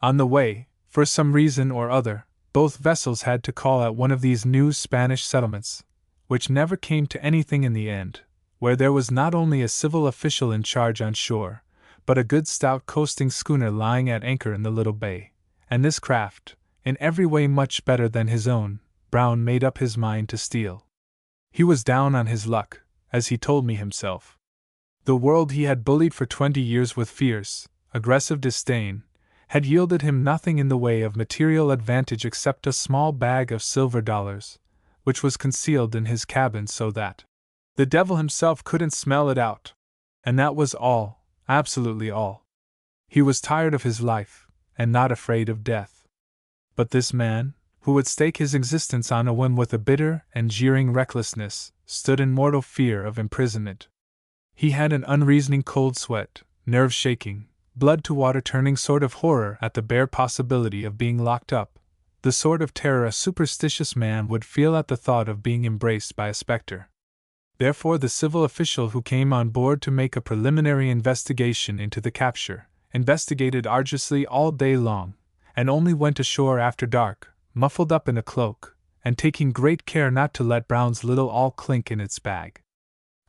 On the way, for some reason or other, both vessels had to call at one of these new Spanish settlements, which never came to anything in the end, where there was not only a civil official in charge on shore, but a good stout coasting schooner lying at anchor in the little bay, and this craft, in every way much better than his own, Brown made up his mind to steal. He was down on his luck, as he told me himself. The world he had bullied for 20 years with fierce, aggressive disdain, had yielded him nothing in the way of material advantage except a small bag of silver dollars, which was concealed in his cabin so that the devil himself couldn't smell it out. And that was all, absolutely all. He was tired of his life, and not afraid of death. But this man, who would stake his existence on a whim with a bitter and jeering recklessness, stood in mortal fear of imprisonment. He had an unreasoning cold sweat, nerve-shaking, blood-to-water turning sort of horror at the bare possibility of being locked up, the sort of terror a superstitious man would feel at the thought of being embraced by a spectre. Therefore the civil official who came on board to make a preliminary investigation into the capture, investigated arduously all day long, and only went ashore after dark, muffled up in a cloak, and taking great care not to let Brown's little all clink in its bag.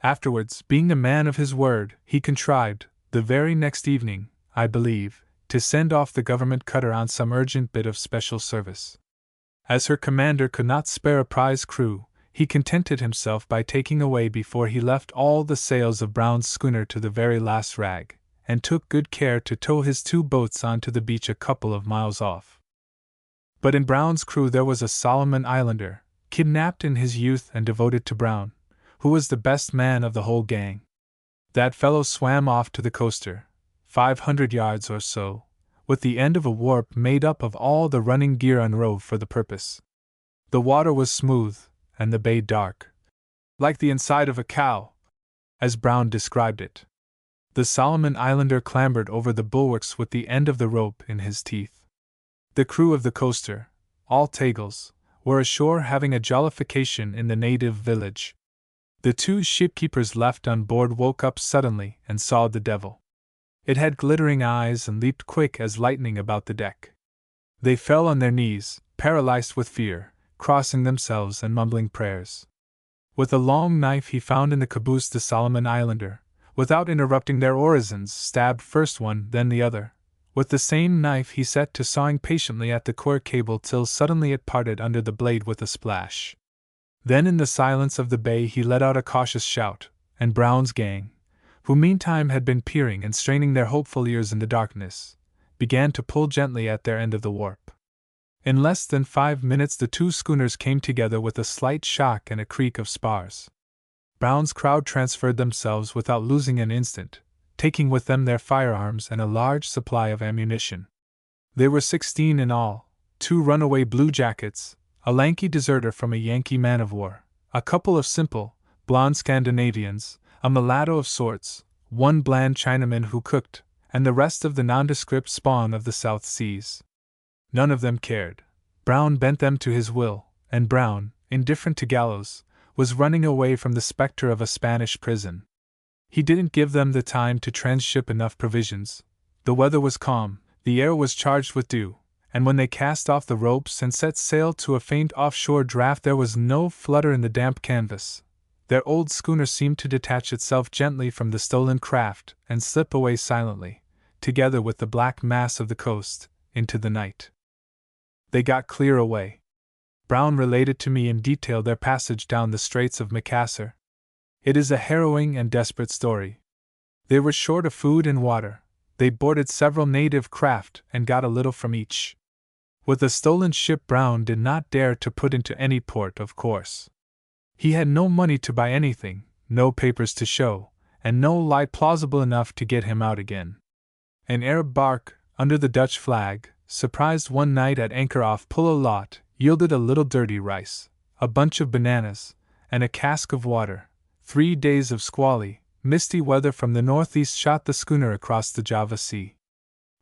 Afterwards, being a man of his word, he contrived, the very next evening, I believe, to send off the government cutter on some urgent bit of special service. As her commander could not spare a prize crew, he contented himself by taking away before he left all the sails of Brown's schooner to the very last rag, and took good care to tow his 2 boats onto the beach a couple of miles off. But in Brown's crew there was a Solomon Islander, kidnapped in his youth and devoted to Brown, who was the best man of the whole gang. That fellow swam off to the coaster, 500 yards or so, with the end of a warp made up of all the running gear unrove for the purpose. The water was smooth, and the bay dark, like the inside of a cow, as Brown described it. The Solomon Islander clambered over the bulwarks with the end of the rope in his teeth. The crew of the coaster, all Tagals, were ashore having a jollification in the native village. The 2 shipkeepers left on board woke up suddenly and saw the devil. It had glittering eyes and leaped quick as lightning about the deck. They fell on their knees, paralyzed with fear, crossing themselves and mumbling prayers. With a long knife he found in the caboose the Solomon Islander, without interrupting their orisons, stabbed first one then the other. With the same knife he set to sawing patiently at the core cable till suddenly it parted under the blade with a splash. Then in the silence of the bay he let out a cautious shout, and Brown's gang, who meantime had been peering and straining their hopeful ears in the darkness, began to pull gently at their end of the warp. In less than 5 minutes the two schooners came together with a slight shock and a creak of spars. Brown's crowd transferred themselves without losing an instant, taking with them their firearms and a large supply of ammunition. They were 16 in all, 2 runaway bluejackets, a lanky deserter from a Yankee man-of-war, a couple of simple, blonde Scandinavians, a mulatto of sorts, 1 bland Chinaman who cooked, and the rest of the nondescript spawn of the South Seas. None of them cared. Brown bent them to his will, and Brown, indifferent to gallows, was running away from the specter of a Spanish prison. He didn't give them the time to transship enough provisions. The weather was calm, the air was charged with dew, and when they cast off the ropes and set sail to a faint offshore draft there was no flutter in the damp canvas. Their old schooner seemed to detach itself gently from the stolen craft and slip away silently, together with the black mass of the coast, into the night. They got clear away. Brown related to me in detail their passage down the Straits of Macassar. It is a harrowing and desperate story. They were short of food and water. They boarded several native craft and got a little from each. With the stolen ship Brown did not dare to put into any port, of course. He had no money to buy anything, no papers to show, and no light plausible enough to get him out again. An Arab bark, under the Dutch flag, surprised one night at anchor off Pulo Lot, yielded a little dirty rice, a bunch of bananas, and a cask of water. 3 days of squally, misty weather from the northeast shot the schooner across the Java Sea.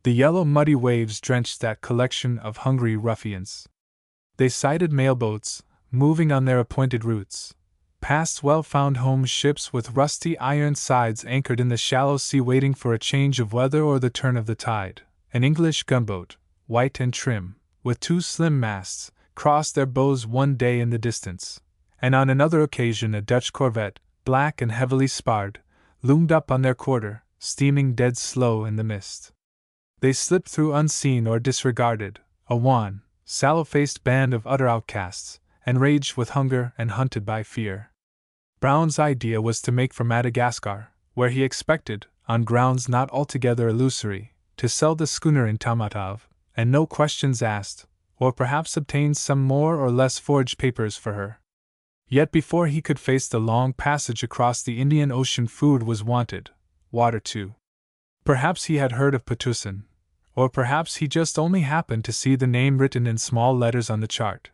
The yellow muddy waves drenched that collection of hungry ruffians. They sighted mailboats, moving on their appointed routes, past well-found home ships with rusty iron sides anchored in the shallow sea waiting for a change of weather or the turn of the tide. An English gunboat, white and trim, with 2 slim masts, crossed their bows one day in the distance, and on another occasion a Dutch corvette, black and heavily sparred, loomed up on their quarter, steaming dead slow in the mist. They slipped through unseen or disregarded, a wan, sallow-faced band of utter outcasts, enraged with hunger and hunted by fear. Brown's idea was to make for Madagascar, where he expected, on grounds not altogether illusory, to sell the schooner in Tamatave, and no questions asked, or perhaps obtain some more or less forged papers for her. Yet before he could face the long passage across the Indian Ocean food was wanted, water too. Perhaps he had heard of Patusan, or perhaps he just only happened to see the name written in small letters on the chart,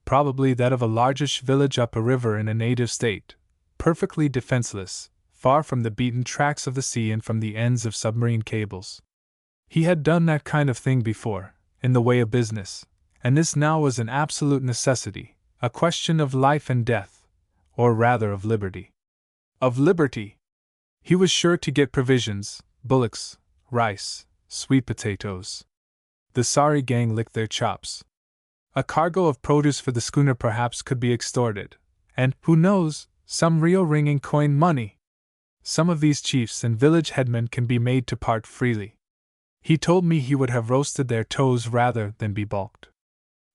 probably that of a largish village up a river in a native state, perfectly defenseless, far from the beaten tracks of the sea and from the ends of submarine cables. He had done that kind of thing before, in the way of business, and this now was an absolute necessity, a question of life and death, or rather of liberty. Of liberty! He was sure to get provisions, bullocks, rice, sweet potatoes. The sorry gang licked their chops. A cargo of produce for the schooner perhaps could be extorted, and, who knows, some real ringing coin money. Some of these chiefs and village headmen can be made to part freely. He told me he would have roasted their toes rather than be balked.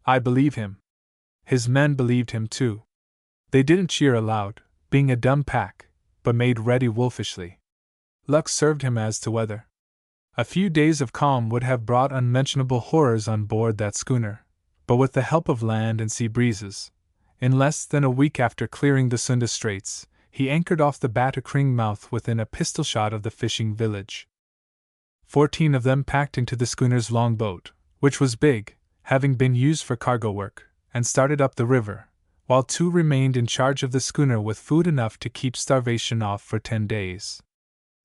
I believe him. His men believed him too. They didn't cheer aloud, being a dumb pack, but made ready wolfishly. Luck served him as to weather. A few days of calm would have brought unmentionable horrors on board that schooner, but with the help of land and sea breezes, in less than a week after clearing the Sunda Straits, he anchored off the Batacring mouth within a pistol shot of the fishing village. 14 of them packed into the schooner's longboat, which was big, having been used for cargo work, and started up the river, while 2 remained in charge of the schooner with food enough to keep starvation off for 10 days.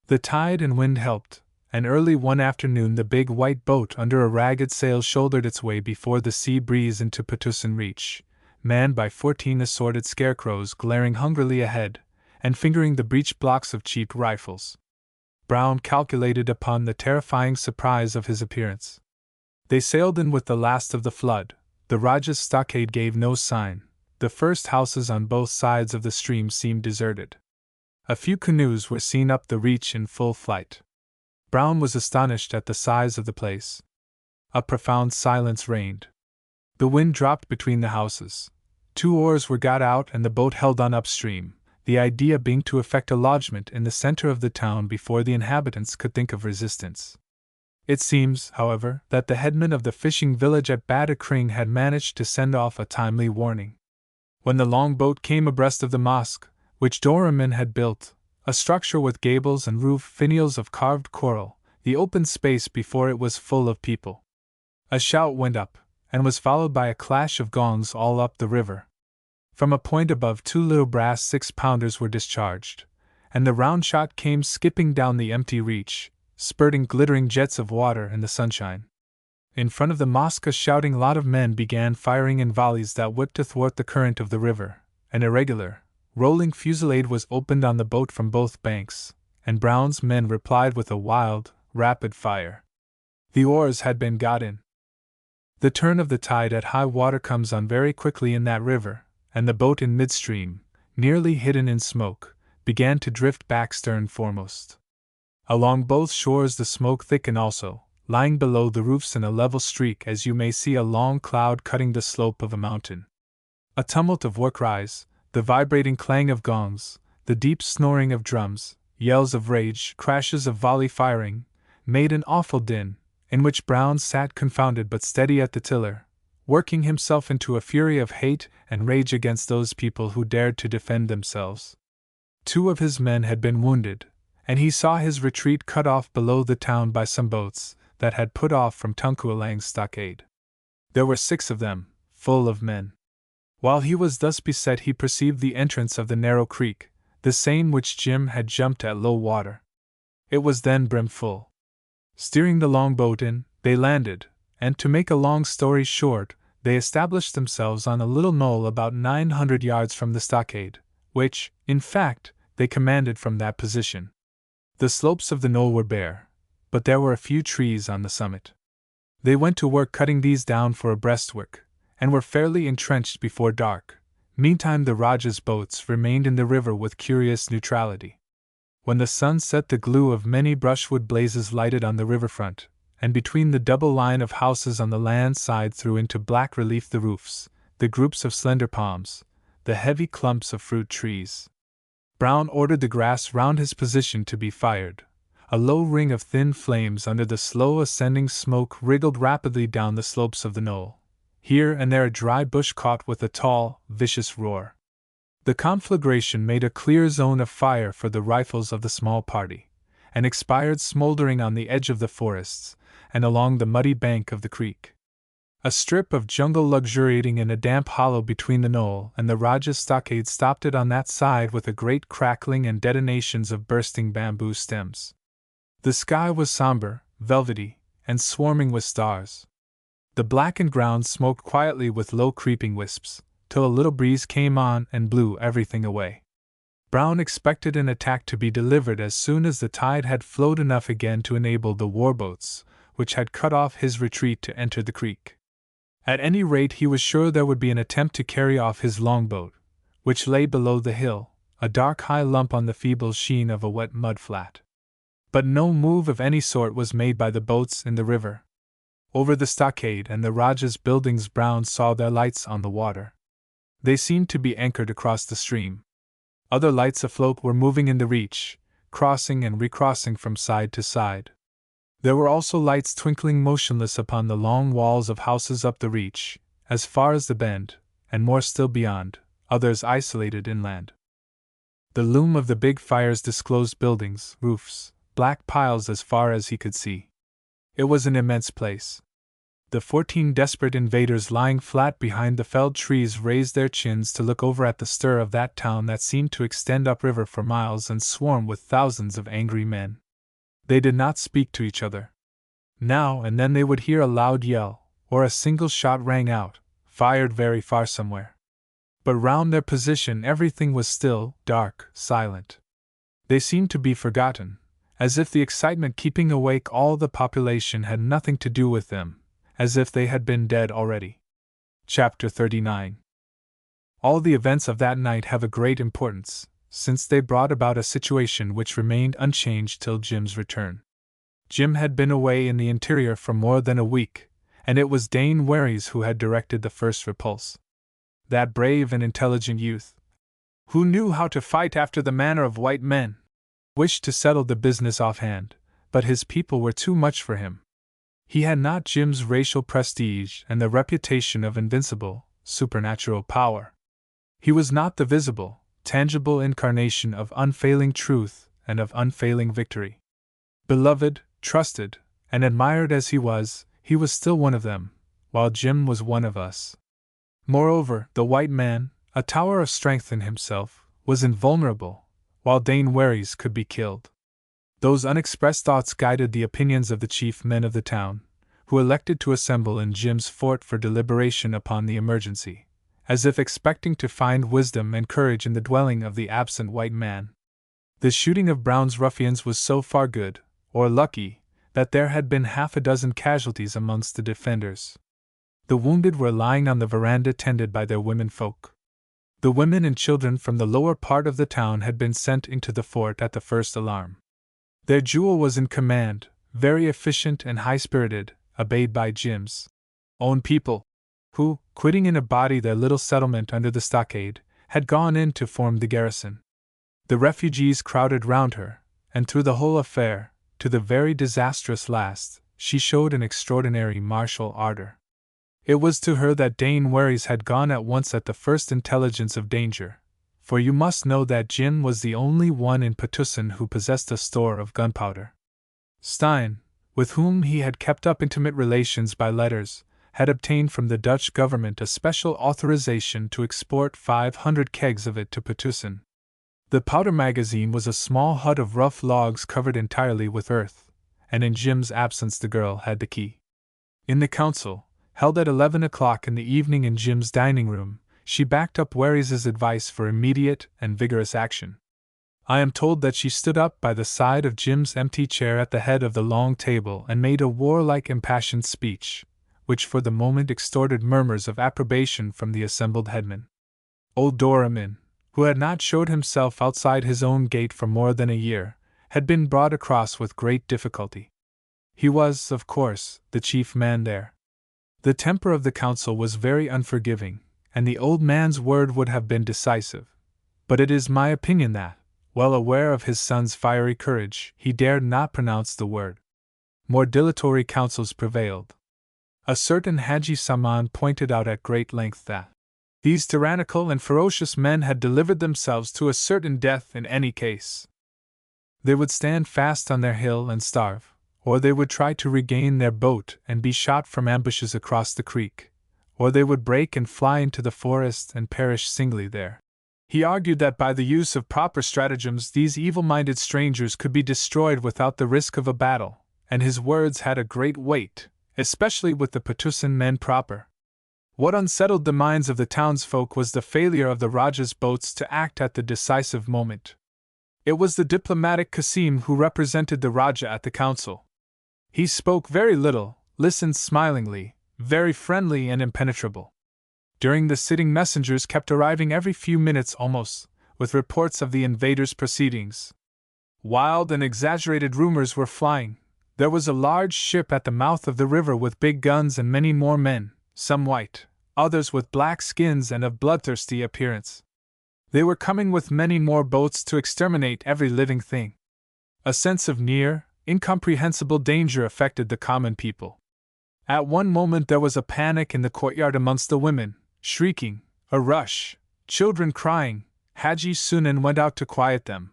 The tide and wind helped, and early one afternoon the big white boat under a ragged sail shouldered its way before the sea breeze into Patusan Reach, manned by 14 assorted scarecrows glaring hungrily ahead, and fingering the breech blocks of cheap rifles. Brown calculated upon the terrifying surprise of his appearance. They sailed in with the last of the flood. The Rajah's stockade gave no sign. The first houses on both sides of the stream seemed deserted. A few canoes were seen up the reach in full flight. Brown was astonished at the size of the place. A profound silence reigned. The wind dropped between the houses. 2 oars were got out and the boat held on upstream, the idea being to effect a lodgment in the center of the town before the inhabitants could think of resistance. It seems, however, that the headman of the fishing village at Badakring had managed to send off a timely warning. When the longboat came abreast of the mosque, which Doramin had built, a structure with gables and roof finials of carved coral, the open space before it was full of people. A shout went up, and was followed by a clash of gongs all up the river. From a point above 2 little brass 6-pounders were discharged, and the round shot came skipping down the empty reach, spurting glittering jets of water in the sunshine. In front of the mosque a shouting lot of men began firing in volleys that whipped athwart the current of the river. An irregular, rolling fusillade was opened on the boat from both banks, and Brown's men replied with a wild, rapid fire. The oars had been got in. The turn of the tide at high water comes on very quickly in that river, and the boat in midstream, nearly hidden in smoke, began to drift back stern foremost. Along both shores the smoke thickened also, lying below the roofs in a level streak as you may see a long cloud cutting the slope of a mountain. A tumult of war cries, the vibrating clang of gongs, the deep snoring of drums, yells of rage, crashes of volley firing, made an awful din, in which Brown sat confounded but steady at the tiller, working himself into a fury of hate and rage against those people who dared to defend themselves. 2 of his men had been wounded, and he saw his retreat cut off below the town by some boats that had put off from Tunkualang's stockade. There were 6 of them, full of men. While he was thus beset he perceived the entrance of the narrow creek, the same which Jim had jumped at low water. It was then brimful. Steering the longboat in, they landed, and to make a long story short, they established themselves on a little knoll about 900 yards from the stockade, which, in fact, they commanded from that position. The slopes of the knoll were bare, but there were a few trees on the summit. They went to work cutting these down for a breastwork, and were fairly entrenched before dark. Meantime the Rajah's boats remained in the river with curious neutrality. When the sun set, the glue of many brushwood blazes lighted on the riverfront, and between the double line of houses on the land side threw into black relief the roofs, the groups of slender palms, the heavy clumps of fruit trees. Brown ordered the grass round his position to be fired. A low ring of thin flames under the slow ascending smoke wriggled rapidly down the slopes of the knoll. Here and there a dry bush caught with a tall, vicious roar. The conflagration made a clear zone of fire for the rifles of the small party, and expired smoldering on the edge of the forests, and along the muddy bank of the creek. A strip of jungle luxuriating in a damp hollow between the knoll and the Rajah's stockade stopped it on that side with a great crackling and detonations of bursting bamboo stems. The sky was somber, velvety, and swarming with stars. The blackened ground smoked quietly with low creeping wisps, till a little breeze came on and blew everything away. Brown expected an attack to be delivered as soon as the tide had flowed enough again to enable the warboats, which had cut off his retreat, to enter the creek. At any rate he was sure there would be an attempt to carry off his longboat, which lay below the hill, a dark high lump on the feeble sheen of a wet mud flat. But no move of any sort was made by the boats in the river. Over the stockade and the Rajah's buildings Brown saw their lights on the water. They seemed to be anchored across the stream. Other lights afloat were moving in the reach, crossing and recrossing from side to side. There were also lights twinkling motionless upon the long walls of houses up the reach, as far as the bend, and more still beyond, others isolated inland. The loom of the big fires disclosed buildings, roofs, black piles as far as he could see. It was an immense place. The 14 desperate invaders lying flat behind the felled trees raised their chins to look over at the stir of that town that seemed to extend upriver for miles and swarm with thousands of angry men. They did not speak to each other. Now and then they would hear a loud yell, or a single shot rang out, fired very far somewhere. But round their position everything was still, dark, silent. They seemed to be forgotten, as if the excitement keeping awake all the population had nothing to do with them, as if they had been dead already. Chapter 39. All the events of that night have a great importance, since they brought about a situation which remained unchanged till Jim's return. Jim had been away in the interior for more than a week, and it was Dane Warys who had directed the first repulse. That brave and intelligent youth, who knew how to fight after the manner of white men, wished to settle the business offhand, but his people were too much for him, He had not Jim's racial prestige and the reputation of invincible, supernatural power. He was not the visible, tangible incarnation of unfailing truth and of unfailing victory. Beloved, trusted, and admired as he was still one of them, while Jim was one of us. Moreover, the white man, a tower of strength in himself, was invulnerable, while Dane Warys could be killed. Those unexpressed thoughts guided the opinions of the chief men of the town, who elected to assemble in Jim's fort for deliberation upon the emergency, as if expecting to find wisdom and courage in the dwelling of the absent white man. The shooting of Brown's ruffians was so far good, or lucky, that there had been half a dozen casualties amongst the defenders. The wounded were lying on the veranda tended by their womenfolk. The women and children from the lower part of the town had been sent into the fort at the first alarm. Their jewel was in command, very efficient and high-spirited, obeyed by Jim's own people, who, quitting in a body their little settlement under the stockade, had gone in to form the garrison. The refugees crowded round her, and through the whole affair, to the very disastrous last, she showed an extraordinary martial ardor. It was to her that Dane Warys had gone at once at the first intelligence of danger, for you must know that Jim was the only one in Patusan who possessed a store of gunpowder. Stein, with whom he had kept up intimate relations by letters, had obtained from the Dutch government a special authorization to export 500 kegs of it to Patusan. The powder magazine was a small hut of rough logs covered entirely with earth, and in Jim's absence the girl had the key. In the council, held at 11 o'clock in the evening in Jim's dining room, she backed up Warys's advice for immediate and vigorous action. I am told that she stood up by the side of Jim's empty chair at the head of the long table and made a warlike impassioned speech, which for the moment extorted murmurs of approbation from the assembled headmen. Old Doramin, who had not showed himself outside his own gate for more than a year, had been brought across with great difficulty. He was, of course, the chief man there. The temper of the council was very unforgiving, and the old man's word would have been decisive, but it is my opinion that, well aware of his son's fiery courage, he dared not pronounce the word. More dilatory counsels prevailed. A certain Haji Saman pointed out at great length that these tyrannical and ferocious men had delivered themselves to a certain death in any case. They would stand fast on their hill and starve, or they would try to regain their boat and be shot from ambushes across the creek, or they would break and fly into the forest and perish singly there. He argued that by the use of proper stratagems these evil-minded strangers could be destroyed without the risk of a battle, and his words had a great weight, especially with the Patusan men proper. What unsettled the minds of the townsfolk was the failure of the Rajah's boats to act at the decisive moment. It was the diplomatic Qasim who represented the Rajah at the council. He spoke very little, listened smilingly, very friendly and impenetrable. During the sitting messengers kept arriving every few minutes almost, with reports of the invaders' proceedings. Wild and exaggerated rumors were flying. There was a large ship at the mouth of the river with big guns and many more men, some white, others with black skins and of bloodthirsty appearance. They were coming with many more boats to exterminate every living thing. A sense of near, incomprehensible danger affected the common people. At one moment there was a panic in the courtyard amongst the women, shrieking, a rush, children crying. Haji Sunan went out to quiet them.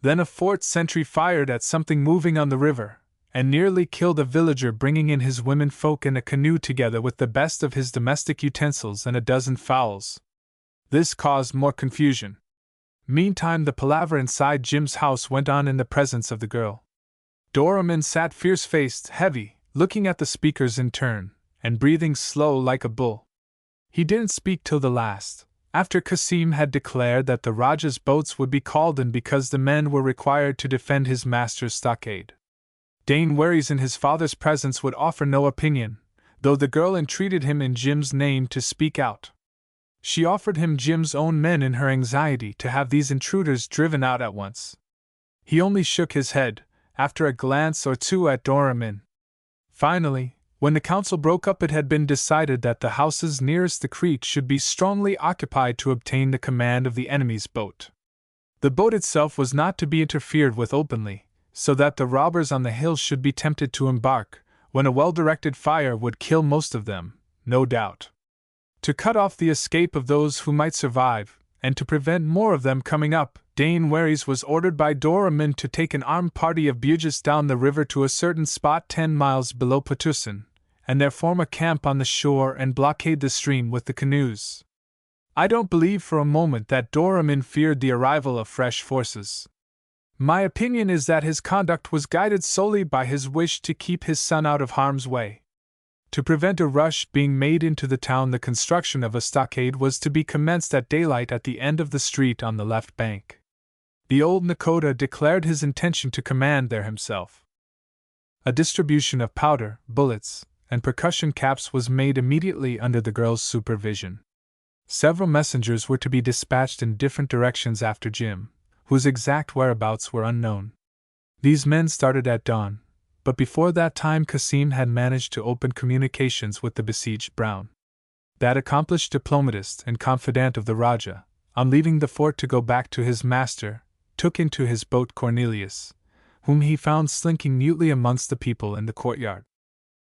Then a fort sentry fired at something moving on the river, and nearly killed a villager bringing in his women folk in a canoe together with the best of his domestic utensils and a dozen fowls. This caused more confusion. Meantime the palaver inside Jim's house went on in the presence of the girl. Doramin sat fierce-faced, heavy, looking at the speakers in turn, and breathing slow like a bull. He didn't speak till the last, after Qasim had declared that the Rajah's boats would be called in because the men were required to defend his master's stockade. Dane Warys in his father's presence would offer no opinion, though the girl entreated him in Jim's name to speak out. She offered him Jim's own men in her anxiety to have these intruders driven out at once. He only shook his head, after a glance or two at Doramin. Finally, when the council broke up, it had been decided that the houses nearest the creek should be strongly occupied to obtain the command of the enemy's boat. The boat itself was not to be interfered with openly, so that the robbers on the hills should be tempted to embark, when a well-directed fire would kill most of them, no doubt. To cut off the escape of those who might survive, and to prevent more of them coming up, Dane Waries was ordered by Doramin to take an armed party of Bugis down the river to a certain spot 10 miles below Potussin, and there form a camp on the shore and blockade the stream with the canoes. I don't believe for a moment that Doramin feared the arrival of fresh forces. My opinion is that his conduct was guided solely by his wish to keep his son out of harm's way. To prevent a rush being made into the town, the construction of a stockade was to be commenced at daylight at the end of the street on the left bank. The old Nakota declared his intention to command there himself. A distribution of powder, bullets, and percussion caps was made immediately under the girl's supervision. Several messengers were to be dispatched in different directions after Jim, whose exact whereabouts were unknown. These men started at dawn, but before that time Cassim had managed to open communications with the besieged Brown. That accomplished diplomatist and confidant of the Rajah, on leaving the fort to go back to his master, took into his boat Cornelius, whom he found slinking mutely amongst the people in the courtyard.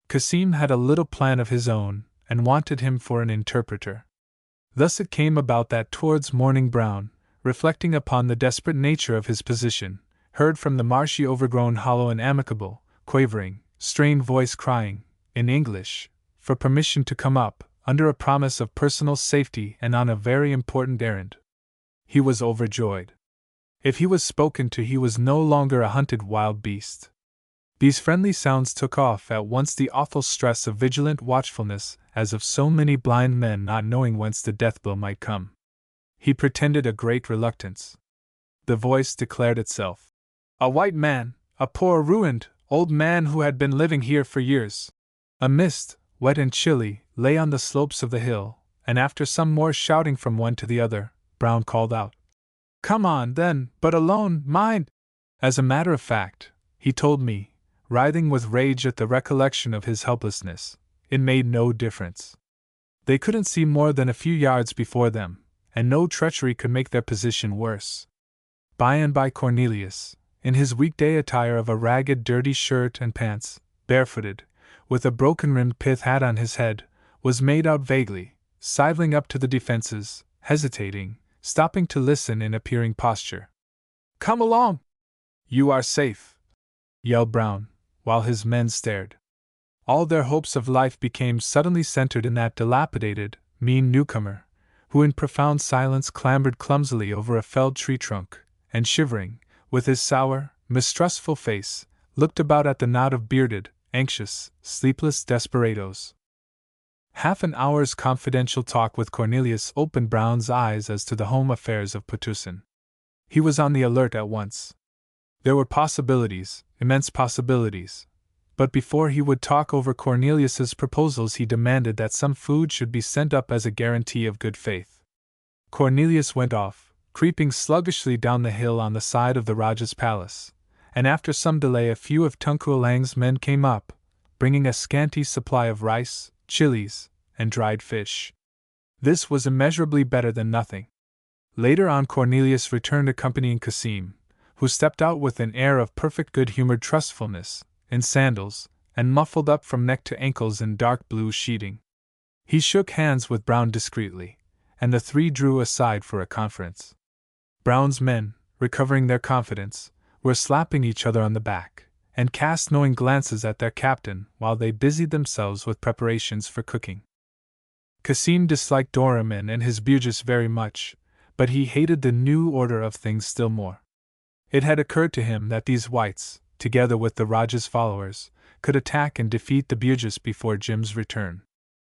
Cassim had a little plan of his own, and wanted him for an interpreter. Thus it came about that towards morning Brown, reflecting upon the desperate nature of his position, heard from the marshy overgrown hollow an amicable, quavering, strained voice crying, in English, for permission to come up, under a promise of personal safety and on a very important errand. He was overjoyed. If he was spoken to, he was no longer a hunted wild beast. These friendly sounds took off at once the awful stress of vigilant watchfulness, as of so many blind men not knowing whence the death blow might come. He pretended a great reluctance. The voice declared itself. A white man, a poor ruined, old man who had been living here for years. A mist, wet and chilly, lay on the slopes of the hill, and after some more shouting from one to the other, Brown called out, "Come on, then, but alone, mind!" As a matter of fact, he told me, writhing with rage at the recollection of his helplessness, it made no difference. They couldn't see more than a few yards before them, and no treachery could make their position worse. By and by Cornelius, in his weekday attire of a ragged, dirty shirt and pants, barefooted, with a broken-rimmed pith hat on his head, was made out vaguely, sidling up to the defenses, hesitating, stopping to listen in a peering posture. "Come along! You are safe!" yelled Brown, while his men stared. All their hopes of life became suddenly centered in that dilapidated, mean newcomer, who in profound silence clambered clumsily over a felled tree trunk, and shivering, with his sour, mistrustful face, looked about at the knot of bearded, anxious, sleepless desperadoes. Half an hour's confidential talk with Cornelius opened Brown's eyes as to the home affairs of Potussin. He was on the alert at once. There were possibilities, immense possibilities. But before he would talk over Cornelius's proposals, he demanded that some food should be sent up as a guarantee of good faith. Cornelius went off, creeping sluggishly down the hill on the side of the Rajah's palace, and after some delay a few of Tunku Alang's men came up, bringing a scanty supply of rice, chilies, and dried fish. This was immeasurably better than nothing. Later on Cornelius returned accompanying Cassim, who stepped out with an air of perfect good-humored trustfulness, in sandals, and muffled up from neck to ankles in dark blue sheeting. He shook hands with Brown discreetly, and the three drew aside for a conference. Brown's men, recovering their confidence, were slapping each other on the back, and cast knowing glances at their captain while they busied themselves with preparations for cooking. Cassim disliked Doramin and his Bugis very much, but he hated the new order of things still more. It had occurred to him that these whites, together with the Rajah's followers, could attack and defeat the Bugis before Jim's return.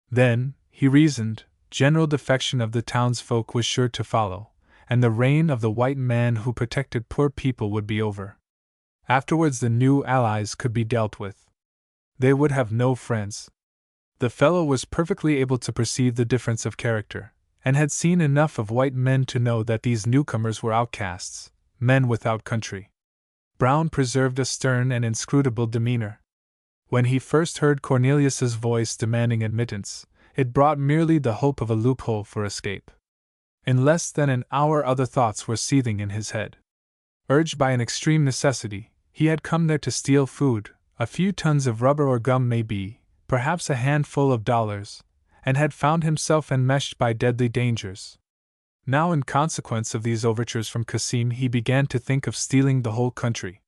Then, he reasoned, general defection of the townsfolk was sure to follow, and the reign of the white man who protected poor people would be over. Afterwards the new allies could be dealt with. They would have no friends. The fellow was perfectly able to perceive the difference of character, and had seen enough of white men to know that these newcomers were outcasts, men without country. Brown preserved a stern and inscrutable demeanor. When he first heard Cornelius's voice demanding admittance, it brought merely the hope of a loophole for escape. In less than an hour other thoughts were seething in his head. Urged by an extreme necessity, he had come there to steal food, a few tons of rubber or gum maybe, perhaps a handful of dollars, and had found himself enmeshed by deadly dangers. Now, in consequence of these overtures from Cassim, he began to think of stealing the whole country.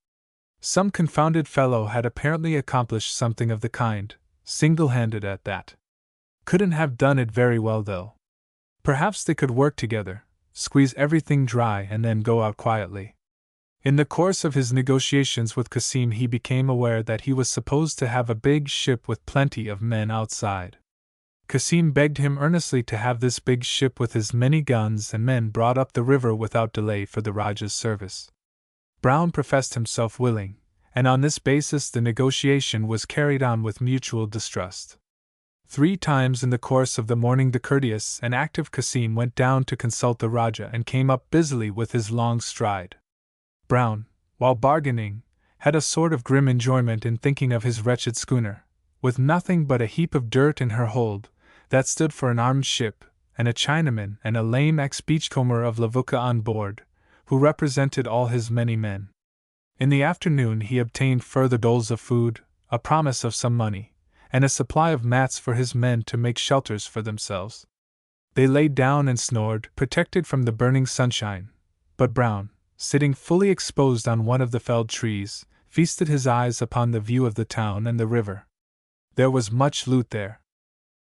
Some confounded fellow had apparently accomplished something of the kind, single-handed at that. Couldn't have done it very well, though. Perhaps they could work together, squeeze everything dry, and then go out quietly. In the course of his negotiations with Cassim, he became aware that he was supposed to have a big ship with plenty of men outside. Cassim begged him earnestly to have this big ship with as many guns and men brought up the river without delay for the Rajah's service. Brown professed himself willing, and on this basis the negotiation was carried on with mutual distrust. 3 times in the course of the morning the courteous and active Cassim went down to consult the Rajah and came up busily with his long stride. Brown, while bargaining, had a sort of grim enjoyment in thinking of his wretched schooner, with nothing but a heap of dirt in her hold, that stood for an armed ship, and a Chinaman and a lame ex-beachcomber of Lavuka on board, who represented all his many men. In the afternoon he obtained further doles of food, a promise of some money, and a supply of mats for his men to make shelters for themselves. They lay down and snored, protected from the burning sunshine, but Brown, sitting fully exposed on one of the felled trees, feasted his eyes upon the view of the town and the river. There was much loot there.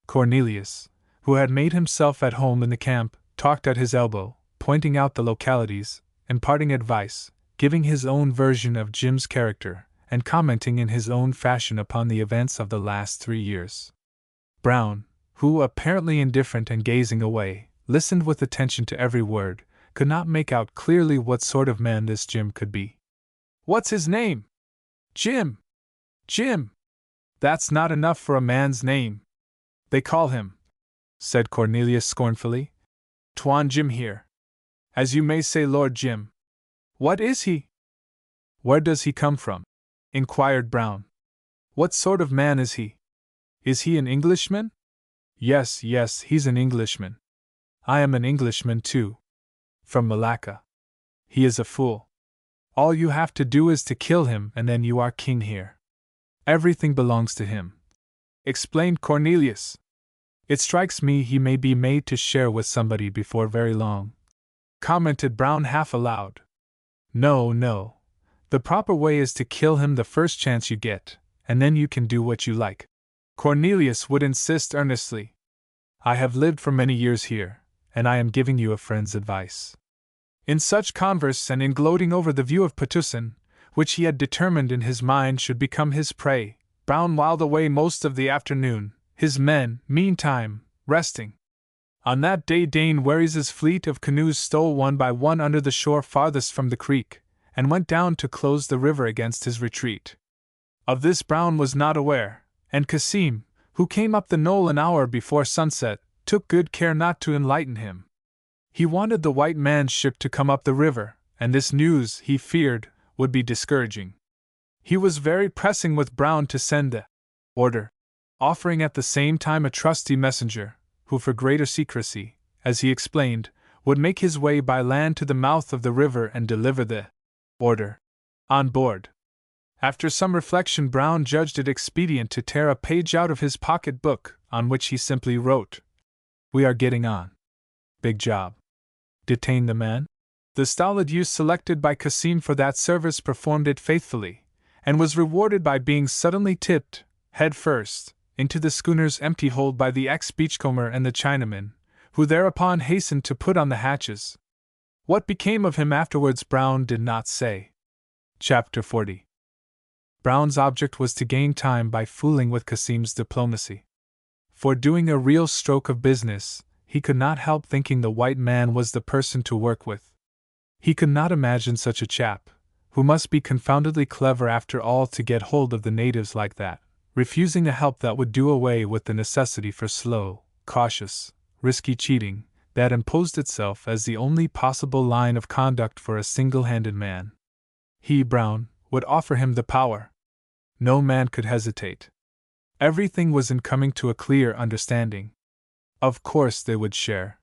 Cornelius, who had made himself at home in the camp, talked at his elbow, pointing out the localities, imparting advice, giving his own version of Jim's character, and commenting in his own fashion upon the events of the last 3 years. Brown, who, apparently indifferent and gazing away, listened with attention to every word, could not make out clearly what sort of man this Jim could be. "What's his name?" "Jim! Jim! That's not enough for a man's name. They call him," said Cornelius scornfully, "Tuan Jim here. As you may say Lord Jim. What is he?" "Where does he come from?" inquired Brown. "What sort of man is he? Is he an Englishman?" Yes, he's an Englishman. I am an Englishman too. From Malacca. He is a fool. All you have to do is to kill him, and then you are king here. Everything belongs to him," explained Cornelius. "It strikes me he may be made to share with somebody before very long," commented Brown half aloud. No. The proper way is to kill him the first chance you get, and then you can do what you like," Cornelius would insist earnestly. "I have lived for many years here, and I am giving you a friend's advice." In such converse and in gloating over the view of Patusan, which he had determined in his mind should become his prey, Brown whiled away most of the afternoon, his men, meantime, resting. On that day Dane Wary's fleet of canoes stole one by one under the shore farthest from the creek, and went down to close the river against his retreat. Of this Brown was not aware, and Cassim, who came up the knoll an hour before sunset, took good care not to enlighten him. He wanted the white man's ship to come up the river, and this news, he feared, would be discouraging. He was very pressing with Brown to send the order, offering at the same time a trusty messenger, who for greater secrecy, as he explained, would make his way by land to the mouth of the river and deliver the order on board. After some reflection, Brown judged it expedient to tear a page out of his pocket book, on which he simply wrote, "We are getting on. Big job. Detain the man?" The stolid youth selected by Cassim for that service performed it faithfully, and was rewarded by being suddenly tipped, head first, into the schooner's empty hold by the ex-beachcomber and the Chinaman, who thereupon hastened to put on the hatches. What became of him afterwards Brown did not say. Chapter 40. Brown's object was to gain time by fooling with Cassim's diplomacy. For doing a real stroke of business, he could not help thinking the white man was the person to work with. He could not imagine such a chap, who must be confoundedly clever after all to get hold of the natives like that, refusing a help that would do away with the necessity for slow, cautious, risky cheating, that imposed itself as the only possible line of conduct for a single-handed man. He, Brown, would offer him the power. No man could hesitate. Everything was in coming to a clear understanding. Of course they would share.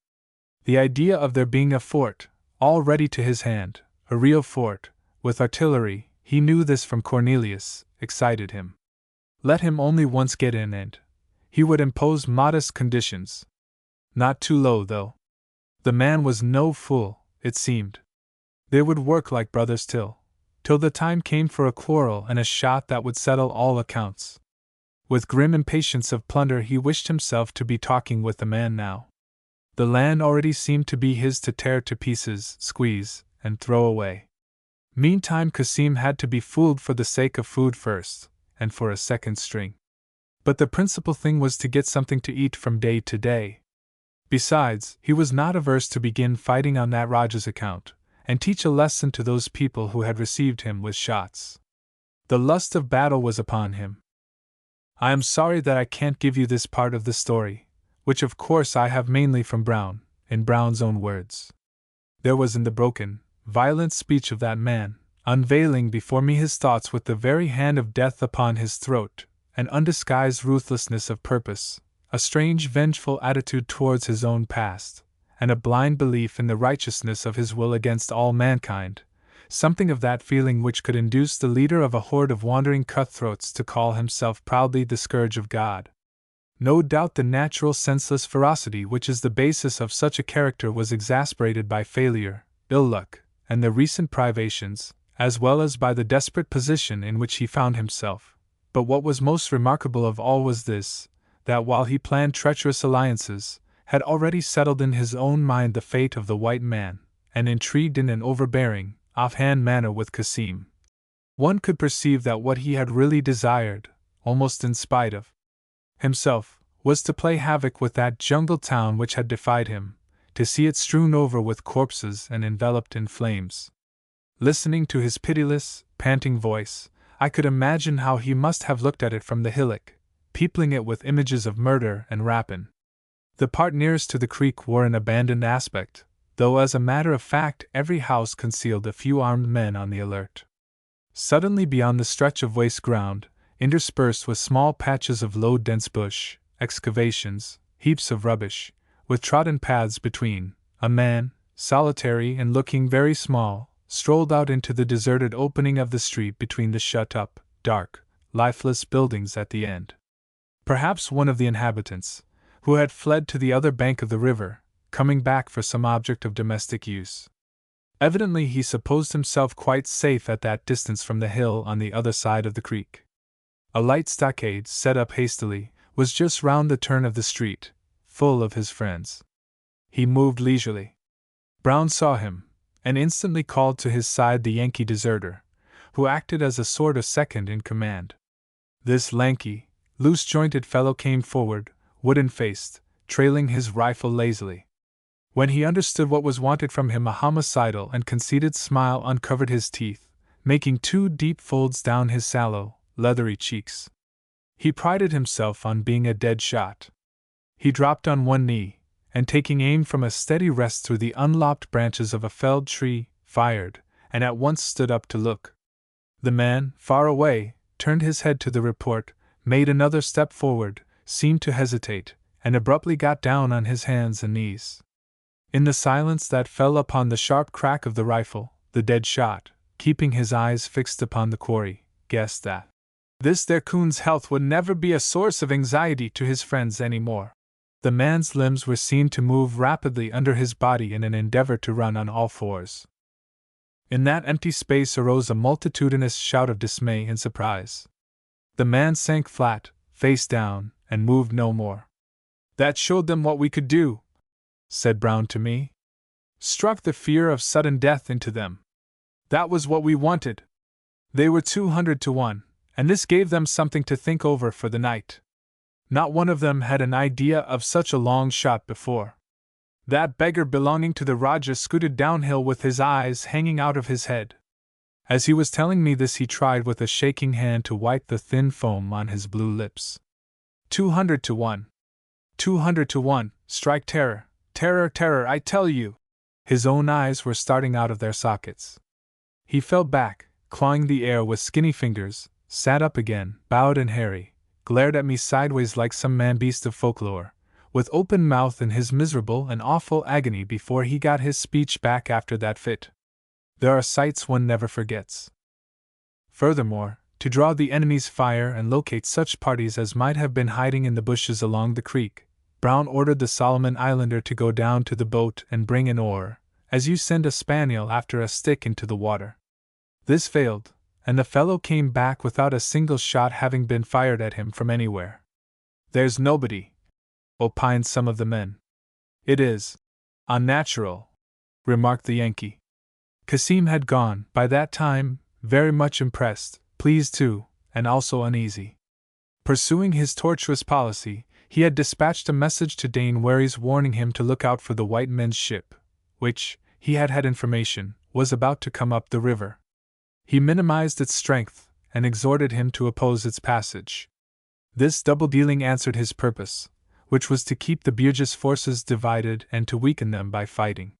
The idea of there being a fort, all ready to his hand, a real fort, with artillery, he knew this from Cornelius, excited him. Let him only once get in and he would impose modest conditions. Not too low, though. The man was no fool, it seemed. They would work like brothers till the time came for a quarrel and a shot that would settle all accounts. With grim impatience of plunder, he wished himself to be talking with the man now. The land already seemed to be his to tear to pieces, squeeze, and throw away. Meantime, Cassim had to be fooled for the sake of food first, and for a second string. But the principal thing was to get something to eat from day to day. Besides, he was not averse to begin fighting on that Rajah's account, and teach a lesson to those people who had received him with shots. The lust of battle was upon him. I am sorry that I can't give you this part of the story, which of course I have mainly from Brown, in Brown's own words. There was in the broken, violent speech of that man, unveiling before me his thoughts with the very hand of death upon his throat, an undisguised ruthlessness of purpose, a strange vengeful attitude towards his own past, and a blind belief in the righteousness of his will against all mankind, something of that feeling which could induce the leader of a horde of wandering cutthroats to call himself proudly the scourge of God. No doubt the natural senseless ferocity which is the basis of such a character was exasperated by failure, ill luck, and the recent privations, as well as by the desperate position in which he found himself. But what was most remarkable of all was this, that while he planned treacherous alliances, had already settled in his own mind the fate of the white man, and intrigued in an overbearing, off-hand manner with Cassim. One could perceive that what he had really desired, almost in spite of himself, was to play havoc with that jungle town which had defied him, to see it strewn over with corpses and enveloped in flames. Listening to his pitiless, panting voice, I could imagine how he must have looked at it from the hillock, peopling it with images of murder and rapine. The part nearest to the creek wore an abandoned aspect, though as a matter of fact every house concealed a few armed men on the alert. Suddenly beyond the stretch of waste ground, interspersed with small patches of low dense bush, excavations, heaps of rubbish, with trodden paths between, a man, solitary and looking very small, strolled out into the deserted opening of the street between the shut-up, dark, lifeless buildings at the end. Perhaps one of the inhabitants, who had fled to the other bank of the river, coming back for some object of domestic use. Evidently he supposed himself quite safe at that distance from the hill on the other side of the creek. A light stockade, set up hastily, was just round the turn of the street, full of his friends. He moved leisurely. Brown saw him, and instantly called to his side the Yankee deserter, who acted as a sort of second in command. This lanky, loose-jointed fellow came forward, wooden-faced, trailing his rifle lazily. When he understood what was wanted from him, a homicidal and conceited smile uncovered his teeth, making two deep folds down his sallow, leathery cheeks. He prided himself on being a dead shot. He dropped on one knee, and taking aim from a steady rest through the unlopped branches of a felled tree, fired, and at once stood up to look. The man, far away, turned his head to the report, made another step forward, seemed to hesitate, and abruptly got down on his hands and knees. In the silence that fell upon the sharp crack of the rifle, the dead shot, keeping his eyes fixed upon the quarry, guessed that this there coon's health would never be a source of anxiety to his friends any more. The man's limbs were seen to move rapidly under his body in an endeavor to run on all fours. In that empty space arose a multitudinous shout of dismay and surprise. The man sank flat, face down, and moved no more. "That showed them what we could do," said Brown to me. "Struck the fear of sudden death into them. That was what we wanted. They were 200 to 1, and this gave them something to think over for the night. Not one of them had an idea of such a long shot before. That beggar belonging to the Rajah scooted downhill with his eyes hanging out of his head. As he was telling me this, he tried with a shaking hand to wipe the thin foam on his blue lips. 200 to 1. 200 to 1, strike terror, terror, terror, I tell you!" His own eyes were starting out of their sockets. He fell back, clawing the air with skinny fingers, sat up again, bowed and hairy, glared at me sideways like some man-beast of folklore, with open mouth in his miserable and awful agony before he got his speech back after that fit. There are sights one never forgets. Furthermore, to draw the enemy's fire and locate such parties as might have been hiding in the bushes along the creek, Brown ordered the Solomon Islander to go down to the boat and bring an oar, as you send a spaniel after a stick into the water. This failed, and the fellow came back without a single shot having been fired at him from anywhere. "There's nobody," opined some of the men. "It is unnatural," remarked the Yankee. Cassim had gone, by that time, very much impressed, pleased too, and also uneasy. Pursuing his tortuous policy, he had dispatched a message to Dane Waries warning him to look out for the white men's ship, which, he had had information, was about to come up the river. He minimized its strength, and exhorted him to oppose its passage. This double-dealing answered his purpose, which was to keep the Bugis forces divided and to weaken them by fighting.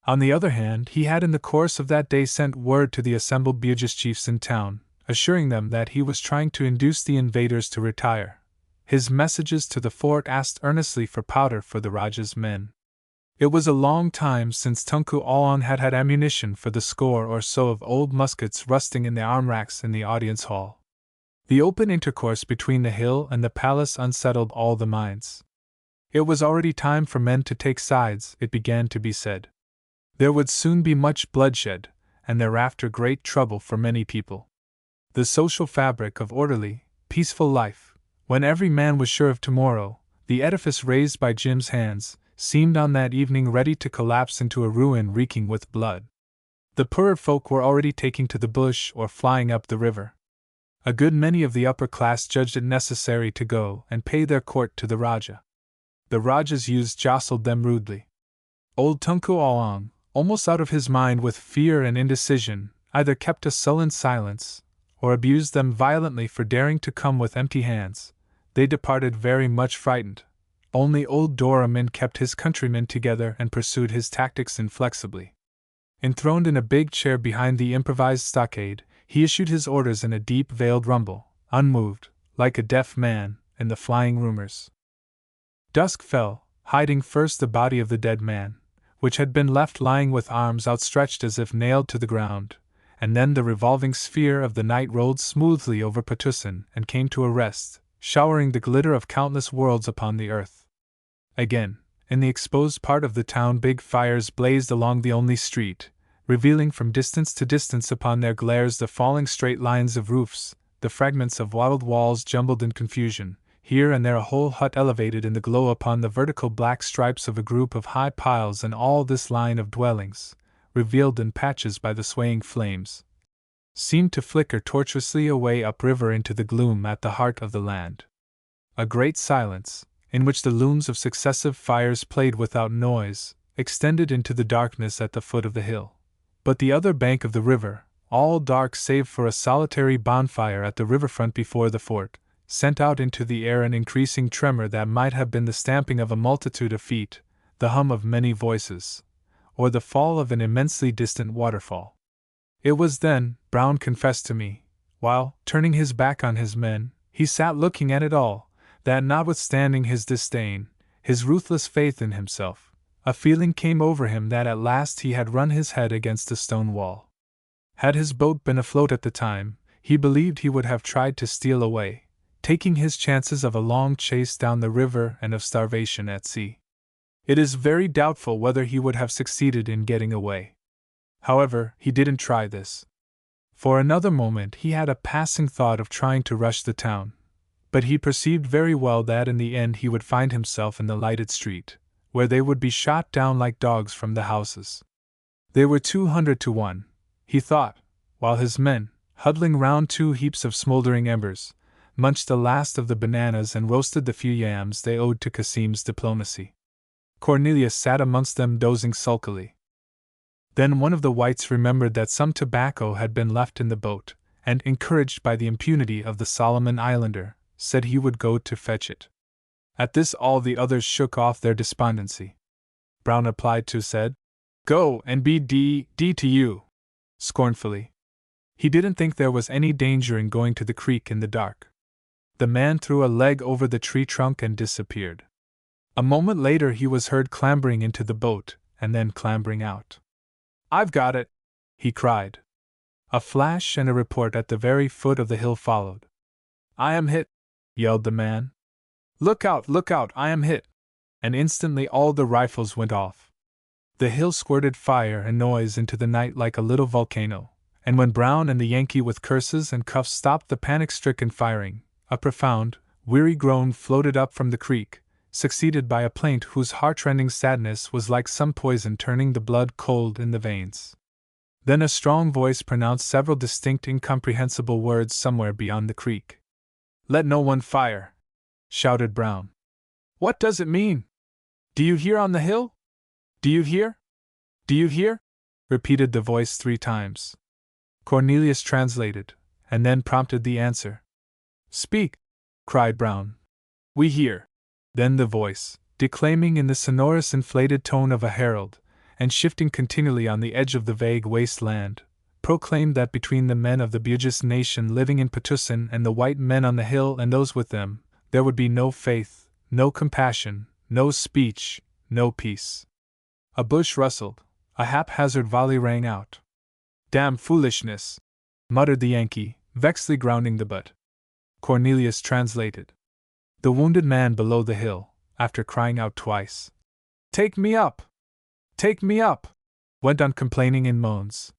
On the other hand, he had in the course of that day sent word to the assembled Bugis chiefs in town, assuring them that he was trying to induce the invaders to retire. His messages to the fort asked earnestly for powder for the Rajah's men. It was a long time since Tunku Along had had ammunition for the score or so of old muskets rusting in the arm racks in the audience hall. The open intercourse between the hill and the palace unsettled all the minds. It was already time for men to take sides, it began to be said. There would soon be much bloodshed, and thereafter great trouble for many people. The social fabric of orderly, peaceful life, when every man was sure of tomorrow, the edifice raised by Jim's hands, seemed on that evening ready to collapse into a ruin reeking with blood. The poorer folk were already taking to the bush or flying up the river. A good many of the upper class judged it necessary to go and pay their court to the Rajah. The Rajah's youths jostled them rudely. Old Tunku Along, almost out of his mind with fear and indecision, either kept a sullen silence, or abused them violently for daring to come with empty hands. They departed very much frightened. Only old Doramin kept his countrymen together and pursued his tactics inflexibly. Enthroned in a big chair behind the improvised stockade, he issued his orders in a deep veiled rumble, unmoved, like a deaf man, in the flying rumors. Dusk fell, hiding first the body of the dead man, which had been left lying with arms outstretched as if nailed to the ground, and then the revolving sphere of the night rolled smoothly over Patusan and came to a rest, showering the glitter of countless worlds upon the earth. Again, in the exposed part of the town big fires blazed along the only street, revealing from distance to distance upon their glares the falling straight lines of roofs, the fragments of wattled walls jumbled in confusion, here and there a whole hut elevated in the glow upon the vertical black stripes of a group of high piles, and all this line of dwellings, revealed in patches by the swaying flames, seemed to flicker tortuously away upriver into the gloom at the heart of the land. A great silence, in which the looms of successive fires played without noise, extended into the darkness at the foot of the hill. But the other bank of the river, all dark save for a solitary bonfire at the riverfront before the fort, sent out into the air an increasing tremor that might have been the stamping of a multitude of feet, the hum of many voices, or the fall of an immensely distant waterfall. It was then, Brown confessed to me, while, turning his back on his men, he sat looking at it all, that notwithstanding his disdain, his ruthless faith in himself, a feeling came over him that at last he had run his head against a stone wall. Had his boat been afloat at the time, he believed he would have tried to steal away, taking his chances of a long chase down the river and of starvation at sea. It is very doubtful whether he would have succeeded in getting away. However, he didn't try this. For another moment he had a passing thought of trying to rush the town, but he perceived very well that in the end he would find himself in the lighted street, where they would be shot down like dogs from the houses. They were 200 to 1, he thought, while his men, huddling round 2 heaps of smoldering embers, munched the last of the bananas and roasted the few yams they owed to Cassim's diplomacy. Cornelius sat amongst them dozing sulkily. Then one of the whites remembered that some tobacco had been left in the boat, and, encouraged by the impunity of the Solomon Islander, said he would go to fetch it. At this all the others shook off their despondency. Brown applied to said, "Go and be d to you," scornfully. He didn't think there was any danger in going to the creek in the dark. The man threw a leg over the tree trunk and disappeared. A moment later he was heard clambering into the boat, and then clambering out. "I've got it!" he cried. A flash and a report at the very foot of the hill followed. "I am hit!" yelled the man. Look out, I am hit!" And instantly all the rifles went off. The hill squirted fire and noise into the night like a little volcano, and when Brown and the Yankee with curses and cuffs stopped the panic-stricken firing, a profound, weary groan floated up from the creek, succeeded by a plaint whose heart-rending sadness was like some poison turning the blood cold in the veins. Then a strong voice pronounced several distinct incomprehensible words somewhere beyond the creek. "Let no one fire!" shouted Brown. "What does it mean? Do you hear on the hill? Do you hear? Do you hear?" repeated the voice 3 times. Cornelius translated, and then prompted the answer. "Speak!" cried Brown. "We hear." Then the voice, declaiming in the sonorous inflated tone of a herald, and shifting continually on the edge of the vague waste land, proclaimed that between the men of the Bugis nation living in Patusan and the white men on the hill and those with them, there would be no faith, no compassion, no speech, no peace. A bush rustled, a haphazard volley rang out. "Damn foolishness!" muttered the Yankee, vexedly grounding the butt. Cornelius translated. The wounded man below the hill, after crying out twice, "Take me up! Take me up!" went on complaining in moans.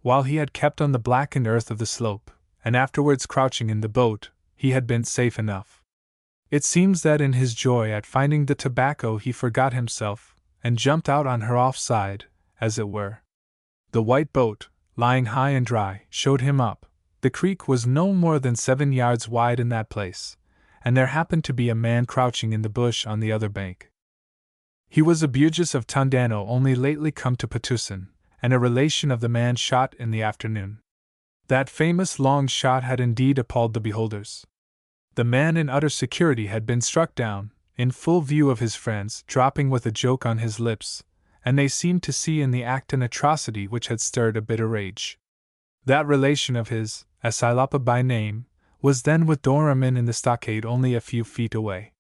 While he had kept on the blackened earth of the slope, and afterwards crouching in the boat, he had been safe enough. It seems that in his joy at finding the tobacco he forgot himself, and jumped out on her off side, as it were. The white boat, lying high and dry, showed him up. The creek was no more than 7 yards wide in that place, and there happened to be a man crouching in the bush on the other bank. He was a Bugis of Tondano only lately come to Patusan, and a relation of the man shot in the afternoon. That famous long shot had indeed appalled the beholders. The man in utter security had been struck down, in full view of his friends, dropping with a joke on his lips, and they seemed to see in the act an atrocity which had stirred a bitter rage. That relation of his, Asilapa by name, was then with Doramin in the stockade only a few feet away.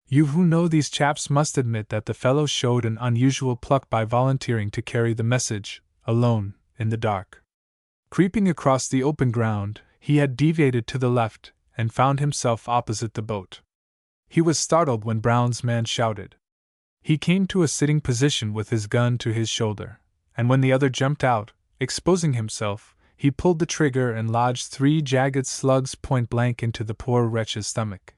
You who know these chaps must admit that the fellow showed an unusual pluck by volunteering to carry the message, alone, in the dark. Creeping across the open ground, he had deviated to the left, and found himself opposite the boat. He was startled when Brown's man shouted. He came to a sitting position with his gun to his shoulder, and when the other jumped out, exposing himself, he pulled the trigger and lodged 3 jagged slugs point blank into the poor wretch's stomach.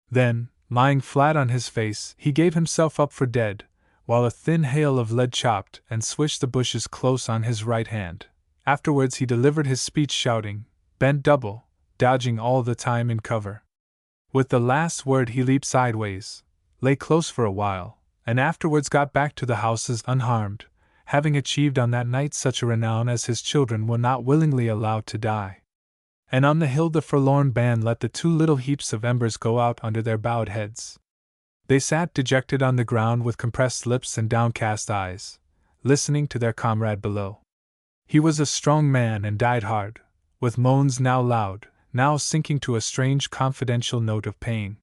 Then, lying flat on his face, he gave himself up for dead, while a thin hail of lead chopped and swished the bushes close on his right hand. Afterwards he delivered his speech shouting, bent double, dodging all the time in cover. With the last word he leaped sideways, lay close for a while, and afterwards got back to the houses unharmed, having achieved on that night such a renown as his children were not willingly allowed to die. And on the hill the forlorn band let the 2 little heaps of embers go out under their bowed heads. They sat dejected on the ground with compressed lips and downcast eyes, listening to their comrade below. He was a strong man and died hard, with moans now loud, now sinking to a strange confidential note of pain.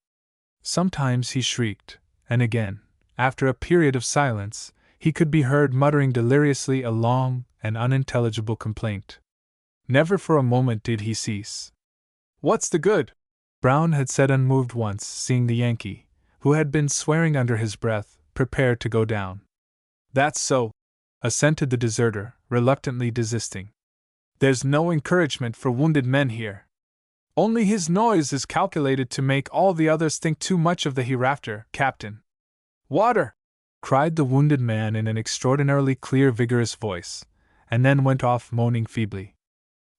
Sometimes he shrieked, and again, after a period of silence, he could be heard muttering deliriously a long and unintelligible complaint. Never for a moment did he cease. "What's the good?" Brown had said unmoved once, seeing the Yankee, who had been swearing under his breath, prepare to go down. "That's so," assented the deserter, reluctantly desisting. "There's no encouragement for wounded men here. Only his noise is calculated to make all the others think too much of the hereafter, Captain." "Water!" cried the wounded man in an extraordinarily clear, vigorous voice, and then went off moaning feebly.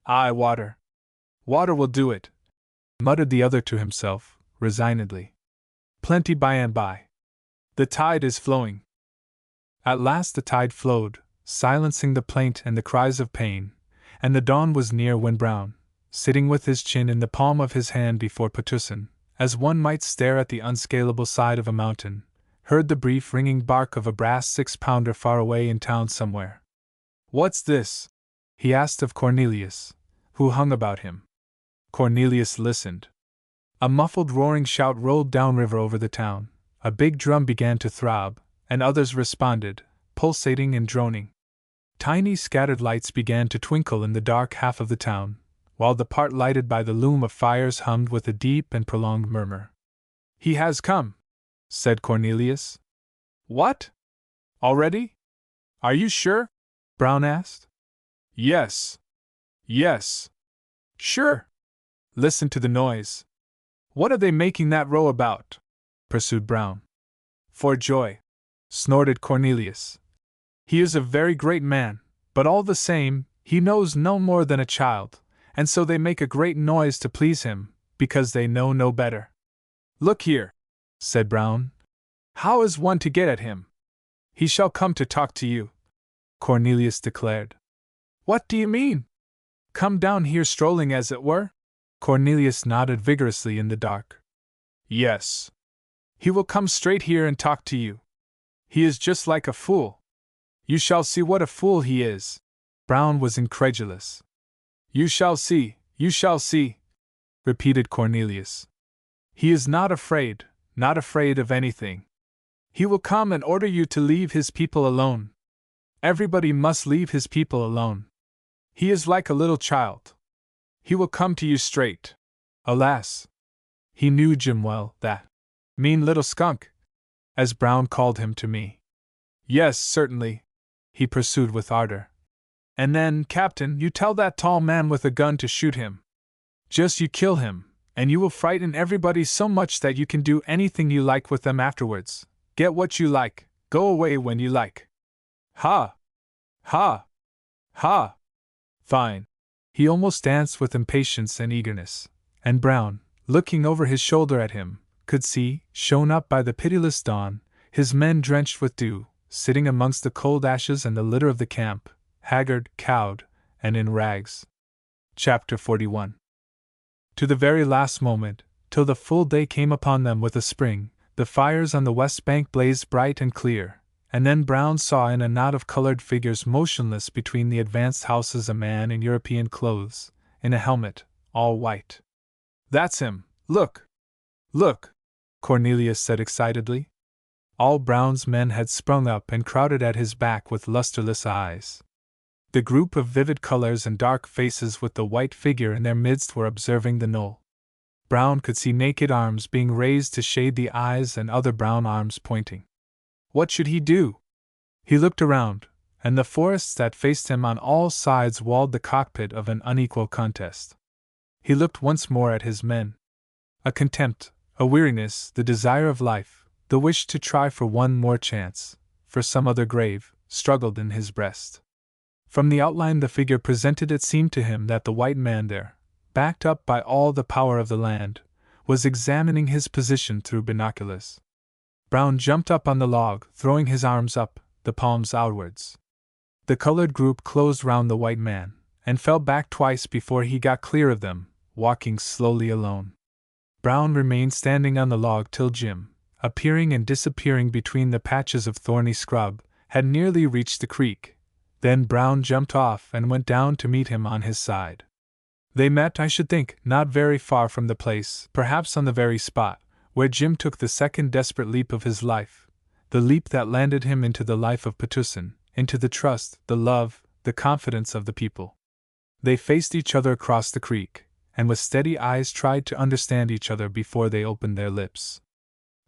"Aye, water. Water will do it," muttered the other to himself, resignedly. "Plenty by and by. The tide is flowing." At last the tide flowed, silencing the plaint and the cries of pain, and the dawn was near when Brown, sitting with his chin in the palm of his hand before Patusan, as one might stare at the unscalable side of a mountain, heard the brief ringing bark of a brass 6-pounder far away in town somewhere. "What's this?" he asked of Cornelius, who hung about him. Cornelius listened. A muffled roaring shout rolled downriver over the town, a big drum began to throb, and others responded, pulsating and droning. Tiny scattered lights began to twinkle in the dark half of the town, while the part lighted by the loom of fires hummed with a deep and prolonged murmur. "He has come," said Cornelius. "What? Already? Are you sure?" Brown asked. "Yes. Yes. Sure. Listen to the noise. What are they making that row about?" pursued Brown. "For joy," snorted Cornelius. "He is a very great man, but all the same, he knows no more than a child, and so they make a great noise to please him, because they know no better." "Look here," said Brown. "How is one to get at him?" "He shall come to talk to you," Cornelius declared. "What do you mean? Come down here strolling as it were?" Cornelius nodded vigorously in the dark. "Yes. He will come straight here and talk to you. He is just like a fool. You shall see what a fool he is." Brown was incredulous. "You shall see, repeated Cornelius. "He is not afraid of anything. He will come and order you to leave his people alone. Everybody must leave his people alone. He is like a little child. He will come to you straight." Alas! He knew Jim well, that mean little skunk, as Brown called him to me. "Yes, certainly," he pursued with ardor. "And then, Captain, you tell that tall man with a gun to shoot him. Just you kill him, and you will frighten everybody so much that you can do anything you like with them afterwards, get what you like, go away when you like. Ha! Ha! Ha! Fine!" He almost danced with impatience and eagerness, and Brown, looking over his shoulder at him, could see, shown up by the pitiless dawn, his men drenched with dew, sitting amongst the cold ashes and the litter of the camp, haggard, cowed, and in rags. Chapter 41. To the very last moment, till the full day came upon them with a spring, the fires on the west bank blazed bright and clear, and then Brown saw in a knot of colored figures motionless between the advanced houses a man in European clothes, in a helmet, all white. "That's him! Look! Look!" Cornelius said excitedly. All Brown's men had sprung up and crowded at his back with lusterless eyes. The group of vivid colors and dark faces with the white figure in their midst were observing the knoll. Brown could see naked arms being raised to shade the eyes and other brown arms pointing. What should he do? He looked around, and the forests that faced him on all sides walled the cockpit of an unequal contest. He looked once more at his men. A contempt, a weariness, the desire of life, the wish to try for one more chance, for some other grave, struggled in his breast. From the outline the figure presented, it seemed to him that the white man there, backed up by all the power of the land, was examining his position through binoculars. Brown jumped up on the log, throwing his arms up, the palms outwards. The colored group closed round the white man, and fell back twice before he got clear of them, walking slowly alone. Brown remained standing on the log till Jim, appearing and disappearing between the patches of thorny scrub, had nearly reached the creek. Then Brown jumped off and went down to meet him on his side. They met, I should think, not very far from the place, perhaps on the very spot, where Jim took the second desperate leap of his life, the leap that landed him into the life of Petusin, into the trust, the love, the confidence of the people. They faced each other across the creek, and with steady eyes tried to understand each other before they opened their lips.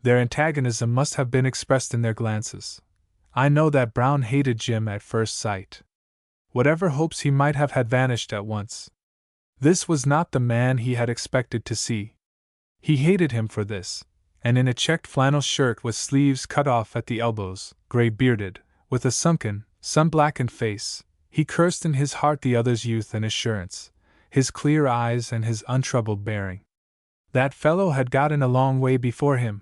Their antagonism must have been expressed in their glances. I know that Brown hated Jim at first sight. Whatever hopes he might have had vanished at once. This was not the man he had expected to see. He hated him for this, and in a checked flannel shirt with sleeves cut off at the elbows, gray-bearded, with a sunken, sun-blackened face, he cursed in his heart the other's youth and assurance, his clear eyes and his untroubled bearing. That fellow had gotten a long way before him.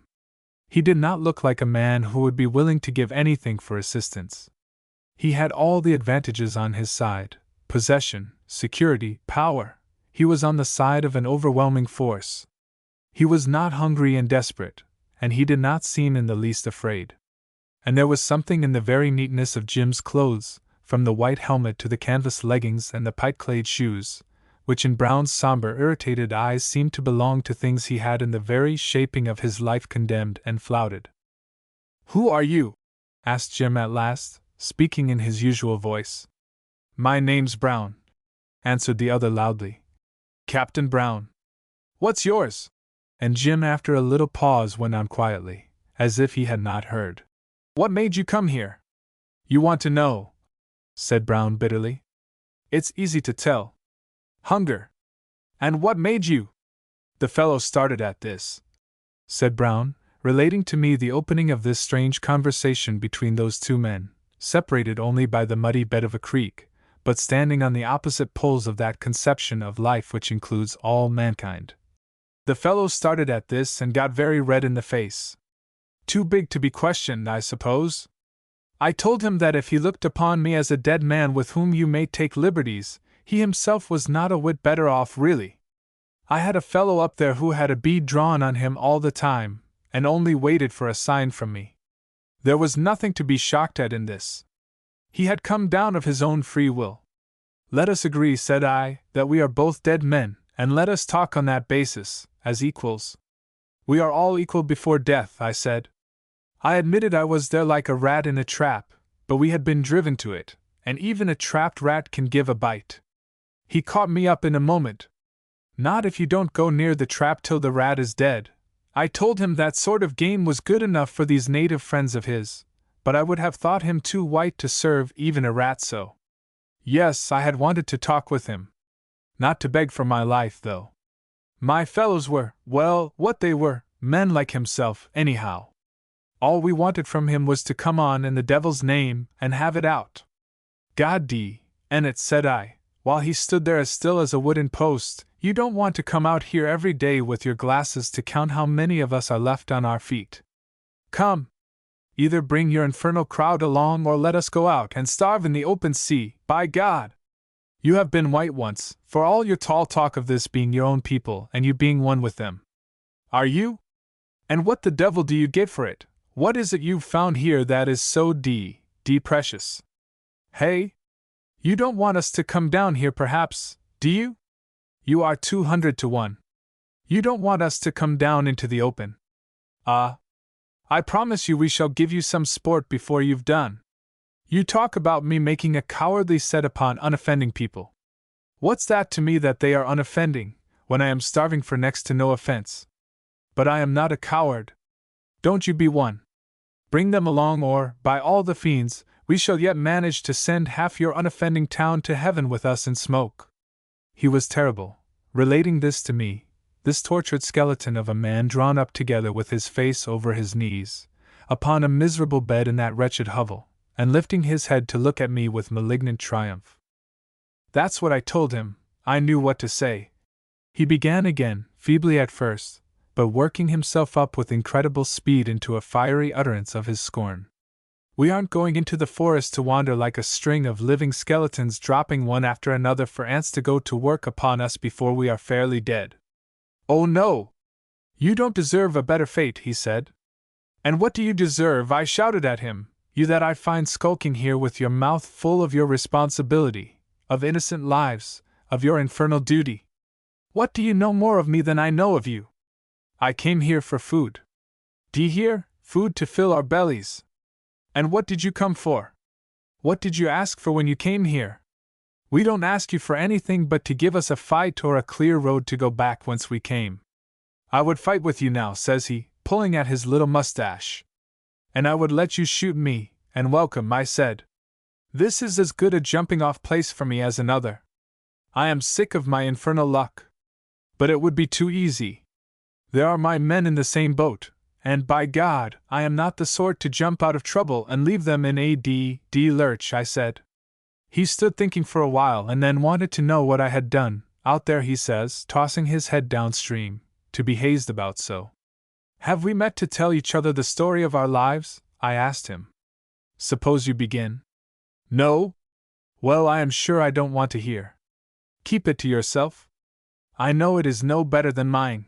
He did not look like a man who would be willing to give anything for assistance. He had all the advantages on his side: possession, security, power. He was on the side of an overwhelming force. He was not hungry and desperate, and he did not seem in the least afraid. And there was something in the very neatness of Jim's clothes, from the white helmet to the canvas leggings and the pipe-clayed shoes, which in Brown's somber, irritated eyes seemed to belong to things he had in the very shaping of his life condemned and flouted. "Who are you?" asked Jim at last, speaking in his usual voice. My name's Brown, answered the other loudly. Captain Brown. What's yours? And Jim, after a little pause, went on quietly, as if he had not heard. What made you come here? You want to know, said Brown bitterly. It's easy to tell. Hunger. And what made you? The fellow started at this, said Brown, relating to me the opening of this strange conversation between those two men, separated only by the muddy bed of a creek, but standing on the opposite poles of that conception of life which includes all mankind. The fellow started at this and got very red in the face. Too big to be questioned, I suppose? I told him that if he looked upon me as a dead man with whom you may take liberties, he himself was not a whit better off, really. I had a fellow up there who had a bead drawn on him all the time, and only waited for a sign from me. There was nothing to be shocked at in this. He had come down of his own free will. Let us agree, said I, that we are both dead men, and let us talk on that basis, as equals. We are all equal before death, I said. I admitted I was there like a rat in a trap, but we had been driven to it, and even a trapped rat can give a bite. He caught me up in a moment. Not if you don't go near the trap till the rat is dead. I told him that sort of game was good enough for these native friends of his, but I would have thought him too white to serve even a rat so. Yes, I had wanted to talk with him. Not to beg for my life, though. My fellows were, well, what they were, men like himself, anyhow. All we wanted from him was to come on in the devil's name and have it out. God d—n it, said I, while he stood there as still as a wooden post, you don't want to come out here every day with your glasses to count how many of us are left on our feet. Come. Either bring your infernal crowd along or let us go out and starve in the open sea, by God! You have been white once, for all your tall talk of this being your own people and you being one with them. Are you? And what the devil do you get for it? What is it you've found here that is so precious? Hey? You don't want us to come down here perhaps, do you? You are 200 to 1. You don't want us to come down into the open. I promise you we shall give you some sport before you've done. You talk about me making a cowardly set upon unoffending people. What's that to me that they are unoffending, when I am starving for next to no offense? But I am not a coward. Don't you be one. Bring them along or, by all the fiends, we shall yet manage to send half your unoffending town to heaven with us in smoke. He was terrible, relating this to me, this tortured skeleton of a man drawn up together with his face over his knees, upon a miserable bed in that wretched hovel, and lifting his head to look at me with malignant triumph. That's what I told him. I knew what to say. He began again, feebly at first, but working himself up with incredible speed into a fiery utterance of his scorn. We aren't going into the forest to wander like a string of living skeletons dropping one after another for ants to go to work upon us before we are fairly dead. Oh no! You don't deserve a better fate, he said. And what do you deserve? I shouted at him. You that I find skulking here with your mouth full of your responsibility, of innocent lives, of your infernal duty. What do you know more of me than I know of you? I came here for food. D'ye hear? Food to fill our bellies. And what did you come for? What did you ask for when you came here? We don't ask you for anything but to give us a fight or a clear road to go back whence we came. I would fight with you now, says he, pulling at his little mustache. And I would let you shoot me, and welcome, I said. This is as good a jumping-off place for me as another. I am sick of my infernal luck. But it would be too easy. There are my men in the same boat, and by God, I am not the sort to jump out of trouble and leave them in a lurch, I said. He stood thinking for a while and then wanted to know what I had done, out there, he says, tossing his head downstream, to be hazed about so. Have we met to tell each other the story of our lives? I asked him. Suppose you begin. No? Well, I am sure I don't want to hear. Keep it to yourself. I know it is no better than mine.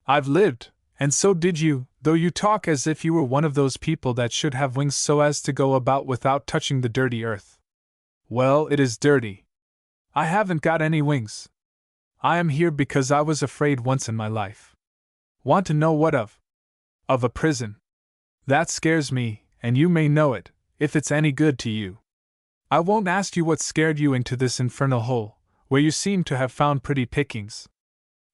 I've lived, and so did you, though you talk as if you were one of those people that should have wings so as to go about without touching the dirty earth. Well, it is dirty. I haven't got any wings. I am here because I was afraid once in my life. Want to know what of? Of a prison. That scares me, and you may know it, if it's any good to you. I won't ask you what scared you into this infernal hole, where you seem to have found pretty pickings.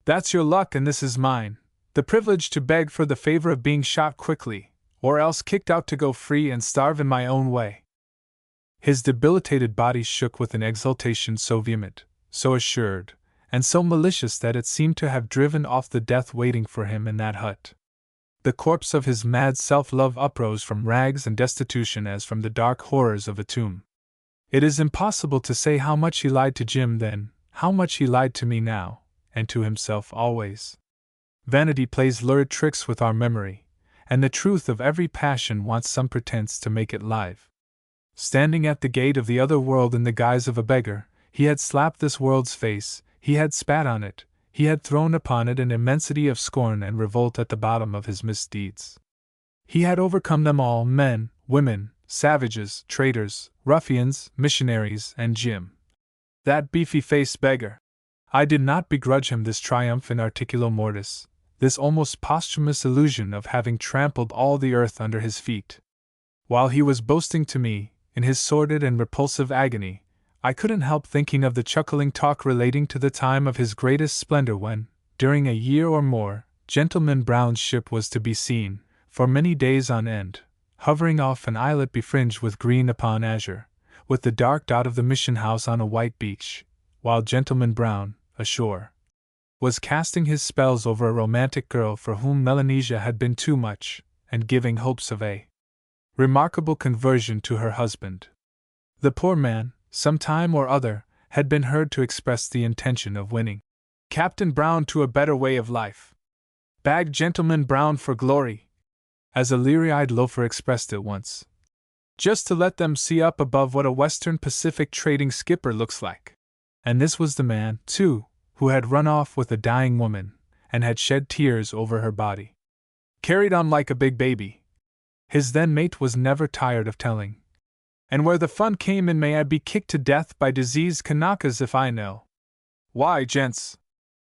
That's your luck and this is mine, the privilege to beg for the favor of being shot quickly, or else kicked out to go free and starve in my own way." His debilitated body shook with an exultation so vehement, so assured, and so malicious that it seemed to have driven off the death waiting for him in that hut. The corpse of his mad self-love uprose from rags and destitution as from the dark horrors of a tomb. It is impossible to say how much he lied to Jim then, how much he lied to me now, and to himself always. Vanity plays lurid tricks with our memory, and the truth of every passion wants some pretense to make it live. Standing at the gate of the other world in the guise of a beggar, he had slapped this world's face, he had spat on it, he had thrown upon it an immensity of scorn and revolt at the bottom of his misdeeds. He had overcome them all, men, women, savages, traitors, ruffians, missionaries, and Jim. That beefy-faced beggar. I did not begrudge him this triumph in articulo mortis, this almost posthumous illusion of having trampled all the earth under his feet. While he was boasting to me, in his sordid and repulsive agony, I couldn't help thinking of the chuckling talk relating to the time of his greatest splendor when, during a year or more, Gentleman Brown's ship was to be seen, for many days on end, hovering off an islet befringed with green upon azure, with the dark dot of the mission house on a white beach, while Gentleman Brown, ashore, was casting his spells over a romantic girl for whom Melanesia had been too much, and giving hopes of a remarkable conversion to her husband. The poor man, some time or other, had been heard to express the intention of winning Captain Brown to a better way of life. "Bag Gentleman Brown for glory," as a leery-eyed loafer expressed it once. "Just to let them see up above what a Western Pacific trading skipper looks like." And this was the man, too, who had run off with a dying woman, and had shed tears over her body. Carried on like a big baby. His then mate was never tired of telling. And where the fun came in, may I be kicked to death by diseased Kanakas if I know. Why, gents,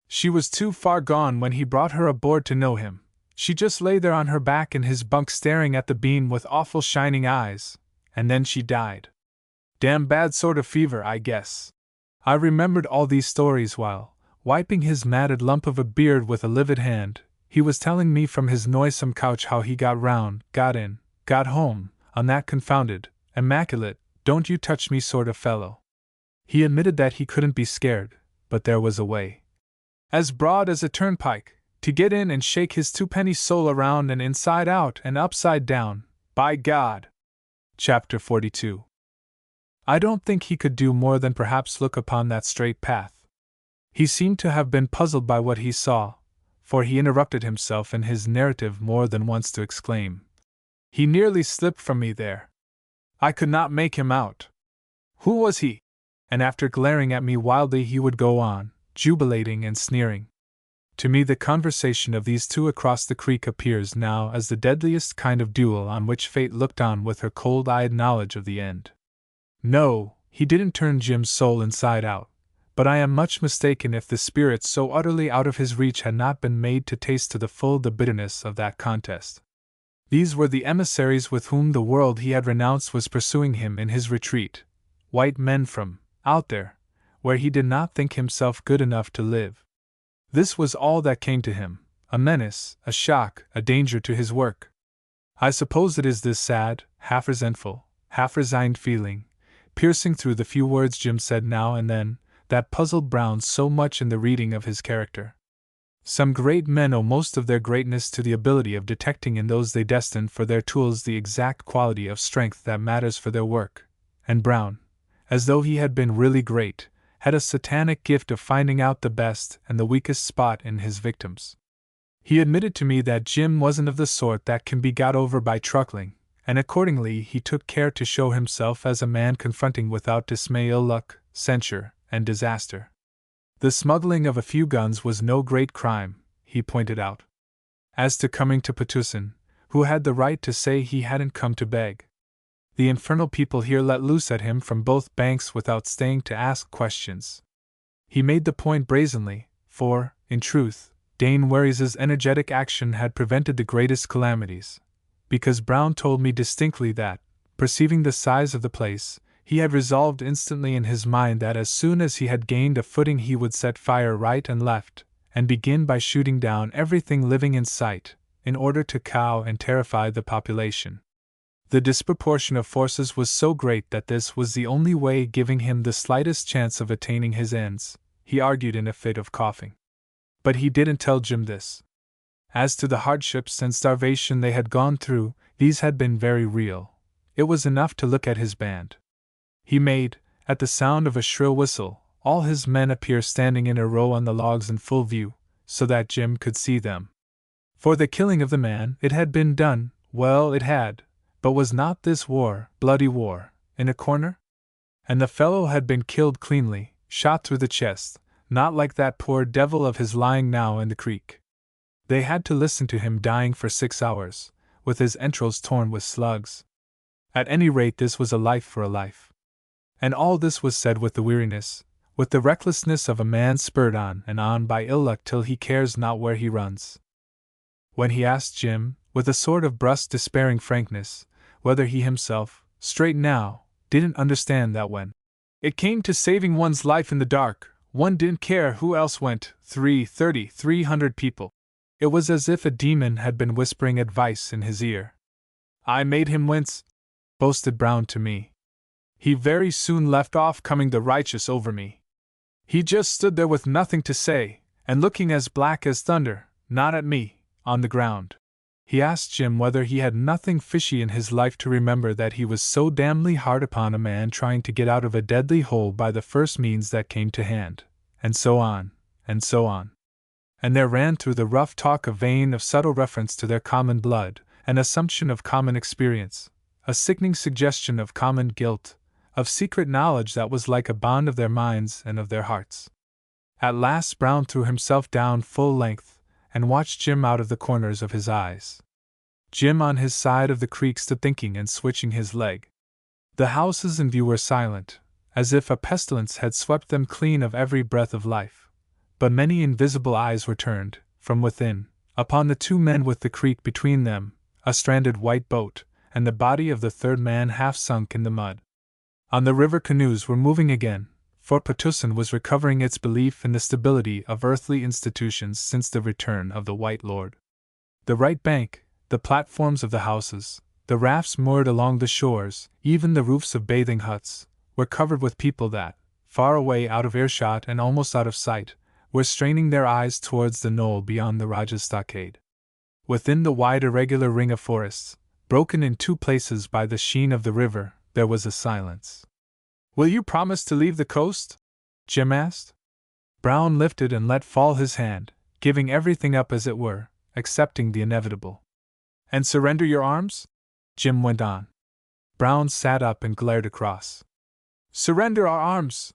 she was too far gone when he brought her aboard to know him. She just lay there on her back in his bunk staring at the beam with awful shining eyes, and then she died. Damn bad sort of fever, I guess. I remembered all these stories while, wiping his matted lump of a beard with a livid hand, he was telling me from his noisome couch how he got round, got in, got home, on that confounded, immaculate, don't you touch me sort of fellow. He admitted that he couldn't be scared, but there was a way, as broad as a turnpike, to get in and shake his twopenny soul around and inside out and upside down, by God. Chapter 42. I don't think he could do more than perhaps look upon that straight path. He seemed to have been puzzled by what he saw, for he interrupted himself in his narrative more than once to exclaim, "He nearly slipped from me there. I could not make him out. Who was he?" And after glaring at me wildly he would go on, jubilating and sneering. To me the conversation of these two across the creek appears now as the deadliest kind of duel on which fate looked on with her cold-eyed knowledge of the end. No, he didn't turn Jim's soul inside out, but I am much mistaken if the spirits so utterly out of his reach had not been made to taste to the full the bitterness of that contest. These were the emissaries with whom the world he had renounced was pursuing him in his retreat, white men from out there, where he did not think himself good enough to live. This was all that came to him, a menace, a shock, a danger to his work. I suppose it is this sad, half resentful, half resigned feeling, piercing through the few words Jim said now and then, that puzzled Brown so much in the reading of his character. Some great men owe most of their greatness to the ability of detecting in those they destine for their tools the exact quality of strength that matters for their work, and Brown, as though he had been really great, had a satanic gift of finding out the best and the weakest spot in his victims. He admitted to me that Jim wasn't of the sort that can be got over by truckling, and accordingly he took care to show himself as a man confronting without dismay ill luck, censure, and disaster. The smuggling of a few guns was no great crime, he pointed out. As to coming to Patusan, who had the right to say he hadn't come to beg? The infernal people here let loose at him from both banks without staying to ask questions. He made the point brazenly, for, in truth, Dane Warriors' energetic action had prevented the greatest calamities, because Brown told me distinctly that, perceiving the size of the place, He had resolved instantly in his mind that as soon as he had gained a footing he would set fire right and left, and begin by shooting down everything living in sight, in order to cow and terrify the population. The disproportion of forces was so great that this was the only way giving him the slightest chance of attaining his ends, he argued in a fit of coughing. But he didn't tell Jim this. As to the hardships and starvation they had gone through, these had been very real. It was enough to look at his band. He made, at the sound of a shrill whistle, all his men appear standing in a row on the logs in full view, so that Jim could see them. For the killing of the man, it had been done, well it had, but was not this war, bloody war, in a corner? And the fellow had been killed cleanly, shot through the chest, not like that poor devil of his lying now in the creek. They had to listen to him dying for 6 hours, with his entrails torn with slugs. At any rate this was a life for a life. And all this was said with the weariness, with the recklessness of a man spurred on and on by ill luck till he cares not where he runs. When he asked Jim, with a sort of brusque despairing frankness, whether he himself, straight now, didn't understand that when it came to saving one's life in the dark, one didn't care who else went, 300 people. It was as if a demon had been whispering advice in his ear. I made him wince, boasted Brown to me. He very soon left off coming the righteous over me. He just stood there with nothing to say, and looking as black as thunder, not at me, on the ground. He asked Jim whether he had nothing fishy in his life to remember that he was so damnedly hard upon a man trying to get out of a deadly hole by the first means that came to hand, and so on, and so on. And there ran through the rough talk a vein of subtle reference to their common blood, an assumption of common experience, a sickening suggestion of common guilt, of secret knowledge that was like a bond of their minds and of their hearts. At last Brown threw himself down full length, and watched Jim out of the corners of his eyes. Jim on his side of the creek stood thinking and switching his leg. The houses in view were silent, as if a pestilence had swept them clean of every breath of life, but many invisible eyes were turned, from within, upon the 2 men with the creek between them, a stranded white boat, and the body of the 3rd man half sunk in the mud. On the river canoes were moving again, for Patusan was recovering its belief in the stability of earthly institutions since the return of the White Lord. The right bank, the platforms of the houses, the rafts moored along the shores, even the roofs of bathing huts, were covered with people that, far away out of earshot and almost out of sight, were straining their eyes towards the knoll beyond the Rajah's stockade. Within the wide irregular ring of forests, broken in 2 places by the sheen of the river, there was a silence. Will you promise to leave the coast? Jim asked. Brown lifted and let fall his hand, giving everything up as it were, accepting the inevitable. And surrender your arms? Jim went on. Brown sat up and glared across. Surrender our arms?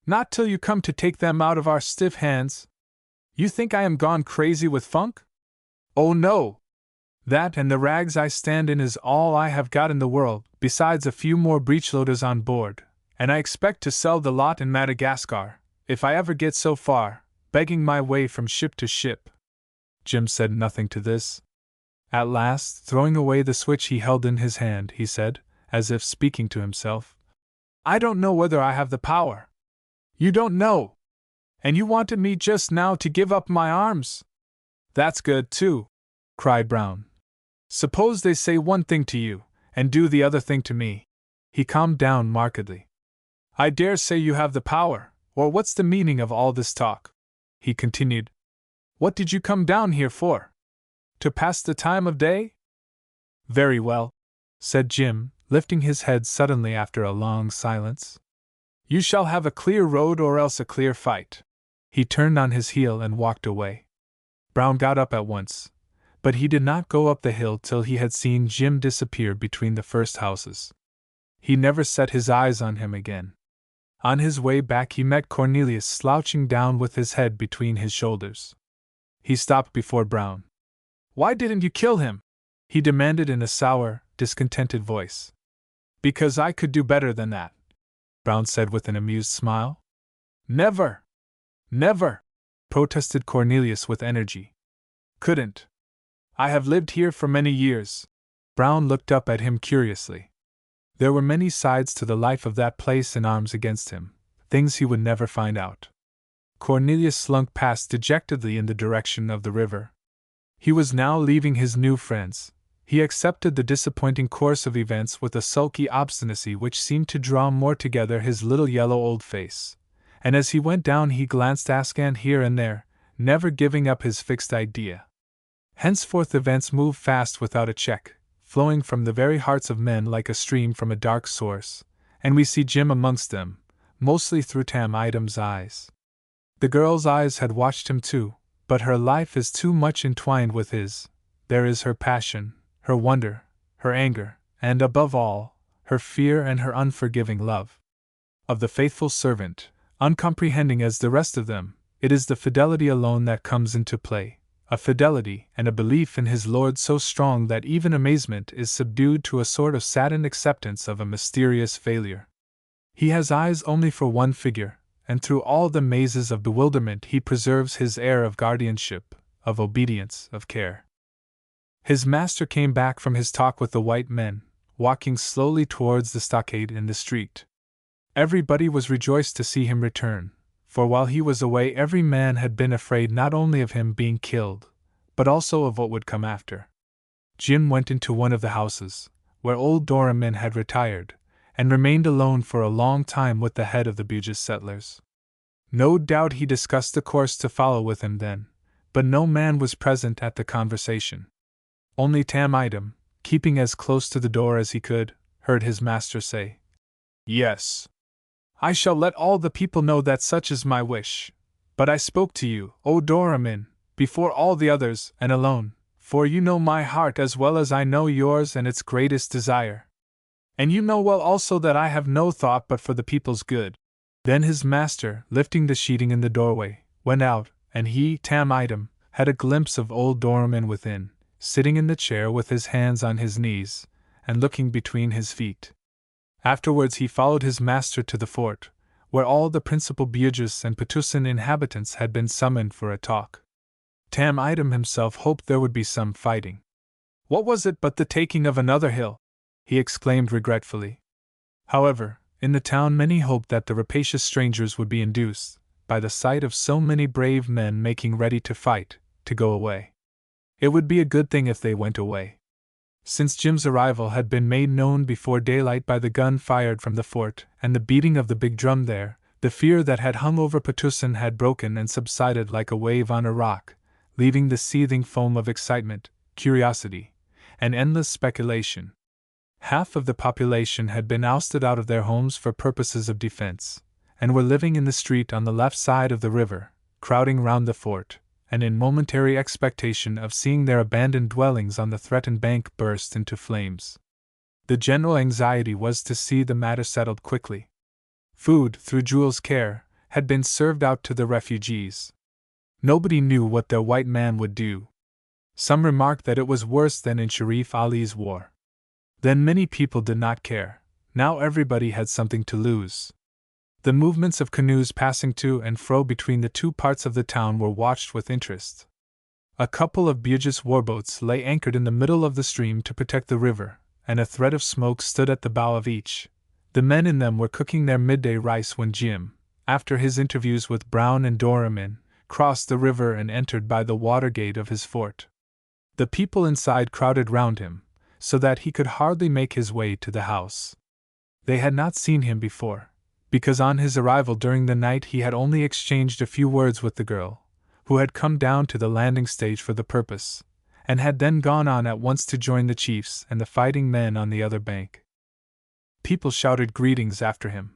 Not till you come to take them out of our stiff hands. You think I am gone crazy with funk? Oh no! That and the rags I stand in is all I have got in the world, besides a few more breechloaders on board, and I expect to sell the lot in Madagascar, if I ever get so far, begging my way from ship to ship. Jim said nothing to this. At last, throwing away the switch he held in his hand, he said, as if speaking to himself, I don't know whether I have the power. You don't know! And you wanted me just now to give up my arms? That's good, too, cried Brown. Suppose they say one thing to you, and do the other thing to me. He calmed down markedly. I dare say you have the power, or what's the meaning of all this talk? He continued. What did you come down here for? To pass the time of day? Very well, said Jim, lifting his head suddenly after a long silence. You shall have a clear road or else a clear fight. He turned on his heel and walked away. Brown got up at once, but he did not go up the hill till he had seen Jim disappear between the first houses. He never set his eyes on him again. On his way back he met Cornelius slouching down with his head between his shoulders. He stopped before Brown. Why didn't you kill him? He demanded in a sour, discontented voice. Because I could do better than that, Brown said with an amused smile. Never! Never! Protested Cornelius with energy. Couldn't. I have lived here for many years. Brown looked up at him curiously. There were many sides to the life of that place in arms against him, things he would never find out. Cornelius slunk past dejectedly in the direction of the river. He was now leaving his new friends. He accepted the disappointing course of events with a sulky obstinacy which seemed to draw more together his little yellow old face, and as he went down he glanced askant here and there, never giving up his fixed idea. Henceforth events move fast without a check, flowing from the very hearts of men like a stream from a dark source, and we see Jim amongst them, mostly through Tam Item's eyes. The girl's eyes had watched him too, but her life is too much entwined with his. There is her passion, her wonder, her anger, and above all, her fear and her unforgiving love. Of the faithful servant, uncomprehending as the rest of them, it is the fidelity alone that comes into play, a fidelity and a belief in his Lord so strong that even amazement is subdued to a sort of saddened acceptance of a mysterious failure. He has eyes only for one figure, and through all the mazes of bewilderment he preserves his air of guardianship, of obedience, of care. His master came back from his talk with the white men, walking slowly towards the stockade in the street. Everybody was rejoiced to see him return, for while he was away every man had been afraid not only of him being killed, but also of what would come after. Jim went into one of the houses, where old Doramin had retired, and remained alone for a long time with the head of the Bugis settlers. No doubt he discussed the course to follow with him then, but no man was present at the conversation. Only Tam Item, keeping as close to the door as he could, heard his master say, "Yes, I shall let all the people know that such is my wish. But I spoke to you, O Doramin, before all the others, and alone, for you know my heart as well as I know yours and its greatest desire. And you know well also that I have no thought but for the people's good." Then his master, lifting the sheeting in the doorway, went out, and he, Tam Item, had a glimpse of old Doramin within, sitting in the chair with his hands on his knees, and looking between his feet. Afterwards he followed his master to the fort, where all the principal Bugis and Petusan inhabitants had been summoned for a talk. Tam Item himself hoped there would be some fighting. "What was it but the taking of another hill?" he exclaimed regretfully. However, in the town many hoped that the rapacious strangers would be induced, by the sight of so many brave men making ready to fight, to go away. It would be a good thing if they went away. Since Jim's arrival had been made known before daylight by the gun fired from the fort and the beating of the big drum there, the fear that had hung over Petusan had broken and subsided like a wave on a rock, leaving the seething foam of excitement, curiosity, and endless speculation. Half of the population had been ousted out of their homes for purposes of defense, and were living in the street on the left side of the river, crowding round the fort, and in momentary expectation of seeing their abandoned dwellings on the threatened bank burst into flames. The general anxiety was to see the matter settled quickly. Food, through Jewel's care, had been served out to the refugees. Nobody knew what their white man would do. Some remarked that it was worse than in Sharif Ali's war. Then many people did not care. Now everybody had something to lose. The movements of canoes passing to and fro between the two parts of the town were watched with interest. A couple of Bugis warboats lay anchored in the middle of the stream to protect the river, and a thread of smoke stood at the bow of each. The men in them were cooking their midday rice when Jim, after his interviews with Brown and Doramin, crossed the river and entered by the water gate of his fort. The people inside crowded round him, so that he could hardly make his way to the house. They had not seen him before, because on his arrival during the night he had only exchanged a few words with the girl, who had come down to the landing stage for the purpose, and had then gone on at once to join the chiefs and the fighting men on the other bank. People shouted greetings after him.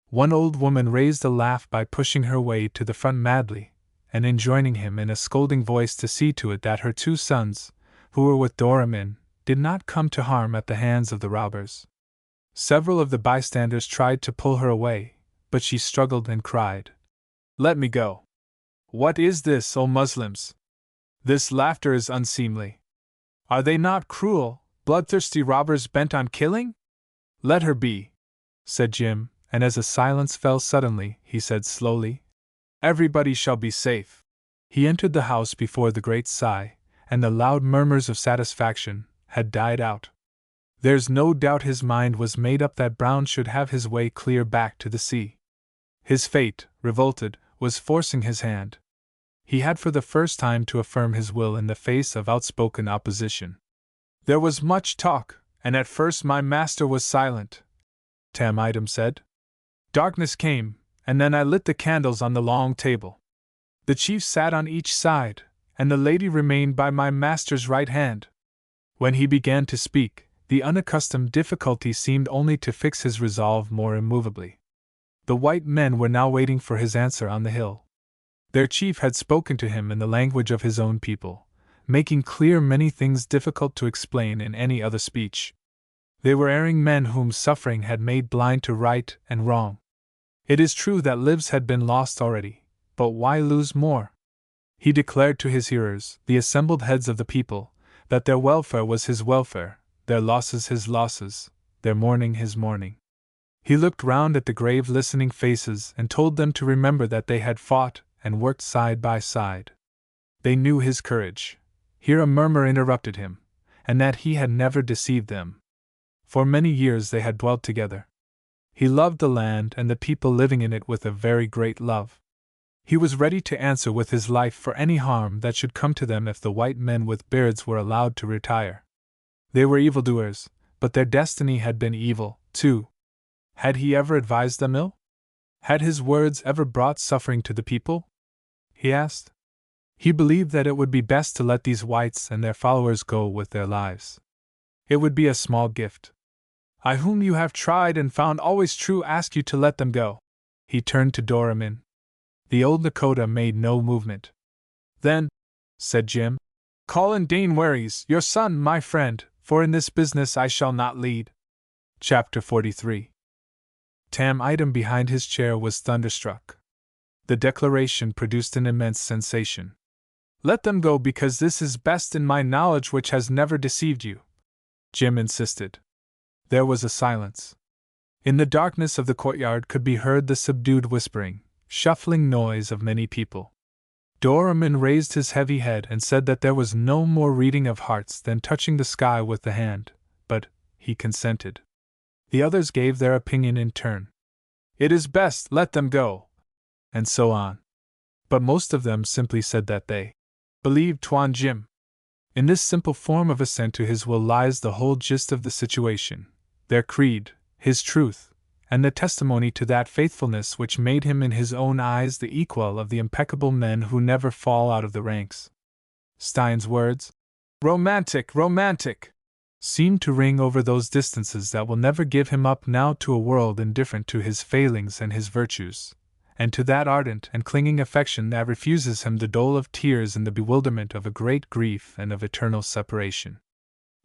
One old woman raised a laugh by pushing her way to the front madly, and enjoining him in a scolding voice to see to it that her two sons, who were with Doramin, did not come to harm at the hands of the robbers. Several of the bystanders tried to pull her away, but she struggled and cried, "Let me go! What is this, O Muslims? This laughter is unseemly. Are they not cruel, bloodthirsty robbers bent on killing?" "Let her be," said Jim, and as a silence fell suddenly, he said slowly, "Everybody shall be safe." He entered the house before the great sigh, and the loud murmurs of satisfaction, had died out. There's no doubt his mind was made up that Brown should have his way clear back to the sea. His fate, revolted, was forcing his hand. He had for the first time to affirm his will in the face of outspoken opposition. There was much talk, and at first my master was silent, Tam Item said. Darkness came, and then I lit the candles on the long table. The chief sat on each side, and the lady remained by my master's right hand. When he began to speak, the unaccustomed difficulty seemed only to fix his resolve more immovably. The white men were now waiting for his answer on the hill. Their chief had spoken to him in the language of his own people, making clear many things difficult to explain in any other speech. They were erring men whom suffering had made blind to right and wrong. It is true that lives had been lost already, but why lose more? He declared to his hearers, the assembled heads of the people, that their welfare was his welfare, their losses his losses, their mourning his mourning. He looked round at the grave listening faces and told them to remember that they had fought and worked side by side. They knew his courage. Here a murmur interrupted him, and that he had never deceived them. For many years they had dwelt together. He loved the land and the people living in it with a very great love. He was ready to answer with his life for any harm that should come to them if the white men with beards were allowed to retire. They were evildoers, but their destiny had been evil, too. Had he ever advised them ill? Had his words ever brought suffering to the people? He asked. He believed that it would be best to let these whites and their followers go with their lives. It would be a small gift. I whom you have tried and found always true ask you to let them go. He turned to Doramin. The old Nakota made no movement. Then, said Jim, call in Dane Waries, your son, my friend, for in this business I shall not lead. Chapter 43. Tam Item behind his chair was thunderstruck. The declaration produced an immense sensation. Let them go because this is best in my knowledge which has never deceived you, Jim insisted. There was a silence. In the darkness of the courtyard could be heard the subdued whispering, shuffling noise of many people. Doramin raised his heavy head and said that there was no more reading of hearts than touching the sky with the hand, but he consented. The others gave their opinion in turn. It is best, let them go, and so on. But most of them simply said that they believed Tuan Jim. In this simple form of assent to his will lies the whole gist of the situation, their creed, his truth, and the testimony to that faithfulness which made him in his own eyes the equal of the impeccable men who never fall out of the ranks. Stein's words, "Romantic, romantic," seemed to ring over those distances that will never give him up now to a world indifferent to his failings and his virtues, and to that ardent and clinging affection that refuses him the dole of tears in the bewilderment of a great grief and of eternal separation.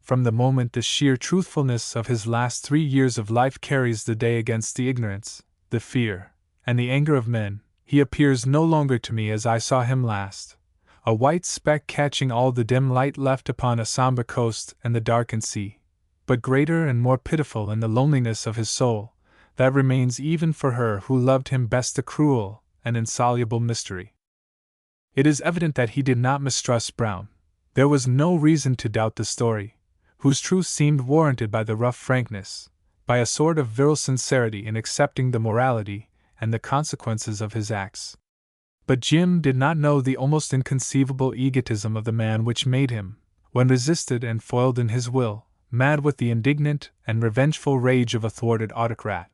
From the moment the sheer truthfulness of his last 3 years of life carries the day against the ignorance, the fear, and the anger of men, he appears no longer to me as I saw him last, a white speck catching all the dim light left upon a somber coast and the darkened sea, but greater and more pitiful in the loneliness of his soul, that remains even for her who loved him best a cruel and insoluble mystery. It is evident that he did not mistrust Brown. There was no reason to doubt the story, whose truth seemed warranted by the rough frankness, by a sort of virile sincerity in accepting the morality and the consequences of his acts. But Jim did not know the almost inconceivable egotism of the man which made him, when resisted and foiled in his will, mad with the indignant and revengeful rage of a thwarted autocrat.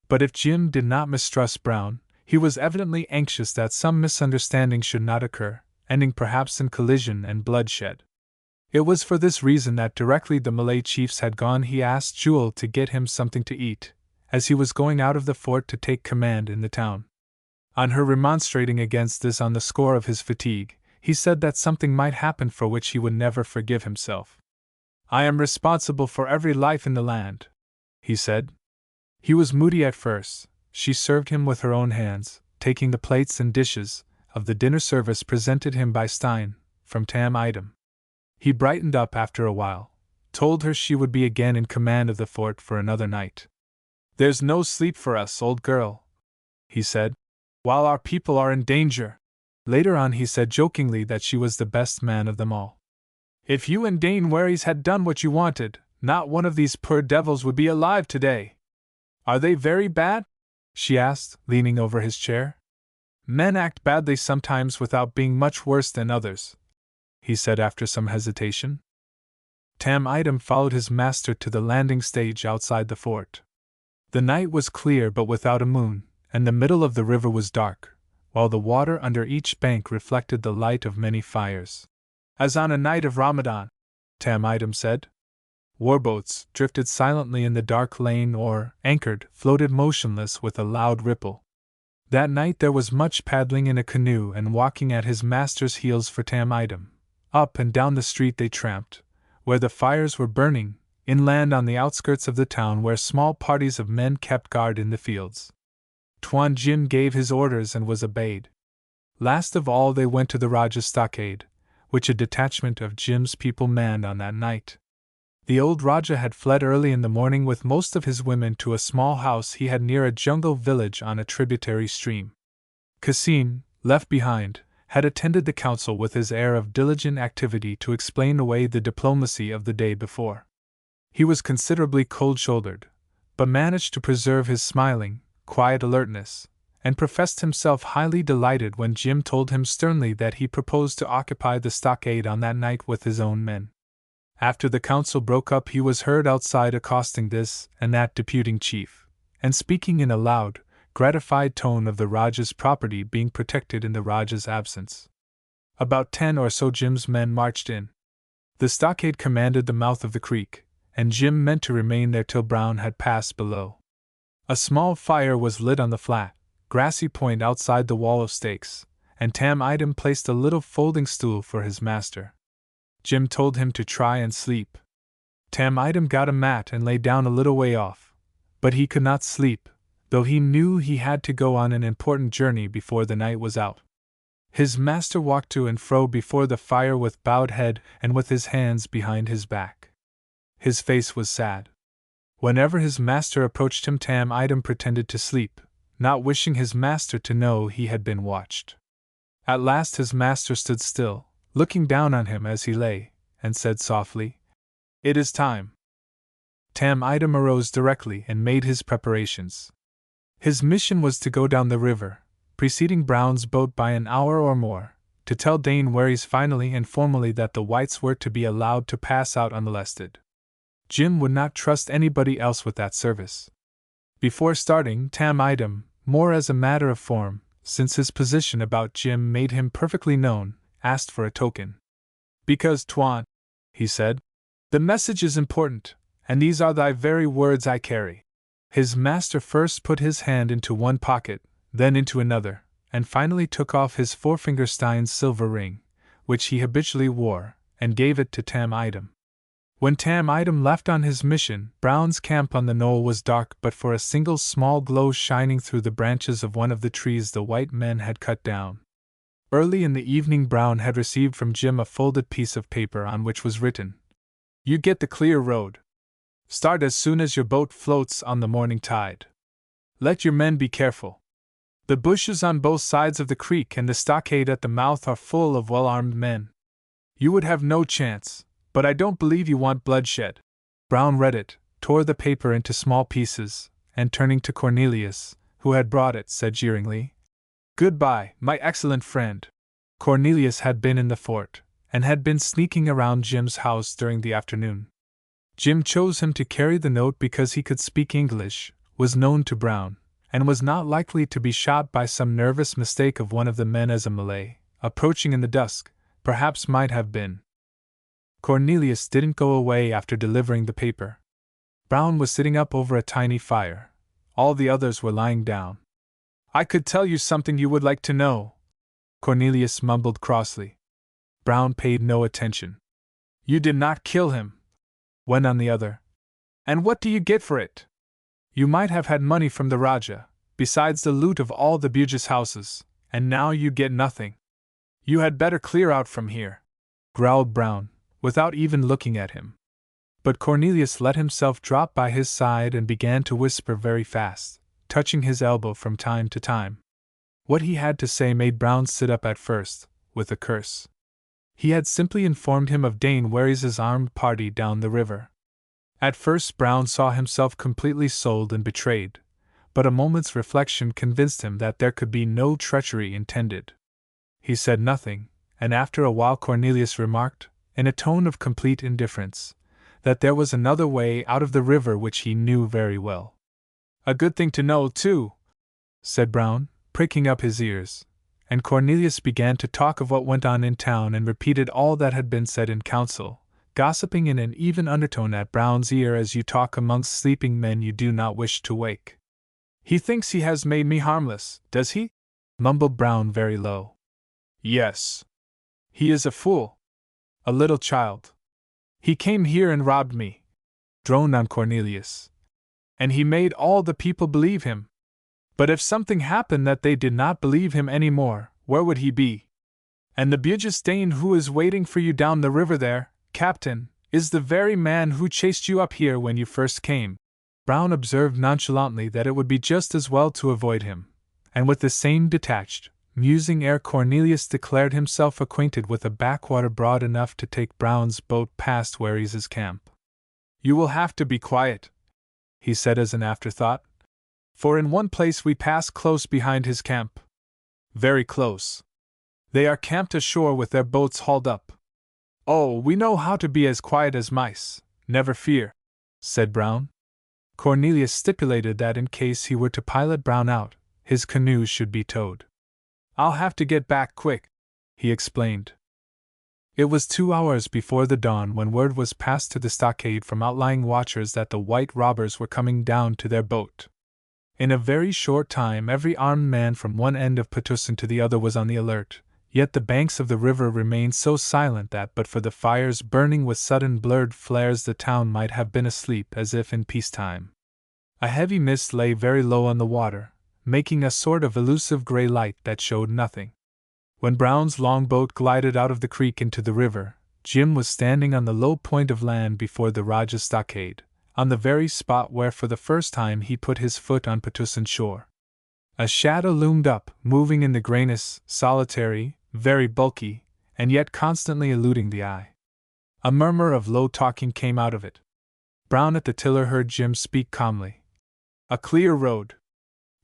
But if Jim did not mistrust Brown, he was evidently anxious that some misunderstanding should not occur, ending perhaps in collision and bloodshed. It was for this reason that directly the Malay chiefs had gone he asked Jewel to get him something to eat, as he was going out of the fort to take command in the town. On her remonstrating against this on the score of his fatigue, he said that something might happen for which he would never forgive himself. I am responsible for every life in the land, he said. He was moody at first. She served him with her own hands, taking the plates and dishes of the dinner service presented him by Stein, from Tam Item. He brightened up after a while, told her she would be again in command of the fort for another night. There's no sleep for us, old girl, he said, while our people are in danger. Later on he said jokingly that she was the best man of them all. If you and Dane Waries had done what you wanted, Not one of these poor devils would be alive today. Are they very bad? She asked, leaning over his chair. Men act badly sometimes without being much worse than others, he said after some hesitation. Tam Idem followed his master to the landing stage outside the fort. The night was clear but without a moon, and the middle of the river was dark, while the water under each bank reflected the light of many fires. As on a night of Ramadan, Tam Idem said. Warboats drifted silently in the dark lane or, anchored, floated motionless with a loud ripple. That night there was much paddling in a canoe and walking at his master's heels for Tam Idem. Up and down the street they tramped, where the fires were burning, inland on the outskirts of the town where small parties of men kept guard in the fields. Tuan Jim gave his orders and was obeyed. Last of all they went to the Rajah's stockade, which a detachment of Jim's people manned on that night. The old Rajah had fled early in the morning with most of his women to a small house he had near a jungle village on a tributary stream. Kasim, left behind, had attended the council with his air of diligent activity to explain away the diplomacy of the day before. He was considerably cold-shouldered, but managed to preserve his smiling, quiet alertness, and professed himself highly delighted when Jim told him sternly that he proposed to occupy the stockade on that night with his own men. After the council broke up he was heard outside accosting this and that deputing chief, and speaking in a loud, gratified tone of the Rajah's property being protected in the Rajah's absence. About 10 or so Jim's men marched in. The stockade commanded the mouth of the creek, and Jim meant to remain there till Brown had passed below. A small fire was lit on the flat, grassy point outside the wall of stakes, and Tam Idem placed a little folding stool for his master. Jim told him to try and sleep. Tam Idem got a mat and lay down a little way off, but he could not sleep, though he knew he had to go on an important journey before the night was out. His master walked to and fro before the fire with bowed head and with his hands behind his back. His face was sad. Whenever his master approached him, Tam Idem pretended to sleep, not wishing his master to know he had been watched. At last his master stood still, looking down on him as he lay, and said softly, "It is time." Tam Idem arose directly and made his preparations. His mission was to go down the river, preceding Brown's boat by an hour or more, to tell Dane Waries finally and formally that the whites were to be allowed to pass out unmolested. Jim would not trust anybody else with that service. Before starting, Tam Idem, more as a matter of form, since his position about Jim made him perfectly known, asked for a token. "Because, Tuan," he said, "the message is important, and these are thy very words I carry." His master first put his hand into one pocket, then into another, and finally took off his forefinger Stein's silver ring, which he habitually wore, and gave it to Tam Idem. When Tam Idem left on his mission, Brown's camp on the knoll was dark but for a single small glow shining through the branches of one of the trees the white men had cut down. Early in the evening Brown had received from Jim a folded piece of paper on which was written, "You get the clear road. Start as soon as your boat floats on the morning tide. Let your men be careful. The bushes on both sides of the creek and the stockade at the mouth are full of well-armed men. You would have no chance, but I don't believe you want bloodshed." Brown read it, tore the paper into small pieces, and turning to Cornelius, who had brought it, said jeeringly, "Goodbye, my excellent friend." Cornelius had been in the fort, and had been sneaking around Jim's house during the afternoon. Jim chose him to carry the note because he could speak English, was known to Brown, and was not likely to be shot by some nervous mistake of one of the men as a Malay, approaching in the dusk, perhaps might have been. Cornelius didn't go away after delivering the paper. Brown was sitting up over a tiny fire. All the others were lying down. "I could tell you something you would like to know," Cornelius mumbled crossly. Brown paid no attention. "You did not kill him," went on the other. "And what do you get for it? You might have had money from the Rajah, besides the loot of all the Bugis houses, and now you get nothing. You had better clear out from here," growled Brown, without even looking at him. But Cornelius let himself drop by his side and began to whisper very fast, touching his elbow from time to time. What he had to say made Brown sit up at first, with a curse. He had simply informed him of Dane Waries' armed party down the river. At first Brown saw himself completely sold and betrayed, but a moment's reflection convinced him that there could be no treachery intended. He said nothing, and after a while Cornelius remarked, in a tone of complete indifference, that there was another way out of the river which he knew very well. "A good thing to know, too," said Brown, pricking up his ears, and Cornelius began to talk of what went on in town and repeated all that had been said in council, gossiping in an even undertone at Brown's ear as you talk amongst sleeping men you do not wish to wake. "He thinks he has made me harmless, does he?" mumbled Brown very low. "Yes. He is a fool. A little child. He came here and robbed me," droned on Cornelius. "And he made all the people believe him. But if something happened that they did not believe him any more, where would he be? And the Bugestane who is waiting for you down the river there, Captain, is the very man who chased you up here when you first came." Brown observed nonchalantly that it would be just as well to avoid him, and with the same detached, musing air Cornelius declared himself acquainted with a backwater broad enough to take Brown's boat past Wary's camp. "You will have to be quiet," he said as an afterthought, "for in one place we pass close behind his camp. Very close. They are camped ashore with their boats hauled up." "Oh, we know how to be as quiet as mice, never fear," said Brown. Cornelius stipulated that in case he were to pilot Brown out, his canoe should be towed. "I'll have to get back quick," he explained. It was 2 hours before the dawn when word was passed to the stockade from outlying watchers that the white robbers were coming down to their boat. In a very short time every armed man from one end of Patusan to the other was on the alert, yet the banks of the river remained so silent that but for the fires burning with sudden blurred flares the town might have been asleep as if in peacetime. A heavy mist lay very low on the water, making a sort of elusive gray light that showed nothing. When Brown's longboat glided out of the creek into the river, Jim was standing on the low point of land before the Rajah's stockade, on the very spot where for the first time he put his foot on Patusan shore. A shadow loomed up, moving in the grayness, solitary, very bulky, and yet constantly eluding the eye. A murmur of low talking came out of it. Brown at the tiller heard Jim speak calmly. "A clear road.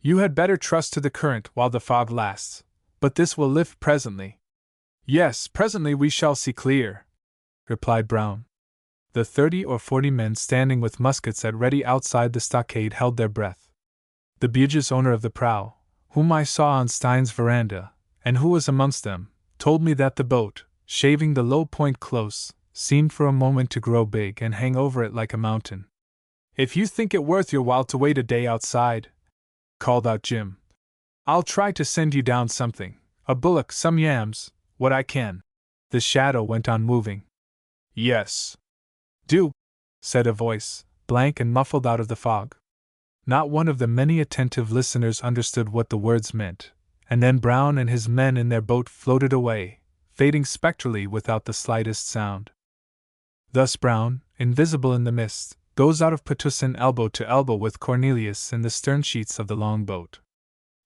You had better trust to the current while the fog lasts, but this will lift presently." "Yes, presently we shall see clear," replied Brown. The 30 or 40 men standing with muskets at ready outside the stockade held their breath. The Bugis owner of the prow, whom I saw on Stein's veranda, and who was amongst them, told me that the boat, shaving the low point close, seemed for a moment to grow big and hang over it like a mountain. "If you think it worth your while to wait a day outside," called out Jim, "I'll try to send you down something, a bullock, some yams, what I can." The shadow went on moving. "Yes. Do," said a voice, blank and muffled out of the fog. Not one of the many attentive listeners understood what the words meant, and then Brown and his men in their boat floated away, fading spectrally without the slightest sound. Thus Brown, invisible in the mist, goes out of Patusan elbow to elbow with Cornelius in the stern sheets of the longboat.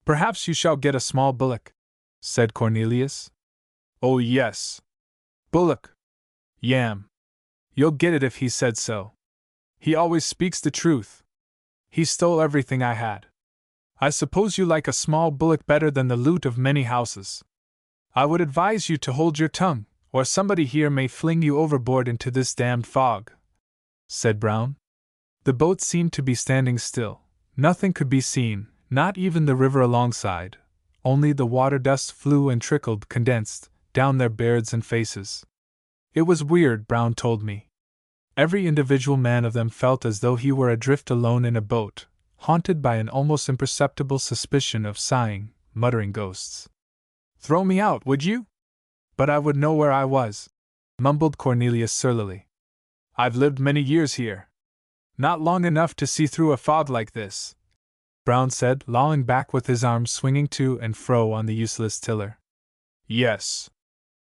"Perhaps you shall get a small bullock," said Cornelius. "Oh, yes. Bullock. Yam. You'll get it if he said so. He always speaks the truth. He stole everything I had. I suppose you like a small bullock better than the loot of many houses. I would advise you to hold your tongue, or somebody here may fling you overboard into this damned fog," said Brown. The boat seemed to be standing still. Nothing could be seen, not even the river alongside, only the water dust flew and trickled, condensed, down their beards and faces. It was weird, Brown told me. Every individual man of them felt as though he were adrift alone in a boat, haunted by an almost imperceptible suspicion of sighing, muttering ghosts. "Throw me out, would you? But I would know where I was," mumbled Cornelius surlily. "I've lived many years here. Not long enough to see through a fog like this," Brown said, lolling back with his arms swinging to and fro on the useless tiller. "Yes.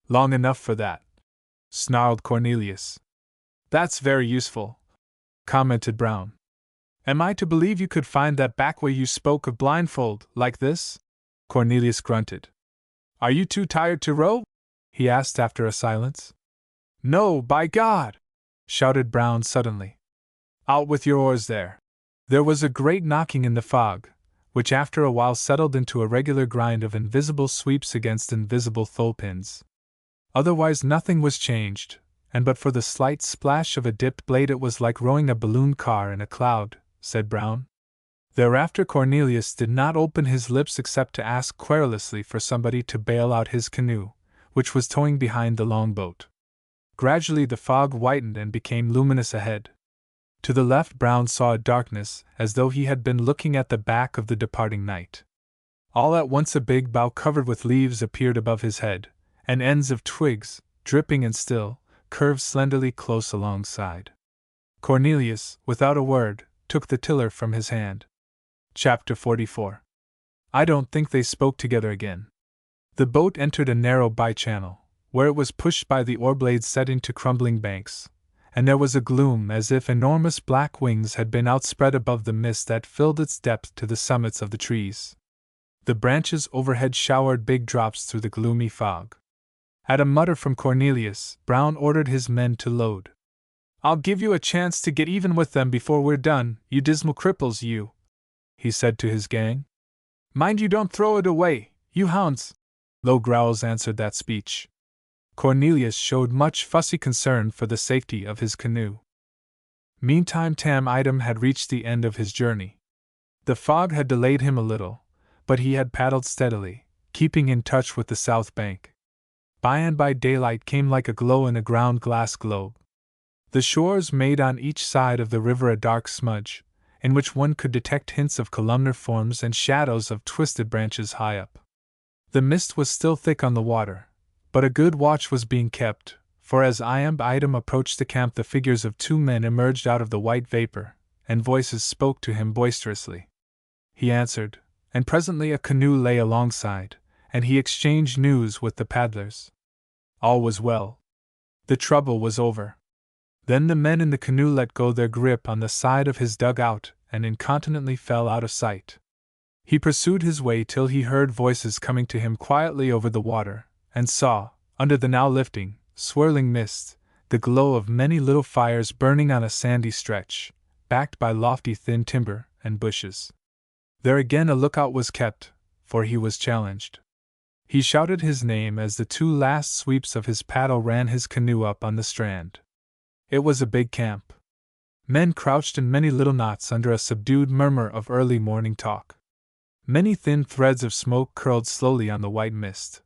Long enough for that," snarled Cornelius. "That's very useful," commented Brown. "Am I to believe you could find that back way you spoke of blindfold, like this?" Cornelius grunted. "Are you too tired to row?" he asked after a silence. "No, by God!" shouted Brown suddenly. Out with your oars there! There was a great knocking in the fog, which after a while settled into a regular grind of invisible sweeps against invisible thole-pins. Otherwise nothing was changed, and but for the slight splash of a dipped blade it was like rowing a balloon car in a cloud, said Brown. Thereafter Cornelius did not open his lips except to ask querulously for somebody to bail out his canoe, which was towing behind the longboat. Gradually the fog whitened and became luminous ahead. To the left Brown saw a darkness, as though he had been looking at the back of the departing night. All at once a big bough covered with leaves appeared above his head, and ends of twigs, dripping and still, curved slenderly close alongside. Cornelius, without a word, took the tiller from his hand. Chapter 44. I don't think they spoke together again. The boat entered a narrow by-channel, where it was pushed by the oar-blades set into crumbling banks, and there was a gloom as if enormous black wings had been outspread above the mist that filled its depth to the summits of the trees. The branches overhead showered big drops through the gloomy fog. At a mutter from Cornelius, Brown ordered his men to load. "I'll give you a chance to get even with them before we're done, you dismal cripples, you," he said to his gang. "Mind you don't throw it away, you hounds!" Low growls answered that speech. Cornelius showed much fussy concern for the safety of his canoe. Meantime Tam Item had reached the end of his journey. The fog had delayed him a little, but he had paddled steadily, keeping in touch with the south bank. By and by daylight came like a glow in a ground-glass globe. The shores made on each side of the river a dark smudge, in which one could detect hints of columnar forms and shadows of twisted branches high up. The mist was still thick on the water, but a good watch was being kept, for as Item approached the camp the figures of two men emerged out of the white vapor, and voices spoke to him boisterously. He answered, and presently a canoe lay alongside, and he exchanged news with the paddlers. All was well. The trouble was over. Then the men in the canoe let go their grip on the side of his dugout and incontinently fell out of sight. He pursued his way till he heard voices coming to him quietly over the water, and saw, under the now lifting, swirling mist, the glow of many little fires burning on a sandy stretch, backed by lofty thin timber and bushes. There again a lookout was kept, for he was challenged. He shouted his name as the two last sweeps of his paddle ran his canoe up on the strand. It was a big camp. Men crouched in many little knots under a subdued murmur of early morning talk. Many thin threads of smoke curled slowly on the white mist.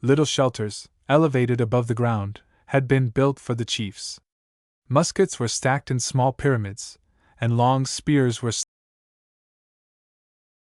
Little shelters, elevated above the ground, had been built for the chiefs. Muskets were stacked in small pyramids, and long spears were